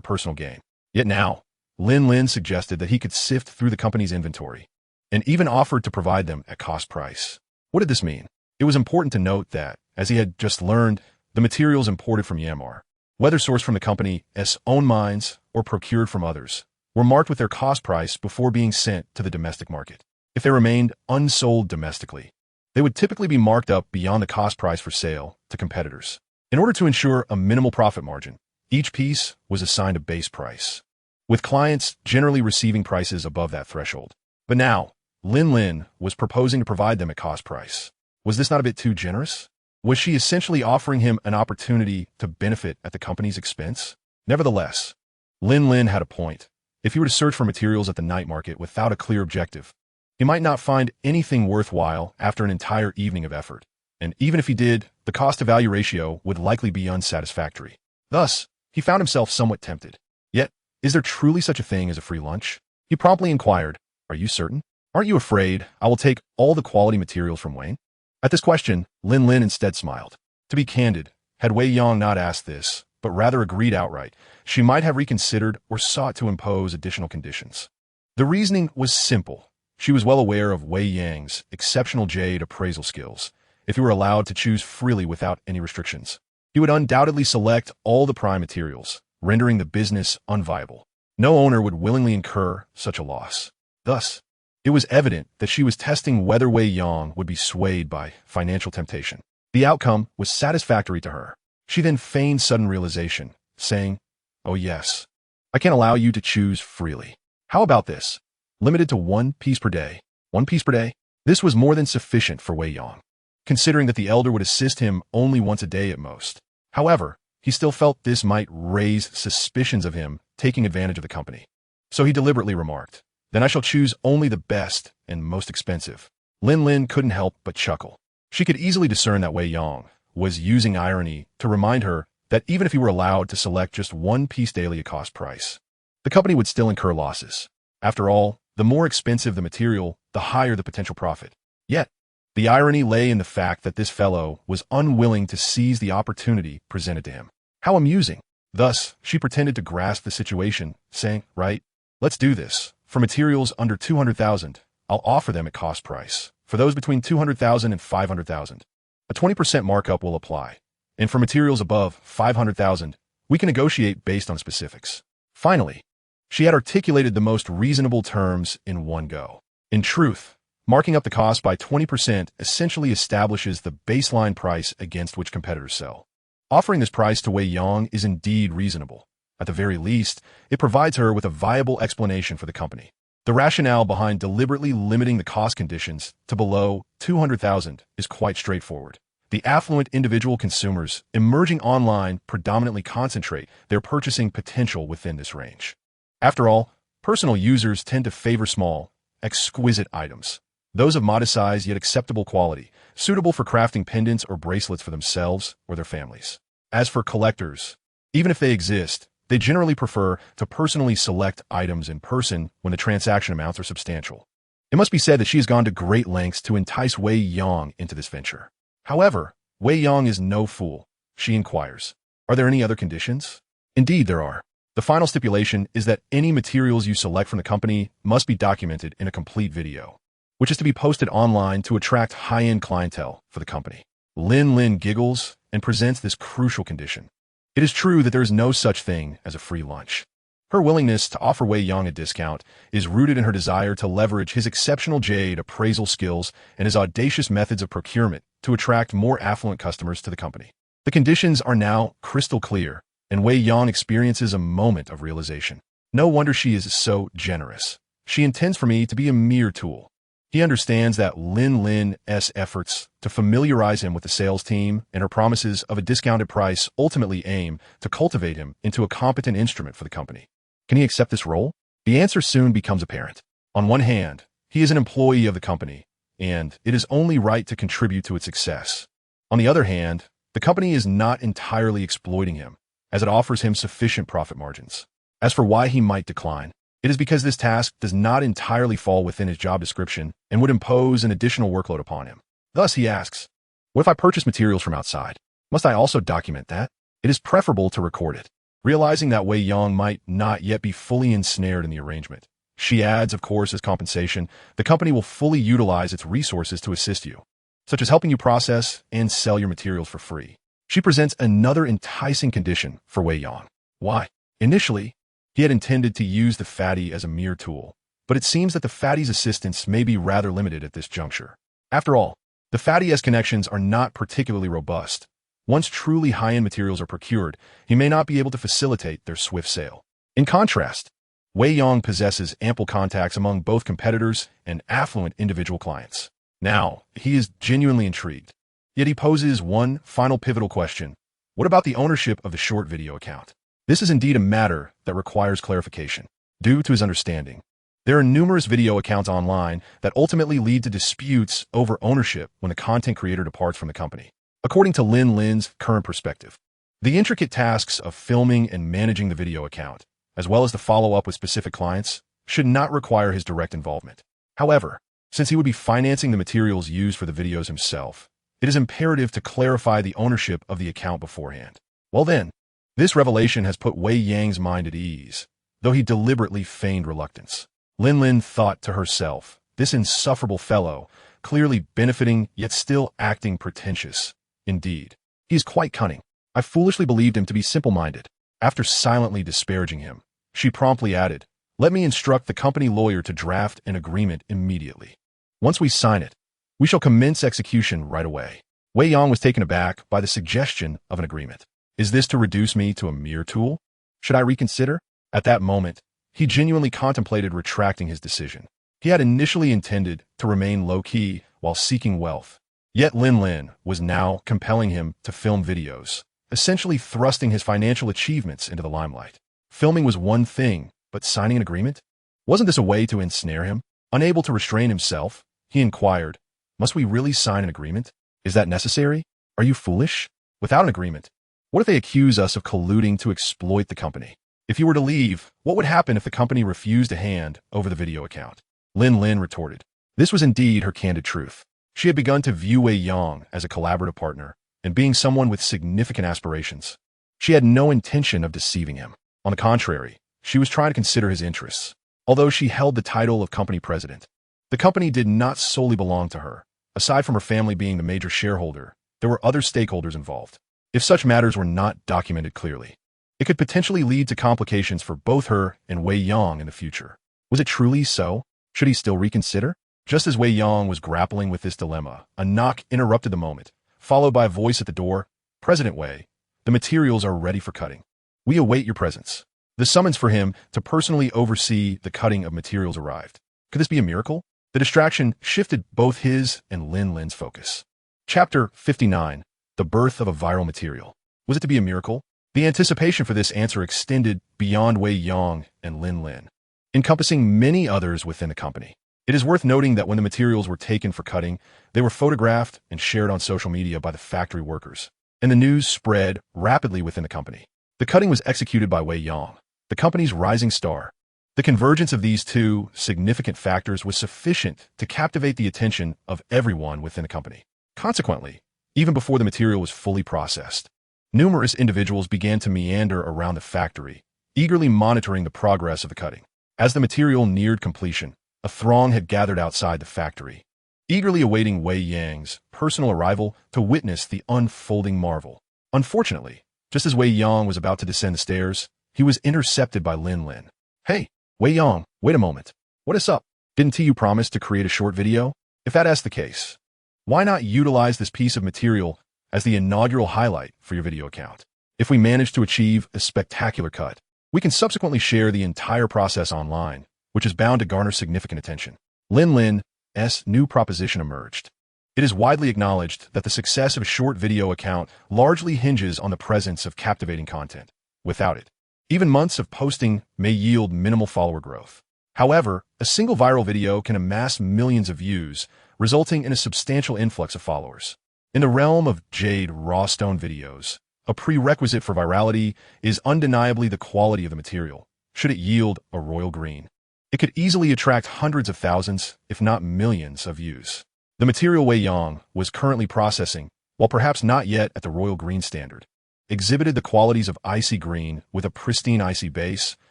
personal gain. Yet now, Lin Lin suggested that he could sift through the company's inventory, and even offered to provide them at cost price. What did this mean? It was important to note that, as he had just learned, the materials imported from Myanmar, whether sourced from the company's own mines or procured from others, were marked with their cost price before being sent to the domestic market. If they remained unsold domestically, they would typically be marked up beyond the cost price for sale to competitors. In order to ensure a minimal profit margin, each piece was assigned a base price, with clients generally receiving prices above that threshold. But now, Lin Lin was proposing to provide them at cost price. Was this not a bit too generous? Was she essentially offering him an opportunity to benefit at the company's expense? Nevertheless, Lin Lin had a point. If he were to search for materials at the night market without a clear objective, he might not find anything worthwhile after an entire evening of effort. And even if he did, the cost-to-value ratio would likely be unsatisfactory. Thus, he found himself somewhat tempted. Yet, is there truly such a thing as a free lunch? He promptly inquired, are you certain? Aren't you afraid I will take all the quality materials from Wayne? At this question, Lin Lin instead smiled. To be candid, had Wei Yang not asked this, but rather agreed outright, she might have reconsidered or sought to impose additional conditions. The reasoning was simple. She was well aware of Wei Yang's exceptional Jade appraisal skills. If he were allowed to choose freely without any restrictions, he would undoubtedly select all the prime materials, rendering the business unviable. No owner would willingly incur such a loss. Thus, it was evident that she was testing whether Wei Yang would be swayed by financial temptation. The outcome was satisfactory to her. She then feigned sudden realization, saying, oh yes, I can allow you to choose freely. How about this? Limited to 1 piece per day. 1 piece per day? This was more than sufficient for Wei Yang, considering that the elder would assist him only once a day at most. However, he still felt this might raise suspicions of him taking advantage of the company. So he deliberately remarked, then I shall choose only the best and most expensive. Lin Lin couldn't help but chuckle. She could easily discern that Wei Yang was using irony to remind her that even if he were allowed to select just 1 piece daily at cost price, the company would still incur losses. After all, the more expensive the material, the higher the potential profit. Yet, The irony lay in the fact that this fellow was unwilling to seize the opportunity presented to him. How amusing. Thus, she pretended to grasp the situation, saying, "Right, let's do this. For materials under 200,000, I'll offer them at cost price. For those between 200,000 and 500,000, a 20% markup will apply. And for materials above 500,000, we can negotiate based on specifics." Finally, she had articulated the most reasonable terms in one go. In truth, marking up the cost by 20% essentially establishes the baseline price against which competitors sell. Offering this price to Wei Yang is indeed reasonable. At the very least, it provides her with a viable explanation for the company. The rationale behind deliberately limiting the cost conditions to below 200,000 is quite straightforward. The affluent individual consumers emerging online predominantly concentrate their purchasing potential within this range. After all, personal users tend to favor small, exquisite items, those of modest size yet acceptable quality, suitable for crafting pendants or bracelets for themselves or their families. As for collectors, even if they exist, they generally prefer to personally select items in person when the transaction amounts are substantial. It must be said that she has gone to great lengths to entice Wei Yang into this venture. However, Wei Yang is no fool. She inquires, "Are there any other conditions?" Indeed, there are. The final stipulation is that any materials you select from the company must be documented in a complete video, which is to be posted online to attract high-end clientele for the company. Lin giggles and presents this crucial condition. It is true that there is no such thing as a free lunch. Her willingness to offer Wei Yang a discount is rooted in her desire to leverage his exceptional Jade appraisal skills and his audacious methods of procurement to attract more affluent customers to the company. The conditions are now crystal clear, and Wei Yang experiences a moment of realization. No wonder she is so generous. She intends for me to be a mere tool. He understands that Lin's efforts to familiarize him with the sales team and her promises of a discounted price ultimately aim to cultivate him into a competent instrument for the company. Can he accept this role? The answer soon becomes apparent. On one hand, he is an employee of the company, and it is only right to contribute to its success. On the other hand, the company is not entirely exploiting him, as it offers him sufficient profit margins. As for why he might decline, it is because this task does not entirely fall within his job description and would impose an additional workload upon him. Thus, he asks, "What if I purchase materials from outside? Must I also document that?" It is preferable to record it. Realizing that Wei Yang might not yet be fully ensnared in the arrangement, she adds, of course, as compensation, the company will fully utilize its resources to assist you, such as helping you process and sell your materials for free. She presents another enticing condition for Wei Yang. Why? Initially, he had intended to use the fatty as a mere tool, but it seems that the fatty's assistance may be rather limited at this juncture. After all, the fatty's connections are not particularly robust. Once truly high-end materials are procured, he may not be able to facilitate their swift sale. In contrast, Wei Yang possesses ample contacts among both competitors and affluent individual clients. Now, he is genuinely intrigued. Yet he poses one final pivotal question. What about the ownership of the short video account? This is indeed a matter that requires clarification. Due to his understanding, there are numerous video accounts online that ultimately lead to disputes over ownership when a content creator departs from the company. According to Lin's current perspective, the intricate tasks of filming and managing the video account, as well as the follow-up with specific clients, should not require his direct involvement. However, since he would be financing the materials used for the videos himself, it is imperative to clarify the ownership of the account beforehand. Well then, this revelation has put Wei Yang's mind at ease, though he deliberately feigned reluctance. Lin thought to herself, this insufferable fellow, clearly benefiting yet still acting pretentious. Indeed, he is quite cunning. I foolishly believed him to be simple-minded. After silently disparaging him, she promptly added, "Let me instruct the company lawyer to draft an agreement immediately. Once we sign it, we shall commence execution right away." Wei Yang was taken aback by the suggestion of an agreement. Is this to reduce me to a mere tool? Should I reconsider? At that moment, he genuinely contemplated retracting his decision. He had initially intended to remain low-key while seeking wealth. Yet Lin was now compelling him to film videos, essentially thrusting his financial achievements into the limelight. Filming was one thing, but signing an agreement? Wasn't this a way to ensnare him? Unable to restrain himself, he inquired, "Must we really sign an agreement? Is that necessary? Are you foolish? Without an agreement, what if they accuse us of colluding to exploit the company? If you were to leave, what would happen if the company refused a hand over the video account?" Lin retorted. This was indeed her candid truth. She had begun to view Wei Yang as a collaborative partner, and being someone with significant aspirations. She had no intention of deceiving him. On the contrary, she was trying to consider his interests. Although she held the title of company president, the company did not solely belong to her. Aside from her family being the major shareholder, there were other stakeholders involved. If such matters were not documented clearly, it could potentially lead to complications for both her and Wei Yang in the future. Was it truly so? Should he still reconsider? Just as Wei Yang was grappling with this dilemma, a knock interrupted the moment, followed by a voice at the door. President Wei, the materials are ready for cutting. We await your presence. The summons for him to personally oversee the cutting of materials arrived. Could this be a miracle? The distraction shifted both his and Lin Lin's focus. Chapter 59. The Birth of a Viral Material. Was it to be a miracle? The anticipation for this answer extended beyond Wei Yang and Lin Lin, encompassing many others within the company. It is worth noting that when the materials were taken for cutting, they were photographed and shared on social media by the factory workers, and the news spread rapidly within the company. The cutting was executed by Wei Yang, the company's rising star. The convergence of these two significant factors was sufficient to captivate the attention of everyone within the company. Consequently, even before the material was fully processed, numerous individuals began to meander around the factory, eagerly monitoring the progress of the cutting. As the material neared completion, a throng had gathered outside the factory, eagerly awaiting Wei Yang's personal arrival to witness the unfolding marvel. Unfortunately, just as Wei Yang was about to descend the stairs, he was intercepted by Lin Lin. Hey, Wei Yang, wait a moment. What is up? Didn't you promise to create a short video? If that's the case, why not utilize this piece of material as the inaugural highlight for your video account? If we manage to achieve a spectacular cut, we can subsequently share the entire process online, which is bound to garner significant attention. Lin Lin's new proposition emerged. It is widely acknowledged that the success of a short video account largely hinges on the presence of captivating content. Without it, even months of posting may yield minimal follower growth. However, a single viral video can amass millions of views, resulting in a substantial influx of followers. In the realm of Jade raw stone videos, a prerequisite for virality is undeniably the quality of the material. Should it yield a royal green, it could easily attract hundreds of thousands, if not millions, of views. The material Wei Yang was currently processing, while perhaps not yet at the royal green standard, exhibited the qualities of icy green with a pristine icy base,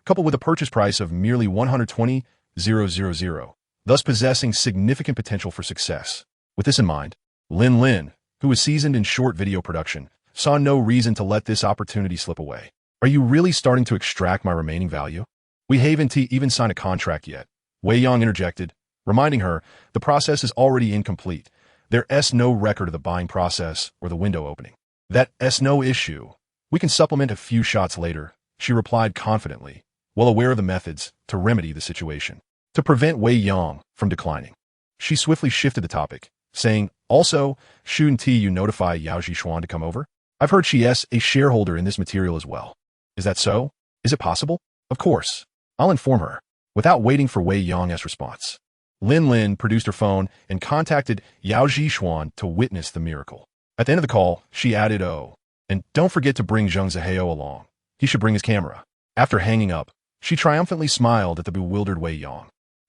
coupled with a purchase price of merely 120,000, thus possessing significant potential for success. With this in mind, Lin Lin, who was seasoned in short video production, saw no reason to let this opportunity slip away. Are you really starting to extract my remaining value? We haven't even signed a contract yet, Wei Yang interjected, reminding her the process is already incomplete. There's no record of the buying process or the window opening. That's no issue. We can supplement a few shots later, she replied confidently, well aware of the methods to remedy the situation. To prevent Wei Yang from declining, she swiftly shifted the topic, saying, also, shouldn't you notify Yao Zhishuan to come over? I've heard she's a shareholder in this material as well. Is that so? Is it possible? Of course. I'll inform her. Without waiting for Wei Yang's response, Lin Lin produced her phone and contacted Yao Zhishuan to witness the miracle. At the end of the call, she added, oh, and don't forget to bring Zheng Zihao along. He should bring his camera. After hanging up, she triumphantly smiled at the bewildered Wei Yang.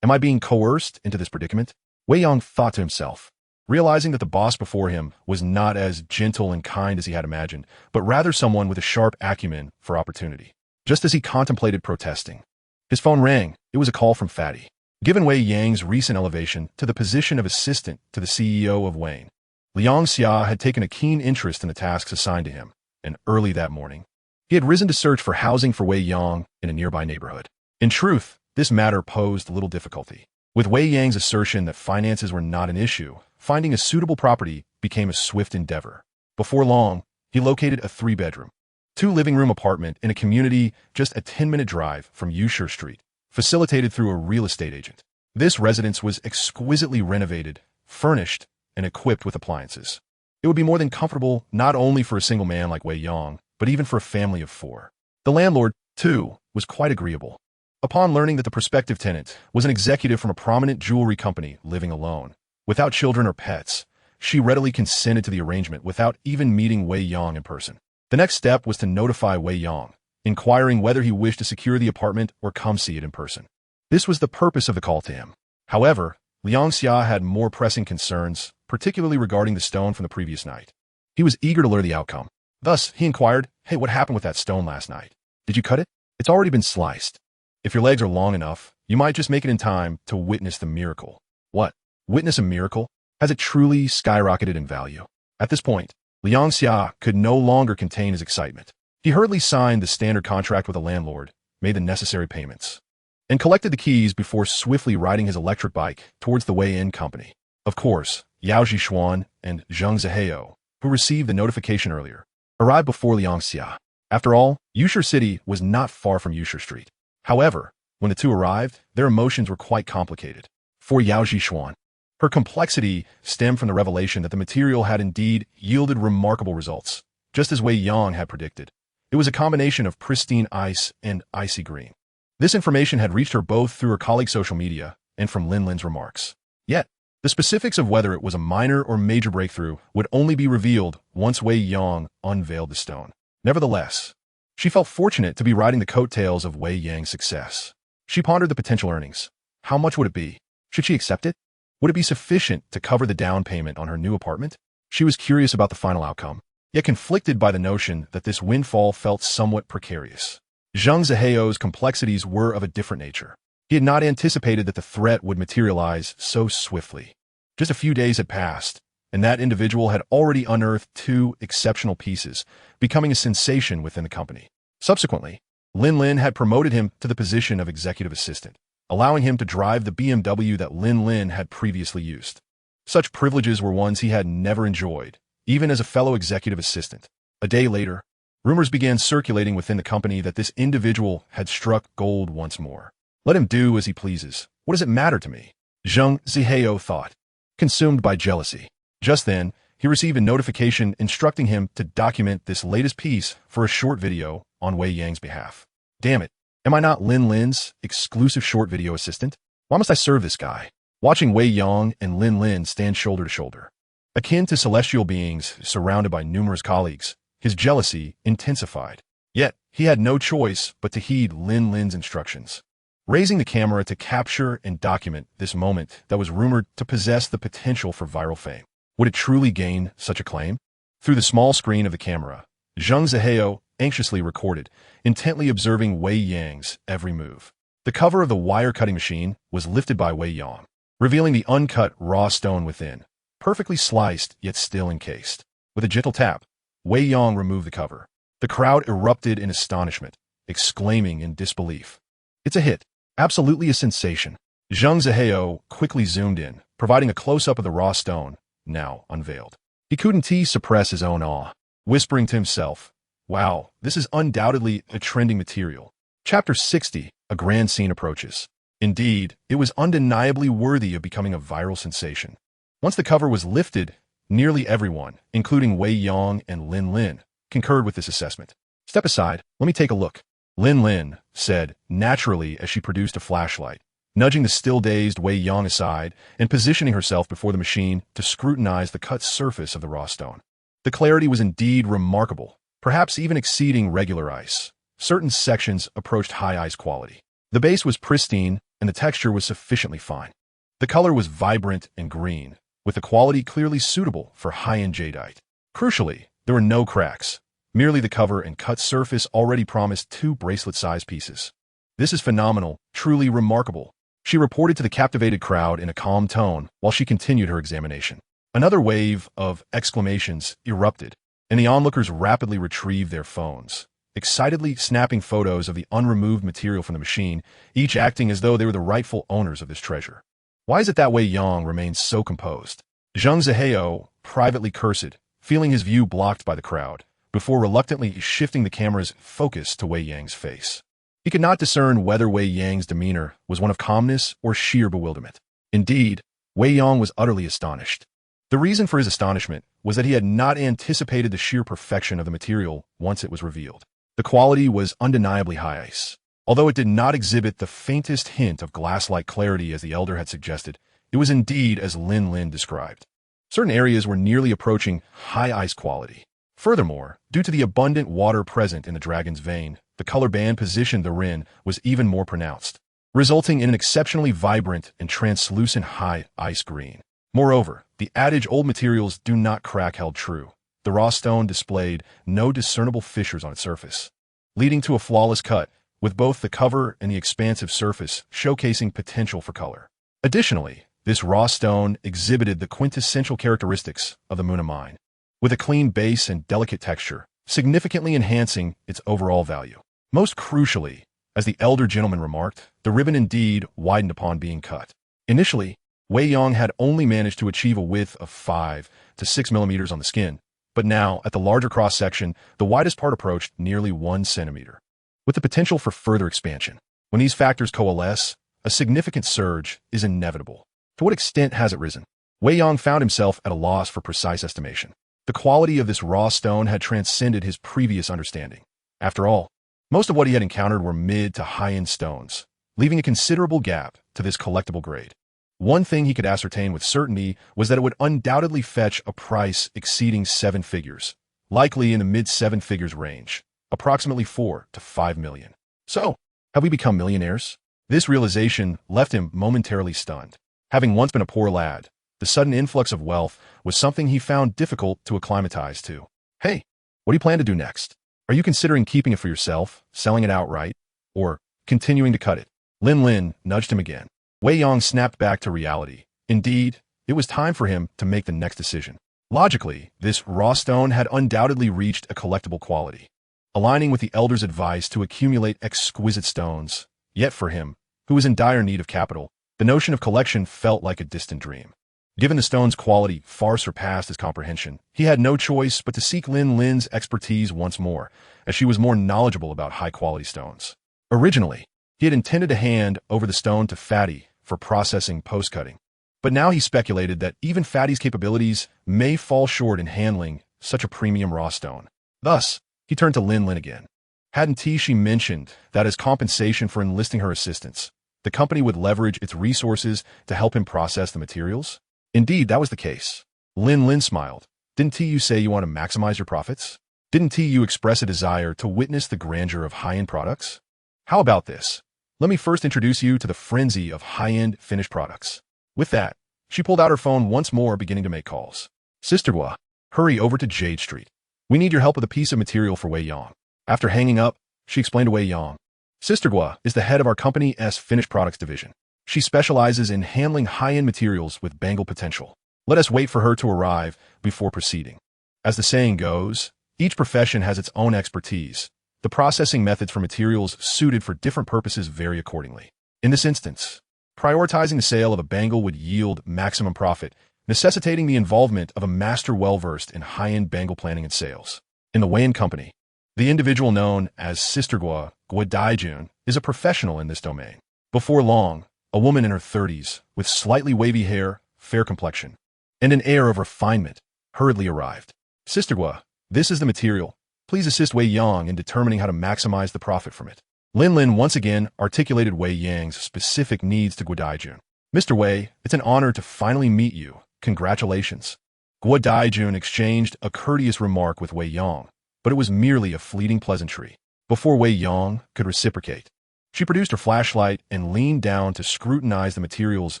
Am I being coerced into this predicament? Wei Yang thought to himself, realizing that the boss before him was not as gentle and kind as he had imagined, but rather someone with a sharp acumen for opportunity. Just as he contemplated protesting, his phone rang. It was a call from Fatty. Given Wei Yang's recent elevation to the position of assistant to the CEO of Wayne, Liang Xia had taken a keen interest in the tasks assigned to him, and early that morning, he had risen to search for housing for Wei Yang in a nearby neighborhood. In truth, this matter posed little difficulty. With Wei Yang's assertion that finances were not an issue, finding a suitable property became a swift endeavor. Before long, he located a 3-bedroom, 2-living-room apartment in a community just a 10-minute drive from Yusher Street, facilitated through a real estate agent. This residence was exquisitely renovated, furnished, and equipped with appliances. It would be more than comfortable not only for a single man like Wei Yang, but even for a family of 4. The landlord, too, was quite agreeable. Upon learning that the prospective tenant was an executive from a prominent jewelry company living alone, without children or pets, she readily consented to the arrangement without even meeting Wei Yang in person. The next step was to notify Wei Yang, inquiring whether he wished to secure the apartment or come see it in person. This was the purpose of the call to him. However, Liang Xia had more pressing concerns, particularly regarding the stone from the previous night. He was eager to learn the outcome. Thus, he inquired, "Hey, what happened with that stone last night? Did you cut it? It's already been sliced. If your legs are long enough, you might just make it in time to witness the miracle." What? Witness a miracle? Has it truly skyrocketed in value? At this point, Liang Xia could no longer contain his excitement. He hurriedly signed the standard contract with the landlord, made the necessary payments, and collected the keys before swiftly riding his electric bike towards the Wei Yang company. Of course, Yao Jishuan and Zheng Ziheo, who received the notification earlier, arrived before Liang Xia. After all, Yusher City was not far from Yusher Street. However, when the two arrived, their emotions were quite complicated. For Yao Jishuan, her complexity stemmed from the revelation that the material had indeed yielded remarkable results, just as Wei Yang had predicted. It was a combination of pristine ice and icy green. This information had reached her both through her colleague's social media and from Lin Lin's remarks. Yet, the specifics of whether it was a minor or major breakthrough would only be revealed once Wei Yang unveiled the stone. Nevertheless, she felt fortunate to be riding the coattails of Wei Yang's success. She pondered the potential earnings. How much would it be? Should she accept it? Would it be sufficient to cover the down payment on her new apartment? She was curious about the final outcome, yet conflicted by the notion that this windfall felt somewhat precarious. Zheng Ziheo's complexities were of a different nature. He had not anticipated that the threat would materialize so swiftly. Just a few days had passed, and that individual had already unearthed 2 exceptional pieces, becoming a sensation within the company. Subsequently, Lin Lin had promoted him to the position of executive assistant, allowing him to drive the BMW that Lin Lin had previously used. Such privileges were ones he had never enjoyed, even as a fellow executive assistant. A day later, rumors began circulating within the company that this individual had struck gold once more. Let him do as he pleases. What does it matter to me? Zheng Ziheo thought, consumed by jealousy. Just then, he received a notification instructing him to document this latest piece for a short video on Wei Yang's behalf. Damn it, am I not Lin Lin's exclusive short video assistant? Why must I serve this guy? Watching Wei Yang and Lin Lin stand shoulder to shoulder, akin to celestial beings surrounded by numerous colleagues, his jealousy intensified. Yet, he had no choice but to heed Lin Lin's instructions, raising the camera to capture and document this moment that was rumored to possess the potential for viral fame. Would it truly gain such a claim? Through the small screen of the camera, Zheng Ziheo anxiously recorded, intently observing Wei Yang's every move. The cover of the wire-cutting machine was lifted by Wei Yang, revealing the uncut raw stone within, perfectly sliced yet still encased. With a gentle tap, Wei Yang removed the cover. The crowd erupted in astonishment, exclaiming in disbelief. It's a hit. Absolutely a sensation. Zheng Ziheo quickly zoomed in, providing a close-up of the raw stone, now unveiled. He couldn't suppress his own awe, whispering to himself, "Wow, this is undoubtedly a trending material." Chapter 60, A Grand Scene Approaches. Indeed, it was undeniably worthy of becoming a viral sensation. Once the cover was lifted, nearly everyone, including Wei Yang and Lin Lin, concurred with this assessment. "Step aside, let me take a look," Lin Lin said naturally as she produced a flashlight, nudging the still-dazed Wei Yang aside and positioning herself before the machine to scrutinize the cut surface of the raw stone. The clarity was indeed remarkable, perhaps even exceeding regular ice. Certain sections approached high ice quality. The base was pristine, and the texture was sufficiently fine. The color was vibrant and green, with a quality clearly suitable for high-end jadeite. Crucially, there were no cracks. Merely the cover and cut surface already promised 2 bracelet-sized pieces. "This is phenomenal, truly remarkable," she reported to the captivated crowd in a calm tone while she continued her examination. Another wave of exclamations erupted, and the onlookers rapidly retrieved their phones, excitedly snapping photos of the unremoved material from the machine, each acting as though they were the rightful owners of this treasure. Why is it that Wei Yang remains so composed? Zheng Ziheo privately cursed, feeling his view blocked by the crowd, before reluctantly shifting the camera's focus to Wei Yang's face. He could not discern whether Wei Yang's demeanor was one of calmness or sheer bewilderment. Indeed, Wei Yang was utterly astonished. The reason for his astonishment was that he had not anticipated the sheer perfection of the material once it was revealed. The quality was undeniably high ice. Although it did not exhibit the faintest hint of glass-like clarity as the elder had suggested, it was indeed as Lin Lin described. Certain areas were nearly approaching high ice quality. Furthermore, due to the abundant water present in the dragon's vein, the color band positioned therein was even more pronounced, resulting in an exceptionally vibrant and translucent high ice green. Moreover, The adage old materials do not crack held true. The raw stone displayed no discernible fissures on its surface, leading to a flawless cut, with both the cover and the expansive surface showcasing potential for color. Additionally, this raw stone exhibited the quintessential characteristics of the Muna mine, with a clean base and delicate texture, significantly enhancing its overall value. Most crucially, as the elder gentleman remarked, the ribbon indeed widened upon being cut. Initially, Wei Yang had only managed to achieve a width of 5 to 6 millimeters on the skin, but now, at the larger cross-section, the widest part approached nearly 1 centimeter, with the potential for further expansion. When these factors coalesce, a significant surge is inevitable. To what extent has it risen? Wei Yang found himself at a loss for precise estimation. The quality of this raw stone had transcended his previous understanding. After all, most of what he had encountered were mid to high-end stones, leaving a considerable gap to this collectible grade. One thing he could ascertain with certainty was that it would undoubtedly fetch a price exceeding 7 figures, likely in the mid-7 figures range, approximately 4 to 5 million. So, have we become millionaires? This realization left him momentarily stunned. Having once been a poor lad, the sudden influx of wealth was something he found difficult to acclimatize to. Hey, what do you plan to do next? Are you considering keeping it for yourself, selling it outright, or continuing to cut it? Lin Lin nudged him again. Wei Yang snapped back to reality. Indeed, it was time for him to make the next decision. Logically, this raw stone had undoubtedly reached a collectible quality, aligning with the elder's advice to accumulate exquisite stones. Yet for him, who was in dire need of capital, the notion of collection felt like a distant dream. Given the stone's quality far surpassed his comprehension, he had no choice but to seek Lin Lin's expertise once more, as she was more knowledgeable about high-quality stones. Originally, he had intended to hand over the stone to Fatty for processing post-cutting, but now he speculated that even Fatty's capabilities may fall short in handling such a premium raw stone. Thus, he turned to Lin Lin again. Hadn't she mentioned that as compensation for enlisting her assistance, the company would leverage its resources to help him process the materials? Indeed, that was the case. Lin Lin smiled. Didn't you say you want to maximize your profits? Didn't you express a desire to witness the grandeur of high-end products? How about this? Let me first introduce you to the frenzy of high-end finished products. With that, she pulled out her phone once more, beginning to make calls. Sister Gua, hurry over to Jade Street. We need your help with a piece of material for Wei Yang. After hanging up, she explained to Wei Yang. Sister Gua is the head of our company's finished products division. She specializes in handling high-end materials with bangle potential. Let us wait for her to arrive before proceeding. As the saying goes, each profession has its own expertise. The processing methods for materials suited for different purposes vary accordingly. In this instance, prioritizing the sale of a bangle would yield maximum profit, necessitating the involvement of a master well-versed in high-end bangle planning and sales. In the Wei Yang Company, the individual known as Sister Gua Daijun is a professional in this domain. Before long, a woman in her 30s, with slightly wavy hair, fair complexion, and an air of refinement, hurriedly arrived. Sister Gua, this is the material. Please assist Wei Yang in determining how to maximize the profit from it. Lin Lin once again articulated Wei Yang's specific needs to Guodaijun. Mr. Wei, it's an honor to finally meet you. Congratulations. Guodaijun exchanged a courteous remark with Wei Yang, but it was merely a fleeting pleasantry. Before Wei Yang could reciprocate, she produced her flashlight and leaned down to scrutinize the materials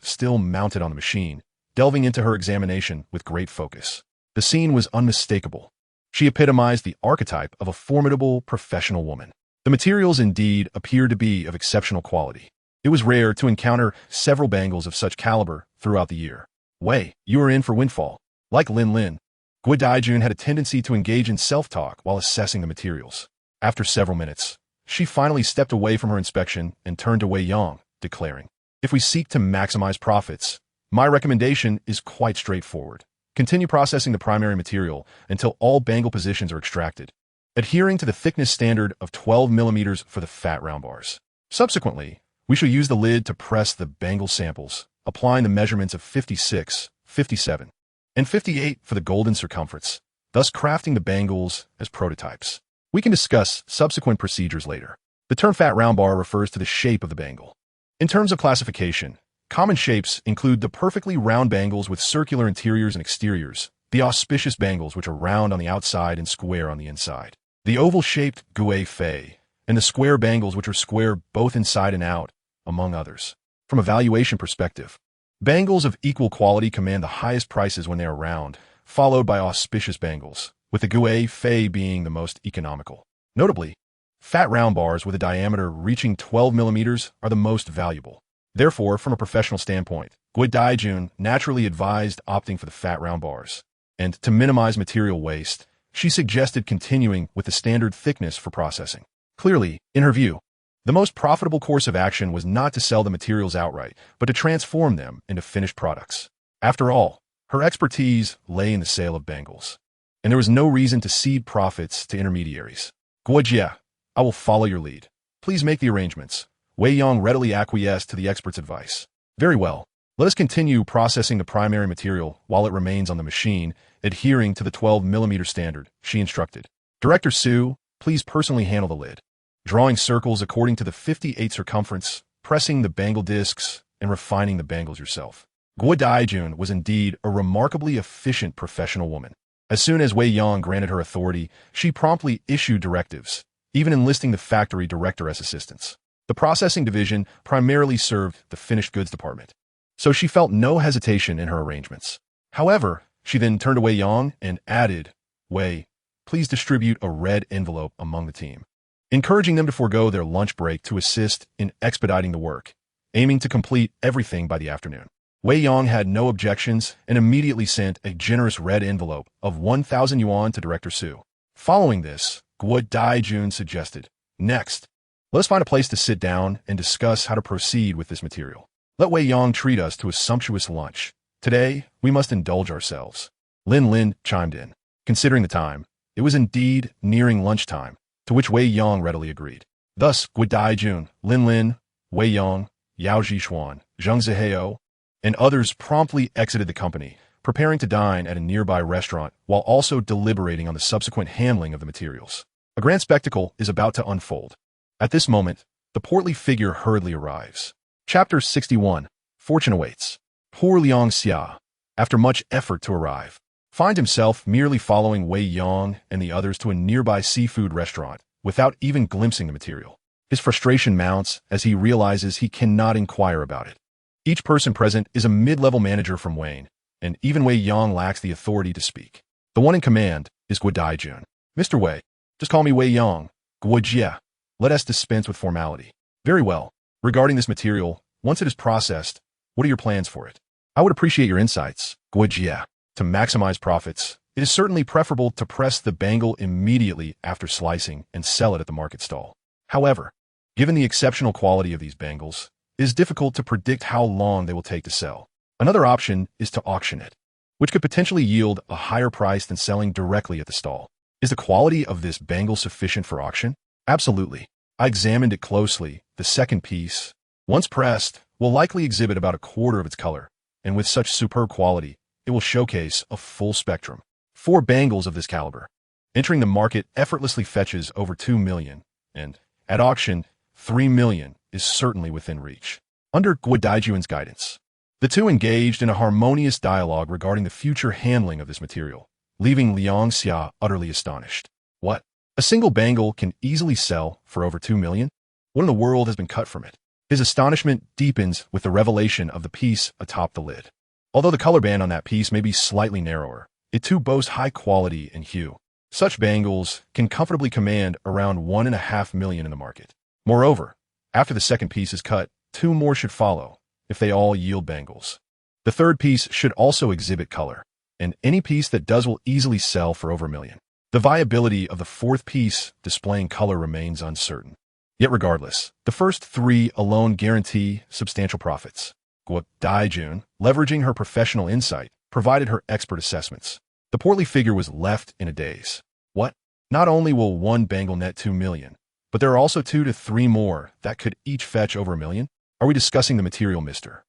still mounted on the machine, delving into her examination with great focus. The scene was unmistakable. She epitomized the archetype of a formidable professional woman. The materials indeed appeared to be of exceptional quality. It was rare to encounter several bangles of such caliber throughout the year. Wei, you are in for windfall. Like Lin Lin, Guodaijun had a tendency to engage in self-talk while assessing the materials. After several minutes, she finally stepped away from her inspection and turned to Wei Yang, declaring, if we seek to maximize profits, my recommendation is quite straightforward. Continue processing the primary material until all bangle positions are extracted, adhering to the thickness standard of 12 millimeters for the fat round bars. Subsequently, we shall use the lid to press the bangle samples, applying the measurements of 56, 57, and 58 for the golden circumference, thus crafting the bangles as prototypes. We can discuss subsequent procedures later. The term fat round bar refers to the shape of the bangle. In terms of classification, common shapes include the perfectly round bangles with circular interiors and exteriors, the auspicious bangles which are round on the outside and square on the inside, the oval-shaped gui fei, and the square bangles which are square both inside and out, among others. From a valuation perspective, Bangles of equal quality command the highest prices when they are round, followed by auspicious bangles, with the Gui Fei being the most economical. Notably, fat round bars with a diameter reaching 12 millimeters are the most valuable. Therefore, from a professional standpoint, Gui Daijun naturally advised opting for the fat round bars. And to minimize material waste, she suggested continuing with the standard thickness for processing. Clearly, in her view, the most profitable course of action was not to sell the materials outright, but to transform them into finished products. After all, her expertise lay in the sale of bangles, and there was no reason to cede profits to intermediaries. Guojia, I will follow your lead. Please make the arrangements. Wei Yang readily acquiesced to the expert's advice. Very well. Let us continue processing the primary material while it remains on the machine, adhering to the 12 millimeter standard, she instructed. Director Su, please personally handle the lid. Drawing circles according to the 58 circumference, pressing the bangle discs, and refining the bangles yourself. Guo Daijun was indeed a remarkably efficient professional woman. As soon as Wei Yang granted her authority, she promptly issued directives, even enlisting the factory director as assistants. The processing division primarily served the finished goods department, so she felt no hesitation in her arrangements. However, she then turned to Wei Yang and added, Wei, please distribute a red envelope among the team, encouraging them to forego their lunch break to assist in expediting the work, aiming to complete everything by the afternoon. Wei Yang had no objections and immediately sent a generous red envelope of 1,000 yuan to Director Su. Following this, Guo Daijun suggested, next, let us find a place to sit down and discuss how to proceed with this material. Let Wei Yang treat us to a sumptuous lunch. Today, we must indulge ourselves. Lin Lin chimed in. Considering the time, it was indeed nearing lunchtime, to which Wei Yang readily agreed. Thus, Guo Daijun, Lin Lin, Wei Yang, Yao Zhishuan, Zheng Ziheo, and others promptly exited the company, preparing to dine at a nearby restaurant while also deliberating on the subsequent handling of the materials. A grand spectacle is about to unfold. At this moment, the portly figure hurriedly arrives. Chapter 61. Fortune awaits. Poor Liang Xia, after much effort to arrive, finds himself merely following Wei Yang and the others to a nearby seafood restaurant without even glimpsing the material. His frustration mounts as he realizes he cannot inquire about it. Each person present is a mid-level manager from Wayne, and even Wei Yang lacks the authority to speak. The one in command is Guo Daijun. Mr. Wei, just call me Wei Yang. Guo Jia. Let us dispense with formality. Very well. Regarding this material, once it is processed, what are your plans for it? I would appreciate your insights, Guo Jia. To maximize profits, it is certainly preferable to press the bangle immediately after slicing and sell it at the market stall. However, given the exceptional quality of these bangles, it is difficult to predict how long they will take to sell. Another option is to auction it, which could potentially yield a higher price than selling directly at the stall. Is the quality of this bangle sufficient for auction? Absolutely. I examined it closely. The second piece, once pressed, will likely exhibit about a quarter of its color, and with such superb quality, it will showcase a full spectrum. 4 bangles of this caliber, entering the market effortlessly fetches over 2 million, and, at auction, 3 million is certainly within reach. Under Guo Daijun's guidance, the two engaged in a harmonious dialogue regarding the future handling of this material, leaving Liang Xia utterly astonished. What? A single bangle can easily sell for over 2 million? What in the world has been cut from it? His astonishment deepens with the revelation of the piece atop the lid. Although the color band on that piece may be slightly narrower, it too boasts high quality and hue. Such bangles can comfortably command around 1.5 million in the market. Moreover, after the second piece is cut, 2 more should follow, if they all yield bangles. The third piece should also exhibit color, and any piece that does will easily sell for over 1 million. The viability of the fourth piece displaying color remains uncertain. Yet regardless, the first 3 alone guarantee substantial profits. Guo Daijun, leveraging her professional insight, provided her expert assessments. The portly figure was left in a daze. What? Not only will one bangle net 2 million, but there are also 2 to 3 more that could each fetch over 1 million? Are we discussing the material Mr.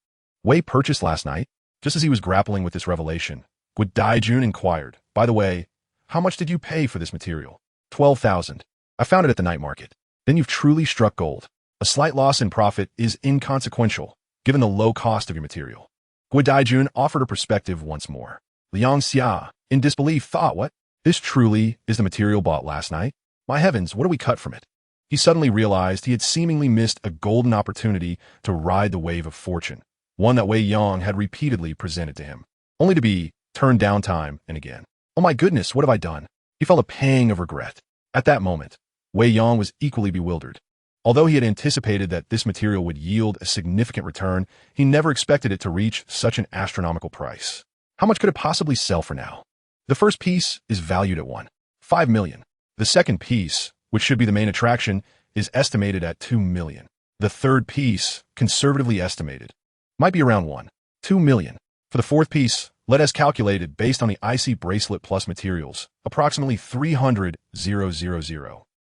Wei purchased last night? Just as he was grappling with this revelation, Guo Daijun inquired, by the way, how much did you pay for this material? 12,000. I found it at the night market. Then you've truly struck gold. A slight loss in profit is inconsequential, given the low cost of your material. Guo Daijun offered a perspective once more. Liang Xia, in disbelief, thought, what? This truly is the material bought last night? My heavens, what do we cut from it? He suddenly realized he had seemingly missed a golden opportunity to ride the wave of fortune, one that Wei Yang had repeatedly presented to him, only to be turned down time and again. Oh my goodness, what have I done? He felt a pang of regret. At that moment, Wei Yang was equally bewildered. Although he had anticipated that this material would yield a significant return, he never expected it to reach such an astronomical price. How much could it possibly sell for now? The first piece is valued at 1.5 million. The second piece, which should be the main attraction, is estimated at 2 million. The third piece, conservatively estimated, might be around 1.2 million. For the fourth piece, let us calculate it based on the IC bracelet plus materials, approximately 300,000.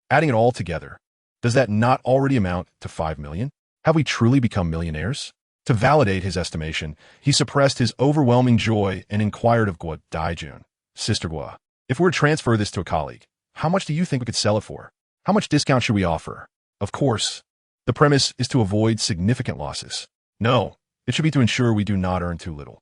Adding it all together, does that not already amount to 5 million? Have we truly become millionaires? To validate his estimation, he suppressed his overwhelming joy and inquired of Guo Daijun, Sister Guo, if we were to transfer this to a colleague, how much do you think we could sell it for? How much discount should we offer? Of course, the premise is to avoid significant losses. No, it should be to ensure we do not earn too little.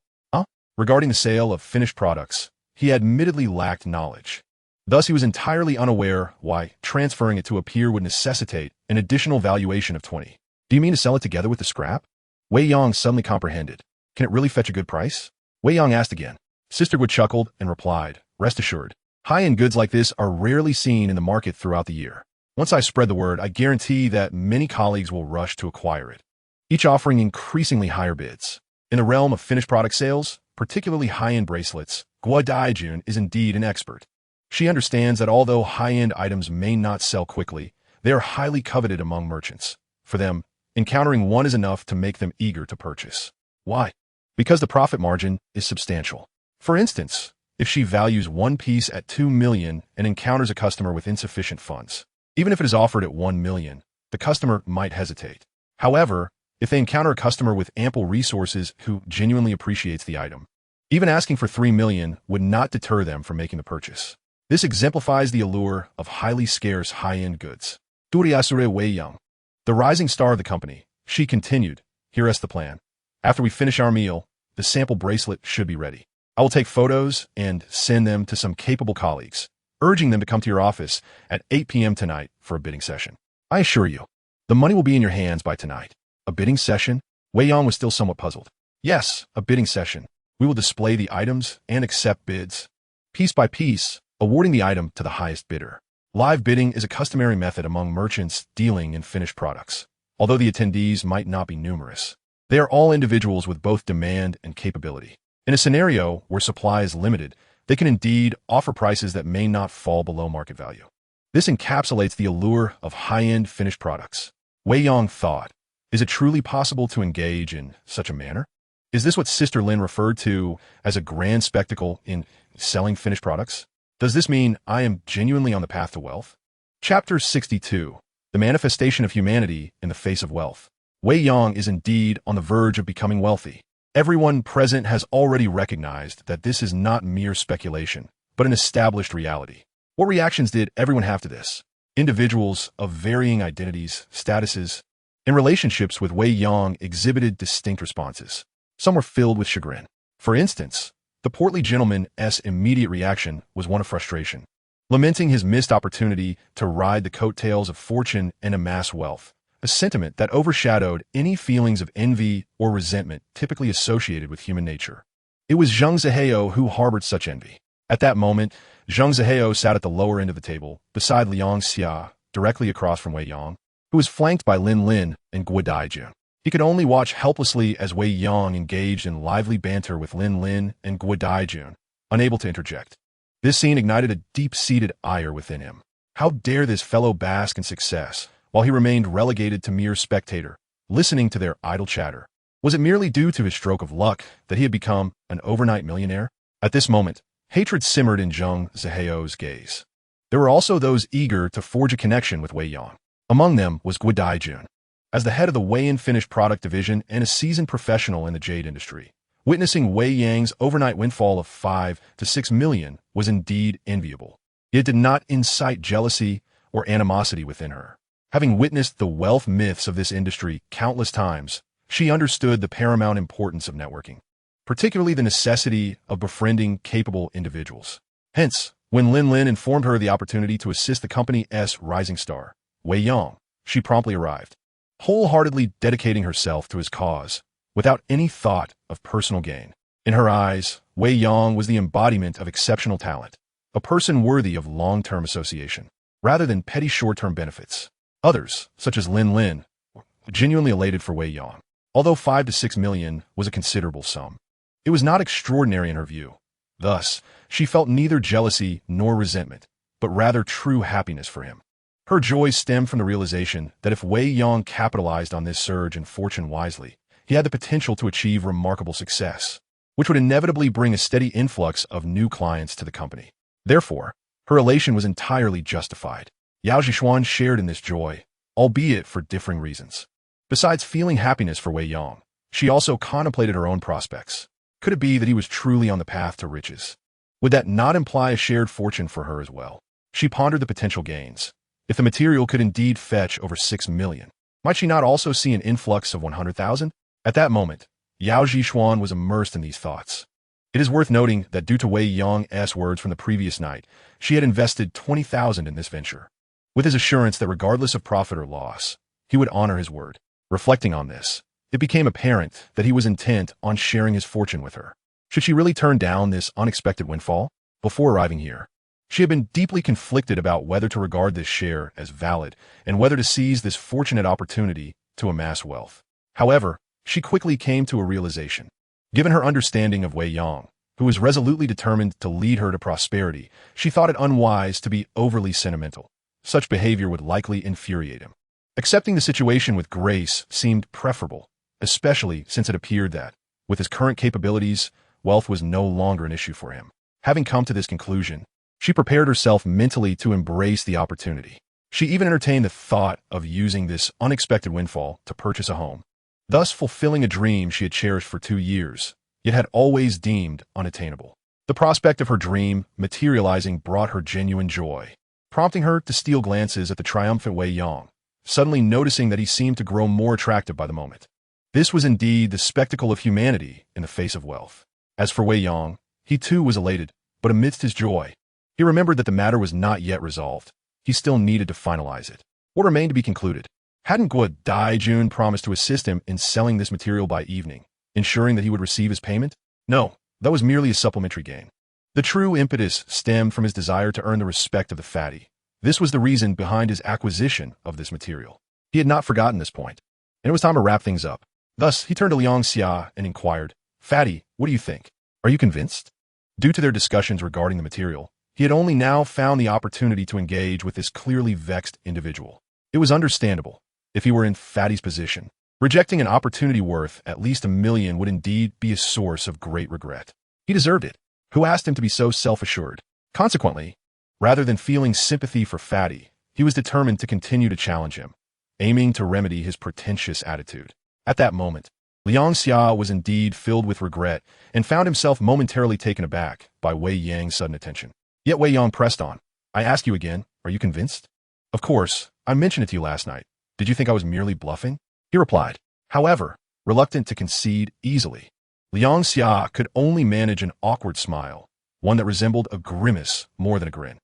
Regarding the sale of finished products, he admittedly lacked knowledge. Thus, he was entirely unaware why transferring it to a peer would necessitate an additional valuation of 20. Do you mean to sell it together with the scrap? Wei Yang suddenly comprehended. Can it really fetch a good price? Wei Yang asked again. Sister Guo chuckled and replied, rest assured, high-end goods like this are rarely seen in the market throughout the year. Once I spread the word, I guarantee that many colleagues will rush to acquire it, each offering increasingly higher bids. In the realm of finished product sales, particularly high-end bracelets, Guo Daijun is indeed an expert. She understands that although high-end items may not sell quickly, they are highly coveted among merchants. For them, encountering one is enough to make them eager to purchase. Why? Because the profit margin is substantial. For instance, if she values one piece at 2 million and encounters a customer with insufficient funds, even if it is offered at 1 million, the customer might hesitate. However, if they encounter a customer with ample resources who genuinely appreciates the item, even asking for 3 million would not deter them from making the purchase. This exemplifies the allure of highly scarce high-end goods. Duriasure Wei Yang, the rising star of the company, she continued, here is the plan. After we finish our meal, the sample bracelet should be ready. I will take photos and send them to some capable colleagues, urging them to come to your office at 8 p.m. tonight for a bidding session. I assure you, the money will be in your hands by tonight. A bidding session? Wei Yang was still somewhat puzzled. Yes, a bidding session. We will display the items and accept bids, piece by piece, awarding the item to the highest bidder. Live bidding is a customary method among merchants dealing in finished products. Although the attendees might not be numerous, they are all individuals with both demand and capability. In a scenario where supply is limited, they can indeed offer prices that may not fall below market value. This encapsulates the allure of high-end finished products. Wei Yang thought, is it truly possible to engage in such a manner? Is this what Sister Lin referred to as a grand spectacle in selling finished products? Does this mean I am genuinely on the path to wealth? Chapter 62. The Manifestation of Humanity in the Face of Wealth. Wei Yang is indeed on the verge of becoming wealthy. Everyone present has already recognized that this is not mere speculation, but an established reality. What reactions did everyone have to this? Individuals of varying identities, statuses, and relationships with Wei Yang exhibited distinct responses. Some were filled with chagrin. For instance, the portly gentleman's immediate reaction was one of frustration, lamenting his missed opportunity to ride the coattails of fortune and amass wealth, a sentiment that overshadowed any feelings of envy or resentment typically associated with human nature. It was Zheng Zihao who harbored such envy. At that moment, Zheng Zihao sat at the lower end of the table, beside Liang Xia, directly across from Wei Yang, who was flanked by Lin Lin and Guo Daijun. He could only watch helplessly as Wei Yang engaged in lively banter with Lin Lin and Guo Daijun, unable to interject. This scene ignited a deep-seated ire within him. How dare this fellow bask in success, while he remained relegated to mere spectator, listening to their idle chatter? Was it merely due to his stroke of luck that he had become an overnight millionaire? At this moment, hatred simmered in Zheng Zihao's gaze. There were also those eager to forge a connection with Wei Yang. Among them was Guo Daijun. As the head of the Wei Finished Product Division and a seasoned professional in the jade industry, witnessing Wei Yang's overnight windfall of 5 to 6 million was indeed enviable. It did not incite jealousy or animosity within her. Having witnessed the wealth myths of this industry countless times, she understood the paramount importance of networking, particularly the necessity of befriending capable individuals. Hence, when Lin Lin informed her of the opportunity to assist the company's rising star, Wei Yang, she promptly arrived, wholeheartedly dedicating herself to his cause. without any thought of personal gain. In her eyes, Wei Yang was the embodiment of exceptional talent, a person worthy of long-term association, rather than petty short-term benefits. Others, such as Lin Lin, were genuinely elated for Wei Yang. Although 5 to 6 million was a considerable sum, it was not extraordinary in her view. Thus, she felt neither jealousy nor resentment, but rather true happiness for him. Her joy stemmed from the realization that if Wei Yang capitalized on this surge in fortune wisely, he had the potential to achieve remarkable success, which would inevitably bring a steady influx of new clients to the company. Therefore, her elation was entirely justified. Yao Zhishuan shared in this joy, albeit for differing reasons. Besides feeling happiness for Wei Yang, she also contemplated her own prospects. Could it be that he was truly on the path to riches? Would that not imply a shared fortune for her as well? She pondered the potential gains. If the material could indeed fetch over 6 million, might she not also see an influx of 100,000? At that moment, Yao Zhishuan was immersed in these thoughts. It is worth noting that due to Wei Yang's words from the previous night, she had invested 20,000 in this venture. With his assurance that regardless of profit or loss, he would honor his word. Reflecting on this, it became apparent that he was intent on sharing his fortune with her. Should she really turn down this unexpected windfall? Before arriving here, she had been deeply conflicted about whether to regard this share as valid and whether to seize this fortunate opportunity to amass wealth. However, she quickly came to a realization. Given her understanding of Wei Yang, who was resolutely determined to lead her to prosperity, she thought it unwise to be overly sentimental. Such behavior would likely infuriate him. Accepting the situation with grace seemed preferable, especially since it appeared that, with his current capabilities, wealth was no longer an issue for him. Having come to this conclusion, she prepared herself mentally to embrace the opportunity. She even entertained the thought of using this unexpected windfall to purchase a home, thus fulfilling a dream she had cherished for 2 years, yet had always deemed unattainable. The prospect of her dream materializing brought her genuine joy, prompting her to steal glances at the triumphant Wei Yang, suddenly noticing that he seemed to grow more attractive by the moment. This was indeed the spectacle of humanity in the face of wealth. As for Wei Yang, he too was elated, but amidst his joy, he remembered that the matter was not yet resolved. He still needed to finalize it. What remained to be concluded? Hadn't Guo Daijun promised to assist him in selling this material by evening, ensuring that he would receive his payment? No, that was merely a supplementary gain. The true impetus stemmed from his desire to earn the respect of the fatty. This was the reason behind his acquisition of this material. He had not forgotten this point, and it was time to wrap things up. Thus, he turned to Liang Xia and inquired, "Fatty, what do you think? Are you convinced?" Due to their discussions regarding the material, he had only now found the opportunity to engage with this clearly vexed individual. It was understandable. If he were in Fatty's position, rejecting an opportunity worth at least 1 million would indeed be a source of great regret. He deserved it. Who asked him to be so self-assured? Consequently, rather than feeling sympathy for Fatty, he was determined to continue to challenge him, aiming to remedy his pretentious attitude. At that moment, Liang Xia was indeed filled with regret and found himself momentarily taken aback by Wei Yang's sudden attention. Yet Wei Yang pressed on. "I ask you again, are you convinced?" "Of course, I mentioned it to you last night. Did you think I was merely bluffing?" he replied. However, reluctant to concede easily, Liang Xia could only manage an awkward smile, one that resembled a grimace more than a grin.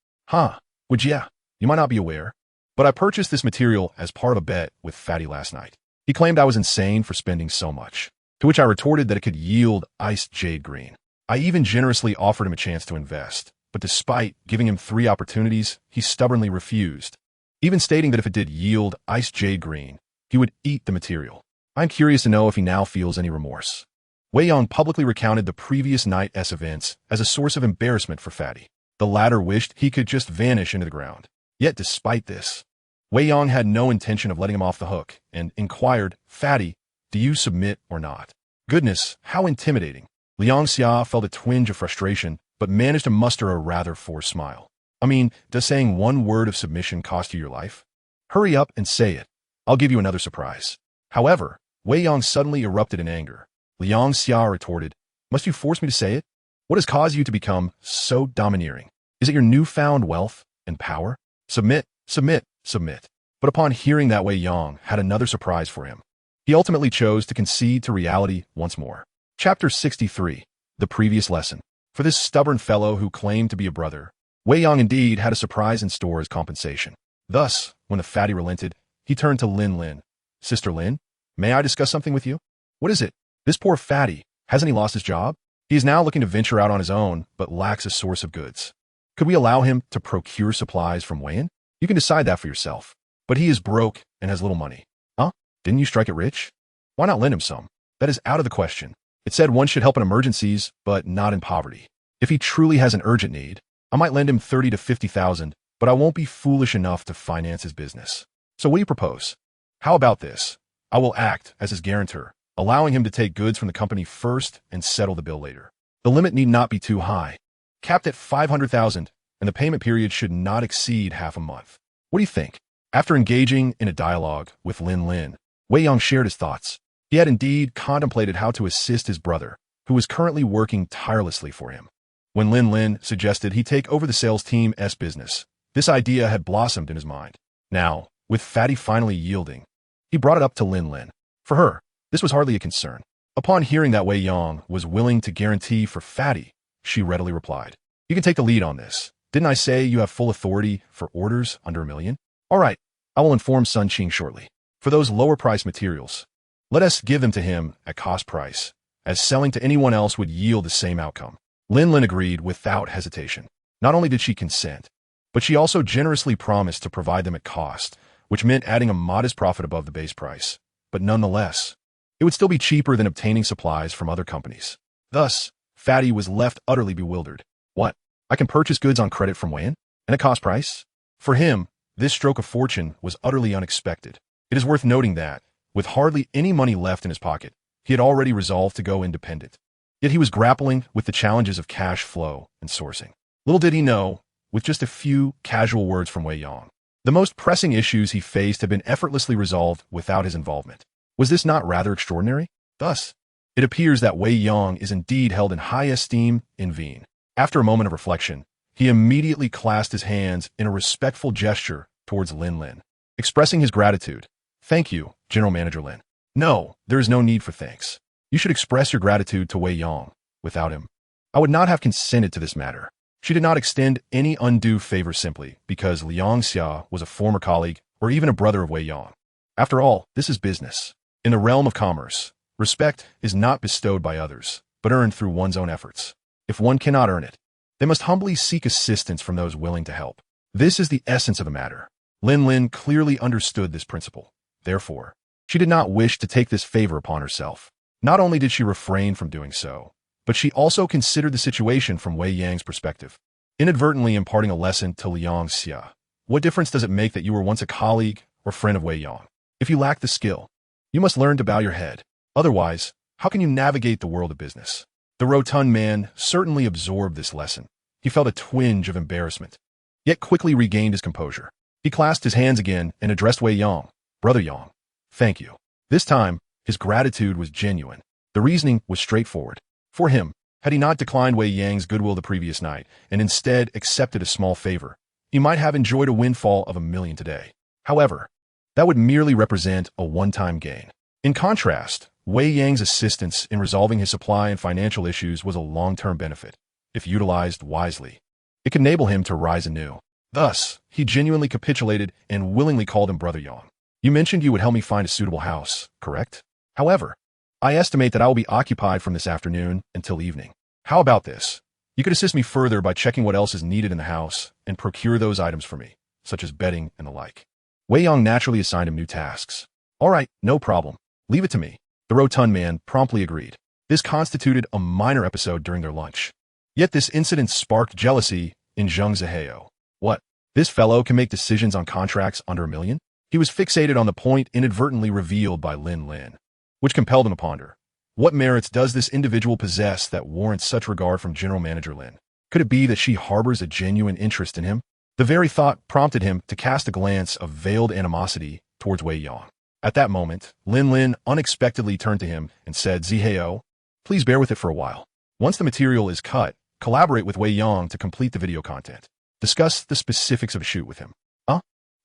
Would ya? You might not be aware, but I purchased this material as part of a bet with Fatty last night. He claimed I was insane for spending so much, to which I retorted that it could yield iced jade green. I even generously offered him a chance to invest, but despite giving him 3 opportunities, he stubbornly refused, even stating that if it did yield iced jade green, he would eat the material. I'm curious to know if he now feels any remorse. Wei Yang publicly recounted the previous night's events as a source of embarrassment for Fatty. The latter wished he could just vanish into the ground. Yet despite this, Wei Yang had no intention of letting him off the hook and inquired, "Fatty, do you submit or not?" Goodness, how intimidating. Liang Xia felt a twinge of frustration, but managed to muster a rather forced smile. I mean, does saying 1 word of submission cost you your life? Hurry up and say it. I'll give you another surprise. However, Wei Yang suddenly erupted in anger. Liang Xia retorted, "Must you force me to say it? What has caused you to become so domineering? Is it your newfound wealth and power? Submit, submit, submit." But upon hearing that, Wei Yang had another surprise for him. He ultimately chose to concede to reality once more. Chapter 63. The Previous Lesson. For this stubborn fellow who claimed to be a brother, Wei Yang indeed had a surprise in store as compensation. Thus, when the fatty relented, he turned to Lin Lin. "Sister Lin, may I discuss something with you?" "What is it?" This poor fatty, hasn't he lost his job? He is now looking to venture out on his own, but lacks a source of goods. Could we allow him to procure supplies from Wei Yang? You can decide that for yourself. But he is broke and has little money. Huh? Didn't you strike it rich? Why not lend him some? That is out of the question. It said one should help in emergencies, but not in poverty. If he truly has an urgent need, I might lend him 30 to 50,000, but I won't be foolish enough to finance his business. So what do you propose? How about this? I will act as his guarantor, allowing him to take goods from the company first and settle the bill later. The limit need not be too high. Capped at 500,000, and the payment period should not exceed half a month. What do you think? After engaging in a dialogue with Lin, Wei Yang shared his thoughts. He had indeed contemplated how to assist his brother, who was currently working tirelessly for him. When Lin suggested he take over the sales team's business, this idea had blossomed in his mind. Now, with Fatty finally yielding, he brought it up to Lin. For her, this was hardly a concern. Upon hearing that Wei Yang was willing to guarantee for Fatty, she readily replied, "You can take the lead on this. Didn't I say you have full authority for orders under $1 million? All right, I will inform Sun Qing shortly. For those lower-priced materials, let us give them to him at cost price, as selling to anyone else would yield the same outcome." Lin agreed without hesitation. Not only did she consent, but she also generously promised to provide them at cost, which meant adding a modest profit above the base price. But nonetheless, it would still be cheaper than obtaining supplies from other companies. Thus, Fatty was left utterly bewildered. What? I can purchase goods on credit from Wei Yang? And at cost price? For him, this stroke of fortune was utterly unexpected. It is worth noting that, with hardly any money left in his pocket, he had already resolved to go independent. Yet he was grappling with the challenges of cash flow and sourcing. Little did he know, with just a few casual words from Wei Yang, the most pressing issues he faced had been effortlessly resolved without his involvement. Was this not rather extraordinary? Thus, it appears that Wei Yang is indeed held in high esteem in Vien. After a moment of reflection, he immediately clasped his hands in a respectful gesture towards Lin, expressing his gratitude. "Thank you, General Manager Lin." "No, there is no need for thanks. You should express your gratitude to Wei Yang. Without him, I would not have consented to this matter." She did not extend any undue favor simply because Liang Xia was a former colleague or even a brother of Wei Yang. After all, this is business. In the realm of commerce, respect is not bestowed by others, but earned through one's own efforts. If one cannot earn it, they must humbly seek assistance from those willing to help. This is the essence of the matter. Lin clearly understood this principle. Therefore, she did not wish to take this favor upon herself. Not only did she refrain from doing so, but she also considered the situation from Wei Yang's perspective. Inadvertently imparting a lesson to Liang Xia. What difference does it make that you were once a colleague or friend of Wei Yang? If you lack the skill, you must learn to bow your head. Otherwise, how can you navigate the world of business? The rotund man certainly absorbed this lesson. He felt a twinge of embarrassment, yet quickly regained his composure. He clasped his hands again and addressed Wei Yang. "Brother Yang, thank you." This time, his gratitude was genuine. The reasoning was straightforward. For him, had he not declined Wei Yang's goodwill the previous night and instead accepted a small favor, he might have enjoyed a windfall of $1 million today. However, that would merely represent a one-time gain. In contrast, Wei Yang's assistance in resolving his supply and financial issues was a long-term benefit. If utilized wisely, it could enable him to rise anew. Thus, he genuinely capitulated and willingly called him Brother Yang. "You mentioned you would help me find a suitable house, correct? However, I estimate that I will be occupied from this afternoon until evening. How about this? You could assist me further by checking what else is needed in the house and procure those items for me, such as bedding and the like." Wei Yang naturally assigned him new tasks. "All right, no problem. Leave it to me." The rotund man promptly agreed. This constituted a minor episode during their lunch. Yet this incident sparked jealousy in Zheng Zihao. What? This fellow can make decisions on contracts under $1 million? He was fixated on the point inadvertently revealed by Lin, which compelled him to ponder. What merits does this individual possess that warrants such regard from General Manager Lin? Could it be that she harbors a genuine interest in him? The very thought prompted him to cast a glance of veiled animosity towards Wei Yang. At that moment, Lin unexpectedly turned to him and said, "Zihao, please bear with it for a while. Once the material is cut, collaborate with Wei Yang to complete the video content. Discuss the specifics of a shoot with him." Huh?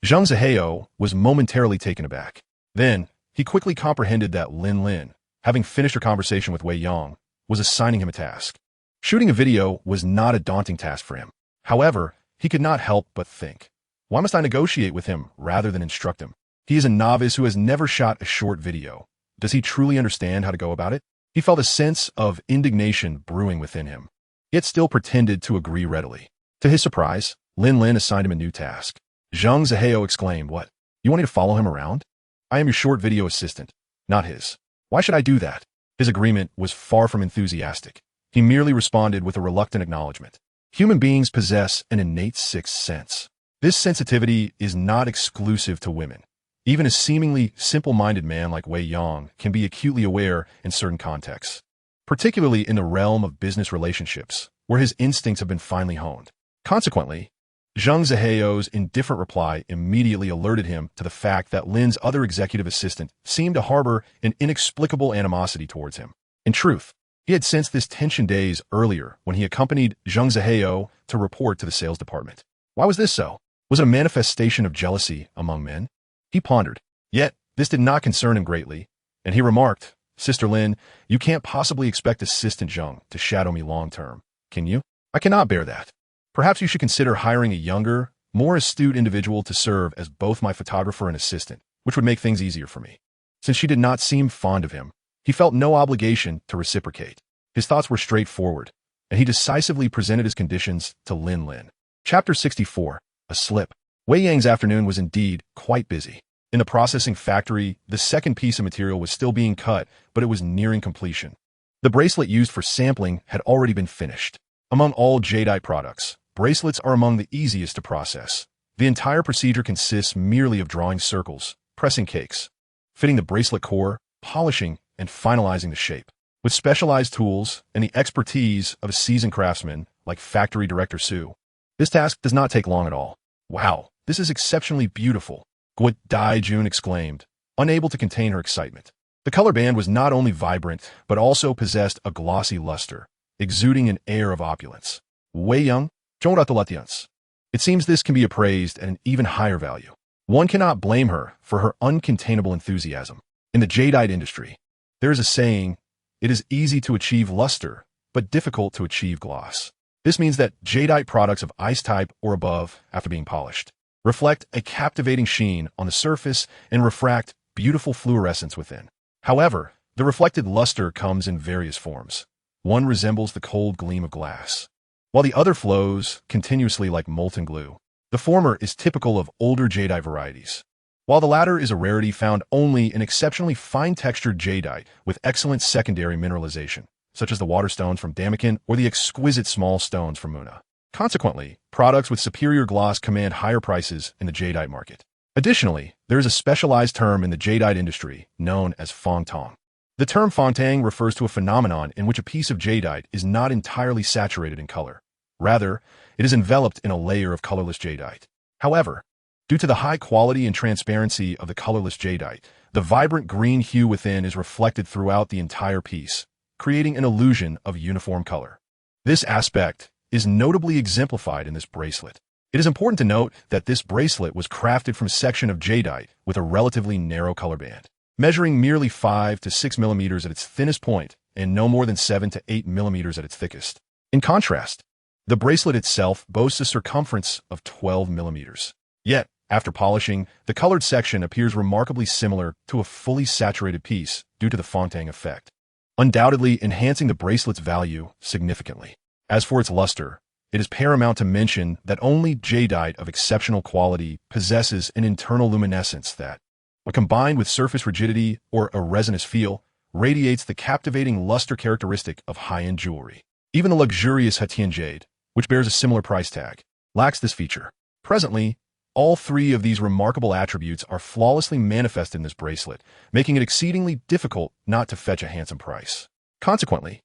Zheng Zihao was momentarily taken aback. Then, he quickly comprehended that Lin, having finished her conversation with Wei Yang, was assigning him a task. Shooting a video was not a daunting task for him. However, he could not help but think, why must I negotiate with him rather than instruct him? He is a novice who has never shot a short video. Does he truly understand how to go about it? He felt a sense of indignation brewing within him, yet still pretended to agree readily. To his surprise, Lin assigned him a new task. Zhang Zihao exclaimed, "What? You want me to follow him around? I am your short video assistant, not his. Why should I do that?" His agreement was far from enthusiastic. He merely responded with a reluctant acknowledgement. Human beings possess an innate sixth sense. This sensitivity is not exclusive to women. Even a seemingly simple-minded man like Wei Yang can be acutely aware in certain contexts, particularly in the realm of business relationships, where his instincts have been finely honed. Consequently, Zhang Zihao's indifferent reply immediately alerted him to the fact that Lin's other executive assistant seemed to harbor an inexplicable animosity towards him. In truth, he had sensed this tension days earlier when he accompanied Zhang Zihao to report to the sales department. Why was this so? Was it a manifestation of jealousy among men? He pondered. Yet, this did not concern him greatly, and he remarked, "Sister Lin, you can't possibly expect Assistant Zhang to shadow me long-term, can you? I cannot bear that. Perhaps you should consider hiring a younger, more astute individual to serve as both my photographer and assistant, which would make things easier for me." Since she did not seem fond of him, he felt no obligation to reciprocate. His thoughts were straightforward, and he decisively presented his conditions to Lin. Chapter 64. A Slip. Wei Yang's afternoon was indeed quite busy. In the processing factory, the second piece of material was still being cut, but it was nearing completion. The bracelet used for sampling had already been finished. Among all jadeite products, bracelets are among the easiest to process. The entire procedure consists merely of drawing circles, pressing cakes, fitting the bracelet core, polishing, and finalizing the shape. With specialized tools and the expertise of a seasoned craftsman like Factory Director Su, this task does not take long at all. "Wow, this is exceptionally beautiful," Guo Daijun exclaimed, unable to contain her excitement. The color band was not only vibrant, but also possessed a glossy luster, exuding an air of opulence. Wei Yang, Zhongratolatians. It seems this can be appraised at an even higher value. One cannot blame her for her uncontainable enthusiasm. In the jadeite industry, there is a saying, "It is easy to achieve luster, but difficult to achieve gloss." This means that jadeite products of ice type or above, after being polished, reflect a captivating sheen on the surface and refract beautiful fluorescence within. However, the reflected luster comes in various forms. One resembles the cold gleam of glass, while the other flows continuously like molten glue. The former is typical of older jadeite varieties, while the latter is a rarity found only in exceptionally fine-textured jadeite with excellent secondary mineralization, such as the water stones from Damakin or the exquisite small stones from Muna. Consequently, products with superior gloss command higher prices in the jadeite market. Additionally, there is a specialized term in the jadeite industry known as fongtang. The term fongtang refers to a phenomenon in which a piece of jadeite is not entirely saturated in color. Rather, it is enveloped in a layer of colorless jadeite. However, due to the high quality and transparency of the colorless jadeite, the vibrant green hue within is reflected throughout the entire piece, creating an illusion of uniform color. This aspect is notably exemplified in this bracelet. It is important to note that this bracelet was crafted from a section of jadeite with a relatively narrow color band, measuring merely 5 to 6 millimeters at its thinnest point and no more than 7 to 8 millimeters at its thickest. In contrast, the bracelet itself boasts a circumference of 12 millimeters. Yet, after polishing, the colored section appears remarkably similar to a fully saturated piece due to the fongtang effect, undoubtedly enhancing the bracelet's value significantly. As for its luster, it is paramount to mention that only jadeite of exceptional quality possesses an internal luminescence that, when combined with surface rigidity or a resinous feel, radiates the captivating luster characteristic of high-end jewelry. Even the luxurious Hatian jade, which bears a similar price tag, lacks this feature. Presently, all three of these remarkable attributes are flawlessly manifest in this bracelet, making it exceedingly difficult not to fetch a handsome price. Consequently,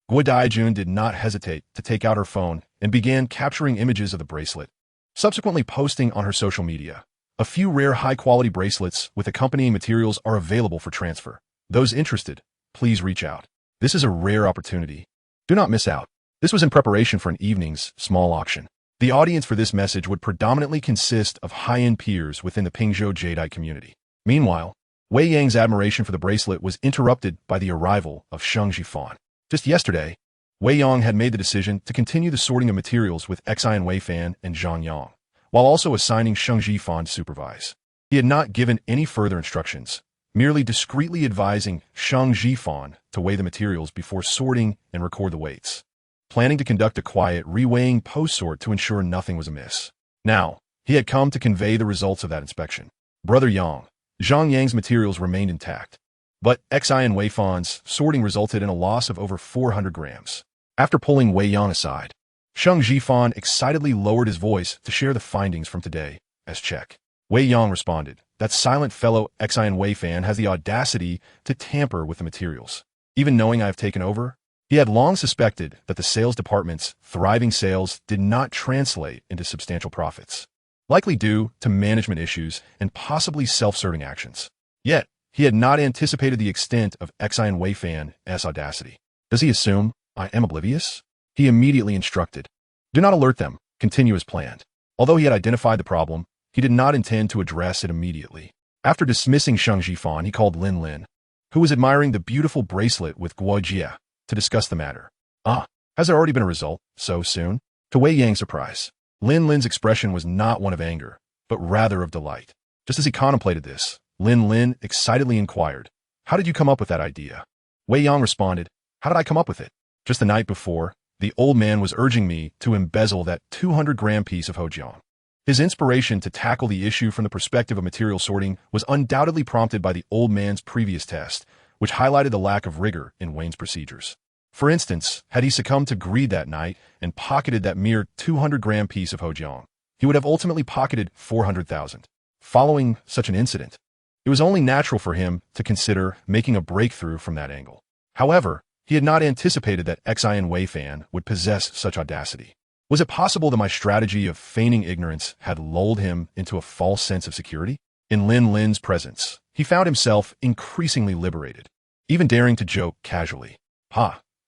Guo Daijun did not hesitate to take out her phone and began capturing images of the bracelet, subsequently posting on her social media. A few rare high-quality bracelets with accompanying materials are available for transfer. Those interested, please reach out. This is a rare opportunity. Do not miss out. This was in preparation for an evening's small auction. The audience for this message would predominantly consist of high-end peers within the Pingzhou jadeite community. Meanwhile, Wei Yang's admiration for the bracelet was interrupted by the arrival of Sheng Jifan. Just yesterday, Wei Yang had made the decision to continue the sorting of materials with Xian Weifan and Zhang Yang, while also assigning Sheng Jifan to supervise. He had not given any further instructions, merely discreetly advising Shang Jifan to weigh the materials before sorting and record the weights, planning to conduct a quiet reweighing post-sort to ensure nothing was amiss. Now, he had come to convey the results of that inspection. Brother Yang, Zhang Yang's materials remained intact, but Xi and Wei Fan's sorting resulted in a loss of over 400 grams. After pulling Wei Yang aside, Shang Jifan excitedly lowered his voice to share the findings from today as check. Wei Yang responded, "That silent fellow Xi and Wei Fan has the audacity to tamper with the materials. Even knowing I have taken over?" He had long suspected that the sales department's thriving sales did not translate into substantial profits, likely due to management issues and possibly self-serving actions. Yet, he had not anticipated the extent of Xi and Wei Fan's audacity. Does he assume I am oblivious? He immediately instructed, "Do not alert them, continue as planned." Although he had identified the problem, he did not intend to address it immediately. After dismissing Shang Jifan, he called Lin Lin, who was admiring the beautiful bracelet with Guo Jia, to discuss the matter. Has there already been a result, so soon? To Wei Yang's surprise, Lin Lin's expression was not one of anger, but rather of delight. Just as he contemplated this, Lin Lin excitedly inquired, "How did you come up with that idea?" Wei Yang responded, "How did I come up with it? Just the night before, the old man was urging me to embezzle that 200-gram piece of Hojiang." His inspiration to tackle the issue from the perspective of material sorting was undoubtedly prompted by the old man's previous test, which highlighted the lack of rigor in Wayne's procedures. For instance, had he succumbed to greed that night and pocketed that mere 200-gram piece of Hojiang, he would have ultimately pocketed 400,000. Following such an incident, it was only natural for him to consider making a breakthrough from that angle. However, he had not anticipated that Xi and Wei Fan would possess such audacity. Was it possible that my strategy of feigning ignorance had lulled him into a false sense of security? In Lin Lin's presence, he found himself increasingly liberated, even daring to joke casually.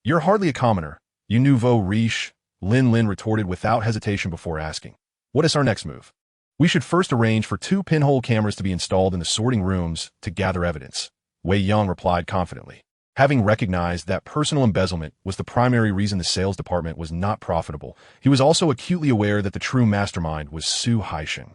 You're hardly a commoner, you nouveau riche," Lin Lin retorted without hesitation before asking, "What is our next move?" "We should first arrange for 2 pinhole cameras to be installed in the sorting rooms to gather evidence," Wei Yang replied confidently. Having recognized that personal embezzlement was the primary reason the sales department was not profitable, he was also acutely aware that the true mastermind was Su Haisheng,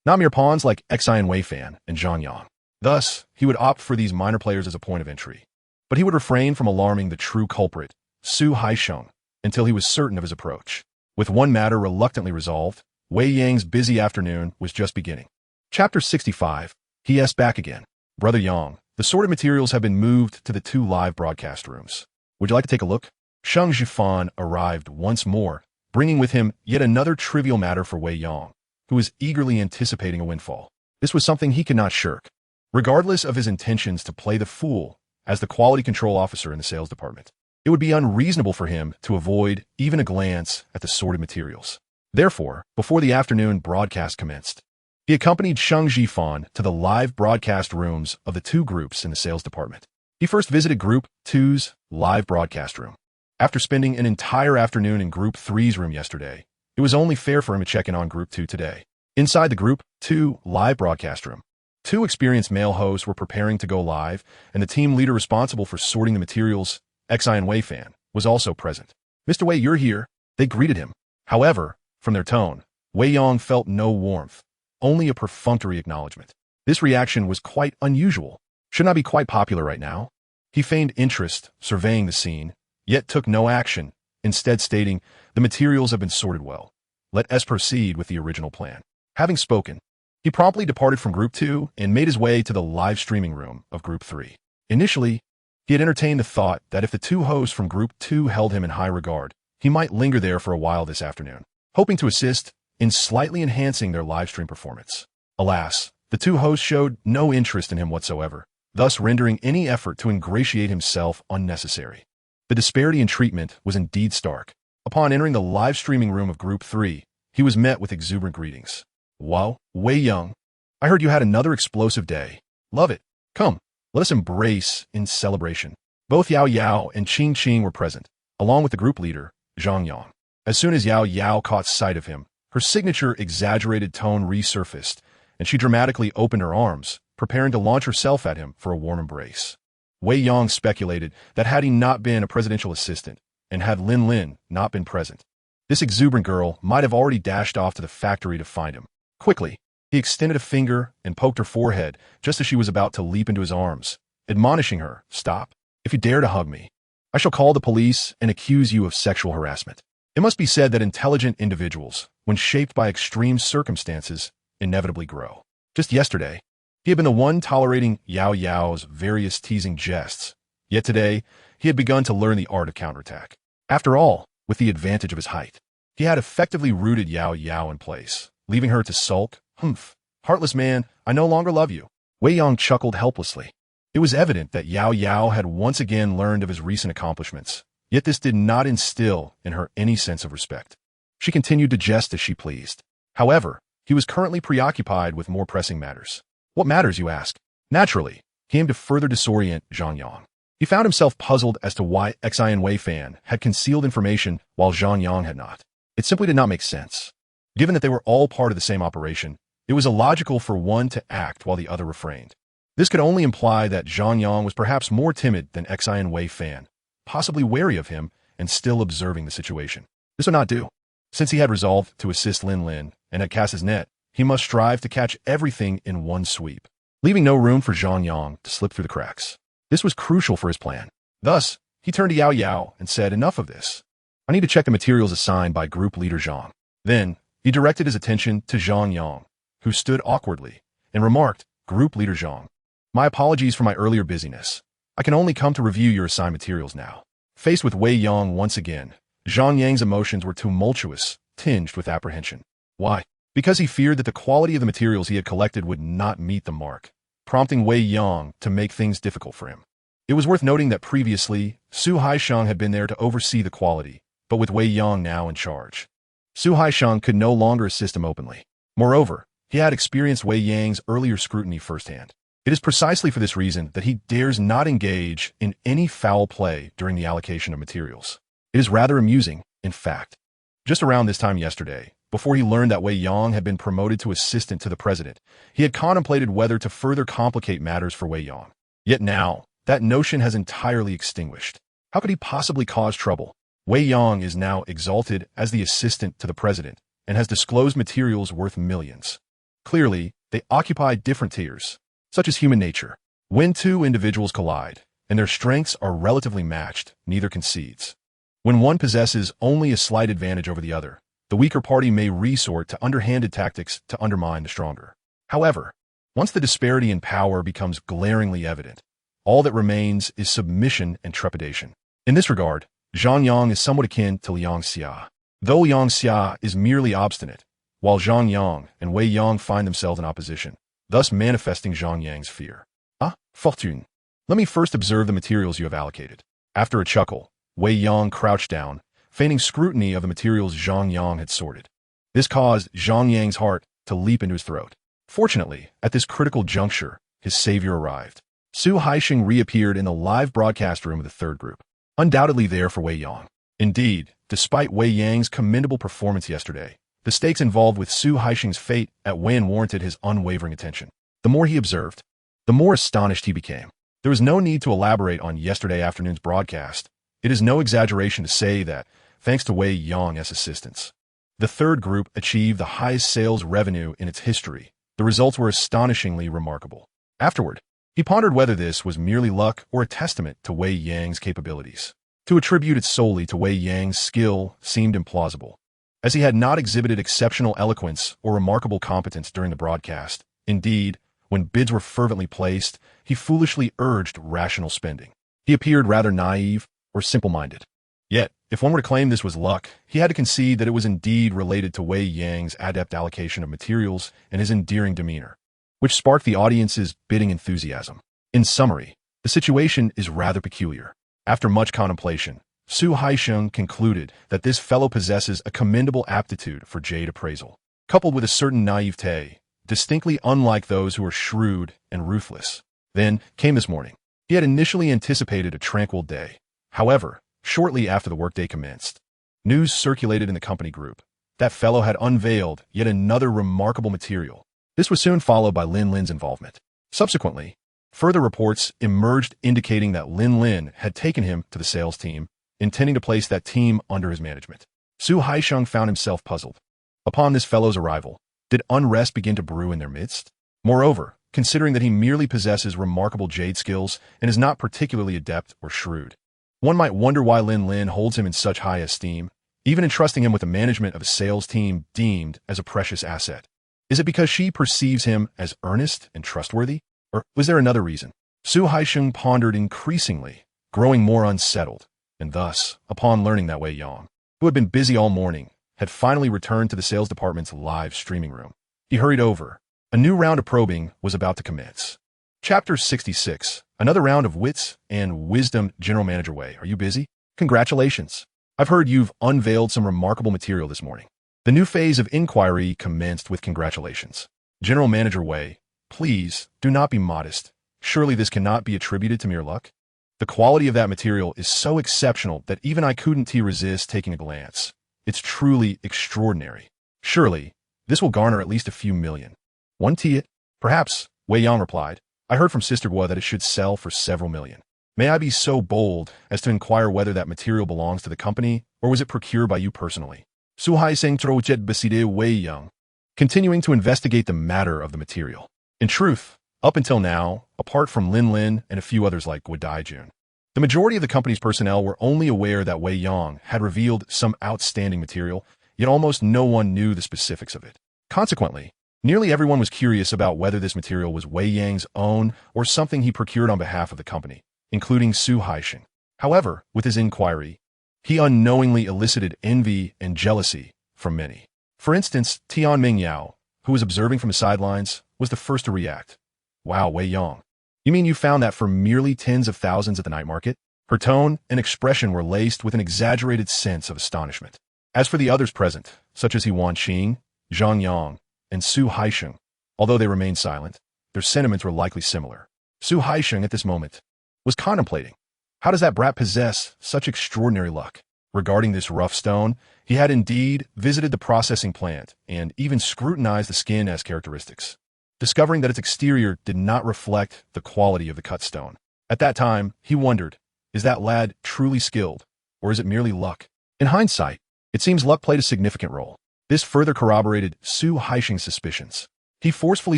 not mere pawns like Xi and Wei Fan and Zhang Yang. Thus, he would opt for these minor players as a point of entry. But he would refrain from alarming the true culprit, Su Haisheng, until he was certain of his approach. With one matter reluctantly resolved, Wei Yang's busy afternoon was just beginning. Chapter 65. He.S. back again. Brother Yang, the sorted materials have been moved to the 2 live broadcast rooms. Would you like to take a look? Shang Jifan arrived once more, bringing with him yet another trivial matter for Wei Yang, who was eagerly anticipating a windfall. This was something he could not shirk. Regardless of his intentions to play the fool as the quality control officer in the sales department, it would be unreasonable for him to avoid even a glance at the sorted materials. Therefore, before the afternoon broadcast commenced, he accompanied Shang Jifan to the live broadcast rooms of the 2 groups in the sales department. He first visited Group 2's live broadcast room. After spending an entire afternoon in Group 3's room yesterday, it was only fair for him to check in on Group 2 today. Inside the Group 2 live broadcast room, 2 experienced male hosts were preparing to go live, and the team leader responsible for sorting the materials, Xi and Wei Fan, was also present. "Mr. Wei, you're here," they greeted him. However, from their tone, Wei Yang felt no warmth, only a perfunctory acknowledgement. This reaction was quite unusual. Shouldn't I be quite popular right now? He feigned interest, surveying the scene, yet took no action, instead stating, "The materials have been sorted well. Let us proceed with the original plan." Having spoken, he promptly departed from Group 2 and made his way to the live streaming room of Group 3. Initially, he had entertained the thought that if the 2 hosts from Group 2 held him in high regard, he might linger there for a while this afternoon, hoping to assist in slightly enhancing their live stream performance. Alas, the 2 hosts showed no interest in him whatsoever, thus rendering any effort to ingratiate himself unnecessary. The disparity in treatment was indeed stark. Upon entering the live streaming room of Group 3, he was met with exuberant greetings. "Wow, Wei Yang, I heard you had another explosive day. Love it. Come, let us embrace in celebration." Both Yao Yao and Qing Qing were present, along with the group leader, Zhang Yang. As soon as Yao Yao caught sight of him, her signature exaggerated tone resurfaced, and she dramatically opened her arms, preparing to launch herself at him for a warm embrace. Wei Yang speculated that had he not been a presidential assistant, and had Lin Lin not been present, this exuberant girl might have already dashed off to the factory to find him. Quickly, he He extended a finger and poked her forehead just as she was about to leap into his arms, admonishing her, "Stop. If you dare to hug me, I shall call the police and accuse you of sexual harassment." It must be said that intelligent individuals, when shaped by extreme circumstances, inevitably grow. Just yesterday, he had been the one tolerating Yao Yao's various teasing jests, yet today he had begun to learn the art of counterattack. After all, with the advantage of his height, he had effectively rooted Yao Yao in place, leaving her to sulk. "Humph, heartless man, I no longer love you." Wei Yang chuckled helplessly. It was evident that Yao Yao had once again learned of his recent accomplishments, yet this did not instill in her any sense of respect. She continued to jest as she pleased. However, he was currently preoccupied with more pressing matters. What matters, you ask? Naturally, he aimed to further disorient Zhang Yang. He found himself puzzled as to why Xian Wei Fan had concealed information while Zhang Yang had not. It simply did not make sense. Given that they were all part of the same operation, it was illogical for one to act while the other refrained. This could only imply that Zhang Yang was perhaps more timid than Xian Wei Fan, possibly wary of him and still observing the situation. This would not do. Since he had resolved to assist Lin Lin and had cast his net, he must strive to catch everything in one sweep, leaving no room for Zhang Yang to slip through the cracks. This was crucial for his plan. Thus, he turned to Yao Yao and said, "Enough of this. I need to check the materials assigned by group leader Zhang." Then, he directed his attention to Zhang Yang, who stood awkwardly, and remarked, "Group leader Zhang, my apologies for my earlier busyness. I can only come to review your assigned materials now." Faced with Wei Yang once again, Zhang Yang's emotions were tumultuous, tinged with apprehension. Why? Because he feared that the quality of the materials he had collected would not meet the mark, prompting Wei Yang to make things difficult for him. It was worth noting that previously, Su Haisheng had been there to oversee the quality, but with Wei Yang now in charge, Su Haisheng could no longer assist him openly. Moreover, he had experienced Wei Yang's earlier scrutiny firsthand. It is precisely for this reason that he dares not engage in any foul play during the allocation of materials. It is rather amusing, in fact. Just around this time yesterday, before he learned that Wei Yang had been promoted to assistant to the president, he had contemplated whether to further complicate matters for Wei Yang. Yet now, that notion has entirely extinguished. How could he possibly cause trouble? Wei Yang is now exalted as the assistant to the president and has disclosed materials worth millions. Clearly, they occupy different tiers, such as human nature. When two individuals collide, and their strengths are relatively matched, neither concedes. When one possesses only a slight advantage over the other, the weaker party may resort to underhanded tactics to undermine the stronger. However, once the disparity in power becomes glaringly evident, all that remains is submission and trepidation. In this regard, Zhang Yang is somewhat akin to Liang Xia. Though Liang Xia is merely obstinate, while Zhang Yang and Wei Yang find themselves in opposition, thus manifesting Zhang Yang's fear. "Ah, Fortune. Let me first observe the materials you have allocated." After a chuckle, Wei Yang crouched down, feigning scrutiny of the materials Zhang Yang had sorted. This caused Zhang Yang's heart to leap into his throat. Fortunately, at this critical juncture, his savior arrived. Su Haisheng reappeared in the live broadcast room of the third group, undoubtedly there for Wei Yang. Indeed, despite Wei Yang's commendable performance yesterday, the stakes involved with Su Haisheng's fate at Wen warranted his unwavering attention. The more he observed, the more astonished he became. There was no need to elaborate on yesterday afternoon's broadcast. It is no exaggeration to say that, thanks to Wei Yang's assistance, the third group achieved the highest sales revenue in its history. The results were astonishingly remarkable. Afterward, he pondered whether this was merely luck or a testament to Wei Yang's capabilities. To attribute it solely to Wei Yang's skill seemed implausible, as he had not exhibited exceptional eloquence or remarkable competence during the broadcast. Indeed, when bids were fervently placed, he foolishly urged rational spending. He appeared rather naive or simple-minded. Yet, if one were to claim this was luck, he had to concede that it was indeed related to Wei Yang's adept allocation of materials and his endearing demeanor, which sparked the audience's bidding enthusiasm. In summary, the situation is rather peculiar. After much contemplation, Su Haisheng concluded that this fellow possesses a commendable aptitude for jade appraisal, coupled with a certain naivete, distinctly unlike those who are shrewd and ruthless. Then came this morning. He had initially anticipated a tranquil day. However, shortly after the workday commenced, news circulated in the company group. That fellow had unveiled yet another remarkable material. This was soon followed by Lin Lin's involvement. Subsequently, further reports emerged indicating that Lin Lin had taken him to the sales team, intending to place that team under his management. Su Haisheng found himself puzzled. Upon this fellow's arrival, Did unrest begin to brew in their midst? Moreover, considering that he merely possesses remarkable jade skills and is not particularly adept or shrewd, one might wonder why Lin Lin holds him in such high esteem, even entrusting him with the management of a sales team deemed as a precious asset. Is it because she perceives him as earnest and trustworthy? Or was there another reason? Su Haisheng pondered increasingly, growing more unsettled, and thus, upon learning that Wei Yang, who had been busy all morning, had finally returned to the sales department's live streaming room, he hurried over. A new round of probing was about to commence. Chapter 66. Another round of wits and wisdom. General Manager Wei, are you busy? Congratulations. I've heard you've unveiled some remarkable material this morning. The new phase of inquiry commenced with congratulations. General Manager Wei, please do not be modest. Surely this cannot be attributed to mere luck? The quality of that material is so exceptional that even I couldn't resist taking a glance. It's truly extraordinary. Surely, this will garner at least a few million. One it? Perhaps, Wei Yang replied. I heard from Sister Gua that it should sell for several million. May I be so bold as to inquire whether that material belongs to the company, or was it procured by you personally? Su Haisheng trojet beside Wei Yang, continuing to investigate the matter of the material. In truth, up until now, apart from Lin Lin and a few others like Gua Daijun, the majority of the company's personnel were only aware that Wei Yang had revealed some outstanding material, yet almost no one knew the specifics of it. Consequently, nearly everyone was curious about whether this material was Wei Yang's own or something he procured on behalf of the company, including Su Haisheng. However, with his inquiry, he unknowingly elicited envy and jealousy from many. For instance, Tian Mingyao, who was observing from the sidelines, was the first to react. Wow, Wei Yang. You mean you found that for merely tens of thousands at the night market? Her tone and expression were laced with an exaggerated sense of astonishment. As for the others present, such as Yuan Qing, Zhang Yang, and Su Haisheng, although they remained silent, their sentiments were likely similar. Su Haisheng at this moment was contemplating, how does that brat possess such extraordinary luck? Regarding this rough stone, he had indeed visited the processing plant and even scrutinized the skin as characteristics, discovering that its exterior did not reflect the quality of the cut stone. At that time, he wondered, is that lad truly skilled, or is it merely luck? In hindsight, it seems luck played a significant role. This further corroborated Su Haisheng's suspicions. He forcefully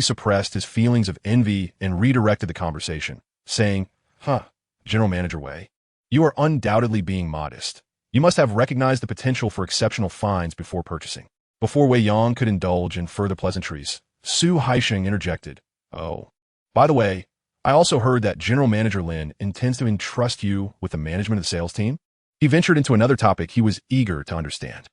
suppressed his feelings of envy and redirected the conversation, saying, General Manager Wei, you are undoubtedly being modest. You must have recognized the potential for exceptional finds before purchasing. Before Wei Yang could indulge in further pleasantries, Su Haisheng interjected, oh, by the way, I also heard that General Manager Lin intends to entrust you with the management of the sales team. He ventured into another topic he was eager to understand.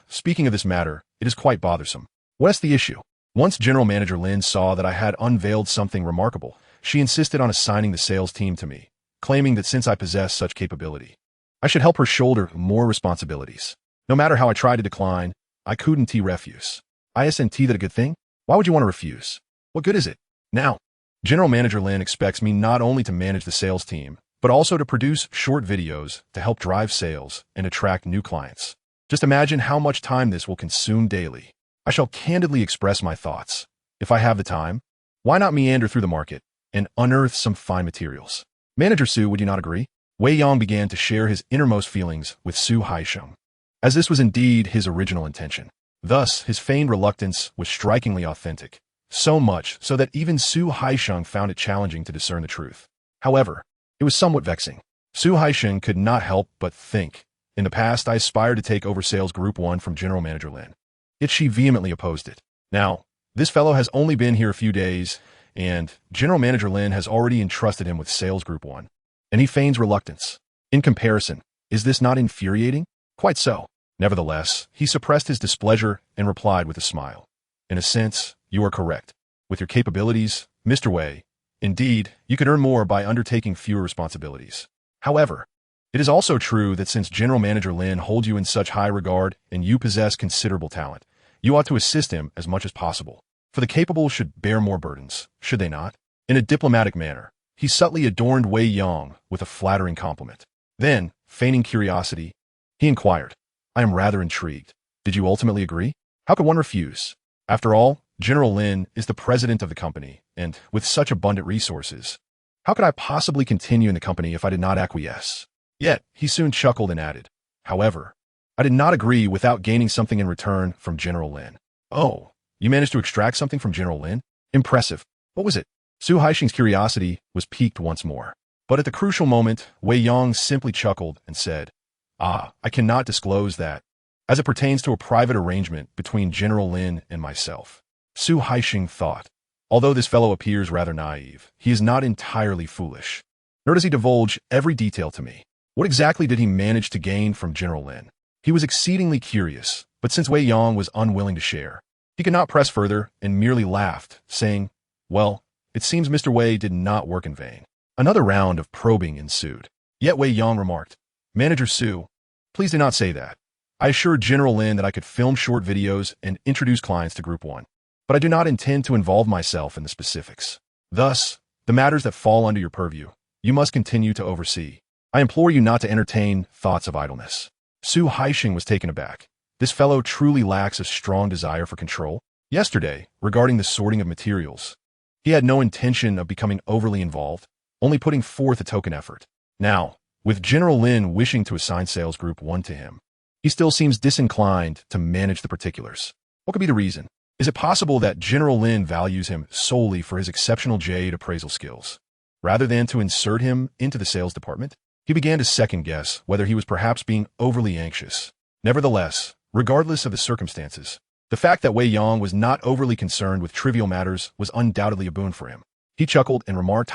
Speaking of this matter, it is quite bothersome. What's the issue? Once General Manager Lin saw that I had unveiled something remarkable, she insisted on assigning the sales team to me, claiming that since I possess such capability, I should help her shoulder more responsibilities. No matter how I tried to decline, I couldn't refuse. Isn't that a good thing? Why would you want to refuse? What good is it? Now, General Manager Lin expects me not only to manage the sales team, but also to produce short videos to help drive sales and attract new clients. Just imagine how much time this will consume daily. I shall candidly express my thoughts. If I have the time, why not meander through the market and unearth some fine materials? Manager Su, would you not agree? Wei Yang began to share his innermost feelings with Su Haisheng, as this was indeed his original intention. Thus, his feigned reluctance was strikingly authentic, so much so that even Su Haisheng found it challenging to discern the truth. However, it was somewhat vexing. Su Haisheng could not help but think, in the past I aspired to take over Sales Group 1 from General Manager Lin. Yet she vehemently opposed it. Now, this fellow has only been here a few days, and General Manager Lin has already entrusted him with Sales Group 1. And he feigns reluctance. In comparison, is this not infuriating? Quite so. Nevertheless, he suppressed his displeasure and replied with a smile. In a sense, you are correct. With your capabilities, Mr. Wei, indeed, you could earn more by undertaking fewer responsibilities. However, it is also true that since General Manager Lin holds you in such high regard and you possess considerable talent, you ought to assist him as much as possible. For the capable should bear more burdens, should they not? In a diplomatic manner, he subtly adorned Wei Yang with a flattering compliment. Then, feigning curiosity, he inquired, I am rather intrigued. Did you ultimately agree? How could one refuse? After all, General Lin is the president of the company, and with such abundant resources, how could I possibly continue in the company if I did not acquiesce? Yet, he soon chuckled and added, however, I did not agree without gaining something in return from General Lin. Oh, You managed to extract something from General Lin? Impressive. What was it? Su Haixing's curiosity was piqued once more. But at the crucial moment, Wei Yang simply chuckled and said, I cannot disclose that, as it pertains to a private arrangement between General Lin and myself. Su Haixing thought, although this fellow appears rather naive, he is not entirely foolish. Nor does he divulge every detail to me. What exactly did he manage to gain from General Lin? He was exceedingly curious, but since Wei Yang was unwilling to share, he could not press further and merely laughed, saying, well, it seems Mr. Wei did not work in vain. Another round of probing ensued. Yet Wei Yang remarked, Manager Su, please do not say that. I assured General Lin that I could film short videos and introduce clients to Group 1, but I do not intend to involve myself in the specifics. Thus, the matters that fall under your purview, you must continue to oversee. I implore you not to entertain thoughts of idleness. Su Haixing was taken aback. This fellow truly lacks a strong desire for control. Yesterday, regarding the sorting of materials, he had no intention of becoming overly involved, only putting forth a token effort. Now, with General Lin wishing to assign Sales Group 1 to him, he still seems disinclined to manage the particulars. What could be the reason? Is it possible that General Lin values him solely for his exceptional Jade appraisal skills, rather than to insert him into the sales department? He began to second-guess whether he was perhaps being overly anxious. Nevertheless, regardless of the circumstances, the fact that Wei Yang was not overly concerned with trivial matters was undoubtedly a boon for him. He chuckled and remarked,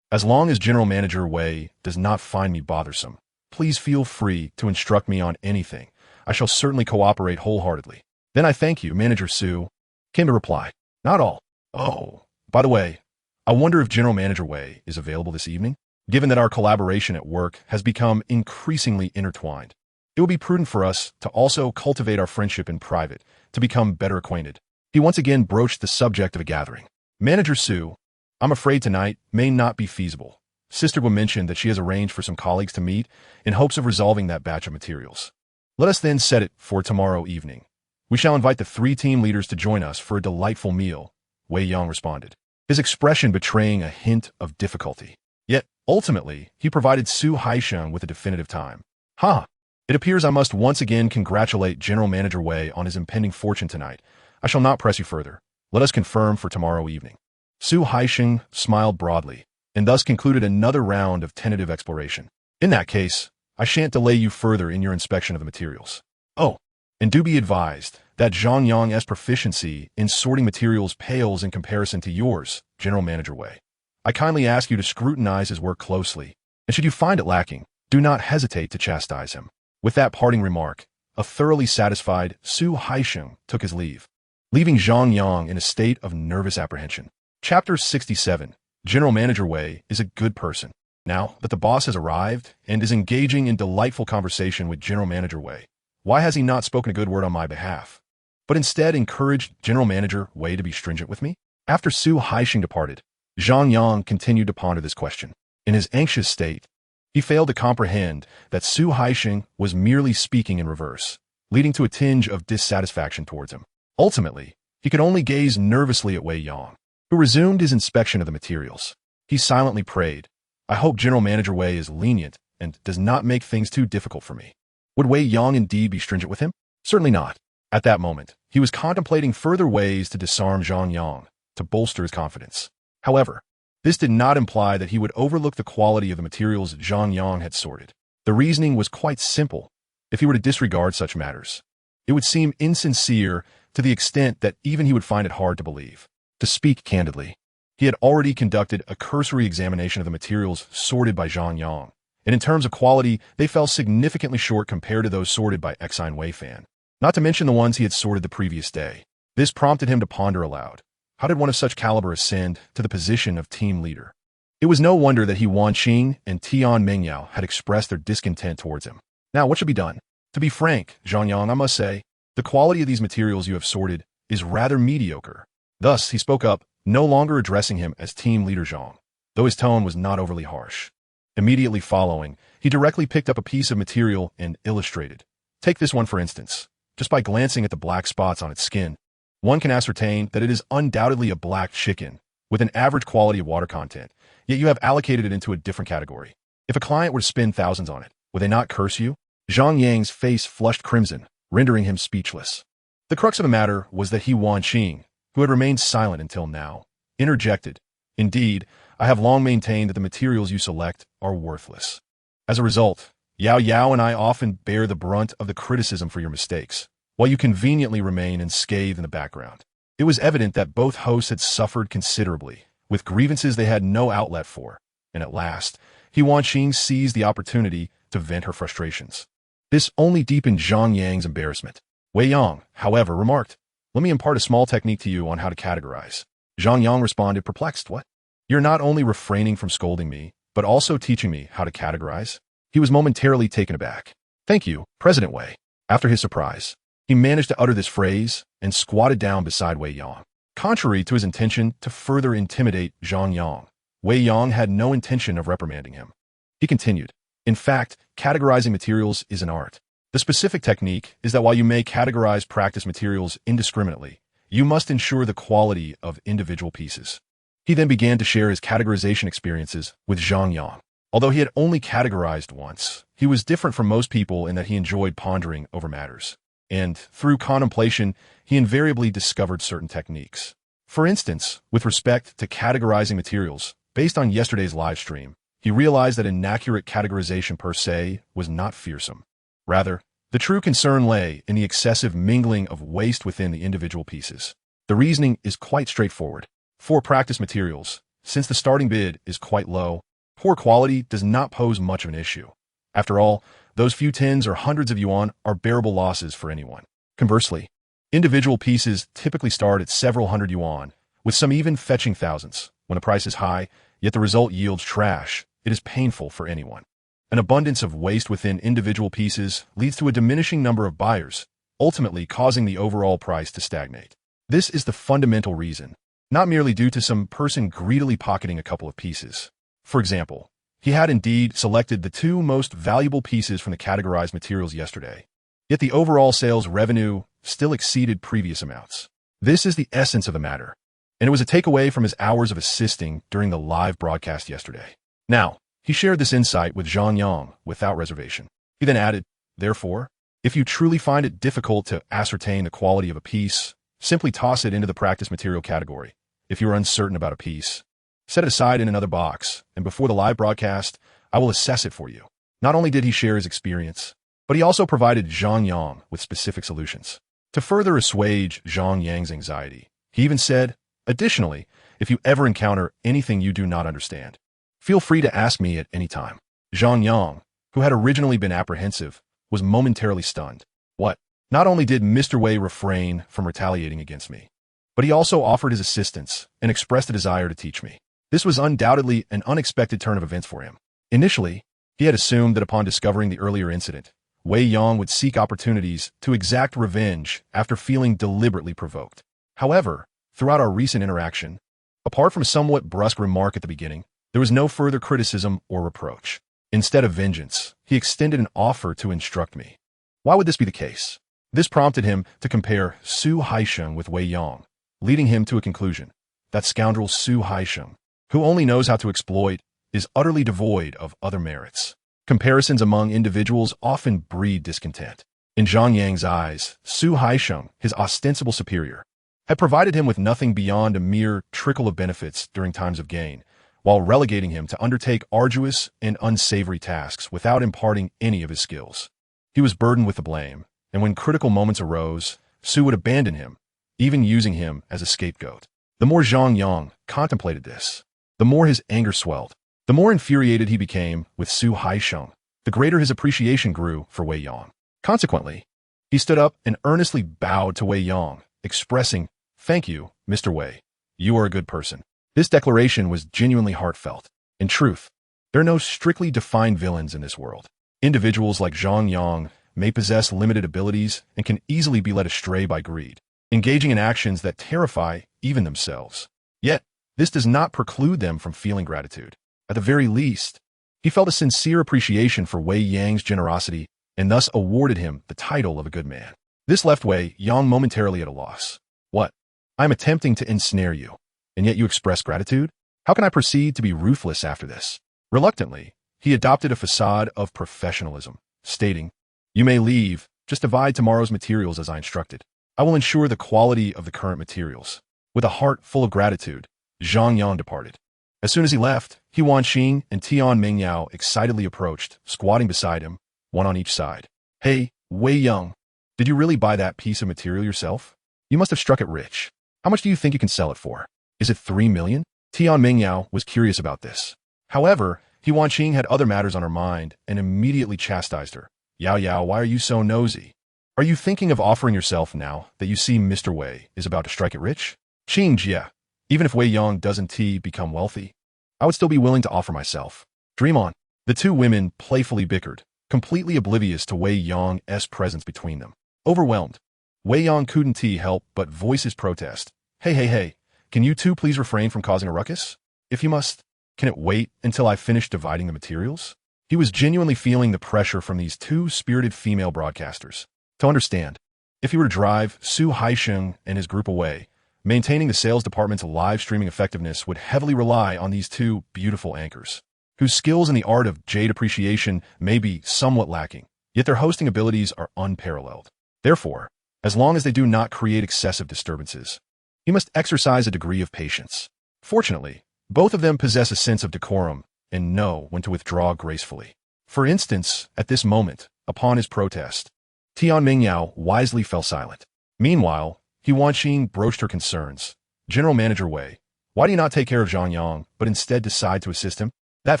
as long as General Manager Wei does not find me bothersome, please feel free to instruct me on anything. I shall certainly cooperate wholeheartedly. Then I thank you, Manager Su, came the reply. Not all. Oh, by the way, I wonder if General Manager Wei is available this evening? Given that our collaboration at work has become increasingly intertwined, it would be prudent for us to also cultivate our friendship in private, to become better acquainted. He once again broached the subject of a gathering. Manager Su, I'm afraid tonight may not be feasible. Sister Gua mentioned that she has arranged for some colleagues to meet in hopes of resolving that batch of materials. Let us then set it for tomorrow evening. We shall invite the 3 team leaders to join us for a delightful meal, Wei Yang responded, his expression betraying a hint of difficulty. Yet, ultimately, he provided Su Haixing with a definitive time. It appears I must once again congratulate General Manager Wei on his impending fortune tonight. I shall not press you further. Let us confirm for tomorrow evening. Su Haixing smiled broadly, and thus concluded another round of tentative exploration. In that case, I shan't delay you further in your inspection of the materials. Oh, and do be advised that Zhang Yang's proficiency in sorting materials pales in comparison to yours, General Manager Wei. I kindly ask you to scrutinize his work closely, and should you find it lacking, do not hesitate to chastise him. With that parting remark, a thoroughly satisfied Su Haixing took his leave, leaving Zhang Yang in a state of nervous apprehension. Chapter 67. General Manager Wei is a good person. Now that the boss has arrived and is engaging in delightful conversation with General Manager Wei, why has he not spoken a good word on my behalf, but instead encouraged General Manager Wei to be stringent with me? After Su Haixing departed, Zhang Yang continued to ponder this question. In his anxious state, he failed to comprehend that Su Haixing was merely speaking in reverse, leading to a tinge of dissatisfaction towards him. Ultimately, he could only gaze nervously at Wei Yang, who resumed his inspection of the materials. He silently prayed, I hope General Manager Wei is lenient and does not make things too difficult for me. Would Wei Yang indeed be stringent with him? Certainly not. At that moment, he was contemplating further ways to disarm Zhang Yang, to bolster his confidence. However, this did not imply that he would overlook the quality of the materials Zhang Yang had sorted. The reasoning was quite simple. If he were to disregard such matters, it would seem insincere to the extent that even he would find it hard to believe. To speak candidly, he had already conducted a cursory examination of the materials sorted by Zhang Yang, and in terms of quality, they fell significantly short compared to those sorted by Exine Wei Fan, not to mention the ones he had sorted the previous day. This prompted him to ponder aloud. How did one of such caliber ascend to the position of team leader? It was no wonder that He Wanqing and Tian Mengyao had expressed their discontent towards him. Now, what should be done? To be frank, Zhang Yang, I must say, the quality of these materials you have sorted is rather mediocre. Thus, he spoke up, no longer addressing him as team leader Zhang, though his tone was not overly harsh. Immediately following, he directly picked up a piece of material and illustrated. Take this one for instance. Just by glancing at the black spots on its skin, one can ascertain that it is undoubtedly a black chicken, with an average quality of water content, yet you have allocated it into a different category. If a client were to spend thousands on it, would they not curse you? Zhang Yang's face flushed crimson, rendering him speechless. The crux of the matter was that Qing, who had remained silent until now, interjected, "Indeed, I have long maintained that the materials you select are worthless. As a result, Yao Yao and I often bear the brunt of the criticism for your mistakes, while you conveniently remain unscathed in the background." It was evident that both hosts had suffered considerably, with grievances they had no outlet for, and at last, Qing seized the opportunity to vent her frustrations. This only deepened Zhang Yang's embarrassment. Wei Yang, however, remarked, "Let me impart a small technique to you on how to categorize." Zhang Yang responded, perplexed, "What? You're not only refraining from scolding me, but also teaching me how to categorize?" He was momentarily taken aback. "Thank you, President Wei." After his surprise, he managed to utter this phrase and squatted down beside Wei Yang. Contrary to his intention to further intimidate Zhang Yang, Wei Yang had no intention of reprimanding him. He continued, "In fact, categorizing materials is an art. The specific technique is that while you may categorize practice materials indiscriminately, you must ensure the quality of individual pieces." He then began to share his categorization experiences with Zhang Yang. Although he had only categorized once, he was different from most people in that he enjoyed pondering over matters. And, through contemplation, he invariably discovered certain techniques. For instance, with respect to categorizing materials, based on yesterday's live stream, he realized that inaccurate categorization per se was not fearsome. Rather, the true concern lay in the excessive mingling of waste within the individual pieces. The reasoning is quite straightforward. For practice materials, since the starting bid is quite low, poor quality does not pose much of an issue. After all, those few tens or hundreds of yuan are bearable losses for anyone. Conversely, individual pieces typically start at several hundred yuan, with some even fetching thousands. When the price is high, yet the result yields trash, it is painful for anyone. An abundance of waste within individual pieces leads to a diminishing number of buyers, ultimately causing the overall price to stagnate. This is the fundamental reason, not merely due to some person greedily pocketing a couple of pieces. For example, he had indeed selected the two most valuable pieces from the categorized materials yesterday, yet the overall sales revenue still exceeded previous amounts. This is the essence of the matter, and it was a takeaway from his hours of assisting during the live broadcast yesterday. Now, he shared this insight with Zhang Yang without reservation. He then added, "Therefore, if you truly find it difficult to ascertain the quality of a piece, simply toss it into the practice material category. If you are uncertain about a piece, set it aside in another box, and before the live broadcast, I will assess it for you." Not only did he share his experience, but he also provided Zhang Yang with specific solutions. To further assuage Zhang Yang's anxiety, he even said, "Additionally, if you ever encounter anything you do not understand, feel free to ask me at any time." Zhang Yang, who had originally been apprehensive, was momentarily stunned. What? Not only did Mr. Wei refrain from retaliating against me, but he also offered his assistance and expressed a desire to teach me. This was undoubtedly an unexpected turn of events for him. Initially, he had assumed that upon discovering the earlier incident, Wei Yang would seek opportunities to exact revenge after feeling deliberately provoked. However, throughout our recent interaction, apart from a somewhat brusque remark at the beginning, there was no further criticism or reproach. Instead of vengeance, he extended an offer to instruct me. Why would this be the case? This prompted him to compare Su Haisheng with Wei Yang, leading him to a conclusion. That scoundrel Su Haisheng, who only knows how to exploit, is utterly devoid of other merits. Comparisons among individuals often breed discontent. In Zhang Yang's eyes, Su Haisheng, his ostensible superior, had provided him with nothing beyond a mere trickle of benefits during times of gain, while relegating him to undertake arduous and unsavory tasks without imparting any of his skills. He was burdened with the blame, and when critical moments arose, Su would abandon him, even using him as a scapegoat. The more Zhang Yang contemplated this, the more his anger swelled. The more infuriated he became with Su Haisheng, the greater his appreciation grew for Wei Yang. Consequently, he stood up and earnestly bowed to Wei Yang, expressing, "Thank you, Mr. Wei. You are a good person." This declaration was genuinely heartfelt. In truth, there are no strictly defined villains in this world. Individuals like Zhang Yang may possess limited abilities and can easily be led astray by greed, engaging in actions that terrify even themselves. Yet, this does not preclude them from feeling gratitude. At the very least, he felt a sincere appreciation for Wei Yang's generosity and thus awarded him the title of a good man. This left Wei Yang momentarily at a loss. What? I am attempting to ensnare you, and yet you express gratitude? How can I proceed to be ruthless after this? Reluctantly, he adopted a facade of professionalism, stating, "You may leave, just divide tomorrow's materials as I instructed." I will ensure the quality of the current materials. With a heart full of gratitude, Zhang Yang departed. As soon as he left, He Wanqing and Tian Mingyao excitedly approached, squatting beside him, one on each side. Hey, Wei Yang, did you really buy that piece of material yourself? You must have struck it rich. How much do you think you can sell it for? Is it 3 million? Tian Mingyao was curious about this. However, He Wanqing had other matters on her mind and immediately chastised her. Yao, why are you so nosy? Are you thinking of offering yourself now that you see Mr. Wei is about to strike it rich? Jia, even if Wei Yang doesn't become wealthy, I would still be willing to offer myself. Dream on. The two women playfully bickered, completely oblivious to Wei Yang's presence between them. Overwhelmed, Wei Yang couldn't help but voice his protest. Hey, can you two please refrain from causing a ruckus? If you must, can it wait until I finish dividing the materials? He was genuinely feeling the pressure from these two spirited female broadcasters. To understand, if he were to drive Su Haisheng and his group away, maintaining the sales department's live streaming effectiveness would heavily rely on these two beautiful anchors, whose skills in the art of Jade Appreciation may be somewhat lacking, yet their hosting abilities are unparalleled. Therefore, as long as they do not create excessive disturbances, he must exercise a degree of patience. Fortunately, both of them possess a sense of decorum and know when to withdraw gracefully. For instance, at this moment, upon his protest, Tian Mingyao wisely fell silent. Meanwhile, He Wanqing broached her concerns. General Manager Wei, why do you not take care of Zhang Yang, but instead decide to assist him? That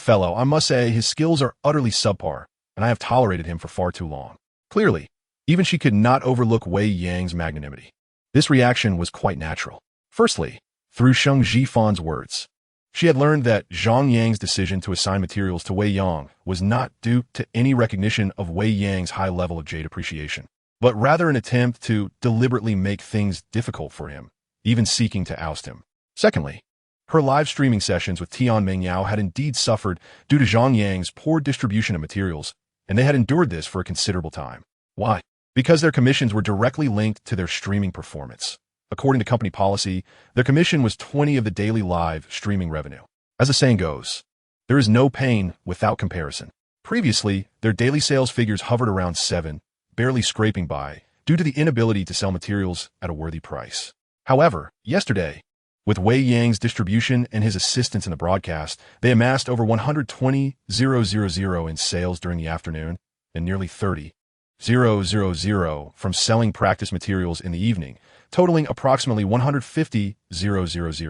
fellow, I must say, his skills are utterly subpar, and I have tolerated him for far too long. Clearly, even she could not overlook Wei Yang's magnanimity. This reaction was quite natural. Firstly, through Sheng Jifan's words, she had learned that Zhang Yang's decision to assign materials to Wei Yang was not due to any recognition of Wei Yang's high level of Jade Appreciation, but rather an attempt to deliberately make things difficult for him, even seeking to oust him. Secondly, her live streaming sessions with Tian Mingyao had indeed suffered due to Zhang Yang's poor distribution of materials, and they had endured this for a considerable time. Why? Because their commissions were directly linked to their streaming performance. According to company policy, their commission was 20 of the daily live streaming revenue. As the saying goes, there is no pain without comparison. Previously, their daily sales figures hovered around 7, barely scraping by, due to the inability to sell materials at a worthy price. However, yesterday, with Wei Yang's distribution and his assistance in the broadcast, they amassed over 120,000 in sales during the afternoon and nearly 30,000 from selling practice materials in the evening, totaling approximately 150,000.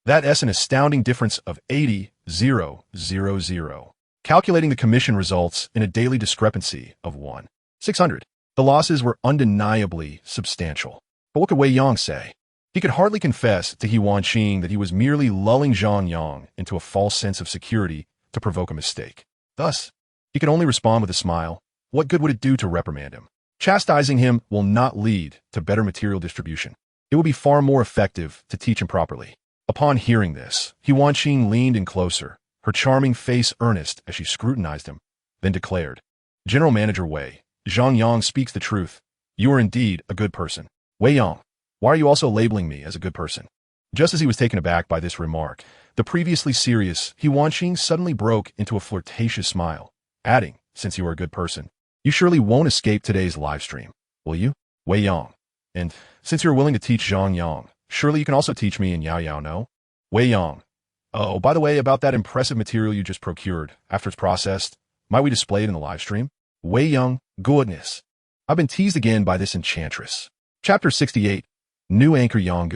That is an astounding difference of 80,000. Calculating the commission results in a daily discrepancy of 1,600. The losses were undeniably substantial. But what could Wei Yang say? He could hardly confess to He Wanqing that he was merely lulling Zhang Yang into a false sense of security to provoke a mistake. Thus, he could only respond with a smile. What good would it do to reprimand him? Chastising him will not lead to better material distribution. It will be far more effective to teach him properly. Upon hearing this, He Wanqing leaned in closer, her charming face earnest as she scrutinized him, then declared, General Manager Wei, Zhang Yang speaks the truth. You are indeed a good person. Wei Yang, why are you also labeling me as a good person? Just as he was taken aback by this remark, the previously serious He Wanqing suddenly broke into a flirtatious smile, adding, since you are a good person, you surely won't escape today's live stream, will you, Wei Yang? And since you're willing to teach Zhang Yang, surely you can also teach me in Yao, no? Wei Yang. Oh, by the way, about that impressive material you just procured, after it's processed, might we display it in the live stream? Wei Yang, goodness. I've been teased again by this enchantress. Chapter 68. New Anchor Yang.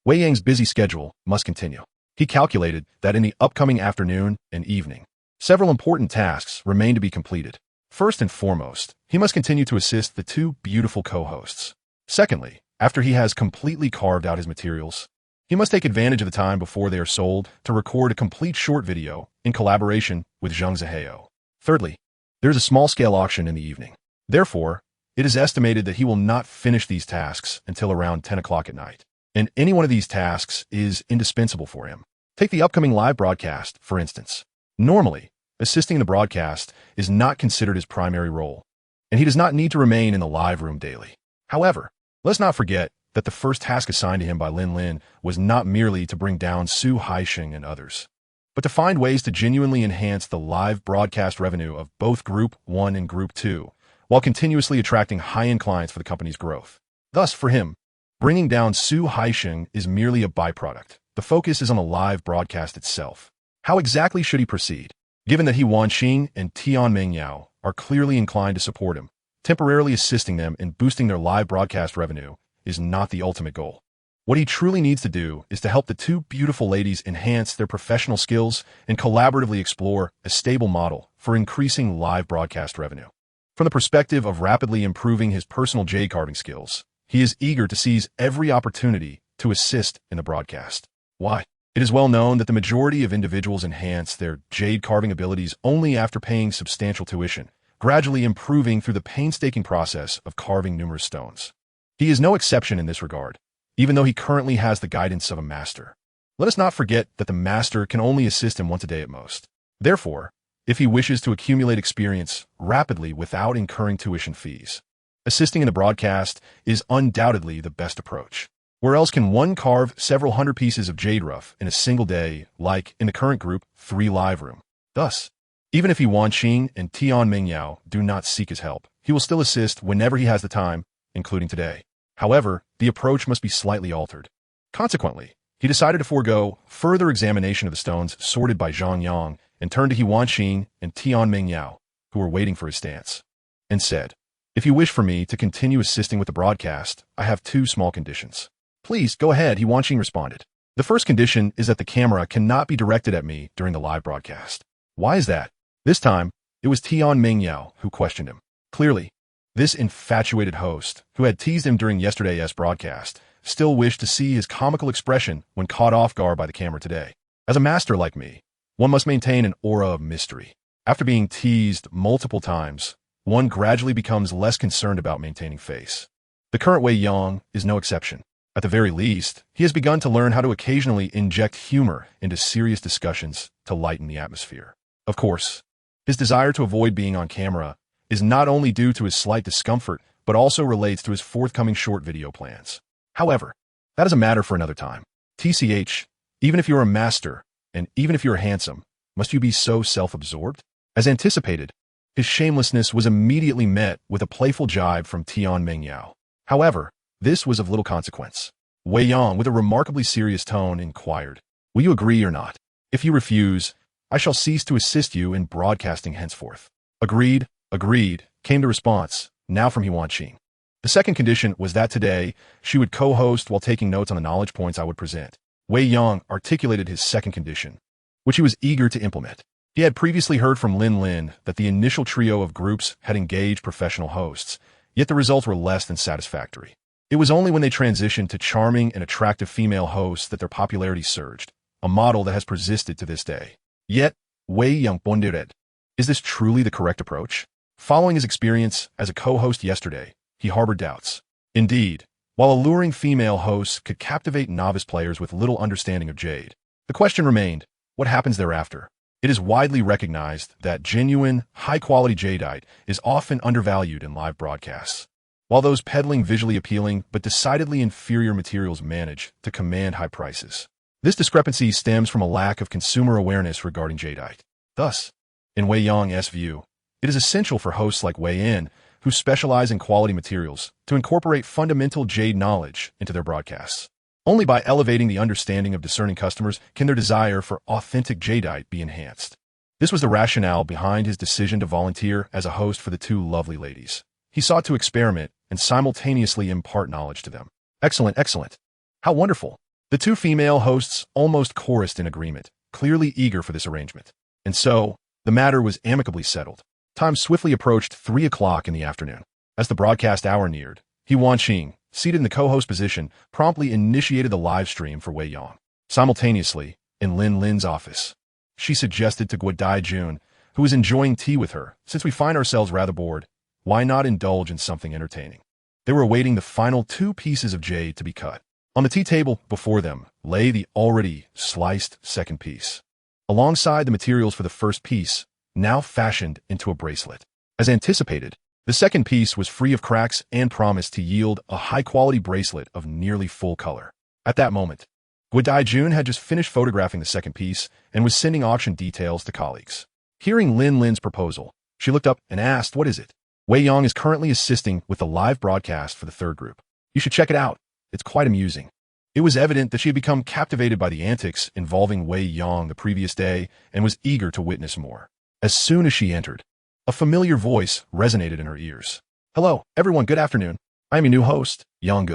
Wei Yang's busy schedule must continue. He calculated that in the upcoming afternoon and evening, several important tasks remain to be completed. First and foremost, he must continue to assist the two beautiful co-hosts. Secondly, after he has completely carved out his materials, he must take advantage of the time before they are sold to record a complete short video in collaboration with Zheng Zihao. Thirdly, there is a small-scale auction in the evening. Therefore, it is estimated that he will not finish these tasks until around 10 o'clock at night. And any one of these tasks is indispensable for him. Take the upcoming live broadcast, for instance. Normally, assisting in the broadcast is not considered his primary role, and he does not need to remain in the live room daily. However, let's not forget that the first task assigned to him by Lin Lin was not merely to bring down Su Haisheng and others, but to find ways to genuinely enhance the live broadcast revenue of both Group 1 and Group 2, while continuously attracting high-end clients for the company's growth. Thus, for him, Bringing down Su Haisheng is merely a byproduct. The focus is on the live broadcast itself. How exactly should he proceed? Given that He Wanqing and Tian Mengyao are clearly inclined to support him, temporarily assisting them in boosting their live broadcast revenue is not the ultimate goal. What he truly needs to do is to help the two beautiful ladies enhance their professional skills and collaboratively explore a stable model for increasing live broadcast revenue. From the perspective of rapidly improving his personal jade carving skills, he is eager to seize every opportunity to assist in the broadcast. Why? It is well known that the majority of individuals enhance their jade carving abilities only after paying substantial tuition, gradually improving through the painstaking process of carving numerous stones. He is no exception in this regard, even though he currently has the guidance of a master. Let us not forget that the master can only assist him once a day at most. Therefore, if he wishes to accumulate experience rapidly without incurring tuition fees, assisting in the broadcast is undoubtedly the best approach. Where else can one carve several hundred pieces of jade rough in a single day, like in the current group 3 live room? Thus, even if He Wanqing and Tian Mengyao do not seek his help, he will still assist whenever he has the time, including today. However, the approach must be slightly altered. Consequently, he decided to forego further examination of the stones sorted by Zhang Yang and turned to He Wanqing and Tian Mengyao, who were waiting for his stance, and said, "If you wish for me to continue assisting with the broadcast, I have 2 small conditions." "Please, go ahead," He Wanqing responded. "The first condition is that the camera cannot be directed at me during the live broadcast." "Why is that?" This time, it was Tian Mengyao who questioned him. Clearly, this infatuated host, who had teased him during yesterday's broadcast, still wished to see his comical expression when caught off guard by the camera today. As a master like me, one must maintain an aura of mystery. After being teased multiple times, one gradually becomes less concerned about maintaining face. The current Wei Yang is no exception. At the very least, he has begun to learn how to occasionally inject humor into serious discussions to lighten the atmosphere. Of course, his desire to avoid being on camera is not only due to his slight discomfort, but also relates to his forthcoming short video plans. However, that is a matter for another time. TCH, even if you're a master, and even if you're handsome, must you be so self-absorbed? As anticipated, his shamelessness was immediately met with a playful jibe from Tian Mengyao. However, this was of little consequence. Wei Yang, with a remarkably serious tone, inquired, "Will you agree or not? If you refuse, I shall cease to assist you in broadcasting henceforth." "Agreed, agreed," came the response, now from He Wanqing. The second condition was that today she would co-host while taking notes on the knowledge points I would present. Wei Yang articulated his second condition, which he was eager to implement. He had previously heard from Lin Lin that the initial trio of groups had engaged professional hosts, yet the results were less than satisfactory. It was only when they transitioned to charming and attractive female hosts that their popularity surged, a model that has persisted to this day. Yet, Wei Yang pondered, is this truly the correct approach? Following his experience as a co-host yesterday, he harbored doubts. Indeed, while alluring female hosts could captivate novice players with little understanding of Jade, the question remained, what happens thereafter? It is widely recognized that genuine, high-quality jadeite is often undervalued in live broadcasts, while those peddling visually appealing but decidedly inferior materials manage to command high prices. This discrepancy stems from a lack of consumer awareness regarding jadeite. Thus, in Wei Yang's view, it is essential for hosts like Wei Yan, who specialize in quality materials, to incorporate fundamental jade knowledge into their broadcasts. Only by elevating the understanding of discerning customers can their desire for authentic jadeite be enhanced. This was the rationale behind his decision to volunteer as a host for the 2 lovely ladies. He sought to experiment and simultaneously impart knowledge to them. Excellent, excellent. How wonderful. The 2 female hosts almost chorused in agreement, clearly eager for this arrangement. And so, the matter was amicably settled. Time swiftly approached 3 o'clock in the afternoon. As the broadcast hour neared, He Wanqing, seated in the co-host position, promptly initiated the live stream for Wei Yang. Simultaneously, in Lin Lin's office, she suggested to Guodai Jun, who was enjoying tea with her, "Since we find ourselves rather bored, why not indulge in something entertaining?" They were awaiting the final 2 pieces of jade to be cut. On the tea table before them lay the already sliced second piece, alongside the materials for the first piece, now fashioned into a bracelet. As anticipated, the second piece was free of cracks and promised to yield a high-quality bracelet of nearly full color. At that moment, Guodai Jun had just finished photographing the second piece and was sending auction details to colleagues. Hearing Lin Lin's proposal, she looked up and asked, "What is it?" "Wei Yang is currently assisting with the live broadcast for the 3rd group. You should check it out." It's quite amusing. It was evident that she had become captivated by the antics involving Wei Yang the previous day and was eager to witness more. As soon as she entered, a familiar voice resonated in her ears. Hello, everyone, good afternoon. I am your new host, Yang.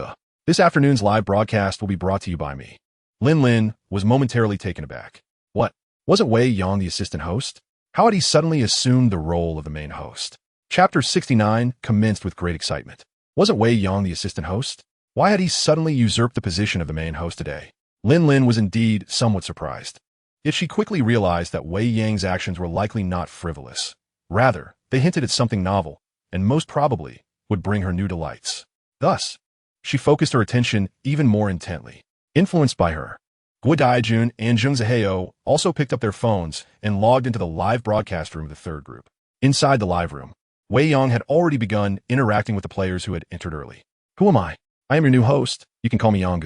This afternoon's live broadcast will be brought to you by me. Lin was momentarily taken aback. What? Wasn't Wei Yang the assistant host? How had he suddenly assumed the role of the main host? Chapter 69 commenced with great excitement. Wasn't Wei Yang the assistant host? Why had he suddenly usurped the position of the main host today? Lin was indeed somewhat surprised. Yet she quickly realized that Wei Yang's actions were likely not frivolous. Rather, they hinted at something novel, and most probably would bring her new delights. Thus, she focused her attention even more intently. Influenced by her, Guo Daijun and Zheng Ziheo also picked up their phones and logged into the live broadcast room of the third group. Inside the live room, Wei Yang had already begun interacting with the players who had entered early. Who am I? I am your new host. You can call me Yang.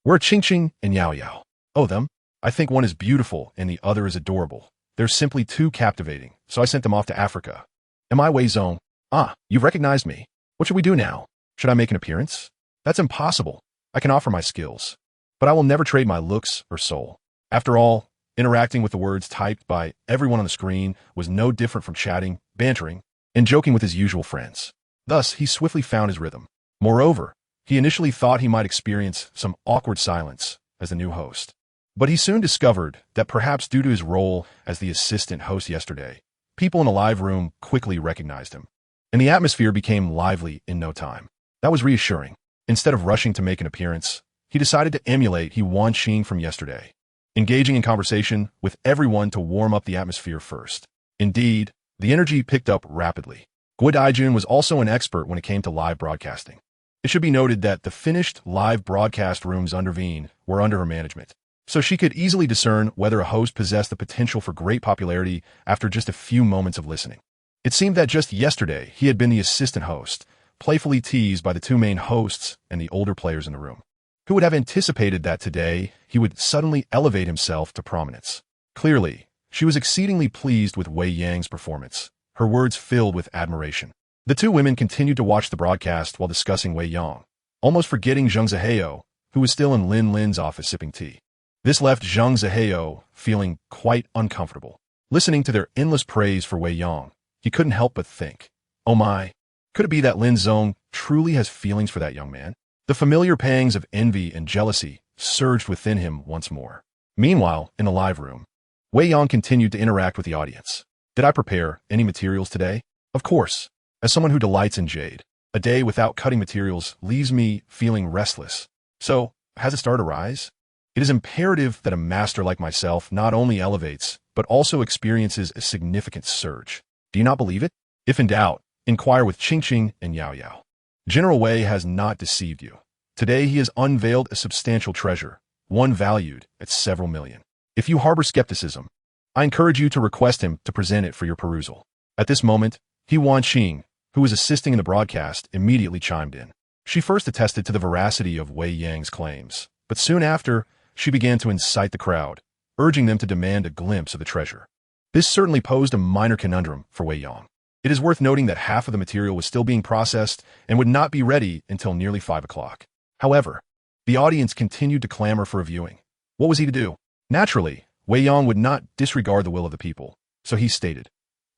We're Qing and Yao Yao. Oh, them? I think one is beautiful and the other is adorable. They're simply too captivating, so I sent them off to Africa. Am I Wei Zong? Ah, you've recognized me. What should we do now? Should I make an appearance? That's impossible. I can offer my skills, but I will never trade my looks or soul. After all, interacting with the words typed by everyone on the screen was no different from chatting, bantering, and joking with his usual friends. Thus, he swiftly found his rhythm. Moreover, he initially thought he might experience some awkward silence as the new host. But he soon discovered that perhaps due to his role as the assistant host yesterday, people in the live room quickly recognized him, and the atmosphere became lively in no time. That was reassuring. Instead of rushing to make an appearance, he decided to emulate Yuan Xing from yesterday, engaging in conversation with everyone to warm up the atmosphere first. Indeed, the energy picked up rapidly. Guo Daijun was also an expert when it came to live broadcasting. It should be noted that the finished live broadcast rooms under Veen were under her management, so she could easily discern whether a host possessed the potential for great popularity after just a few moments of listening. It seemed that just yesterday he had been the assistant host, playfully teased by the two main hosts and the older players in the room. Who would have anticipated that today he would suddenly elevate himself to prominence? Clearly, she was exceedingly pleased with Wei Yang's performance, her words filled with admiration. The two women continued to watch the broadcast while discussing Wei Yang, almost forgetting Zheng Ziheo, who was still in Lin's office sipping tea. This left Zheng Ziheo feeling quite uncomfortable. Listening to their endless praise for Wei Yang, he couldn't help but think, oh my, could it be that Lin Zong truly has feelings for that young man? The familiar pangs of envy and jealousy surged within him once more. Meanwhile, in the live room, Wei Yang continued to interact with the audience. Did I prepare any materials today? Of course. As someone who delights in Jade, a day without cutting materials leaves me feeling restless. So, has it started to rise? It is imperative that a master like myself not only elevates, but also experiences a significant surge. Do you not believe it? If in doubt, inquire with Qing and Yao Yao. General Wei has not deceived you. Today he has unveiled a substantial treasure, one valued at several million. If you harbor skepticism, I encourage you to request him to present it for your perusal. At this moment, Yuan Xing, who was assisting in the broadcast, immediately chimed in. She first attested to the veracity of Wei Yang's claims, but soon after, she began to incite the crowd, urging them to demand a glimpse of the treasure. This certainly posed a minor conundrum for Wei Yang. It is worth noting that half of the material was still being processed and would not be ready until nearly 5 o'clock. However, the audience continued to clamor for a viewing. What was he to do? Naturally, Wei Yang would not disregard the will of the people, so he stated,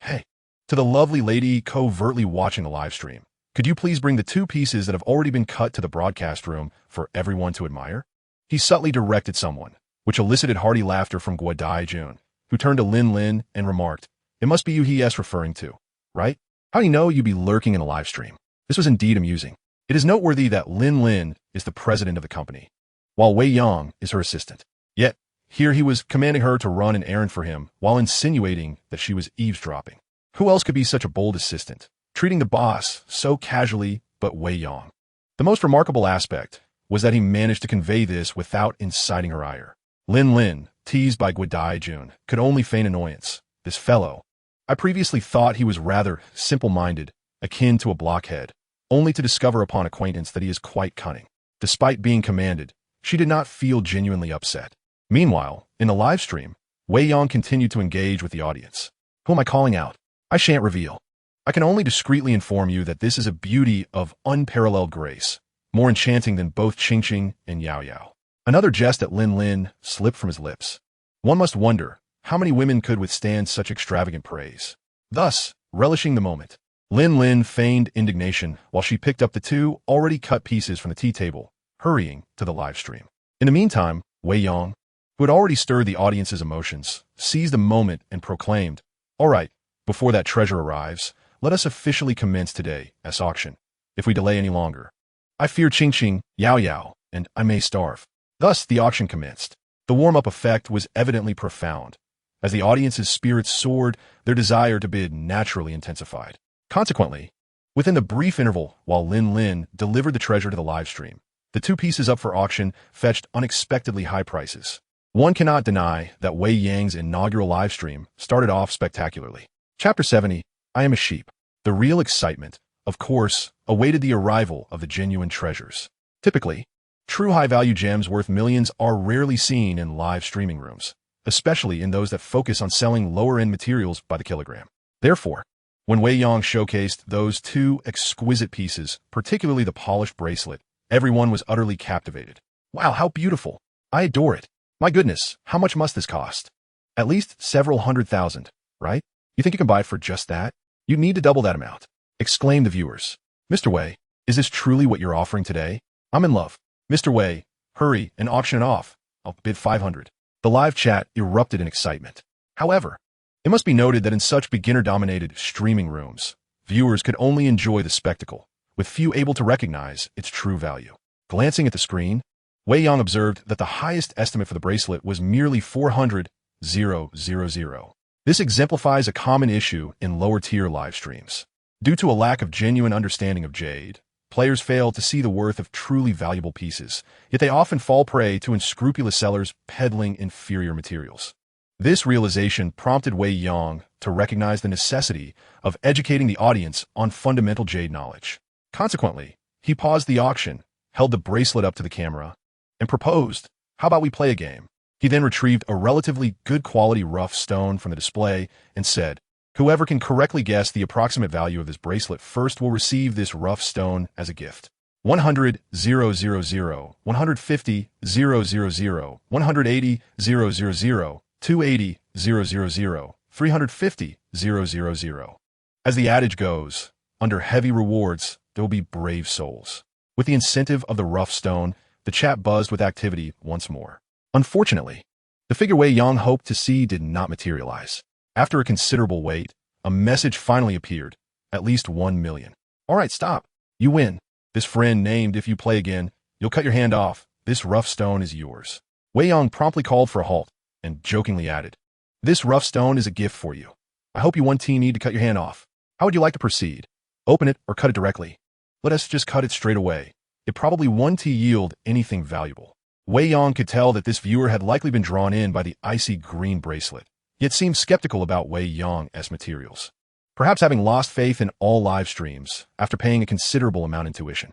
"Hey, to the lovely lady covertly watching the live stream, could you please bring the 2 pieces that have already been cut to the broadcast room for everyone to admire?" He subtly directed someone, which elicited hearty laughter from Guo Daijun, who turned to Lin and remarked, "It must be you he is referring to, right? How do you know you'd be lurking in a live stream?" This was indeed amusing. It is noteworthy that Lin is the president of the company, while Wei Yang is her assistant. Yet, here he was commanding her to run an errand for him while insinuating that she was eavesdropping. Who else could be such a bold assistant, treating the boss so casually but Wei Yang? The most remarkable aspect was that he managed to convey this without inciting her ire. Lin, teased by Guo Daijun, could only feign annoyance. This fellow, I previously thought he was rather simple-minded, akin to a blockhead, only to discover upon acquaintance that he is quite cunning. Despite being commanded, she did not feel genuinely upset. Meanwhile, in the live stream, Wei Yang continued to engage with the audience. Who am I calling out? I shan't reveal. I can only discreetly inform you that this is a beauty of unparalleled grace, more enchanting than both Qing Qing and Yao Yao. Another jest at Lin Lin slipped from his lips. One must wonder how many women could withstand such extravagant praise. Thus, relishing the moment, Lin Lin feigned indignation while she picked up the two already cut pieces from the tea table, hurrying to the live stream. In the meantime, Wei Yang, who had already stirred the audience's emotions, seized the moment and proclaimed, "All right, before that treasure arrives, let us officially commence today's auction. If we delay any longer, I fear Qing Qing, Yao Yao, and I may starve." Thus, the auction commenced. The warm-up effect was evidently profound. As the audience's spirits soared, their desire to bid naturally intensified. Consequently, within the brief interval while Lin Lin delivered the treasure to the live stream, the two pieces up for auction fetched unexpectedly high prices. One cannot deny that Wei Yang's inaugural live stream started off spectacularly. Chapter 70, I Am a Sheep. The real excitement, of course, awaited the arrival of the genuine treasures. Typically, true high-value gems worth millions are rarely seen in live streaming rooms, especially in those that focus on selling lower-end materials by the kilogram. Therefore, when Wei Yang showcased those two exquisite pieces, particularly the polished bracelet, everyone was utterly captivated. Wow, how beautiful! I adore it. My goodness, how much must this cost? At least several $100,000, right? You think you can buy it for just that? You'd need to double that amount, exclaimed the viewers. Mr. Wei, is this truly what you're offering today? I'm in love. Mr. Wei, hurry and auction it off. I'll bid 500. The live chat erupted in excitement. However, it must be noted that in such beginner-dominated streaming rooms, viewers could only enjoy the spectacle, with few able to recognize its true value. Glancing at the screen, Wei Yang observed that the highest estimate for the bracelet was merely 400,000. This exemplifies a common issue in lower-tier live streams. Due to a lack of genuine understanding of Jade, players fail to see the worth of truly valuable pieces, yet they often fall prey to unscrupulous sellers peddling inferior materials. This realization prompted Wei Yang to recognize the necessity of educating the audience on fundamental Jade knowledge. Consequently, he paused the auction, held the bracelet up to the camera, and proposed, "How about we play a game?" He then retrieved a relatively good quality rough stone from the display and said, "Whoever can correctly guess the approximate value of this bracelet first will receive this rough stone as a gift. 100,000, 150,000, 180,000, 280,000, 350,000. As the adage goes, under heavy rewards, there will be brave souls. With the incentive of the rough stone, the chat buzzed with activity once more. Unfortunately, the figure Wei Yang hoped to see did not materialize. After a considerable wait, a message finally appeared, at least 1 million. All right, stop. You win. This friend named, if you play again, you'll cut your hand off. This rough stone is yours. Wei Yang promptly called for a halt and jokingly added, "This rough stone is a gift for you. I hope you 1T need to cut your hand off. How would you like to proceed? Open it or cut it directly? Let us just cut it straight away. It probably 1T yield anything valuable." Wei Yang could tell that this viewer had likely been drawn in by the icy green bracelet, yet seemed skeptical about Wei Yang's materials. Perhaps having lost faith in all live streams after paying a considerable amount in tuition.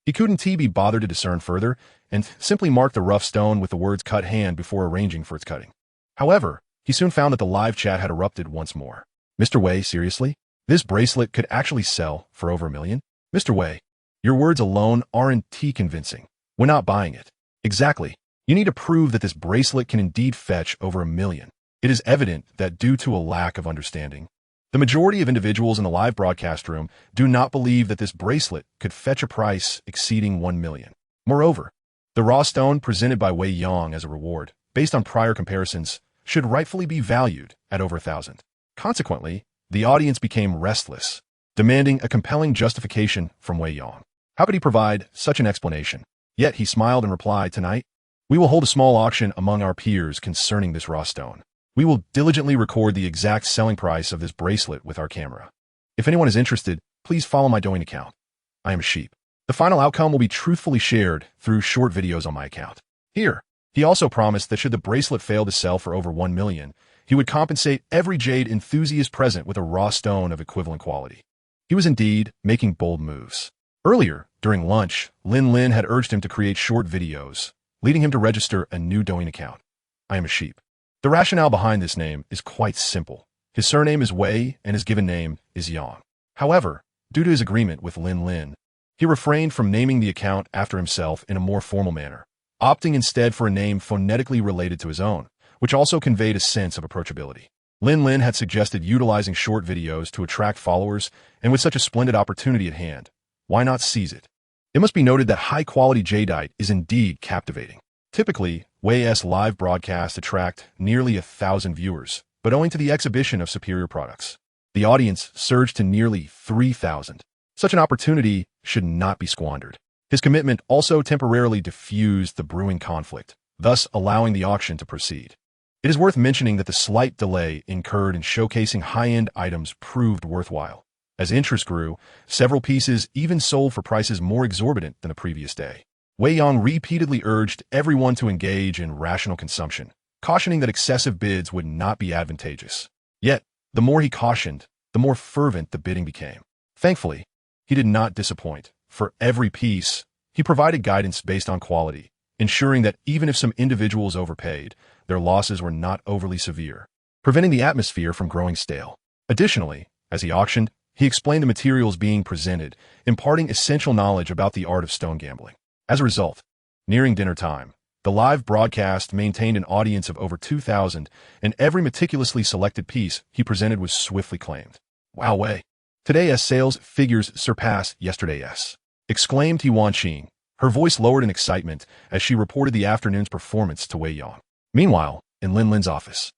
He couldn't be bothered to discern further and simply marked the rough stone with the words "cut hand" before arranging for its cutting. However, he soon found that the live chat had erupted once more. "Mr. Wei, seriously? This bracelet could actually sell for over $1 million? Mr. Wei, your words alone aren't convincing. We're not buying it." Exactly. You need to prove that this bracelet can indeed fetch over $1 million. It is evident that due to a lack of understanding, the majority of individuals in the live broadcast room do not believe that this bracelet could fetch a price exceeding $1 million. Moreover, the raw stone presented by Wei Yang as a reward, based on prior comparisons, should rightfully be valued at over 1,000. Consequently, the audience became restless, demanding a compelling justification from Wei Yang. How could he provide such an explanation? Yet he smiled and replied, "Tonight, we will hold a small auction among our peers concerning this raw stone. We will diligently record the exact selling price of this bracelet with our camera. If anyone is interested, please follow my Douyin account. I Am a Sheep. The final outcome will be truthfully shared through short videos on my account." Here, he also promised that should the bracelet fail to sell for over $1 million, he would compensate every Jade enthusiast present with a raw stone of equivalent quality. He was indeed making bold moves. Earlier, during lunch, Lin Lin had urged him to create short videos, leading him to register a new Douyin account. I Am a Sheep. The rationale behind this name is quite simple. His surname is Wei and his given name is Yang. However, due to his agreement with Lin Lin, He refrained from naming the account after himself in a more formal manner, opting instead for a name phonetically related to his own, which also conveyed a sense of approachability. Lin Lin had suggested utilizing short videos to attract followers, and with such a splendid opportunity at hand, why not seize it? It must be noted that high-quality jadeite is indeed captivating. Typically, Wei's live broadcasts attract nearly 1,000 viewers, but owing to the exhibition of superior products, the audience surged to nearly 3,000. Such an opportunity should not be squandered. His commitment also temporarily diffused the brewing conflict, thus allowing the auction to proceed. It is worth mentioning that the slight delay incurred in showcasing high-end items proved worthwhile. As interest grew, several pieces even sold for prices more exorbitant than the previous day. Wei Yang repeatedly urged everyone to engage in rational consumption, cautioning that excessive bids would not be advantageous. Yet, the more he cautioned, the more fervent the bidding became. Thankfully, he did not disappoint. For every piece, he provided guidance based on quality, ensuring that even if some individuals overpaid, their losses were not overly severe, preventing the atmosphere from growing stale. Additionally, as he auctioned, he explained the materials being presented, imparting essential knowledge about the art of stone gambling. As a result, nearing dinner time, the live broadcast maintained an audience of over 2,000, and every meticulously selected piece he presented was swiftly claimed. Wow, Wei! Today's sales figures surpass yesterday's, exclaimed Yuan Qing, her voice lowered in excitement as she reported the afternoon's performance to Wei Yang. Meanwhile, in Lin Lin's office,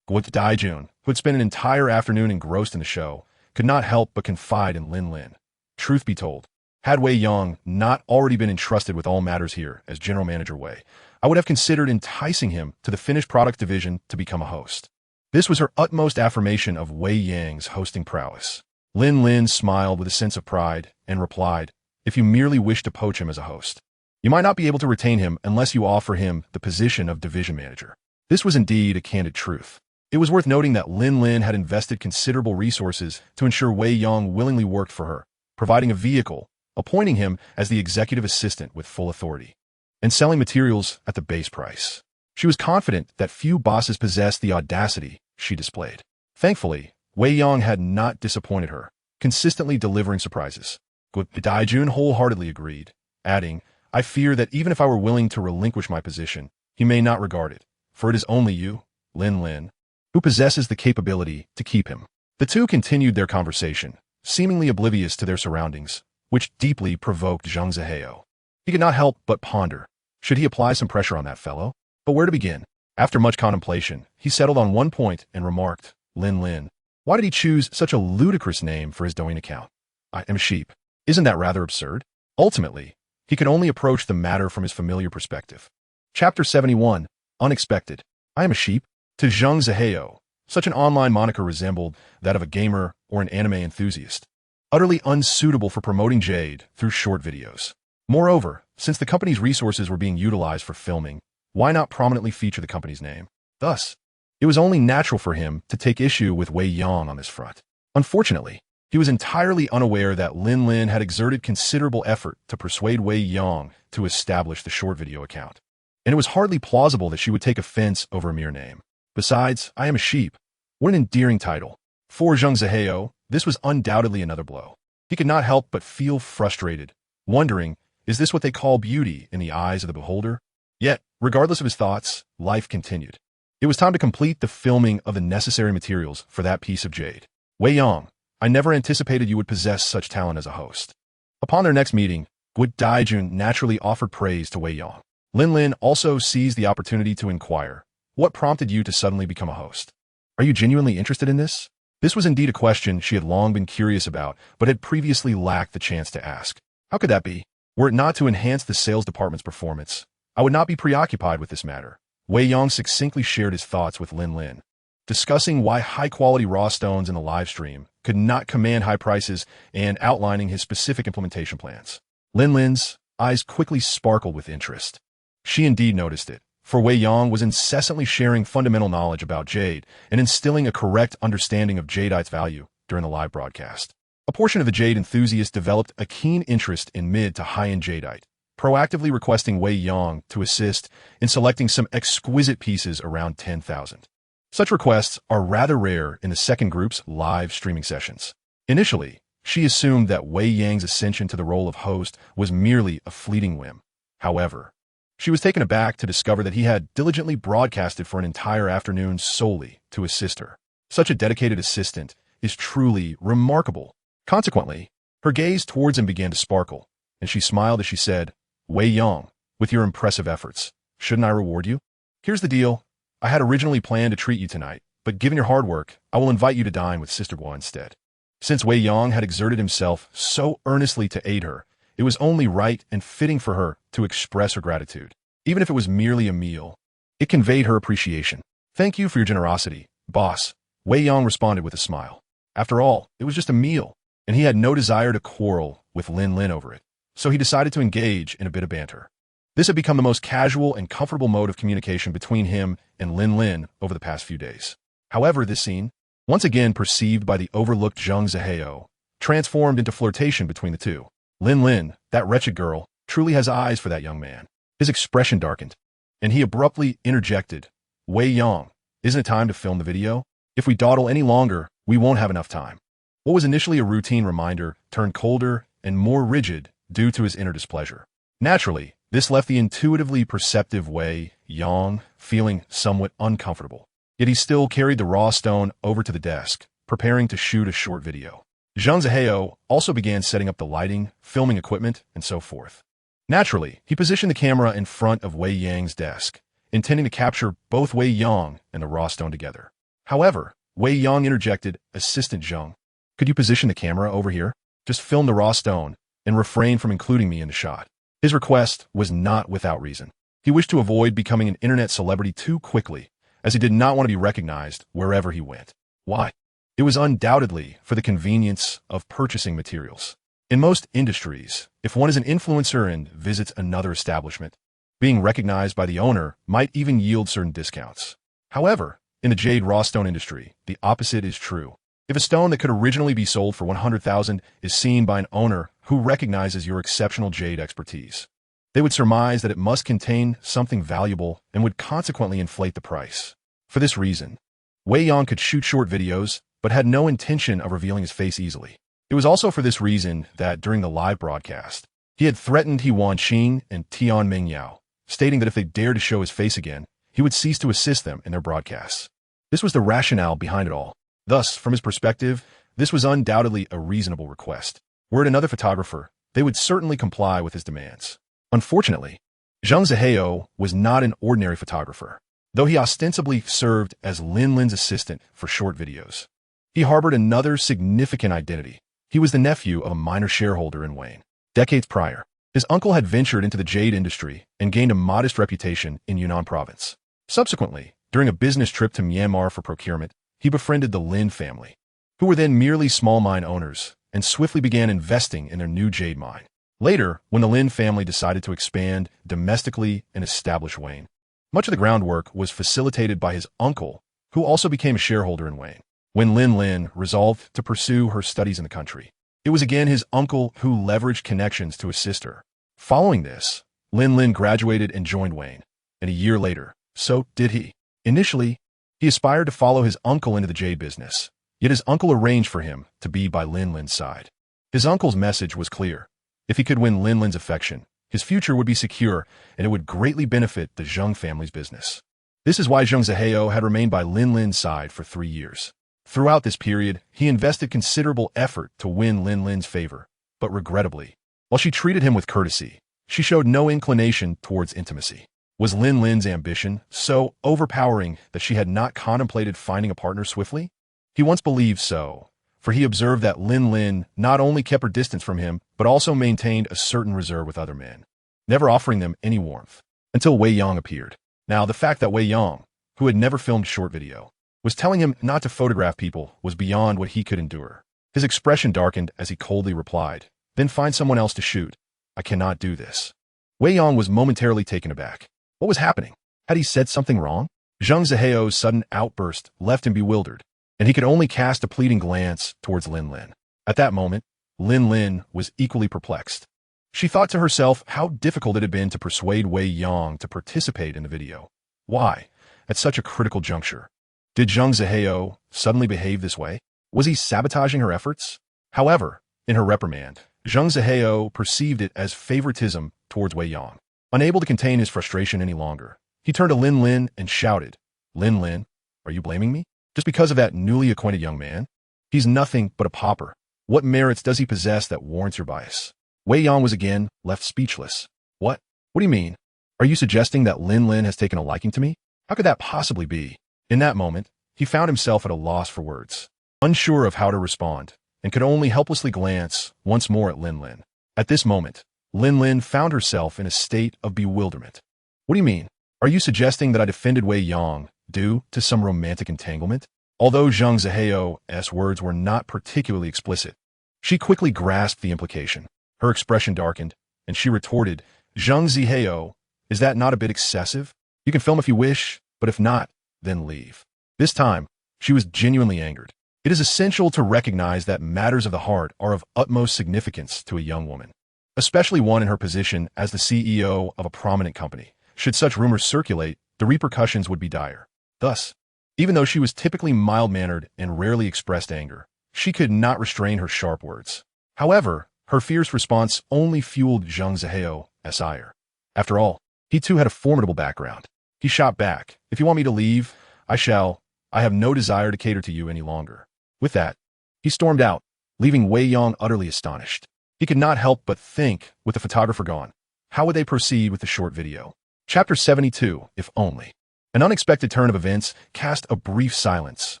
Guo Daijun, who had spent an entire afternoon engrossed in the show, could not help but confide in Lin Lin. Truth be told, had Wei Yang not already been entrusted with all matters here as General Manager Wei, I would have considered enticing him to the finished product division to become a host. This was her utmost affirmation of Wei Yang's hosting prowess. Lin Lin smiled with a sense of pride and replied, "If you merely wish to poach him as a host, you might not be able to retain him unless you offer him the position of division manager." This was indeed a candid truth. It was worth noting that Lin Lin had invested considerable resources to ensure Wei Yang willingly worked for her, providing a vehicle, appointing him as the executive assistant with full authority, and selling materials at the base price. She was confident that few bosses possessed the audacity she displayed. Thankfully, Wei Yang had not disappointed her, consistently delivering surprises. Daijun wholeheartedly agreed, adding, "I fear that even if I were willing to relinquish my position, he may not regard it, for it is only you, Lin Lin, who possesses the capability to keep him." The two continued their conversation, seemingly oblivious to their surroundings, which deeply provoked Zhang Zihao. He could not help but ponder, should he apply some pressure on that fellow? But where to begin? After much contemplation, he settled on one point and remarked, "Lin Lin, why did he choose such a ludicrous name for his Douyin account? I am a sheep. Isn't that rather absurd?" Ultimately, he could only approach the matter from his familiar perspective. Chapter 71, Unexpected. I am a sheep. To Zhang Zihao, such an online moniker resembled that of a gamer or an anime enthusiast, utterly unsuitable for promoting Jade through short videos. Moreover, since the company's resources were being utilized for filming, why not prominently feature the company's name? Thus, it was only natural for him to take issue with Wei Yang on this front. Unfortunately, he was entirely unaware that Lin Lin had exerted considerable effort to persuade Wei Yang to establish the short video account, and it was hardly plausible that she would take offense over a mere name. Besides, I am a sheep. What an endearing title. For Zhang Zihao, this was undoubtedly another blow. He could not help but feel frustrated, wondering, is this what they call beauty in the eyes of the beholder? Yet, regardless of his thoughts, life continued. It was time to complete the filming of the necessary materials for that piece of jade. Wei Yang, I never anticipated you would possess such talent as a host. Upon their next meeting, Guo Daijun naturally offered praise to Wei Yang. Lin Lin also seized the opportunity to inquire, what prompted you to suddenly become a host? Are you genuinely interested in this? This was indeed a question she had long been curious about, but had previously lacked the chance to ask. How could that be? Were it not to enhance the sales department's performance, I would not be preoccupied with this matter. Wei Yang succinctly shared his thoughts with Lin Lin, discussing why high-quality raw stones in the live stream could not command high prices and outlining his specific implementation plans. Lin Lin's eyes quickly sparkled with interest. She indeed noticed it, for Wei Yang was incessantly sharing fundamental knowledge about Jade and instilling a correct understanding of jadeite's value during the live broadcast. A portion of the Jade enthusiasts developed a keen interest in mid to high-end jadeite, proactively requesting Wei Yang to assist in selecting some exquisite pieces around 10,000. Such requests are rather rare in the second group's live streaming sessions. Initially, She assumed that Wei Yang's ascension to the role of host was merely a fleeting whim. However, she was taken aback to discover that he had diligently broadcasted for an entire afternoon solely to assist her. Such a dedicated assistant is truly remarkable. Consequently, her gaze towards him began to sparkle, and she smiled as she said, "Wei Yang, with your impressive efforts, shouldn't I reward you? Here's the deal. I had originally planned to treat you tonight, but given your hard work, I will invite you to dine with Sister Guo instead." Since Wei Yang had exerted himself so earnestly to aid her, it was only right and fitting for her to express her gratitude. Even if it was merely a meal, it conveyed her appreciation. "Thank you for your generosity, boss," Wei Yang responded with a smile. After all, it was just a meal, and he had no desire to quarrel with Lin Lin over it, so he decided to engage in a bit of banter. This had become the most casual and comfortable mode of communication between him and Lin Lin over the past few days. However, this scene, once again perceived by the overlooked Zheng Zihao, transformed into flirtation between the two. Lin Lin, that wretched girl, truly has eyes for that young man. His expression darkened, and he abruptly interjected, "Wei Yang, isn't it time to film the video? If we dawdle any longer, we won't have enough time." What was initially a routine reminder turned colder and more rigid due to his inner displeasure. Naturally, this left the intuitively perceptive Wei Yang feeling somewhat uncomfortable. Yet he still carried the raw stone over to the desk, preparing to shoot a short video. Zheng Zihao also began setting up the lighting, filming equipment, and so forth. Naturally, he positioned the camera in front of Wei Yang's desk, intending to capture both Wei Yang and the raw stone together. However, Wei Yang interjected, "Assistant Zheng, could you position the camera over here? Just film the raw stone and refrain from including me in the shot." His request was not without reason. He wished to avoid becoming an internet celebrity too quickly, as he did not want to be recognized wherever he went. Why? It was undoubtedly for the convenience of purchasing materials. In most industries, if one is an influencer and visits another establishment, being recognized by the owner might even yield certain discounts. However, in the jade raw stone industry, the opposite is true. If a stone that could originally be sold for 100,000 is seen by an owner who recognizes your exceptional jade expertise, they would surmise that it must contain something valuable and would consequently inflate the price. For this reason, Wei Yang could shoot short videos, but had no intention of revealing his face easily. It was also for this reason that during the live broadcast, he had threatened He Wanqing and Tian Mingyao, stating that if they dared to show his face again, he would cease to assist them in their broadcasts. This was the rationale behind it all. Thus, from his perspective, this was undoubtedly a reasonable request. Were it another photographer, they would certainly comply with his demands. Unfortunately, Zheng Zihao was not an ordinary photographer, though he ostensibly served as Lin Lin's assistant for short videos. He harbored another significant identity. He was the nephew of a minor shareholder in Wayne. Decades prior, his uncle had ventured into the jade industry and gained a modest reputation in Yunnan province. Subsequently, during a business trip to Myanmar for procurement, he befriended the Lin family, who were then merely small mine owners, and swiftly began investing in their new jade mine. Later, when the Lin family decided to expand domestically and establish Wayne, much of the groundwork was facilitated by his uncle, who also became a shareholder in Wayne. When Lin Lin resolved to pursue her studies in the country, it was again his uncle who leveraged connections to assist her. Following this, Lin Lin graduated and joined Wayne, and a year later, so did he. Initially, he aspired to follow his uncle into the jade business, yet his uncle arranged for him to be by Lin Lin's side. His uncle's message was clear. If he could win Lin Lin's affection, his future would be secure, and it would greatly benefit the Zheng family's business. This is why Zheng Zihao had remained by Lin Lin's side for 3 years. Throughout this period, he invested considerable effort to win Lin Lin's favor, but regrettably, while she treated him with courtesy, she showed no inclination towards intimacy. Was Lin Lin's ambition so overpowering that she had not contemplated finding a partner swiftly? He once believed so, for he observed that Lin Lin not only kept her distance from him, but also maintained a certain reserve with other men, never offering them any warmth, until Wei Yang appeared. Now, the fact that Wei Yang, who had never filmed short video, was telling him not to photograph people was beyond what he could endure. His expression darkened as he coldly replied, "Then find someone else to shoot. I cannot do this." Wei Yang was momentarily taken aback. What was happening? Had he said something wrong? Zheng Zihao's sudden outburst left him bewildered, and he could only cast a pleading glance towards Lin Lin. At that moment, Lin Lin was equally perplexed. She thought to herself how difficult it had been to persuade Wei Yang to participate in the video. Why, at such a critical juncture? Did Zheng Zihao suddenly behave this way? Was he sabotaging her efforts? However, In her reprimand, Zheng Zihao perceived it as favoritism towards Wei Yang. Unable to contain his frustration any longer, he turned to Lin Lin and shouted, "Lin Lin, are you blaming me? Just because of that newly acquainted young man? He's nothing but a pauper. What merits does he possess that warrants your bias?" Wei Yang was again left speechless. What? What do you mean? Are you suggesting that Lin Lin has taken a liking to me? How could that possibly be? In that moment, he found himself at a loss for words, unsure of how to respond, and could only helplessly glance once more at Lin Lin. At this moment, Lin Lin found herself in a state of bewilderment. What do you mean? Are you suggesting that I defended Wei Yang due to some romantic entanglement? Although Zheng Zihao's words were not particularly explicit, she quickly grasped the implication. Her expression darkened, and she retorted, "Zheng Zihao, is that not a bit excessive? You can film if you wish, but if not, then leave." This time, she was genuinely angered. It is essential to recognize that matters of the heart are of utmost significance to a young woman, especially one in her position as the CEO of a prominent company. Should such rumors circulate, the repercussions would be dire. Thus, even though she was typically mild-mannered and rarely expressed anger, she could not restrain her sharp words. However, her fierce response only fueled Zheng Zihao's ire. After all, he too had a formidable background. He shot back, "If you want me to leave, I shall. I have no desire to cater to you any longer." With that, he stormed out, leaving Wei Yang utterly astonished. He could not help but think, with the photographer gone, how would they proceed with the short video? Chapter 72, If Only. An unexpected turn of events cast a brief silence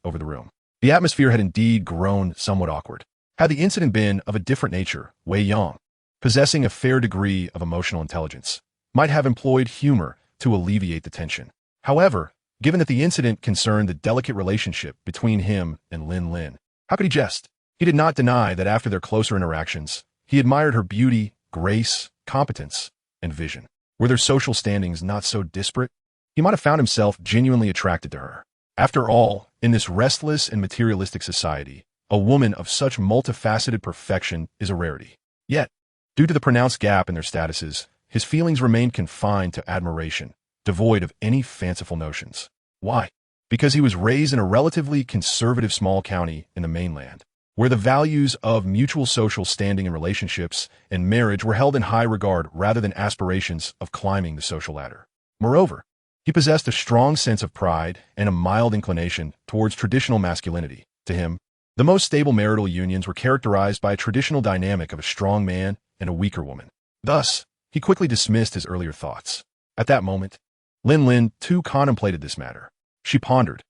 over the room. The atmosphere had indeed grown somewhat awkward. Had the incident been of a different nature, Wei Yang, possessing a fair degree of emotional intelligence, might have employed humor to alleviate the tension. However, given that the incident concerned the delicate relationship between him and Lin Lin, how could he jest? He did not deny that after their closer interactions, he admired her beauty, grace, competence, and vision. Were their social standings not so disparate? He might have found himself genuinely attracted to her. After all, in this restless and materialistic society, a woman of such multifaceted perfection is a rarity. Yet, due to the pronounced gap in their statuses, his feelings remained confined to admiration, devoid of any fanciful notions. Why? Because he was raised in a relatively conservative small county in the mainland, where the values of mutual social standing in relationships and marriage were held in high regard rather than aspirations of climbing the social ladder. Moreover, he possessed a strong sense of pride and a mild inclination towards traditional masculinity. To him, the most stable marital unions were characterized by a traditional dynamic of a strong man and a weaker woman. Thus, he quickly dismissed his earlier thoughts. At that moment, Lin Lin too contemplated this matter. She pondered,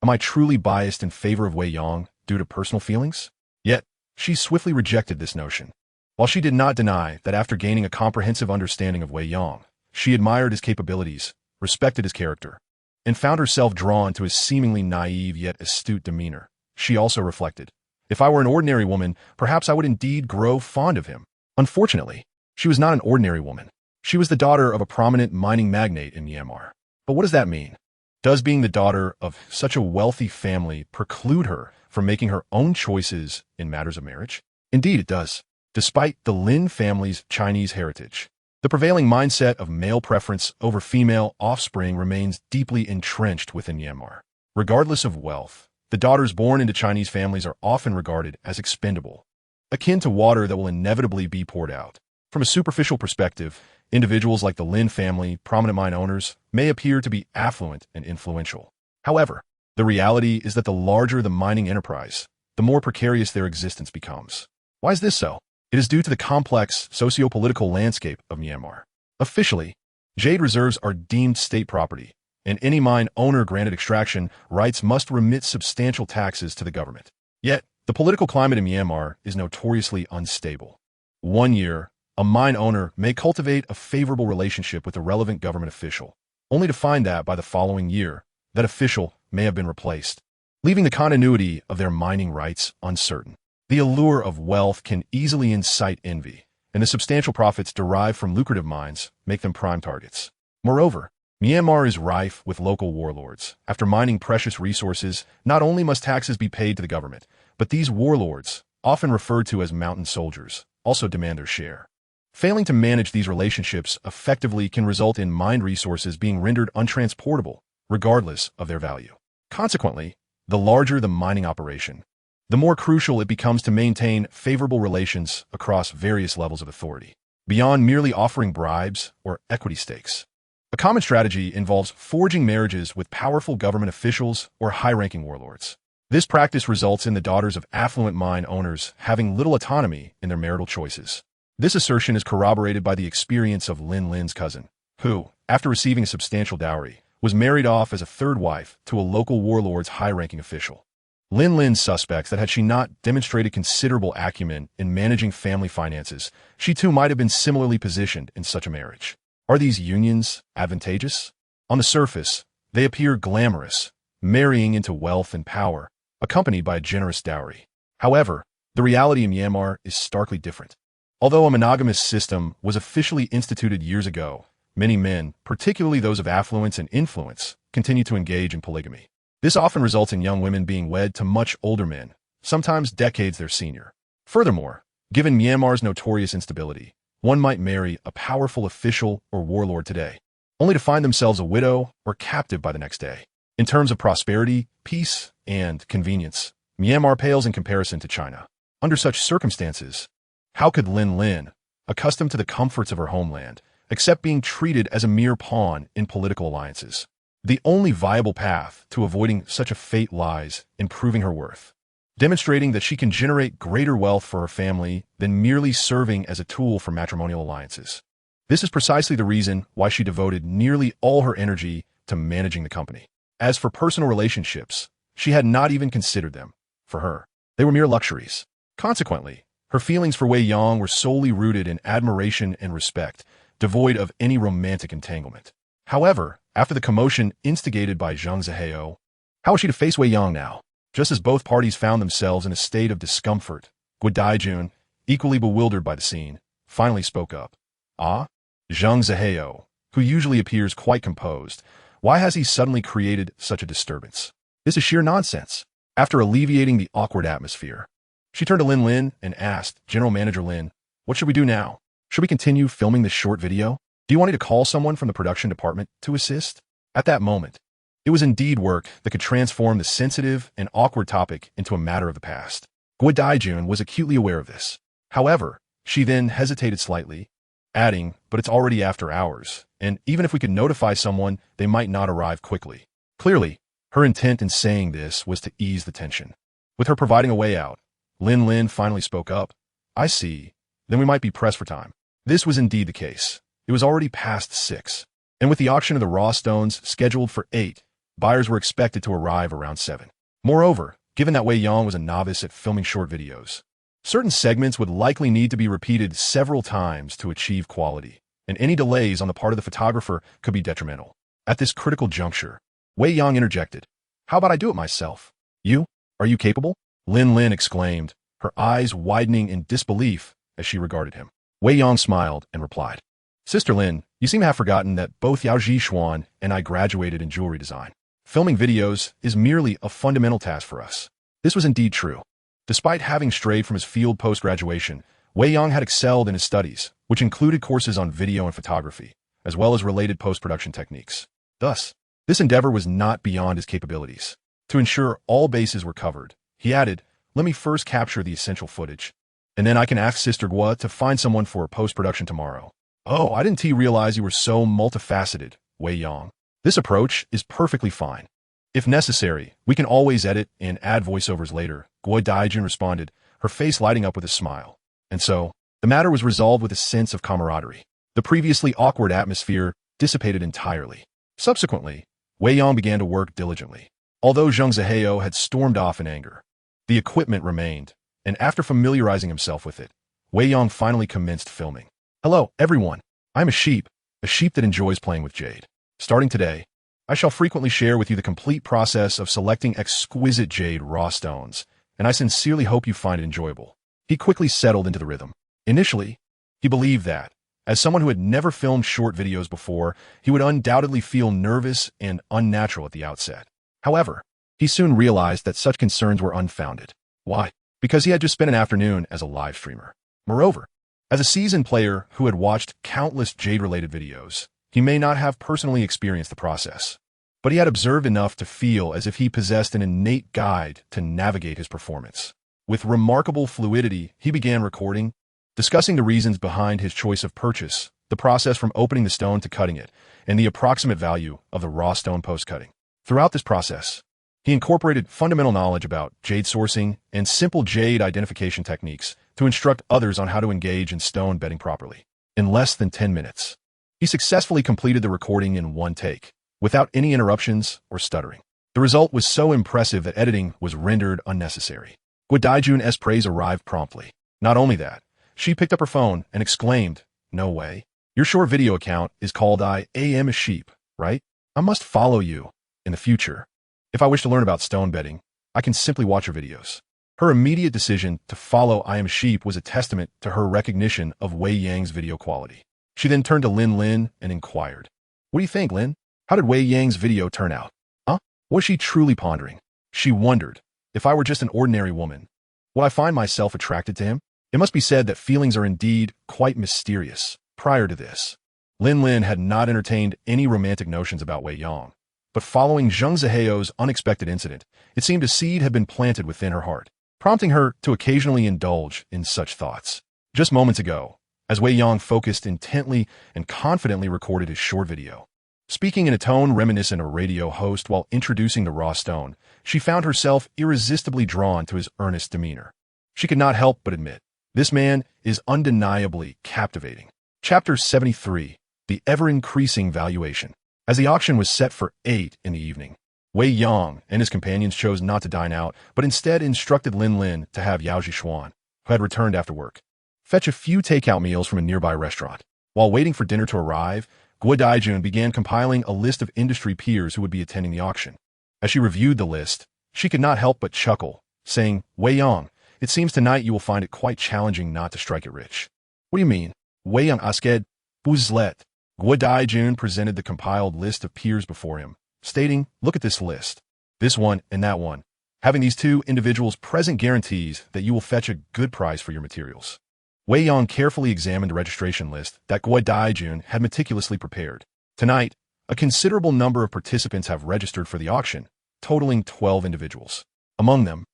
"Am I truly biased in favor of Wei Yang due to personal feelings?" Yet, she swiftly rejected this notion. While she did not deny that after gaining a comprehensive understanding of Wei Yang, she admired his capabilities, respected his character, and found herself drawn to his seemingly naive yet astute demeanor, she also reflected, "If I were an ordinary woman, perhaps I would indeed grow fond of him." Unfortunately, she was not an ordinary woman. She was the daughter of a prominent mining magnate in Myanmar. But what does that mean? Does being the daughter of such a wealthy family preclude her from making her own choices in matters of marriage? Indeed, it does. Despite the Lin family's Chinese heritage, the prevailing mindset of male preference over female offspring remains deeply entrenched within Myanmar. Regardless of wealth, the daughters born into Chinese families are often regarded as expendable, akin to water that will inevitably be poured out. From a superficial perspective, individuals like the Lin family, prominent mine owners, may appear to be affluent and influential. However, the reality is that the larger the mining enterprise, the more precarious their existence becomes. Why is this so? It is due to the complex socio-political landscape of Myanmar. Officially, jade reserves are deemed state property, and any mine owner granted extraction rights must remit substantial taxes to the government. Yet, the political climate in Myanmar is notoriously unstable. One year, a mine owner may cultivate a favorable relationship with a relevant government official, only to find that by the following year, that official may have been replaced, leaving the continuity of their mining rights uncertain. The allure of wealth can easily incite envy, and the substantial profits derived from lucrative mines make them prime targets. Moreover, Myanmar is rife with local warlords. After mining precious resources, not only must taxes be paid to the government, but these warlords, often referred to as mountain soldiers, also demand their share. Failing to manage these relationships effectively can result in mined resources being rendered untransportable, regardless of their value. Consequently, the larger the mining operation, the more crucial it becomes to maintain favorable relations across various levels of authority, beyond merely offering bribes or equity stakes. A common strategy involves forging marriages with powerful government officials or high-ranking warlords. This practice results in the daughters of affluent mine owners having little autonomy in their marital choices. This assertion is corroborated by the experience of Lin Lin's cousin, who, after receiving a substantial dowry, was married off as a third wife to a local warlord's high-ranking official. Lin Lin suspects that had she not demonstrated considerable acumen in managing family finances, she too might have been similarly positioned in such a marriage. Are these unions advantageous? On the surface, they appear glamorous, marrying into wealth and power, accompanied by a generous dowry. However, the reality in Myanmar is starkly different. Although a monogamous system was officially instituted years ago, many men, particularly those of affluence and influence, continue to engage in polygamy. This often results in young women being wed to much older men, sometimes decades their senior. Furthermore, given Myanmar's notorious instability, one might marry a powerful official or warlord today, only to find themselves a widow or captive by the next day. In terms of prosperity, peace, and convenience, Myanmar pales in comparison to China. Under such circumstances, how could Lin Lin, accustomed to the comforts of her homeland, accept being treated as a mere pawn in political alliances? The only viable path to avoiding such a fate lies in proving her worth, demonstrating that she can generate greater wealth for her family than merely serving as a tool for matrimonial alliances. This is precisely the reason why she devoted nearly all her energy to managing the company. As for personal relationships, she had not even considered them. For her, they were mere luxuries. Consequently, her feelings for Wei Yang were solely rooted in admiration and respect, devoid of any romantic entanglement. However, after the commotion instigated by Zhang Zihao, how was she to face Wei Yang now? Just as both parties found themselves in a state of discomfort, Guo Daijun, equally bewildered by the scene, finally spoke up. Ah? Zhang Zihao, who usually appears quite composed, why has he suddenly created such a disturbance? This is sheer nonsense. After alleviating the awkward atmosphere, she turned to Lin Lin and asked, General Manager Lin, what should we do now? Should we continue filming this short video? Do you want me to call someone from the production department to assist? At that moment, it was indeed work that could transform the sensitive and awkward topic into a matter of the past. Guo Daijun was acutely aware of this. However, she then hesitated slightly, adding, but it's already after hours, and even if we could notify someone, they might not arrive quickly. Clearly, her intent in saying this was to ease the tension. With her providing a way out, Lin Lin finally spoke up. I see. Then we might be pressed for time. This was indeed the case. It was already past 6, and with the auction of the raw stones scheduled for 8, buyers were expected to arrive around 7. Moreover, given that Wei Yang was a novice at filming short videos, certain segments would likely need to be repeated several times to achieve quality, and any delays on the part of the photographer could be detrimental. At this critical juncture, Wei Yang interjected. How about I do it myself? You? Are you capable? Lin Lin exclaimed, her eyes widening in disbelief as she regarded him. Wei Yang smiled and replied, Sister Lin, you seem to have forgotten that both Yao Zhishuan and I graduated in jewelry design. Filming videos is merely a fundamental task for us. This was indeed true. Despite having strayed from his field post-graduation, Wei Yang had excelled in his studies, which included courses on video and photography, as well as related post-production techniques. Thus, this endeavor was not beyond his capabilities. To ensure all bases were covered, he added, let me first capture the essential footage, and then I can ask Sister Guo to find someone for post-production tomorrow. Oh, I didn't realize you were so multifaceted, Wei Yang. This approach is perfectly fine. If necessary, we can always edit and add voiceovers later, Guo Daijun responded, her face lighting up with a smile. And so, the matter was resolved with a sense of camaraderie. The previously awkward atmosphere dissipated entirely. Subsequently, Wei Yang began to work diligently. Although Zhang Zihao had stormed off in anger, the equipment remained, and after familiarizing himself with it, Wei Yang finally commenced filming. Hello, everyone. I'm a sheep that enjoys playing with jade. Starting today, I shall frequently share with you the complete process of selecting exquisite jade raw stones, and I sincerely hope you find it enjoyable. He quickly settled into the rhythm. Initially, he believed that, as someone who had never filmed short videos before, he would undoubtedly feel nervous and unnatural at the outset. However, he soon realized that such concerns were unfounded. Why? Because he had just spent an afternoon as a live streamer. Moreover, as a seasoned player who had watched countless Jade-related videos, he may not have personally experienced the process. but he had observed enough to feel as if he possessed an innate guide to navigate his performance. With remarkable fluidity, he began recording, discussing the reasons behind his choice of purchase, the process from opening the stone to cutting it, and the approximate value of the raw stone post-cutting. Throughout this process, he incorporated fundamental knowledge about jade sourcing and simple jade identification techniques to instruct others on how to engage in stone bedding properly. In less than 10 minutes, he successfully completed the recording in one take, without any interruptions or stuttering. The result was so impressive that editing was rendered unnecessary. Jade Appraiser arrived promptly. Not only that, she picked up her phone and exclaimed, "No way. Your short video account is called I Am a Sheep, right? I must follow you. In the future, if I wish to learn about stone bedding, I can simply watch your videos." Her immediate decision to follow I Am a Sheep was a testament to her recognition of Wei Yang's video quality. She then turned to Lin and inquired, "What do you think, Lin? How did Wei Yang's video turn out? Huh? Was she truly pondering?" She wondered, if I were just an ordinary woman, would I find myself attracted to him? It must be said that feelings are indeed quite mysterious. Prior to this, Lin had not entertained any romantic notions about Wei Yang, but following Zheng Ziheo's unexpected incident, it seemed a seed had been planted within her heart, prompting her to occasionally indulge in such thoughts. Just moments ago, as Wei Yang focused intently and confidently recorded his short video, speaking in a tone reminiscent of a radio host while introducing the raw stone, she found herself irresistibly drawn to his earnest demeanor. She could not help but admit, this man is undeniably captivating. Chapter 73, The Ever-Increasing Valuation. As the auction was set for 8 in the evening, Wei Yang and his companions chose not to dine out, but instead instructed Lin to have Yao Zhishuan, who had returned after work, fetch a few takeout meals from a nearby restaurant. While waiting for dinner to arrive, Jade began compiling a list of industry peers who would be attending the auction. As she reviewed the list, she could not help but chuckle, saying, "Wei Yang, it seems tonight you will find it quite challenging not to strike it rich." "What do you mean?" Wei Yang asked. "Buzlet." Jade presented the compiled list of peers before him, stating, "Look at this list. This one and that one. Having these two individuals present guarantees that you will fetch a good price for your materials." Wei Yang carefully examined the registration list that Jade had meticulously prepared. Tonight, a considerable number of participants have registered for the auction, totaling 12 individuals. Among them,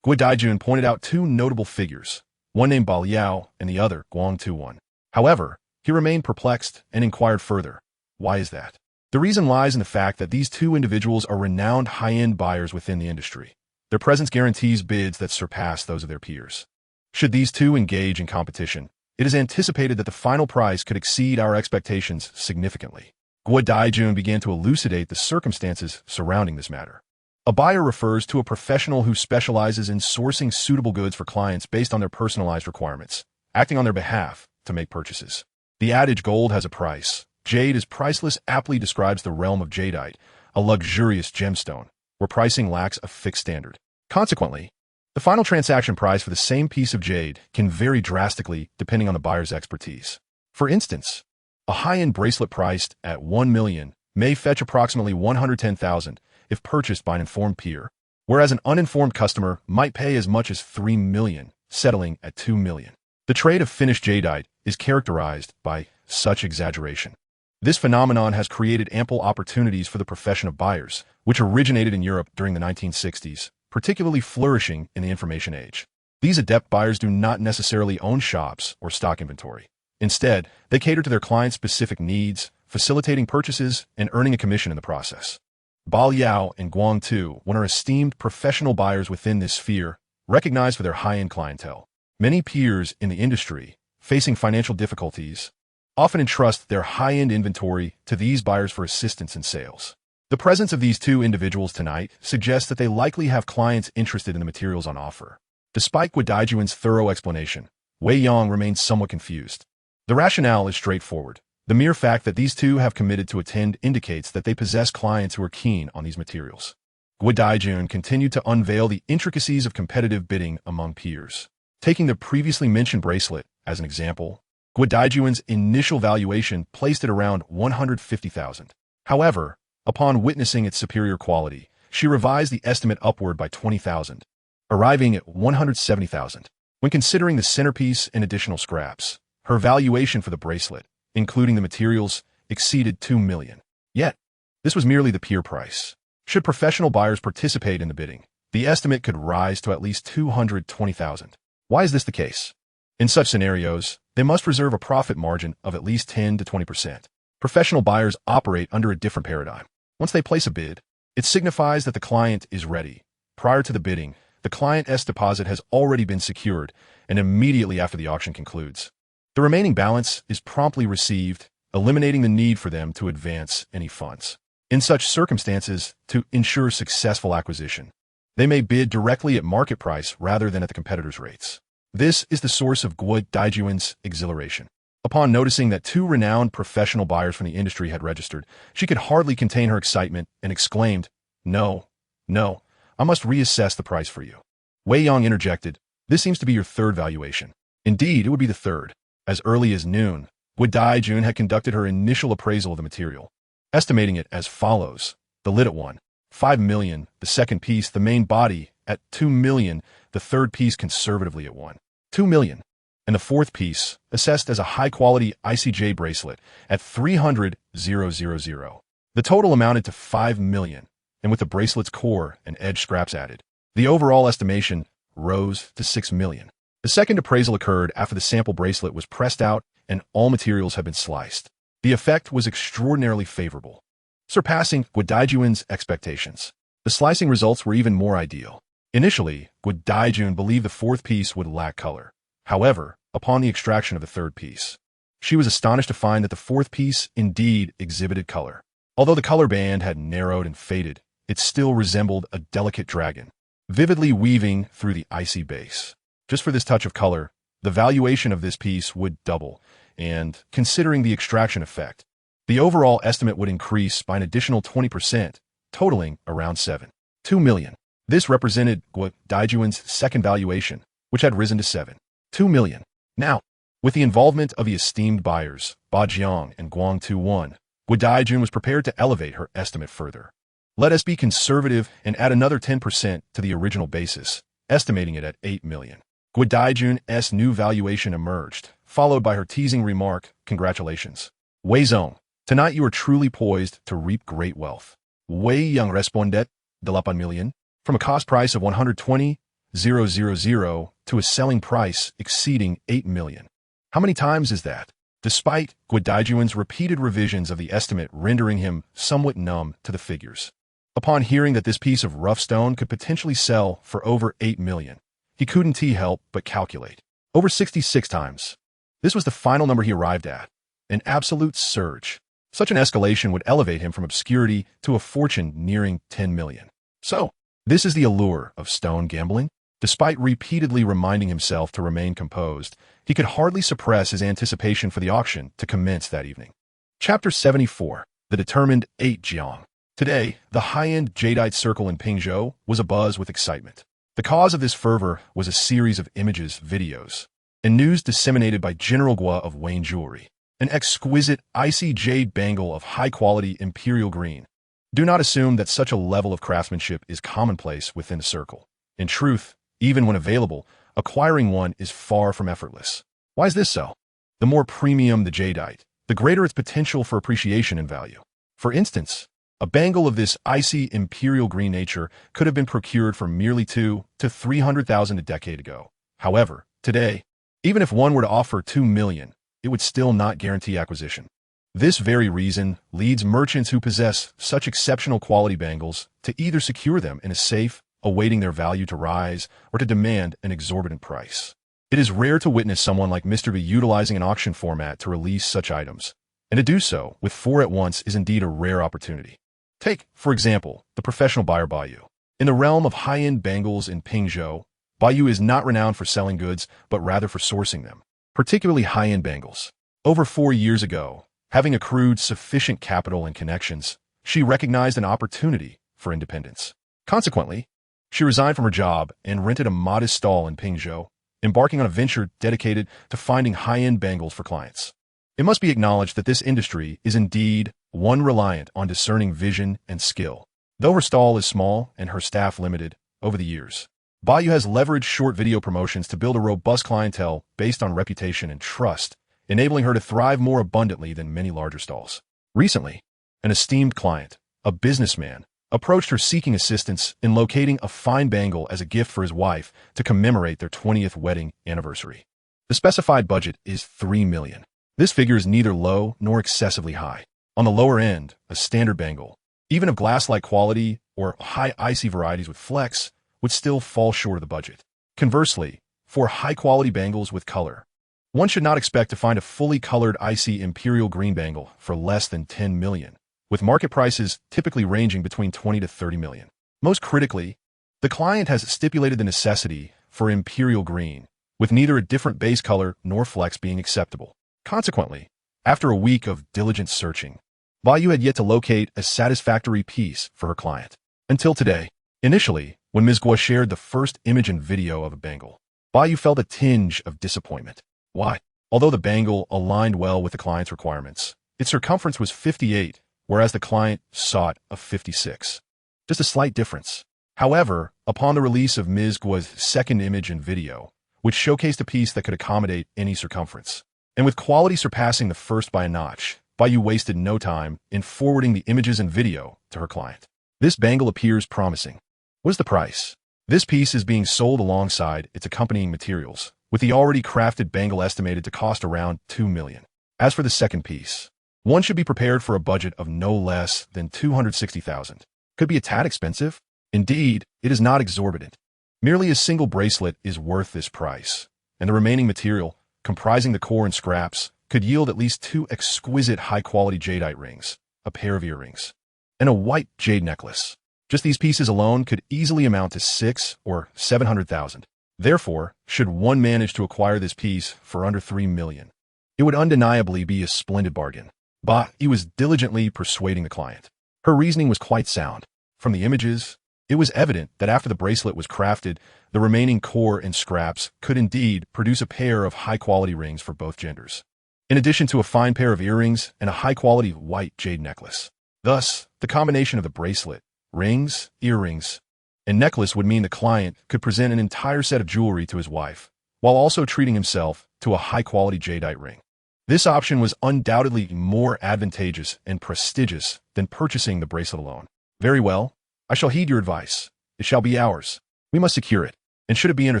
Jade pointed out 2 notable figures, one named Ba Liao and the other Guang Tuan. However, he remained perplexed and inquired further, "Why is that?" The reason lies in the fact that these 2 individuals are renowned high-end buyers within the industry. Their presence guarantees bids that surpass those of their peers. Should these 2 engage in competition, it is anticipated that the final price could exceed our expectations significantly. Jade began to elucidate the circumstances surrounding this matter. A buyer refers to a professional who specializes in sourcing suitable goods for clients based on their personalized requirements, acting on their behalf to make purchases. The adage "gold has a price. Jade is priceless" aptly describes the realm of jadeite, a luxurious gemstone, where pricing lacks a fixed standard. Consequently, the final transaction price for the same piece of jade can vary drastically depending on the buyer's expertise. For instance, a high-end bracelet priced at 1 million may fetch approximately 110,000 if purchased by an informed peer, whereas an uninformed customer might pay as much as 3 million, settling at 2 million. The trade of finished jadeite is characterized by such exaggeration. This phenomenon has created ample opportunities for the profession of buyers, which originated in Europe during the 1960s, particularly flourishing in the information age. These adept buyers do not necessarily own shops or stock inventory. Instead, they cater to their clients' specific needs, facilitating purchases and earning a commission in the process. Ba Liao and Guang Tu are esteemed professional buyers within this sphere, recognized for their high-end clientele. Many peers in the industry, facing financial difficulties, often entrust their high-end inventory to these buyers for assistance in sales. The presence of these 2 individuals tonight suggests that they likely have clients interested in the materials on offer. Despite Jaijuan's thorough explanation, Wei Yang remains somewhat confused. The rationale is straightforward. The mere fact that these 2 have committed to attend indicates that they possess clients who are keen on these materials. Jaijuan continued to unveil the intricacies of competitive bidding among peers. Taking the previously mentioned bracelet as an example, Jaijuan's initial valuation placed it around 150,000. However, upon witnessing its superior quality, she revised the estimate upward by 20,000, arriving at 170,000. When considering the centerpiece and additional scraps, her valuation for the bracelet, including the materials, exceeded 2 million. Yet, This was merely the peer price. Should professional buyers participate in the bidding, the estimate could rise to at least 220,000. Why is this the case? In such scenarios, they must reserve a profit margin of at least 10 to 20%. Professional buyers operate under a different paradigm. Once they place a bid, it signifies that the client is ready. Prior to the bidding, the client's deposit has already been secured, and immediately after the auction concludes, the remaining balance is promptly received, eliminating the need for them to advance any funds. In such circumstances, to ensure successful acquisition, they may bid directly at market price rather than at the competitors' rates. This is the source of Guo Daijun's exhilaration. Upon noticing that two renowned professional buyers from the industry had registered, she could hardly contain her excitement and exclaimed, "No, no, I must reassess the price for you." Wei Yang interjected, "This seems to be your third valuation." Indeed, it would be the third. As early as noon, Guo Daijun had conducted her initial appraisal of the material, estimating it as follows: the lid at 1.5 million, the second piece, the main body, at 2 million, the third piece conservatively at 1.2 million, and the fourth piece, assessed as a high-quality ICJ bracelet, at 300,000. The total amounted to 5 million, and with the bracelet's core and edge scraps added, the overall estimation rose to 6 million. The second appraisal occurred after the sample bracelet was pressed out and all materials had been sliced. The effect was extraordinarily favorable, surpassing Guo Daijun's expectations. The slicing results were even more ideal. Initially, Guo Daijun believed the fourth piece would lack color. However, upon the extraction of the third piece, she was astonished to find that the fourth piece indeed exhibited color. Although the color band had narrowed and faded, it still resembled a delicate dragon, vividly weaving through the icy base. Just for this touch of color, the valuation of this piece would double, and, considering the extraction effect, the overall estimate would increase by an additional 20%, totaling around 7.2 million. This represented Guo Daijun's second valuation, which had risen to 7.2 million. Now, with the involvement of the esteemed buyers, Ba Jiang and Guang Tu1, Guo Daijun was prepared to elevate her estimate further. Let us be conservative and add another 10% to the original basis, estimating it at 8 million. Guo Daijun's new valuation emerged, followed by her teasing remark, "Congratulations, Wei Zong. Tonight you are truly poised to reap great wealth." Wei Yang responded, "8 million." From a cost price of 120,000 to a selling price exceeding 8 million. How many times is that? Despite Guo Daijun's repeated revisions of the estimate rendering him somewhat numb to the figures. Upon hearing that this piece of rough stone could potentially sell for over 8 million, he couldn't help but calculate. Over 66 times. This was the final number he arrived at. An absolute surge. Such an escalation would elevate him from obscurity to a fortune nearing 10 million. So, this is the allure of stone gambling? Despite repeatedly reminding himself to remain composed, he could hardly suppress his anticipation for the auction to commence that evening. Chapter 74. The Determined 8 Jiang. Today, the high-end jadeite circle in Pingzhou was abuzz with excitement. The cause of this fervor was a series of images, videos, and news disseminated by General Guo of Wayne Jewelry, an exquisite icy jade bangle of high-quality imperial green. Do not assume that such a level of craftsmanship is commonplace within the circle. In truth, even when available, acquiring one is far from effortless. Why is this so? The more premium the jadeite, the greater its potential for appreciation and value. For instance, a bangle of this icy imperial green nature could have been procured for merely 200,000 to 300,000 a decade ago. However, today, even if one were to offer 2 million, it would still not guarantee acquisition. This very reason leads merchants who possess such exceptional quality bangles to either secure them in a safe, awaiting their value to rise, or to demand an exorbitant price. It is rare to witness someone like Mr. B utilizing an auction format to release such items, and to do so with 4 at once is indeed a rare opportunity. Take, for example, the professional buyer Bayu. In the realm of high-end bangles in Pingzhou, Bayu is not renowned for selling goods, but rather for sourcing them, particularly high-end bangles. Over 4 years ago, having accrued sufficient capital and connections, she recognized an opportunity for independence. Consequently, she resigned from her job and rented a modest stall in Pingzhou, embarking on a venture dedicated to finding high-end bangles for clients. It must be acknowledged that this industry is indeed one reliant on discerning vision and skill. Though her stall is small and her staff limited, over the years, Bayu has leveraged short video promotions to build a robust clientele based on reputation and trust, enabling her to thrive more abundantly than many larger stalls. Recently, an esteemed client, a businessman, approached her seeking assistance in locating a fine bangle as a gift for his wife to commemorate their 20th wedding anniversary. The specified budget is $3 million. This figure is neither low nor excessively high. On the lower end, a standard bangle, even of glass-like quality or high icy varieties with flex, would still fall short of the budget. Conversely, for high-quality bangles with color, one should not expect to find a fully colored icy imperial green bangle for less than $10 million, with market prices typically ranging between $20 to $30 million. Most critically, the client has stipulated the necessity for imperial green, with neither a different base color nor flex being acceptable. Consequently, after a week of diligent searching, Bayu had yet to locate a satisfactory piece for her client. Until today. Initially, when Ms. Guo shared the first image and video of a bangle, Bayu felt a tinge of disappointment. Why? Although the bangle aligned well with the client's requirements, its circumference was 58, whereas the client sought a 56. Just a slight difference. However, upon the release of Ms. Guo's second image and video, which showcased a piece that could accommodate any circumference, and with quality surpassing the first by a notch, Bayu wasted no time in forwarding the images and video to her client. This bangle appears promising. What is the price? This piece is being sold alongside its accompanying materials, with the already crafted bangle estimated to cost around $2 million. As for the second piece, one should be prepared for a budget of no less than $260,000. Could be a tad expensive? Indeed, it is not exorbitant. Merely a single bracelet is worth this price, and the remaining material, comprising the core and scraps, could yield at least 2 exquisite high-quality jadeite rings, a pair of earrings, and a white jade necklace. Just these pieces alone could easily amount to $600,000 or $700,000. Therefore, should one manage to acquire this piece for under $3 million, it would undeniably be a splendid bargain. But he was diligently persuading the client. Her reasoning was quite sound. From the images, it was evident that after the bracelet was crafted, the remaining core and scraps could indeed produce a pair of high-quality rings for both genders, in addition to a fine pair of earrings and a high-quality white jade necklace. Thus, the combination of the bracelet, rings, earrings, and necklace would mean the client could present an entire set of jewelry to his wife, while also treating himself to a high-quality jadeite ring. This option was undoubtedly more advantageous and prestigious than purchasing the bracelet alone. Very well, I shall heed your advice. It shall be ours. We must secure it, and should it be under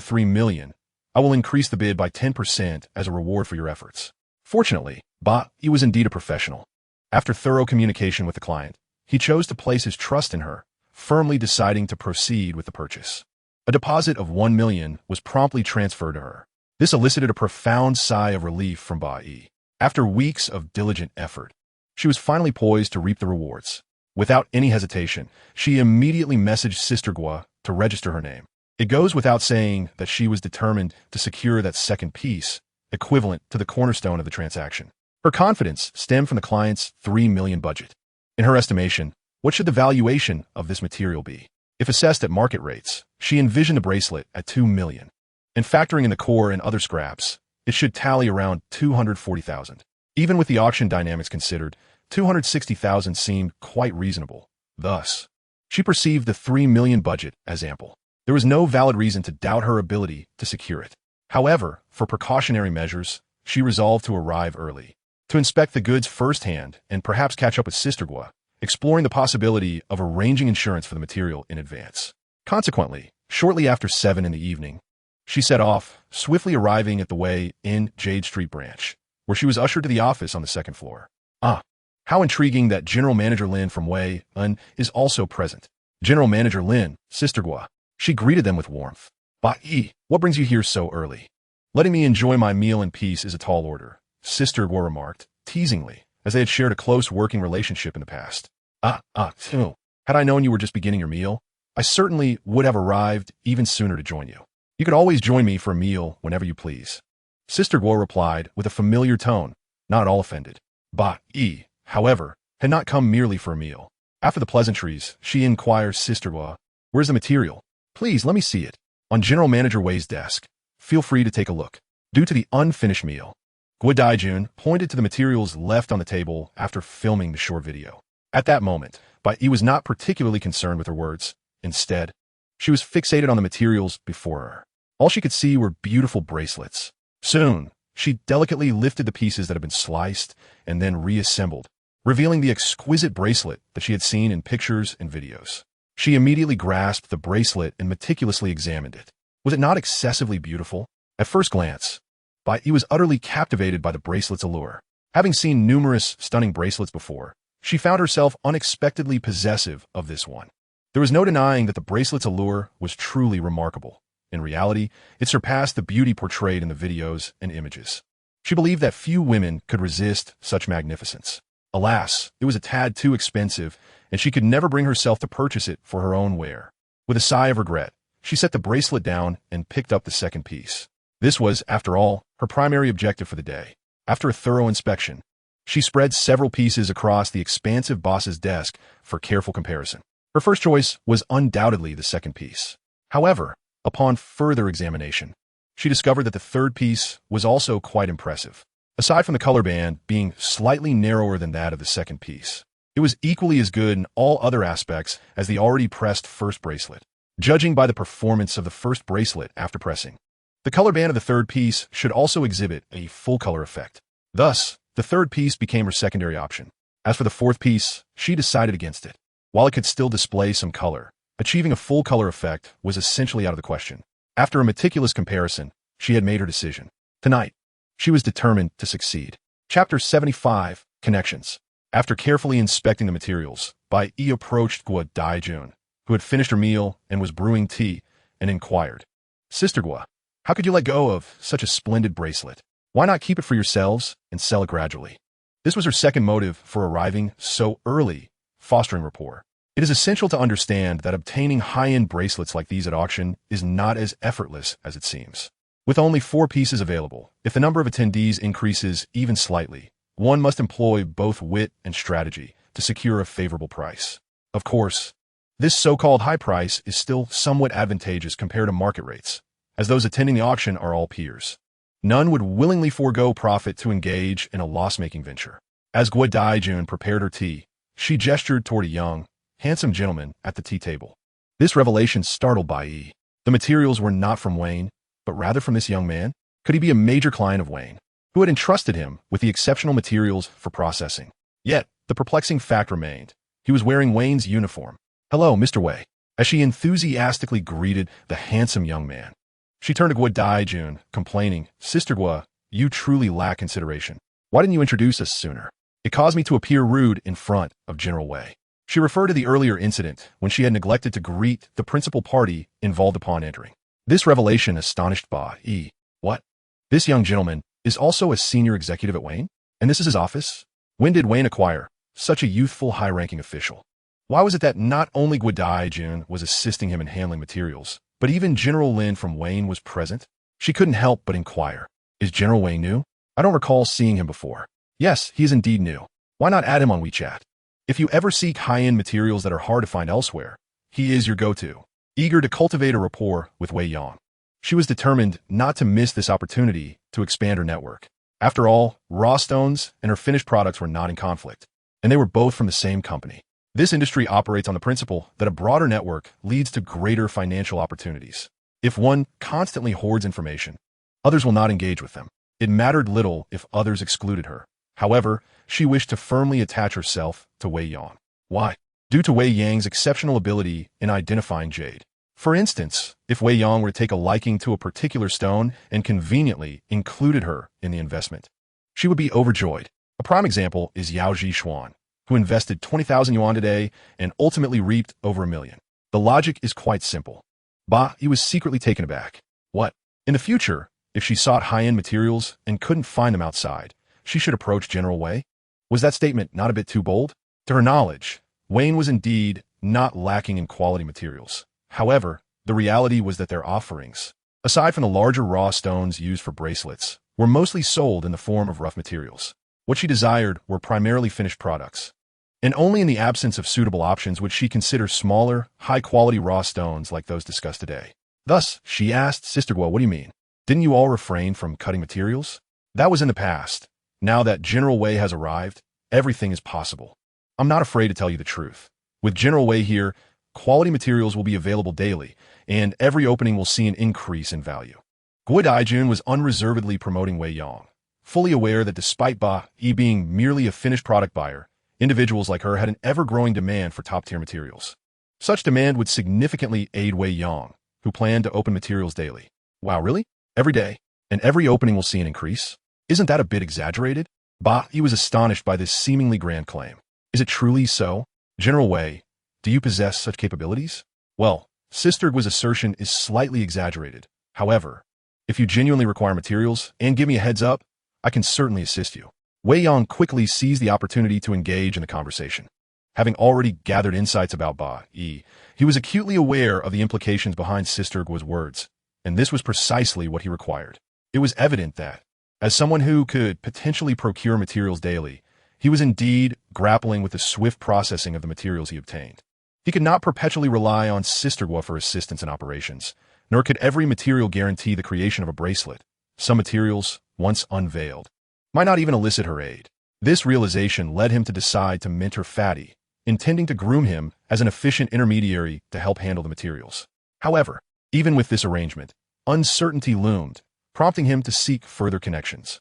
$3 million, I will increase the bid by 10% as a reward for your efforts. Fortunately, he was indeed a professional. After thorough communication with the client, he chose to place his trust in her, firmly deciding to proceed with the purchase. A deposit of $1 million was promptly transferred to her. This elicited a profound sigh of relief from Bai. After weeks of diligent effort, she was finally poised to reap the rewards. Without any hesitation, she immediately messaged Sister Guo to register her name. It goes without saying that she was determined to secure that second piece, equivalent to the cornerstone of the transaction. Her confidence stemmed from the client's $3 million budget. In her estimation, what should the valuation of this material be? If assessed at market rates, she envisioned the bracelet at $2 million. And factoring in the core and other scraps, it should tally around $240,000. Even with the auction dynamics considered, $260,000 seemed quite reasonable. Thus, she perceived the $3 million budget as ample. There was no valid reason to doubt her ability to secure it. However, for precautionary measures, she resolved to arrive early, to inspect the goods firsthand and perhaps catch up with Sister Guo, exploring the possibility of arranging insurance for the material in advance. Consequently, shortly after 7 in the evening, she set off, swiftly arriving at the Wei Yang Jade Street branch, where she was ushered to the office on the second floor. How intriguing that General Manager Lin from Wei Yang is also present. General Manager Lin, Sister Guo. She greeted them with warmth. What brings you here so early? Letting me enjoy my meal in peace is a tall order, Sister Guo remarked, teasingly, as they had shared a close working relationship in the past. Had I known you were just beginning your meal, I certainly would have arrived even sooner to join you. You could always join me for a meal whenever you please. Sister Guo replied with a familiar tone, not at all offended. However, had not come merely for a meal. After the pleasantries, she inquired Sister Guo, "Where's the material? Please let me see it." On General Manager Wei's desk. Feel free to take a look. Due to the unfinished meal, Guo Daijun pointed to the materials left on the table after filming the short video. At that moment, Bai was not particularly concerned with her words. Instead, she was fixated on the materials before her. All she could see were beautiful bracelets. Soon, she delicately lifted the pieces that had been sliced and then reassembled, revealing the exquisite bracelet that she had seen in pictures and videos. She immediately grasped the bracelet and meticulously examined it. Was it not excessively beautiful? At first glance, he was utterly captivated by the bracelet's allure. Having seen numerous stunning bracelets before, she found herself unexpectedly possessive of this one. There was no denying that the bracelet's allure was truly remarkable. In reality, it surpassed the beauty portrayed in the videos and images. She believed that few women could resist such magnificence. Alas, it was a tad too expensive, and she could never bring herself to purchase it for her own wear. With a sigh of regret, she set the bracelet down and picked up the second piece. This was, after all, her primary objective for the day. After a thorough inspection, she spread several pieces across the expansive boss's desk for careful comparison. Her first choice was undoubtedly the second piece. However, upon further examination, she discovered that the third piece was also quite impressive. Aside from the color band being slightly narrower than that of the second piece, it was equally as good in all other aspects as the already pressed first bracelet. Judging by the performance of the first bracelet after pressing, the color band of the third piece should also exhibit a full color effect. Thus, the third piece became her secondary option. As for the fourth piece, she decided against it. While it could still display some color, achieving a full color effect was essentially out of the question. After a meticulous comparison, she had made her decision. Tonight, she was determined to succeed. Chapter 75, Connections. After carefully inspecting the materials, Bai Yi approached Guo Daijun, who had finished her meal and was brewing tea, and inquired, "Sister Guo, how could you let go of such a splendid bracelet? Why not keep it for yourselves and sell it gradually?" This was her second motive for arriving so early, fostering rapport. It is essential to understand that obtaining high-end bracelets like these at auction is not as effortless as it seems. With only 4 pieces available, if the number of attendees increases even slightly, one must employ both wit and strategy to secure a favorable price. Of course, this so-called high price is still somewhat advantageous compared to market rates, as those attending the auction are all peers. None would willingly forego profit to engage in a loss-making venture. As Guo Daijun prepared her tea, she gestured toward a young, handsome gentleman at the tea table. This revelation startled Bai Yi. The materials were not from Wayne, but rather from this young man. Could he be a major client of Wayne, who had entrusted him with the exceptional materials for processing? Yet, the perplexing fact remained. He was wearing Wayne's uniform. "Hello, Mr. Wei," as she enthusiastically greeted the handsome young man. She turned to Guo Daijun, complaining, "Sister Guo, you truly lack consideration. Why didn't you introduce us sooner? It caused me to appear rude in front of General Wei." She referred to the earlier incident when she had neglected to greet the principal party involved upon entering. This revelation astonished Bai Yi. What? This young gentleman is also a senior executive at Wayne? And this is his office? When did Wayne acquire such a youthful, high-ranking official? Why was it that not only Guo Daijun was assisting him in handling materials, but even General Lin from Wayne was present? She couldn't help but inquire, "Is General Wei new? I don't recall seeing him before." "Yes, he is indeed new. Why not add him on WeChat? If you ever seek high-end materials that are hard to find elsewhere, he is your go-to." Eager to cultivate a rapport with Wei Yang, she was determined not to miss this opportunity to expand her network. After all, raw stones and her finished products were not in conflict, and they were both from the same company. This industry operates on the principle that a broader network leads to greater financial opportunities. If one constantly hoards information, others will not engage with them. It mattered little if others excluded her. However, she wished to firmly attach herself to Wei Yang. Why? Due to Wei Yang's exceptional ability in identifying jade. For instance, if Wei Yang were to take a liking to a particular stone and conveniently included her in the investment, she would be overjoyed. A prime example is Yao Zhishuan, who invested 20,000 yuan today and ultimately reaped over $1 million. The logic is quite simple. He was secretly taken aback. What? In the future, if she sought high-end materials and couldn't find them outside, she should approach General Wei? Was that statement not a bit too bold? To her knowledge, Wayne was indeed not lacking in quality materials. However, the reality was that their offerings, aside from the larger raw stones used for bracelets, were mostly sold in the form of rough materials. What she desired were primarily finished products. And only in the absence of suitable options would she consider smaller, high-quality raw stones like those discussed today. Thus, she asked, "Sister Guo, what do you mean? Didn't you all refrain from cutting materials?" That was in the past. Now that General Wei has arrived, everything is possible. I'm not afraid to tell you the truth. With General Wei here, quality materials will be available daily, and every opening will see an increase in value. Guo Daijun was unreservedly promoting Wei Yang, fully aware that despite Bai Yi being merely a finished product buyer, individuals like her had an ever-growing demand for top-tier materials. Such demand would significantly aid Wei Yang, who planned to open materials daily. Wow, really? Every day? And every opening will see an increase? Isn't that a bit exaggerated? He was astonished by this seemingly grand claim. Is it truly so? General Wei, do you possess such capabilities? Well, Sister Gua's assertion is slightly exaggerated. However, if you genuinely require materials and give me a heads up, I can certainly assist you. Wei Yang quickly seized the opportunity to engage in the conversation. Having already gathered insights about he was acutely aware of the implications behind Sister Gua's words, and this was precisely what he required. It was evident that, as someone who could potentially procure materials daily, he was indeed grappling with the swift processing of the materials he obtained. He could not perpetually rely on Sister Gua for assistance in operations, nor could every material guarantee the creation of a bracelet. Some materials, once unveiled, might not even elicit her aid. This realization led him to decide to mentor Fatty, intending to groom him as an efficient intermediary to help handle the materials. However, even with this arrangement, uncertainty loomed, prompting him to seek further connections.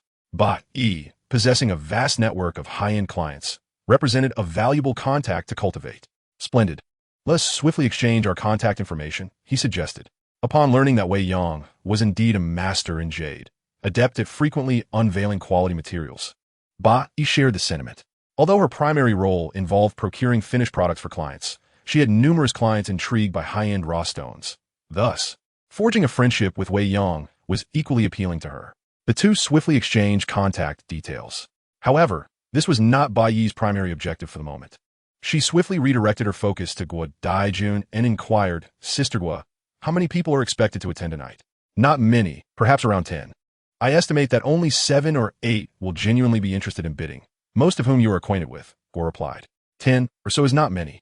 Possessing a vast network of high-end clients, represented a valuable contact to cultivate. Splendid. Let us swiftly exchange our contact information, he suggested. Upon learning that Wei Yang was indeed a master in jade, adept at frequently unveiling quality materials, he shared the sentiment. Although her primary role involved procuring finished products for clients, she had numerous clients intrigued by high-end raw stones. Thus, forging a friendship with Wei Yang was equally appealing to her. The two swiftly exchanged contact details. However, this was not Bai Yi's primary objective for the moment. She swiftly redirected her focus to Guo Daijun and inquired, Sister Gua, how many people are expected to attend tonight? Not many, perhaps around 10. I estimate that only 7 or 8 will genuinely be interested in bidding, most of whom you are acquainted with, Guo replied. 10 or so is not many.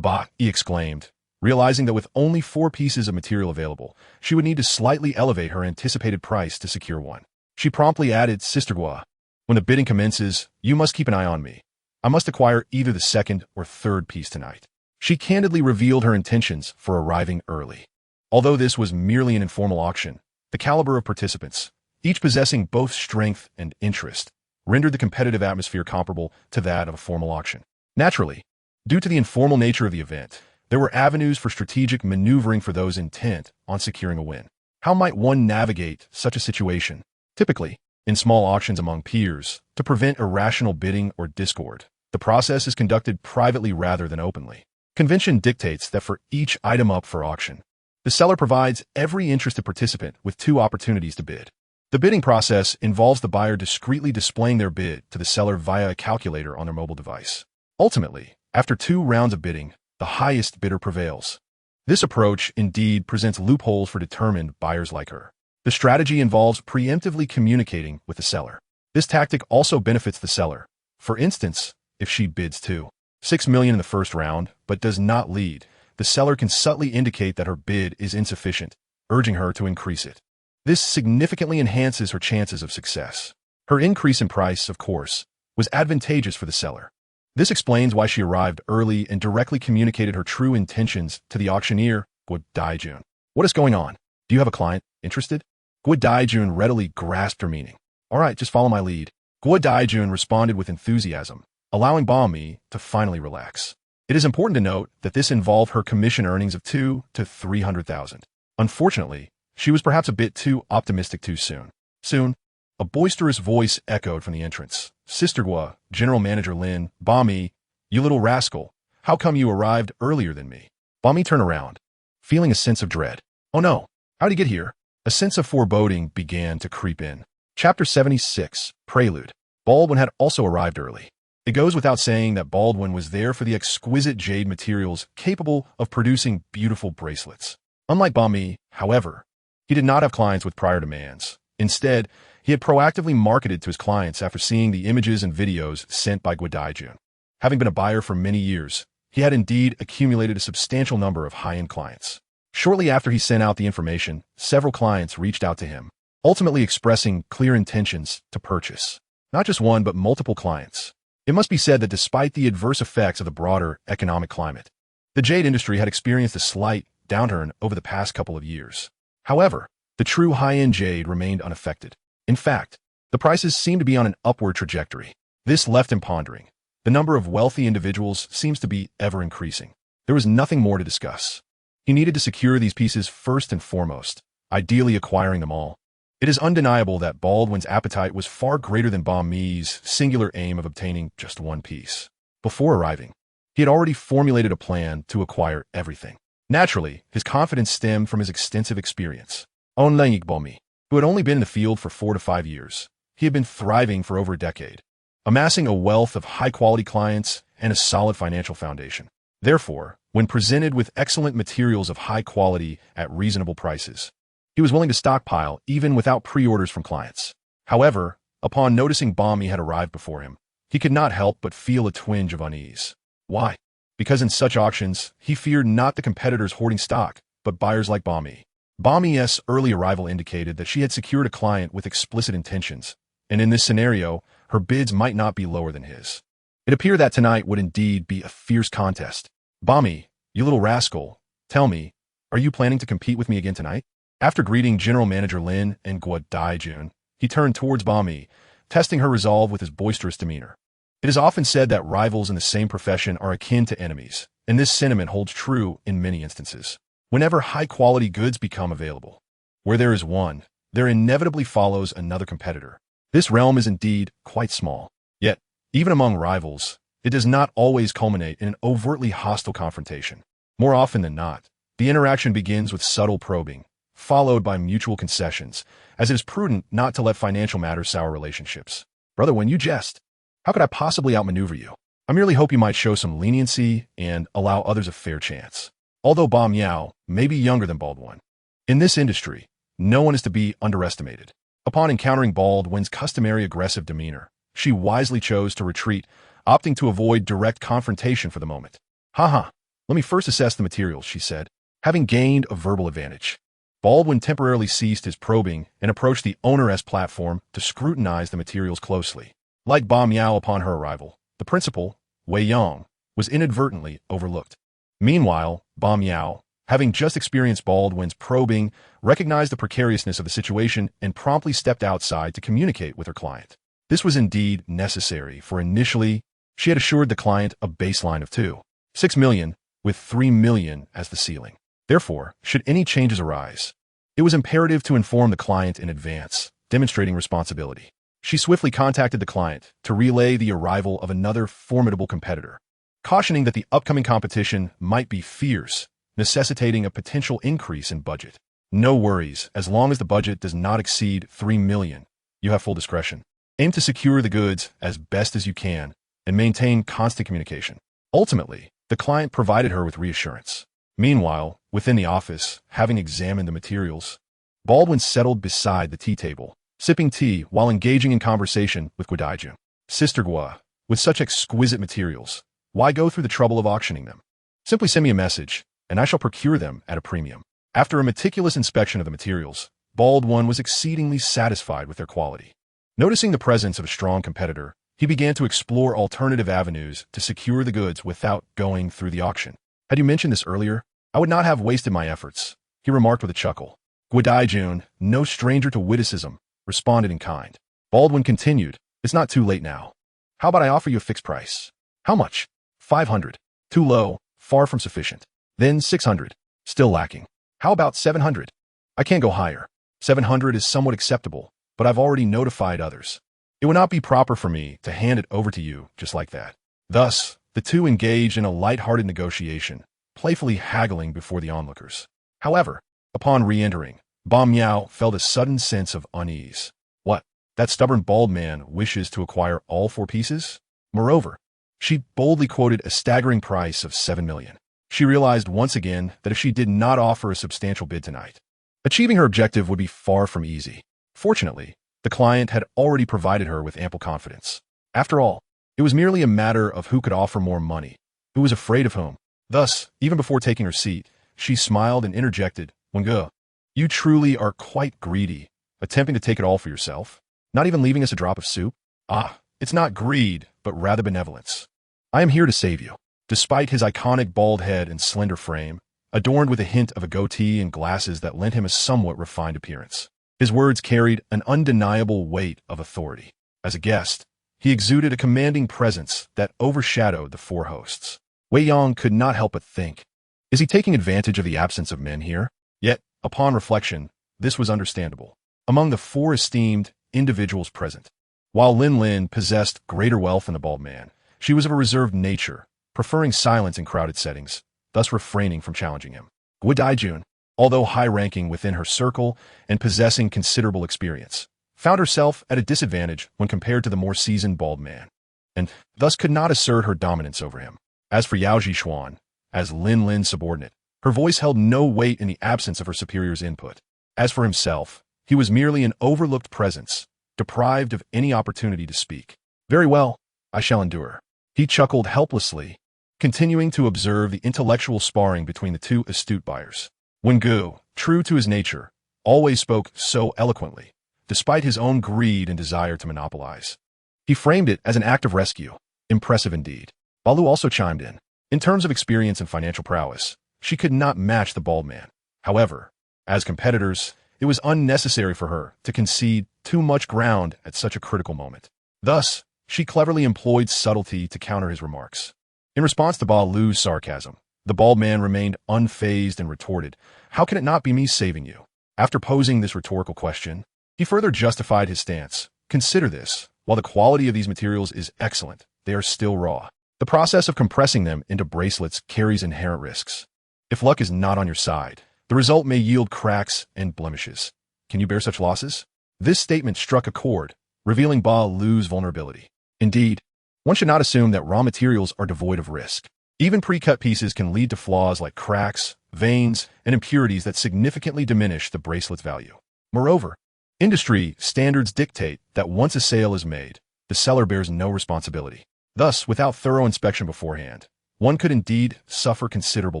He exclaimed, realizing that with only 4 pieces of material available, she would need to slightly elevate her anticipated price to secure one. She promptly added, Sister Gua, when the bidding commences, you must keep an eye on me. I must acquire either the 2nd or 3rd piece tonight. She candidly revealed her intentions for arriving early. Although this was merely an informal auction, the caliber of participants, each possessing both strength and interest, rendered the competitive atmosphere comparable to that of a formal auction. Naturally, due to the informal nature of the event, there were avenues for strategic maneuvering for those intent on securing a win. How might one navigate such a situation? Typically, in small auctions among peers, to prevent irrational bidding or discord, the process is conducted privately rather than openly. Convention dictates that for each item up for auction, the seller provides every interested participant with 2 opportunities to bid. The bidding process involves the buyer discreetly displaying their bid to the seller via a calculator on their mobile device. Ultimately, after 2 rounds of bidding, the highest bidder prevails. This approach indeed presents loopholes for determined buyers like her. The strategy involves preemptively communicating with the seller. This tactic also benefits the seller. For instance, if she bids $6 million in the first round, but does not lead, the seller can subtly indicate that her bid is insufficient, urging her to increase it. This significantly enhances her chances of success. Her increase in price, of course, was advantageous for the seller. This explains why she arrived early and directly communicated her true intentions to the auctioneer, Guo Daijun. What is going on? Do you have a client interested? Guo Daijun readily grasped her meaning. All right, just follow my lead. Guo Daijun responded with enthusiasm, allowing Mi to finally relax. It is important to note that this involved her commission earnings of 200 to 300,000. Unfortunately, she was perhaps a bit too optimistic too soon. Soon, a boisterous voice echoed from the entrance. Sister Gua, General Manager Lin, Mi, you little rascal, how come you arrived earlier than me? Mi turned around, feeling a sense of dread. Oh no, how'd he get here? A sense of foreboding began to creep in. Chapter 76, Prelude. Baldwin had also arrived early. It goes without saying that Baldwin was there for the exquisite jade materials capable of producing beautiful bracelets. Unlike Mi, however, he did not have clients with prior demands. Instead, he had proactively marketed to his clients after seeing the images and videos sent by Guo Daijun. Having been a buyer for many years, he had indeed accumulated a substantial number of high-end clients. Shortly after he sent out the information, several clients reached out to him, ultimately expressing clear intentions to purchase. Not just one, but multiple clients. It must be said that despite the adverse effects of the broader economic climate, the jade industry had experienced a slight downturn over the past couple of years. However, the true high-end jade remained unaffected. In fact, the prices seemed to be on an upward trajectory. This left him pondering. The number of wealthy individuals seems to be ever increasing. There was nothing more to discuss. He needed to secure these pieces first and foremost, ideally acquiring them all. It is undeniable that Baldwin's appetite was far greater than Ba Mi's singular aim of obtaining just one piece. Before arriving, he had already formulated a plan to acquire everything. Naturally, his confidence stemmed from his extensive experience. On Lang Ba Mi, who had only been in the field for 4 to 5 years, he had been thriving for over a decade, amassing a wealth of high-quality clients and a solid financial foundation. Therefore, when presented with excellent materials of high quality at reasonable prices, he was willing to stockpile even without pre-orders from clients. However, upon noticing Ba Mi had arrived before him, he could not help but feel a twinge of unease. Why? Because in such auctions, he feared not the competitors hoarding stock, but buyers like Ba Mi. Ba Mi's early arrival indicated that she had secured a client with explicit intentions, and in this scenario, her bids might not be lower than his. It appeared that tonight would indeed be a fierce contest. Ba Mi, you little rascal, tell me, are you planning to compete with me again tonight? After greeting General Manager Lin and Guo Daijun, he turned towards Ba Mi, testing her resolve with his boisterous demeanor. It is often said that rivals in the same profession are akin to enemies, and this sentiment holds true in many instances. Whenever high-quality goods become available, where there is one, there inevitably follows another competitor. This realm is indeed quite small. Yet, even among rivals, it does not always culminate in an overtly hostile confrontation. More often than not, the interaction begins with subtle probing, followed by mutual concessions, as it is prudent not to let financial matters sour relationships. Brother, when you jest, how could I possibly outmaneuver you? I merely hope you might show some leniency and allow others a fair chance. Although Ba Miao may be younger than Baldwin, in this industry, no one is to be underestimated. Upon encountering Baldwin's customary aggressive demeanor, she wisely chose to retreat, opting to avoid direct confrontation for the moment. Haha, let me first assess the materials, she said, having gained a verbal advantage. Baldwin temporarily ceased his probing and approached the owner-esque platform to scrutinize the materials closely. Like Ba Miao upon her arrival, the principal, Wei Yang, was inadvertently overlooked. Meanwhile, Ba Miao, having just experienced Baldwin's probing, recognized the precariousness of the situation and promptly stepped outside to communicate with her client. This was indeed necessary, for initially, she had assured the client a baseline of 2.6 million, with 3 million as the ceiling. Therefore, should any changes arise, it was imperative to inform the client in advance, demonstrating responsibility. She swiftly contacted the client to relay the arrival of another formidable competitor, cautioning that the upcoming competition might be fierce, necessitating a potential increase in budget. No worries, as long as the budget does not exceed 3 million. You have full discretion. Aim to secure the goods as best as you can and maintain constant communication. Ultimately, the client provided her with reassurance. Meanwhile, within the office, having examined the materials, Baldwin settled beside the tea table, sipping tea while engaging in conversation with Guo Daijun. Sister Guo, with such exquisite materials, why go through the trouble of auctioning them? Simply send me a message, and I shall procure them at a premium. After a meticulous inspection of the materials, Baldwin was exceedingly satisfied with their quality. Noticing the presence of a strong competitor, he began to explore alternative avenues to secure the goods without going through the auction. Had you mentioned this earlier, I would not have wasted my efforts, he remarked with a chuckle. Guo Daijun, no stranger to witticism, responded in kind. Baldwin continued, it's not too late now. How about I offer you a fixed price? How much? 500. Too low, far from sufficient. Then 600. Still lacking. How about 700? I can't go higher. 700 is somewhat acceptable, but I've already notified others. It would not be proper for me to hand it over to you just like that. Thus, the two engaged in a light-hearted negotiation, playfully haggling before the onlookers. However, upon re-entering, Ba Miao felt a sudden sense of unease. What? That stubborn bald man wishes to acquire all 4 pieces? Moreover, she boldly quoted a staggering price of 7 million. She realized once again that if she did not offer a substantial bid tonight, achieving her objective would be far from easy. Fortunately, the client had already provided her with ample confidence. After all, it was merely a matter of who could offer more money, who was afraid of whom. Thus, even before taking her seat, she smiled and interjected, Wenge, you truly are quite greedy, attempting to take it all for yourself, not even leaving us a drop of soup. Ah, it's not greed, but rather benevolence. I am here to save you. Despite his iconic bald head and slender frame, adorned with a hint of a goatee and glasses that lent him a somewhat refined appearance, his words carried an undeniable weight of authority. As a guest, He exuded a commanding presence that overshadowed the four hosts. Wei Yang could not help but think, is he taking advantage of the absence of men here? Yet, upon reflection, this was understandable. Among the four esteemed individuals present, while Lin Lin possessed greater wealth than the bald man, she was of a reserved nature, preferring silence in crowded settings, thus refraining from challenging him. Gu Daijun, although high-ranking within her circle and possessing considerable experience, found herself at a disadvantage when compared to the more seasoned bald man, and thus could not assert her dominance over him. As for Yao Jixuan, as Lin Lin's subordinate, her voice held no weight in the absence of her superior's input. As for himself, he was merely an overlooked presence, deprived of any opportunity to speak. Very well, I shall endure. He chuckled helplessly, continuing to observe the intellectual sparring between the two astute buyers. When Gu, true to his nature, always spoke so eloquently, despite his own greed and desire to monopolize. He framed it as an act of rescue. Impressive indeed. Balu also chimed in. In terms of experience and financial prowess, she could not match the bald man. However, as competitors, it was unnecessary for her to concede too much ground at such a critical moment. Thus, she cleverly employed subtlety to counter his remarks. In response to Balu's sarcasm, the bald man remained unfazed and retorted, "How can it not be me saving you?" After posing this rhetorical question, he further justified his stance. Consider this, while the quality of these materials is excellent, they are still raw. The process of compressing them into bracelets carries inherent risks. If luck is not on your side, the result may yield cracks and blemishes. Can you bear such losses? This statement struck a chord, revealing Ba Lu's vulnerability. Indeed, one should not assume that raw materials are devoid of risk. Even pre-cut pieces can lead to flaws like cracks, veins, and impurities that significantly diminish the bracelet's value. Moreover, industry standards dictate that once a sale is made, the seller bears no responsibility. Thus, without thorough inspection beforehand, one could indeed suffer considerable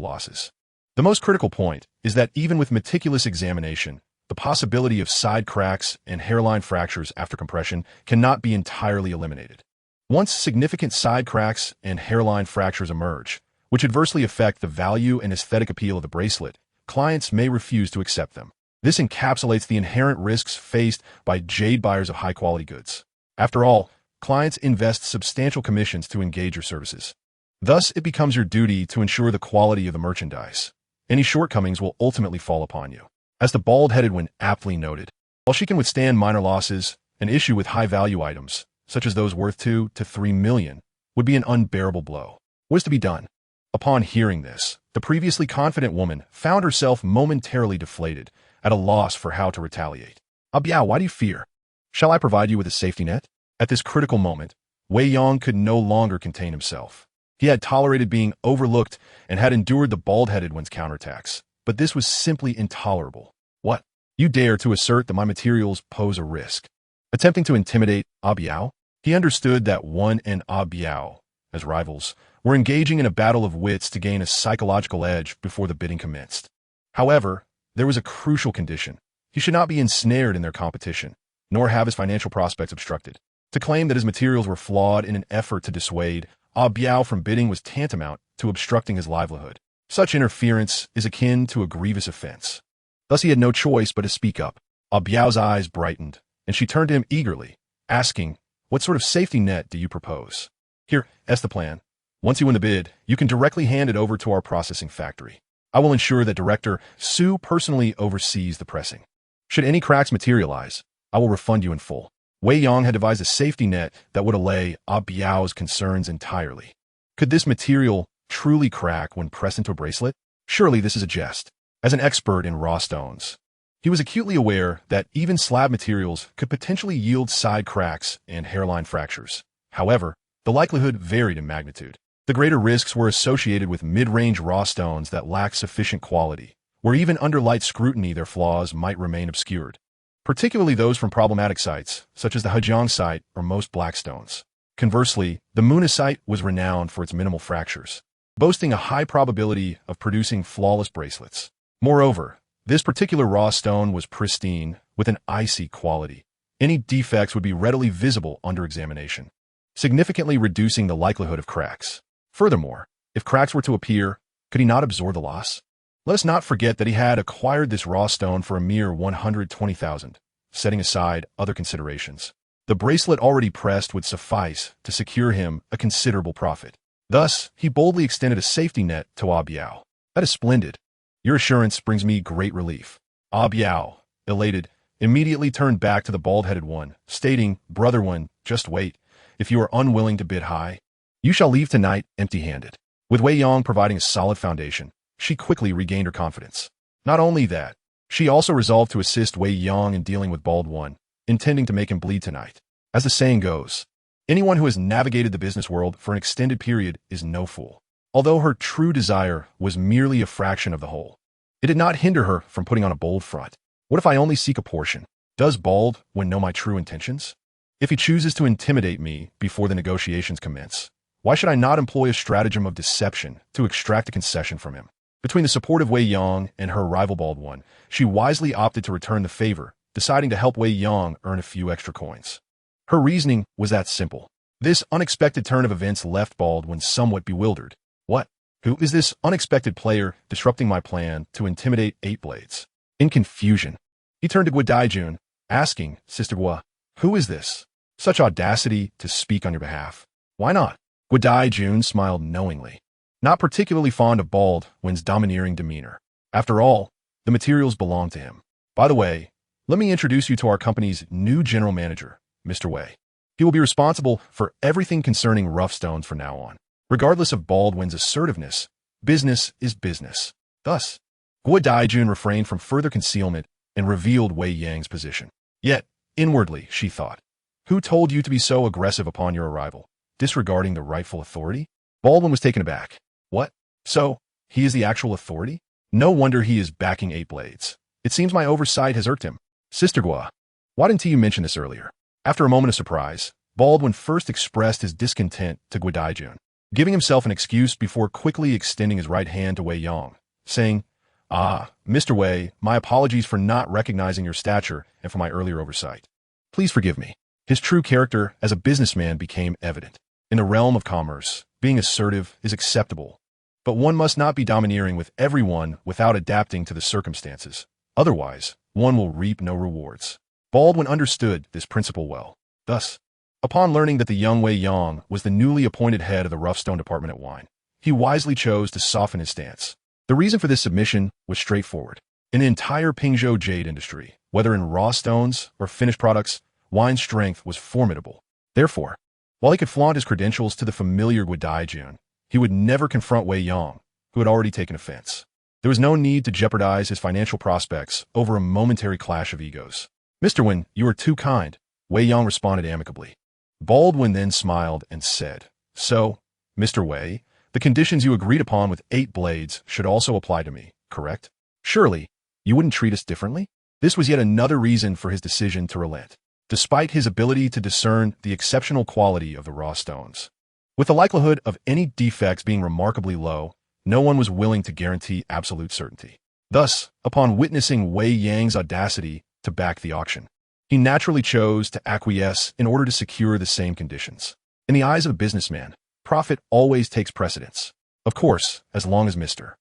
losses. The most critical point is that even with meticulous examination, the possibility of side cracks and hairline fractures after compression cannot be entirely eliminated. Once significant side cracks and hairline fractures emerge, which adversely affect the value and aesthetic appeal of the bracelet, clients may refuse to accept them. This encapsulates the inherent risks faced by jade buyers of high-quality goods. After all, clients invest substantial commissions to engage your services. Thus, it becomes your duty to ensure the quality of the merchandise. Any shortcomings will ultimately fall upon you. As the bald-headed one aptly noted, while she can withstand minor losses, an issue with high-value items, such as those worth 2 to 3 million, would be an unbearable blow. What is to be done? Upon hearing this, the previously confident woman found herself momentarily deflated, at a loss for how to retaliate. Biao, why do you fear? Shall I provide you with a safety net? At this critical moment, Wei Yang could no longer contain himself. He had tolerated being overlooked and had endured the bald-headed one's counterattacks, but this was simply intolerable. What? You dare to assert that my materials pose a risk? Attempting to intimidate Biao? He understood that one and Biao, as rivals, were engaging in a battle of wits to gain a psychological edge before the bidding commenced. However, there was a crucial condition. He should not be ensnared in their competition, nor have his financial prospects obstructed. To claim that his materials were flawed in an effort to dissuade Biao from bidding was tantamount to obstructing his livelihood. Such interference is akin to a grievous offense. Thus he had no choice but to speak up. Biao's eyes brightened, and she turned to him eagerly, asking, "What sort of safety net do you propose?" "Here, that's the plan. Once you win the bid, you can directly hand it over to our processing factory. I will ensure that Director Su personally oversees the pressing. Should any cracks materialize, I will refund you in full." Wei Yang had devised a safety net that would allay Biao's concerns entirely. Could this material truly crack when pressed into a bracelet? Surely this is a jest. As an expert in raw stones, he was acutely aware that even slab materials could potentially yield side cracks and hairline fractures. However, the likelihood varied in magnitude. The greater risks were associated with mid-range raw stones that lacked sufficient quality, where even under light scrutiny their flaws might remain obscured, particularly those from problematic sites, such as the Hejiang site or most black stones. Conversely, the Munasite was renowned for its minimal fractures, boasting a high probability of producing flawless bracelets. Moreover, this particular raw stone was pristine, with an icy quality. Any defects would be readily visible under examination, significantly reducing the likelihood of cracks. Furthermore, if cracks were to appear, could he not absorb the loss? Let us not forget that he had acquired this raw stone for a mere 120,000, setting aside other considerations. The bracelet already pressed would suffice to secure him a considerable profit. Thus, he boldly extended a safety net to Ah Biao. That is splendid. Your assurance brings me great relief. Ah Biao, elated, immediately turned back to the bald-headed one, stating, Brother one, just wait. If you are unwilling to bid high, you shall leave tonight empty-handed. With Wei Yang providing a solid foundation, she quickly regained her confidence. Not only that, she also resolved to assist Wei Yang in dealing with Bald One, intending to make him bleed tonight. As the saying goes, anyone who has navigated the business world for an extended period is no fool. Although her true desire was merely a fraction of the whole, it did not hinder her from putting on a bold front. What if I only seek a portion? Does Bald One know my true intentions? If he chooses to intimidate me before the negotiations commence, why should I not employ a stratagem of deception to extract a concession from him? Between the support of Wei Yang and her rival Bald One, she wisely opted to return the favor, deciding to help Wei Yang earn a few extra coins. Her reasoning was that simple. This unexpected turn of events left Bald One somewhat bewildered. What? Who is this unexpected player disrupting my plan to intimidate Eight Blades? In confusion, he turned to Guadaijun, asking, Sister Gua, who is this? Such audacity to speak on your behalf. Why not? Guadaijun smiled knowingly. Not particularly fond of Bald One's domineering demeanor. After all, the materials belong to him. By the way, let me introduce you to our company's new general manager, Mr. Wei. He will be responsible for everything concerning rough stones from now on. Regardless of Bald One's assertiveness, business is business. Thus, Guadaijun refrained from further concealment and revealed Wei Yang's position. Yet, inwardly, she thought, who told you to be so aggressive upon your arrival, disregarding the rightful authority? Baldwin was taken aback. What? So, he is the actual authority? No wonder he is backing Eight Blades. It seems my oversight has irked him. Sister Gua, why didn't you mention this earlier? After a moment of surprise, Baldwin first expressed his discontent to Guadaijun, giving himself an excuse before quickly extending his right hand to Wei Yang, saying, Mr. Wei, my apologies for not recognizing your stature and for my earlier oversight. Please forgive me. His true character as a businessman became evident. In the realm of commerce, being assertive is acceptable, but one must not be domineering with everyone without adapting to the circumstances. Otherwise, one will reap no rewards. Baldwin understood this principle well. Thus, upon learning that the young Wei Yang was the newly appointed head of the rough stone department at Wine, he wisely chose to soften his stance. The reason for this submission was straightforward. In the entire Pingzhou jade industry, whether in raw stones or finished products, Wine's strength was formidable. Therefore, while he could flaunt his credentials to the familiar Guadaijun, he would never confront Wei Yang, who had already taken offense. There was no need to jeopardize his financial prospects over a momentary clash of egos. Mr. Wen, you are too kind, Wei Yang responded amicably. Baldwin then smiled and said, So, Mr. Wei, the conditions you agreed upon with Eight Blades should also apply to me, correct? Surely, you wouldn't treat us differently? This was yet another reason for his decision to relent, despite his ability to discern the exceptional quality of the raw stones. With the likelihood of any defects being remarkably low, no one was willing to guarantee absolute certainty. Thus, upon witnessing Wei Yang's audacity to back the auction, he naturally chose to acquiesce in order to secure the same conditions. In the eyes of a businessman, profit always takes precedence. Of course, as long as Mr.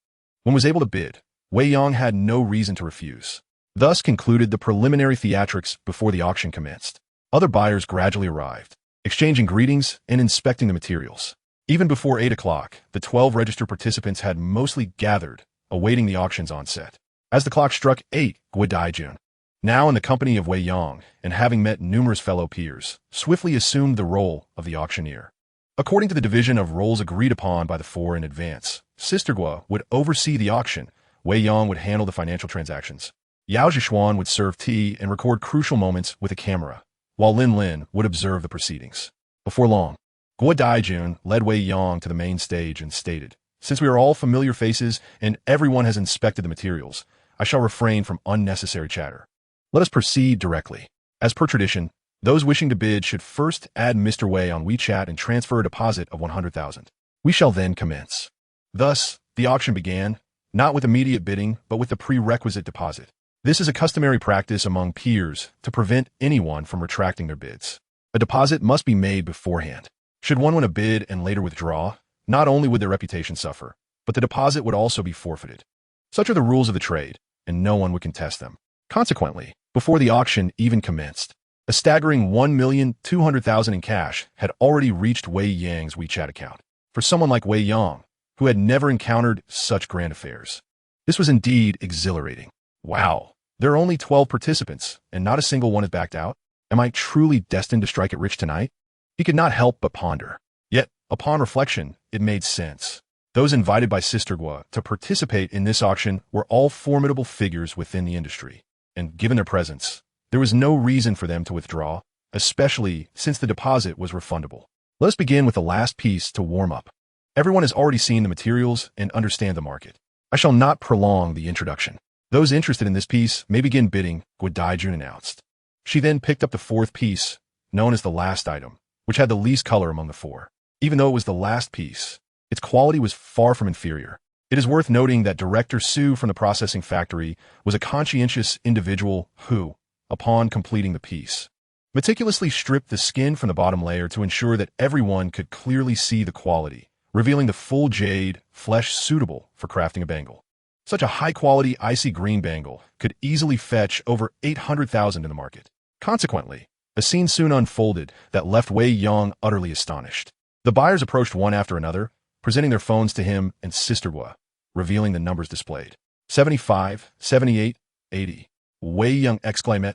Wen was able to bid, Wei Yang had no reason to refuse. Thus concluded the preliminary theatrics before the auction commenced. Other buyers gradually arrived, exchanging greetings and inspecting the materials. Even before 8 o'clock, the 12 registered participants had mostly gathered, awaiting the auction's onset. As the clock struck 8, Guadaijun, now in the company of Wei Yang and having met numerous fellow peers, swiftly assumed the role of the auctioneer. According to the division of roles agreed upon by the four in advance, Sister Gua would oversee the auction, Wei Yang would handle the financial transactions. Yao Zhishuan would serve tea and record crucial moments with a camera, while Lin Lin would observe the proceedings. Before long, Guadaijun led Wei Yang to the main stage and stated, Since we are all familiar faces and everyone has inspected the materials, I shall refrain from unnecessary chatter. Let us proceed directly. As per tradition, those wishing to bid should first add Mr. Wei on WeChat and transfer a deposit of 100,000. We shall then commence. Thus, the auction began, not with immediate bidding, but with the prerequisite deposit. This is a customary practice among peers to prevent anyone from retracting their bids. A deposit must be made beforehand. Should one win a bid and later withdraw, not only would their reputation suffer, but the deposit would also be forfeited. Such are the rules of the trade, and no one would contest them. Consequently, before the auction even commenced, A staggering 1,200,000 in cash had already reached Wei Yang's WeChat account. For someone like Wei Yang, who had never encountered such grand affairs, this was indeed exhilarating. Wow, there are only 12 participants, and not a single one has backed out? Am I truly destined to strike it rich tonight? He could not help but ponder. Yet, upon reflection, it made sense. Those invited by Sister Gua to participate in this auction were all formidable figures within the industry, and given their presence, there was no reason for them to withdraw, especially since the deposit was refundable. Let us begin with the last piece to warm up. Everyone has already seen the materials and understand the market. I shall not prolong the introduction. Those interested in this piece may begin bidding, Gua Daijun announced. She then picked up the fourth piece, known as the last item, which had the least color among the four. Even though it was the last piece, its quality was far from inferior. It is worth noting that Director Su from the processing factory was a conscientious individual who, upon completing the piece, meticulously stripped the skin from the bottom layer to ensure that everyone could clearly see the quality, revealing the full jade flesh suitable for crafting a bangle. Such a high-quality icy green bangle could easily fetch over 800,000 in the market. Consequently, a scene soon unfolded that left Wei Yang utterly astonished. The buyers approached one after another, presenting their phones to him and Sister Gua, revealing the numbers displayed. 75, 78, 80. Wei Yang exclaimed,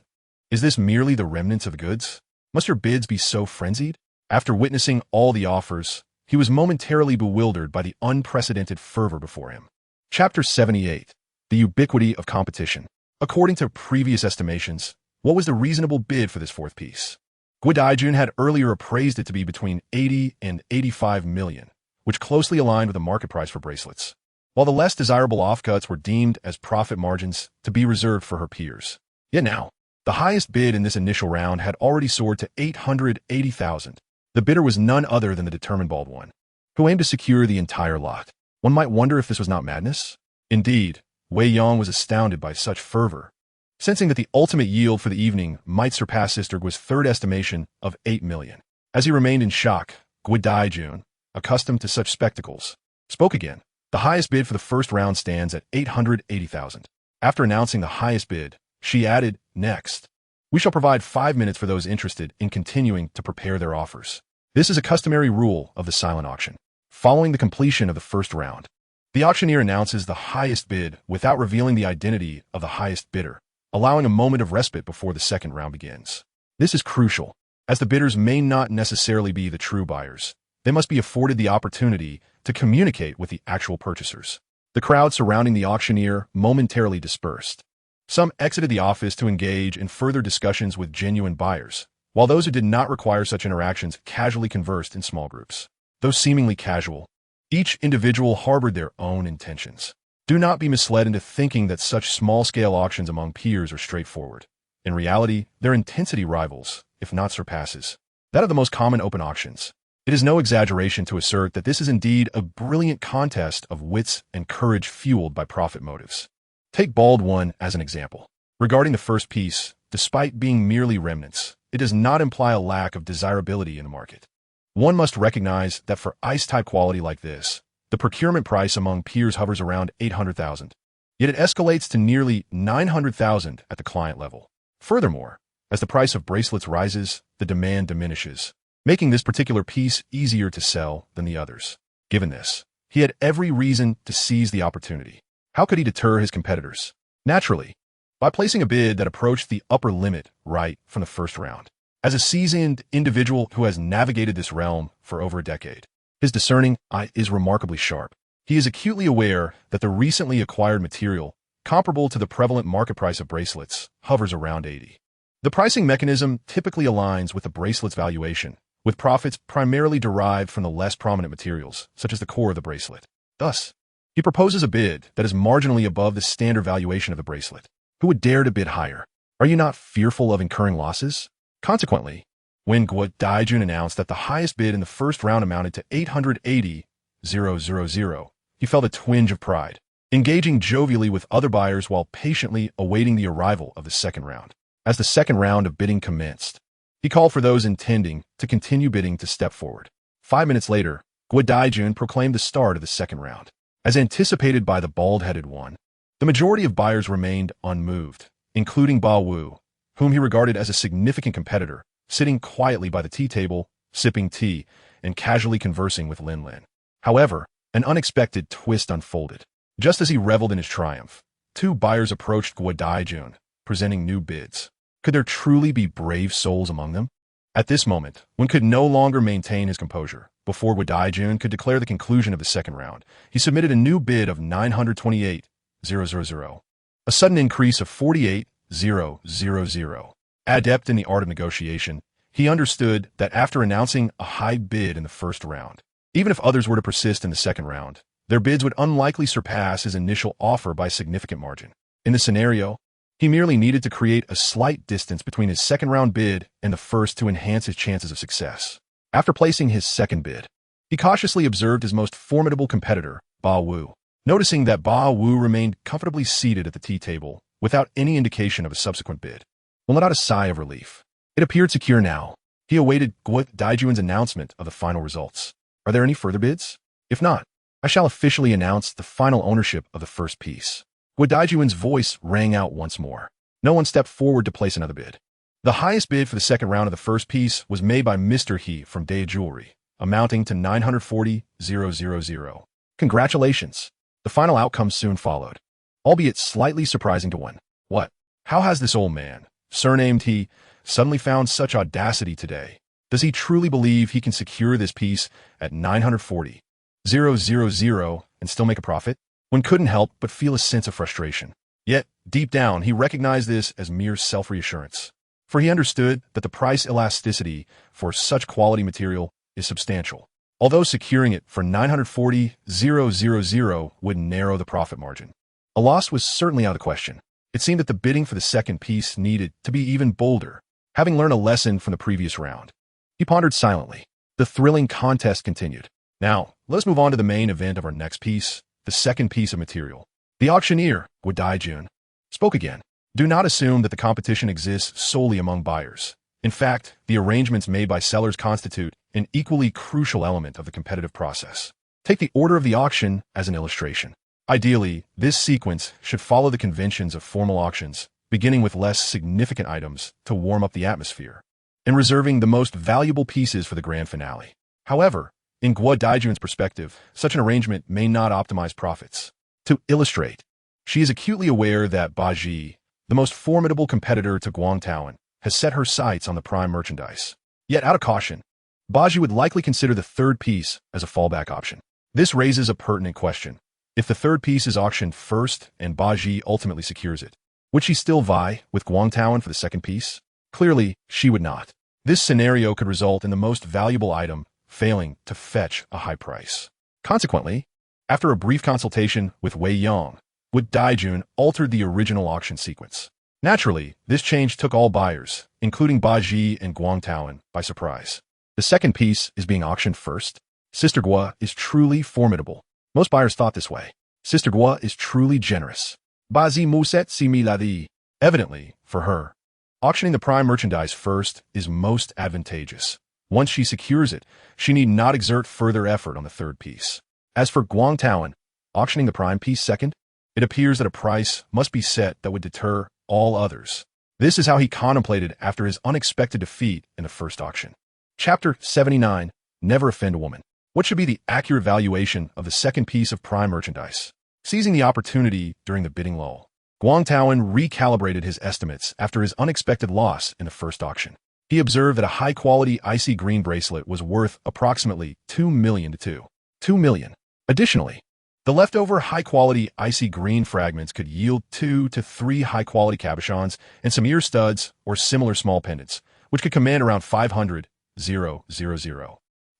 "Is this merely the remnants of the goods? Must your bids be so frenzied?" After witnessing all the offers, he was momentarily bewildered by the unprecedented fervor before him. Chapter 78. The Ubiquity of Competition. According to previous estimations, what was the reasonable bid for this fourth piece? Gua Daijun had earlier appraised it to be between 80 and 85 million, which closely aligned with the market price for bracelets, while the less desirable offcuts were deemed as profit margins to be reserved for her peers. Yet now, the highest bid in this initial round had already soared to 880,000. The bidder was none other than the determined bald one, who aimed to secure the entire lot. One might wonder if this was not madness. Indeed, Wei Yang was astounded by such fervor, sensing that the ultimate yield for the evening might surpass Sister Gua's third estimation of 8 million. As he remained in shock, Gua Daijun, accustomed to such spectacles, spoke again. The highest bid for the first round stands at 880,000. After announcing the highest bid, she added, "Next, we shall provide 5 minutes for those interested in continuing to prepare their offers." This is a customary rule of the silent auction. Following the completion of the first round, the auctioneer announces the highest bid without revealing the identity of the highest bidder, allowing a moment of respite before the second round begins. This is crucial, as the bidders may not necessarily be the true buyers. They must be afforded the opportunity to communicate with the actual purchasers. The crowd surrounding the auctioneer momentarily dispersed. Some exited the office to engage in further discussions with genuine buyers, while those who did not require such interactions casually conversed in small groups. Though seemingly casual, each individual harbored their own intentions. Do not be misled into thinking that such small-scale auctions among peers are straightforward. In reality, their intensity rivals, if not surpasses, that of the most common open auctions. It is no exaggeration to assert that this is indeed a brilliant contest of wits and courage fueled by profit motives. Take Bald One as an example. Regarding the first piece, despite being merely remnants, it does not imply a lack of desirability in the market. One must recognize that for ice-type quality like this, the procurement price among peers hovers around 800,000. Yet it escalates to nearly 900,000 at the client level. Furthermore, as the price of bracelets rises, the demand diminishes, making this particular piece easier to sell than the others. Given this, he had every reason to seize the opportunity. How could he deter his competitors? Naturally, by placing a bid that approached the upper limit right from the first round. As a seasoned individual who has navigated this realm for over a decade, his discerning eye is remarkably sharp. He is acutely aware that the recently acquired material, comparable to the prevalent market price of bracelets, hovers around 80. The pricing mechanism typically aligns with the bracelet's valuation, with profits primarily derived from the less prominent materials, such as the core of the bracelet. Thus, he proposes a bid that is marginally above the standard valuation of the bracelet. Who would dare to bid higher? Are you not fearful of incurring losses? Consequently, when Gua Daijun announced that the highest bid in the first round amounted to 880,000, he felt a twinge of pride, engaging jovially with other buyers while patiently awaiting the arrival of the second round. As the second round of bidding commenced, he called for those intending to continue bidding to step forward. 5 minutes later, Gua Daijun proclaimed the start of the second round. As anticipated by the bald-headed one, the majority of buyers remained unmoved, including Ba Wu, whom he regarded as a significant competitor, sitting quietly by the tea table, sipping tea, and casually conversing with Lin Lin. However, an unexpected twist unfolded. Just as he reveled in his triumph, two buyers approached Guo Daijun, presenting new bids. Could there truly be brave souls among them? At this moment, one could no longer maintain his composure. Before Guo Daijun could declare the conclusion of the second round, he submitted a new bid of 928,000, a sudden increase of 48,000. Adept in the art of negotiation, he understood that after announcing a high bid in the first round, even if others were to persist in the second round, their bids would unlikely surpass his initial offer by a significant margin. In this scenario, he merely needed to create a slight distance between his second-round bid and the first to enhance his chances of success. After placing his second bid, he cautiously observed his most formidable competitor, Ba Wu. Noticing that Ba Wu remained comfortably seated at the tea table without any indication of a subsequent bid, well, let out a sigh of relief. It appeared secure now. He awaited Guo Daijun's announcement of the final results. Are there any further bids? If not, I shall officially announce the final ownership of the first piece. Guo Daijun's voice rang out once more. No one stepped forward to place another bid. The highest bid for the second round of the first piece was made by Mr. He from Day Jewelry, amounting to 940,000. Congratulations. The final outcome soon followed, albeit slightly surprising to one. What? How has this old man, surnamed He, suddenly found such audacity today? Does he truly believe he can secure this piece at 940,000 and still make a profit? One couldn't help but feel a sense of frustration. Yet, deep down, he recognized this as mere self-reassurance. For he understood that the price elasticity for such quality material is substantial. Although securing it for 940,000 would narrow the profit margin, a loss was certainly out of the question. It seemed that the bidding for the second piece needed to be even bolder. Having learned a lesson from the previous round, he pondered silently. The thrilling contest continued. Now, let's move on to the main event of our next piece, the second piece of material. The auctioneer, Guo Daijun, spoke again. Do not assume that the competition exists solely among buyers. In fact, the arrangements made by sellers constitute an equally crucial element of the competitive process. Take the order of the auction as an illustration. Ideally, this sequence should follow the conventions of formal auctions, beginning with less significant items to warm up the atmosphere, and reserving the most valuable pieces for the grand finale. However, in Guo Daijun's perspective, such an arrangement may not optimize profits. To illustrate, she is acutely aware that Ba Ji, the most formidable competitor to Guangtaoan, has set her sights on the prime merchandise. Yet out of caution, Ba Ji would likely consider the third piece as a fallback option. This raises a pertinent question. If the third piece is auctioned first and Ba Ji ultimately secures it, would she still vie with Guangtaoan for the second piece? Clearly, she would not. This scenario could result in the most valuable item failing to fetch a high price. Consequently, after a brief consultation with Wei Yang, Guo Daijun altered the original auction sequence. Naturally, this change took all buyers, including Ba Ji and Guangtaoan, by surprise. The second piece is being auctioned first. Sister Guo is truly formidable. Most buyers thought this way. Sister Guo is truly generous. Ba Ji muset si mi la di. Evidently, for her, auctioning the prime merchandise first is most advantageous. Once she secures it, she need not exert further effort on the third piece. As for Guangtaoan, auctioning the prime piece second, it appears that a price must be set that would deter all others. This is how he contemplated after his unexpected defeat in the first auction. Chapter 79, Never Offend a Woman. What should be the accurate valuation of the second piece of prime merchandise? Seizing the opportunity during the bidding lull, Guangtaoan recalibrated his estimates after his unexpected loss in the first auction. He observed that a high-quality icy green bracelet was worth approximately 2 million to 2 million. Additionally, the leftover high-quality icy green fragments could yield 2 to 3 high-quality cabochons and some ear studs or similar small pendants, which could command around 500,000.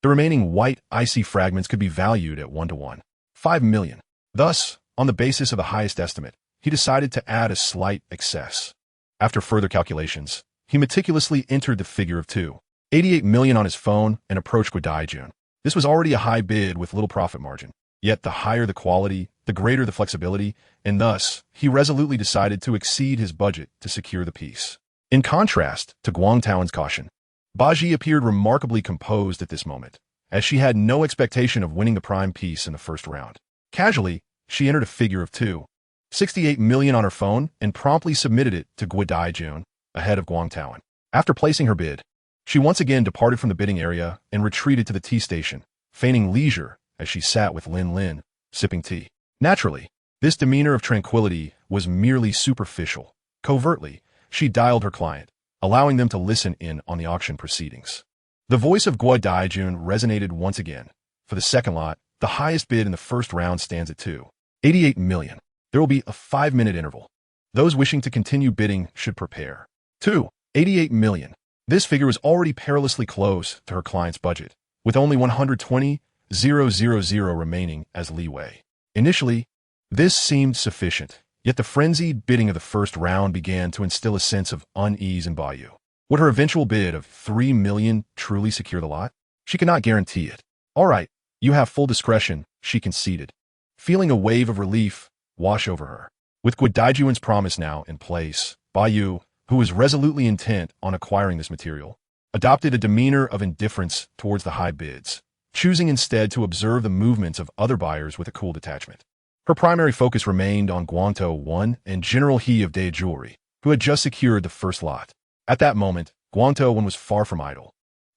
The remaining white icy fragments could be valued at 1-to-1, 5 million. Thus, on the basis of the highest estimate, he decided to add a slight excess. After further calculations, he meticulously entered the figure of 288 million on his phone and approached Guo Daijun. This was already a high bid with little profit margin. Yet the higher the quality, the greater the flexibility, and thus, he resolutely decided to exceed his budget to secure the piece. In contrast to Guangtaoan's caution, Ba Ji appeared remarkably composed at this moment, as she had no expectation of winning the prime piece in the first round. Casually, she entered a figure of 268 million on her phone and promptly submitted it to Guo Daijun. ahead of Guangtaoan. After placing her bid, she once again departed from the bidding area and retreated to the tea station, feigning leisure as she sat with Lin Lin, sipping tea. Naturally, this demeanor of tranquility was merely superficial. Covertly, she dialed her client, allowing them to listen in on the auction proceedings. The voice of Guo Daijun resonated once again. For the second lot, the highest bid in the first round stands at 2.88 million. There will be a 5-minute interval. Those wishing to continue bidding should prepare. 2.88 million. This figure was already perilously close to her client's budget, with only 120,000 remaining as leeway. Initially, this seemed sufficient, yet the frenzied bidding of the first round began to instill a sense of unease in Bayou. Would her eventual bid of 3 million truly secure the lot? She could not guarantee it. All right, you have full discretion, she conceded, feeling a wave of relief wash over her. With Guo Daijuan's promise now in place, Bayou, who was resolutely intent on acquiring this material, adopted a demeanor of indifference towards the high bids, choosing instead to observe the movements of other buyers with a cool detachment. Her primary focus remained on Guangtaoan and General He of Day Jewelry, who had just secured the first lot. At that moment, Guangtaoan was far from idle.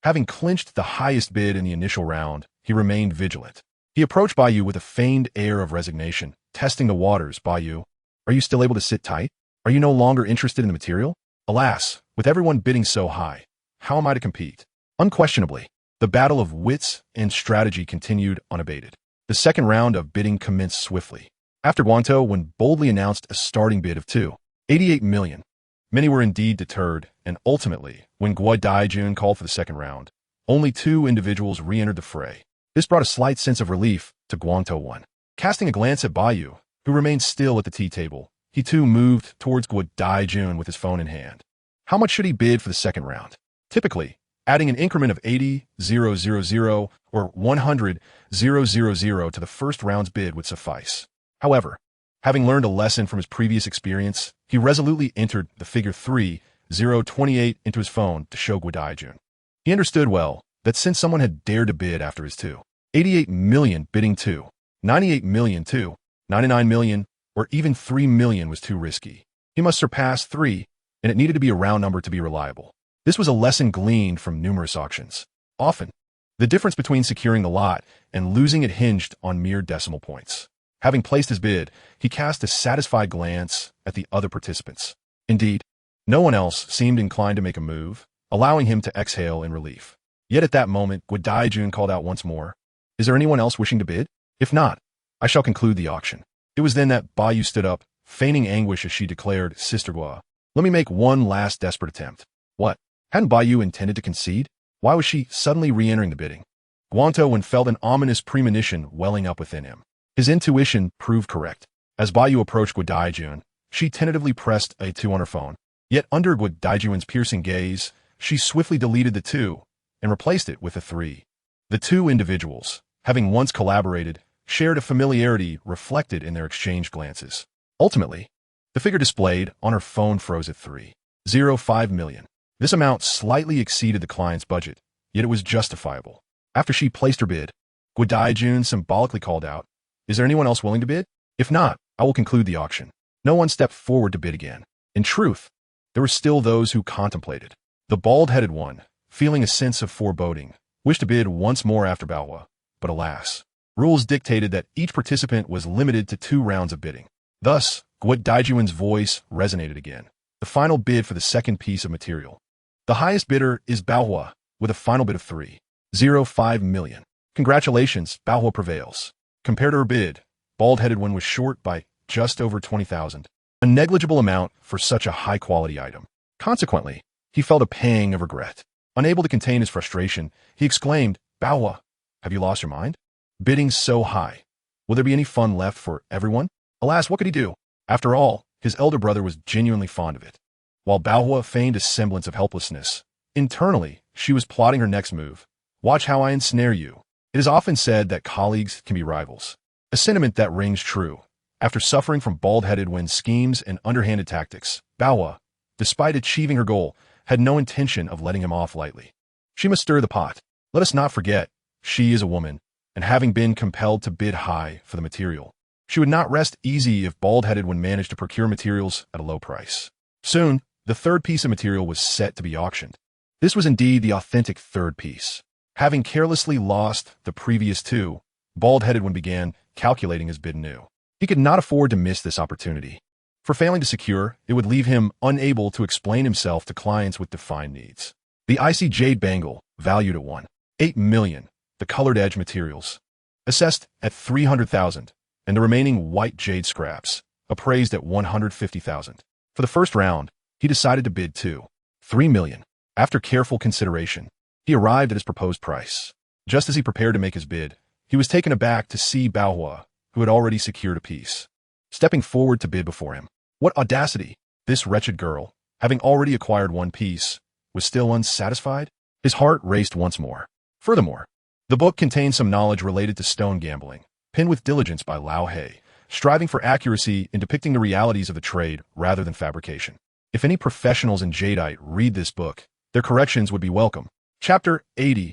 Having clinched the highest bid in the initial round, he remained vigilant. He approached Bayou with a feigned air of resignation, testing the waters. Bayou, are you still able to sit tight? Are you no longer interested in the material? Alas, with everyone bidding so high, how am I to compete? Unquestionably, the battle of wits and strategy continued unabated. The second round of bidding commenced swiftly. After Guangtaoan boldly announced a starting bid of 2.88 million, many were indeed deterred, and ultimately, when Guo Daijun called for the second round, only 2 individuals re-entered the fray. This brought a slight sense of relief to Guangtaoan. Casting a glance at Bayou, who remained still at the tea table, he too moved towards Guo Daijun with his phone in hand. How much should he bid for the second round? Typically, adding an increment of 80,000 or 100,000 to the first round's bid would suffice. However, having learned a lesson from his previous experience, he resolutely entered the figure 3028 into his phone to show Guo Daijun. He understood well that since someone had dared to bid after his 2.88 million bidding 2.98 million, 2.99 million, or even 3 million was too risky. He must surpass 3, and it needed to be a round number to be reliable. This was a lesson gleaned from numerous auctions. Often, the difference between securing the lot and losing it hinged on mere decimal points. Having placed his bid, he cast a satisfied glance at the other participants. Indeed, no one else seemed inclined to make a move, allowing him to exhale in relief. Yet at that moment, Guo Daijun called out once more, "Is there anyone else wishing to bid? If not, I shall conclude the auction." It was then that Bayou stood up, feigning anguish as she declared, "Sister Guo, let me make one last desperate attempt." What? Hadn't Bayou intended to concede? Why was she suddenly re-entering the bidding? Guangtaoan felt an ominous premonition welling up within him. His intuition proved correct. As Bayou approached Guo Daijun, she tentatively pressed a 2 on her phone. Yet under Guo Daijuan's piercing gaze, she swiftly deleted the 2 and replaced it with a 3. The 2 individuals, having once collaborated, shared a familiarity reflected in their exchanged glances. Ultimately, the figure displayed on her phone froze at 3.05 million. This amount slightly exceeded the client's budget, yet it was justifiable. After she placed her bid, Guo Daijun symbolically called out, "Is there anyone else willing to bid? If not, I will conclude the auction." No one stepped forward to bid again. In truth, there were still those who contemplated. The bald-headed one, feeling a sense of foreboding, wished to bid once more after Baohua, but alas, rules dictated that each participant was limited to 2 rounds of bidding. Thus, Guo Daijuan's voice resonated again. The final bid for the second piece of material. The highest bidder is Baohua, with a final bid of 3.05 million. Congratulations, Baohua prevails. Compared to her bid, bald-headed one was short by just over 20,000, a negligible amount for such a high-quality item. Consequently, he felt a pang of regret. Unable to contain his frustration, he exclaimed, "Baohua, have you lost your mind? Bidding so high. Will there be any fun left for everyone?" Alas, what could he do? After all, his elder brother was genuinely fond of it. While Baohua feigned a semblance of helplessness, internally, she was plotting her next move. "Watch how I ensnare you." It is often said that colleagues can be rivals, a sentiment that rings true. After suffering from bald-headed Wen's schemes and underhanded tactics, Baohua, despite achieving her goal, had no intention of letting him off lightly. She must stir the pot. Let us not forget, she is a woman, and having been compelled to bid high for the material, she would not rest easy if bald-headed Wen managed to procure materials at a low price. Soon, The third piece of material was set to be auctioned. This was indeed the authentic third piece. Having carelessly lost the previous two, Bald-Headed One began calculating his bid anew. He could not afford to miss this opportunity. For failing to secure, it would leave him unable to explain himself to clients with defined needs. The icy jade bangle, valued at $1.8 million, the colored edge materials, assessed at $300,000, and the remaining white jade scraps, appraised at $150,000. For the first round, he decided to bid $2.3 million. After careful consideration, he arrived at his proposed price. Just as he prepared to make his bid, he was taken aback to see Baohua, who had already secured a piece, stepping forward to bid before him. What audacity! This wretched girl, having already acquired one piece, was still unsatisfied? His heart raced once more. Furthermore, the book contained some knowledge related to stone gambling, penned with diligence by Lao He, striving for accuracy in depicting the realities of the trade rather than fabrication. If any professionals in jadeite read this book, their corrections would be welcome. Chapter 80.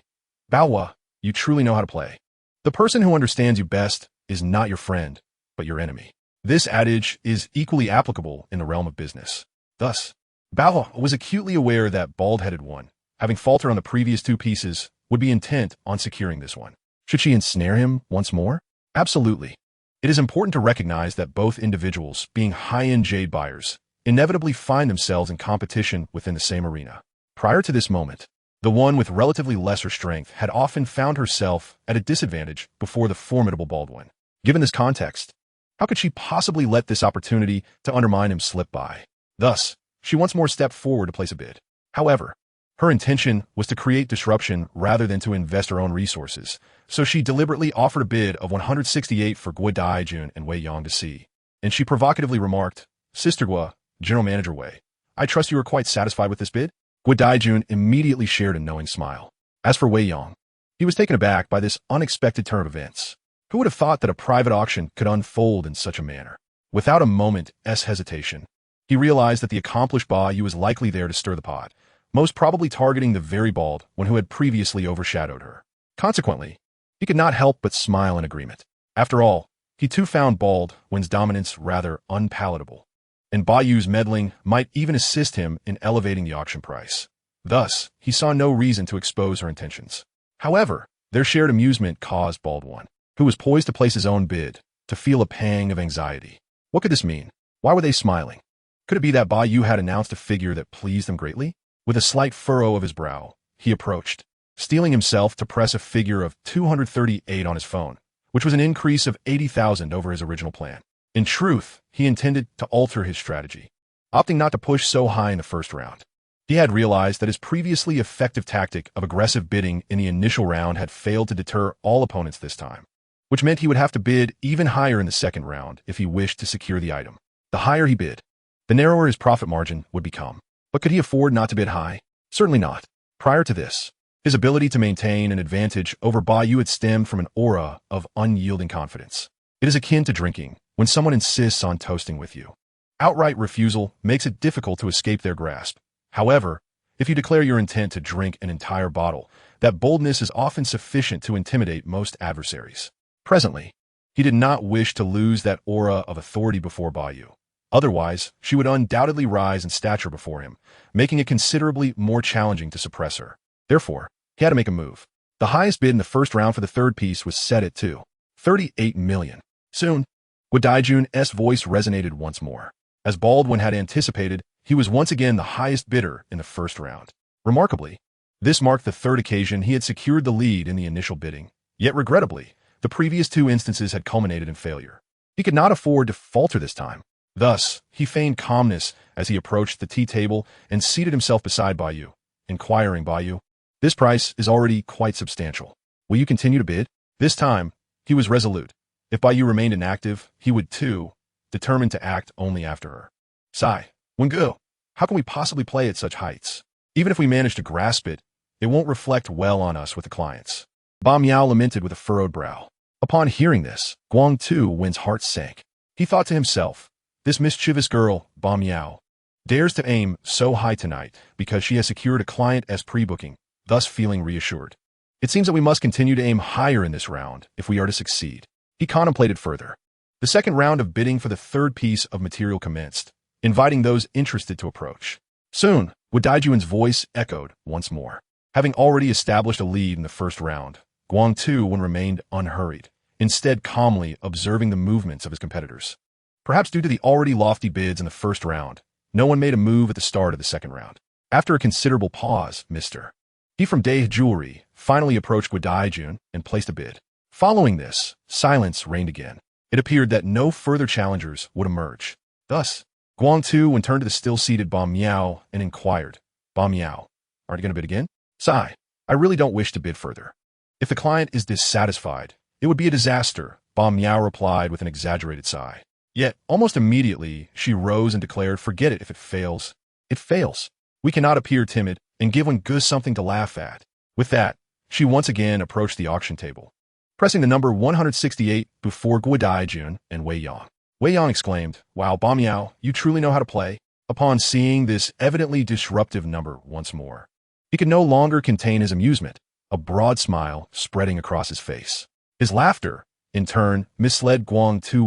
Baohua, you truly know how to play. The person who understands you best is not your friend, but your enemy. This adage is equally applicable in the realm of business. Thus, Baohua was acutely aware that Bald-Headed One, having faltered on the previous two pieces, would be intent on securing this one. Should she ensnare him once more? Absolutely. It is important to recognize that both individuals, being high-end jade buyers, inevitably find themselves in competition within the same arena. Prior to this moment, the one with relatively lesser strength had often found herself at a disadvantage before the formidable Bald One. Given this context, how could she possibly let this opportunity to undermine him slip by? Thus, she once more stepped forward to place a bid. However, her intention was to create disruption rather than to invest her own resources, so she deliberately offered a bid of $168 for Gua Daijun and Wei Yang to see. And she provocatively remarked, Sister Gua, General Manager Wei, I trust you are quite satisfied with this bid? Gua Daijun immediately shared a knowing smile. As for Wei Yang, he was taken aback by this unexpected turn of events. Who would have thought that a private auction could unfold in such a manner? Without a moment's hesitation, he realized that the accomplished Ba Yu was likely there to stir the pot, most probably targeting the very bald one who had previously overshadowed her. Consequently, he could not help but smile in agreement. After all, he too found Bald One's dominance rather unpalatable, and Ba Yu's meddling might even assist him in elevating the auction price. Thus, he saw no reason to expose her intentions. However, their shared amusement caused Bald One, who was poised to place his own bid, to feel a pang of anxiety. What could this mean? Why were they smiling? Could it be that Ba Yu had announced a figure that pleased them greatly? With a slight furrow of his brow, he approached, steeling himself to press a figure of 238 on his phone, which was an increase of 80,000 over his original plan. In truth, he intended to alter his strategy, opting not to push so high in the first round. He had realized that his previously effective tactic of aggressive bidding in the initial round had failed to deter all opponents this time, which meant he would have to bid even higher in the second round if he wished to secure the item. The higher he bid, the narrower his profit margin would become. But could he afford not to bid high? Certainly not. Prior to this, his ability to maintain an advantage over Ba Yu had stemmed from an aura of unyielding confidence. It is akin to drinking, when someone insists on toasting with you. Outright refusal makes it difficult to escape their grasp. However, if you declare your intent to drink an entire bottle, that boldness is often sufficient to intimidate most adversaries. Presently, he did not wish to lose that aura of authority before Ba Yu. Otherwise, she would undoubtedly rise in stature before him, making it considerably more challenging to suppress her. Therefore, he had to make a move. The highest bid in the first round for the third piece was set at $2.38 million. Soon, Gua Daijun's voice resonated once more. As Bald One had anticipated, he was once again the highest bidder in the first round. Remarkably, this marked the third occasion he had secured the lead in the initial bidding. Yet regrettably, the previous two instances had culminated in failure. He could not afford to falter this time. Thus, he feigned calmness as he approached the tea table and seated himself beside Ba Yu, inquiring, Ba Yu, this price is already quite substantial. Will you continue to bid? This time, he was resolute. If Ba Yu remained inactive, he would too, determined to act only after her. Sigh, Wengu, how can we possibly play at such heights? Even if we manage to grasp it, it won't reflect well on us with the clients. Ba Miao lamented with a furrowed brow. Upon hearing this, Guang Tu Wen's heart sank. He thought to himself, this mischievous girl, Ba Miao, dares to aim so high tonight because she has secured a client as pre-booking, thus feeling reassured. It seems that we must continue to aim higher in this round if we are to succeed. He contemplated further. The second round of bidding for the third piece of material commenced, inviting those interested to approach. Soon, Daijun's voice echoed once more. Having already established a lead in the first round, Guang Tu remained unhurried, instead calmly observing the movements of his competitors. Perhaps due to the already lofty bids in the first round, no one made a move at the start of the second round. After a considerable pause, Mr. He from Day Jewelry finally approached Daijun and placed a bid. Following this, silence reigned again. It appeared that no further challengers would emerge. Thus, Guang Tu turned to the still-seated Ba Miao and inquired, Ba Miao, aren't you going to bid again? Sigh, I really don't wish to bid further. If the client is dissatisfied, it would be a disaster, Ba Miao replied with an exaggerated sigh. Yet, almost immediately, she rose and declared, forget it if it fails. It fails. We cannot appear timid and give one good something to laugh at. With that, she once again approached the auction table, pressing the number 168 before Daijun and Wei Yang. Wei Yang exclaimed, wow, Ba Miao, you truly know how to play. Upon seeing this evidently disruptive number once more, he could no longer contain his amusement, a broad smile spreading across his face. His laughter, in turn, misled Guang Tu,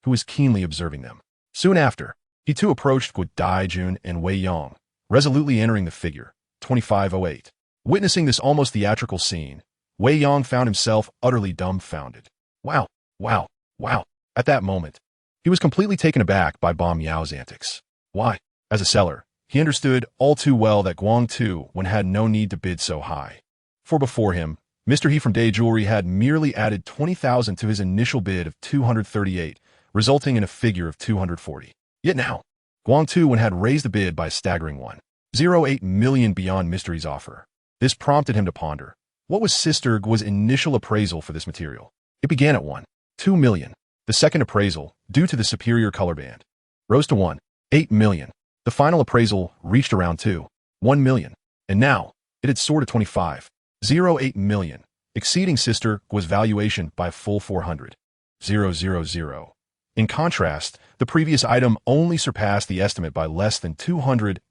who was keenly observing them. Soon after, he too approached Daijun and Wei Yang, resolutely entering the figure, 2508. Witnessing this almost theatrical scene, Wei Yang found himself utterly dumbfounded. Wow, wow, wow. At that moment, he was completely taken aback by Ba Miao's antics. Why? As a seller, he understood all too well that Guang Tu had no need to bid so high. For before him, Mr. He from Day Jewelry had merely added 20,000 to his initial bid of 238, resulting in a figure of 240. Yet now, Guang Tu had raised the bid by a staggering 1.08 million beyond Mystery's offer. This prompted him to ponder. What was Sister Gu's initial appraisal for this material? It began at 1.2 million. The second appraisal, due to the superior color band, rose to 1.8 million. The final appraisal reached around 2.1 million. And now, it had soared to 25.08 million, exceeding Sister Gu's valuation by a full 400,000. In contrast, the previous item only surpassed the estimate by less than 200,000.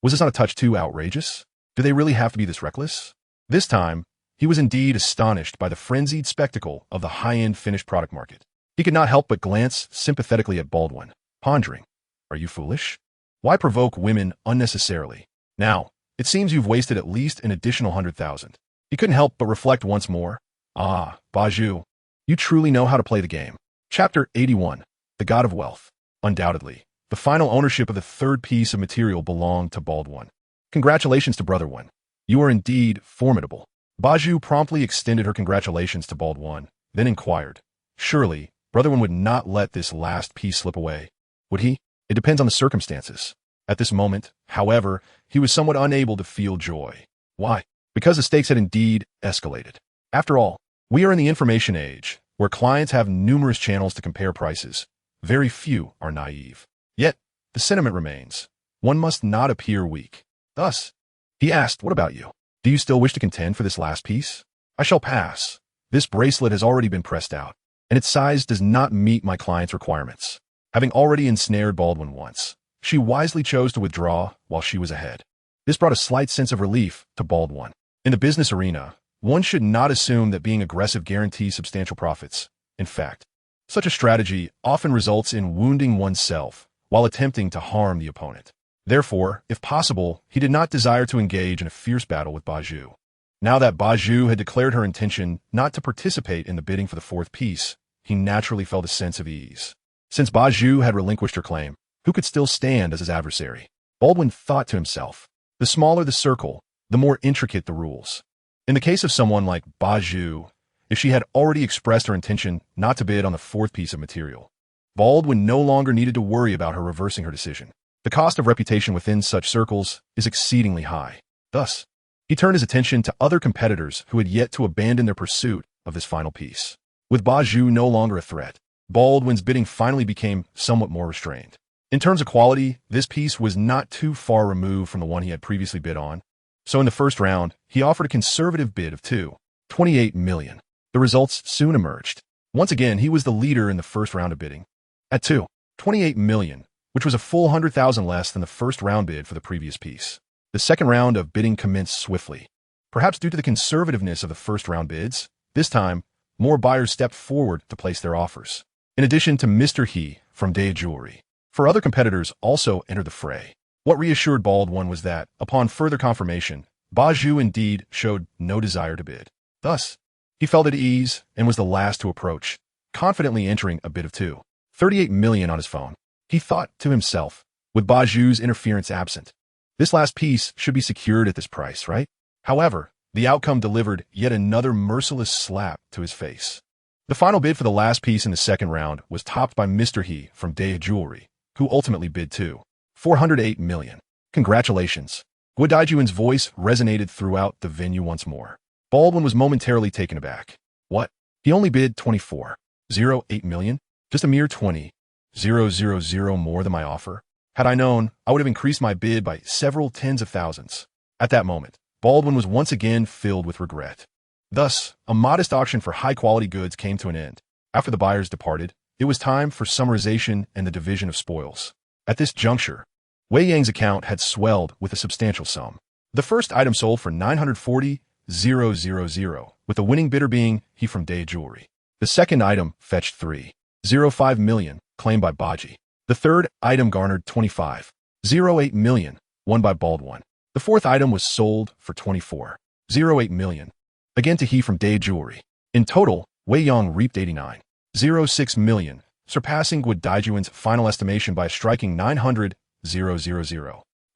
Was this not a touch too outrageous? Do they really have to be this reckless? This time, he was indeed astonished by the frenzied spectacle of the high-end finished product market. He could not help but glance sympathetically at Baldwin, pondering, are you foolish? Why provoke women unnecessarily? Now, it seems you've wasted at least an additional 100,000. He couldn't help but reflect once more. Ah, Baju, you truly know how to play the game. Chapter 81, The God of Wealth. Undoubtedly, the final ownership of the third piece of material belonged to Baldwin. Congratulations to Brother One. You are indeed formidable. Baju promptly extended her congratulations to Baldwin, then inquired, surely, Brother One would not let this last piece slip away, would he? It depends on the circumstances. At this moment, however, he was somewhat unable to feel joy. Why? Because the stakes had indeed escalated. After all, we are in the information age, where clients have numerous channels to compare prices. Very few are naive. Yet, the sentiment remains. One must not appear weak. Thus, he asked, what about you? Do you still wish to contend for this last piece? I shall pass. This bracelet has already been pressed out, and its size does not meet my client's requirements. Having already ensnared Baldwin once, she wisely chose to withdraw while she was ahead. This brought a slight sense of relief to Baldwin. In the business arena, one should not assume that being aggressive guarantees substantial profits. In fact, such a strategy often results in wounding oneself while attempting to harm the opponent. Therefore, if possible, he did not desire to engage in a fierce battle with Baju. Now that Baju had declared her intention not to participate in the bidding for the fourth piece, he naturally felt a sense of ease. Since Baju had relinquished her claim, who could still stand as his adversary? Baldwin thought to himself, the smaller the circle, the more intricate the rules. In the case of someone like Baju, if she had already expressed her intention not to bid on the fourth piece of material, Baldwin no longer needed to worry about her reversing her decision. The cost of reputation within such circles is exceedingly high. Thus, he turned his attention to other competitors who had yet to abandon their pursuit of this final piece. With Baju no longer a threat, Baldwin's bidding finally became somewhat more restrained. In terms of quality, this piece was not too far removed from the one he had previously bid on. So in the first round, he offered a conservative bid of 2.28 million. The results soon emerged. Once again, he was the leader in the first round of bidding. At 2.28 million, which was a full 100,000 less than the first round bid for the previous piece. The second round of bidding commenced swiftly. Perhaps due to the conservativeness of the first round bids, this time, more buyers stepped forward to place their offers. In addition to Mr. He from Day Jewelry, 4 other competitors also entered the fray. What reassured Bald One was that, upon further confirmation, Baju indeed showed no desire to bid. Thus, he felt at ease and was the last to approach, confidently entering a bid of 38 million on his phone. He thought to himself, with Baju's interference absent, this last piece should be secured at this price, right? However, the outcome delivered yet another merciless slap to his face. The final bid for the last piece in the second round was topped by Mr. He from Day Jewelry, who ultimately bid 408 million. Congratulations. Guo Daijuan's voice resonated throughout the venue once more. Baldwin was momentarily taken aback. What? He only bid 24.08 million? Just a mere 20,000 more than my offer? Had I known, I would have increased my bid by several tens of thousands. At that moment, Baldwin was once again filled with regret. Thus, a modest auction for high-quality goods came to an end. After the buyers departed, it was time for summarization and the division of spoils. At this juncture, Wei Yang's account had swelled with a substantial sum. The first item sold for 940,000, with the winning bidder being He from Day Jewelry. The second item fetched 305 million, claimed by Baji. The third item garnered 25.08 million, won by Bald One. The fourth item was sold for 24.08 million, again to He from Day Jewelry. In total, Wei Yang reaped 89.06 million, surpassing Guo Daijuan's final estimation by a striking 900,000.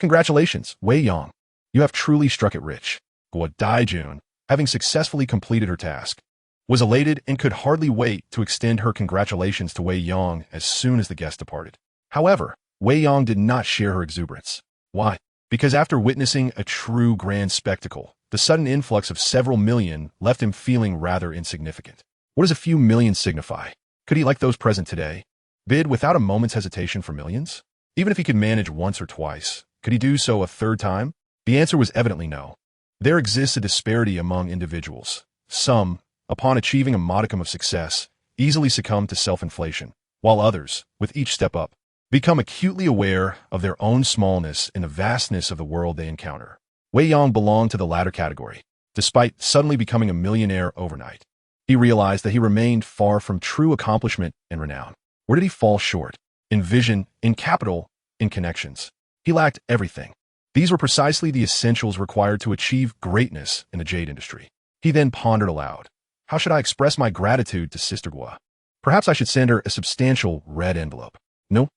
Congratulations, Wei Yang. You have truly struck it rich. Guo Daijun, having successfully completed her task, was elated and could hardly wait to extend her congratulations to Wei Yang as soon as the guest departed. However, Wei Yang did not share her exuberance. Why? Because after witnessing a true grand spectacle, the sudden influx of several million left him feeling rather insignificant. What does a few million signify? Could he, like those present today, bid without a moment's hesitation for millions? Even if he could manage once or twice, could he do so a third time? The answer was evidently no. There exists a disparity among individuals. Some, upon achieving a modicum of success, easily succumb to self-inflation, while others, with each step up, become acutely aware of their own smallness in the vastness of the world they encounter. Wei Yang belonged to the latter category. Despite suddenly becoming a millionaire overnight, he realized that he remained far from true accomplishment and renown. Where did he fall short? In vision, in capital, in connections. He lacked everything. These were precisely the essentials required to achieve greatness in the jade industry. He then pondered aloud. How should I express my gratitude to Sister Guo? Perhaps I should send her a substantial red envelope. No.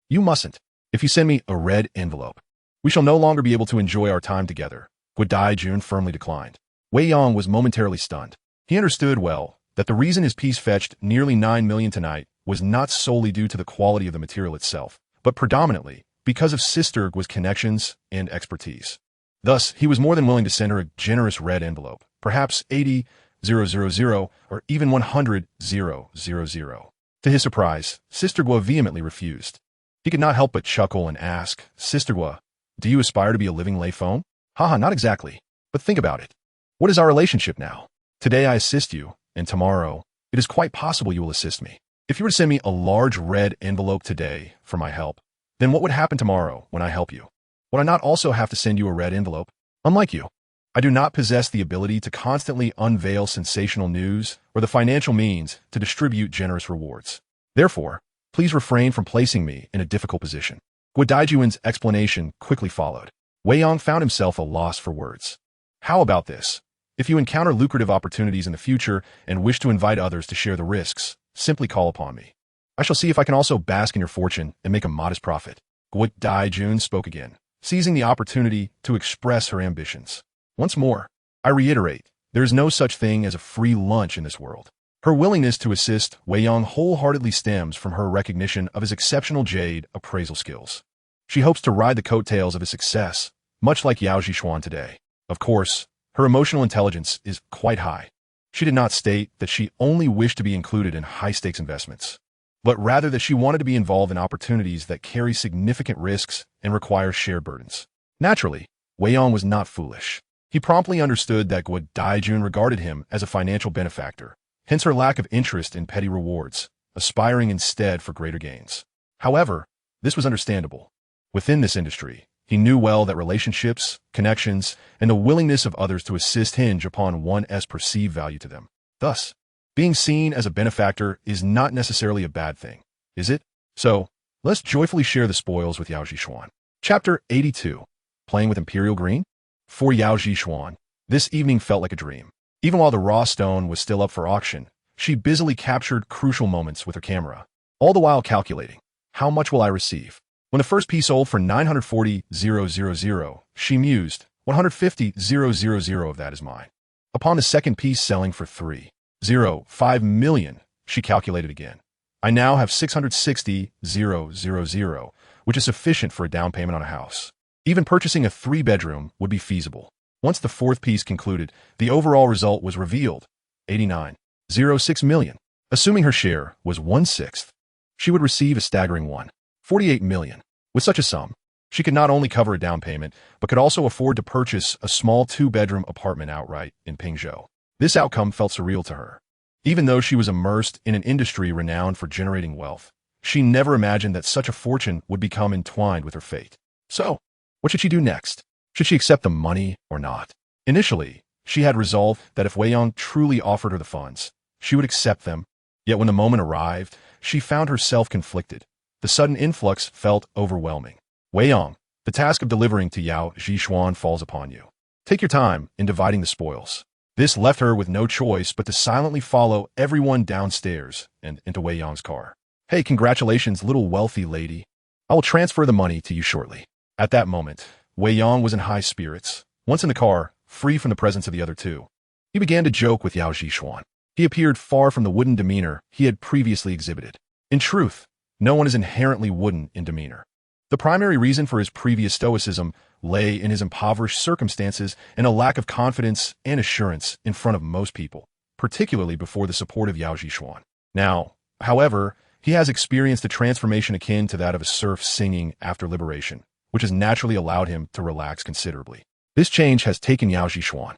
You mustn't. If you send me a red envelope, we shall no longer be able to enjoy our time together. Guo Daijun firmly declined. Wei Yang was momentarily stunned. He understood well that the reason his piece fetched nearly 9 million tonight was not solely due to the quality of the material itself, but predominantly because of Sister Guo's connections and expertise. Thus, he was more than willing to send her a generous red envelope, perhaps 80,000 or even 100,000. To his surprise, Sister Guo vehemently refused. He could not help but chuckle and ask, Sister Guo, do you aspire to be a living lay foam? Haha, not exactly. But think about it. What is our relationship now? Today I assist you, and tomorrow, it is quite possible you will assist me. If you were to send me a large red envelope today for my help, then what would happen tomorrow when I help you? Would I not also have to send you a red envelope? Unlike you, I do not possess the ability to constantly unveil sensational news or the financial means to distribute generous rewards. Therefore, please refrain from placing me in a difficult position. Guo Daijuan's explanation quickly followed. Wei Yang found himself a loss for words. How about this? If you encounter lucrative opportunities in the future and wish to invite others to share the risks, simply call upon me. I shall see if I can also bask in your fortune and make a modest profit. Guo Daijun spoke again, seizing the opportunity to express her ambitions. Once more, I reiterate, there is no such thing as a free lunch in this world. Her willingness to assist Wei Yang wholeheartedly stems from her recognition of his exceptional jade appraisal skills. She hopes to ride the coattails of his success, much like Yao Zhishuan today. Of course, her emotional intelligence is quite high. She did not state that she only wished to be included in high-stakes investments, but rather that she wanted to be involved in opportunities that carry significant risks and require shared burdens. Naturally, Wei Yang was not foolish. He promptly understood that Guo Daijun regarded him as a financial benefactor, hence her lack of interest in petty rewards, aspiring instead for greater gains. However, this was understandable. Within this industry, he knew well that relationships, connections, and the willingness of others to assist hinge upon one's perceived value to them. Thus, being seen as a benefactor is not necessarily a bad thing, is it? So, let's joyfully share the spoils with Yao Zhishuan. Chapter 82. Playing with Imperial Green? For Yao Zhishuan, this evening felt like a dream. Even while the raw stone was still up for auction, she busily captured crucial moments with her camera, all the while calculating, how much will I receive? When the first piece sold for 940,000, she mused, 150,000 of that is mine. Upon the second piece selling for 3.05 million, she calculated again. I now have 660,000, which is sufficient for a down payment on a house. Even purchasing a 3-bedroom would be feasible. Once the fourth piece concluded, the overall result was revealed, 89.06 million. Assuming her share was 1/6, she would receive a staggering 1.48 million. With such a sum, she could not only cover a down payment, but could also afford to purchase a small 2-bedroom apartment outright in Pingzhou. This outcome felt surreal to her. Even though she was immersed in an industry renowned for generating wealth, she never imagined that such a fortune would become entwined with her fate. So, what should she do next? Should she accept the money or not? Initially, she had resolved that if Wei Yang truly offered her the funds, she would accept them. Yet when the moment arrived, she found herself conflicted. The sudden influx felt overwhelming. Wei Yang, the task of delivering to Yao Zhishuan falls upon you. Take your time in dividing the spoils. This left her with no choice but to silently follow everyone downstairs and into Wei Yang's car. Hey, congratulations, little wealthy lady. I will transfer the money to you shortly. At that moment, Wei Yang was in high spirits. Once in the car, free from the presence of the other two, he began to joke with Yao Zhishuan. He appeared far from the wooden demeanor he had previously exhibited. In truth, no one is inherently wooden in demeanor. The primary reason for his previous stoicism lay in his impoverished circumstances and a lack of confidence and assurance in front of most people, particularly before the support of Yao Zhishuan. Now, however, he has experienced a transformation akin to that of a serf singing after liberation, which has naturally allowed him to relax considerably. This change has taken Yao Zhishuan,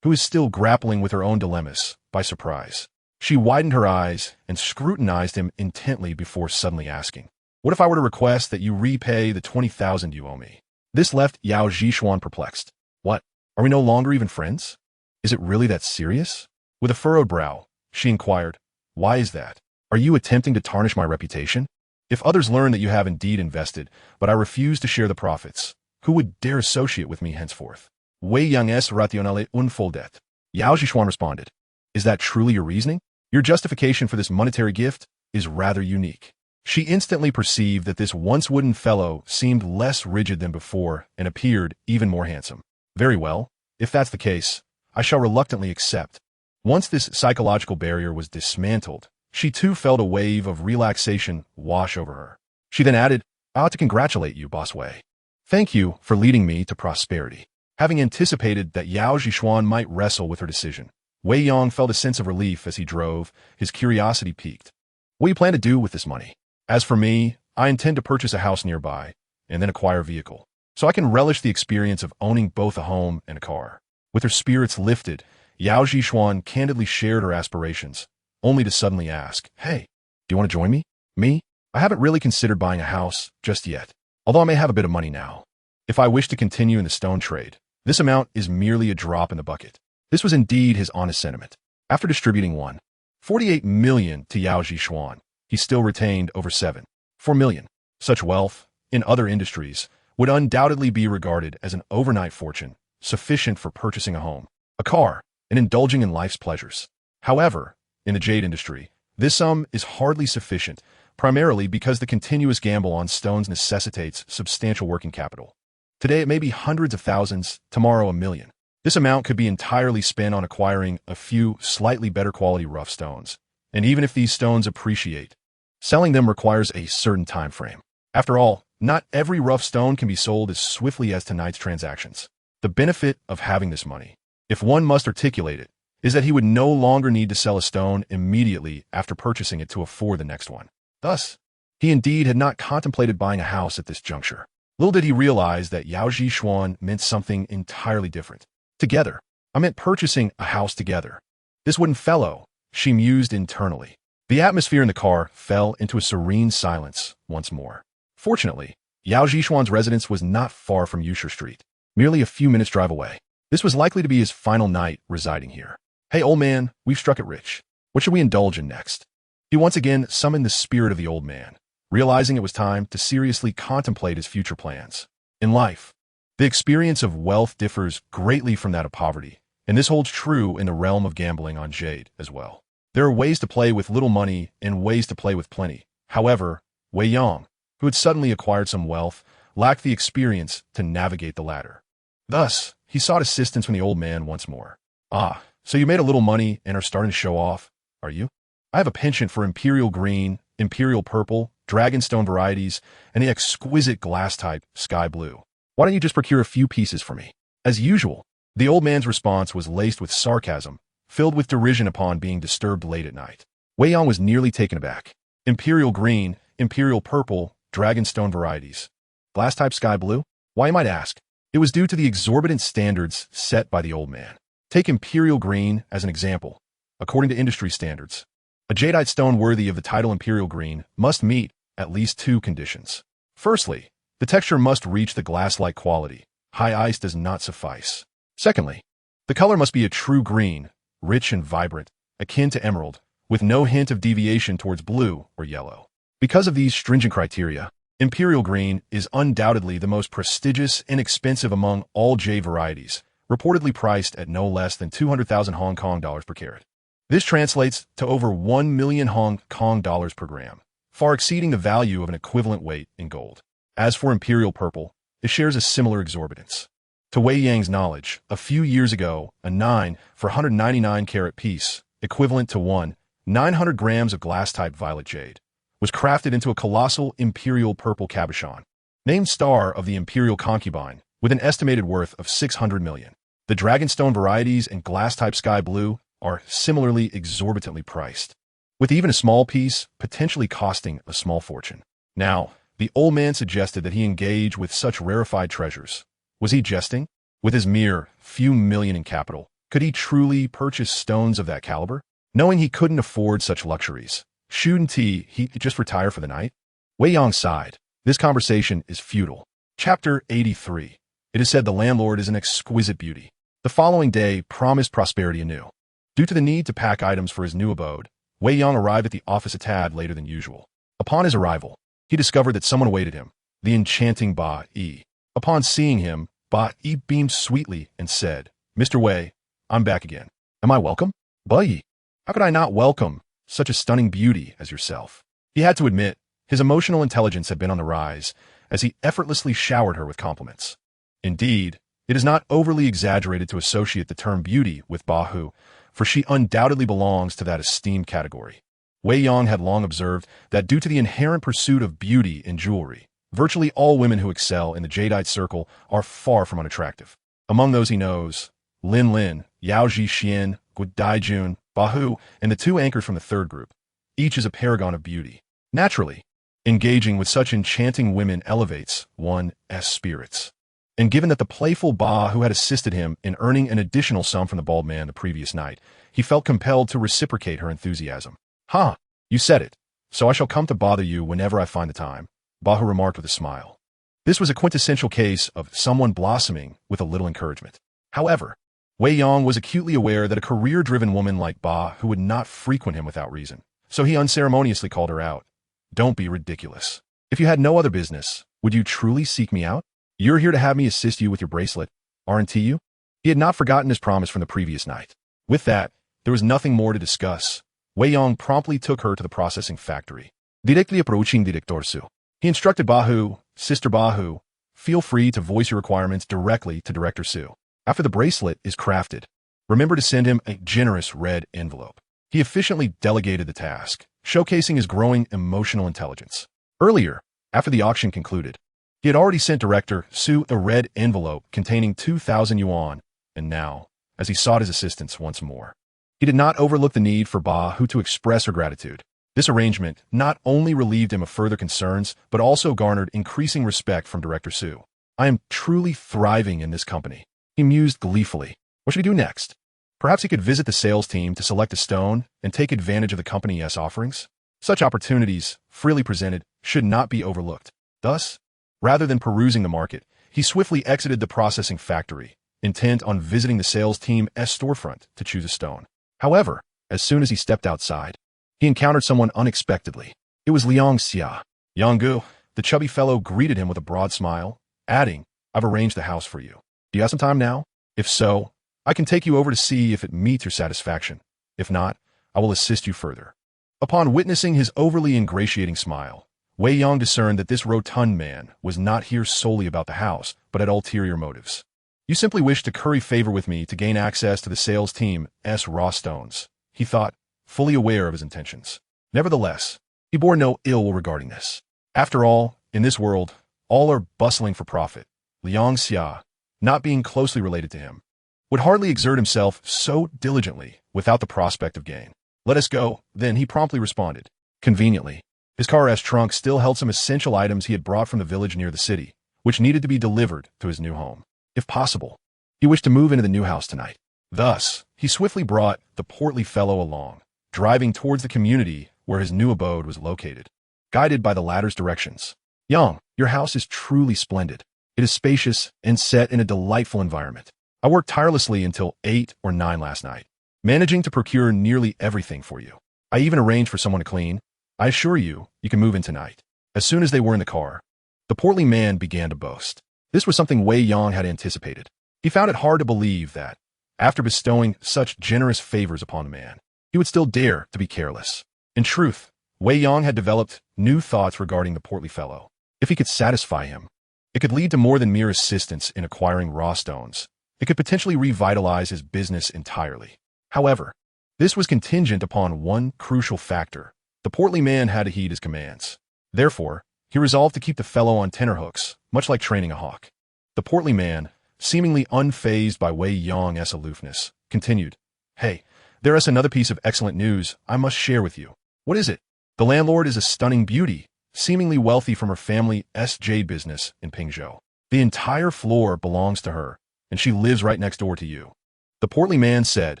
who is still grappling with her own dilemmas, by surprise. She widened her eyes and scrutinized him intently before suddenly asking, "What if I were to request that you repay the 20,000 you owe me?" This left Yao Zhishuan perplexed. What? Are we no longer even friends? Is it really that serious? With a furrowed brow, she inquired, "Why is that? Are you attempting to tarnish my reputation? If others learn that you have indeed invested, but I refuse to share the profits, who would dare associate with me henceforth?" Wei Yang es rationale unfoldet. Yao Zhishuan responded, "Is that truly your reasoning? Your justification for this monetary gift is rather unique." She instantly perceived that this once wooden fellow seemed less rigid than before and appeared even more handsome. Very well, if that's the case, I shall reluctantly accept. Once this psychological barrier was dismantled, she too felt a wave of relaxation wash over her. She then added, "I ought to congratulate you, Boss Wei. Thank you for leading me to prosperity." Having anticipated that Yao Zhishuan might wrestle with her decision, Wei Yang felt a sense of relief as he drove, his curiosity piqued. "What do you plan to do with this money?" "As for me, I intend to purchase a house nearby, and then acquire a vehicle, so I can relish the experience of owning both a home and a car." With her spirits lifted, Yao Zhishuan candidly shared her aspirations, only to suddenly ask, "Hey, do you want to join me?" "Me? I haven't really considered buying a house just yet, although I may have a bit of money now. If I wish to continue in the stone trade, this amount is merely a drop in the bucket." This was indeed his honest sentiment. After distributing 1.48 million to Yao Zhishuan, he still retained over 7.4 million. Such wealth, in other industries, would undoubtedly be regarded as an overnight fortune, sufficient for purchasing a home, a car, and indulging in life's pleasures. However, in the jade industry, this sum is hardly sufficient, primarily because the continuous gamble on stones necessitates substantial working capital. Today it may be hundreds of thousands, tomorrow a million. This amount could be entirely spent on acquiring a few slightly better quality rough stones, and even if these stones appreciate, selling them requires a certain time frame. After all, not every rough stone can be sold as swiftly as tonight's transactions. The benefit of having this money, if one must articulate it, is that he would no longer need to sell a stone immediately after purchasing it to afford the next one. Thus, he indeed had not contemplated buying a house at this juncture. Little did he realize that Yao Zhishuan meant something entirely different. Together. I meant purchasing a house together. This wooden fellow, she mused internally. The atmosphere in the car fell into a serene silence once more. Fortunately, Yao Zhishuan's residence was not far from Yusher Street, merely a few minutes' drive away. This was likely to be his final night residing here. "Hey, old man, we've struck it rich. What should we indulge in next?" He once again summoned the spirit of the old man, realizing it was time to seriously contemplate his future plans. In life, the experience of wealth differs greatly from that of poverty, and this holds true in the realm of gambling on Jade as well. There are ways to play with little money and ways to play with plenty. However, Wei Yang, who had suddenly acquired some wealth, lacked the experience to navigate the latter. Thus, he sought assistance from the old man once more. "Ah, so you made a little money and are starting to show off, are you? I have a penchant for imperial green, imperial purple, dragonstone varieties, and the exquisite glass-type sky blue. Why don't you just procure a few pieces for me?" As usual, the old man's response was laced with sarcasm, filled with derision upon being disturbed late at night. Wei Yang was nearly taken aback. Imperial green, imperial purple, dragonstone varieties. Glass-type sky blue? Why, you might ask? It was due to the exorbitant standards set by the old man. Take imperial green as an example. According to industry standards, a jadeite stone worthy of the title imperial green must meet at least two conditions. Firstly, the texture must reach the glass-like quality. High ice does not suffice. Secondly, the color must be a true green, rich and vibrant, akin to emerald, with no hint of deviation towards blue or yellow. Because of these stringent criteria, imperial green is undoubtedly the most prestigious and expensive among all jade varieties, reportedly priced at no less than 200,000 Hong Kong dollars per carat. This translates to over 1 million Hong Kong dollars per gram, far exceeding the value of an equivalent weight in gold. As for imperial purple, it shares a similar exorbitance. To Wei Yang's knowledge, a few years ago, a 9 for 199 carat piece, equivalent to 900 grams of glass-type violet jade, was crafted into a colossal imperial purple cabochon, named Star of the Imperial Concubine, with an estimated worth of 600 million. The dragonstone varieties and glass-type sky blue are similarly exorbitantly priced, with even a small piece potentially costing a small fortune. Now, the old man suggested that he engage with such rarefied treasures. Was he jesting? With his mere few million in capital, could he truly purchase stones of that caliber? Knowing he couldn't afford such luxuries, shouldn't he just retire for the night? Wei Yang sighed. This conversation is futile. Chapter 83. It is said the landlord is an exquisite beauty. The following day promised prosperity anew. Due to the need to pack items for his new abode, Wei Yang arrived at the office a tad later than usual. Upon his arrival, he discovered that someone awaited him, the enchanting Ba Yi. Upon seeing him, Ba Yi beamed sweetly and said, "Mr. Wei, I'm back again. Am I welcome?" "Ba Yi, how could I not welcome such a stunning beauty as yourself?" He had to admit, his emotional intelligence had been on the rise, as he effortlessly showered her with compliments. Indeed, it is not overly exaggerated to associate the term beauty with Ba Hu, for she undoubtedly belongs to that esteemed category. Wei Yang had long observed that due to the inherent pursuit of beauty in jewelry, virtually all women who excel in the jadeite circle are far from unattractive. Among those he knows, Lin Lin, Yao Xian, Gu Daijun, Ba Hu, and the two anchors from the third group. Each is a paragon of beauty. Naturally, engaging with such enchanting women elevates one's spirits. And given that the playful Ba who had assisted him in earning an additional sum from the bald man the previous night, he felt compelled to reciprocate her enthusiasm. "Ha, you said it, so I shall come to bother you whenever I find the time," Ba Hu remarked with a smile. This was a quintessential case of someone blossoming with a little encouragement. However, Wei Yang was acutely aware that a career-driven woman like Ba Hu would not frequent him without reason, so he unceremoniously called her out. "Don't be ridiculous. If you had no other business, would you truly seek me out? You're here to have me assist you with your bracelet, aren't you?" He had not forgotten his promise from the previous night. With that, there was nothing more to discuss. Wei Yang promptly took her to the processing factory. Directly approaching Director Su, he instructed Ba Hu, "Sister Ba Hu, feel free to voice your requirements directly to Director Su. After the bracelet is crafted, remember to send him a generous red envelope." He efficiently delegated the task, showcasing his growing emotional intelligence. Earlier, after the auction concluded, he had already sent Director Su a red envelope containing 2,000 yuan, and now, as he sought his assistance once more, he did not overlook the need for Ba Hu to express her gratitude. This arrangement not only relieved him of further concerns, but also garnered increasing respect from Director Su. "I am truly thriving in this company," he mused gleefully. What should he do next? Perhaps he could visit the sales team to select a stone and take advantage of the company's offerings. Such opportunities, freely presented, should not be overlooked. Thus, rather than perusing the market, he swiftly exited the processing factory, intent on visiting the sales team's storefront to choose a stone. However, as soon as he stepped outside, he encountered someone unexpectedly. It was Liang Xia. "Yang Gu," the chubby fellow greeted him with a broad smile, adding, I've arranged the house for you. Do you have some time now? If so, I can take you over to see if it meets your satisfaction. If not, I will assist you further." Upon witnessing his overly ingratiating smile, Wei Yang discerned that this rotund man was not here solely about the house, but had ulterior motives. "You simply wish to curry favor with me to gain access to the sales team's raw stones," he thought, fully aware of his intentions. Nevertheless, he bore no ill will regarding this. After all, in this world, all are bustling for profit. Liang Xia, not being closely related to him, would hardly exert himself so diligently without the prospect of gain. "Let us go," then he promptly responded. Conveniently, his car's trunk still held some essential items he had brought from the village near the city, which needed to be delivered to his new home. If possible, he wished to move into the new house tonight. Thus, he swiftly brought the portly fellow along, driving towards the community where his new abode was located. Guided by the latter's directions, "Yang, your house is truly splendid. It is spacious and set in a delightful environment. I worked tirelessly until 8 or 9 last night, managing to procure nearly everything for you. I even arranged for someone to clean. I assure you, you can move in tonight." As soon as they were in the car, the portly man began to boast. This was something Wei Yang had anticipated. He found it hard to believe that, after bestowing such generous favors upon a man, he would still dare to be careless. In truth, Wei Yang had developed new thoughts regarding the portly fellow. If he could satisfy him, it could lead to more than mere assistance in acquiring raw stones. It could potentially revitalize his business entirely. However, this was contingent upon one crucial factor. The portly man had to heed his commands. Therefore, he resolved to keep the fellow on tenterhooks, much like training a hawk. The portly man, seemingly unfazed by Wei Yang's aloofness, continued, "Hey, there is another piece of excellent news I must share with you." "What is it?" "The landlord is a stunning beauty, seemingly wealthy from her family's jade business in Pingzhou. The entire floor belongs to her, and she lives right next door to you," the portly man said,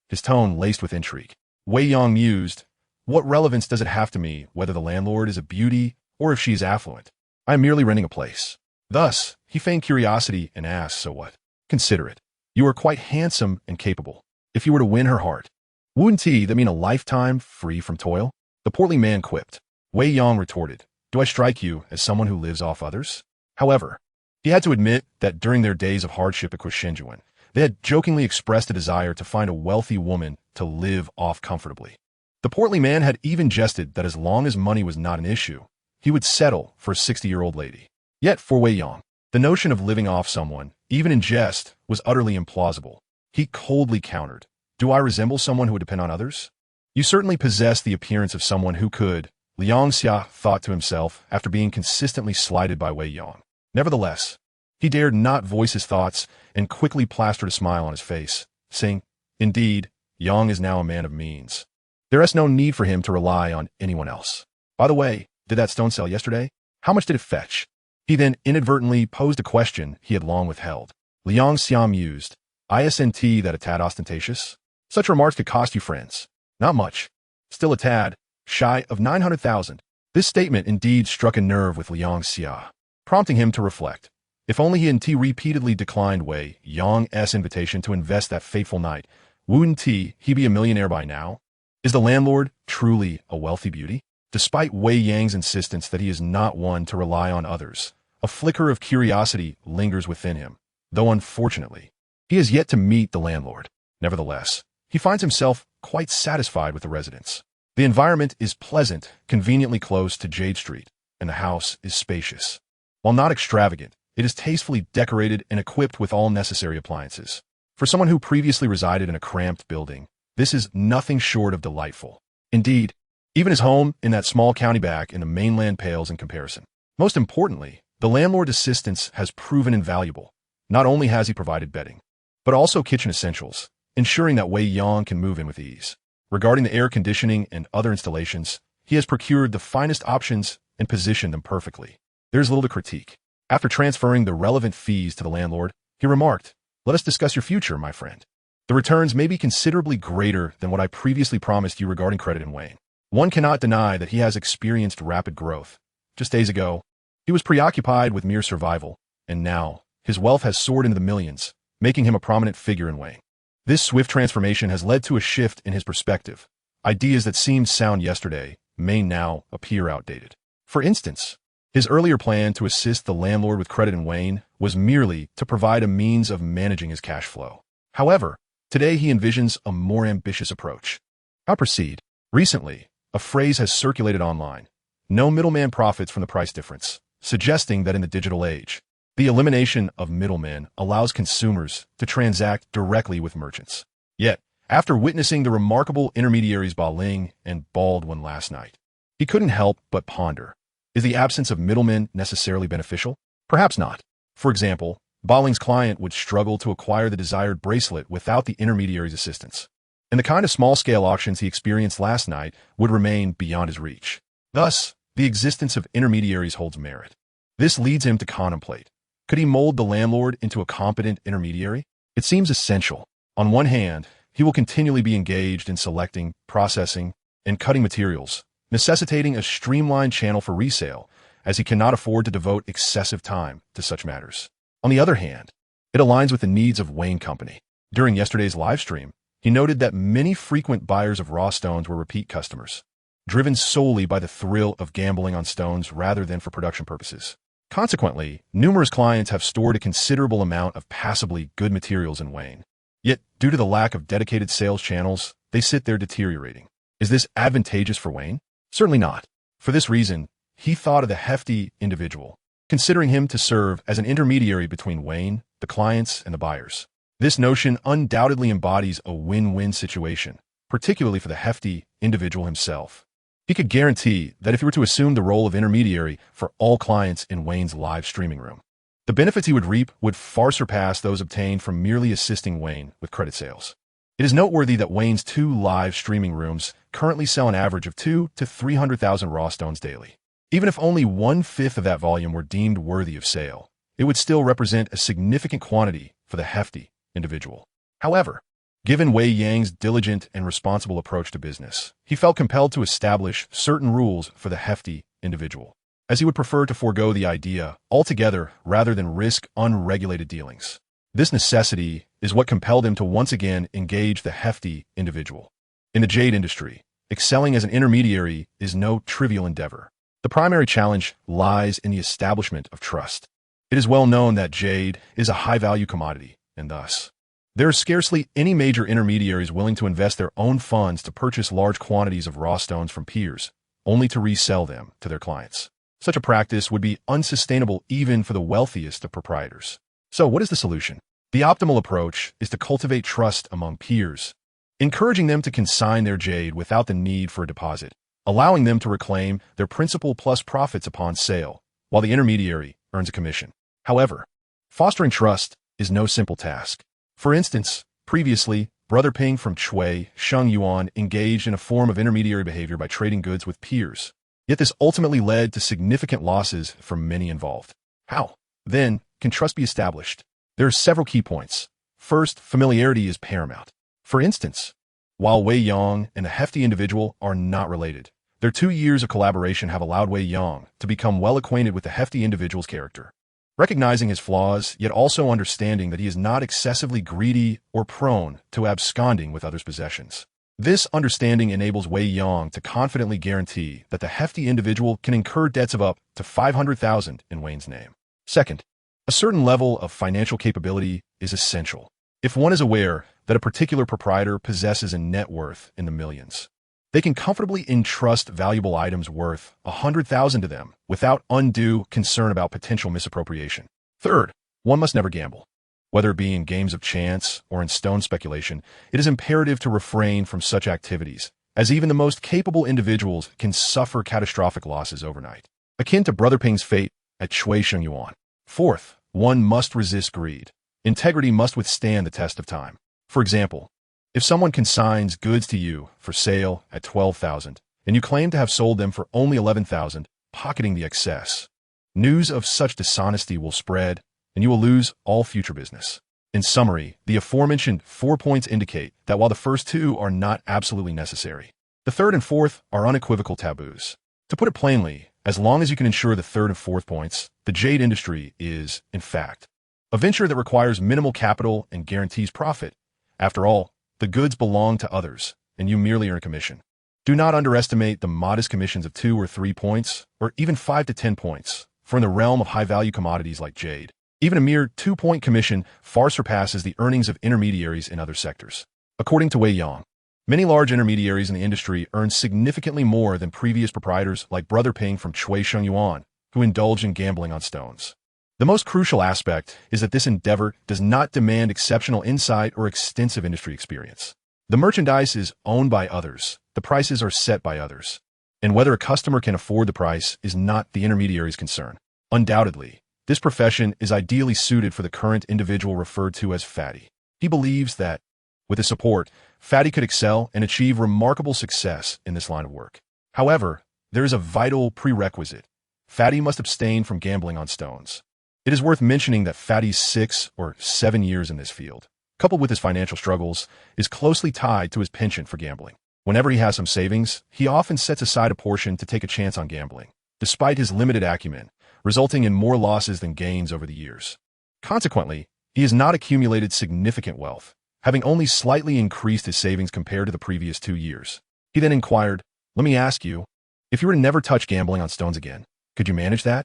his tone laced with intrigue. Wei Yang mused, "What relevance does it have to me whether the landlord is a beauty or if she is affluent? I am merely renting a place." Thus, he feigned curiosity and asked, "So what?" "Consider it. You are quite handsome and capable. If you were to win her heart, wouldn't that mean a lifetime free from toil?" The portly man quipped. Wei Yang retorted, "Do I strike you as someone who lives off others?" However, he had to admit that during their days of hardship at Quishenjuan, they had jokingly expressed a desire to find a wealthy woman to live off comfortably. The portly man had even jested that as long as money was not an issue, he would settle for a 60-year-old lady. Yet for Wei Yang, the notion of living off someone, even in jest, was utterly implausible. He coldly countered, "Do I resemble someone who would depend on others?" "You certainly possess the appearance of someone who could," Liang Xia thought to himself after being consistently slighted by Wei Yang. Nevertheless, he dared not voice his thoughts and quickly plastered a smile on his face, saying, "Indeed, Yang is now a man of means. There is no need for him to rely on anyone else. By the way, did that stone sell yesterday? How much did it fetch?" He then inadvertently posed a question he had long withheld. Liang Xia mused, "Isn't that a tad ostentatious? Such remarks could cost you friends. Not much. Still a tad, shy of 900,000. This statement indeed struck a nerve with Liang Xia, prompting him to reflect. If only he hadn't repeatedly declined Wei Yang's invitation to invest that fateful night, wouldn't he be a millionaire by now? Is the landlord truly a wealthy beauty? Despite Wei Yang's insistence that he is not one to rely on others, a flicker of curiosity lingers within him, though unfortunately, he has yet to meet the landlord. Nevertheless, he finds himself quite satisfied with the residence. The environment is pleasant, conveniently close to Jade Street, and the house is spacious. While not extravagant, it is tastefully decorated and equipped with all necessary appliances. For someone who previously resided in a cramped building, this is nothing short of delightful. Indeed, even his home in that small county back in the mainland pales in comparison. Most importantly, the landlord's assistance has proven invaluable. Not only has he provided bedding, but also kitchen essentials, ensuring that Wei Yang can move in with ease. Regarding the air conditioning and other installations, he has procured the finest options and positioned them perfectly. There is little to critique. After transferring the relevant fees to the landlord, he remarked, "Let us discuss your future, my friend. The returns may be considerably greater than what I previously promised you regarding credit in Wayne. One cannot deny that he has experienced rapid growth. Just days ago, he was preoccupied with mere survival, and now his wealth has soared into the millions, making him a prominent figure in Wayne. This swift transformation has led to a shift in his perspective. Ideas that seemed sound yesterday may now appear outdated. For instance, His earlier plan to assist the landlord with credit in Wayne was merely to provide a means of managing his cash flow. However, today he envisions a more ambitious approach. How proceed? Recently, a phrase has circulated online: no middleman profits from the price difference, suggesting that in the digital age, the elimination of middlemen allows consumers to transact directly with merchants. Yet, after witnessing the remarkable intermediaries Ba Ling and Baldwin last night, he couldn't help but ponder: is the absence of middlemen necessarily beneficial? Perhaps not. For example, Ba Ling's client would struggle to acquire the desired bracelet without the intermediary's assistance, and the kind of small-scale auctions he experienced last night would remain beyond his reach. Thus, the existence of intermediaries holds merit. This leads him to contemplate: could he mold the landlord into a competent intermediary? It seems essential. On one hand, he will continually be engaged in selecting, processing, and cutting materials, necessitating a streamlined channel for resale, as he cannot afford to devote excessive time to such matters. On the other hand, it aligns with the needs of Wayne Company. During yesterday's livestream, he noted that many frequent buyers of raw stones were repeat customers, driven solely by the thrill of gambling on stones rather than for production purposes. Consequently, numerous clients have stored a considerable amount of passably good materials in Wayne. Yet, due to the lack of dedicated sales channels, they sit there deteriorating. Is this advantageous for Wayne? Certainly not. For this reason, he thought of the hefty individual, considering him to serve as an intermediary between Wayne, the clients, and the buyers. This notion undoubtedly embodies a win-win situation, particularly for the hefty individual himself. He could guarantee that if he were to assume the role of intermediary for all clients in Wayne's live streaming room, the benefits he would reap would far surpass those obtained from merely assisting Wayne with credit sales. It is noteworthy that Wayne's 2 live streaming rooms currently sell an average of 200,000 to 300,000 raw stones daily. Even if only 1/5 of that volume were deemed worthy of sale, it would still represent a significant quantity for the hefty individual. However, given Wei Yang's diligent and responsible approach to business, he felt compelled to establish certain rules for the hefty individual, as he would prefer to forego the idea altogether rather than risk unregulated dealings. This necessity is what compelled him to once again engage the hefty individual. In the jade industry, excelling as an intermediary is no trivial endeavor. The primary challenge lies in the establishment of trust. It is well known that jade is a high-value commodity, and thus, there are scarcely any major intermediaries willing to invest their own funds to purchase large quantities of raw stones from peers, only to resell them to their clients. Such a practice would be unsustainable even for the wealthiest of proprietors. So what is the solution? The optimal approach is to cultivate trust among peers, encouraging them to consign their jade without the need for a deposit, allowing them to reclaim their principal plus profits upon sale, while the intermediary earns a commission. However, fostering trust is no simple task. For instance, previously, Brother Ping from Chui Sheng Yuan engaged in a form of intermediary behavior by trading goods with peers. Yet this ultimately led to significant losses for many involved. How, then, can trust be established? There are several key points. First, familiarity is paramount. For instance, while Wei Yang and the hefty individual are not related, their 2 years of collaboration have allowed Wei Yang to become well acquainted with the hefty individual's character. Recognizing his flaws, yet also understanding that he is not excessively greedy or prone to absconding with others' possessions. This understanding enables Wei Yang to confidently guarantee that the hefty individual can incur debts of up to 500,000 in Wayne's name. Second, a certain level of financial capability is essential. If one is aware that a particular proprietor possesses a net worth in the millions, they can comfortably entrust valuable items worth 100,000 to them without undue concern about potential misappropriation. Third, one must never gamble. Whether it be in games of chance or in stone speculation, it is imperative to refrain from such activities, as even the most capable individuals can suffer catastrophic losses overnight, akin to Brother Ping's fate at Chui Sheng Yuan. Fourth, one must resist greed. Integrity must withstand the test of time. For example, if someone consigns goods to you for sale at 12,000 and you claim to have sold them for only 11,000, pocketing the excess, news of such dishonesty will spread and you will lose all future business. In summary, the aforementioned 4 points indicate that while the first 2 are not absolutely necessary, the third and fourth are unequivocal taboos. To put it plainly, as long as you can ensure the third and fourth points, the jade industry is, in fact, a venture that requires minimal capital and guarantees profit. After all, the goods belong to others, and you merely earn a commission. Do not underestimate the modest commissions of 2 or 3 points, or even 5 to 10 points, for in the realm of high-value commodities like jade, even a mere 2-point commission far surpasses the earnings of intermediaries in other sectors. According to Wei Yang, many large intermediaries in the industry earn significantly more than previous proprietors like Brother Ping from Chui Sheng Yuan, who indulge in gambling on stones. The most crucial aspect is that this endeavor does not demand exceptional insight or extensive industry experience. The merchandise is owned by others, the prices are set by others, and whether a customer can afford the price is not the intermediary's concern. Undoubtedly, this profession is ideally suited for the current individual referred to as Fatty. He believes that, with his support, Fatty could excel and achieve remarkable success in this line of work. However, there is a vital prerequisite. Fatty must abstain from gambling on stones. It is worth mentioning that Fatty's 6 or 7 years in this field, coupled with his financial struggles, is closely tied to his penchant for gambling. Whenever he has some savings, he often sets aside a portion to take a chance on gambling, despite his limited acumen, resulting in more losses than gains over the years. Consequently, he has not accumulated significant wealth, having only slightly increased his savings compared to the previous 2 years. He then inquired, "Let me ask you, if you were to never touch gambling on stones again, could you manage that?"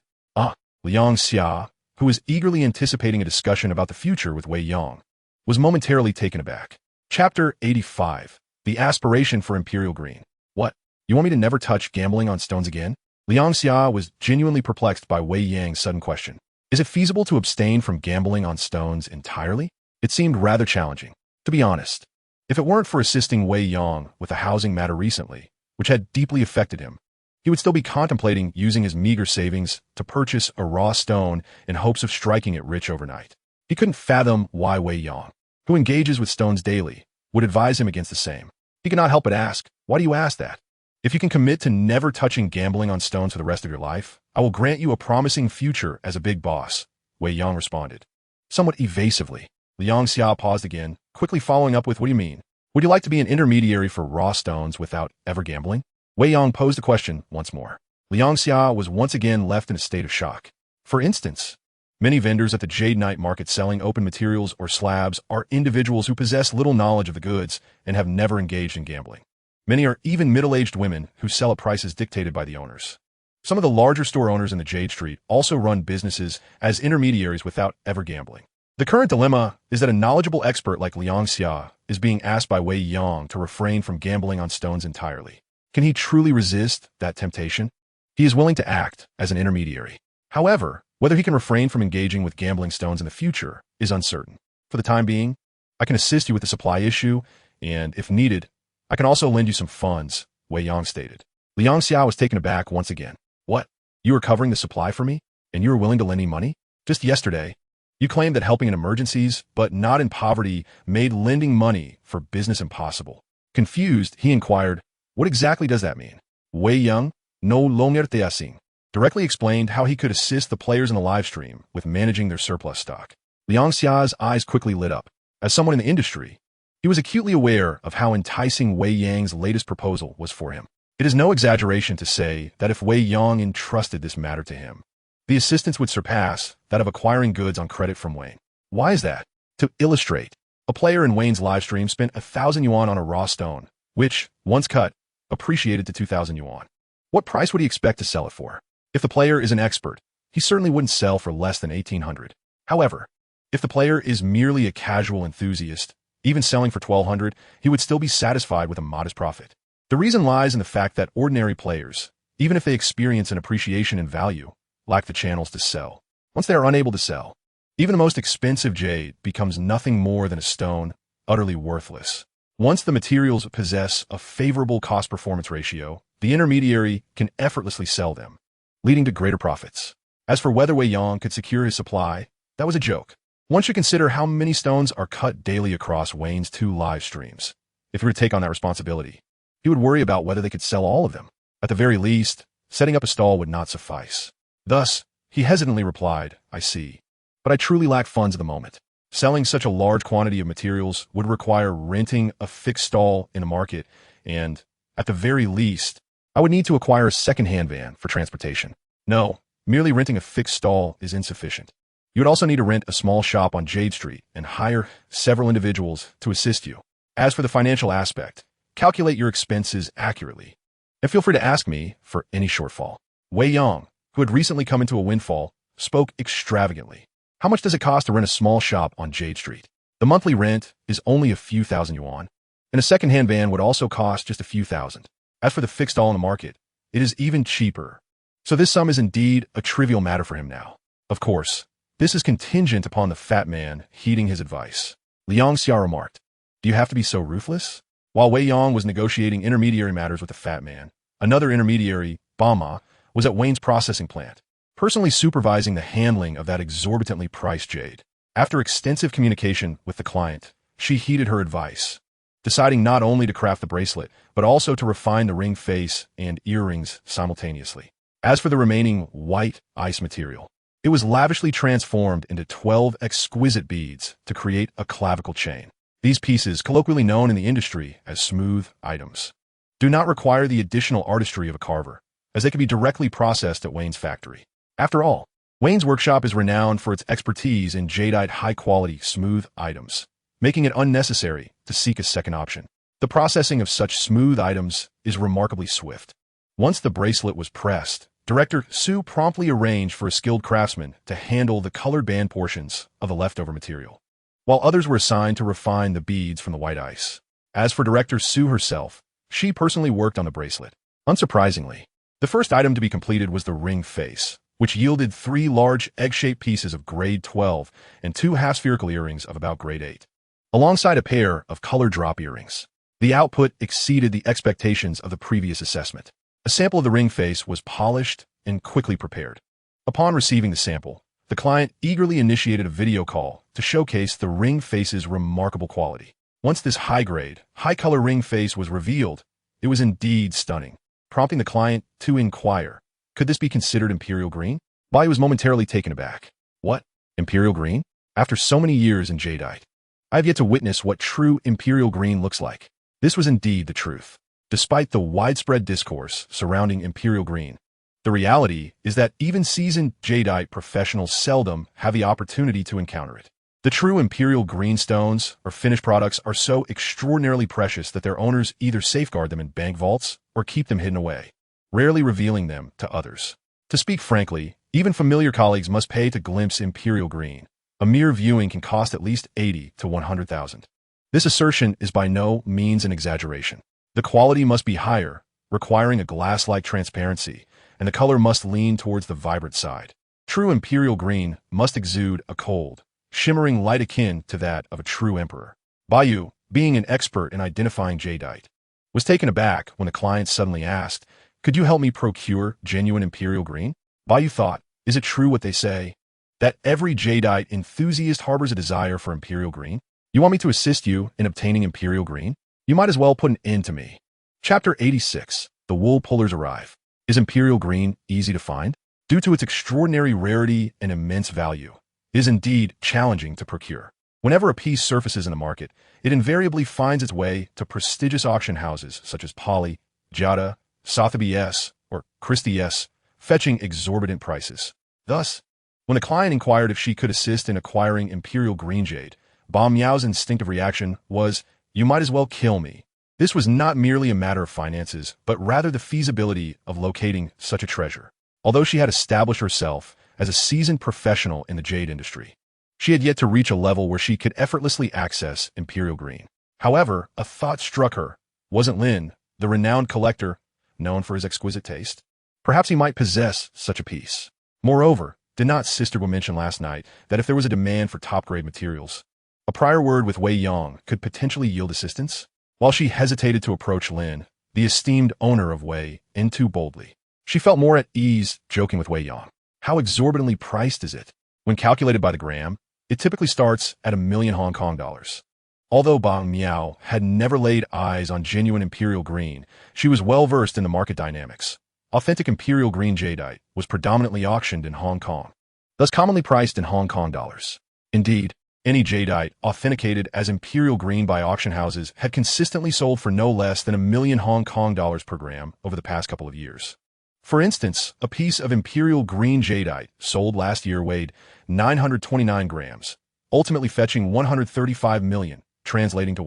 Liang Xia, who was eagerly anticipating a discussion about the future with Wei Yang, was momentarily taken aback. Chapter 85. The Aspiration for Imperial Green. What? You want me to never touch gambling on stones again? Liang Xia was genuinely perplexed by Wei Yang's sudden question. Is it feasible to abstain from gambling on stones entirely? It seemed rather challenging, to be honest. If it weren't for assisting Wei Yang with a housing matter recently, which had deeply affected him, he would still be contemplating using his meager savings to purchase a raw stone in hopes of striking it rich overnight. He couldn't fathom why Wei Yang, who engages with stones daily, would advise him against the same. He could not help but ask, "Why do you ask that? If you can commit to never touching gambling on stones for the rest of your life, I will grant you a promising future as a big boss," Wei Yang responded. Somewhat evasively, Liang Xia paused again, quickly following up with, "What do you mean? Would you like to be an intermediary for raw stones without ever gambling?" Wei Yang posed the question once more. Liang Xia was once again left in a state of shock. For instance, many vendors at the Jade Night market selling open materials or slabs are individuals who possess little knowledge of the goods and have never engaged in gambling. Many are even middle-aged women who sell at prices dictated by the owners. Some of the larger store owners in the Jade Street also run businesses as intermediaries without ever gambling. The current dilemma is that a knowledgeable expert like Liang Xia is being asked by Wei Yang to refrain from gambling on stones entirely. Can he truly resist that temptation? He is willing to act as an intermediary. However, whether he can refrain from engaging with gambling stones in the future is uncertain. For the time being, I can assist you with the supply issue, and if needed, I can also lend you some funds, Wei Yang stated. Liang Xia was taken aback once again. What? You are covering the supply for me? And you are willing to lend me money? Just yesterday, you claimed that helping in emergencies, but not in poverty, made lending money for business impossible. Confused, he inquired, "What exactly does that mean?" Wei Yang, no longer te asing, directly explained how he could assist the players in the live stream with managing their surplus stock. Liang Xia's eyes quickly lit up. As someone in the industry, he was acutely aware of how enticing Wei Yang's latest proposal was for him. It is no exaggeration to say that if Wei Yang entrusted this matter to him, the assistance would surpass that of acquiring goods on credit from Wayne. Why is that? To illustrate, a player in Wayne's live stream spent 1,000 yuan on a raw stone, which, once cut, appreciated to 2,000 yuan. What price would he expect to sell it for? If the player is an expert, he certainly wouldn't sell for less than 1,800. However, if the player is merely a casual enthusiast, even selling for 1,200, he would still be satisfied with a modest profit. The reason lies in the fact that ordinary players, even if they experience an appreciation in value, lack the channels to sell. Once they are unable to sell, even the most expensive jade becomes nothing more than a stone, utterly worthless. Once the materials possess a favorable cost-performance ratio, the intermediary can effortlessly sell them, leading to greater profits. As for whether Wei Yang could secure his supply, that was a joke. One should consider how many stones are cut daily across Wayne's 2 live streams. If he were to take on that responsibility, he would worry about whether they could sell all of them. At the very least, setting up a stall would not suffice. Thus, he hesitantly replied, "I see. But I truly lack funds at the moment. Selling such a large quantity of materials would require renting a fixed stall in a market, and, at the very least, I would need to acquire a second-hand van for transportation. No, merely renting a fixed stall is insufficient. You would also need to rent a small shop on Jade Street and hire several individuals to assist you. As for the financial aspect, Calculate your expenses accurately. And feel free to ask me for any shortfall. Wei Yang, who had recently come into a windfall, spoke extravagantly. How much does it cost to rent a small shop on Jade Street? The monthly rent is only a few thousand yuan, and a second-hand van would also cost just a few thousand. As for the fixed all in the market, it is even cheaper. So this sum is indeed a trivial matter for him now. Of course, this is contingent upon the fat man heeding his advice. Liang Xia remarked, "Do you have to be so ruthless?" While Wei Yang was negotiating intermediary matters with the fat man, another intermediary, Bama, was at Wayne's processing plant, personally supervising the handling of that exorbitantly priced jade. After extensive communication with the client, she heeded her advice, deciding not only to craft the bracelet, but also to refine the ring face and earrings simultaneously. As for the remaining white ice material, it was lavishly transformed into 12 exquisite beads to create a clavicle chain. These pieces, colloquially known in the industry as smooth items, do not require the additional artistry of a carver, as they can be directly processed at Wayne's factory. After all, Wayne's workshop is renowned for its expertise in jadeite high-quality smooth items, making it unnecessary to seek a second option. The processing of such smooth items is remarkably swift. Once the bracelet was pressed, Director Su promptly arranged for a skilled craftsman to handle the colored band portions of the leftover material, while others were assigned to refine the beads from the white ice. As for Director Su herself, she personally worked on the bracelet. Unsurprisingly, the first item to be completed was the ring face, which yielded 3 large egg-shaped pieces of grade 12 and 2 half-spherical earrings of about grade 8, alongside a pair of color drop earrings. The output exceeded the expectations of the previous assessment. A sample of the ring face was polished and quickly prepared. Upon receiving the sample, the client eagerly initiated a video call to showcase the ring face's remarkable quality. Once this high-grade, high-color ring face was revealed, it was indeed stunning, prompting the client to inquire, could this be considered imperial green? Bai was momentarily taken aback. What? Imperial green? After so many years in jadeite, I have yet to witness what true imperial green looks like. This was indeed the truth. Despite the widespread discourse surrounding imperial green, the reality is that even seasoned jadeite professionals seldom have the opportunity to encounter it. The true imperial green stones or finished products are so extraordinarily precious that their owners either safeguard them in bank vaults or keep them hidden away, rarely revealing them to others. To speak frankly, even familiar colleagues must pay to glimpse imperial green. A mere viewing can cost at least 80 to 100,000. This assertion is by no means an exaggeration. The quality must be higher, requiring a glass-like transparency, and the color must lean towards the vibrant side. True imperial green must exude a cold, shimmering light akin to that of a true emperor. Bayu, being an expert in identifying jadeite, was taken aback when the client suddenly asked, "Could you help me procure genuine imperial green?" Bayu thought, is it true what they say, that every jadeite enthusiast harbors a desire for imperial green? You want me to assist you in obtaining imperial green? You might as well put an end to me. Chapter 86. The Wool Pullers Arrive. Is imperial green easy to find? Due to its extraordinary rarity and immense value, it is indeed challenging to procure. Whenever a piece surfaces in the market, it invariably finds its way to prestigious auction houses such as Poly, Jada, Sotheby's, or Christie's, fetching exorbitant prices. Thus, when a client inquired if she could assist in acquiring imperial green jade, Ba Miao's instinctive reaction was, "You might as well kill me." This was not merely a matter of finances, but rather the feasibility of locating such a treasure. Although she had established herself as a seasoned professional in the jade industry, she had yet to reach a level where she could effortlessly access imperial green. However, a thought struck her. Wasn't Lin, the renowned collector, known for his exquisite taste? Perhaps he might possess such a piece. Moreover, did not Sister Wu mention last night that if there was a demand for top-grade materials, a prior word with Wei Yang could potentially yield assistance? While she hesitated to approach Lin, the esteemed owner of Wei, in too boldly, she felt more at ease joking with Wei Yang. How exorbitantly priced is it? When calculated by the gram, it typically starts at $1,000,000 Hong Kong dollars. Although Bang Miao had never laid eyes on genuine imperial green, she was well versed in the market dynamics. Authentic imperial green jadeite was predominantly auctioned in Hong Kong, thus commonly priced in Hong Kong dollars. Indeed, any jadeite authenticated as imperial green by auction houses had consistently sold for no less than $1,000,000 Hong Kong dollars per gram over the past couple of years. For instance, a piece of imperial green jadeite sold last year weighed 929 grams, ultimately fetching 135 million, translating to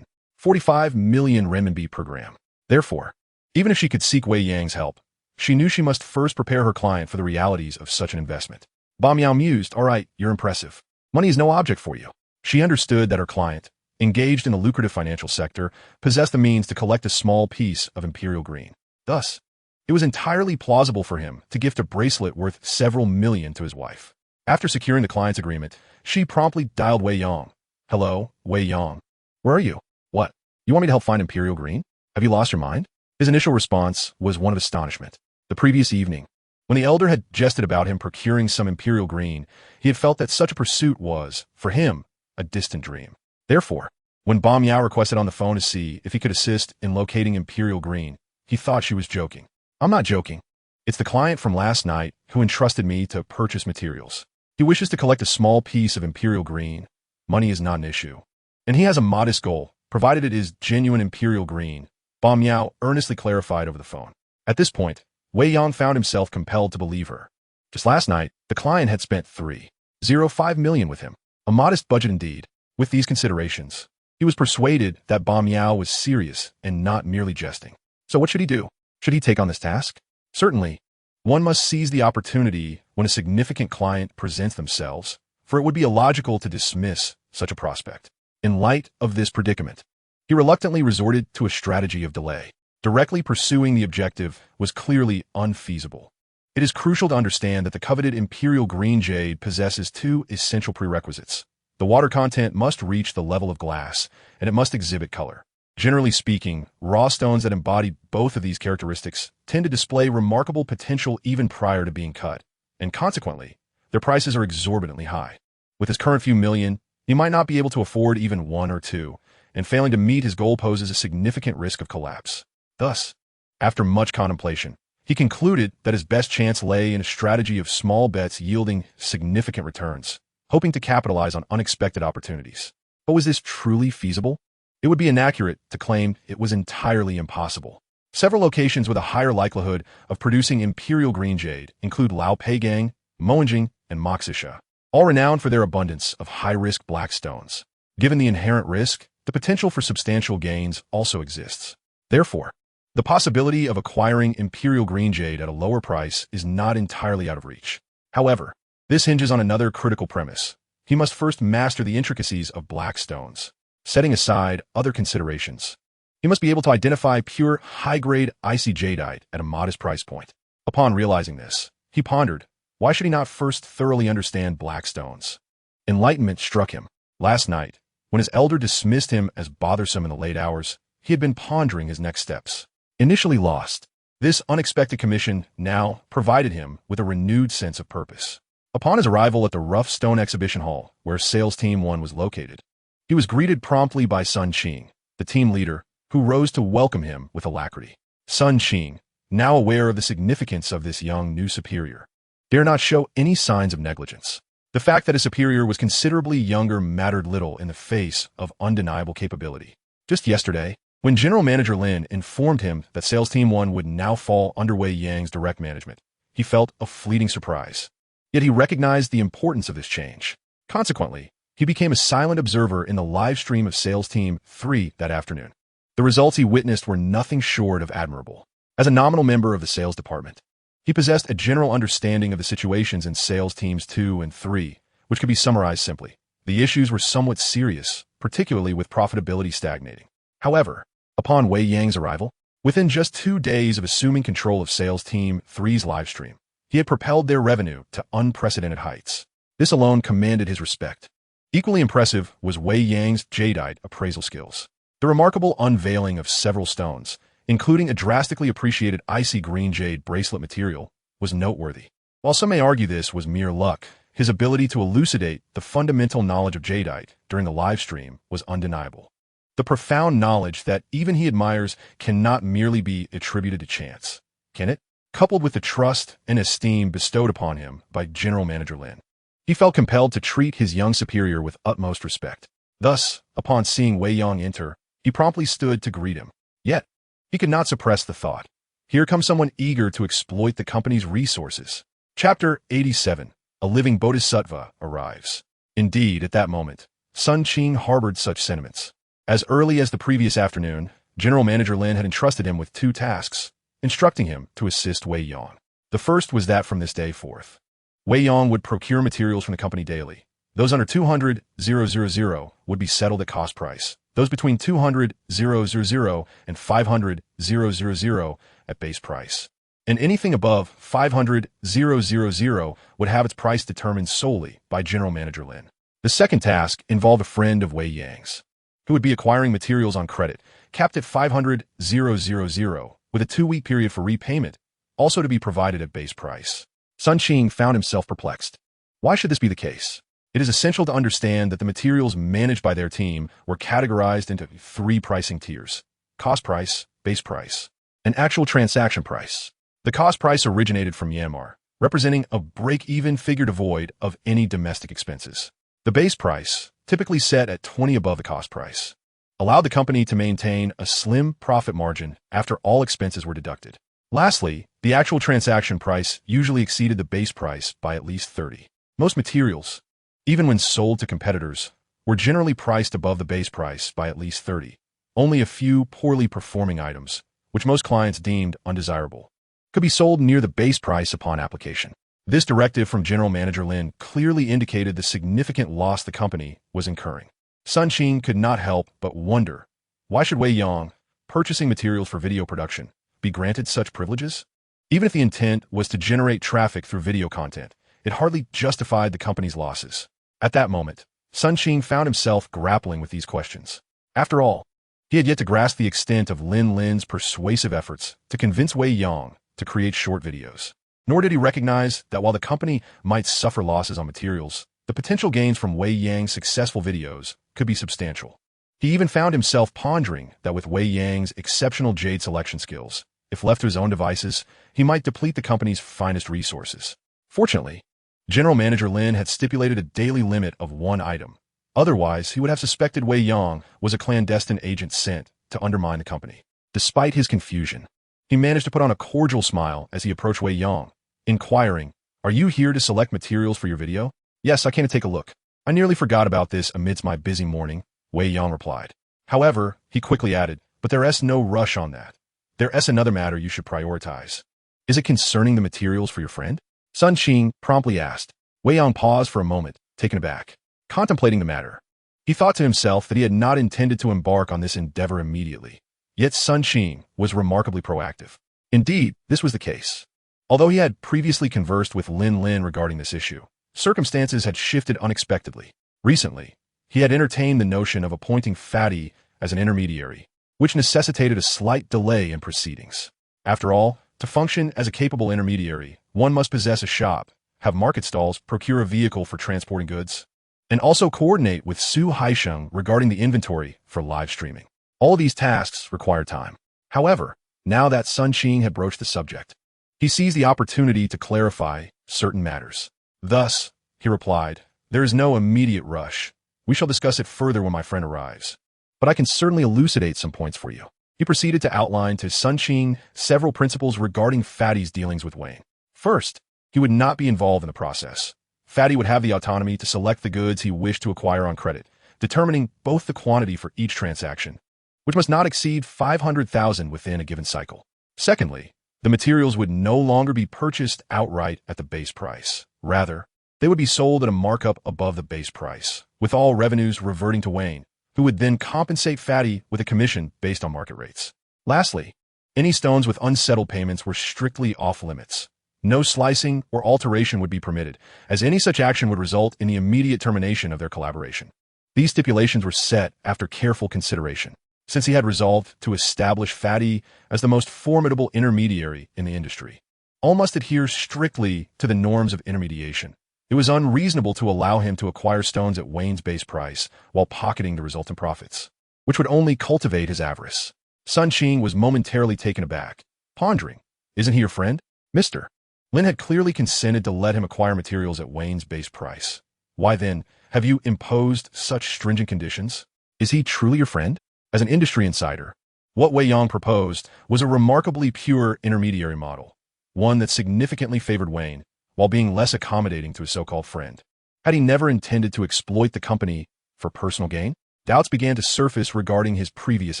45 million renminbi per gram. Therefore, even if she could seek Wei Yang's help, she knew she must first prepare her client for the realities of such an investment. Bam Yao mused, "All right, you're impressive. Money is no object for you." She understood that her client, engaged in the lucrative financial sector, possessed the means to collect a small piece of imperial green. Thus, it was entirely plausible for him to gift a bracelet worth several million to his wife. After securing the client's agreement, she promptly dialed Wei Yang. "Hello, Wei Yang. Where are you? What? You want me to help find imperial green? Have you lost your mind?" His initial response was one of astonishment. The previous evening, when the elder had jested about him procuring some imperial green, he had felt that such a pursuit was, for him, a distant dream. Therefore, when Bam Yao requested on the phone to see if he could assist in locating imperial green, he thought she was joking. "I'm not joking. It's the client from last night who entrusted me to purchase materials. He wishes to collect a small piece of imperial green. Money is not an issue. And he has a modest goal, provided it is genuine imperial green," Bam Yao earnestly clarified over the phone. At this point, Wei Yang found himself compelled to believe her. Just last night, the client had spent 3.05 million with him. A modest budget indeed. With these considerations, he was persuaded that Bam Yao was serious and not merely jesting. So what should he do? Should he take on this task? Certainly, one must seize the opportunity when a significant client presents themselves, for it would be illogical to dismiss such a prospect. In light of this predicament, he reluctantly resorted to a strategy of delay. Directly pursuing the objective was clearly unfeasible. It is crucial to understand that the coveted imperial green jade possesses two essential prerequisites. The water content must reach the level of glass, and it must exhibit color. Generally speaking, raw stones that embody both of these characteristics tend to display remarkable potential even prior to being cut, and consequently, their prices are exorbitantly high. With his current few million, he might not be able to afford even one or two, and failing to meet his goal poses a significant risk of collapse. Thus, after much contemplation, he concluded that his best chance lay in a strategy of small bets yielding significant returns, hoping to capitalize on unexpected opportunities. But was this truly feasible? It would be inaccurate to claim it was entirely impossible. Several locations with a higher likelihood of producing imperial green jade include Laopeigang, Moanjing, and Moxisha, all renowned for their abundance of high-risk black stones. Given the inherent risk, the potential for substantial gains also exists. Therefore, the possibility of acquiring imperial green jade at a lower price is not entirely out of reach. However, this hinges on another critical premise. He must first master the intricacies of black stones. Setting aside other considerations, he must be able to identify pure, high-grade icy jadeite at a modest price point. Upon realizing this, he pondered, why should he not first thoroughly understand black stones? Enlightenment struck him. Last night, when his elder dismissed him as bothersome in the late hours, he had been pondering his next steps. Initially lost, this unexpected commission now provided him with a renewed sense of purpose. Upon his arrival at the rough stone exhibition hall, where Sales Team 1 was located, he was greeted promptly by Sun Qing, the team leader, who rose to welcome him with alacrity. Sun Qing, now aware of the significance of this young new superior, dare not show any signs of negligence. The fact that his superior was considerably younger mattered little in the face of undeniable capability. Just yesterday, when General Manager Lin informed him that Sales Team 1 would now fall under Wei Yang's direct management, he felt a fleeting surprise. Yet he recognized the importance of this change. Consequently, he became a silent observer in the live stream of Sales Team 3 that afternoon. The results he witnessed were nothing short of admirable. As a nominal member of the sales department, he possessed a general understanding of the situations in Sales Teams 2 and 3, which could be summarized simply. The issues were somewhat serious, particularly with profitability stagnating. However, upon Wei Yang's arrival, within just 2 days of assuming control of Sales Team 3's livestream, he had propelled their revenue to unprecedented heights. This alone commanded his respect. Equally impressive was Wei Yang's jadeite appraisal skills. The remarkable unveiling of several stones, including a drastically appreciated icy green jade bracelet material, was noteworthy. While some may argue this was mere luck, his ability to elucidate the fundamental knowledge of jadeite during the livestream was undeniable. The profound knowledge that even he admires cannot merely be attributed to chance, can it? Coupled with the trust and esteem bestowed upon him by General Manager Lin, he felt compelled to treat his young superior with utmost respect. Thus, upon seeing Wei Yang enter, he promptly stood to greet him. Yet, he could not suppress the thought, here comes someone eager to exploit the company's resources. Chapter 87, A Living Bodhisattva arrives. Indeed, at that moment, Sun Qing harbored such sentiments. As early as the previous afternoon, General Manager Lin had entrusted him with 2 tasks, instructing him to assist Wei Yang. The first was that from this day forth, Wei Yang would procure materials from the company daily. Those under 200,000 would be settled at cost price. Those between 200,000 and 500,000 at base price. And anything above 500,000 would have its price determined solely by General Manager Lin. The second task involved a friend of Wei Yang's, who would be acquiring materials on credit, capped at 500,000, with a 2-week period for repayment, also to be provided at base price. Sun Qing found himself perplexed. Why should this be the case? It is essential to understand that the materials managed by their team were categorized into 3 pricing tiers: cost price, base price, and actual transaction price. The cost price originated from Myanmar, representing a break-even figure devoid of any domestic expenses. The base price, typically set at 20 above the cost price, allowed the company to maintain a slim profit margin after all expenses were deducted. Lastly, the actual transaction price usually exceeded the base price by at least 30. Most materials, even when sold to competitors, were generally priced above the base price by at least 30. Only a few poorly performing items, which most clients deemed undesirable, could be sold near the base price upon application. This directive from General Manager Lin clearly indicated the significant loss the company was incurring. Sun Qing could not help but wonder, why should Wei Yang, purchasing materials for video production, be granted such privileges? Even if the intent was to generate traffic through video content, it hardly justified the company's losses. At that moment, Sun Qing found himself grappling with these questions. After all, he had yet to grasp the extent of Lin's persuasive efforts to convince Wei Yang to create short videos. Nor did he recognize that while the company might suffer losses on materials, the potential gains from Wei Yang's successful videos could be substantial. He even found himself pondering that with Wei Yang's exceptional jade selection skills, if left to his own devices, he might deplete the company's finest resources. Fortunately, General Manager Lin had stipulated a daily limit of 1 item. Otherwise, he would have suspected Wei Yang was a clandestine agent sent to undermine the company. Despite his confusion, he managed to put on a cordial smile as he approached Wei Yang, inquiring, "Are you here to select materials for your video?" "Yes, I came to take a look. I nearly forgot about this amidst my busy morning," Wei Yang replied. However, he quickly added, "But there's no rush on that. There's another matter you should prioritize." "Is it concerning the materials for your friend?" Sun Qing promptly asked. Wei Yang paused for a moment, taken aback. Contemplating the matter, he thought to himself that he had not intended to embark on this endeavor immediately. Yet Sun Qing was remarkably proactive. Indeed, this was the case. Although he had previously conversed with Lin regarding this issue, circumstances had shifted unexpectedly. Recently, he had entertained the notion of appointing Fatty as an intermediary, which necessitated a slight delay in proceedings. After all, to function as a capable intermediary, one must possess a shop, have market stalls, procure a vehicle for transporting goods, and also coordinate with Su Haisheng regarding the inventory for live streaming. All these tasks required time. However, now that Sun Qing had broached the subject, he seized the opportunity to clarify certain matters. Thus, he replied, "There is no immediate rush. We shall discuss it further when my friend arrives. But I can certainly elucidate some points for you." He proceeded to outline to Sun Qing several principles regarding Fatty's dealings with Wayne. First, he would not be involved in the process. Fatty would have the autonomy to select the goods he wished to acquire on credit, determining both the quantity for each transaction, which must not exceed 500,000 within a given cycle. Secondly, the materials would no longer be purchased outright at the base price. Rather, they would be sold at a markup above the base price, with all revenues reverting to Wayne, who would then compensate Fatty with a commission based on market rates. Lastly, any stones with unsettled payments were strictly off limits. No slicing or alteration would be permitted, as any such action would result in the immediate termination of their collaboration. These stipulations were set after careful consideration, since he had resolved to establish Fatty as the most formidable intermediary in the industry. All must adhere strictly to the norms of intermediation. It was unreasonable to allow him to acquire stones at Wayne's base price while pocketing the resultant profits, which would only cultivate his avarice. Sun Qing was momentarily taken aback, pondering, "Isn't he your friend, Mr.?" Lin had clearly consented to let him acquire materials at Wayne's base price. Why then have you imposed such stringent conditions? Is he truly your friend? As an industry insider, what Wei Yang proposed was a remarkably pure intermediary model, one that significantly favored Wayne while being less accommodating to his so-called friend. Had he never intended to exploit the company for personal gain? doubts began to surface regarding his previous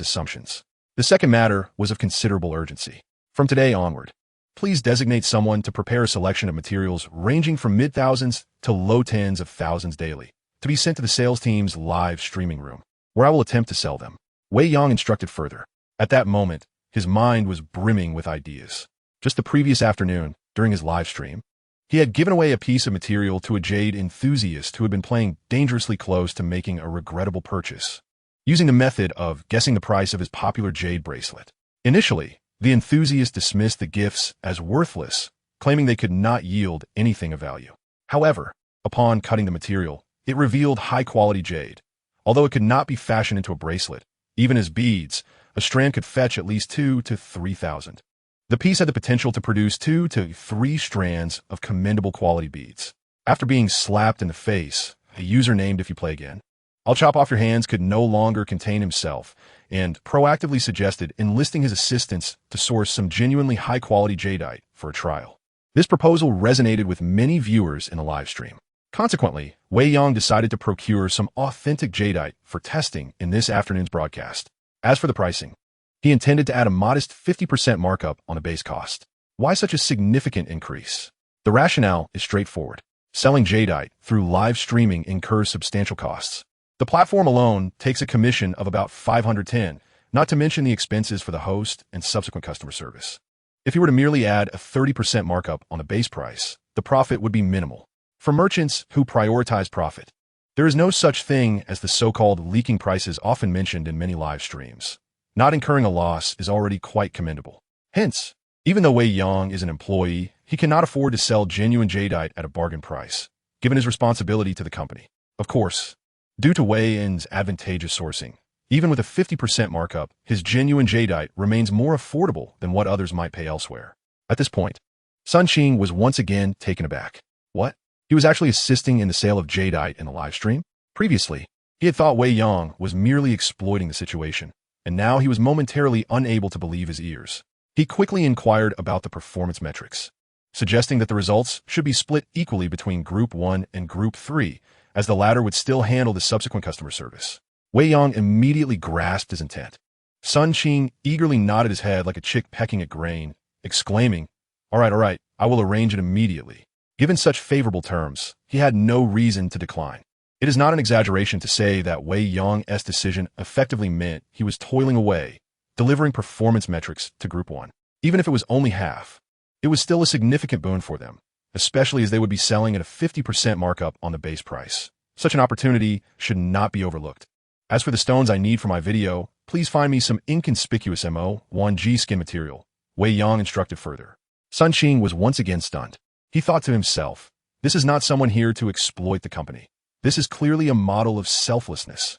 assumptions. The second matter was of considerable urgency. From today onward, please designate someone to prepare a selection of materials ranging from mid-thousands to low tens of thousands daily, to be sent to the sales team's live streaming room, where I will attempt to sell them. Wei Yang instructed further. At that moment, his mind was brimming with ideas. Just the previous afternoon, during his live stream, he had given away a piece of material to a Jade enthusiast who had been playing dangerously close to making a regrettable purchase, using the method of guessing the price of his popular Jade bracelet. Initially, the enthusiast dismissed the gifts as worthless, claiming they could not yield anything of value. However, upon cutting the material, it revealed high-quality jade. Although it could not be fashioned into a bracelet, even as beads, a strand could fetch at least 2,000 to 3,000. The piece had the potential to produce 2 to 3 strands of commendable quality beads. After being slapped in the face, a user named If You Play Again, I'll Chop Off Your Hands could no longer contain himself and proactively suggested enlisting his assistance to source some genuinely high-quality jadeite for a trial. This proposal resonated with many viewers in the live stream. Consequently, Wei Yang decided to procure some authentic jadeite for testing in this afternoon's broadcast. As for the pricing, he intended to add a modest 50% markup on the base cost. Why such a significant increase? The rationale is straightforward. Selling jadeite through live streaming incurs substantial costs. The platform alone takes a commission of about 510, not to mention the expenses for the host and subsequent customer service. If you were to merely add a 30% markup on the base price, the profit would be minimal. For merchants who prioritize profit, there is no such thing as the so-called leaking prices often mentioned in many live streams. Not incurring a loss is already quite commendable. Hence, even though Wei Yang is an employee, he cannot afford to sell genuine jadeite at a bargain price, given his responsibility to the company. Of course, due to Wei Yang's advantageous sourcing, even with a 50% markup, his genuine jadeite remains more affordable than what others might pay elsewhere. At this point, Sun Qing was once again taken aback. What? He was actually assisting in the sale of jadeite in the live stream? Previously, he had thought Wei Yang was merely exploiting the situation, and now he was momentarily unable to believe his ears. He quickly inquired about the performance metrics, suggesting that the results should be split equally between Group 1 and Group 3, as the latter would still handle the subsequent customer service. Wei Yang immediately grasped his intent. Sun Qing eagerly nodded his head like a chick pecking at grain, exclaiming, all right, I will arrange it immediately." Given such favorable terms, he had no reason to decline. It is not an exaggeration to say that Wei Yang's decision effectively meant he was toiling away, delivering performance metrics to Group 1. Even if it was only half, it was still a significant boon for them, especially as they would be selling at a 50% markup on the base price. Such an opportunity should not be overlooked. As for the stones I need for my video, please find me some inconspicuous MO1G skin material, Wei Yang instructed further. Sun Qing was once again stunned. He thought to himself, this is not someone here to exploit the company. This is clearly a model of selflessness.